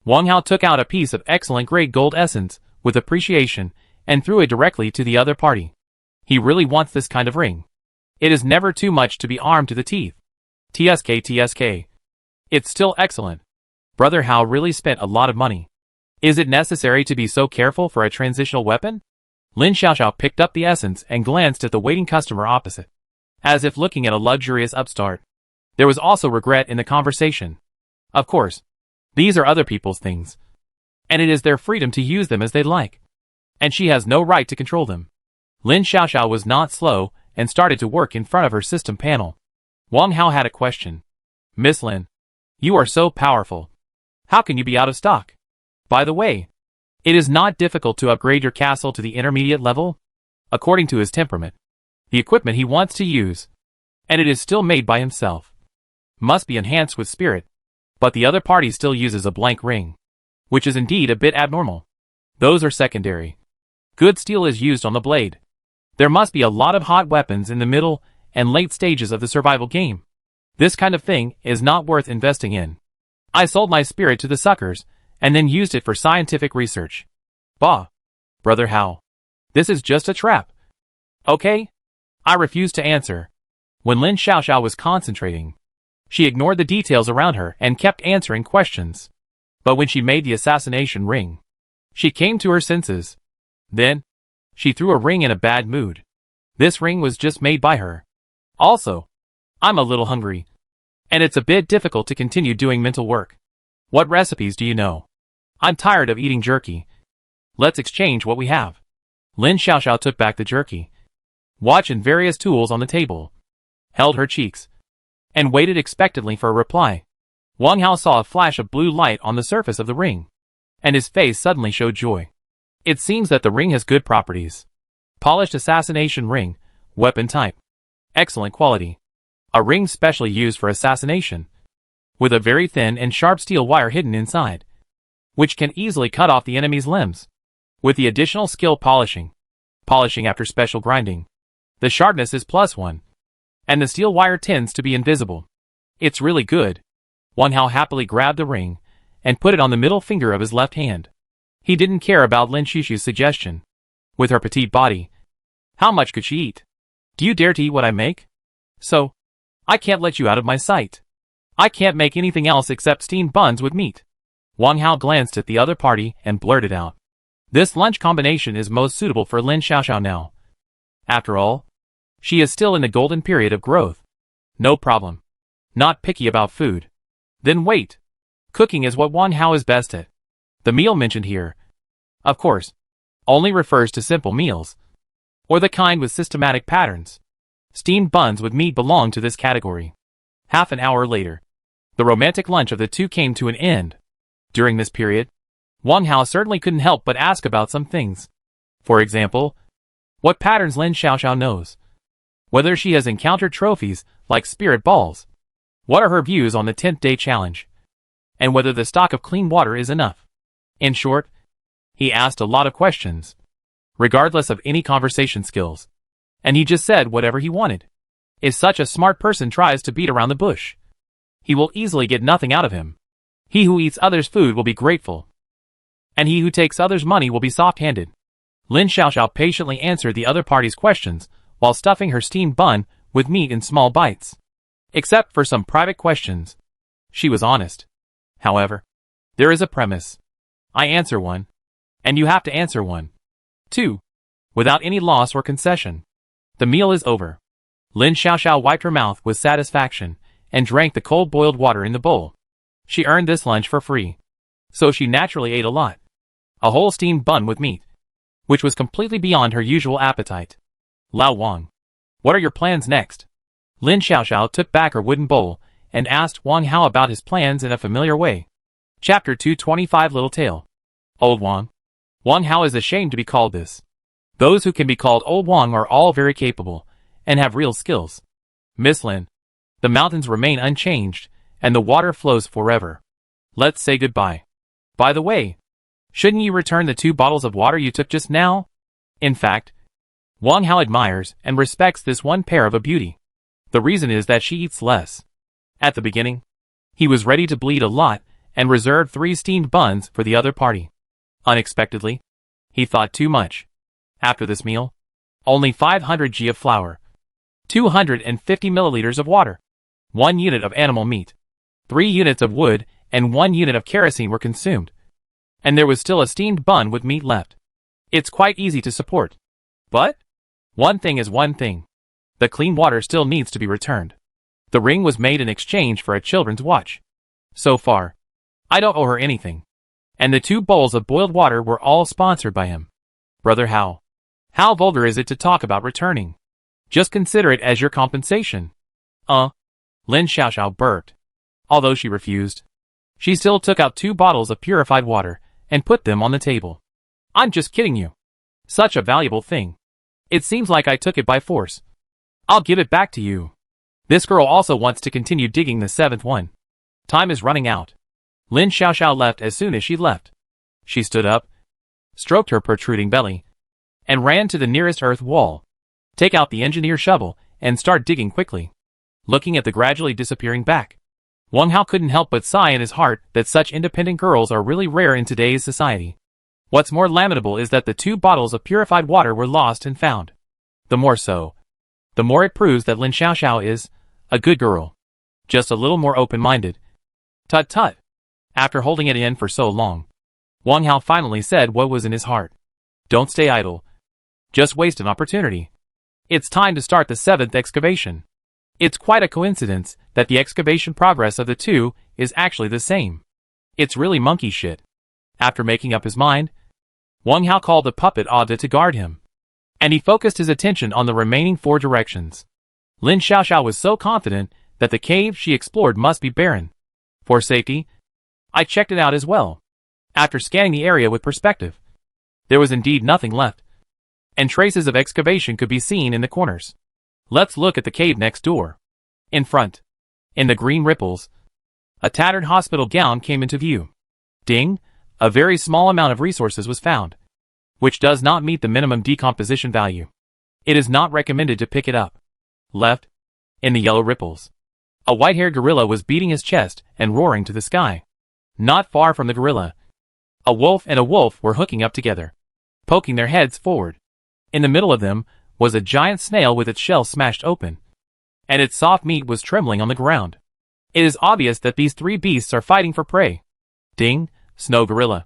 Wang Hao took out a piece of excellent grade gold essence, with appreciation, and threw it directly to the other party. He really wants this kind of ring. It is never too much to be armed to the teeth. TSK. It's still excellent. Brother Hao really spent a lot of money. Is it necessary to be so careful for a transitional weapon? Lin Xiaoxiao picked up the essence and glanced at the waiting customer opposite, as if looking at a luxurious upstart. There was also regret in the conversation. Of course, these are other people's things, and it is their freedom to use them as they like, and she has no right to control them. Lin Xiaoxiao was not slow and started to work in front of her system panel. Wang Hao had a question. Miss Lin, you are so powerful. How can you be out of stock? By the way, it is not difficult to upgrade your castle to the intermediate level, according to his temperament. The equipment he wants to use, and it is still made by himself, must be enhanced with spirit, but the other party still uses a blank ring, which is indeed a bit abnormal. Those are secondary. Good steel is used on the blade. There must be a lot of hot weapons in the middle and late stages of the survival game. This kind of thing is not worth investing in. I sold my spirit to the suckers, and then used it for scientific research. Bah, Brother Hao. This is just a trap. Okay? I refused to answer. When Lin Xiaoxiao was concentrating, she ignored the details around her and kept answering questions. But when she made the assassination ring, she came to her senses. Then, she threw a ring in a bad mood. This ring was just made by her. Also, I'm a little hungry, and it's a bit difficult to continue doing mental work. What recipes do you know? I'm tired of eating jerky. Let's exchange what we have. Lin Xiaoxiao took back the jerky, watch and various tools on the table, held her cheeks, and waited expectantly for a reply. Wang Hao saw a flash of blue light on the surface of the ring, and his face suddenly showed joy. It seems that the ring has good properties. Polished assassination ring, weapon type. Excellent quality. A ring specially used for assassination, with a very thin and sharp steel wire hidden inside, which can easily cut off the enemy's limbs. With the additional skill polishing after special grinding, the sharpness is +1, and the steel wire tends to be invisible. It's really good. Wang Hao happily grabbed the ring and put it on the middle finger of his left hand. He didn't care about Lin Xishu's suggestion. With her petite body, how much could she eat? Do you dare to eat what I make? So, I can't let you out of my sight. I can't make anything else except steamed buns with meat. Wang Hao glanced at the other party and blurted out. This lunch combination is most suitable for Lin Xiaoxiao now. After all, she is still in the golden period of growth. No problem. Not picky about food. Then wait. Cooking is what Wang Hao is best at. The meal mentioned here, of course, only refers to simple meals, or the kind with systematic patterns. Steamed buns with meat belong to this category. Half an hour later, the romantic lunch of the two came to an end. During this period, Wang Hao certainly couldn't help but ask about some things. For example, what patterns Lin Xiaoxiao knows, whether she has encountered trophies like spirit balls, what are her views on the 10th day challenge, and whether the stock of clean water is enough. In short, he asked a lot of questions, regardless of any conversation skills, and he just said whatever he wanted. If such a smart person tries to beat around the bush, he will easily get nothing out of him. He who eats others' food will be grateful, and he who takes others' money will be soft-handed. Lin Xiaoxiao patiently answered the other party's questions while stuffing her steamed bun with meat in small bites. Except for some private questions, she was honest. However, there is a premise. I answer one, and you have to answer one, too, without any loss or concession. The meal is over. Lin Xiaoxiao wiped her mouth with satisfaction and drank the cold boiled water in the bowl. She earned this lunch for free, so she naturally ate a lot. A whole steamed bun with meat, which was completely beyond her usual appetite. Lao Wang, what are your plans next? Lin Xiaoxiao took back her wooden bowl and asked Wang Hao about his plans in a familiar way. Chapter 225 Little Tale. Old Wang. Wang Hao is ashamed to be called this. Those who can be called Old Wang are all very capable and have real skills. Miss Lin, the mountains remain unchanged and the water flows forever. Let's say goodbye. By the way, shouldn't you return the 2 bottles of water you took just now? In fact, Wang Hao admires and respects this one pair of a beauty. The reason is that she eats less. At the beginning, he was ready to bleed a lot and reserved 3 steamed buns for the other party. Unexpectedly, he thought too much. After this meal, only 500 g of flour, 250 milliliters of water, 1 unit of animal meat, 3 units of wood, and 1 unit of kerosene were consumed. And there was still a steamed bun with meat left. It's quite easy to support. But one thing is one thing. The clean water still needs to be returned. The ring was made in exchange for a children's watch. So far, I don't owe her anything. And the 2 bowls of boiled water were all sponsored by him. Brother How. How vulgar is it to talk about returning? Just consider it as your compensation. Lin Xiaoxiao burped. Although she refused, she still took out 2 bottles of purified water and put them on the table. I'm just kidding you. Such a valuable thing. It seems like I took it by force. I'll give it back to you. This girl also wants to continue digging the 7th one. Time is running out. Lin Xiaoxiao left as soon as she left. She stood up, stroked her protruding belly, and ran to the nearest earth wall. Take out the engineer shovel and start digging quickly. Looking at the gradually disappearing back, Wang Hao couldn't help but sigh in his heart that such independent girls are really rare in today's society. What's more lamentable is that the 2 bottles of purified water were lost and found. The more so, the more it proves that Lin Xiaoxiao is a good girl. Just a little more open-minded. Tut tut. After holding it in for so long, Wang Hao finally said what was in his heart. Don't stay idle. Just waste an opportunity. It's time to start the 7th excavation. It's quite a coincidence that the excavation progress of the 2 is actually the same. It's really monkey shit. After making up his mind, Wang Hao called the puppet Ada to guard him, and he focused his attention on the remaining 4 directions. Lin Xiaoxiao was so confident that the cave she explored must be barren. For safety, I checked it out as well. After scanning the area with perspective, there was indeed nothing left, and traces of excavation could be seen in the corners. Let's look at the cave next door. In front, in the green ripples, a tattered hospital gown came into view. Ding! A very small amount of resources was found, which does not meet the minimum decomposition value. It is not recommended to pick it up. Left, in the yellow ripples, a white-haired gorilla was beating his chest and roaring to the sky. Not far from the gorilla, a wolf and a wolf were hooking up together, poking their heads forward. In the middle of them was a giant snail with its shell smashed open, and its soft meat was trembling on the ground. It is obvious that these 3 beasts are fighting for prey. Ding! Snow gorilla,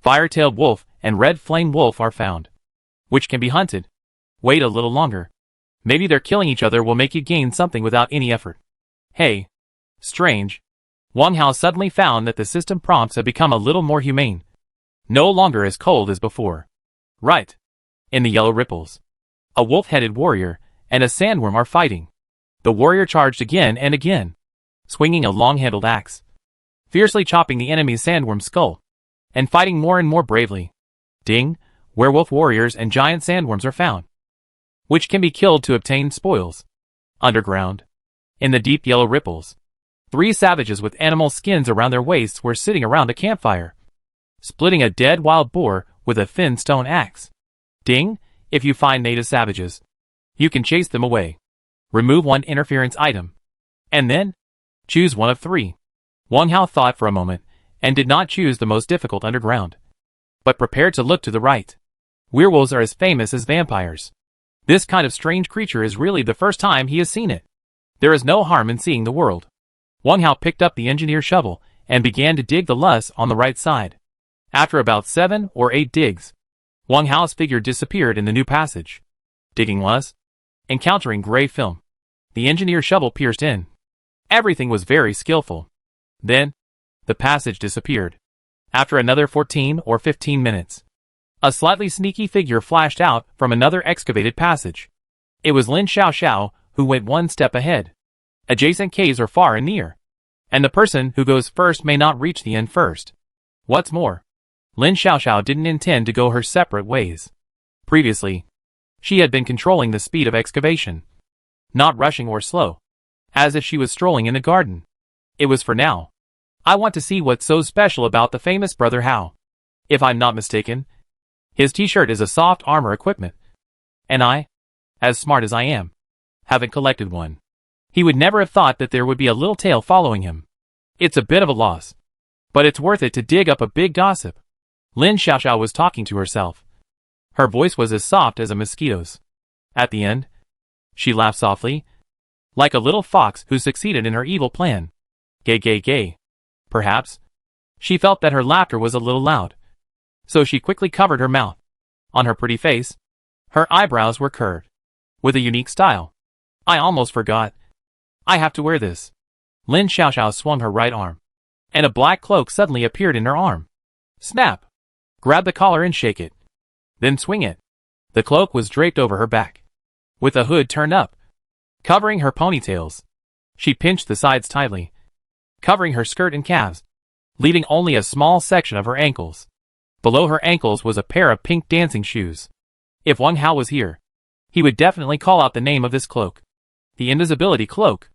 fire-tailed wolf, and red flame wolf are found, which can be hunted. Wait a little longer. Maybe their killing each other will make you gain something without any effort. Hey. Strange. Wang Hao suddenly found that the system prompts have become a little more humane. No longer as cold as before. Right. In the yellow ripples, a wolf-headed warrior and a sandworm are fighting. The warrior charged again and again, swinging a long-handled axe, fiercely chopping the enemy's sandworm skull, and fighting more and more bravely. Ding! Werewolf warriors and giant sandworms are found, which can be killed to obtain spoils. Underground, in the deep yellow ripples, 3 savages with animal skins around their waists were sitting around a campfire, splitting a dead wild boar with a thin stone axe. Ding! If you find native savages, you can chase them away. Remove 1 interference item, and then choose one of 3. Wang Hao thought for a moment and did not choose the most difficult underground, but prepared to look to the right. Werewolves are as famous as vampires. This kind of strange creature is really the first time he has seen it. There is no harm in seeing the world. Wang Hao picked up the engineer shovel and began to dig the loess on the right side. After about 7 or 8 digs, Wang Hao's figure disappeared in the new passage. Digging loess, encountering gray film. The engineer shovel pierced in. Everything was very skillful. Then, the passage disappeared. After another 14 or 15 minutes, a slightly sneaky figure flashed out from another excavated passage. It was Lin Xiaoxiao, who went 1 step ahead. Adjacent caves are far and near, and the person who goes first may not reach the end first. What's more, Lin Xiaoxiao didn't intend to go her separate ways. Previously, she had been controlling the speed of excavation, not rushing or slow, as if she was strolling in a garden. It was for now. I want to see what's so special about the famous Brother Hao. If I'm not mistaken, his t-shirt is a soft armor equipment, and I, as smart as I am, haven't collected one. He would never have thought that there would be a little tail following him. It's a bit of a loss, but it's worth it to dig up a big gossip. Lin Xiaoxiao was talking to herself. Her voice was as soft as a mosquito's. At the end, she laughed softly, like a little fox who succeeded in her evil plan. Gay gay gay. Perhaps she felt that her laughter was a little loud, so she quickly covered her mouth. On her pretty face, her eyebrows were curved, with a unique style. I almost forgot. I have to wear this. Lin Xiaoxiao swung her right arm, and a black cloak suddenly appeared in her arm. Snap! Grab the collar and shake it. Then swing it. The cloak was draped over her back, with the hood turned up, covering her ponytails. She pinched the sides tightly, covering her skirt and calves, leaving only a small section of her ankles. Below her ankles was a pair of pink dancing shoes. If Wang Hao was here, he would definitely call out the name of this cloak. The invisibility cloak.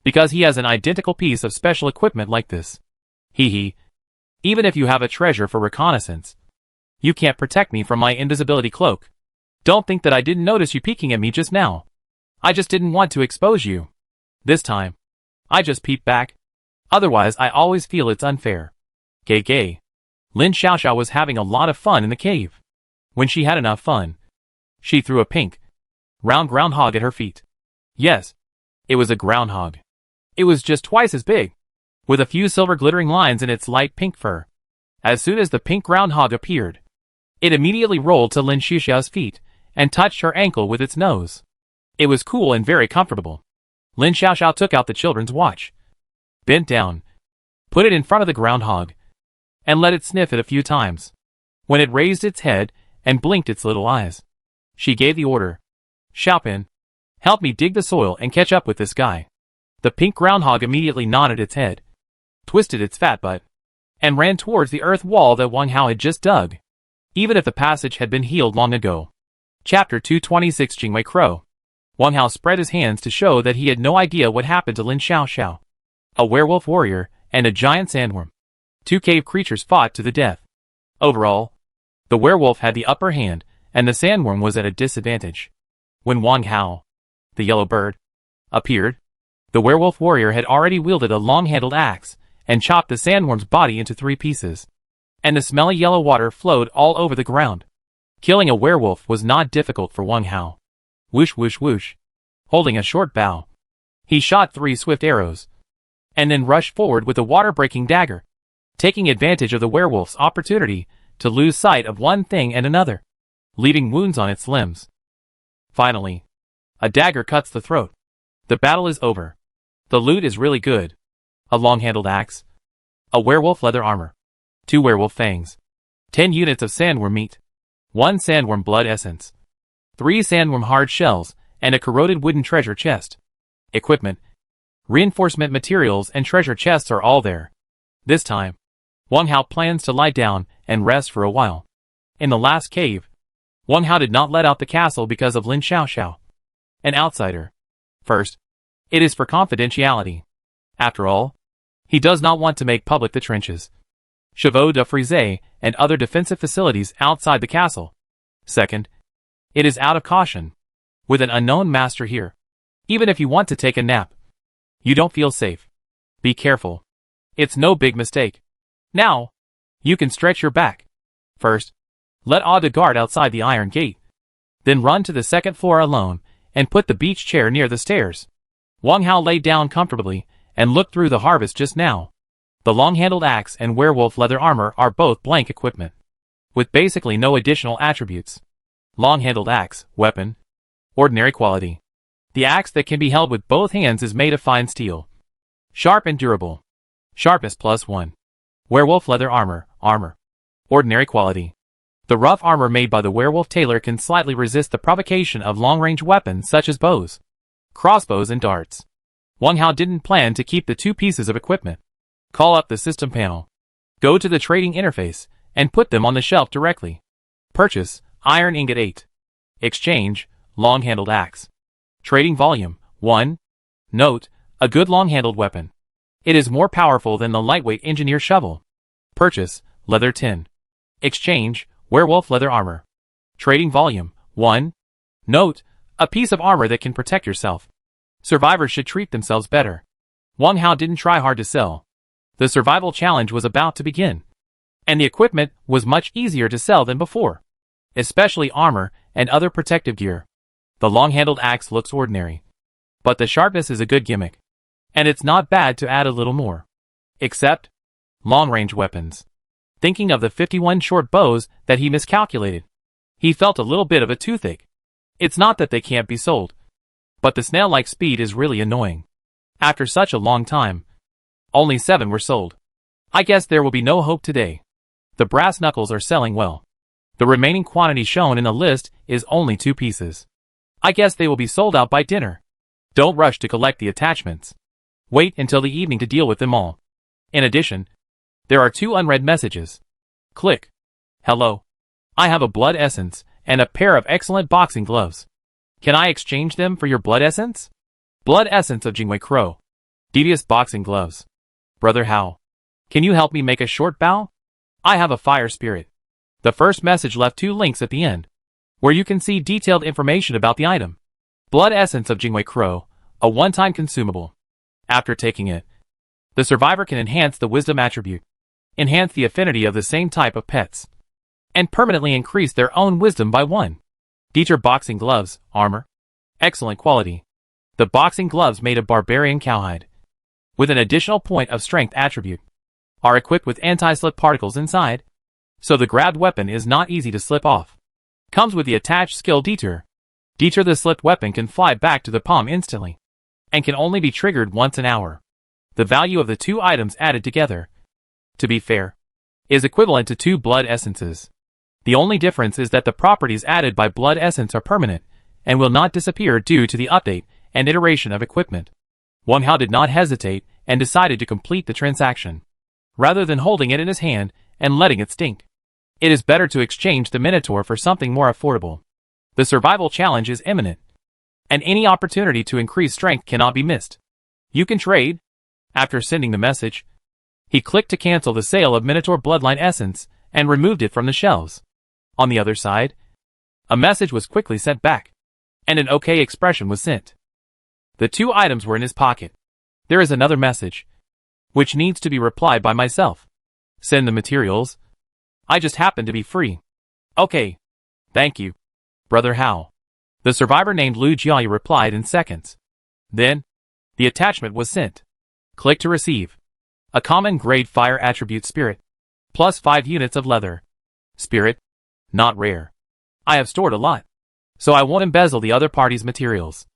Because he has an identical piece of special equipment like this. Hee hee. Even if you have a treasure for reconnaissance, you can't protect me from my invisibility cloak. Don't think that I didn't notice you peeking at me just now. I just didn't want to expose you. This time, I just peeped back. Otherwise I always feel it's unfair. Gay gay. Lin Xiaoxiao was having a lot of fun in the cave. When she had enough fun, she threw a pink, round groundhog at her feet. Yes, it was a groundhog. It was just twice as big, with a few silver glittering lines in its light pink fur. As soon as the pink groundhog appeared, it immediately rolled to Lin Xiaoxiao's feet and touched her ankle with its nose. It was cool and very comfortable. Lin Xiaoxiao took out the children's watch, bent down, put it in front of the groundhog, and let it sniff it a few times. When it raised its head and blinked its little eyes, she gave the order. Xiaopin, help me dig the soil and catch up with this guy. The pink groundhog immediately nodded its head, twisted its fat butt, and ran towards the earth wall that Wang Hao had just dug, even if the passage had been healed long ago. Chapter 226 Jingwei Crow. Wang Hao spread his hands to show that he had no idea what happened to Lin Xiaoxiao. A werewolf warrior and a giant sandworm. Two cave creatures fought to the death. Overall, the werewolf had the upper hand, and the sandworm was at a disadvantage. When Wang Hao, the yellow bird, appeared, the werewolf warrior had already wielded a long-handled axe and chopped the sandworm's body into 3 pieces. And the smelly yellow water flowed all over the ground. Killing a werewolf was not difficult for Wang Hao. Whoosh whoosh whoosh. Holding a short bow, he shot 3 swift arrows, and then rushed forward with a water-breaking dagger, taking advantage of the werewolf's opportunity to lose sight of one thing and another, leaving wounds on its limbs. Finally, a dagger cuts the throat. The battle is over. The loot is really good. A long-handled axe, a werewolf leather armor, 2 werewolf fangs, 10 units of sandworm meat, 1 sandworm blood essence, 3 sandworm hard shells, and a corroded wooden treasure chest. Equipment, reinforcement materials and treasure chests are all there. This time, Wang Hao plans to lie down and rest for a while. In the last cave, Wang Hao did not let out the castle because of Lin Xiaoxiao, an outsider. First, it is for confidentiality. After all, he does not want to make public the trenches, chevaux de frise, and other defensive facilities outside the castle. Second, it is out of caution. With an unknown master here, even if you want to take a nap, you don't feel safe. Be careful. It's no big mistake. Now, you can stretch your back. First, let Ada guard outside the iron gate. Then run to the 2nd floor alone and put the beach chair near the stairs. Wang Hao lay down comfortably and looked through the harvest just now. The long-handled axe and werewolf leather armor are both blank equipment, with basically no additional attributes. Long-handled axe, weapon, ordinary quality. The axe that can be held with both hands is made of fine steel. Sharp and durable. Sharpness +1. Werewolf leather armor, ordinary quality. The rough armor made by the werewolf tailor can slightly resist the provocation of long-range weapons such as bows, crossbows and darts. Wang Hao didn't plan to keep the 2 pieces of equipment. Call up the system panel. Go to the trading interface and put them on the shelf directly. Purchase, iron ingot 8. Exchange, long-handled axe. Trading volume, 1. Note, a good long-handled weapon. It is more powerful than the lightweight engineer shovel. Purchase, leather 10. Exchange, werewolf leather armor. Trading volume, 1. Note, a piece of armor that can protect yourself. Survivors should treat themselves better. Wang Hao didn't try hard to sell. The survival challenge was about to begin, and the equipment was much easier to sell than before, especially armor and other protective gear. The long-handled axe looks ordinary, but the sharpness is a good gimmick, and it's not bad to add a little more. Except long-range weapons. Thinking of the 51 short bows that he miscalculated, he felt a little bit of a toothache. It's not that they can't be sold, but the snail-like speed is really annoying. After such a long time, only 7 were sold. I guess there will be no hope today. The brass knuckles are selling well. The remaining quantity shown in the list is only 2 pieces. I guess they will be sold out by dinner. Don't rush to collect the attachments. Wait until the evening to deal with them all. In addition, there are 2 unread messages. Click. Hello. I have a blood essence and a pair of excellent boxing gloves. Can I exchange them for your blood essence? Blood essence of Jingwei Crow. Devious boxing gloves. Brother Hao. Can you help me make a short bow? I have a fire spirit. The first message left 2 links at the end, where you can see detailed information about the item. Blood essence of Jingwei Crow, a one-time consumable. After taking it, the survivor can enhance the wisdom attribute, enhance the affinity of the same type of pets, and permanently increase their own wisdom by 1. Dieter boxing gloves, armor. Excellent quality. The boxing gloves made of barbarian cowhide, with an additional point of strength attribute, are equipped with anti-slip particles inside, so the grabbed weapon is not easy to slip off. Comes with the attached skill Dieter. Dieter, the slipped weapon can fly back to the palm instantly, and can only be triggered once an hour. The value of the 2 items added together, to be fair, is equivalent to 2 blood essences. The only difference is that the properties added by blood essence are permanent, and will not disappear due to the update and iteration of equipment. Wang Hao did not hesitate and decided to complete the transaction, rather than holding it in his hand and letting it stink. It is better to exchange the Minotaur for something more affordable. The survival challenge is imminent, and any opportunity to increase strength cannot be missed. You can trade. After sending the message, he clicked to cancel the sale of Minotaur Bloodline Essence and removed it from the shelves. On the other side, a message was quickly sent back, and an OK expression was sent. The 2 items were in his pocket. There is another message, which needs to be replied by myself. Send the materials. I just happen to be free. Okay. Thank you, Brother Hao. The survivor named Lu Jiayi replied in seconds. Then, the attachment was sent. Click to receive. A common grade fire attribute spirit. Plus 5 units of leather. Spirit. Not rare. I have stored a lot, so I won't embezzle the other party's materials.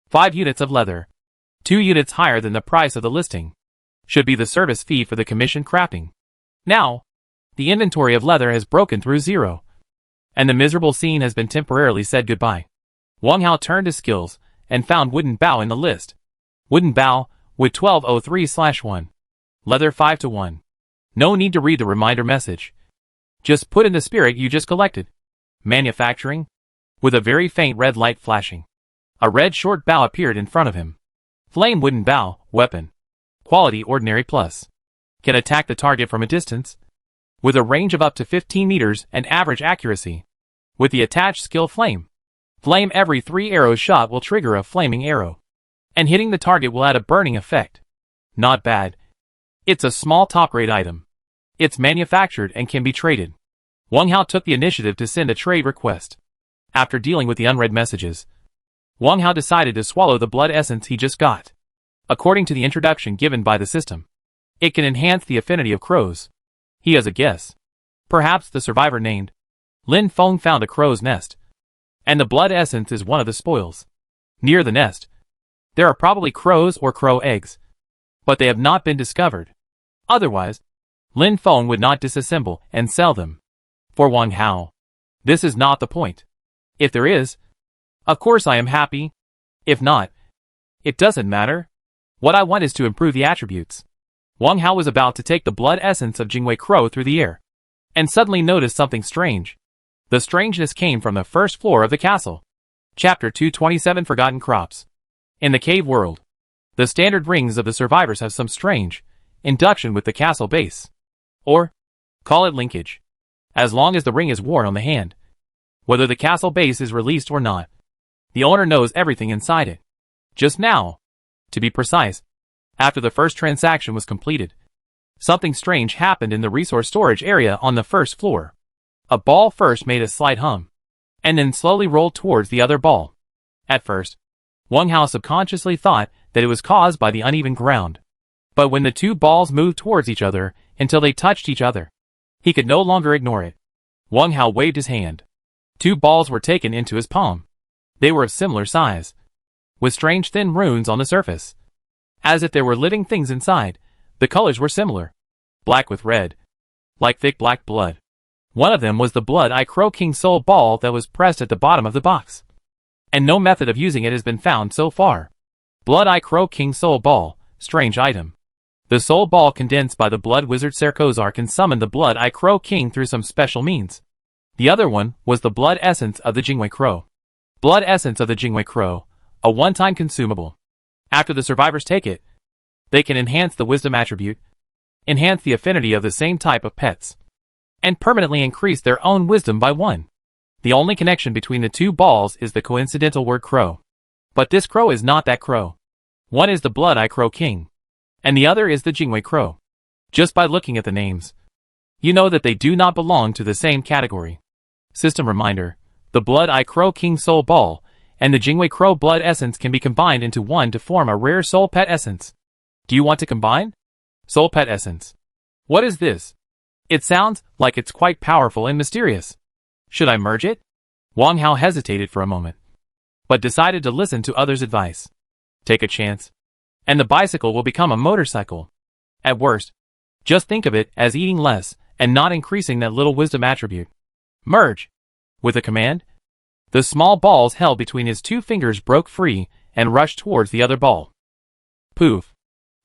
5 units of leather. 2 units higher than the price of the listing. Should be the service fee for the commission crafting. Now, the inventory of leather has broken through 0, and the miserable scene has been temporarily said goodbye. Wang Hao turned his skills and found wooden bow in the list. Wooden bow with 1203/1. Leather 5/1. No need to read the reminder message. Just put in the spirit you just collected. Manufacturing. With a very faint red light flashing, a red short bow appeared in front of him. Flame wooden bow, weapon. Quality ordinary plus. Can attack the target from a distance, with a range of up to 15 meters and average accuracy. With the attached skill flame. Flame, every 3 arrows shot will trigger a flaming arrow, and hitting the target will add a burning effect. Not bad. It's a small top-grade item. It's manufactured and can be traded. Wang Hao took the initiative to send a trade request. After dealing with the unread messages, Wang Hao decided to swallow the blood essence he just got. According to the introduction given by the system, it can enhance the affinity of crows. He has a guess. Perhaps the survivor named Lin Feng found a crow's nest, and the blood essence is one of the spoils. Near the nest, there are probably crows or crow eggs, but they have not been discovered. Otherwise, Lin Feng would not disassemble and sell them. For Wang Hao, this is not the point. If there is, of course I am happy. If not, it doesn't matter. What I want is to improve the attributes. Wang Hao was about to take the blood essence of Jingwei Crow through the air, and suddenly noticed something strange. The strangeness came from the first floor of the castle. Chapter 227, Forgotten Crops. In the cave world, the standard rings of the survivors have some strange induction with the castle base. Or, call it linkage. As long as the ring is worn on the hand, whether the castle base is released or not, the owner knows everything inside it. Just now, to be precise, after the first transaction was completed, something strange happened in the resource storage area on the first floor. A ball first made a slight hum, and then slowly rolled towards the other ball. At first, Wang Hao subconsciously thought that it was caused by the uneven ground. But when the 2 balls moved towards each other until they touched each other, he could no longer ignore it. Wang Hao waved his hand. 2 balls were taken into his palm. They were of similar size, with strange thin runes on the surface. as if there were living things inside. The colors were similar. Black with red. Like thick black blood. One of them was the Blood-Eye Crow King Soul Ball that was pressed at the bottom of the box. And no method of using it has been found so far. Blood-Eye Crow King Soul Ball, strange item. The soul ball condensed by the blood wizard Sarkozar can summon the Blood-Eye Crow King through some special means. The other one was the blood essence of the Jingwei Crow. Blood essence of the Jingwei Crow, a one-time consumable. After the survivors take it, they can enhance the wisdom attribute, enhance the affinity of the same type of pets, and permanently increase their own wisdom by 1. The only connection between the two balls is the coincidental word crow. But this crow is not that crow. One is the Blood-Eye Crow King, and the other is the Jingwei Crow. Just by looking at the names, you know that they do not belong to the same category. System reminder: the Blood-Eye Crow King Soul Ball and the Jingwei Crow Blood Essence can be combined into one to form a rare Soul Pet Essence. Do you want to combine? Soul Pet Essence. What is this? It sounds like it's quite powerful and mysterious. Should I merge it? Wang Hao hesitated for a moment, but decided to listen to others' advice. Take a chance, and the bicycle will become a motorcycle. At worst, just think of it as eating less and not increasing that little wisdom attribute. Merge. With a command, the small balls held between his two fingers broke free and rushed towards the other ball. Poof.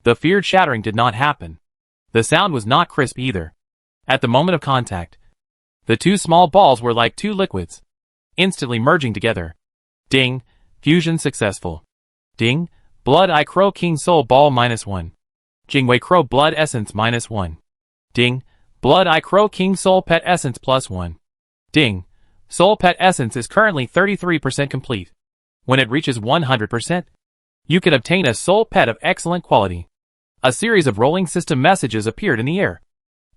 The feared shattering did not happen. The sound was not crisp either. At the moment of contact, the two small balls were like two liquids, instantly merging together. Ding. Fusion successful. Ding. Blood-Eye Crow King Soul Ball -1. Jingwei Crow Blood Essence -1. Ding. Blood-Eye Crow King Soul Pet Essence +1. Ding. Soul Pet Essence is currently 33% complete. When it reaches 100%, you can obtain a soul pet of excellent quality. A series of rolling system messages appeared in the air,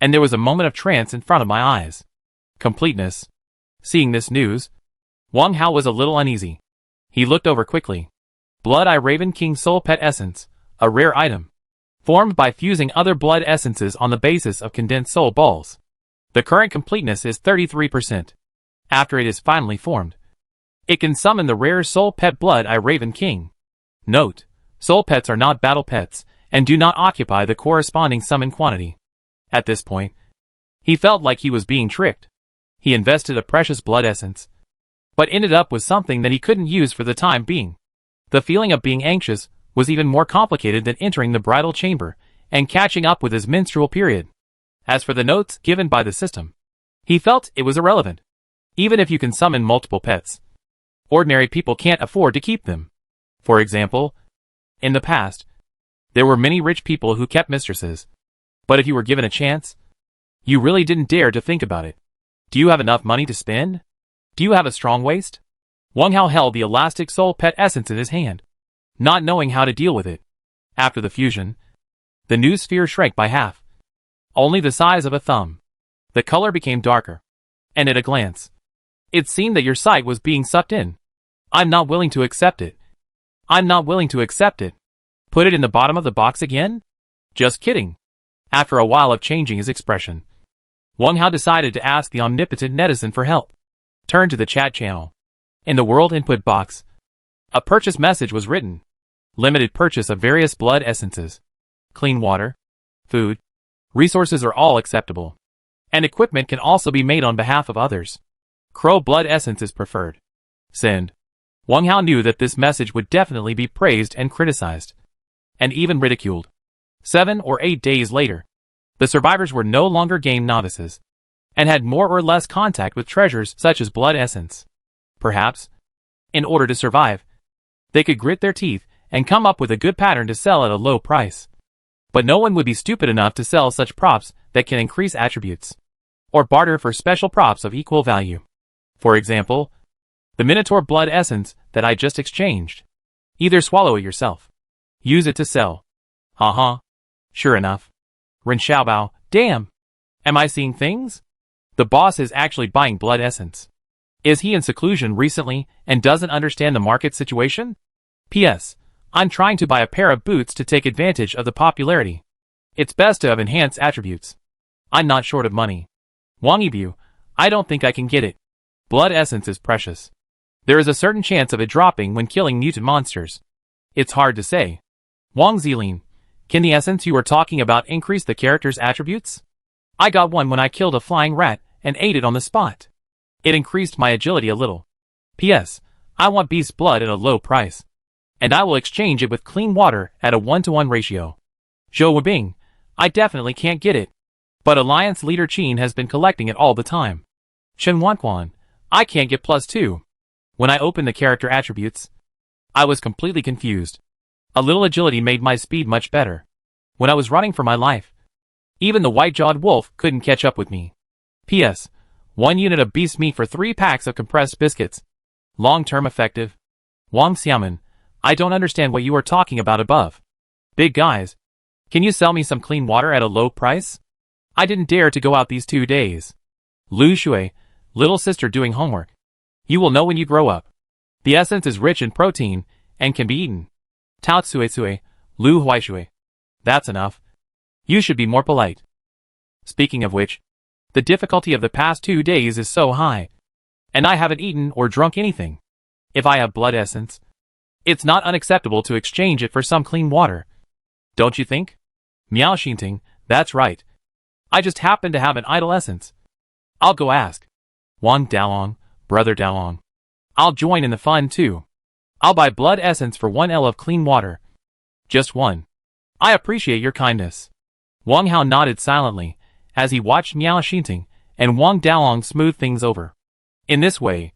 and there was a moment of trance in front of my eyes. Completeness. Seeing this news, Wang Hao was a little uneasy. He looked over quickly. Blood-Eye Raven King Soul Pet Essence, a rare item, formed by fusing other blood essences on the basis of condensed soul balls. The current completeness is 33%. After it is finally formed, it can summon the rare soul pet Blood-Eye Raven King. Note: soul pets are not battle pets and do not occupy the corresponding summon quantity. At this point, he felt like he was being tricked. He invested a precious blood essence, but ended up with something that he couldn't use for the time being. The feeling of being anxious was even more complicated than entering the bridal chamber and catching up with his menstrual period. As for the notes given by the system, he felt it was irrelevant. Even if you can summon multiple pets, ordinary people can't afford to keep them. For example, in the past, there were many rich people who kept mistresses. But if you were given a chance, you really didn't dare to think about it. Do you have enough money to spend? Do you have a strong waist? Wang Hao held the elastic soul pet essence in his hand, not knowing how to deal with it. After the fusion, the new sphere shrank by half, only the size of a thumb. The color became darker, and at a glance, it seemed that your sight was being sucked in. I'm not willing to accept it. I'm not willing to accept it. Put it in the bottom of the box again? Just kidding. After a while of changing his expression, Wang Hao decided to ask the omnipotent netizen for help. Turn to the chat channel. In the world input box, a purchase message was written. Limited purchase of various blood essences. Clean water, food, resources are all acceptable. And equipment can also be made on behalf of others. Crow blood essence is preferred. Send. Wang Hao knew that this message would definitely be praised and criticized, and even ridiculed. 7 or 8 days later, the survivors were no longer game novices, and had more or less contact with treasures such as blood essence. Perhaps, in order to survive, they could grit their teeth and come up with a good pattern to sell at a low price. But no one would be stupid enough to sell such props that can increase attributes, or barter for special props of equal value. For example, the Minotaur blood essence that I just exchanged. Either swallow it yourself, use it to sell. Haha. Sure enough. Ren Xiaobao, damn. Am I seeing things? The boss is actually buying blood essence. Is he in seclusion recently and doesn't understand the market situation? P.S. I'm trying to buy a pair of boots to take advantage of the popularity. It's best to have enhanced attributes. I'm not short of money. Wang Yibu, I don't think I can get it. Blood essence is precious. There is a certain chance of it dropping when killing mutant monsters. It's hard to say. Wang Zilin, can the essence you were talking about increase the character's attributes? I got one when I killed a flying rat and ate it on the spot. It increased my agility a little. P.S. I want beast blood at a low price. And I will exchange it with clean water at a 1-to-1 ratio. Zhou Wubing, I definitely can't get it. But Alliance leader Qin has been collecting it all the time. Shen Wanquan, I can't get +2. When I opened the character attributes, I was completely confused. A little agility made my speed much better. When I was running for my life, even the white-jawed wolf couldn't catch up with me. P.S. 1 unit of beast meat for 3 packs of compressed biscuits. Long-term effective. Wang Xiaoman, I don't understand what you are talking about above. Big guys, can you sell me some clean water at a low price? I didn't dare to go out these 2 days. Lu Shui, little sister doing homework. You will know when you grow up. The essence is rich in protein and can be eaten. Tao Tsui, Lu Huaishui. That's enough. You should be more polite. Speaking of which, the difficulty of the past 2 days is so high, and I haven't eaten or drunk anything. If I have blood essence, it's not unacceptable to exchange it for some clean water. Don't you think? Miao Xinting, that's right. I just happen to have an idle essence. I'll go ask. Wang Dalong, brother Dalong. I'll join in the fun too. I'll buy blood essence for 1 L of clean water. Just 1. I appreciate your kindness. Wang Hao nodded silently, as he watched Miao Xinting and Wang Dalong smooth things over. In this way,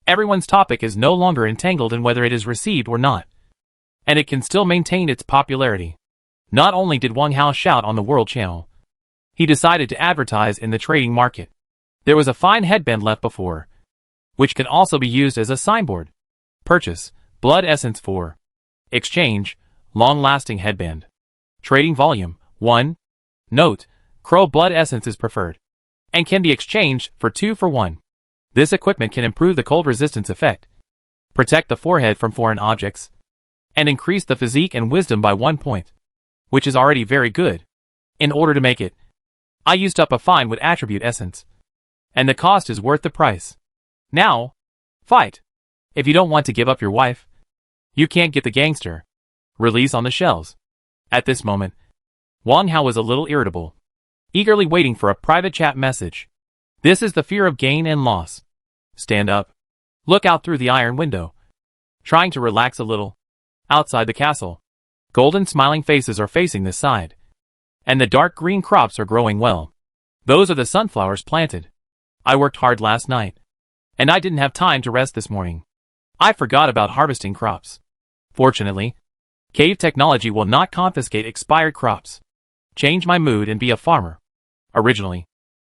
everyone's topic is no longer entangled in whether it is received or not, and it can still maintain its popularity. Not only did Wang Hao shout on the World Channel, he decided to advertise in the trading market. There was a fine headband left before, which can also be used as a signboard. Purchase, blood essence for. Exchange, long-lasting headband. Trading volume, 1. Note, crow blood essence is preferred, and can be exchanged for 2 for 1. This equipment can improve the cold resistance effect, protect the forehead from foreign objects, and increase the physique and wisdom by 1 point, which is already very good. In order to make it, I used up a fine with attribute essence, and the cost is worth the price. Now, fight. If you don't want to give up your wife, you can't get the gangster. Release on the shelves. At this moment, Wang Hao was a little irritable, eagerly waiting for a private chat message. This is the fear of gain and loss. Stand up. Look out through the iron window. Trying to relax a little. Outside the castle, golden smiling faces are facing this side, and the dark green crops are growing well. Those are the sunflowers planted. I worked hard last night, and I didn't have time to rest this morning. I forgot about harvesting crops. Fortunately, cave technology will not confiscate expired crops. Change my mood and be a farmer. Originally,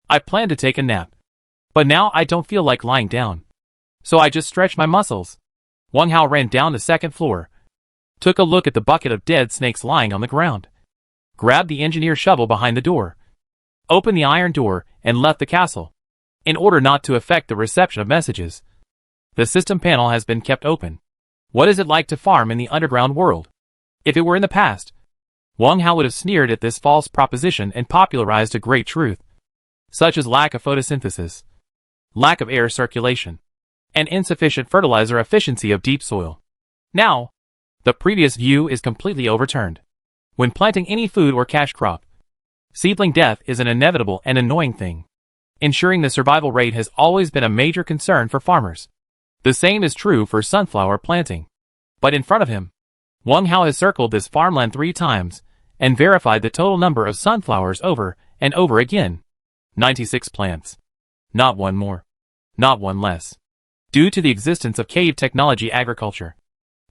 I planned to take a nap, but now I don't feel like lying down, so I just stretch my muscles. Wang Hao ran down the 2nd floor, took a look at the bucket of dead snakes lying on the ground, grabbed the engineer's shovel behind the door, opened the iron door, and left the castle. In order not to affect the reception of messages, the system panel has been kept open. What is it like to farm in the underground world? If it were in the past, Wang Hao would have sneered at this false proposition and popularized a great truth, such as lack of photosynthesis, lack of air circulation, and insufficient fertilizer efficiency of deep soil. Now, the previous view is completely overturned. When planting any food or cash crop, seedling death is an inevitable and annoying thing. Ensuring the survival rate has always been a major concern for farmers. The same is true for sunflower planting. But in front of him, Wang Hao has circled this farmland 3 times and verified the total number of sunflowers over and over again. 96 plants. Not one more. Not one less. Due to the existence of cave technology agriculture,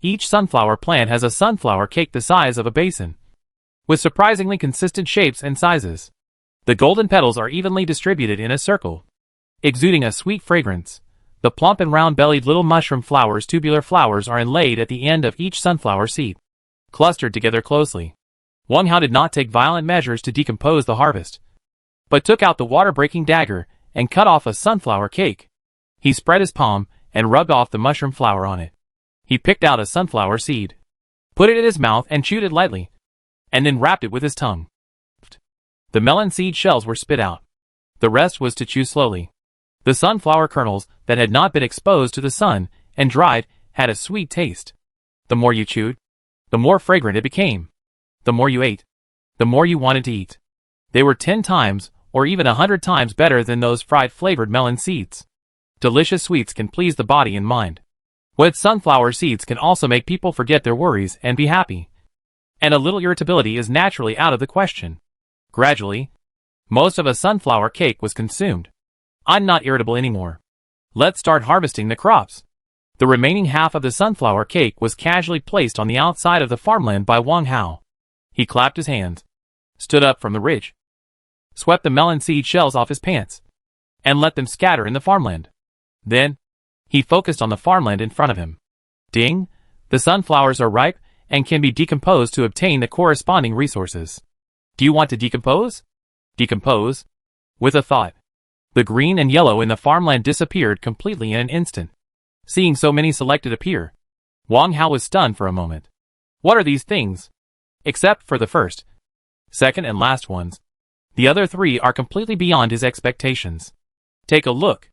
each sunflower plant has a sunflower cake the size of a basin, with surprisingly consistent shapes and sizes. The golden petals are evenly distributed in a circle, exuding a sweet fragrance. The plump and round-bellied little mushroom flowers, tubular flowers, are inlaid at the end of each sunflower seed, clustered together closely. Wang Hao did not take violent measures to decompose the harvest, but took out the water-breaking dagger and cut off a sunflower cake. He spread his palm and rubbed off the mushroom flower on it. He picked out a sunflower seed, put it in his mouth and chewed it lightly, and then wrapped it with his tongue. The melon seed shells were spit out. The rest was to chew slowly. The sunflower kernels that had not been exposed to the sun and dried had a sweet taste. The more you chewed, the more fragrant it became. The more you ate, the more you wanted to eat. They were 10 times, or even 100 times better than those fried flavored melon seeds. Delicious sweets can please the body and mind. Wet sunflower seeds can also make people forget their worries and be happy. And a little irritability is naturally out of the question. Gradually, most of a sunflower cake was consumed. I'm not irritable anymore. Let's start harvesting the crops. The remaining half of the sunflower cake was casually placed on the outside of the farmland by Wang Hao. He clapped his hands, stood up from the ridge, swept the melon seed shells off his pants, and let them scatter in the farmland. Then, he focused on the farmland in front of him. Ding! The sunflowers are ripe and can be decomposed to obtain the corresponding resources. Do you want to decompose? Decompose? With a thought. The green and yellow in the farmland disappeared completely in an instant. Seeing so many selected appear, Wang Hao was stunned for a moment. What are these things? Except for the first, second and last ones. The other 3 are completely beyond his expectations. Take a look.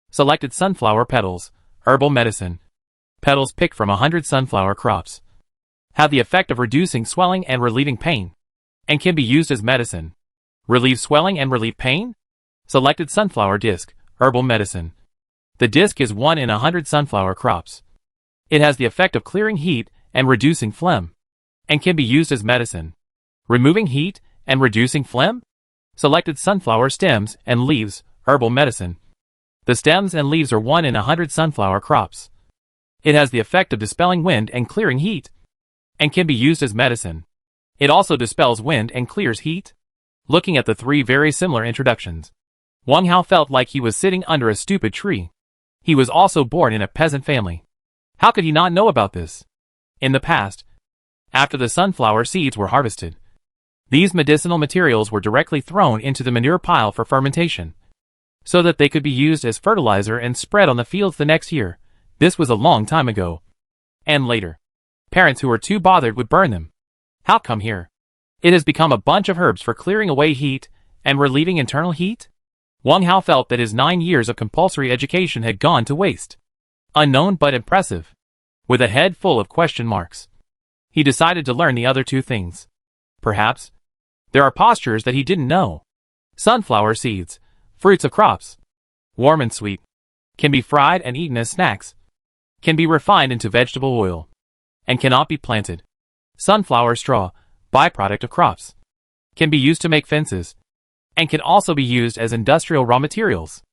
Selected sunflower petals, herbal medicine. Petals picked from 100 sunflower crops. Have the effect of reducing swelling and relieving pain, and can be used as medicine. Relieve swelling and relieve pain? Selected sunflower disc, herbal medicine. The disc is 1 in 100 sunflower crops. It has the effect of clearing heat and reducing phlegm, and can be used as medicine. Removing heat and reducing phlegm? Selected sunflower stems and leaves, herbal medicine. The stems and leaves are 1 in 100 sunflower crops. It has the effect of dispelling wind and clearing heat, and can be used as medicine. It also dispels wind and clears heat. Looking at the 3 very similar introductions, Wang Hao felt like he was sitting under a stupid tree. He was also born in a peasant family. How could he not know about this? In the past, after the sunflower seeds were harvested, these medicinal materials were directly thrown into the manure pile for fermentation, so that they could be used as fertilizer and spread on the fields the next year. This was a long time ago. And later, parents who were too bothered would burn them. How come here? It has become a bunch of herbs for clearing away heat and relieving internal heat? Wang Hao felt that his 9 years of compulsory education had gone to waste. Unknown but impressive. With a head full of question marks, he decided to learn the other 2 things. Perhaps there are postures that he didn't know. Sunflower seeds, fruits of crops, warm and sweet, can be fried and eaten as snacks, can be refined into vegetable oil, and cannot be planted. Sunflower straw, byproduct of crops, can be used to make fences, and can also be used as industrial raw materials.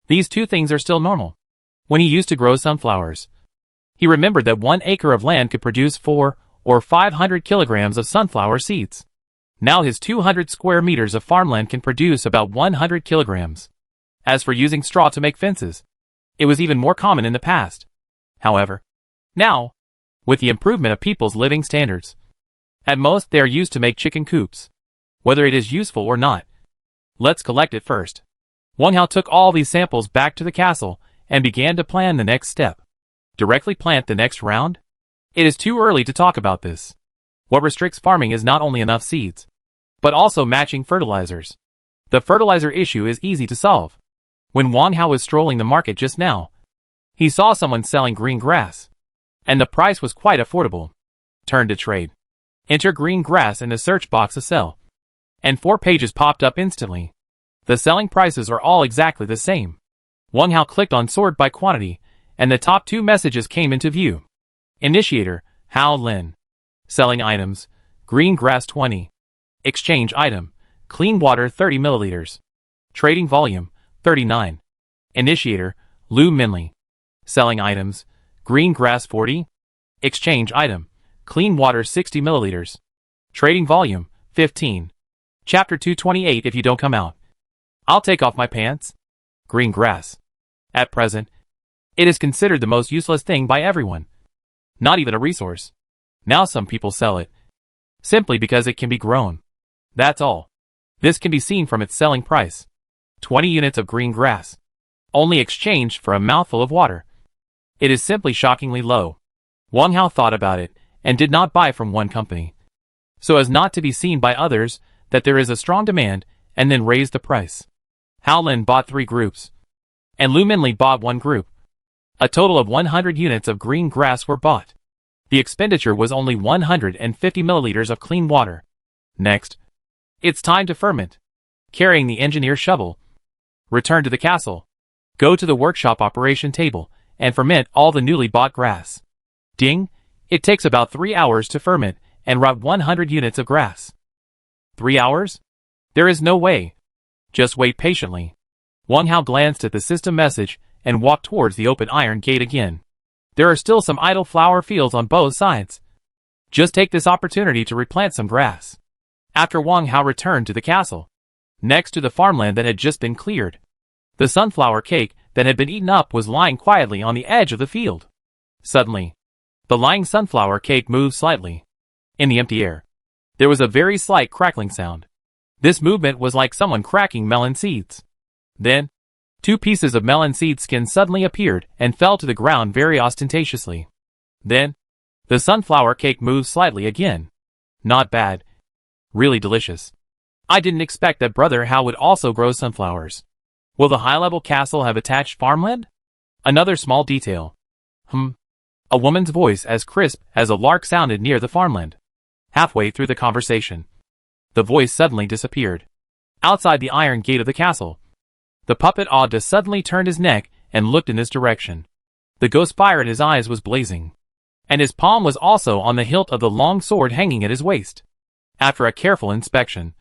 These 2 things are still normal. When he used to grow sunflowers, he remembered that 1 acre of land could produce 4 or 500 kilograms of sunflower seeds. Now his 200 square meters of farmland can produce about 100 kilograms. As for using straw to make fences, it was even more common in the past. However, now, with the improvement of people's living standards, at most they are used to make chicken coops. Whether it is useful or not, let's collect it first. Wang Hao took all these samples back to the castle and began to plan the next step. Directly plant the next round? It is too early to talk about this. What restricts farming is not only enough seeds, but also matching fertilizers. The fertilizer issue is easy to solve. When Wang Hao was strolling the market just now, he saw someone selling green grass, and the price was quite affordable. Turn to trade. Enter green grass in the search box to sell, and 4 pages popped up instantly. The selling prices are all exactly the same. Wang Hao clicked on sort by quantity, and the top 2 messages came into view. Initiator, Hao Lin. Selling items, green grass 20. Exchange item, clean water 30 milliliters. Trading volume, 39. Initiator, Lu Minli. Selling items, green grass 40. Exchange item, clean water 60 milliliters. Trading volume, 15. Chapter 228. If you don't come out, I'll take off my pants. Green grass. At present, it is considered the most useless thing by everyone. Not even a resource. Now some people sell it, simply because it can be grown. That's all. This can be seen from its selling price. 20 units of green grass, only exchanged for a mouthful of water. It is simply shockingly low. Wang Hao thought about it, and did not buy from one company, so as not to be seen by others that there is a strong demand, and then raise the price. Hao Lin bought 3 groups, and Lu Minli bought 1 group. A total of 100 units of green grass were bought. The expenditure was only 150 milliliters of clean water. Next, it's time to ferment. Carrying the engineer's shovel. Return to the castle. Go to the workshop operation table and ferment all the newly bought grass. Ding! It takes about 3 hours to ferment and rot 100 units of grass. 3 hours? There is no way. Just wait patiently. Wang Hao glanced at the system message and walked towards the open iron gate again. There are still some idle flower fields on both sides. Just take this opportunity to replant some grass. After Wang Hao returned to the castle, next to the farmland that had just been cleared, the sunflower cake that had been eaten up was lying quietly on the edge of the field. Suddenly, the lying sunflower cake moved slightly. In the empty air, there was a very slight crackling sound. This movement was like someone cracking melon seeds. Then, 2 pieces of melon seed skin suddenly appeared and fell to the ground very ostentatiously. Then, the sunflower cake moved slightly again. Not bad. Really delicious. I didn't expect that Brother Hao would also grow sunflowers. Will the high-level castle have attached farmland? Another small detail. A woman's voice as crisp as a lark sounded near the farmland. Halfway through the conversation, the voice suddenly disappeared. Outside the iron gate of the castle, the puppet Ada suddenly turned his neck and looked in this direction. The ghost fire in his eyes was blazing, and his palm was also on the hilt of the long sword hanging at his waist. After a careful inspection,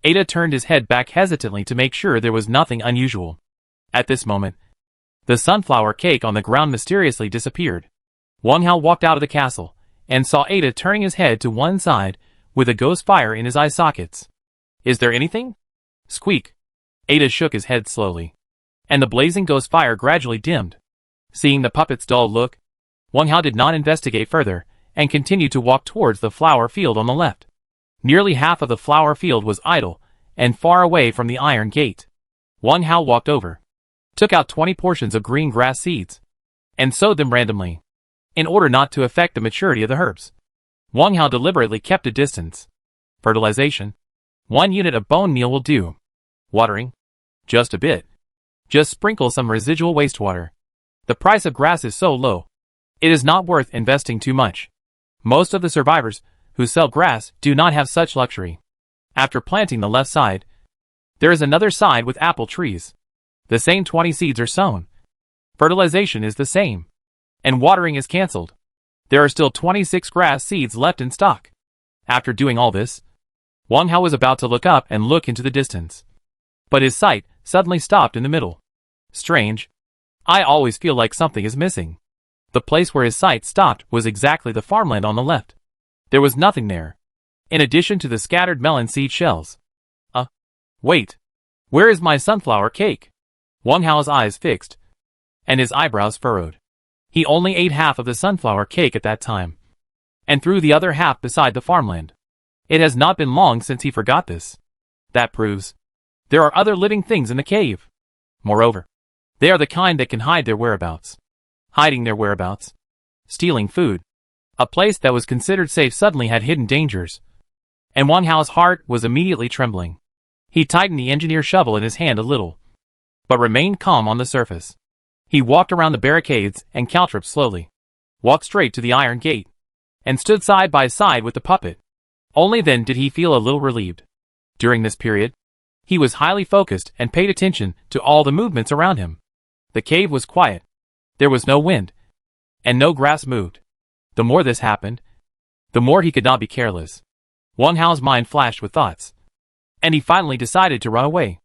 Ada turned his head back hesitantly to make sure there was nothing unusual. At this moment, the sunflower cake on the ground mysteriously disappeared. Wang Hao walked out of the castle and saw Ada turning his head to one side with a ghost fire in his eye sockets. Is there anything? Squeak. Ada shook his head slowly, and the blazing ghost fire gradually dimmed. Seeing the puppet's dull look, Wang Hao did not investigate further and continued to walk towards the flower field on the left. Nearly half of the flower field was idle and far away from the iron gate. Wang Hao walked over, took out 20 portions of green grass seeds, and sowed them randomly. In order not to affect the maturity of the herbs, Wang Hao deliberately kept a distance. Fertilization. 1 unit of bone meal will do. Watering. Just a bit. Just sprinkle some residual wastewater. The price of grass is so low, it is not worth investing too much. Most of the survivors who sell grass do not have such luxury. After planting the left side, there is another side with apple trees. The same 20 seeds are sown. Fertilization is the same, and watering is cancelled. There are still 26 grass seeds left in stock. After doing all this, Wang Hao was about to look up and look into the distance, but his sight suddenly stopped in the middle. Strange. I always feel like something is missing. The place where his sight stopped was exactly the farmland on the left. There was nothing there, in addition to the scattered melon seed shells. Wait. Where is my sunflower cake? Wang Hao's eyes fixed, and his eyebrows furrowed. He only ate half of the sunflower cake at that time, and threw the other half beside the farmland. It has not been long since he forgot this. That proves there are other living things in the cave. Moreover, they are the kind that can hide their whereabouts. Hiding their whereabouts. Stealing food. A place that was considered safe suddenly had hidden dangers, and Wang Hao's heart was immediately trembling. He tightened the engineer's shovel in his hand a little, but remained calm on the surface. He walked around the barricades and caltropped slowly, walked straight to the iron gate, and stood side by side with the puppet. Only then did he feel a little relieved. During this period, he was highly focused and paid attention to all the movements around him. The cave was quiet. There was no wind, and no grass moved. The more this happened, the more he could not be careless. Wang Hao's mind flashed with thoughts, and he finally decided to run away.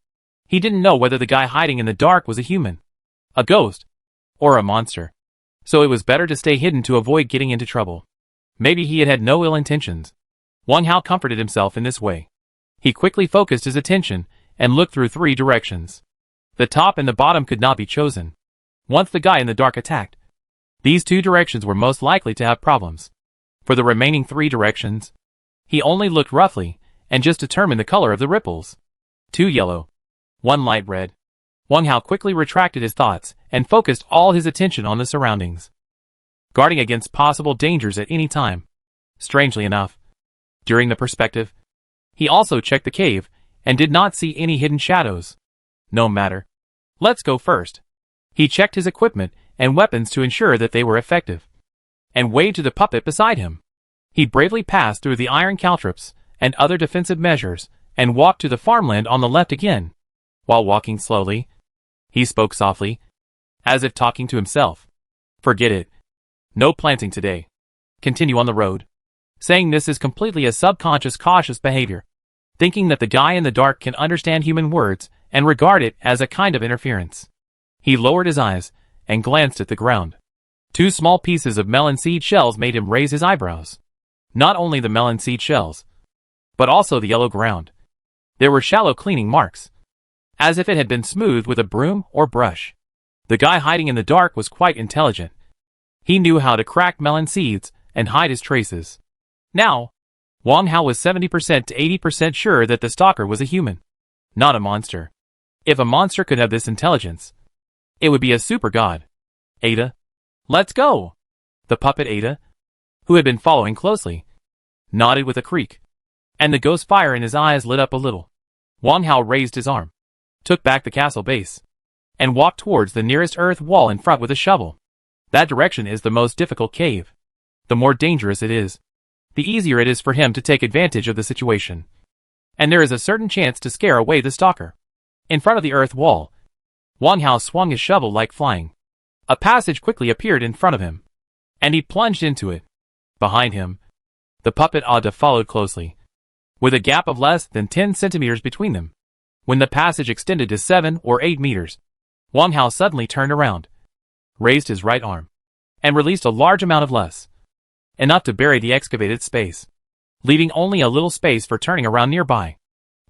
He didn't know whether the guy hiding in the dark was a human, a ghost, or a monster, so it was better to stay hidden to avoid getting into trouble. Maybe he had no ill intentions. Wang Hao comforted himself in this way. He quickly focused his attention and looked through 3 directions. The top and the bottom could not be chosen. Once the guy in the dark attacked, these 2 directions were most likely to have problems. For the remaining 3 directions, he only looked roughly and just determined the color of the ripples. 2 yellow, 1 light red. Wang Hao quickly retracted his thoughts and focused all his attention on the surroundings, guarding against possible dangers at any time. Strangely enough, during the perspective, he also checked the cave and did not see any hidden shadows. No matter. Let's go first. He checked his equipment and weapons to ensure that they were effective, and waved to the puppet beside him. He bravely passed through the iron caltrops and other defensive measures, and walked to the farmland on the left again. While walking slowly, he spoke softly, as if talking to himself. "Forget it. No planting today. Continue on the road." Saying this is completely a subconscious cautious behavior, thinking that the guy in the dark can understand human words and regard it as a kind of interference. He lowered his eyes and glanced at the ground. 2 small pieces of melon seed shells made him raise his eyebrows. Not only the melon seed shells, but also the yellow ground. There were shallow cleaning marks, as if it had been smoothed with a broom or brush. The guy hiding in the dark was quite intelligent. He knew how to crack melon seeds and hide his traces. Now, Wang Hao was 70% to 80% sure that the stalker was a human, not a monster. If a monster could have this intelligence, it would be a super god. "Ada, let's go!" The puppet Ada, who had been following closely, nodded with a creak, and the ghost fire in his eyes lit up a little. Wang Hao raised his arm, took back the castle base, and walked towards the nearest earth wall in front with a shovel. That direction is the most difficult cave. The more dangerous it is, the easier it is for him to take advantage of the situation. And there is a certain chance to scare away the stalker. In front of the earth wall, Wang Hao swung his shovel like flying. A passage quickly appeared in front of him, and he plunged into it. Behind him, the puppet Ada followed closely, with a gap of less than 10 centimeters between them. When the passage extended to 7 or 8 meters, Wang Hao suddenly turned around, raised his right arm, and released a large amount of less, enough to bury the excavated space, leaving only a little space for turning around nearby.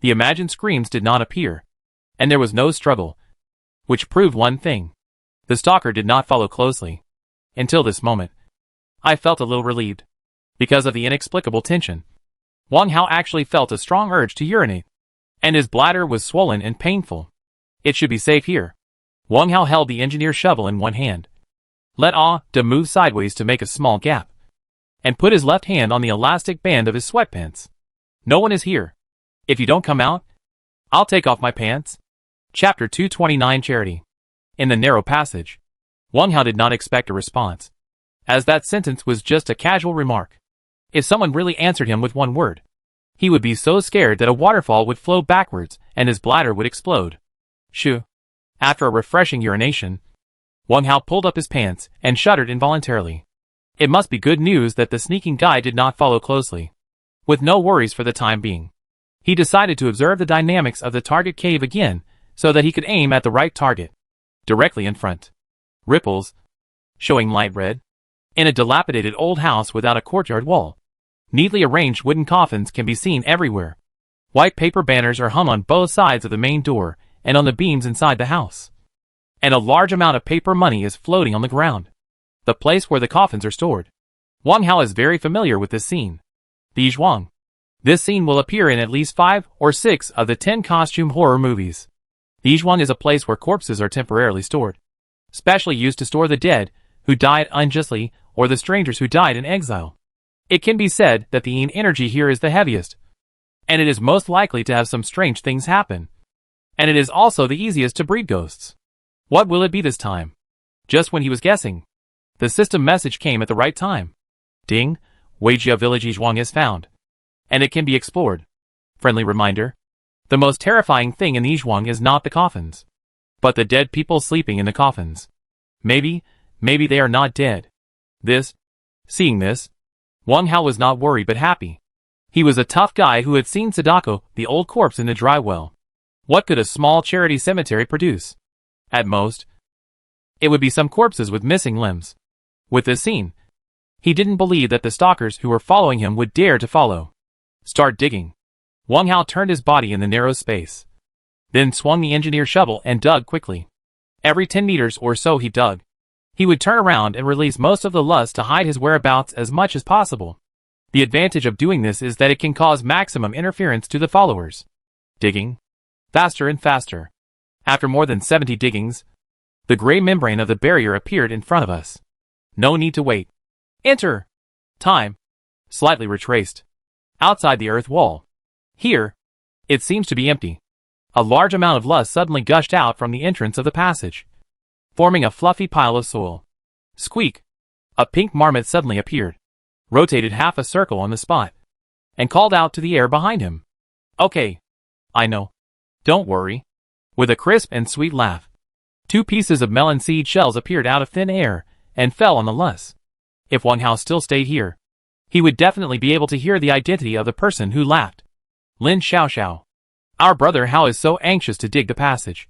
The imagined screams did not appear, and there was no struggle, which proved one thing. The stalker did not follow closely. Until this moment, I felt a little relieved. Because of the inexplicable tension, Wang Hao actually felt a strong urge to urinate, and his bladder was swollen and painful. It should be safe here. Wang Hao held the engineer's shovel in one hand, let Ada move sideways to make a small gap, and put his left hand on the elastic band of his sweatpants. "No one is here. If you don't come out, I'll take off my pants." Chapter 229 Charity. In the narrow passage, Wang Hao did not expect a response, as that sentence was just a casual remark. If someone really answered him with one word, he would be so scared that a waterfall would flow backwards and his bladder would explode. Shoo. After a refreshing urination, Wang Hao pulled up his pants and shuddered involuntarily. It must be good news that the sneaking guy did not follow closely. With no worries for the time being, he decided to observe the dynamics of the target cave again so that he could aim at the right target. Directly in front, ripples, showing light red, in a dilapidated old house without a courtyard wall. Neatly arranged wooden coffins can be seen everywhere. White paper banners are hung on both sides of the main door and on the beams inside the house. And a large amount of paper money is floating on the ground, the place where the coffins are stored. Wang Hao is very familiar with this scene. The Zhuang. This scene will appear in at least 5 or 6 of the 10 costume horror movies. The Zhuang is a place where corpses are temporarily stored, specially used to store the dead who died unjustly or the strangers who died in exile. It can be said that the yin energy here is the heaviest, and it is most likely to have some strange things happen. And it is also the easiest to breed ghosts. What will it be this time? Just when he was guessing, the system message came at the right time. Ding, Weijia Village Zhuang is found, and it can be explored. Friendly reminder, the most terrifying thing in the Zhuang is not the coffins, but the dead people sleeping in the coffins. Maybe they are not dead. Seeing this, Wang Hao was not worried but happy. He was a tough guy who had seen Sadako, the old corpse in the dry well. What could a small charity cemetery produce? At most, it would be some corpses with missing limbs. With this scene, he didn't believe that the stalkers who were following him would dare to follow. Start digging. Wang Hao turned his body in the narrow space, then swung the engineer's shovel and dug quickly. Every 10 meters or so he dug, he would turn around and release most of the lust to hide his whereabouts as much as possible. The advantage of doing this is that it can cause maximum interference to the followers. Digging. Faster and faster. After more than 70 diggings, the gray membrane of the barrier appeared in front of us. No need to wait. Enter. Time. Slightly retraced. Outside the earth wall. Here, it seems to be empty. A large amount of lust suddenly gushed out from the entrance of the passage, forming a fluffy pile of soil. Squeak! A pink marmot suddenly appeared, rotated half a circle on the spot, and called out to the air behind him. Okay. I know. Don't worry. With a crisp and sweet laugh, 2 pieces of melon seed shells appeared out of thin air and fell on the less. If Wang Hao still stayed here, he would definitely be able to hear the identity of the person who laughed. Lin Xiaoxiao. Our brother Hao is so anxious to dig the passage.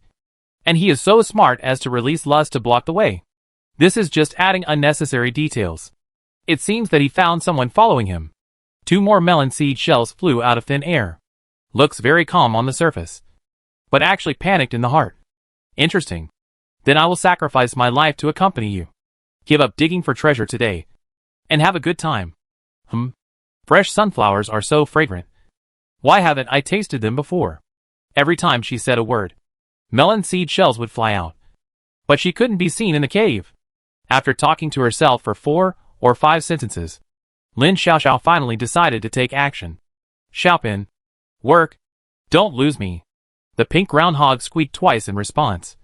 And he is so smart as to release lust to block the way. This is just adding unnecessary details. It seems that he found someone following him. 2 more melon seed shells flew out of thin air. Looks very calm on the surface, but actually panicked in the heart. Interesting. Then I will sacrifice my life to accompany you. Give up digging for treasure today, and have a good time. Fresh sunflowers are so fragrant. Why haven't I tasted them before? Every time she said a word, melon seed shells would fly out. But she couldn't be seen in the cave. After talking to herself for 4 or 5 sentences, Lin Xiaoxiao finally decided to take action. Xiaopin. Work. Don't lose me. The pink groundhog squeaked twice in response,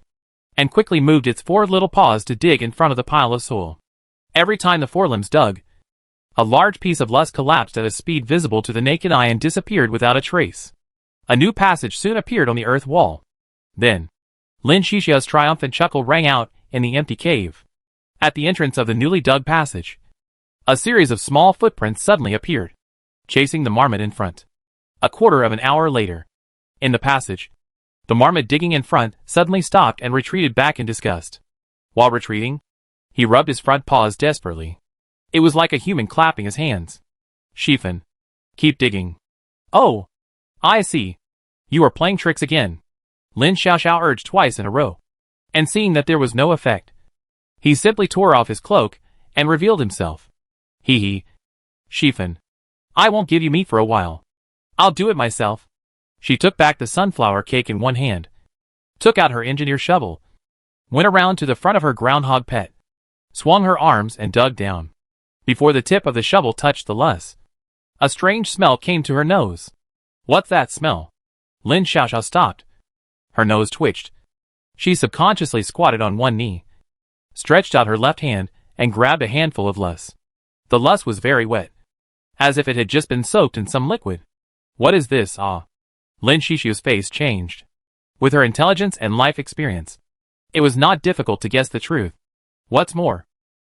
and quickly moved its 4 little paws to dig in front of the pile of soil. Every time the forelimbs dug, a large piece of lust collapsed at a speed visible to the naked eye and disappeared without a trace. A new passage soon appeared on the earth wall. Then, Lin Xiaoxiao's triumphant chuckle rang out in the empty cave. At the entrance of the newly dug passage, a series of small footprints suddenly appeared, chasing the marmot in front. A quarter of an hour later, in the passage, the marmot digging in front suddenly stopped and retreated back in disgust. While retreating, he rubbed his front paws desperately. It was like a human clapping his hands. Shifan. Keep digging. Oh, I see. You are playing tricks again. Lin Xiaoxiao urged twice in a row. And seeing that there was no effect, he simply tore off his cloak and revealed himself. Hee. Shifan. I won't give you meat for a while. I'll do it myself. She took back the sunflower cake in one hand, took out her engineer shovel, went around to the front of her groundhog pet, swung her arms and dug down. Before the tip of the shovel touched the lust, a strange smell came to her nose. What's that smell? Lin Xiaoxiao stopped. Her nose twitched. She subconsciously squatted on one knee, stretched out her left hand, and grabbed a handful of lust. The lust was very wet, as if it had just been soaked in some liquid. What is this? Lin Xiaoxiao's face changed. With her intelligence and life experience, it was not difficult to guess the truth. What's more,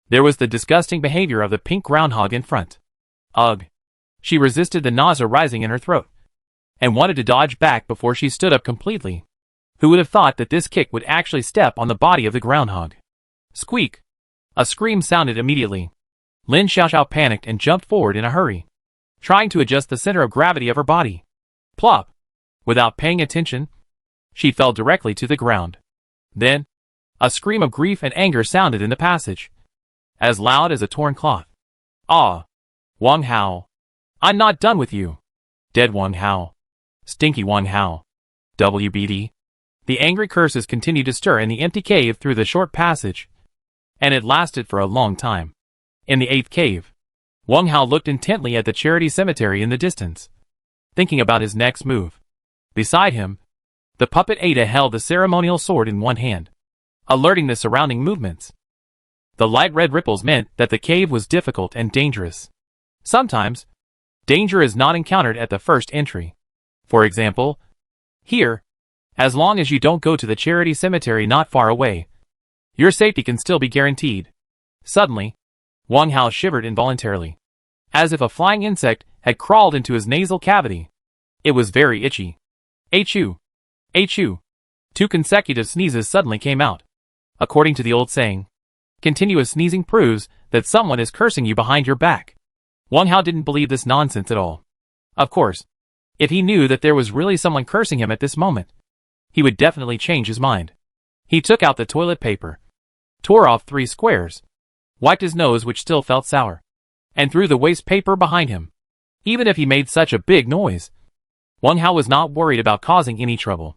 there was the disgusting behavior of the pink groundhog in front. Ugh. She resisted the nausea rising in her throat, and wanted to dodge back before she stood up completely. Who would have thought that this kick would actually step on the body of the groundhog? Squeak! A scream sounded immediately. Lin Xiaoxiao panicked and jumped forward in a hurry, trying to adjust the center of gravity of her body. Plop! Without paying attention, she fell directly to the ground. Then, a scream of grief and anger sounded in the passage, as loud as a torn cloth. Wang Hao. I'm not done with you. Dead Wang Hao. Stinky Wang Hao. WBD. The angry curses continued to stir in the empty cave through the short passage, and it lasted for a long time. In the 8th cave, Wang Hao looked intently at the charity cemetery in the distance, thinking about his next move. Beside him, the puppet Ada held the ceremonial sword in one hand, alerting the surrounding movements. The light red ripples meant that the cave was difficult and dangerous. Sometimes, danger is not encountered at the first entry. For example, here, as long as you don't go to the charity cemetery not far away, your safety can still be guaranteed. Suddenly, Wang Hao shivered involuntarily, as if a flying insect had crawled into his nasal cavity. It was very itchy. Achoo! Achoo! 2 consecutive sneezes suddenly came out. According to the old saying, continuous sneezing proves that someone is cursing you behind your back. Wang Hao didn't believe this nonsense at all. Of course, if he knew that there was really someone cursing him at this moment, he would definitely change his mind. He took out the toilet paper, tore off 3 squares, wiped his nose which still felt sour, and threw the waste paper behind him. Even if he made such a big noise, Wang Hao was not worried about causing any trouble.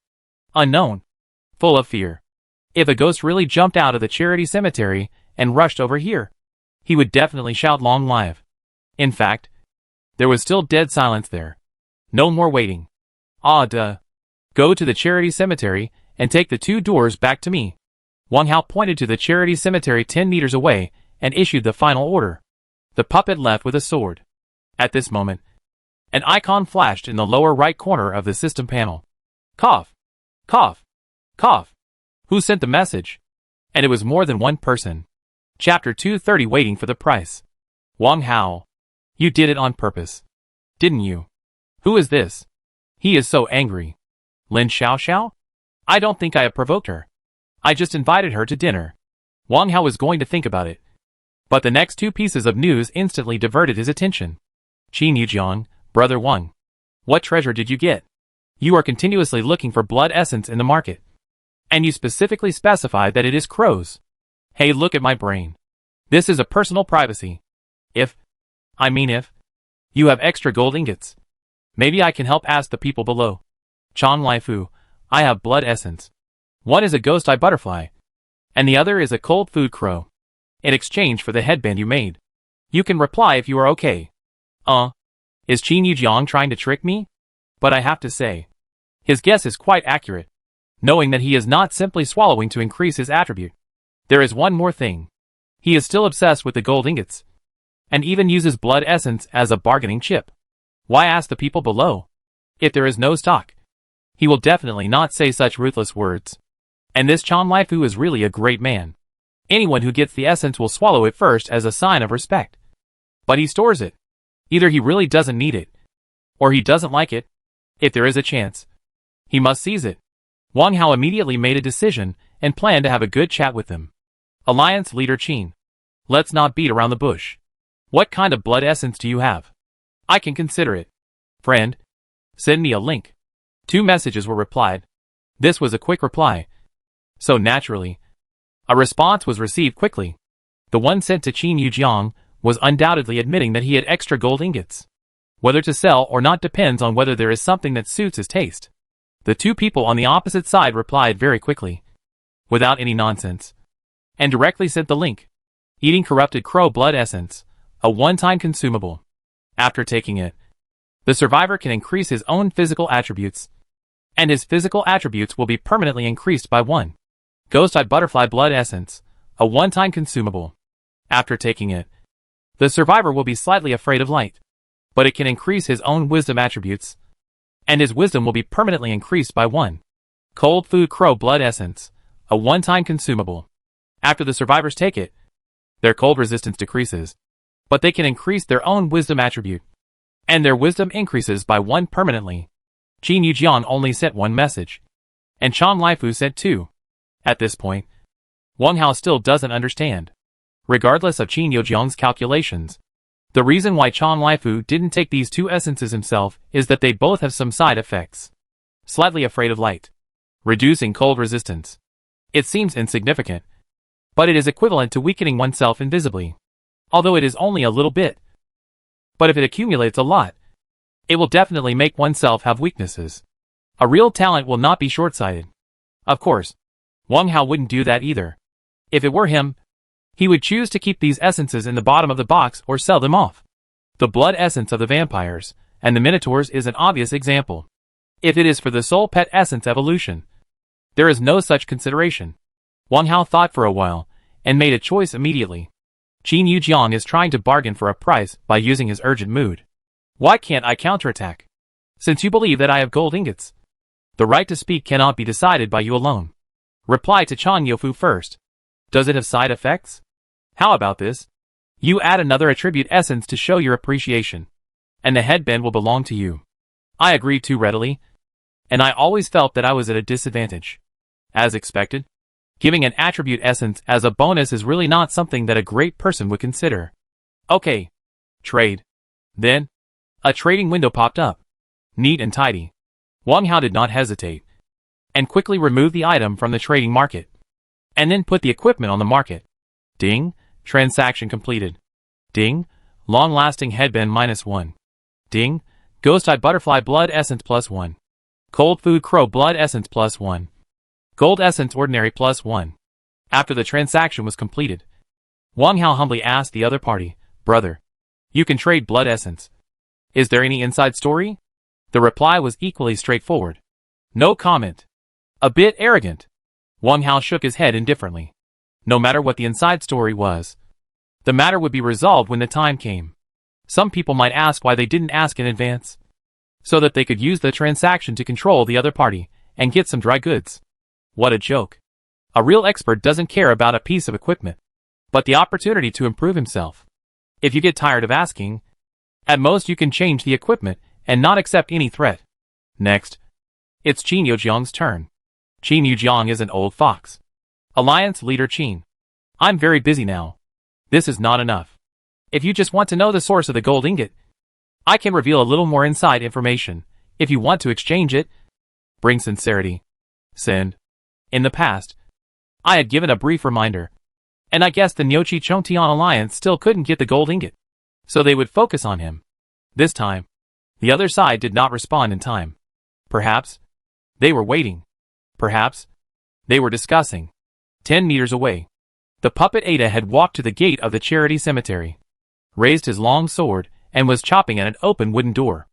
Unknown. Full of fear. If a ghost really jumped out of the charity cemetery and rushed over here, he would definitely shout long live. In fact, there was still dead silence there. No more waiting. Go to the charity cemetery and take the 2 doors back to me. Wang Hao pointed to the charity cemetery 10 meters away and issued the final order. The puppet left with a sword. At this moment, An icon flashed in the lower right corner of the system panel. Cough. Cough. Cough. Who sent the message? And it was more than one person. Chapter 230 Waiting for the Price. Wang Hao. You did it on purpose. Didn't you? Who is this? He is so angry. Lin Xiaoxiao? I don't think I have provoked her. I just invited her to dinner. Wang Hao was going to think about it. But the next two pieces of news instantly diverted his attention. Qin Yujiang, Brother Wang. What treasure did you get? You are continuously looking for blood essence in the market. And you specifically specified that it is crows. Hey, look at my brain. This is a personal privacy. If you have extra gold ingots, maybe I can help ask the people below. Chang Laifu, I have blood essence. One is a ghost-eye butterfly, and the other is a cold food crow. In exchange for the headband you made. You can reply if you are okay. Is Qin Yujiang trying to trick me? But I have to say, his guess is quite accurate, knowing that he is not simply swallowing to increase his attribute. There is one more thing. He is still obsessed with the gold ingots, and even uses blood essence as a bargaining chip. Why ask the people below? If there is no stock, he will definitely not say such ruthless words. And this Chan Laifu is really a great man. Anyone who gets the essence will swallow it first as a sign of respect. But he stores it. Either he really doesn't need it, or he doesn't like it. If there is a chance, he must seize it. Wang Hao immediately made a decision and planned to have a good chat with them. Alliance leader Qin. Let's not beat around the bush. What kind of blood essence do you have? I can consider it. Friend, send me a link. 2 messages were replied. This was a quick reply. So naturally, a response was received quickly. The one sent to Qin Yujiang was undoubtedly admitting that he had extra gold ingots. Whether to sell or not depends on whether there is something that suits his taste. The 2 people on the opposite side replied very quickly, without any nonsense, and directly sent the link. Eating corrupted crow blood essence, a one-time consumable. After taking it, the survivor can increase his own physical attributes, and his physical attributes will be permanently increased by 1. Ghost-eye butterfly blood essence, a one-time consumable. After taking it, the survivor will be slightly afraid of light, but it can increase his own wisdom attributes, and his wisdom will be permanently increased by 1. Cold food crow blood essence, a one-time consumable. After the survivors take it, their cold resistance decreases, but they can increase their own wisdom attribute, and their wisdom increases by 1 permanently. Qin Yujiang only sent 1 message, and Chan Laifu sent 2. At this point, Wang Hao still doesn't understand. Regardless of Qin Yujiang's calculations, the reason why Chan Laifu didn't take these 2 essences himself is that they both have some side effects. Slightly afraid of light. Reducing cold resistance. It seems insignificant, but it is equivalent to weakening oneself invisibly. Although it is only a little bit. But if it accumulates a lot, it will definitely make oneself have weaknesses. A real talent will not be short-sighted. Of course, Wang Hao wouldn't do that either. If it were him, he would choose to keep these essences in the bottom of the box or sell them off. The blood essence of the vampires and the minotaurs is an obvious example. If it is for the soul pet essence evolution, there is no such consideration. Wang Hao thought for a while and made a choice immediately. Qin Yujiang is trying to bargain for a price by using his urgent mood. Why can't I counterattack? Since you believe that I have gold ingots, the right to speak cannot be decided by you alone. Reply to Chan Yofu first. Does it have side effects? How about this? You add another attribute essence to show your appreciation, and the headband will belong to you. I agreed too readily, and I always felt that I was at a disadvantage. As expected, giving an attribute essence as a bonus is really not something that a great person would consider. Okay. Trade. Then, a trading window popped up. Neat and tidy. Wang Hao did not hesitate, and quickly removed the item from the trading market, and then put the equipment on the market. Ding. Transaction completed. Ding. Long-lasting headband -1. Ding. Ghost-eye butterfly blood essence +1. Cold food crow blood essence +1. Gold essence ordinary +1. After the transaction was completed, Wang Hao humbly asked the other party, Brother, you can trade blood essence. Is there any inside story? The reply was equally straightforward. No comment. A bit arrogant. Wang Hao shook his head indifferently. No matter what the inside story was, the matter would be resolved when the time came. Some people might ask why they didn't ask in advance. so that they could use the transaction to control the other party and get some dry goods. What a joke. A real expert doesn't care about a piece of equipment, but the opportunity to improve himself. If you get tired of asking, at most you can change the equipment and not accept any threat. Next, it's Qin Yujiang's turn. Qin Yujiang is an old fox. Alliance leader Qin. I'm very busy now. This is not enough. If you just want to know the source of the gold ingot, I can reveal a little more inside information. If you want to exchange it, bring sincerity. Send. In the past, I had given a brief reminder, and I guessed the Nyochi Chongtian Alliance still couldn't get the gold ingot, so they would focus on him. This time, the other side did not respond in time. Perhaps they were waiting. Perhaps they were discussing. 10 meters away, the puppet Ada had walked to the gate of the charity cemetery, raised his long sword, and was chopping at an open wooden door.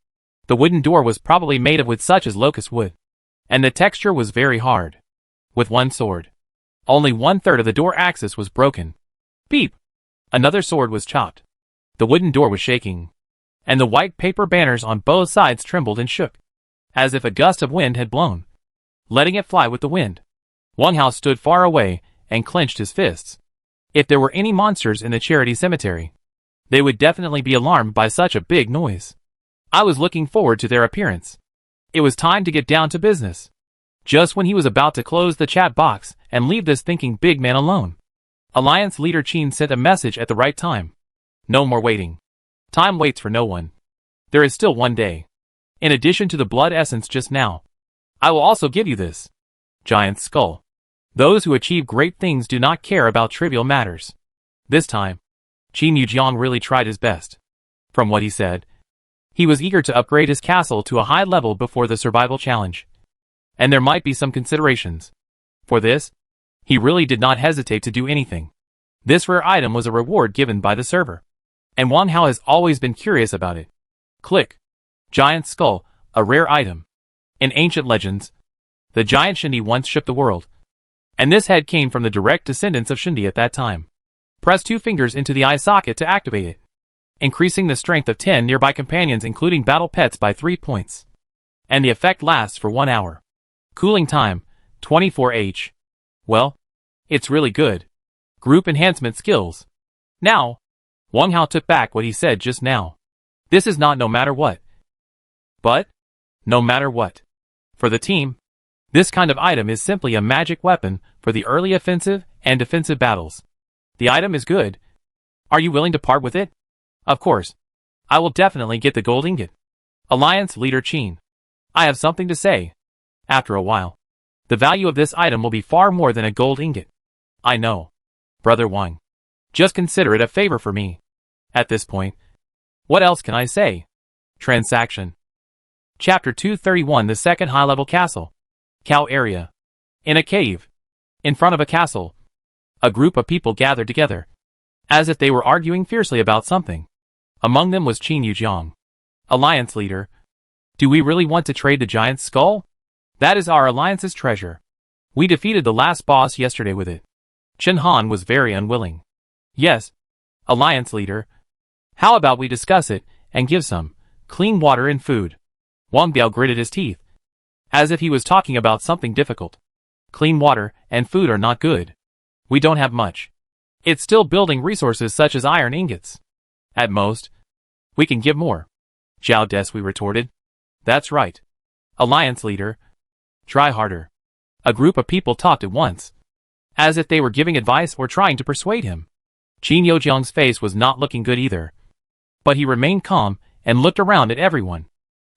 The wooden door was probably made of wood such as locust wood, and the texture was very hard. With one sword, only 1/3 of the door axis was broken. Beep! Another sword was chopped. The wooden door was shaking, and the white paper banners on both sides trembled and shook, as if a gust of wind had blown, letting it fly with the wind. Wang Hao stood far away and clenched his fists. If there were any monsters in the charity cemetery, they would definitely be alarmed by such a big noise. I was looking forward to their appearance. It was time to get down to business. Just when he was about to close the chat box and leave this thinking big man alone, Alliance leader Qin sent a message at the right time. No more waiting. Time waits for no one. There is still one day. In addition to the blood essence just now, I will also give you this giant skull. Those who achieve great things do not care about trivial matters. This time, Qin Yujiang really tried his best. From what he said, he was eager to upgrade his castle to a high level before the survival challenge. And there might be some considerations. For this, he really did not hesitate to do anything. This rare item was a reward given by the server, and Wang Hao has always been curious about it. Click. Giant skull, a rare item. In ancient legends, the giant Shindi once shook the world, and this head came from the direct descendants of Shindi at that time. Press 2 fingers into the eye socket to activate it, increasing the strength of 10 nearby companions including battle pets by 3 points. And the effect lasts for 1 hour. Cooling time, 24h. Well, it's really good. Group enhancement skills. Now, Wang Hao took back what he said just now. This is not no matter what, but no matter what. For the team, this kind of item is simply a magic weapon for the early offensive and defensive battles. The item is good. Are you willing to part with it? Of course. I will definitely get the gold ingot. Alliance leader Qin. I have something to say. After a while, the value of this item will be far more than a gold ingot. I know. Brother Wang. Just consider it a favor for me. At this point, what else can I say? Transaction. Chapter 231. The second high-level castle. Cow area. In a cave. In front of a castle, a group of people gathered together, as if they were arguing fiercely about something. Among them was Qin Yujiang, Alliance leader. Do we really want to trade the giant skull? That is our alliance's treasure. We defeated the last boss yesterday with it. Chen Han was very unwilling. Yes, Alliance leader. How about we discuss it and give some clean water and food? Wang Biao gritted his teeth, as if he was talking about something difficult. Clean water and food are not good. We don't have much. It's still building resources such as iron ingots. At most, we can give more. Zhao Desui retorted. That's right. Alliance leader. Try harder. A group of people talked at once, as if they were giving advice or trying to persuade him. Qin Yujiang's face was not looking good either, but he remained calm and looked around at everyone.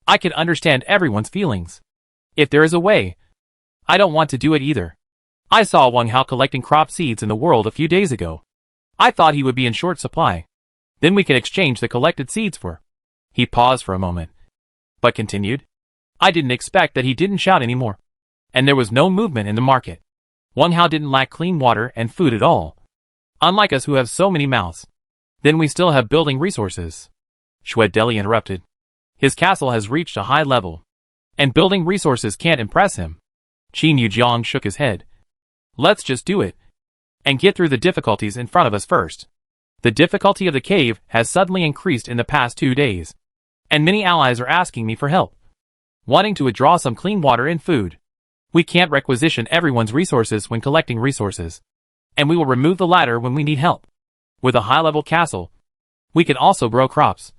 I can understand everyone's feelings. If there is a way, I don't want to do it either. I saw Wang Hao collecting crop seeds in the world a few days ago. I thought he would be in short supply. Then we can exchange the collected seeds for. He paused for a moment, but continued. I didn't expect that he didn't shout anymore. And there was no movement in the market. Wang Hao didn't lack clean water and food at all. Unlike us who have so many mouths. Then we still have building resources. Xue Deli interrupted. His castle has reached a high level, and building resources can't impress him. Qin Yujiang shook his head. Let's just do it, and get through the difficulties in front of us first. The difficulty of the cave has suddenly increased in the past 2 days, and many allies are asking me for help. wanting to withdraw some clean water and food. We can't requisition everyone's resources when collecting resources, and we will remove the latter when we need help. With a high-level castle, we can also grow crops,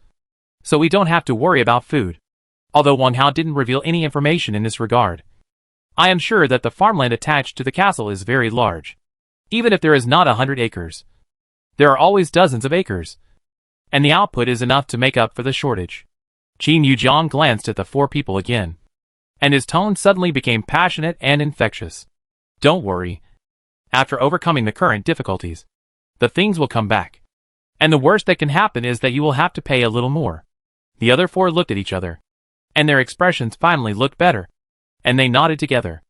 so we don't have to worry about food. Although Wang Hao didn't reveal any information in this regard, I am sure that the farmland attached to the castle is very large. Even if there is not 100 acres, there are always dozens of acres, and the output is enough to make up for the shortage. Qin Yujiang glanced at the four people again, and his tone suddenly became passionate and infectious. Don't worry. After overcoming the current difficulties, the things will come back. And the worst that can happen is that you will have to pay a little more. The other four looked at each other, and their expressions finally looked better, and they nodded together.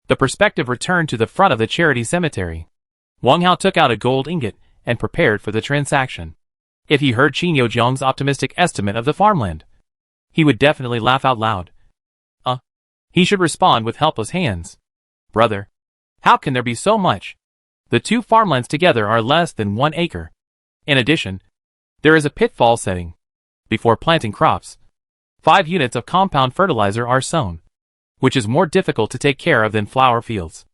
The perspective returned to the front of the charity cemetery. Wang Hao took out a gold ingot and prepared for the transaction. If he heard Qin Yujiang's optimistic estimate of the farmland, he would definitely laugh out loud. He should respond with helpless hands. Brother, how can there be so much? The two farmlands together are less than 1 acre. In addition, there is a pitfall setting. Before planting crops, 5 units of compound fertilizer are sown, which is more difficult to take care of than flower fields.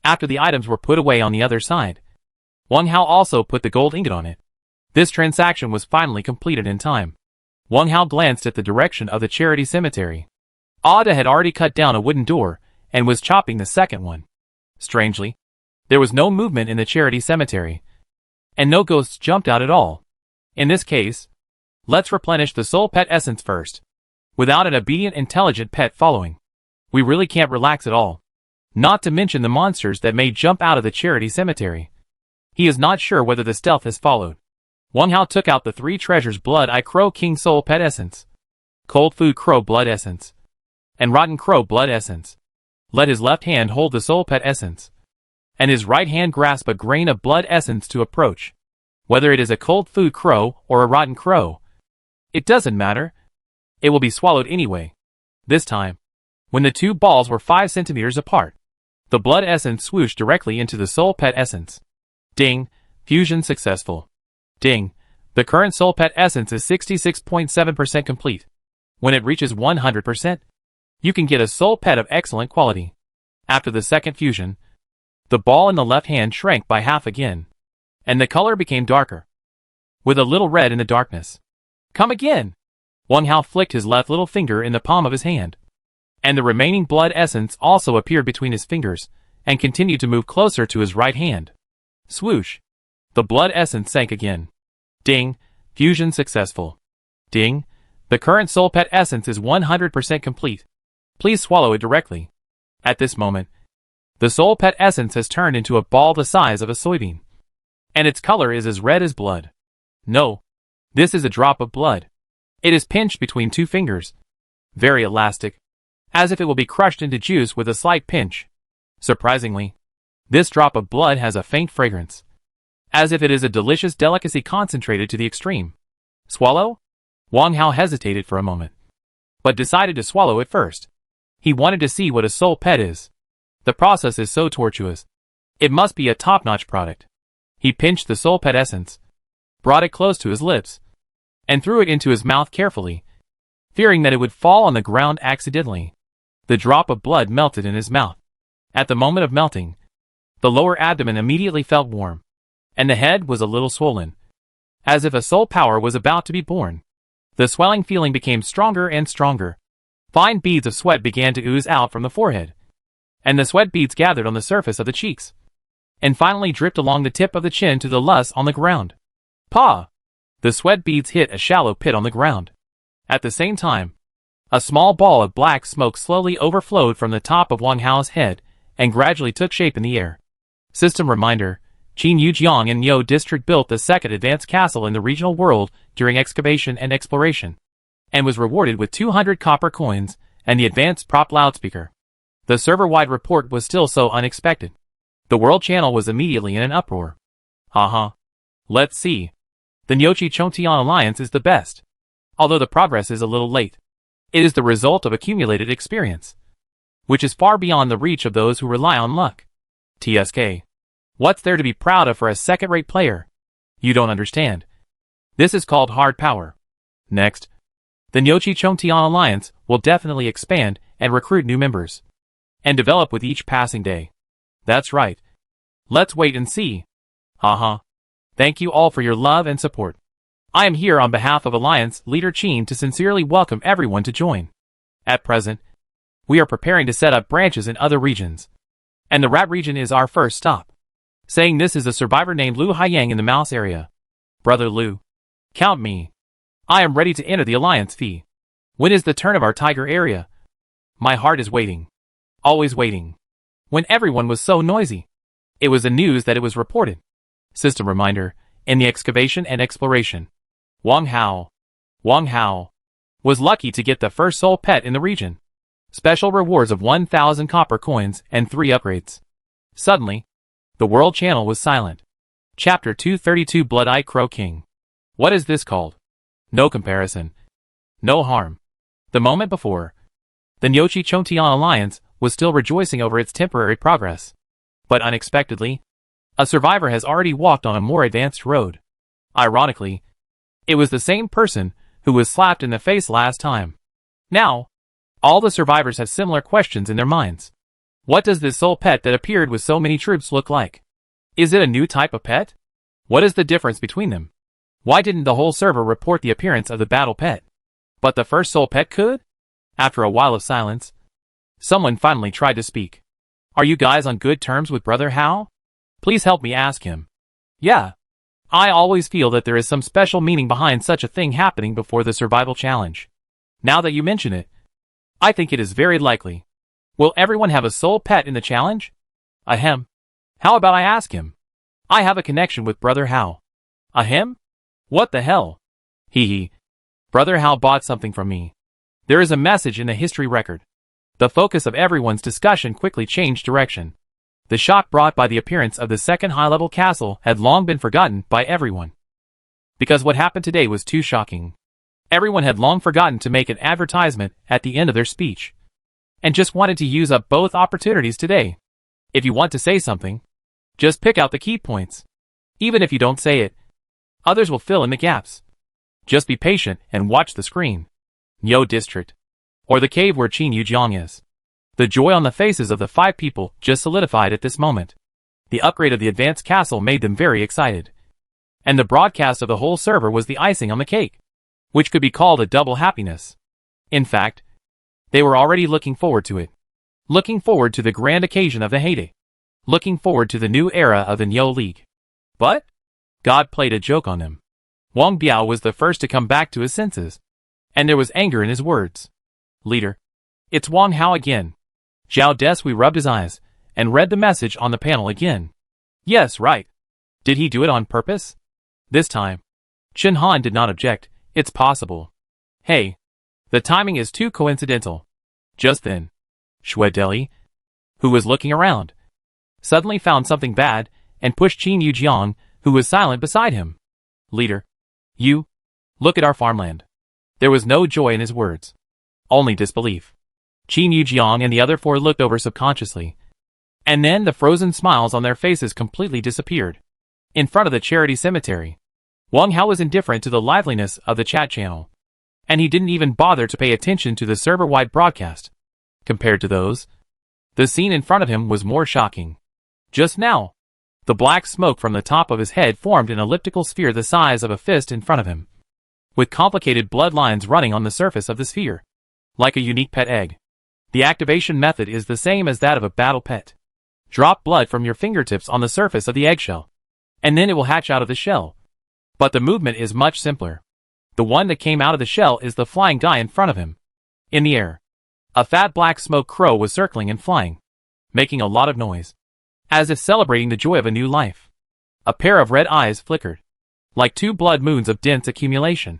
After the items were put away on the other side, Wang Hao also put the gold ingot on it. This transaction was finally completed in time. Wang Hao glanced at the direction of the charity cemetery. Ada had already cut down a wooden door and was chopping the second one. Strangely, there was no movement in the charity cemetery, and no ghosts jumped out at all. In this case, let's replenish the soul pet essence first. Without an obedient, intelligent pet following, we really can't relax at all. Not to mention the monsters that may jump out of the charity cemetery. He is not sure whether the stealth has followed. Wang Hao took out the 3 treasures: Blood Eye Crow King Soul Pet Essence, Cold Food Crow Blood Essence, and Rotten Crow Blood Essence. Let his left hand hold the Soul Pet Essence, and his right hand grasp a grain of blood essence to approach. Whether it is a cold food crow or a rotten crow, it doesn't matter. It will be swallowed anyway. This time, when the 2 balls were 5 centimeters apart, the blood essence swooshed directly into the Soul Pet Essence. Ding! Fusion successful. Ding! The current Soul Pet Essence is 66.7% complete. When it reaches 100%, you can get a soul pet of excellent quality. After the second fusion, the ball in the left hand shrank by half again, and the color became darker, with a little red in the darkness. Come again! Wang Hao flicked his left little finger in the palm of his hand, and the remaining blood essence also appeared between his fingers, and continued to move closer to his right hand. Swoosh! The blood essence sank again. Ding! Fusion successful. Ding! The current soul pet essence is 100% complete. Please swallow it directly. At this moment, the soul pet essence has turned into a ball the size of a soybean, and its color is as red as blood. No, this is a drop of blood. It is pinched between 2 fingers, very elastic, as if it will be crushed into juice with a slight pinch. Surprisingly, this drop of blood has a faint fragrance, as if it is a delicious delicacy concentrated to the extreme. Swallow? Wang Hao hesitated for a moment, but decided to swallow it first. He wanted to see what a soul pet is. The process is so tortuous. It must be a top-notch product. He pinched the soul pet essence, brought it close to his lips, and threw it into his mouth carefully, fearing that it would fall on the ground accidentally. The drop of blood melted in his mouth. At the moment of melting, the lower abdomen immediately felt warm, and the head was a little swollen, as if a soul power was about to be born. The swelling feeling became stronger and stronger. Fine beads of sweat began to ooze out from the forehead, and the sweat beads gathered on the surface of the cheeks, and finally dripped along the tip of the chin to the lus on the ground. Pa! The sweat beads hit a shallow pit on the ground. At the same time, a small ball of black smoke slowly overflowed from the top of Wang Hao's head and gradually took shape in the air. System reminder: Qin Yujiang in Nyo District built the second advanced castle in the regional world during excavation and exploration, and was rewarded with 200 copper coins and the advanced prop loudspeaker. The server-wide report was still so unexpected. The world channel was immediately in an uproar. Haha. Let's see. The Nyochi Chontian alliance is the best. Although the progress is a little late, it is the result of accumulated experience, which is far beyond the reach of those who rely on luck. TSK. What's there to be proud of for a second-rate player? You don't understand. This is called hard power. Next, the Nyochi Chontian alliance will definitely expand and recruit new members. And develop with each passing day. That's right. Let's wait and see. Thank you all for your love and support. I am here on behalf of Alliance Leader Chin to sincerely welcome everyone to join. At present, we are preparing to set up branches in other regions. And the rat region is our first stop. Saying this is a survivor named Lu Haiyang in the mouse area. Brother Lu. Count me. I am ready to enter the Alliance fee. When is the turn of our tiger area? My heart is waiting. Always waiting. When everyone was so noisy. It was the news that it was reported. System reminder, in the excavation and exploration. Wang Hao was lucky to get the first soul pet in the region. Special rewards of 1,000 copper coins and 3 upgrades. Suddenly, the world channel was silent. Chapter 232 Blood-Eye Crow King. What is this called? No comparison. No harm. The moment before, the Nyochi Chontian Alliance was still rejoicing over its temporary progress. But unexpectedly, a survivor has already walked on a more advanced road. Ironically, it was the same person who was slapped in the face last time. Now, all the survivors have similar questions in their minds. What does this soul pet that appeared with so many troops look like? Is it a new type of pet? What is the difference between them? Why didn't the whole server report the appearance of the battle pet? But the first soul pet could? After a while of silence, someone finally tried to speak. Are you guys on good terms with Brother Hao? Please help me ask him. Yeah. I always feel that there is some special meaning behind such a thing happening before the survival challenge. Now that you mention it, I think it is very likely. Will everyone have a soul pet in the challenge? Ahem. How about I ask him? I have a connection with Brother Hao. Ahem? What the hell? Hee. Brother Hao bought something from me. There is a message in the history record. The focus of everyone's discussion quickly changed direction. The shock brought by the appearance of the second high-level castle had long been forgotten by everyone. Because what happened today was too shocking. Everyone had long forgotten to make an advertisement at the end of their speech. And just wanted to use up both opportunities today. If you want to say something, just pick out the key points. Even if you don't say it, others will fill in the gaps. Just be patient and watch the screen. Nyo District. Or the cave where Qin Yujiang is. The joy on the faces of the 5 people just solidified at this moment. The upgrade of the advanced castle made them very excited. And the broadcast of the whole server was the icing on the cake, which could be called a double happiness. In fact, they were already looking forward to it. Looking forward to the grand occasion of the heyday. Looking forward to the new era of the Nyo League. But God played a joke on them. Wang Biao was the first to come back to his senses. And there was anger in his words. Leader. It's Wang Hao again. Zhao Desui rubbed his eyes, and read the message on the panel again. Yes, right. Did he do it on purpose? This time, Chen Han did not object. It's possible. Hey. The timing is too coincidental. Just then, Xue Deli, who was looking around, suddenly found something bad, and pushed Qin Yujiang, who was silent beside him. Leader. You. Look at our farmland. There was no joy in his words. Only disbelief. Qin Yujiang and the other 4 looked over subconsciously. And then the frozen smiles on their faces completely disappeared. In front of the charity cemetery, Wang Hao was indifferent to the liveliness of the chat channel. And he didn't even bother to pay attention to the server-wide broadcast. Compared to those, the scene in front of him was more shocking. Just now, the black smoke from the top of his head formed an elliptical sphere the size of a fist in front of him, with complicated bloodlines running on the surface of the sphere, like a unique pet egg. The activation method is the same as that of a battle pet. Drop blood from your fingertips on the surface of the eggshell, and then it will hatch out of the shell. But the movement is much simpler. The one that came out of the shell is the flying guy in front of him. In the air, a fat black smoke crow was circling and flying, making a lot of noise, as if celebrating the joy of a new life. A pair of red eyes flickered, like 2 blood moons of dense accumulation.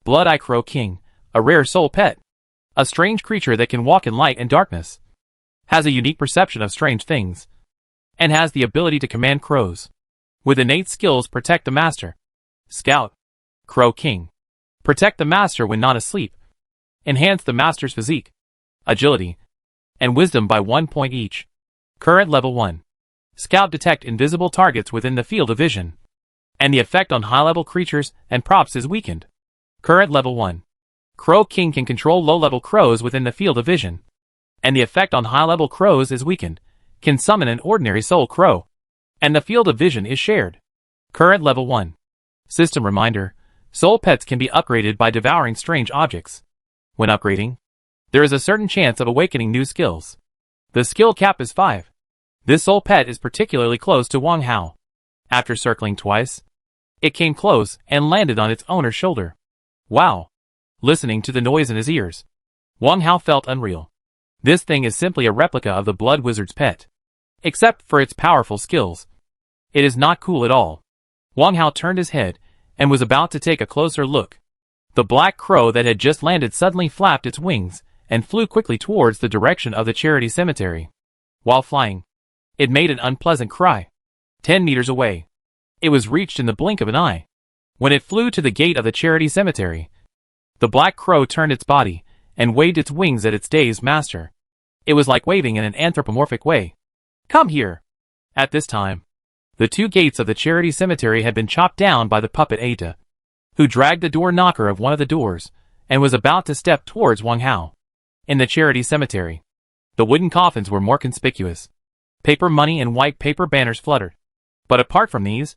Blood-Eye Crow King, a rare soul pet. A strange creature that can walk in light and darkness. Has a unique perception of strange things. And has the ability to command crows. With innate skills protect the master. Scout. Crow King. Protect the master when not asleep. Enhance the master's physique, agility, and wisdom by 1 point each. Current level 1. Scout detect invisible targets within the field of vision. And the effect on high-level creatures and props is weakened. Current level 1. Crow King can control low-level crows within the field of vision. and the effect on high-level crows is weakened, can summon an ordinary soul crow, and the field of vision is shared. Current level 1. System reminder: soul pets can be upgraded by devouring strange objects. When upgrading, there is a certain chance of awakening new skills. The skill cap is 5. This soul pet is particularly close to Wang Hao. After circling twice, it came close and landed on its owner's shoulder. Wow! Listening to the noise in his ears, Wang Hao felt unreal. This thing is simply a replica of the Blood Wizard's pet. Except for its powerful skills, it is not cool at all. Wang Hao turned his head and was about to take a closer look. The black crow that had just landed suddenly flapped its wings and flew quickly towards the direction of the charity cemetery. While flying, it made an unpleasant cry. 10 meters away, it was reached in the blink of an eye. When it flew to the gate of the charity cemetery, the black crow turned its body and waved its wings at its dazed master. It was like waving in an anthropomorphic way. Come here! At this time, the 2 gates of the charity cemetery had been chopped down by the puppet Ada, who dragged the door knocker of one of the doors and was about to step towards Wang Hao. In the charity cemetery, the wooden coffins were more conspicuous. Paper money and white paper banners fluttered. But apart from these,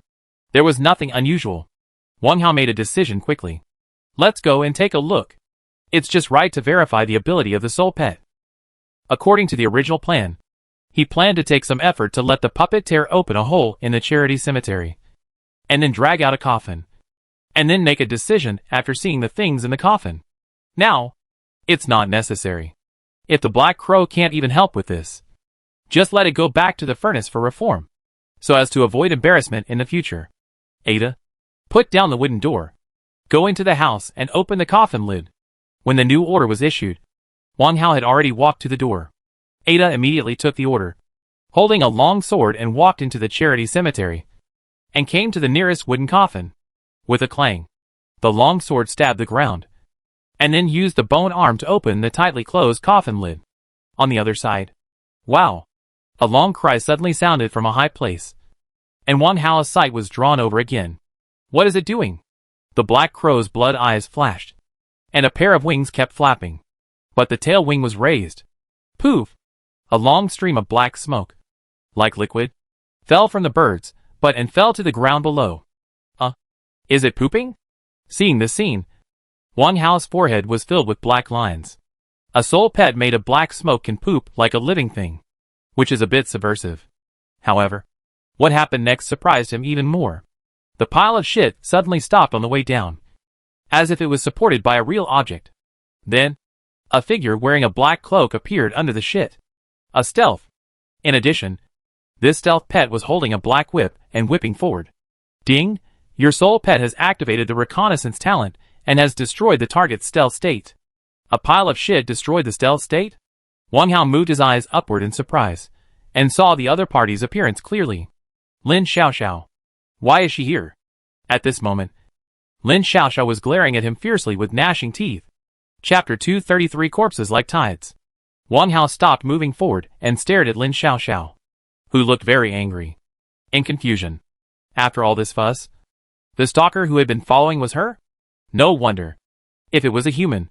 there was nothing unusual. Wang Hao made a decision quickly. Let's go and take a look. It's just right to verify the ability of the soul pet. According to the original plan, he planned to take some effort to let the puppet tear open a hole in the charity cemetery, and then drag out a coffin, and then make a decision after seeing the things in the coffin. Now, it's not necessary. If the black crow can't even help with this, just let it go back to the furnace for reform, so as to avoid embarrassment in the future. Ada, put down the wooden door. Go into the house and open the coffin lid. When the new order was issued, Wang Hao had already walked to the door. Ada immediately took the order, holding a long sword, and walked into the charity cemetery, and came to the nearest wooden coffin. With a clang, the long sword stabbed the ground, and then used the bone arm to open the tightly closed coffin lid. On the other side, wow! A long cry suddenly sounded from a high place, and Wang Hao's sight was drawn over again. What is it doing? The black crow's blood eyes flashed, and a pair of wings kept flapping, but the tail wing was raised. Poof! A long stream of black smoke, like liquid, fell from the birds, and fell to the ground below. Is it pooping? Seeing this scene, Wang Hao's forehead was filled with black lines. A soul pet made of black smoke can poop like a living thing, which is a bit subversive. However, what happened next surprised him even more. The pile of shit suddenly stopped on the way down, as if it was supported by a real object. Then, a figure wearing a black cloak appeared under the shit. A stealth. In addition, this stealth pet was holding a black whip and whipping forward. Ding! Your soul pet has activated the reconnaissance talent and has destroyed the target's stealth state. A pile of shit destroyed the stealth state? Wang Hao moved his eyes upward in surprise, and saw the other party's appearance clearly. Lin Xiaoxiao. Why is she here? At this moment, Lin Xiaoxiao was glaring at him fiercely with gnashing teeth. Chapter 233: Corpses Like Tides. Wang Hao stopped moving forward and stared at Lin Xiaoxiao, who looked very angry. In confusion. After all this fuss, the stalker who had been following was her? No wonder. If it was a human,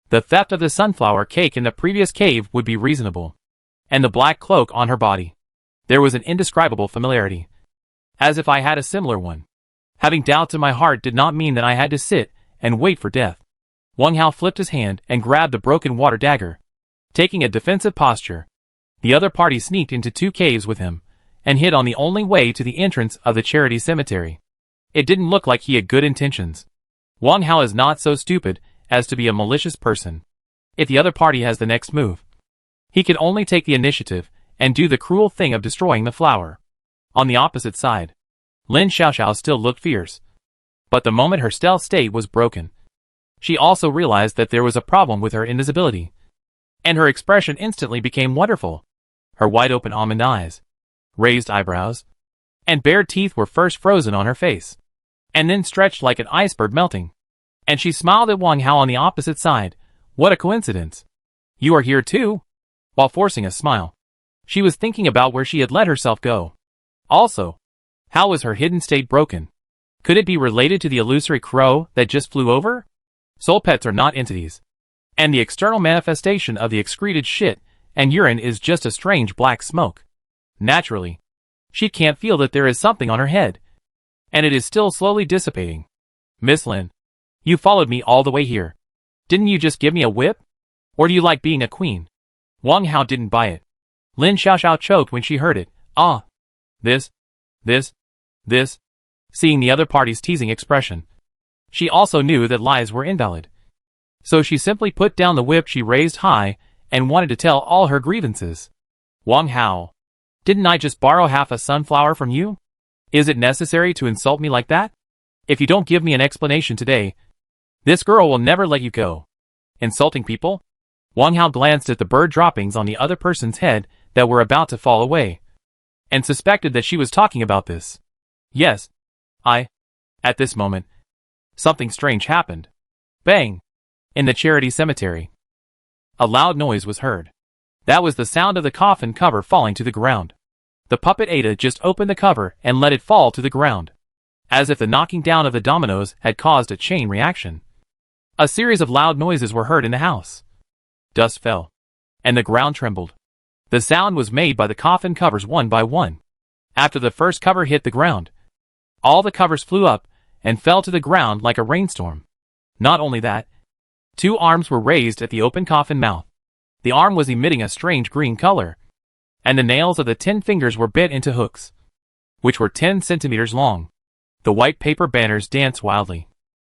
the theft of the sunflower cake in the previous cave would be reasonable. And the black cloak on her body. There was an indescribable familiarity, as if I had a similar one. Having doubts in my heart did not mean that I had to sit and wait for death. Wang Hao flipped his hand and grabbed the broken water dagger. Taking a defensive posture, the other party sneaked into 2 caves with him, and hid on the only way to the entrance of the charity cemetery. It didn't look like he had good intentions. Wang Hao is not so stupid as to be a malicious person. If the other party has the next move, he could only take the initiative and do the cruel thing of destroying the flower. On the opposite side, Lin Xiaoxiao still looked fierce. But the moment her stealth state was broken, she also realized that there was a problem with her invisibility, and her expression instantly became wonderful. Her wide-open almond eyes, raised eyebrows, and bared teeth were first frozen on her face, and then stretched like an iceberg melting. And she smiled at Wang Hao on the opposite side. What a coincidence. You are here too? While forcing a smile, she was thinking about where she had let herself go. Also, how was her hidden state broken? Could it be related to the illusory crow that just flew over? Soul pets are not entities, and the external manifestation of the excreted shit and urine is just a strange black smoke. Naturally, she can't feel that there is something on her head, and it is still slowly dissipating. Miss Lin, you followed me all the way here. Didn't you just give me a whip? Or do you like being a queen? Wang Hao didn't buy it. Lin Xiaoxiao choked when she heard it. Ah. This. Seeing the other party's teasing expression, she also knew that lies were invalid. So she simply put down the whip she raised high and wanted to tell all her grievances. Wang Hao, didn't I just borrow half a sunflower from you? Is it necessary to insult me like that? If you don't give me an explanation today, this girl will never let you go. Insulting people? Wang Hao glanced at the bird droppings on the other person's head that were about to fall away, and suspected that she was talking about this. Yes. At this moment, something strange happened. Bang! In the charity cemetery. A loud noise was heard. That was the sound of the coffin cover falling to the ground. The puppet Ada just opened the cover and let it fall to the ground, as if the knocking down of the dominoes had caused a chain reaction. A series of loud noises were heard in the house. Dust fell, and the ground trembled. The sound was made by the coffin covers one by one. After the first cover hit the ground, all the covers flew up and fell to the ground like a rainstorm. Not only that, 2 arms were raised at the open coffin mouth. The arm was emitting a strange green color, and the nails of the 10 fingers were bit into hooks, which were 10 centimeters long. The white paper banners danced wildly,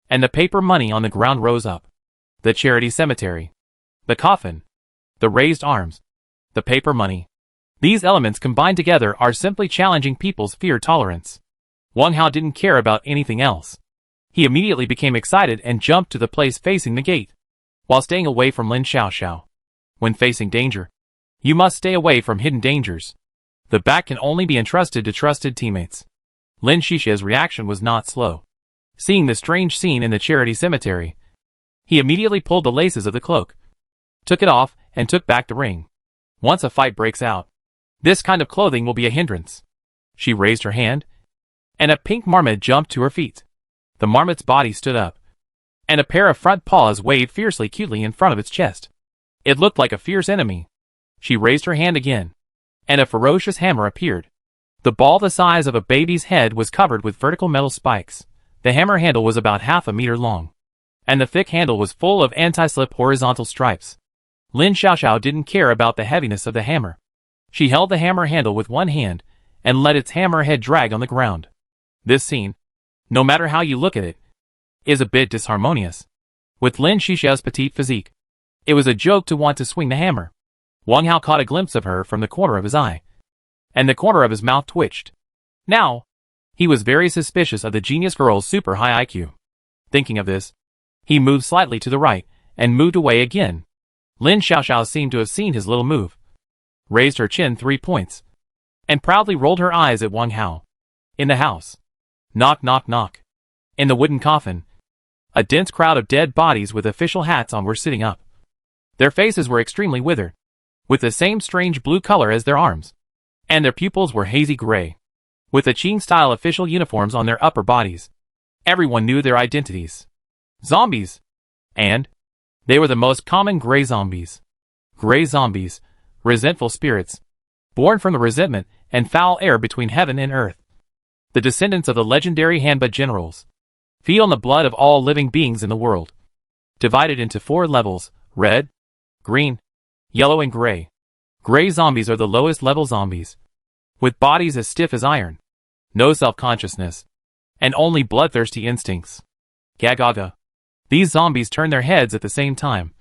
and the paper money on the ground rose up. The charity cemetery, the coffin, the raised arms, the paper money. These elements combined together are simply challenging people's fear tolerance. Wang Hao didn't care about anything else. He immediately became excited and jumped to the place facing the gate, while staying away from Lin Xiaoxiao. When facing danger, you must stay away from hidden dangers. The bat can only be entrusted to trusted teammates. Lin Xiaoxiao's reaction was not slow. Seeing the strange scene in the charity cemetery, he immediately pulled the laces of the cloak, took it off, and took back the ring. Once a fight breaks out, this kind of clothing will be a hindrance. She raised her hand, and a pink marmot jumped to her feet. The marmot's body stood up, and a pair of front paws waved fiercely cutely in front of its chest. It looked like a fierce enemy. She raised her hand again, and a ferocious hammer appeared. The ball the size of a baby's head was covered with vertical metal spikes. The hammer handle was about half a meter long, and the thick handle was full of anti-slip horizontal stripes. Lin Xiaoxiao didn't care about the heaviness of the hammer. She held the hammer handle with one hand and let its hammer head drag on the ground. This scene, no matter how you look at it, is a bit disharmonious. With Lin Xiaoxiao's petite physique, it was a joke to want to swing the hammer. Wang Hao caught a glimpse of her from the corner of his eye, and the corner of his mouth twitched. Now, he was very suspicious of the genius girl's super high IQ. Thinking of this, he moved slightly to the right and moved away again. Lin Xiaoxiao seemed to have seen his little move, raised her chin 3 points, and proudly rolled her eyes at Wang Hao. In the house. Knock, knock, knock. In the wooden coffin, a dense crowd of dead bodies with official hats on were sitting up. Their faces were extremely withered, with the same strange blue color as their arms, and their pupils were hazy gray, with the Qing-style official uniforms on their upper bodies. Everyone knew their identities. Zombies! And they were the most common gray zombies. Gray zombies, resentful spirits, born from the resentment and foul air between heaven and earth. The descendants of the legendary Hanba generals feed on the blood of all living beings in the world. Divided into 4 levels: red, green, yellow and gray. Gray zombies are the lowest level zombies, with bodies as stiff as iron, no self-consciousness, and only bloodthirsty instincts. Gagaga. These zombies turn their heads at the same time,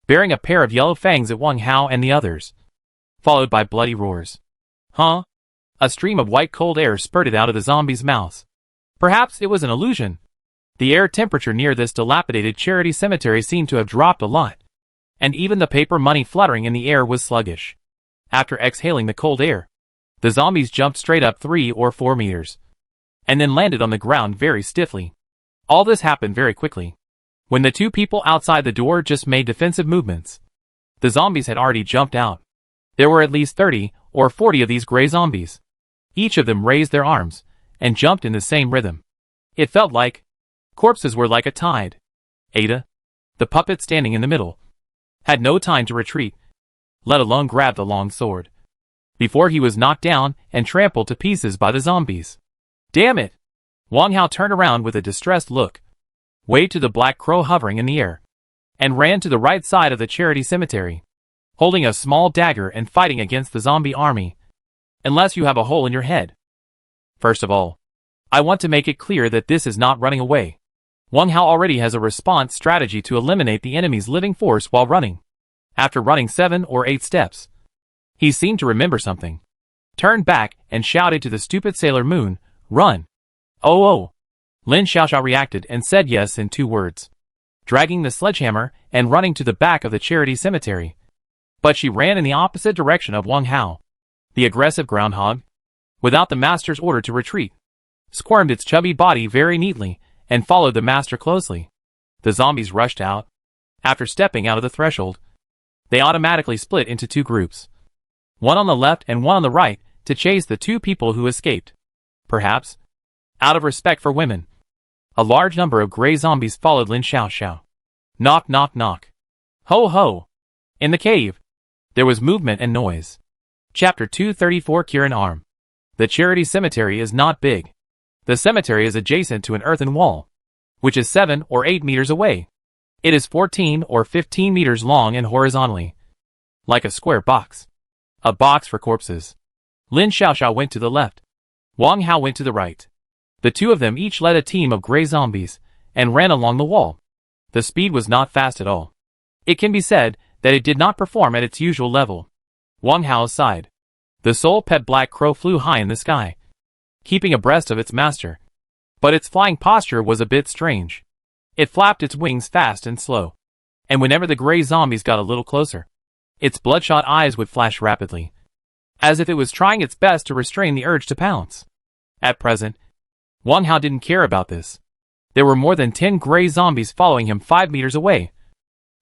bearing a pair of yellow fangs at Wang Hao and the others, followed by bloody roars. Huh? A stream of white cold air spurted out of the zombies' mouths. Perhaps it was an illusion. The air temperature near this dilapidated charity cemetery seemed to have dropped a lot, and even the paper money fluttering in the air was sluggish. After exhaling the cold air, the zombies jumped straight up 3 or 4 meters, and then landed on the ground very stiffly. All this happened very quickly. When the 2 people outside the door just made defensive movements, the zombies had already jumped out. There were at least 30 or 40 of these gray zombies. Each of them raised their arms and jumped in the same rhythm. It felt like corpses were like a tide. Ada, the puppet standing in the middle, had no time to retreat. let alone grab the long sword, before he was knocked down and trampled to pieces by the zombies. Damn it! Wang Hao turned around with a distressed look, waved to the black crow hovering in the air, and ran to the right side of the charity cemetery, holding a small dagger and fighting against the zombie army, unless you have a hole in your head. First of all, I want to make it clear that this is not running away. Wang Hao already has a response strategy to eliminate the enemy's living force while running. After running 7 or 8 steps, he seemed to remember something, turned back and shouted to the stupid Sailor Moon, "Run!" Oh! Lin Xiaoxiao reacted and said yes in 2 words, dragging the sledgehammer and running to the back of the charity cemetery. But she ran in the opposite direction of Wang Hao. The aggressive groundhog, without the master's order to retreat, squirmed its chubby body very neatly and followed the master closely. The zombies rushed out. After stepping out of the threshold, they automatically split into 2 groups, one on the left and one on the right, to chase the 2 people who escaped. Perhaps out of respect for women, a large number of gray zombies followed Lin Xiaoxiao. Knock, knock, knock. Ho ho! In the cave, there was movement and noise. Chapter 234 Kirin Arm. The charity cemetery is not big. The cemetery is adjacent to an earthen wall, which is 7 or 8 meters away. It is 14 or 15 meters long and horizontally, like a square box. A box for corpses. Lin Xiaoxiao went to the left. Wang Hao went to the right. The 2 of them each led a team of gray zombies and ran along the wall. The speed was not fast at all. It can be said that it did not perform at its usual level. Wang Hao sighed. The sole pet black crow flew high in the sky, keeping abreast of its master. But its flying posture was a bit strange. It flapped its wings fast and slow, and whenever the gray zombies got a little closer, its bloodshot eyes would flash rapidly, as if it was trying its best to restrain the urge to pounce. At present, Wang Hao didn't care about this. There were more than 10 gray zombies following him 5 meters away,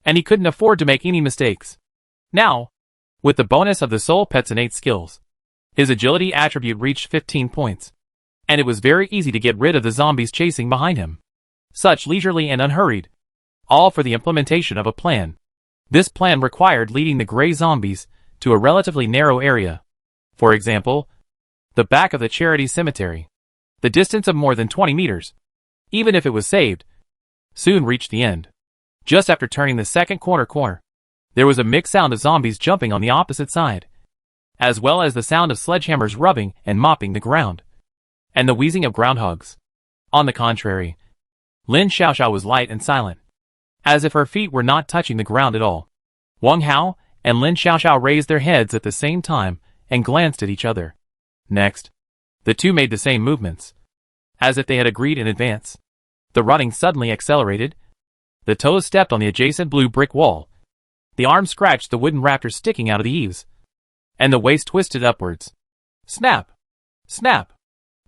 and he couldn't afford to make any mistakes. Now, with the bonus of the soul pet's innate skills, his agility attribute reached 15 points, and it was very easy to get rid of the zombies chasing behind him. Such leisurely and unhurried, all for the implementation of a plan. This plan required leading the gray zombies to a relatively narrow area. For example, the back of the charity cemetery. The distance of more than 20 meters, even if it was saved, soon reached the end. Just after turning the second corner, there was a mixed sound of zombies jumping on the opposite side, as well as the sound of sledgehammers rubbing and mopping the ground, and the wheezing of groundhogs. On the contrary, Lin Xiaoxiao was light and silent, as if her feet were not touching the ground at all. Wang Hao and Lin Xiaoxiao raised their heads at the same time and glanced at each other. Next, the 2 made the same movements, as if they had agreed in advance. The running suddenly accelerated. The toes stepped on the adjacent blue brick wall. The arms scratched the wooden rafters sticking out of the eaves, and the waist twisted upwards. Snap! Snap!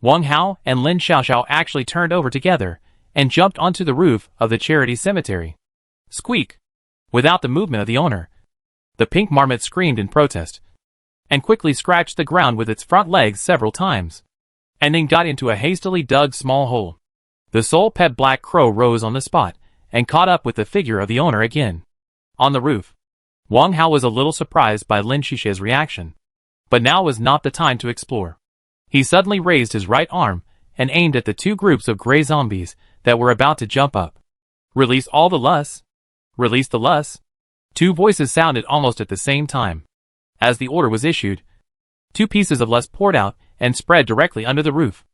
Wang Hao and Lin Xiaoxiao actually turned over together and jumped onto the roof of the charity cemetery. Squeak! Without the movement of the owner, the pink marmot screamed in protest, and quickly scratched the ground with its front legs several times, and then got into a hastily dug small hole. The sole pet black crow rose on the spot and caught up with the figure of the owner again. On the roof, Wang Hao was a little surprised by Lin Xixie's reaction, but now was not the time to explore. He suddenly raised his right arm and aimed at the 2 groups of gray zombies that were about to jump up. Release all the lus! Release the lus! 2 voices sounded almost at the same time. As the order was issued, 2 pieces of lus poured out and spread directly under the roof.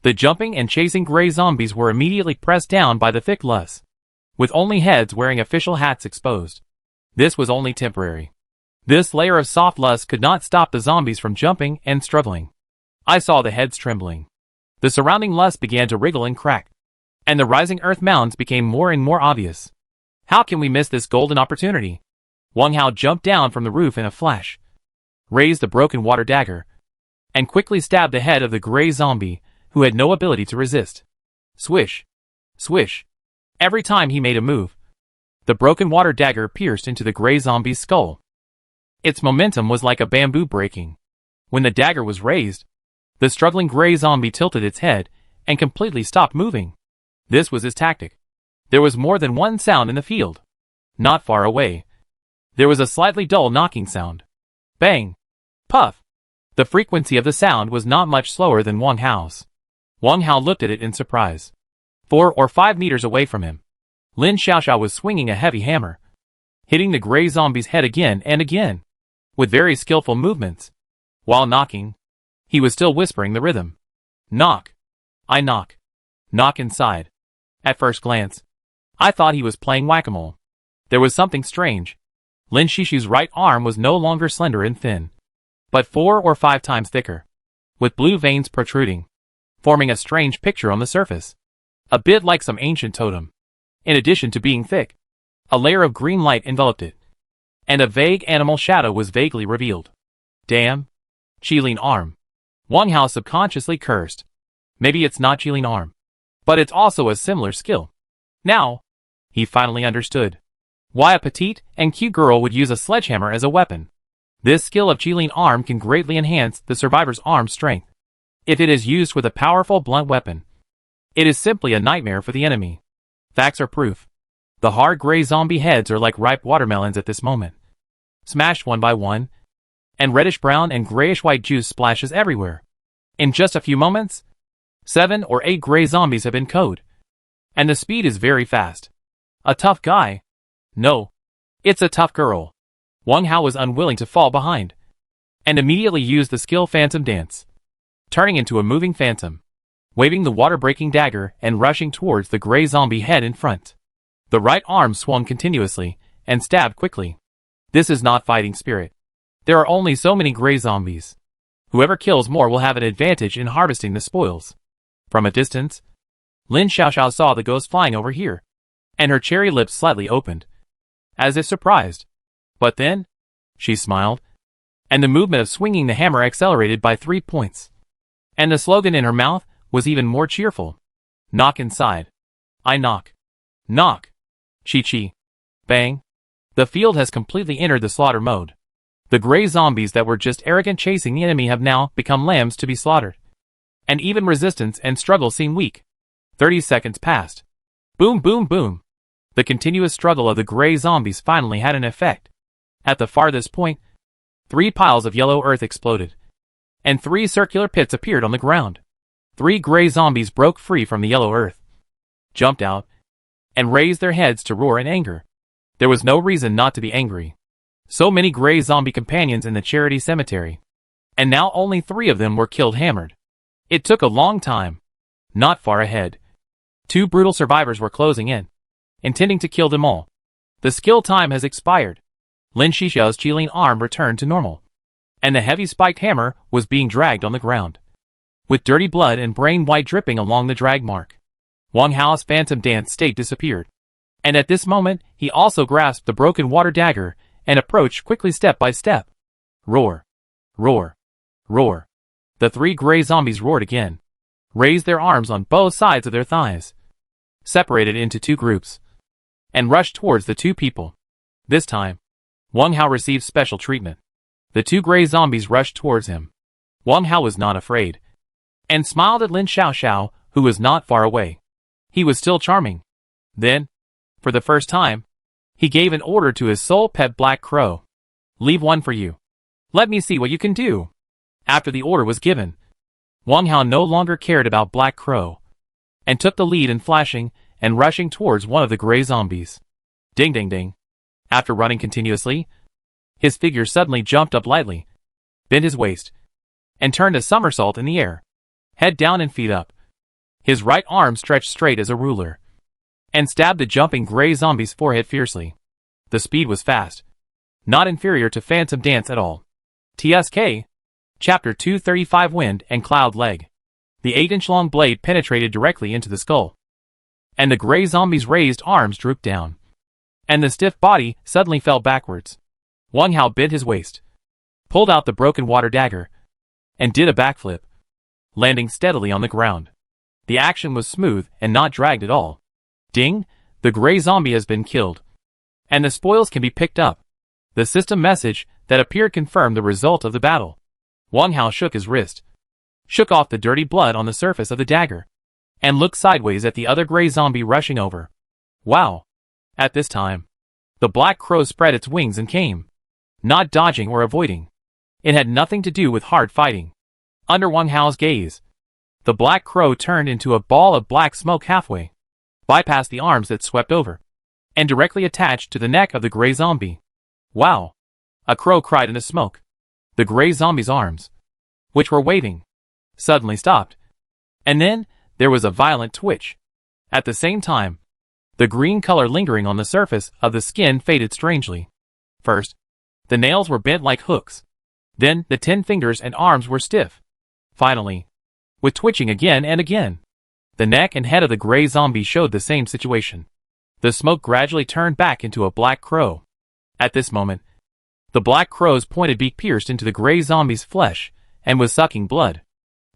The jumping and chasing gray zombies were immediately pressed down by the thick lus, with only heads wearing official hats exposed. This was only temporary. This layer of soft lus could not stop the zombies from jumping and struggling. I saw the heads trembling. The surrounding lus began to wriggle and crack, and the rising earth mounds became more and more obvious. How can we miss this golden opportunity? Wang Hao jumped down from the roof in a flash, raised the broken water dagger, and quickly stabbed the head of the gray zombie who had no ability to resist. Swish! Swish! Every time he made a move, the broken water dagger pierced into the gray zombie's skull. Its momentum was like a bamboo breaking. When the dagger was raised, the struggling gray zombie tilted its head and completely stopped moving. This was his tactic. There was more than one sound in the field. Not far away, there was a slightly dull knocking sound. Bang! Puff! The frequency of the sound was not much slower than Wang Hao's. Wang Hao looked at it in surprise. 4 or 5 meters away from him, Lin Xiaoxiao was swinging a heavy hammer, hitting the gray zombie's head again and again, with very skillful movements. While knocking, he was still whispering the rhythm. Knock. I knock. Knock inside. At first glance, I thought he was playing whack-a-mole. There was something strange. Lin Shishu's right arm was no longer slender and thin, but 4 or 5 times thicker, with blue veins protruding, forming a strange picture on the surface. A bit like some ancient totem. In addition to being thick, a layer of green light enveloped it, and a vague animal shadow was vaguely revealed. Damn. Qilin arm. Wang Hao subconsciously cursed. Maybe it's not Qilin arm, but it's also a similar skill. Now, he finally understood why a petite and cute girl would use a sledgehammer as a weapon. This skill of Qilin arm can greatly enhance the survivor's arm strength. If it is used with a powerful blunt weapon, it is simply a nightmare for the enemy. Facts are proof. The hard gray zombie heads are like ripe watermelons at this moment, smashed one by one, and reddish-brown and grayish-white juice splashes everywhere. In just a few moments, 7 or 8 gray zombies have been killed, and the speed is very fast. A tough guy? No, it's a tough girl. Wang Hao was unwilling to fall behind, and immediately used the skill Phantom Dance, turning into a moving phantom, waving the water-breaking dagger and rushing towards the gray zombie head in front. The right arm swung continuously and stabbed quickly. This is not fighting spirit. There are only so many gray zombies. Whoever kills more will have an advantage in harvesting the spoils. From a distance, Lin Xiaoxiao saw the ghost flying over here, and her cherry lips slightly opened, as if surprised. But then, she smiled, and the movement of swinging the hammer accelerated by 3 points. And the slogan in her mouth was even more cheerful. Knock inside. I knock. Knock. Chi-chi. Bang. The field has completely entered the slaughter mode. The gray zombies that were just arrogant chasing the enemy have now become lambs to be slaughtered. And even resistance and struggle seem weak. 30 seconds passed. Boom, boom, boom. The continuous struggle of the gray zombies finally had an effect. At the farthest point, 3 piles of yellow earth exploded, and 3 circular pits appeared on the ground. 3 gray zombies broke free from the yellow earth, jumped out, and raised their heads to roar in anger. There was no reason not to be angry. So many gray zombie companions in the charity cemetery, and now only 3 of them were killed hammered. It took a long time. Not far ahead, 2 brutal survivors were closing in, intending to kill them all. The skill time has expired. Lin Xiaoxiao's Qilin arm returned to normal, and the heavy spiked hammer was being dragged on the ground, with dirty blood and brain white dripping along the drag mark. Wang Hao's Phantom Dance state disappeared, and at this moment he also grasped the broken water dagger and approached quickly step by step. Roar. Roar. Roar. The 3 gray zombies roared again, raised their arms on both sides of their thighs, separated into 2 groups, and rushed towards the 2 people. This time, Wang Hao received special treatment. The 2 gray zombies rushed towards him. Wang Hao was not afraid, and smiled at Lin Xiaoxiao, who was not far away. He was still charming. Then, for the first time, he gave an order to his sole pet Black Crow. Leave one for you. Let me see what you can do. After the order was given, Wang Hao no longer cared about Black Crow, and took the lead in flashing and rushing towards one of the gray zombies. Ding ding ding. After running continuously, his figure suddenly jumped up lightly, bent his waist, and turned a somersault in the air, head down and feet up. His right arm stretched straight as a ruler, and stabbed the jumping gray zombie's forehead fiercely. The speed was fast, not inferior to Phantom Dance at all. TSK. Chapter 235 Wind and Cloud Leg. The 8-inch long blade penetrated directly into the skull, and the gray zombie's raised arms drooped down, and the stiff body suddenly fell backwards. Wang Hao bent his waist, pulled out the broken water dagger, and did a backflip, landing steadily on the ground. The action was smooth and not dragged at all. Ding! The gray zombie has been killed, and the spoils can be picked up. The system message that appeared confirmed the result of the battle. Wang Hao shook his wrist, shook off the dirty blood on the surface of the dagger, and looked sideways at the other gray zombie rushing over. Wow! At this time, the Black Crow spread its wings and came, not dodging or avoiding, It had nothing to do with hard fighting. Under Wang Hao's gaze, the black crow turned into a ball of black smoke halfway, bypassed the arms that swept over, and directly attached to the neck of the gray zombie. Wow! A crow cried in the smoke. The gray zombie's arms, which were waving, suddenly stopped. And then, there was a violent twitch. At the same time, the green color lingering on the surface of the skin faded strangely. First, the nails were bent like hooks. Then, the 10 fingers and arms were stiff. Finally, with twitching again and again, the neck and head of the gray zombie showed the same situation. The smoke gradually turned back into a black crow. At this moment, the black crow's pointed beak pierced into the gray zombie's flesh and was sucking blood.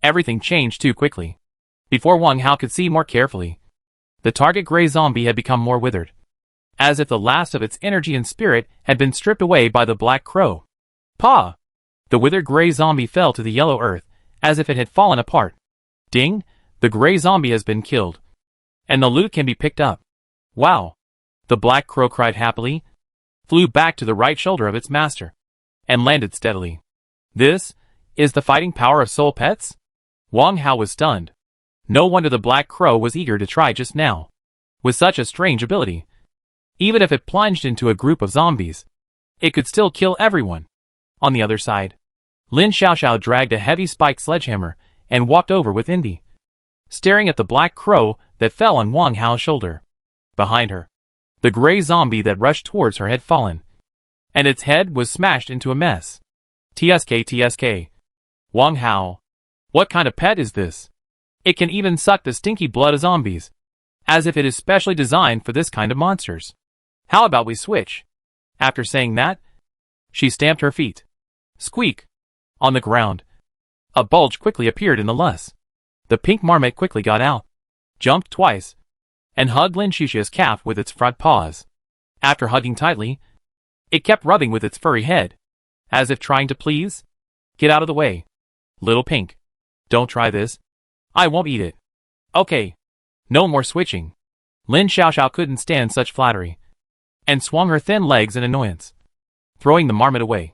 Everything changed too quickly. Before Wang Hao could see more carefully, the target gray zombie had become more withered, as if the last of its energy and spirit had been stripped away by the black crow. Pah! The withered gray zombie fell to the yellow earth, as if it had fallen apart. Ding! The gray zombie has been killed, and the loot can be picked up. Wow! The black crow cried happily, flew back to the right shoulder of its master, and landed steadily. This is the fighting power of soul pets? Wang Hao was stunned. No wonder the black crow was eager to try just now. With such a strange ability, even if it plunged into a group of zombies, it could still kill everyone. On the other side, Lin Xiaoxiao dragged a heavy spiked sledgehammer and walked over with Indy, staring at the black crow that fell on Wang Hao's shoulder. Behind her, the gray zombie that rushed towards her had fallen, and its head was smashed into a mess. TSK. Wang Hao. What kind of pet is this? It can even suck the stinky blood of zombies, as if it is specially designed for this kind of monsters. How about we switch? After saying that, she stamped her feet. Squeak! On the ground, a bulge quickly appeared in the loess. The pink marmot quickly got out, jumped twice, and hugged Lin Xiaoxiao's calf with its front paws. After hugging tightly, it kept rubbing with its furry head, as if trying to please. Get out of the way, little pink. Don't try this. I won't eat it. Okay. No more switching. Lin Xiaoxiao couldn't stand such flattery, and swung her thin legs in annoyance, throwing the marmot away.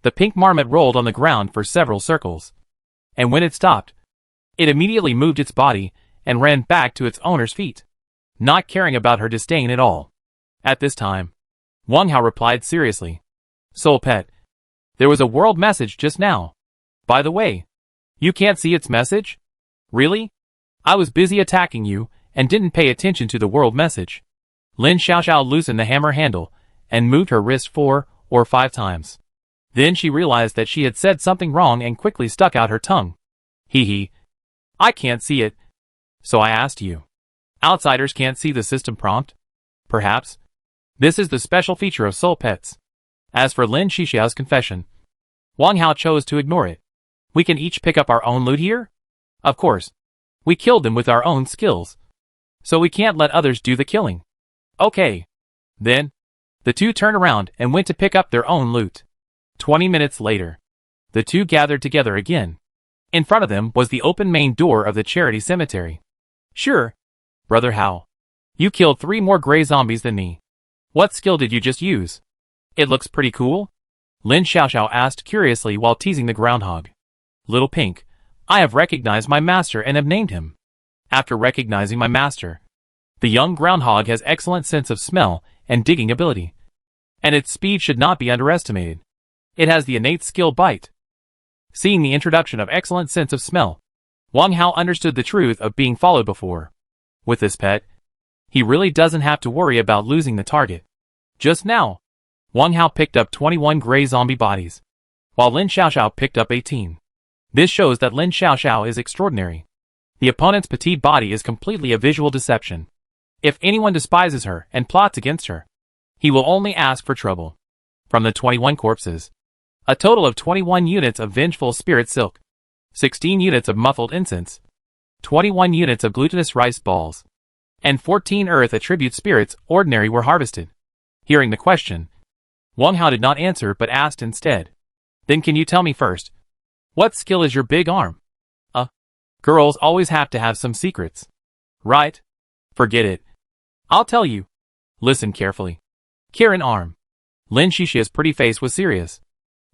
The pink marmot rolled on the ground for several circles, and when it stopped, it immediately moved its body and ran back to its owner's feet, not caring about her disdain at all. At this time, Wang Hao replied seriously. Soul pet, there was a world message just now. By the way, you can't see its message? Really? I was busy attacking you and didn't pay attention to the world message. Lin Xiaoxiao loosened the hammer handle and moved her wrist 4 or 5 times. Then she realized that she had said something wrong and quickly stuck out her tongue. Hee. I can't see it, so I asked you. Outsiders can't see the system prompt? Perhaps. This is the special feature of soul pets. As for Lin Xiaoxiao's confession, Wang Hao chose to ignore it. We can each pick up our own loot here? Of course. We killed them with our own skills, so we can't let others do the killing. Okay. Then, the two turned around and went to pick up their own loot. 20 minutes later, the two gathered together again. In front of them was the open main door of the charity cemetery. Sure, Brother Hao. You killed 3 more gray zombies than me. What skill did you just use? It looks pretty cool. Lin Xiaoxiao asked curiously while teasing the groundhog. Little Pink, I have recognized my master and have named him. After recognizing my master, the young groundhog has excellent sense of smell and digging ability, and its speed should not be underestimated. It has the innate skill bite. Seeing the introduction of excellent sense of smell, Wang Hao understood the truth of being followed before. With this pet, he really doesn't have to worry about losing the target. Just now, Wang Hao picked up 21 gray zombie bodies, while Lin Xiaoxiao picked up 18. This shows that Lin Xiaoxiao is extraordinary. The opponent's petite body is completely a visual deception. If anyone despises her and plots against her, he will only ask for trouble. From the 21 corpses, a total of 21 units of vengeful spirit silk, 16 units of muffled incense, 21 units of glutinous rice balls, and 14 earth attribute spirits ordinary were harvested. Hearing the question, Wang Hao did not answer but asked instead. Then can you tell me first, what skill is your big arm? Girls always have to have some secrets. Right? Forget it. I'll tell you. Listen carefully. Kirin arm. Lin Xiaoxiao's pretty face was serious,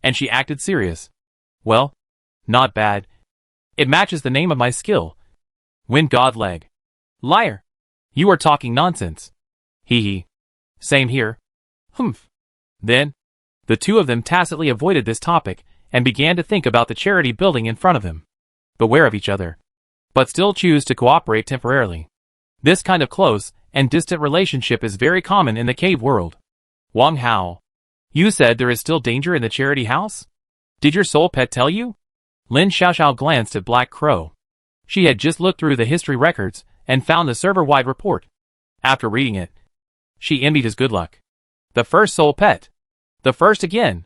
and she acted serious. Well, not bad. It matches the name of my skill. Wind god leg. Liar. You are talking nonsense. Hee hee. Same here. Humph. Then, the two of them tacitly avoided this topic and began to think about the charity building in front of them. Beware of each other, but still choose to cooperate temporarily. This kind of close and distant relationship is very common in the cave world. Wang Hao. You said there is still danger in the charity house? Did your soul pet tell you? Lin Xiaoxiao glanced at Black Crow. She had just looked through the history records and found the server-wide report. After reading it, she envied his good luck. The first soul pet. The first again.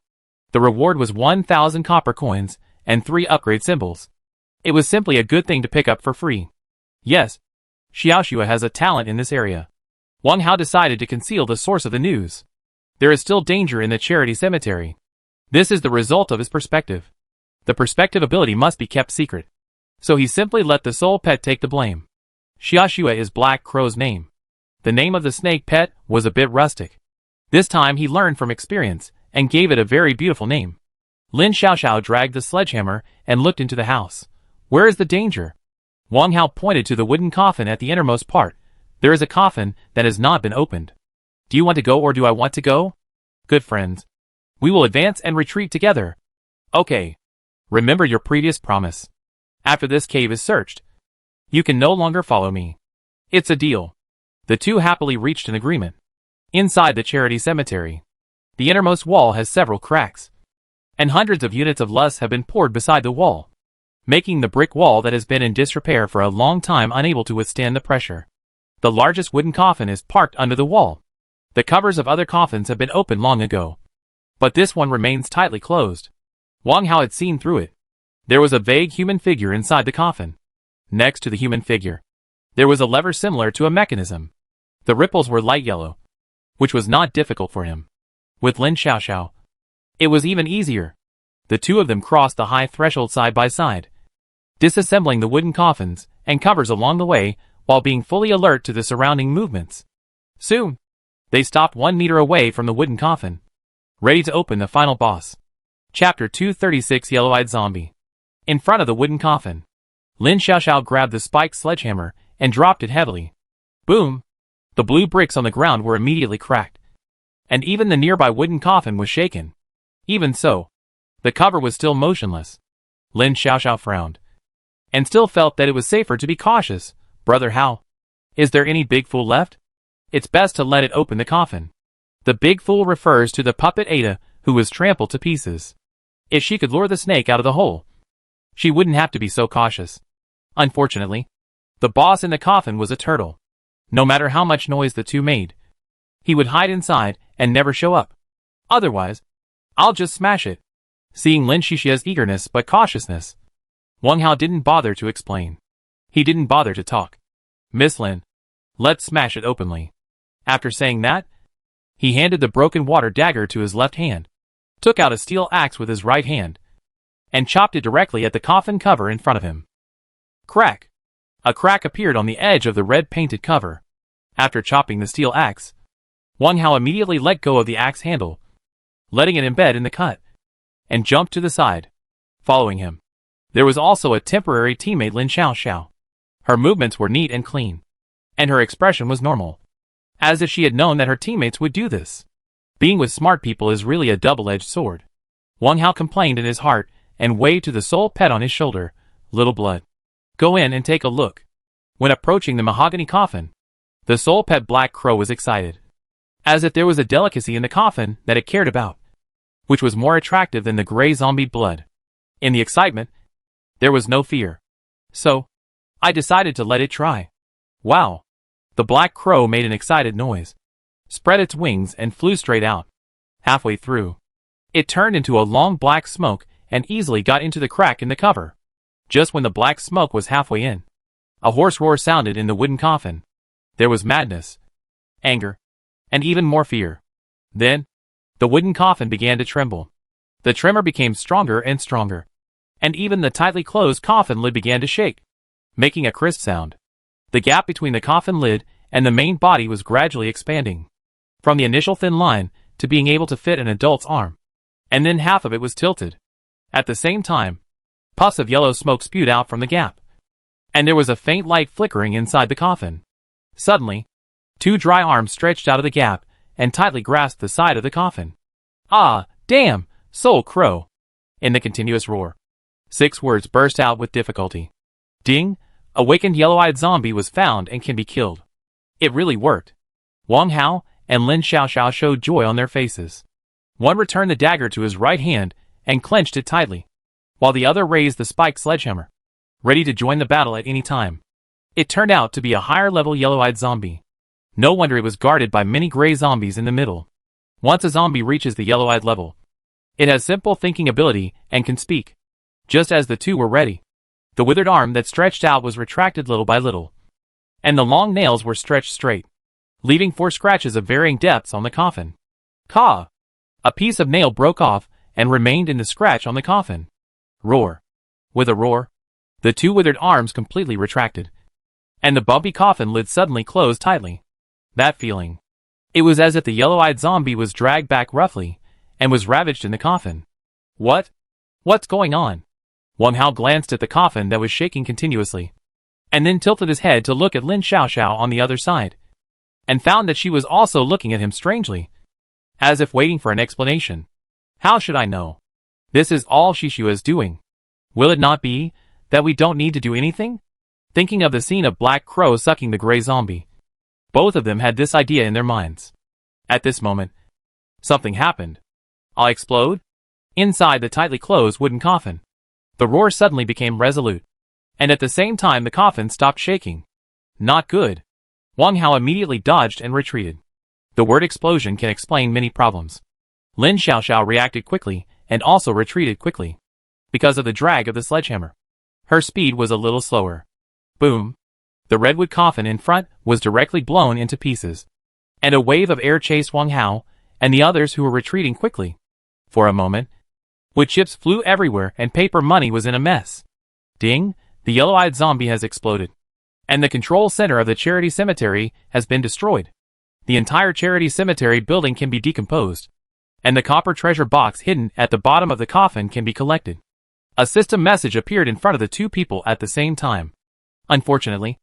The reward was 1,000 copper coins and 3 upgrade symbols. It was simply a good thing to pick up for free. Yes, Xiaoxua has a talent in this area. Wang Hao decided to conceal the source of the news. There is still danger in the charity cemetery. This is the result of his perspective. The perspective ability must be kept secret. So he simply let the soul pet take the blame. Xiaoxua is Black Crow's name. The name of the snake pet was a bit rustic. This time he learned from experience and gave it a very beautiful name. Lin Xiaoxiao dragged the sledgehammer and looked into the house. Where is the danger? Wang Hao pointed to the wooden coffin at the innermost part. There is a coffin that has not been opened. Do you want to go or do I want to go? Good friends. We will advance and retreat together. Okay. Remember your previous promise. After this cave is searched, you can no longer follow me. It's a deal. The two happily reached an agreement. Inside the charity cemetery, the innermost wall has several cracks, and hundreds of units of lust have been poured beside the wall, making the brick wall that has been in disrepair for a long time unable to withstand the pressure. The largest wooden coffin is parked under the wall. The covers of other coffins have been opened long ago, but this one remains tightly closed. Wang Hao had seen through it. There was a vague human figure inside the coffin. Next to the human figure, there was a lever similar to a mechanism. The ripples were light yellow, which was not difficult for him. With Lin Xiaoxiao, it was even easier. The two of them crossed the high threshold side by side, disassembling the wooden coffins and covers along the way while being fully alert to the surrounding movements. Soon, they stopped 1 meter away from the wooden coffin, ready to open the final boss. Chapter 236 Yellow-Eyed Zombie. In front of the wooden coffin, Lin Xiaoxiao grabbed the spiked sledgehammer and dropped it heavily. Boom! The blue bricks on the ground were immediately cracked, and even the nearby wooden coffin was shaken. Even so, the cover was still motionless. Lin Xiaoxiao frowned, and still felt that it was safer to be cautious. Brother Hao, is there any big fool left? It's best to let it open the coffin. The big fool refers to the puppet Ada, who was trampled to pieces. If she could lure the snake out of the hole, she wouldn't have to be so cautious. Unfortunately, the boss in the coffin was a turtle. No matter how much noise the two made, he would hide inside and never show up. Otherwise, I'll just smash it. Seeing Lin Xiaoxiao's eagerness but cautiousness, Wang Hao didn't bother to explain. He didn't bother to talk. Miss Lin, let's smash it openly. After saying that, he handed the broken water dagger to his left hand, took out a steel axe with his right hand, and chopped it directly at the coffin cover in front of him. Crack! A crack appeared on the edge of the red-painted cover. After chopping the steel axe, Wang Hao immediately let go of the axe handle, letting it embed in the cut, and jumped to the side. Following him, there was also a temporary teammate Lin Xiaoxiao. Her movements were neat and clean, and her expression was normal, as if she had known that her teammates would do this. Being with smart people is really a double-edged sword. Wang Hao complained in his heart and waved to the soul pet on his shoulder. Little blood, go in and take a look. When approaching the mahogany coffin, the soul pet Black Crow was excited, as if there was a delicacy in the coffin that it cared about, which was more attractive than the gray zombie blood. In the excitement, there was no fear. So, I decided to let it try. Wow! The Black Crow made an excited noise, spread its wings and flew straight out. Halfway through, it turned into a long black smoke and easily got into the crack in the cover. Just when the black smoke was halfway in, a hoarse roar sounded in the wooden coffin. There was madness, anger, and even more fear. Then, the wooden coffin began to tremble. The tremor became stronger and stronger, and even the tightly closed coffin lid began to shake, making a crisp sound. The gap between the coffin lid and the main body was gradually expanding, from the initial thin line to being able to fit an adult's arm, and then half of it was tilted. At the same time, puffs of yellow smoke spewed out from the gap, and there was a faint light flickering inside the coffin. Suddenly, two dry arms stretched out of the gap and tightly grasped the side of the coffin. "Ah, damn, soul crow!" In the continuous roar, 6 words burst out with difficulty. "Ding! Awakened yellow-eyed zombie was found and can be killed." It really worked. Wang Hao and Lin Xiaoxiao showed joy on their faces. One returned the dagger to his right hand and clenched it tightly, while the other raised the spiked sledgehammer, ready to join the battle at any time. It turned out to be a higher-level yellow-eyed zombie. No wonder it was guarded by many gray zombies in the middle. Once a zombie reaches the yellow-eyed level, it has simple thinking ability and can speak. Just as the two were ready, the withered arm that stretched out was retracted little by little, and the long nails were stretched straight, leaving 4 scratches of varying depths on the coffin. Caw! A piece of nail broke off and remained in the scratch on the coffin. Roar! With a roar, the 2 withered arms completely retracted, and the bumpy coffin lid suddenly closed tightly. That feeling. It was as if the yellow-eyed zombie was dragged back roughly and was ravaged in the coffin. What? What's going on? Wang Hao glanced at the coffin that was shaking continuously, and then tilted his head to look at Lin Xiaoxiao on the other side, and found that she was also looking at him strangely, as if waiting for an explanation. How should I know? This is all Shishu is doing. Will it not be that we don't need to do anything? Thinking of the scene of Black Crow sucking the gray zombie, both of them had this idea in their minds. At this moment, something happened. I'll explode? Inside the tightly closed wooden coffin, the roar suddenly became resolute, and at the same time the coffin stopped shaking. Not good. Wang Hao immediately dodged and retreated. The word explosion can explain many problems. Lin Xiaoxiao reacted quickly and also retreated quickly, because of the drag of the sledgehammer. Her speed was a little slower. Boom! The redwood coffin in front was directly blown into pieces, and a wave of air chased Wang Hao and the others who were retreating quickly. For a moment, wood chips flew everywhere and paper money was in a mess. Ding! The yellow-eyed zombie has exploded, and the control center of the charity cemetery has been destroyed. The entire charity cemetery building can be decomposed, and the copper treasure box hidden at the bottom of the coffin can be collected. A system message appeared in front of the 2 people at the same time. Unfortunately,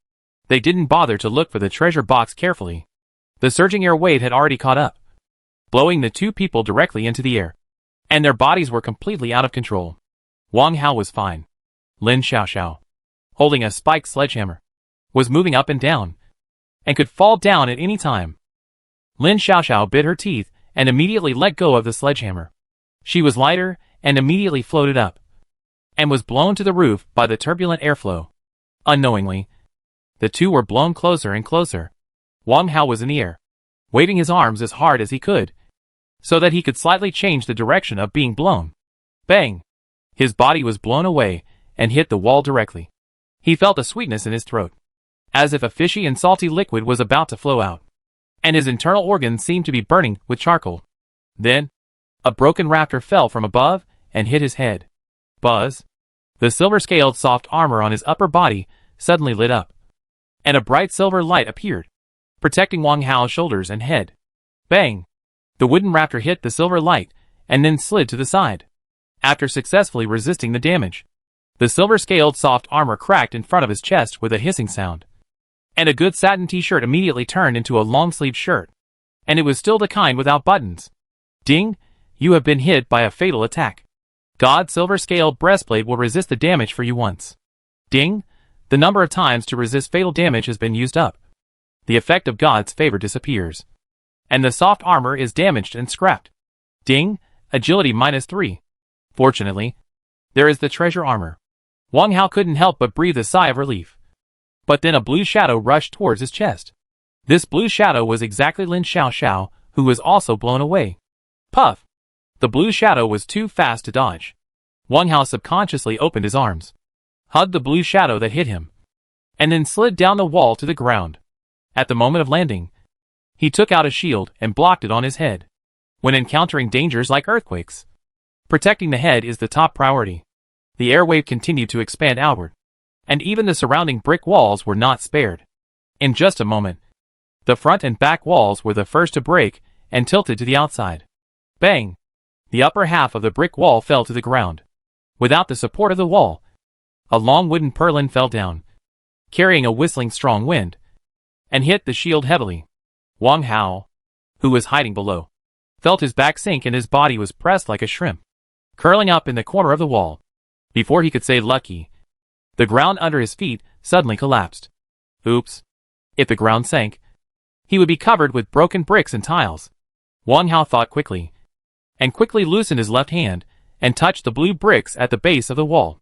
they didn't bother to look for the treasure box carefully. The surging air wave had already caught up, blowing the 2 people directly into the air, and their bodies were completely out of control. Wang Hao was fine. Lin Xiaoxiao, holding a spiked sledgehammer, was moving up and down, and could fall down at any time. Lin Xiaoxiao bit her teeth and immediately let go of the sledgehammer. She was lighter and immediately floated up, and was blown to the roof by the turbulent airflow. Unknowingly, the 2 were blown closer and closer. Wang Hao was in the air, waving his arms as hard as he could, so that he could slightly change the direction of being blown. Bang! His body was blown away and hit the wall directly. He felt a sweetness in his throat, as if a fishy and salty liquid was about to flow out, and his internal organs seemed to be burning with charcoal. Then, a broken rafter fell from above and hit his head. Buzz! The silver-scaled soft armor on his upper body suddenly lit up, and a bright silver light appeared, protecting Wang Hao's shoulders and head. Bang! The wooden rafter hit the silver light and then slid to the side. After successfully resisting the damage, the silver-scaled soft armor cracked in front of his chest with a hissing sound, and a good satin t-shirt immediately turned into a long-sleeved shirt, and it was still the kind without buttons. Ding! You have been hit by a fatal attack. God's silver-scaled breastplate will resist the damage for you once. Ding! The number of times to resist fatal damage has been used up. The effect of God's favor disappears, and the soft armor is damaged and scrapped. Ding! Agility -3. Fortunately, there is the treasure armor. Wang Hao couldn't help but breathe a sigh of relief. But then a blue shadow rushed towards his chest. This blue shadow was exactly Lin Xiaoxiao, who was also blown away. Puff! The blue shadow was too fast to dodge. Wang Hao subconsciously opened his arms, hugged the blue shadow that hit him, and then slid down the wall to the ground. At the moment of landing, he took out a shield and blocked it on his head. When encountering dangers like earthquakes, protecting the head is the top priority. The airwave continued to expand outward, and even the surrounding brick walls were not spared. In just a moment, the front and back walls were the first to break and tilted to the outside. Bang! The upper half of the brick wall fell to the ground, Without the support of the wall, a long wooden purlin fell down, carrying a whistling strong wind, and hit the shield heavily. Wang Hao, who was hiding below, felt his back sink and his body was pressed like a shrimp, curling up in the corner of the wall. Before he could say lucky, the ground under his feet suddenly collapsed. Oops. If the ground sank, he would be covered with broken bricks and tiles. Wang Hao thought quickly, and quickly loosened his left hand and touched the blue bricks at the base of the wall.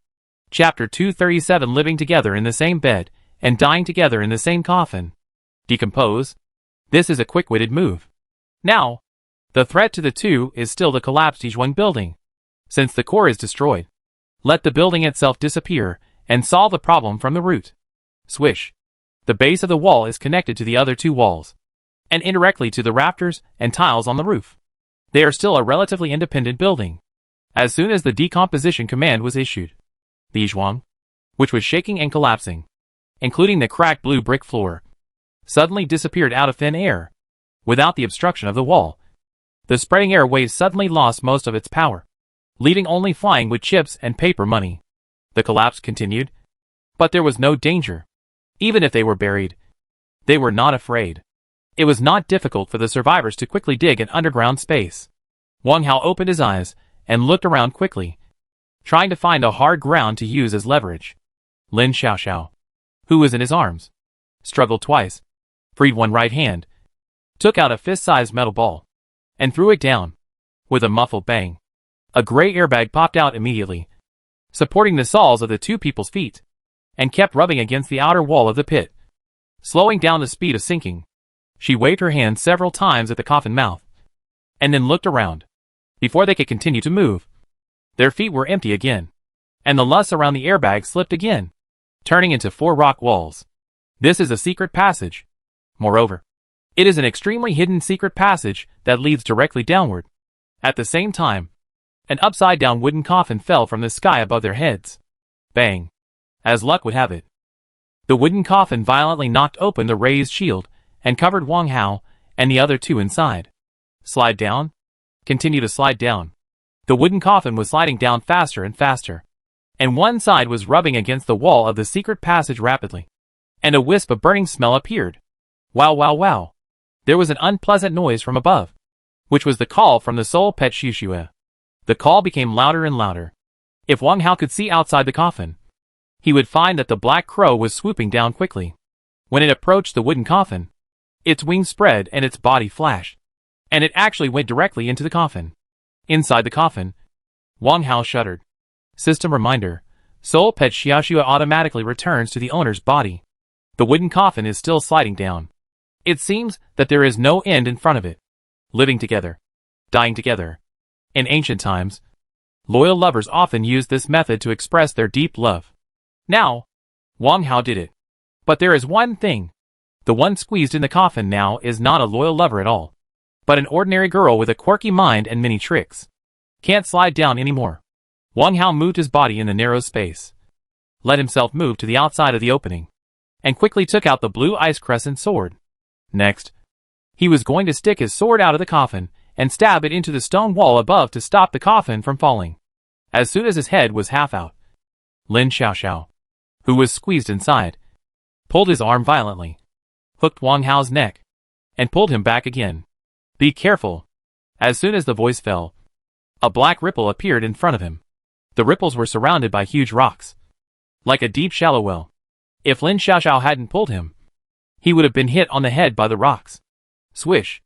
Chapter 237. Living together in the same bed and dying together in the same coffin. Decompose. This is a quick-witted move. Now, the threat to the two is still the collapsed Yizhuang building. Since the core is destroyed, let the building itself disappear and solve the problem from the root. Swish. The base of the wall is connected to the other two walls, and indirectly to the rafters and tiles on the roof. They are still a relatively independent building. As soon as the decomposition command was issued, the Yizhuang, which was shaking and collapsing, including the cracked blue brick floor, suddenly disappeared out of thin air. Without the obstruction of the wall, the spreading air waves suddenly lost most of its power, leaving only flying wood chips and paper money. The collapse continued, but there was no danger. Even if they were buried, they were not afraid. It was not difficult for the survivors to quickly dig an underground space. Wang Hao opened his eyes and looked around quickly, trying to find a hard ground to use as leverage. Lin Xiaoxiao, who was in his arms, struggled twice, freed one right hand, took out a fist-sized metal ball, and threw it down. With a muffled bang, a gray airbag popped out immediately, supporting the soles of the two people's feet, and kept rubbing against the outer wall of the pit, slowing down the speed of sinking. She waved her hand several times at the coffin mouth, and then looked around. Before they could continue to move, their feet were empty again, and the luss around the airbag slipped again, turning into 4 rock walls. This is a secret passage. Moreover, it is an extremely hidden secret passage that leads directly downward. At the same time, an upside-down wooden coffin fell from the sky above their heads. Bang! As luck would have it, the wooden coffin violently knocked open the raised shield and covered Wang Hao and the other two inside. Slide down. Continue to slide down. The wooden coffin was sliding down faster and faster, and one side was rubbing against the wall of the secret passage rapidly, and a wisp of burning smell appeared. Wow, wow, wow. There was an unpleasant noise from above, which was the call from the soul pet Shushue. The call became louder and louder. If Wang Hao could see outside the coffin, he would find that the black crow was swooping down quickly. When it approached the wooden coffin, its wings spread and its body flashed, and it actually went directly into the coffin. Inside the coffin, Wang Hao shuddered. System reminder: soul pet Xiaoxua automatically returns to the owner's body. The wooden coffin is still sliding down. It seems that there is no end in front of it. Living together, dying together. In ancient times, loyal lovers often used this method to express their deep love. Now, Wang Hao did it. But there is one thing. The one squeezed in the coffin now is not a loyal lover at all, but an ordinary girl with a quirky mind and many tricks. Can't slide down anymore. Wang Hao moved his body in the narrow space, let himself move to the outside of the opening, and quickly took out the blue ice crescent sword. Next, he was going to stick his sword out of the coffin and stab it into the stone wall above to stop the coffin from falling. As soon as his head was half out, Lin Xiaoxiao, who was squeezed inside, pulled his arm violently, hooked Wang Hao's neck, and pulled him back again. Be careful. As soon as the voice fell, a black ripple appeared in front of him. The ripples were surrounded by huge rocks, like a deep shallow well. If Lin Xiaoxiao hadn't pulled him, he would have been hit on the head by the rocks. Swish!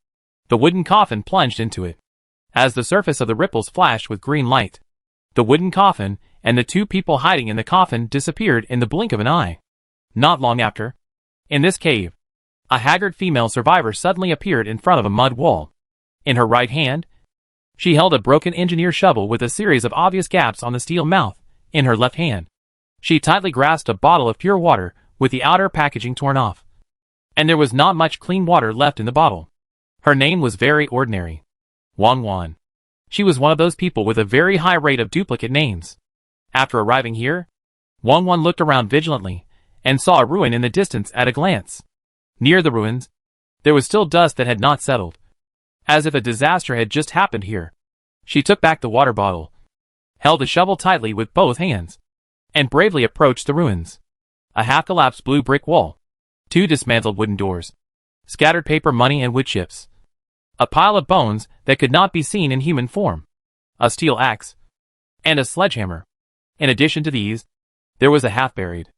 The wooden coffin plunged into it. As the surface of the ripples flashed with green light, the wooden coffin and the two people hiding in the coffin disappeared in the blink of an eye. Not long after, in this cave, a haggard female survivor suddenly appeared in front of a mud wall. In her right hand, she held a broken engineer shovel with a series of obvious gaps on the steel mouth. In her left hand, she tightly grasped a bottle of pure water with the outer packaging torn off, and there was not much clean water left in the bottle. Her name was very ordinary. Wang Wan. She was one of those people with a very high rate of duplicate names. After arriving here, Wang Wan looked around vigilantly and saw a ruin in the distance at a glance. Near the ruins, there was still dust that had not settled, as if a disaster had just happened here. She took back the water bottle, held the shovel tightly with both hands, and bravely approached the ruins. A half-collapsed blue brick wall, 2 dismantled wooden doors, scattered paper money and wood chips, a pile of bones that could not be seen in human form, a steel axe, and a sledgehammer. In addition to these, there was a half-buried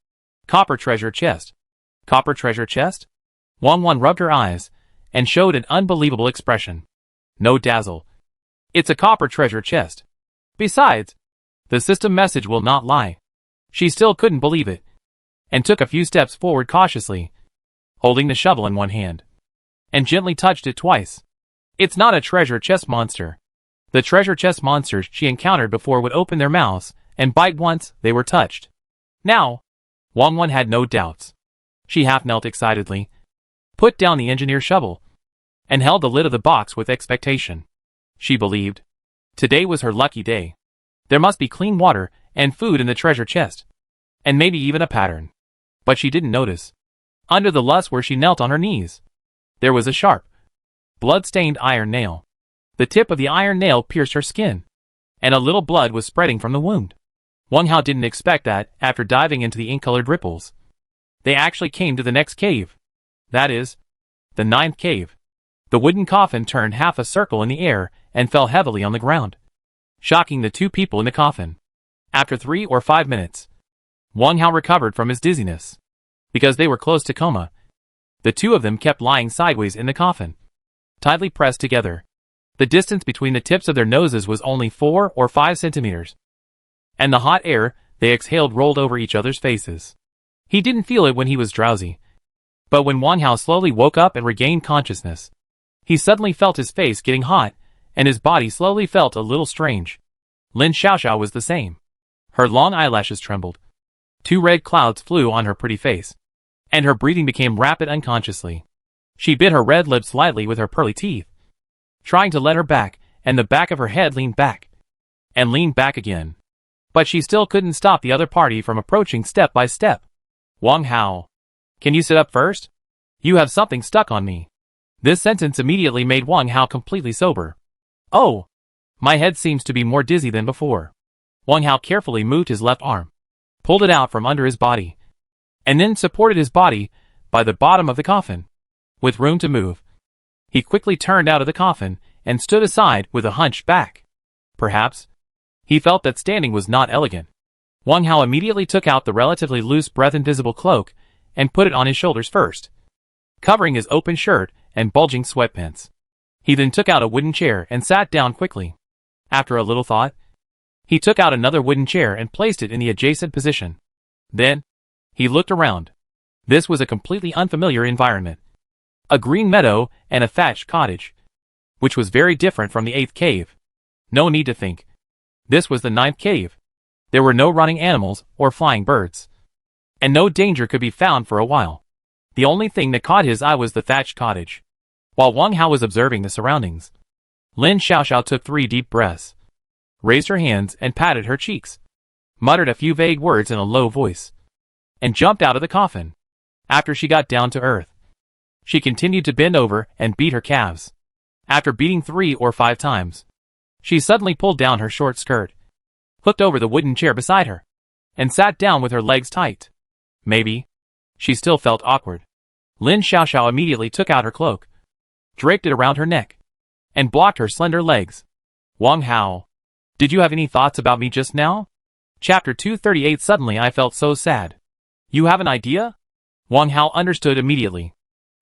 copper treasure chest. Copper treasure chest? Wang rubbed her eyes and showed an unbelievable expression. No dazzle. It's a copper treasure chest. Besides, the system message will not lie. She still couldn't believe it, and took a few steps forward cautiously, holding the shovel in one hand, and gently touched it twice. It's not a treasure chest monster. The treasure chest monsters she encountered before would open their mouths and bite once they were touched. Now, Wang had no doubts. She half knelt excitedly, put down the engineer's shovel, and held the lid of the box with expectation. She believed today was her lucky day. There must be clean water and food in the treasure chest, and maybe even a pattern. But she didn't notice. Under the luss where she knelt on her knees, there was a sharp, blood-stained iron nail. The tip of the iron nail pierced her skin, and a little blood was spreading from the wound. Wang didn't expect that after diving into the ink-colored ripples. They actually came to the next cave. That is, the 9th cave. The wooden coffin turned half a circle in the air and fell heavily on the ground, shocking the 2 people in the coffin. After 3 or 5 minutes, Wang recovered from his dizziness. Because they were close to coma, the 2 of them kept lying sideways in the coffin, tightly pressed together. The distance between the tips of their noses was only 4 or 5 centimeters, and the hot air they exhaled rolled over each other's faces. He didn't feel it when he was drowsy, but when Wang slowly woke up and regained consciousness, he suddenly felt his face getting hot, and his body slowly felt a little strange. Lin Xiaoxiao was the same. Her long eyelashes trembled. 2 red clouds flew on her pretty face, and her breathing became rapid unconsciously. She bit her red lips lightly with her pearly teeth, trying to let her back, and the back of her head leaned back, and leaned back again. But she still couldn't stop the other party from approaching step by step. Wang Hao, can you sit up first? You have something stuck on me. This sentence immediately made Wang Hao completely sober. Oh, my head seems to be more dizzy than before. Wang Hao carefully moved his left arm, pulled it out from under his body, and then supported his body by the bottom of the coffin. With room to move, he quickly turned out of the coffin and stood aside with a hunched back. Perhaps he felt that standing was not elegant. Wang Hao immediately took out the relatively loose breath-invisible cloak and put it on his shoulders first, covering his open shirt and bulging sweatpants. He then took out a wooden chair and sat down quickly. After a little thought, he took out another wooden chair and placed it in the adjacent position. Then, he looked around. This was a completely unfamiliar environment. A green meadow and a thatched cottage, which was very different from the 8th cave. No need to think. This was the 9th cave. There were no running animals or flying birds, and no danger could be found for a while. The only thing that caught his eye was the thatched cottage. While Wang Hao was observing the surroundings, Lin Xiaoxiao took 3 deep breaths, raised her hands and patted her cheeks, muttered a few vague words in a low voice, and jumped out of the coffin. After she got down to earth, she continued to bend over and beat her calves. After beating 3 or 5 times, she suddenly pulled down her short skirt, hooked over the wooden chair beside her, and sat down with her legs tight. Maybe she still felt awkward. Lin Xiaoxiao immediately took out her cloak, draped it around her neck, and blocked her slender legs. Wang Hao, did you have any thoughts about me just now? Chapter 238. Suddenly I felt so sad. You have an idea? Wang Hao understood immediately.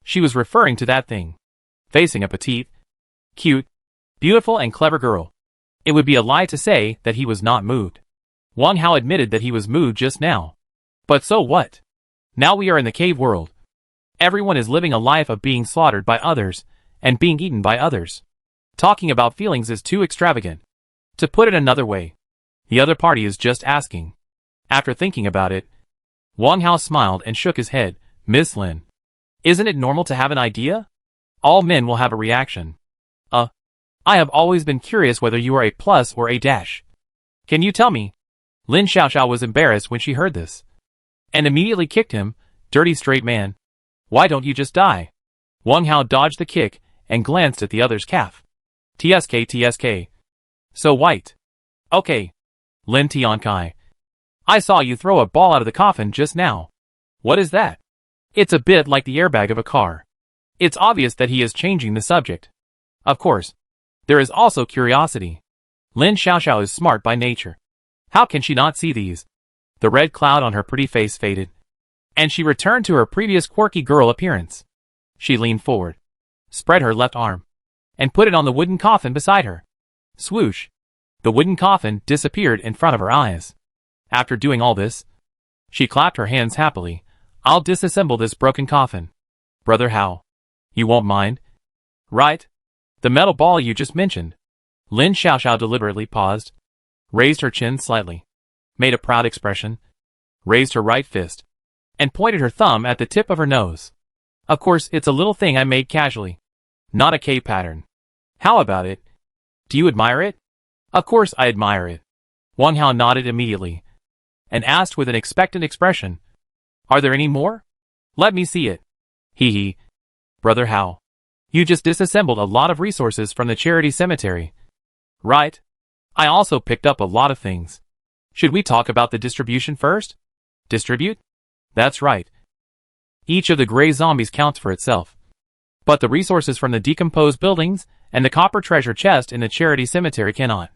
She was referring to that thing, facing a petite, cute, beautiful and clever girl. It would be a lie to say that he was not moved. Wang Hao admitted that he was moved just now. But so what? Now we are in the cave world. Everyone is living a life of being slaughtered by others and being eaten by others. Talking about feelings is too extravagant. To put it another way, the other party is just asking. After thinking about it, Wang Hao smiled and shook his head. Miss Lin, isn't it normal to have an idea? All men will have a reaction. I have always been curious whether you are a plus or a dash. Can you tell me? Lin Xiaoxiao was embarrassed when she heard this, and immediately kicked him. Dirty straight man. Why don't you just die? Wang Hao dodged the kick and glanced at the other's calf. TSK. So white. Okay. Lin Tiankai. I saw you throw a ball out of the coffin just now. What is that? It's a bit like the airbag of a car. It's obvious that he is changing the subject. Of course. There is also curiosity. Lin Xiaoxiao is smart by nature. How can she not see these? The red cloud on her pretty face faded, and she returned to her previous quirky girl appearance. She leaned forward, spread her left arm, and put it on the wooden coffin beside her. Swoosh! The wooden coffin disappeared in front of her eyes. After doing all this, she clapped her hands happily. I'll disassemble this broken coffin. Brother Hao. You won't mind? Right? The metal ball you just mentioned. Lin Xiaoxiao deliberately paused, raised her chin slightly, made a proud expression, raised her right fist, and pointed her thumb at the tip of her nose. Of course, it's a little thing I made casually. Not a K pattern. How about it? Do you admire it? Of course I admire it. Wang Hao nodded immediately, and asked with an expectant expression, Are there any more? Let me see it. Hee hee. Brother Hao. You just disassembled a lot of resources from the charity cemetery. Right? I also picked up a lot of things. Should we talk about the distribution first? Distribute? That's right. Each of the gray zombies counts for itself. But the resources from the decomposed buildings and the copper treasure chest in the charity cemetery cannot.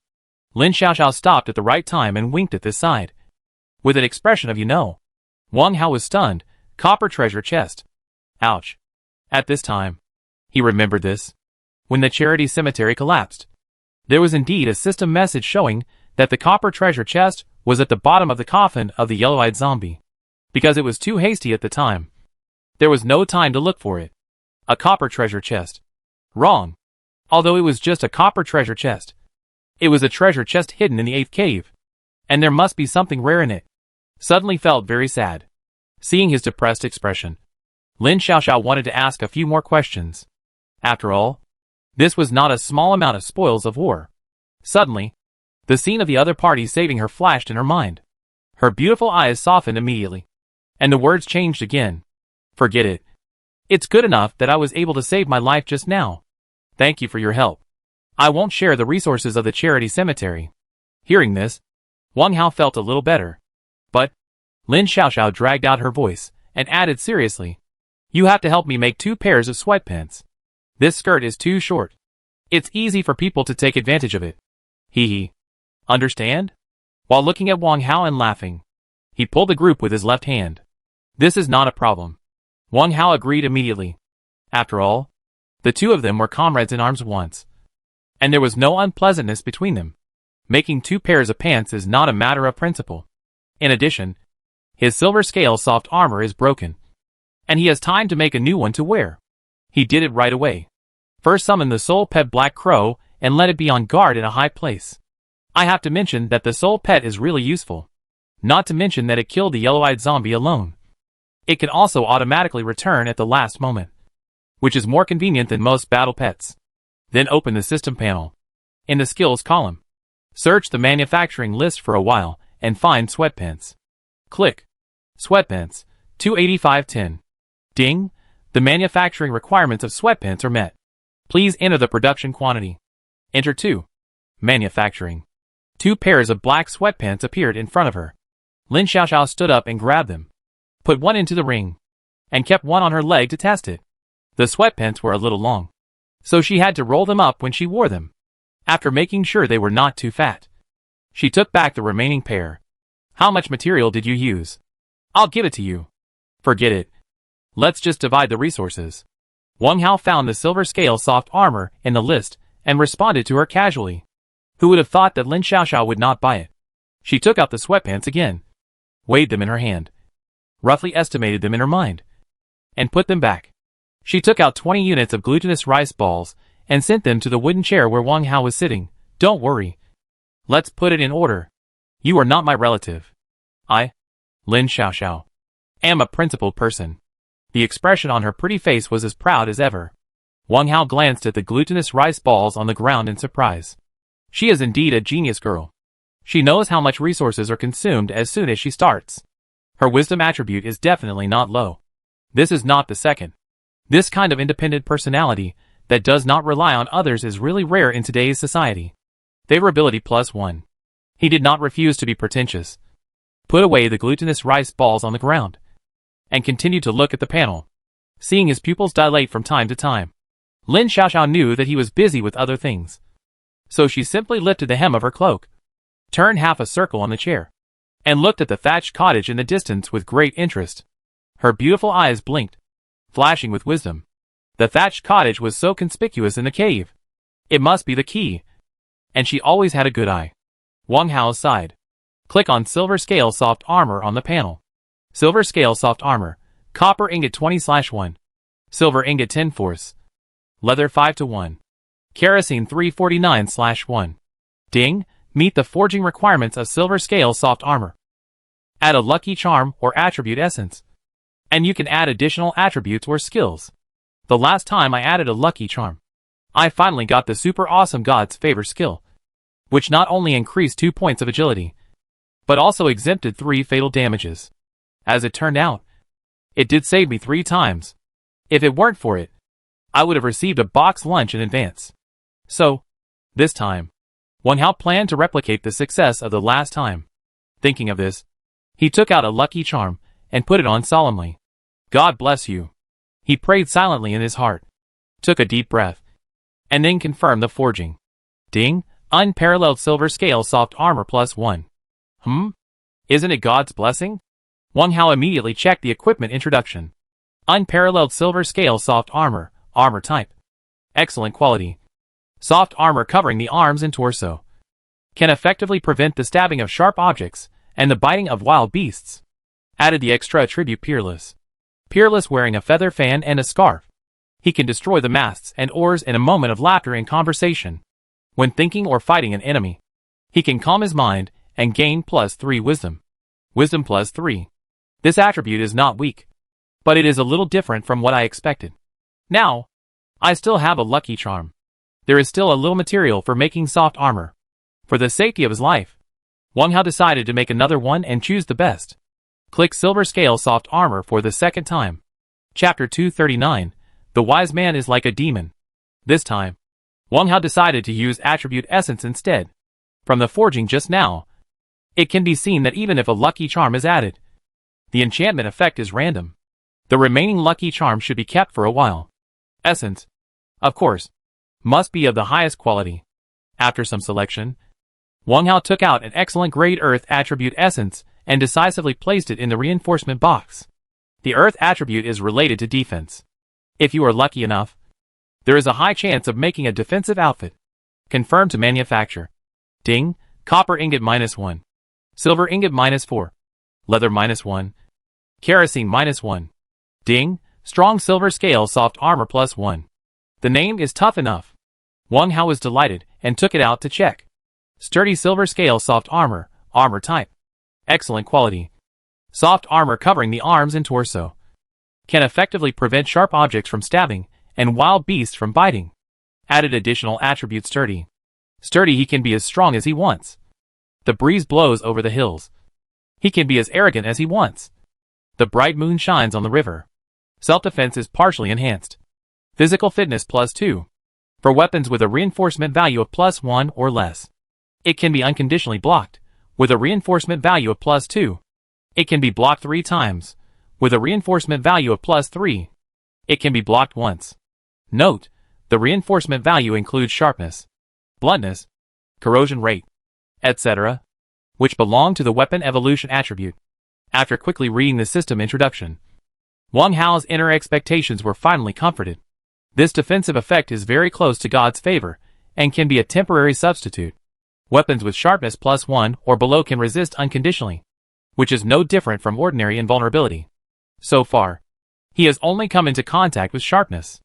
Lin Xiaoxiao stopped at the right time and winked at this side, with an expression of you know. Wang Hao was stunned. Copper treasure chest. Ouch. At this time, he remembered this. When the charity cemetery collapsed, there was indeed a system message showing that the copper treasure chest was at the bottom of the coffin of the yellow-eyed zombie. Because it was too hasty at the time. There was no time to look for it. A copper treasure chest. Wrong. Although it was just a copper treasure chest, it was a treasure chest hidden in the 8th cave. And there must be something rare in it. Suddenly felt very sad. Seeing his depressed expression, Lin Xiaoxiao wanted to ask a few more questions. After all, this was not a small amount of spoils of war. Suddenly, the scene of the other party saving her flashed in her mind. Her beautiful eyes softened immediately, and the words changed again. Forget it. It's good enough that I was able to save my life just now. Thank you for your help. I won't share the resources of the charity cemetery. Hearing this, Wang Hao felt a little better. But, Lin Xiaoxiao dragged out her voice, and added seriously, You have to help me make 2 pairs of sweatpants. This skirt is too short. It's easy for people to take advantage of it. Hee hee. Understand? While looking at Wang Hao and laughing, he pulled the group with his left hand. This is not a problem. Wang Hao agreed immediately. After all, the two of them were comrades in arms once, and there was no unpleasantness between them. Making 2 pairs of pants is not a matter of principle. In addition, his silver scale soft armor is broken, and he has time to make a new one to wear. He did it right away. First summon the soul pet Black Crow and let it be on guard in a high place. I have to mention that the soul pet is really useful. Not to mention that it killed the yellow-eyed zombie alone. It can also automatically return at the last moment, which is more convenient than most battle pets. Then open the system panel. In the skills column, search the manufacturing list for a while and find sweatpants. Click. Sweatpants, 285.10. Ding! The manufacturing requirements of sweatpants are met. Please enter the production quantity. Enter 2. Manufacturing. 2 pairs of black sweatpants appeared in front of her. Lin Xiaoxiao stood up and grabbed them, put one into the ring, and kept one on her leg to test it. The sweatpants were a little long, so she had to roll them up when she wore them. After making sure they were not too fat, she took back the remaining pair. How much material did you use? I'll give it to you. Forget it. Let's just divide the resources. Wang Hao found the silver scale soft armor in the list and responded to her casually. Who would have thought that Lin Xiaoxiao would not buy it? She took out the sweatpants again, weighed them in her hand, roughly estimated them in her mind, and put them back. She took out 20 units of glutinous rice balls and sent them to the wooden chair where Wang Hao was sitting. Don't worry. Let's put it in order. You are not my relative. I, Lin Xiaoxiao, am a principled person. The expression on her pretty face was as proud as ever. Wang Hao glanced at the glutinous rice balls on the ground in surprise. She is indeed a genius girl. She knows how much resources are consumed as soon as she starts. Her wisdom attribute is definitely not low. This is not the second. This kind of independent personality that does not rely on others is really rare in today's society. Favorability +1. He did not refuse to be pretentious. Put away the glutinous rice balls on the ground, and continued to look at the panel, seeing his pupils dilate from time to time. Lin Xiaoxiao knew that he was busy with other things, so she simply lifted the hem of her cloak, turned half a circle on the chair, and looked at the thatched cottage in the distance with great interest. Her beautiful eyes blinked, flashing with wisdom. The thatched cottage was so conspicuous in the cave. It must be the key. And she always had a good eye. Wang Hao sighed. Click on silver scale soft armor on the panel. Silver scale soft armor, copper ingot 20/1, silver ingot 10 force, leather 5/1, kerosene 349/1. Ding, meet the forging requirements of silver scale soft armor. Add a lucky charm or attribute essence, and you can add additional attributes or skills. The last time I added a lucky charm, I finally got the super awesome God's favor skill, which not only increased 2 points of agility, but also exempted 3 fatal damages. As it turned out, it did save me 3 times. If it weren't for it, I would have received a box lunch in advance. So, this time, Wang Hao planned to replicate the success of the last time. Thinking of this, he took out a lucky charm and put it on solemnly. God bless you. He prayed silently in his heart, took a deep breath, and then confirmed the forging. Ding, unparalleled silver scale soft armor +1. Isn't it God's blessing? Wang Hao immediately checked the equipment introduction. Unparalleled silver scale soft armor, armor type. Excellent quality. Soft armor covering the arms and torso. Can effectively prevent the stabbing of sharp objects and the biting of wild beasts. Added the extra attribute peerless. Peerless wearing a feather fan and a scarf. He can destroy the masts and oars in a moment of laughter and conversation. When thinking or fighting an enemy, he can calm his mind and gain +3 wisdom. Wisdom +3. This attribute is not weak, but it is a little different from what I expected. Now, I still have a lucky charm. There is still a little material for making soft armor. For the safety of his life, Wang Hao decided to make another one and choose the best. Click silver scale soft armor for the second time. Chapter 239, The Wise Man is like a demon. This time, Wang Hao decided to use attribute essence instead. From the forging just now, it can be seen that even if a lucky charm is added, the enchantment effect is random. The remaining lucky charm should be kept for a while. Essence, of course, must be of the highest quality. After some selection, Wang Hao took out an excellent grade earth attribute essence and decisively placed it in the reinforcement box. The earth attribute is related to defense. If you are lucky enough, there is a high chance of making a defensive outfit. Confirmed to manufacture. Ding, copper ingot -1, silver ingot -4, leather -1, kerosene -1. Ding, strong silver scale soft armor +1. The name is tough enough. Wang Hao was delighted and took it out to check. Sturdy silver scale soft armor, armor type. Excellent quality. Soft armor covering the arms and torso. Can effectively prevent sharp objects from stabbing and wild beasts from biting. Added additional attribute sturdy. Sturdy, he can be as strong as he wants. The breeze blows over the hills. He can be as arrogant as he wants. The bright moon shines on the river. Self-defense is partially enhanced. Physical fitness +2. For weapons with a reinforcement value of +1 or less. It can be unconditionally blocked, with a reinforcement value of +2. It can be blocked 3 times, with a reinforcement value of +3. It can be blocked once. Note, the reinforcement value includes sharpness, bluntness, corrosion rate, etc., which belong to the weapon evolution attribute. After quickly reading the system introduction, Wang Hao's inner expectations were finally comforted. This defensive effect is very close to God's favor, and can be a temporary substitute. Weapons with sharpness +1 or below can resist unconditionally, which is no different from ordinary invulnerability. So far, he has only come into contact with sharpness.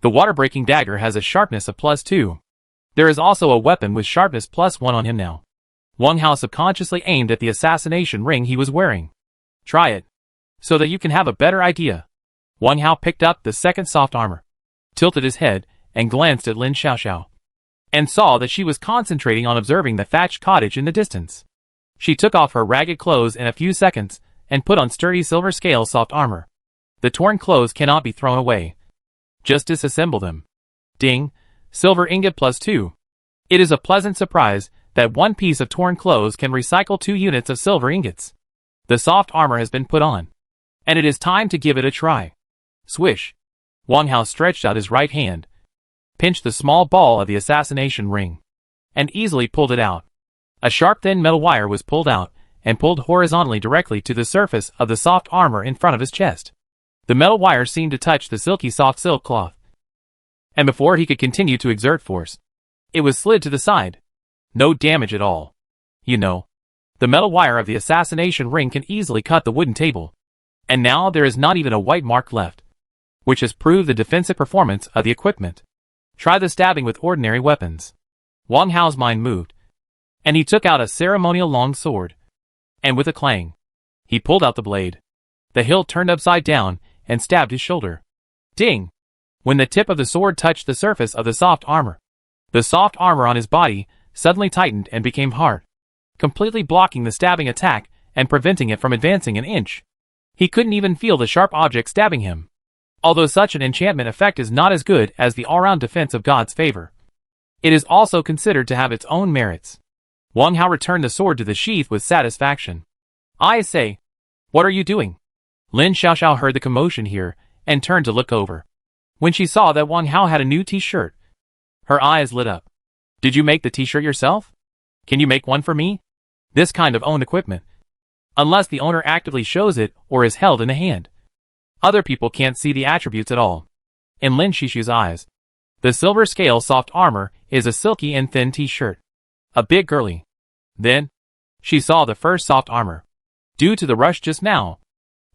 The water-breaking dagger has a sharpness of +2. There is also a weapon with sharpness +1 on him now. Wang Hao subconsciously aimed at the assassination ring he was wearing. Try it, so that you can have a better idea. Wang Hao picked up the second soft armor, tilted his head, and glanced at Lin Xiaoxiao, and saw that she was concentrating on observing the thatched cottage in the distance. She took off her ragged clothes in a few seconds, and put on sturdy silver scale soft armor. The torn clothes cannot be thrown away. Just disassemble them. Ding, silver ingot +2. It is a pleasant surprise that one piece of torn clothes can recycle 2 units of silver ingots. The soft armor has been put on, and it is time to give it a try. Swish. Wang Hao stretched out his right hand, pinched the small ball of the assassination ring, and easily pulled it out. A sharp thin metal wire was pulled out and pulled horizontally directly to the surface of the soft armor in front of his chest. The metal wire seemed to touch the silky soft silk cloth, and before he could continue to exert force, it was slid to the side. No damage at all. You know, the metal wire of the assassination ring can easily cut the wooden table, and now there is not even a white mark left, which has proved the defensive performance of the equipment. Try the stabbing with ordinary weapons. Wang Hao's mind moved, and he took out a ceremonial long sword, and with a clang, he pulled out the blade. The hilt turned upside down and stabbed his shoulder. Ding! When the tip of the sword touched the surface of the soft armor, the soft armor on his body suddenly tightened and became hard, completely blocking the stabbing attack and preventing it from advancing an inch. He couldn't even feel the sharp object stabbing him. Although such an enchantment effect is not as good as the all-round defense of God's favor, it is also considered to have its own merits. Wang Hao returned the sword to the sheath with satisfaction. I say, what are you doing? Lin Xiaoxiao heard the commotion here and turned to look over. When she saw that Wang Hao had a new t-shirt, her eyes lit up. Did you make the t-shirt yourself? Can you make one for me? This kind of owned equipment, unless the owner actively shows it or is held in a hand, other people can't see the attributes at all. In Lin Shishu's eyes, the silver scale soft armor is a silky and thin t-shirt, a bit girly. Then, she saw the first soft armor. Due to the rush just now,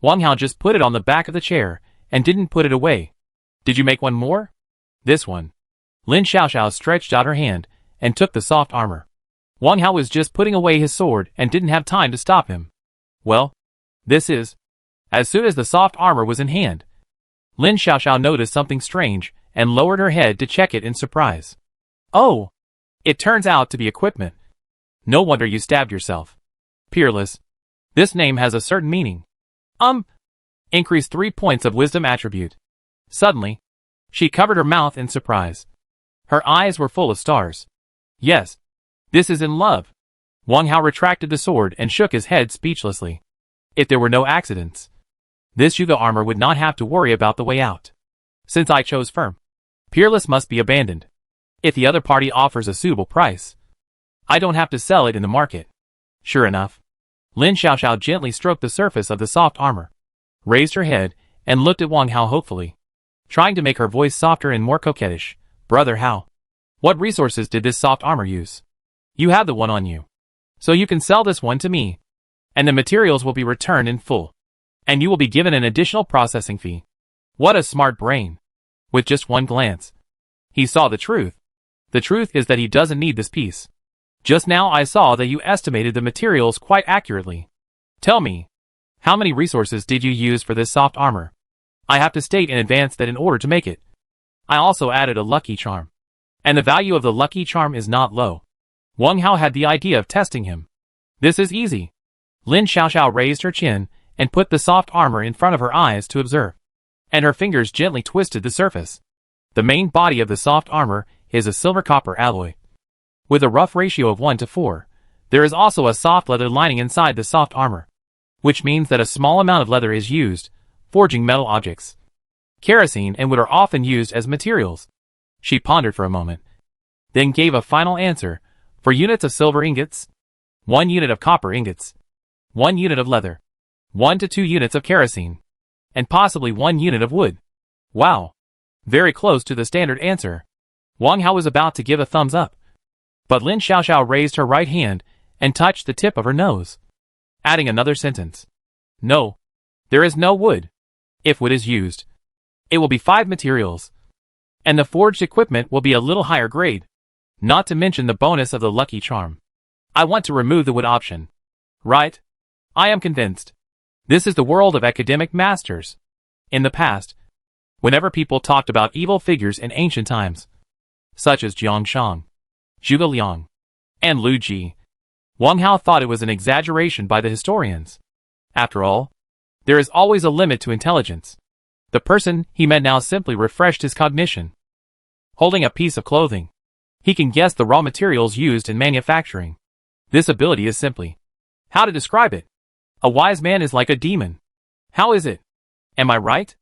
Wang Hao just put it on the back of the chair and didn't put it away. Did you make one more? This one. Lin Xiaoxiao stretched out her hand and took the soft armor. Wang Hao was just putting away his sword and didn't have time to stop him. Well, this is... As soon as the soft armor was in hand, Lin Xiaoxiao noticed something strange and lowered her head to check it in surprise. Oh! It turns out to be equipment. No wonder you stabbed yourself. Peerless. This name has a certain meaning. Increase 3 points of wisdom attribute. Suddenly, she covered her mouth in surprise. Her eyes were full of stars. Yes, this is in love. Wang Hao retracted the sword and shook his head speechlessly. If there were no accidents, this Yuga armor would not have to worry about the way out. Since I chose firm, Peerless must be abandoned. If the other party offers a suitable price, I don't have to sell it in the market. Sure enough, Lin Xiaoxiao gently stroked the surface of the soft armor, raised her head, and looked at Wang Hao hopefully, trying to make her voice softer and more coquettish. Brother Hao, what resources did this soft armor use? You have the one on you, so you can sell this one to me, and the materials will be returned in full, and you will be given an additional processing fee. What a smart brain. With just one glance, he saw the truth. The truth is that he doesn't need this piece. Just now I saw that you estimated the materials quite accurately. Tell me, how many resources did you use for this soft armor? I have to state in advance that in order to make it, I also added a lucky charm. And the value of the lucky charm is not low. Wang Hao had the idea of testing him. This is easy. Lin Xiaoxiao raised her chin and put the soft armor in front of her eyes to observe, and her fingers gently twisted the surface. The main body of the soft armor is a silver-copper alloy, with a rough ratio of 1:4. There is also a soft leather lining inside the soft armor, which means that a small amount of leather is used, forging metal objects. Kerosene and wood are often used as materials. She pondered for a moment, then gave a final answer. For units of silver ingots, 1 unit of copper ingots, 1 unit of leather, 1 to 2 units of kerosene, and possibly 1 unit of wood. Wow! Very close to the standard answer. Wang Hao was about to give a thumbs up, but Lin Xiaoxiao raised her right hand and touched the tip of her nose, adding another sentence. No, there is no wood. If wood is used, it will be 5 materials, and the forged equipment will be a little higher grade, not to mention the bonus of the lucky charm. I want to remove the wood option. Right? I am convinced. This is the world of academic masters. In the past, whenever people talked about evil figures in ancient times, such as Jiang Shang, Zhuge Liang, and Lu Ji, Wang Hao thought it was an exaggeration by the historians. After all, there is always a limit to intelligence. The person he met now simply refreshed his cognition. Holding a piece of clothing, He can guess the raw materials used in manufacturing. This ability is simply, how to describe it? A wise man is like a demon. How is it? Am I right?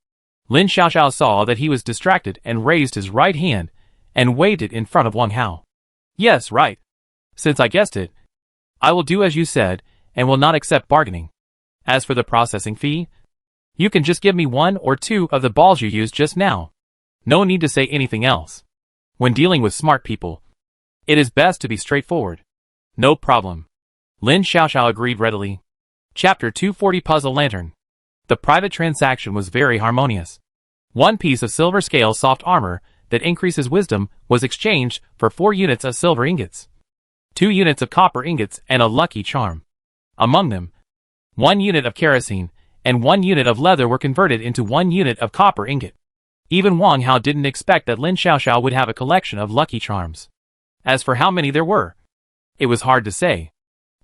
Lin Xiaoxiao saw that he was distracted and raised his right hand and waved it in front of Wang Hao. Yes, right. Since I guessed it, I will do as you said and will not accept bargaining. As for the processing fee, you can just give me 1 or 2 of the balls you used just now. No need to say anything else. When dealing with smart people, it is best to be straightforward. No problem. Lin Xiaoxiao agreed readily. Chapter 240 Puzzle Lantern. The private transaction was very harmonious. 1 piece of silver scale soft armor that increases wisdom was exchanged for 4 units of silver ingots, 2 units of copper ingots and a lucky charm. Among them, 1 unit of kerosene and 1 unit of leather were converted into 1 unit of copper ingot. Even Wang Hao didn't expect that Lin Xiaoxiao would have a collection of lucky charms. As for how many there were, it was hard to say.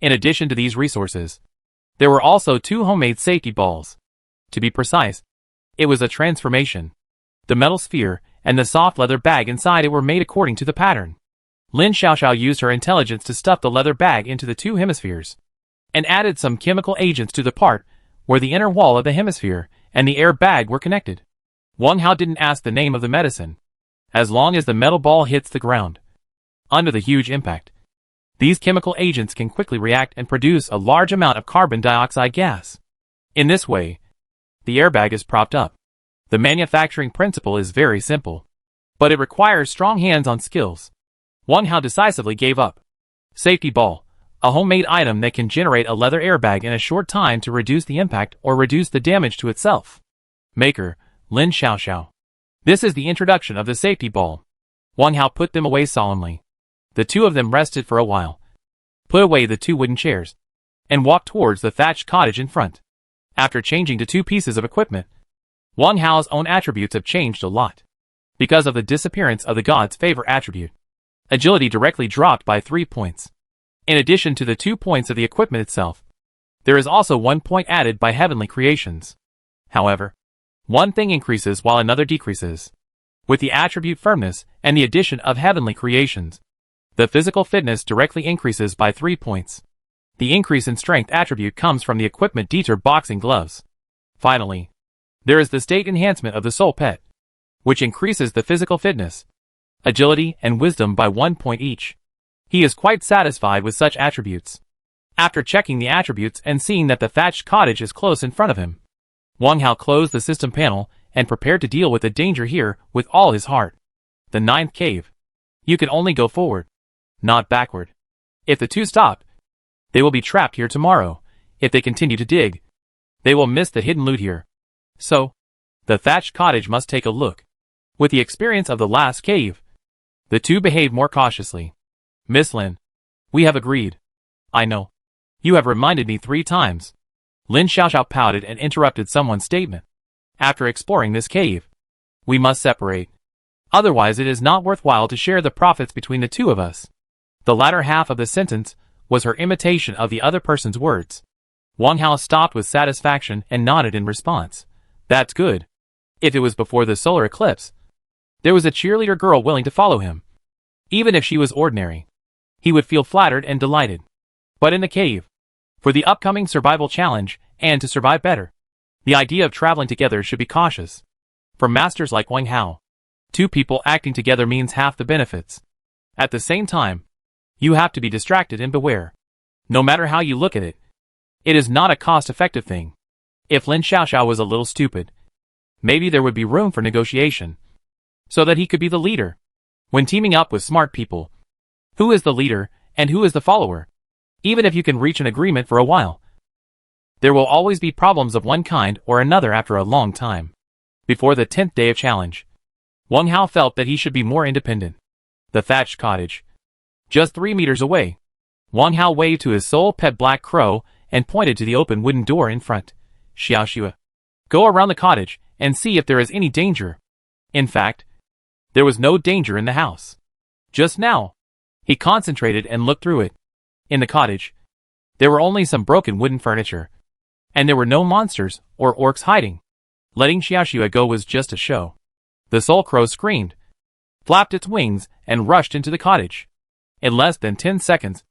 In addition to these resources, there were also 2 homemade safety balls. To be precise, it was a transformation. The metal sphere and the soft leather bag inside it were made according to the pattern. Lin Xiaoxiao used her intelligence to stuff the leather bag into the 2 hemispheres, and added some chemical agents to the part where the inner wall of the hemisphere and the air bag were connected. Wang Hao didn't ask the name of the medicine, as long as the metal ball hits the ground. Under the huge impact, these chemical agents can quickly react and produce a large amount of carbon dioxide gas. In this way, the airbag is propped up. The manufacturing principle is very simple, but it requires strong hands-on skills. Wang Hao decisively gave up. Safety ball, a homemade item that can generate a leather airbag in a short time to reduce the impact or reduce the damage to itself. Maker, Lin Xiaoxiao. This is the introduction of the safety ball. Wang Hao put them away solemnly. The 2 of them rested for a while, put away the 2 wooden chairs, and walked towards the thatched cottage in front. After changing to 2 pieces of equipment, Wang Hao's own attributes have changed a lot. Because of the disappearance of the god's favor attribute, agility directly dropped by 3 points. In addition to the 2 points of the equipment itself, there is also 1 point added by heavenly creations. However, one thing increases while another decreases. With the attribute firmness and the addition of heavenly creations, the physical fitness directly increases by 3 points. The increase in strength attribute comes from the equipment Dieter boxing gloves. Finally, there is the state enhancement of the soul pet, which increases the physical fitness, agility, and wisdom by 1 point each. He is quite satisfied with such attributes. After checking the attributes and seeing that the thatched cottage is close in front of him, Wang Hao closed the system panel and prepared to deal with the danger here with all his heart. The 9th cave. You can only go forward, not backward. If the 2 stop, they will be trapped here tomorrow. If they continue to dig, they will miss the hidden loot here. So, the thatched cottage must take a look. With the experience of the last cave, the 2 behaved more cautiously. Miss Lin, we have agreed. I know. You have reminded me 3 times. Lin Xiaoxiao pouted and interrupted someone's statement. After exploring this cave, we must separate. Otherwise it is not worthwhile to share the profits between the 2 of us. The latter half of the sentence was her imitation of the other person's words. Wang Hao stopped with satisfaction and nodded in response. That's good. If it was before the solar eclipse, there was a cheerleader girl willing to follow him. Even if she was ordinary, he would feel flattered and delighted. But in the cave, for the upcoming survival challenge, and to survive better, the idea of traveling together should be cautious. For masters like Wang Hao, 2 people acting together means half the benefits. At the same time, you have to be distracted and beware. No matter how you look at it, it is not a cost-effective thing. If Lin Xiaoxiao was a little stupid, maybe there would be room for negotiation, so that he could be the leader. When teaming up with smart people, who is the leader and who is the follower? Even if you can reach an agreement for a while, there will always be problems of one kind or another after a long time. Before the 10th day of challenge, Wang Hao felt that he should be more independent. The thatched cottage, just 3 meters away. Wang Hao waved to his soul pet black crow and pointed to the open wooden door in front. Xiaoxue, go around the cottage and see if there is any danger. In fact, there was no danger in the house. Just now, he concentrated and looked through it. In the cottage, there were only some broken wooden furniture, and there were no monsters or orcs hiding. Letting Xiaoxue go was just a show. The soul crow screamed. flapped its wings, and rushed into the cottage. In less than 10 seconds,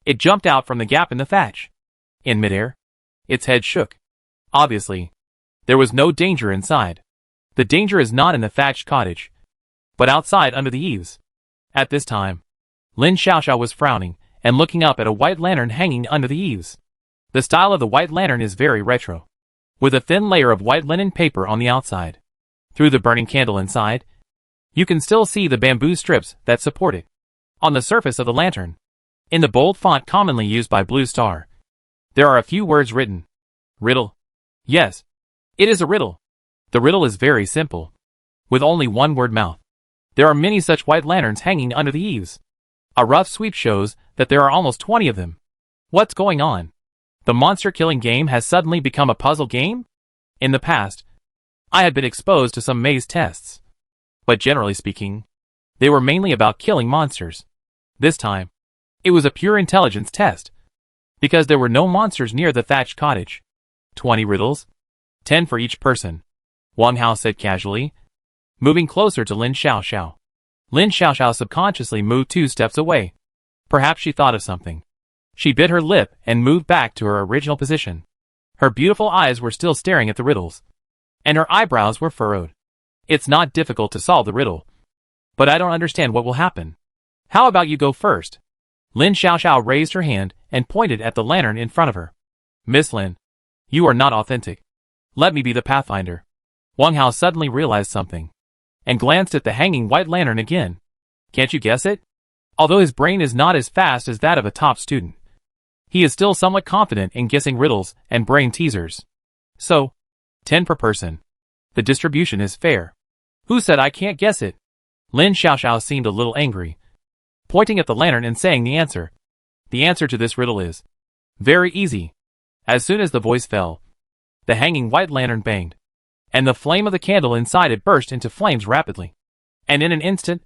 it jumped out from the gap in the thatch. In midair, its head shook. Obviously, there was no danger inside. The danger is not in the thatched cottage, but outside under the eaves. At this time, Lin Xiaoxiao was frowning and looking up at a white lantern hanging under the eaves. The style of the white lantern is very retro, with a thin layer of white linen paper on the outside. Through the burning candle inside, you can still see the bamboo strips that support it. On the surface of the lantern, in the bold font commonly used by Blue Star, there are a few words written. Riddle. Yes, it is a riddle. The riddle is very simple, with only one word mouth. There are many such white lanterns hanging under the eaves. A rough sweep shows that there are almost 20 of them. What's going on? The monster-killing game has suddenly become a puzzle game? In the past, I had been exposed to some maze tests, but generally speaking, they were mainly about killing monsters. This time, it was a pure intelligence test, because there were no monsters near the thatched cottage. 20 riddles, 10 for each person, Wang Hao said casually, moving closer to Lin Xiaoxiao. Lin Xiaoxiao subconsciously moved 2 steps away. Perhaps she thought of something. She bit her lip and moved back to her original position. Her beautiful eyes were still staring at the riddles, and her eyebrows were furrowed. It's not difficult to solve the riddle, but I don't understand what will happen. How about you go first? Lin Xiaoxiao raised her hand and pointed at the lantern in front of her. Miss Lin, you are not authentic. Let me be the pathfinder. Wang Hao suddenly realized something, and glanced at the hanging white lantern again. Can't you guess it? Although his brain is not as fast as that of a top student, he is still somewhat confident in guessing riddles and brain teasers. So, 10 per person. The distribution is fair. Who said I can't guess it? Lin Xiaoxiao seemed a little angry, pointing at the lantern and saying the answer. The answer to this riddle is very easy. As soon as the voice fell, the hanging white lantern banged, and the flame of the candle inside it burst into flames rapidly. And in an instant,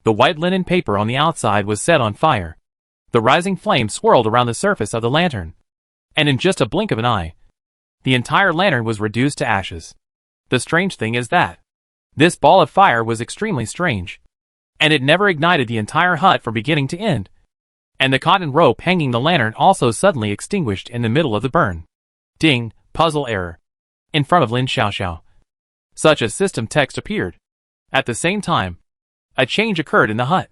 the white linen paper on the outside was set on fire. The rising flame swirled around the surface of the lantern, and in just a blink of an eye, the entire lantern was reduced to ashes. The strange thing is that this ball of fire was extremely strange, and it never ignited the entire hut from beginning to end. And the cotton rope hanging the lantern also suddenly extinguished in the middle of the burn. Ding, puzzle error. In front of Lin Xiaoxiao, such a system text appeared. At the same time, a change occurred in the hut.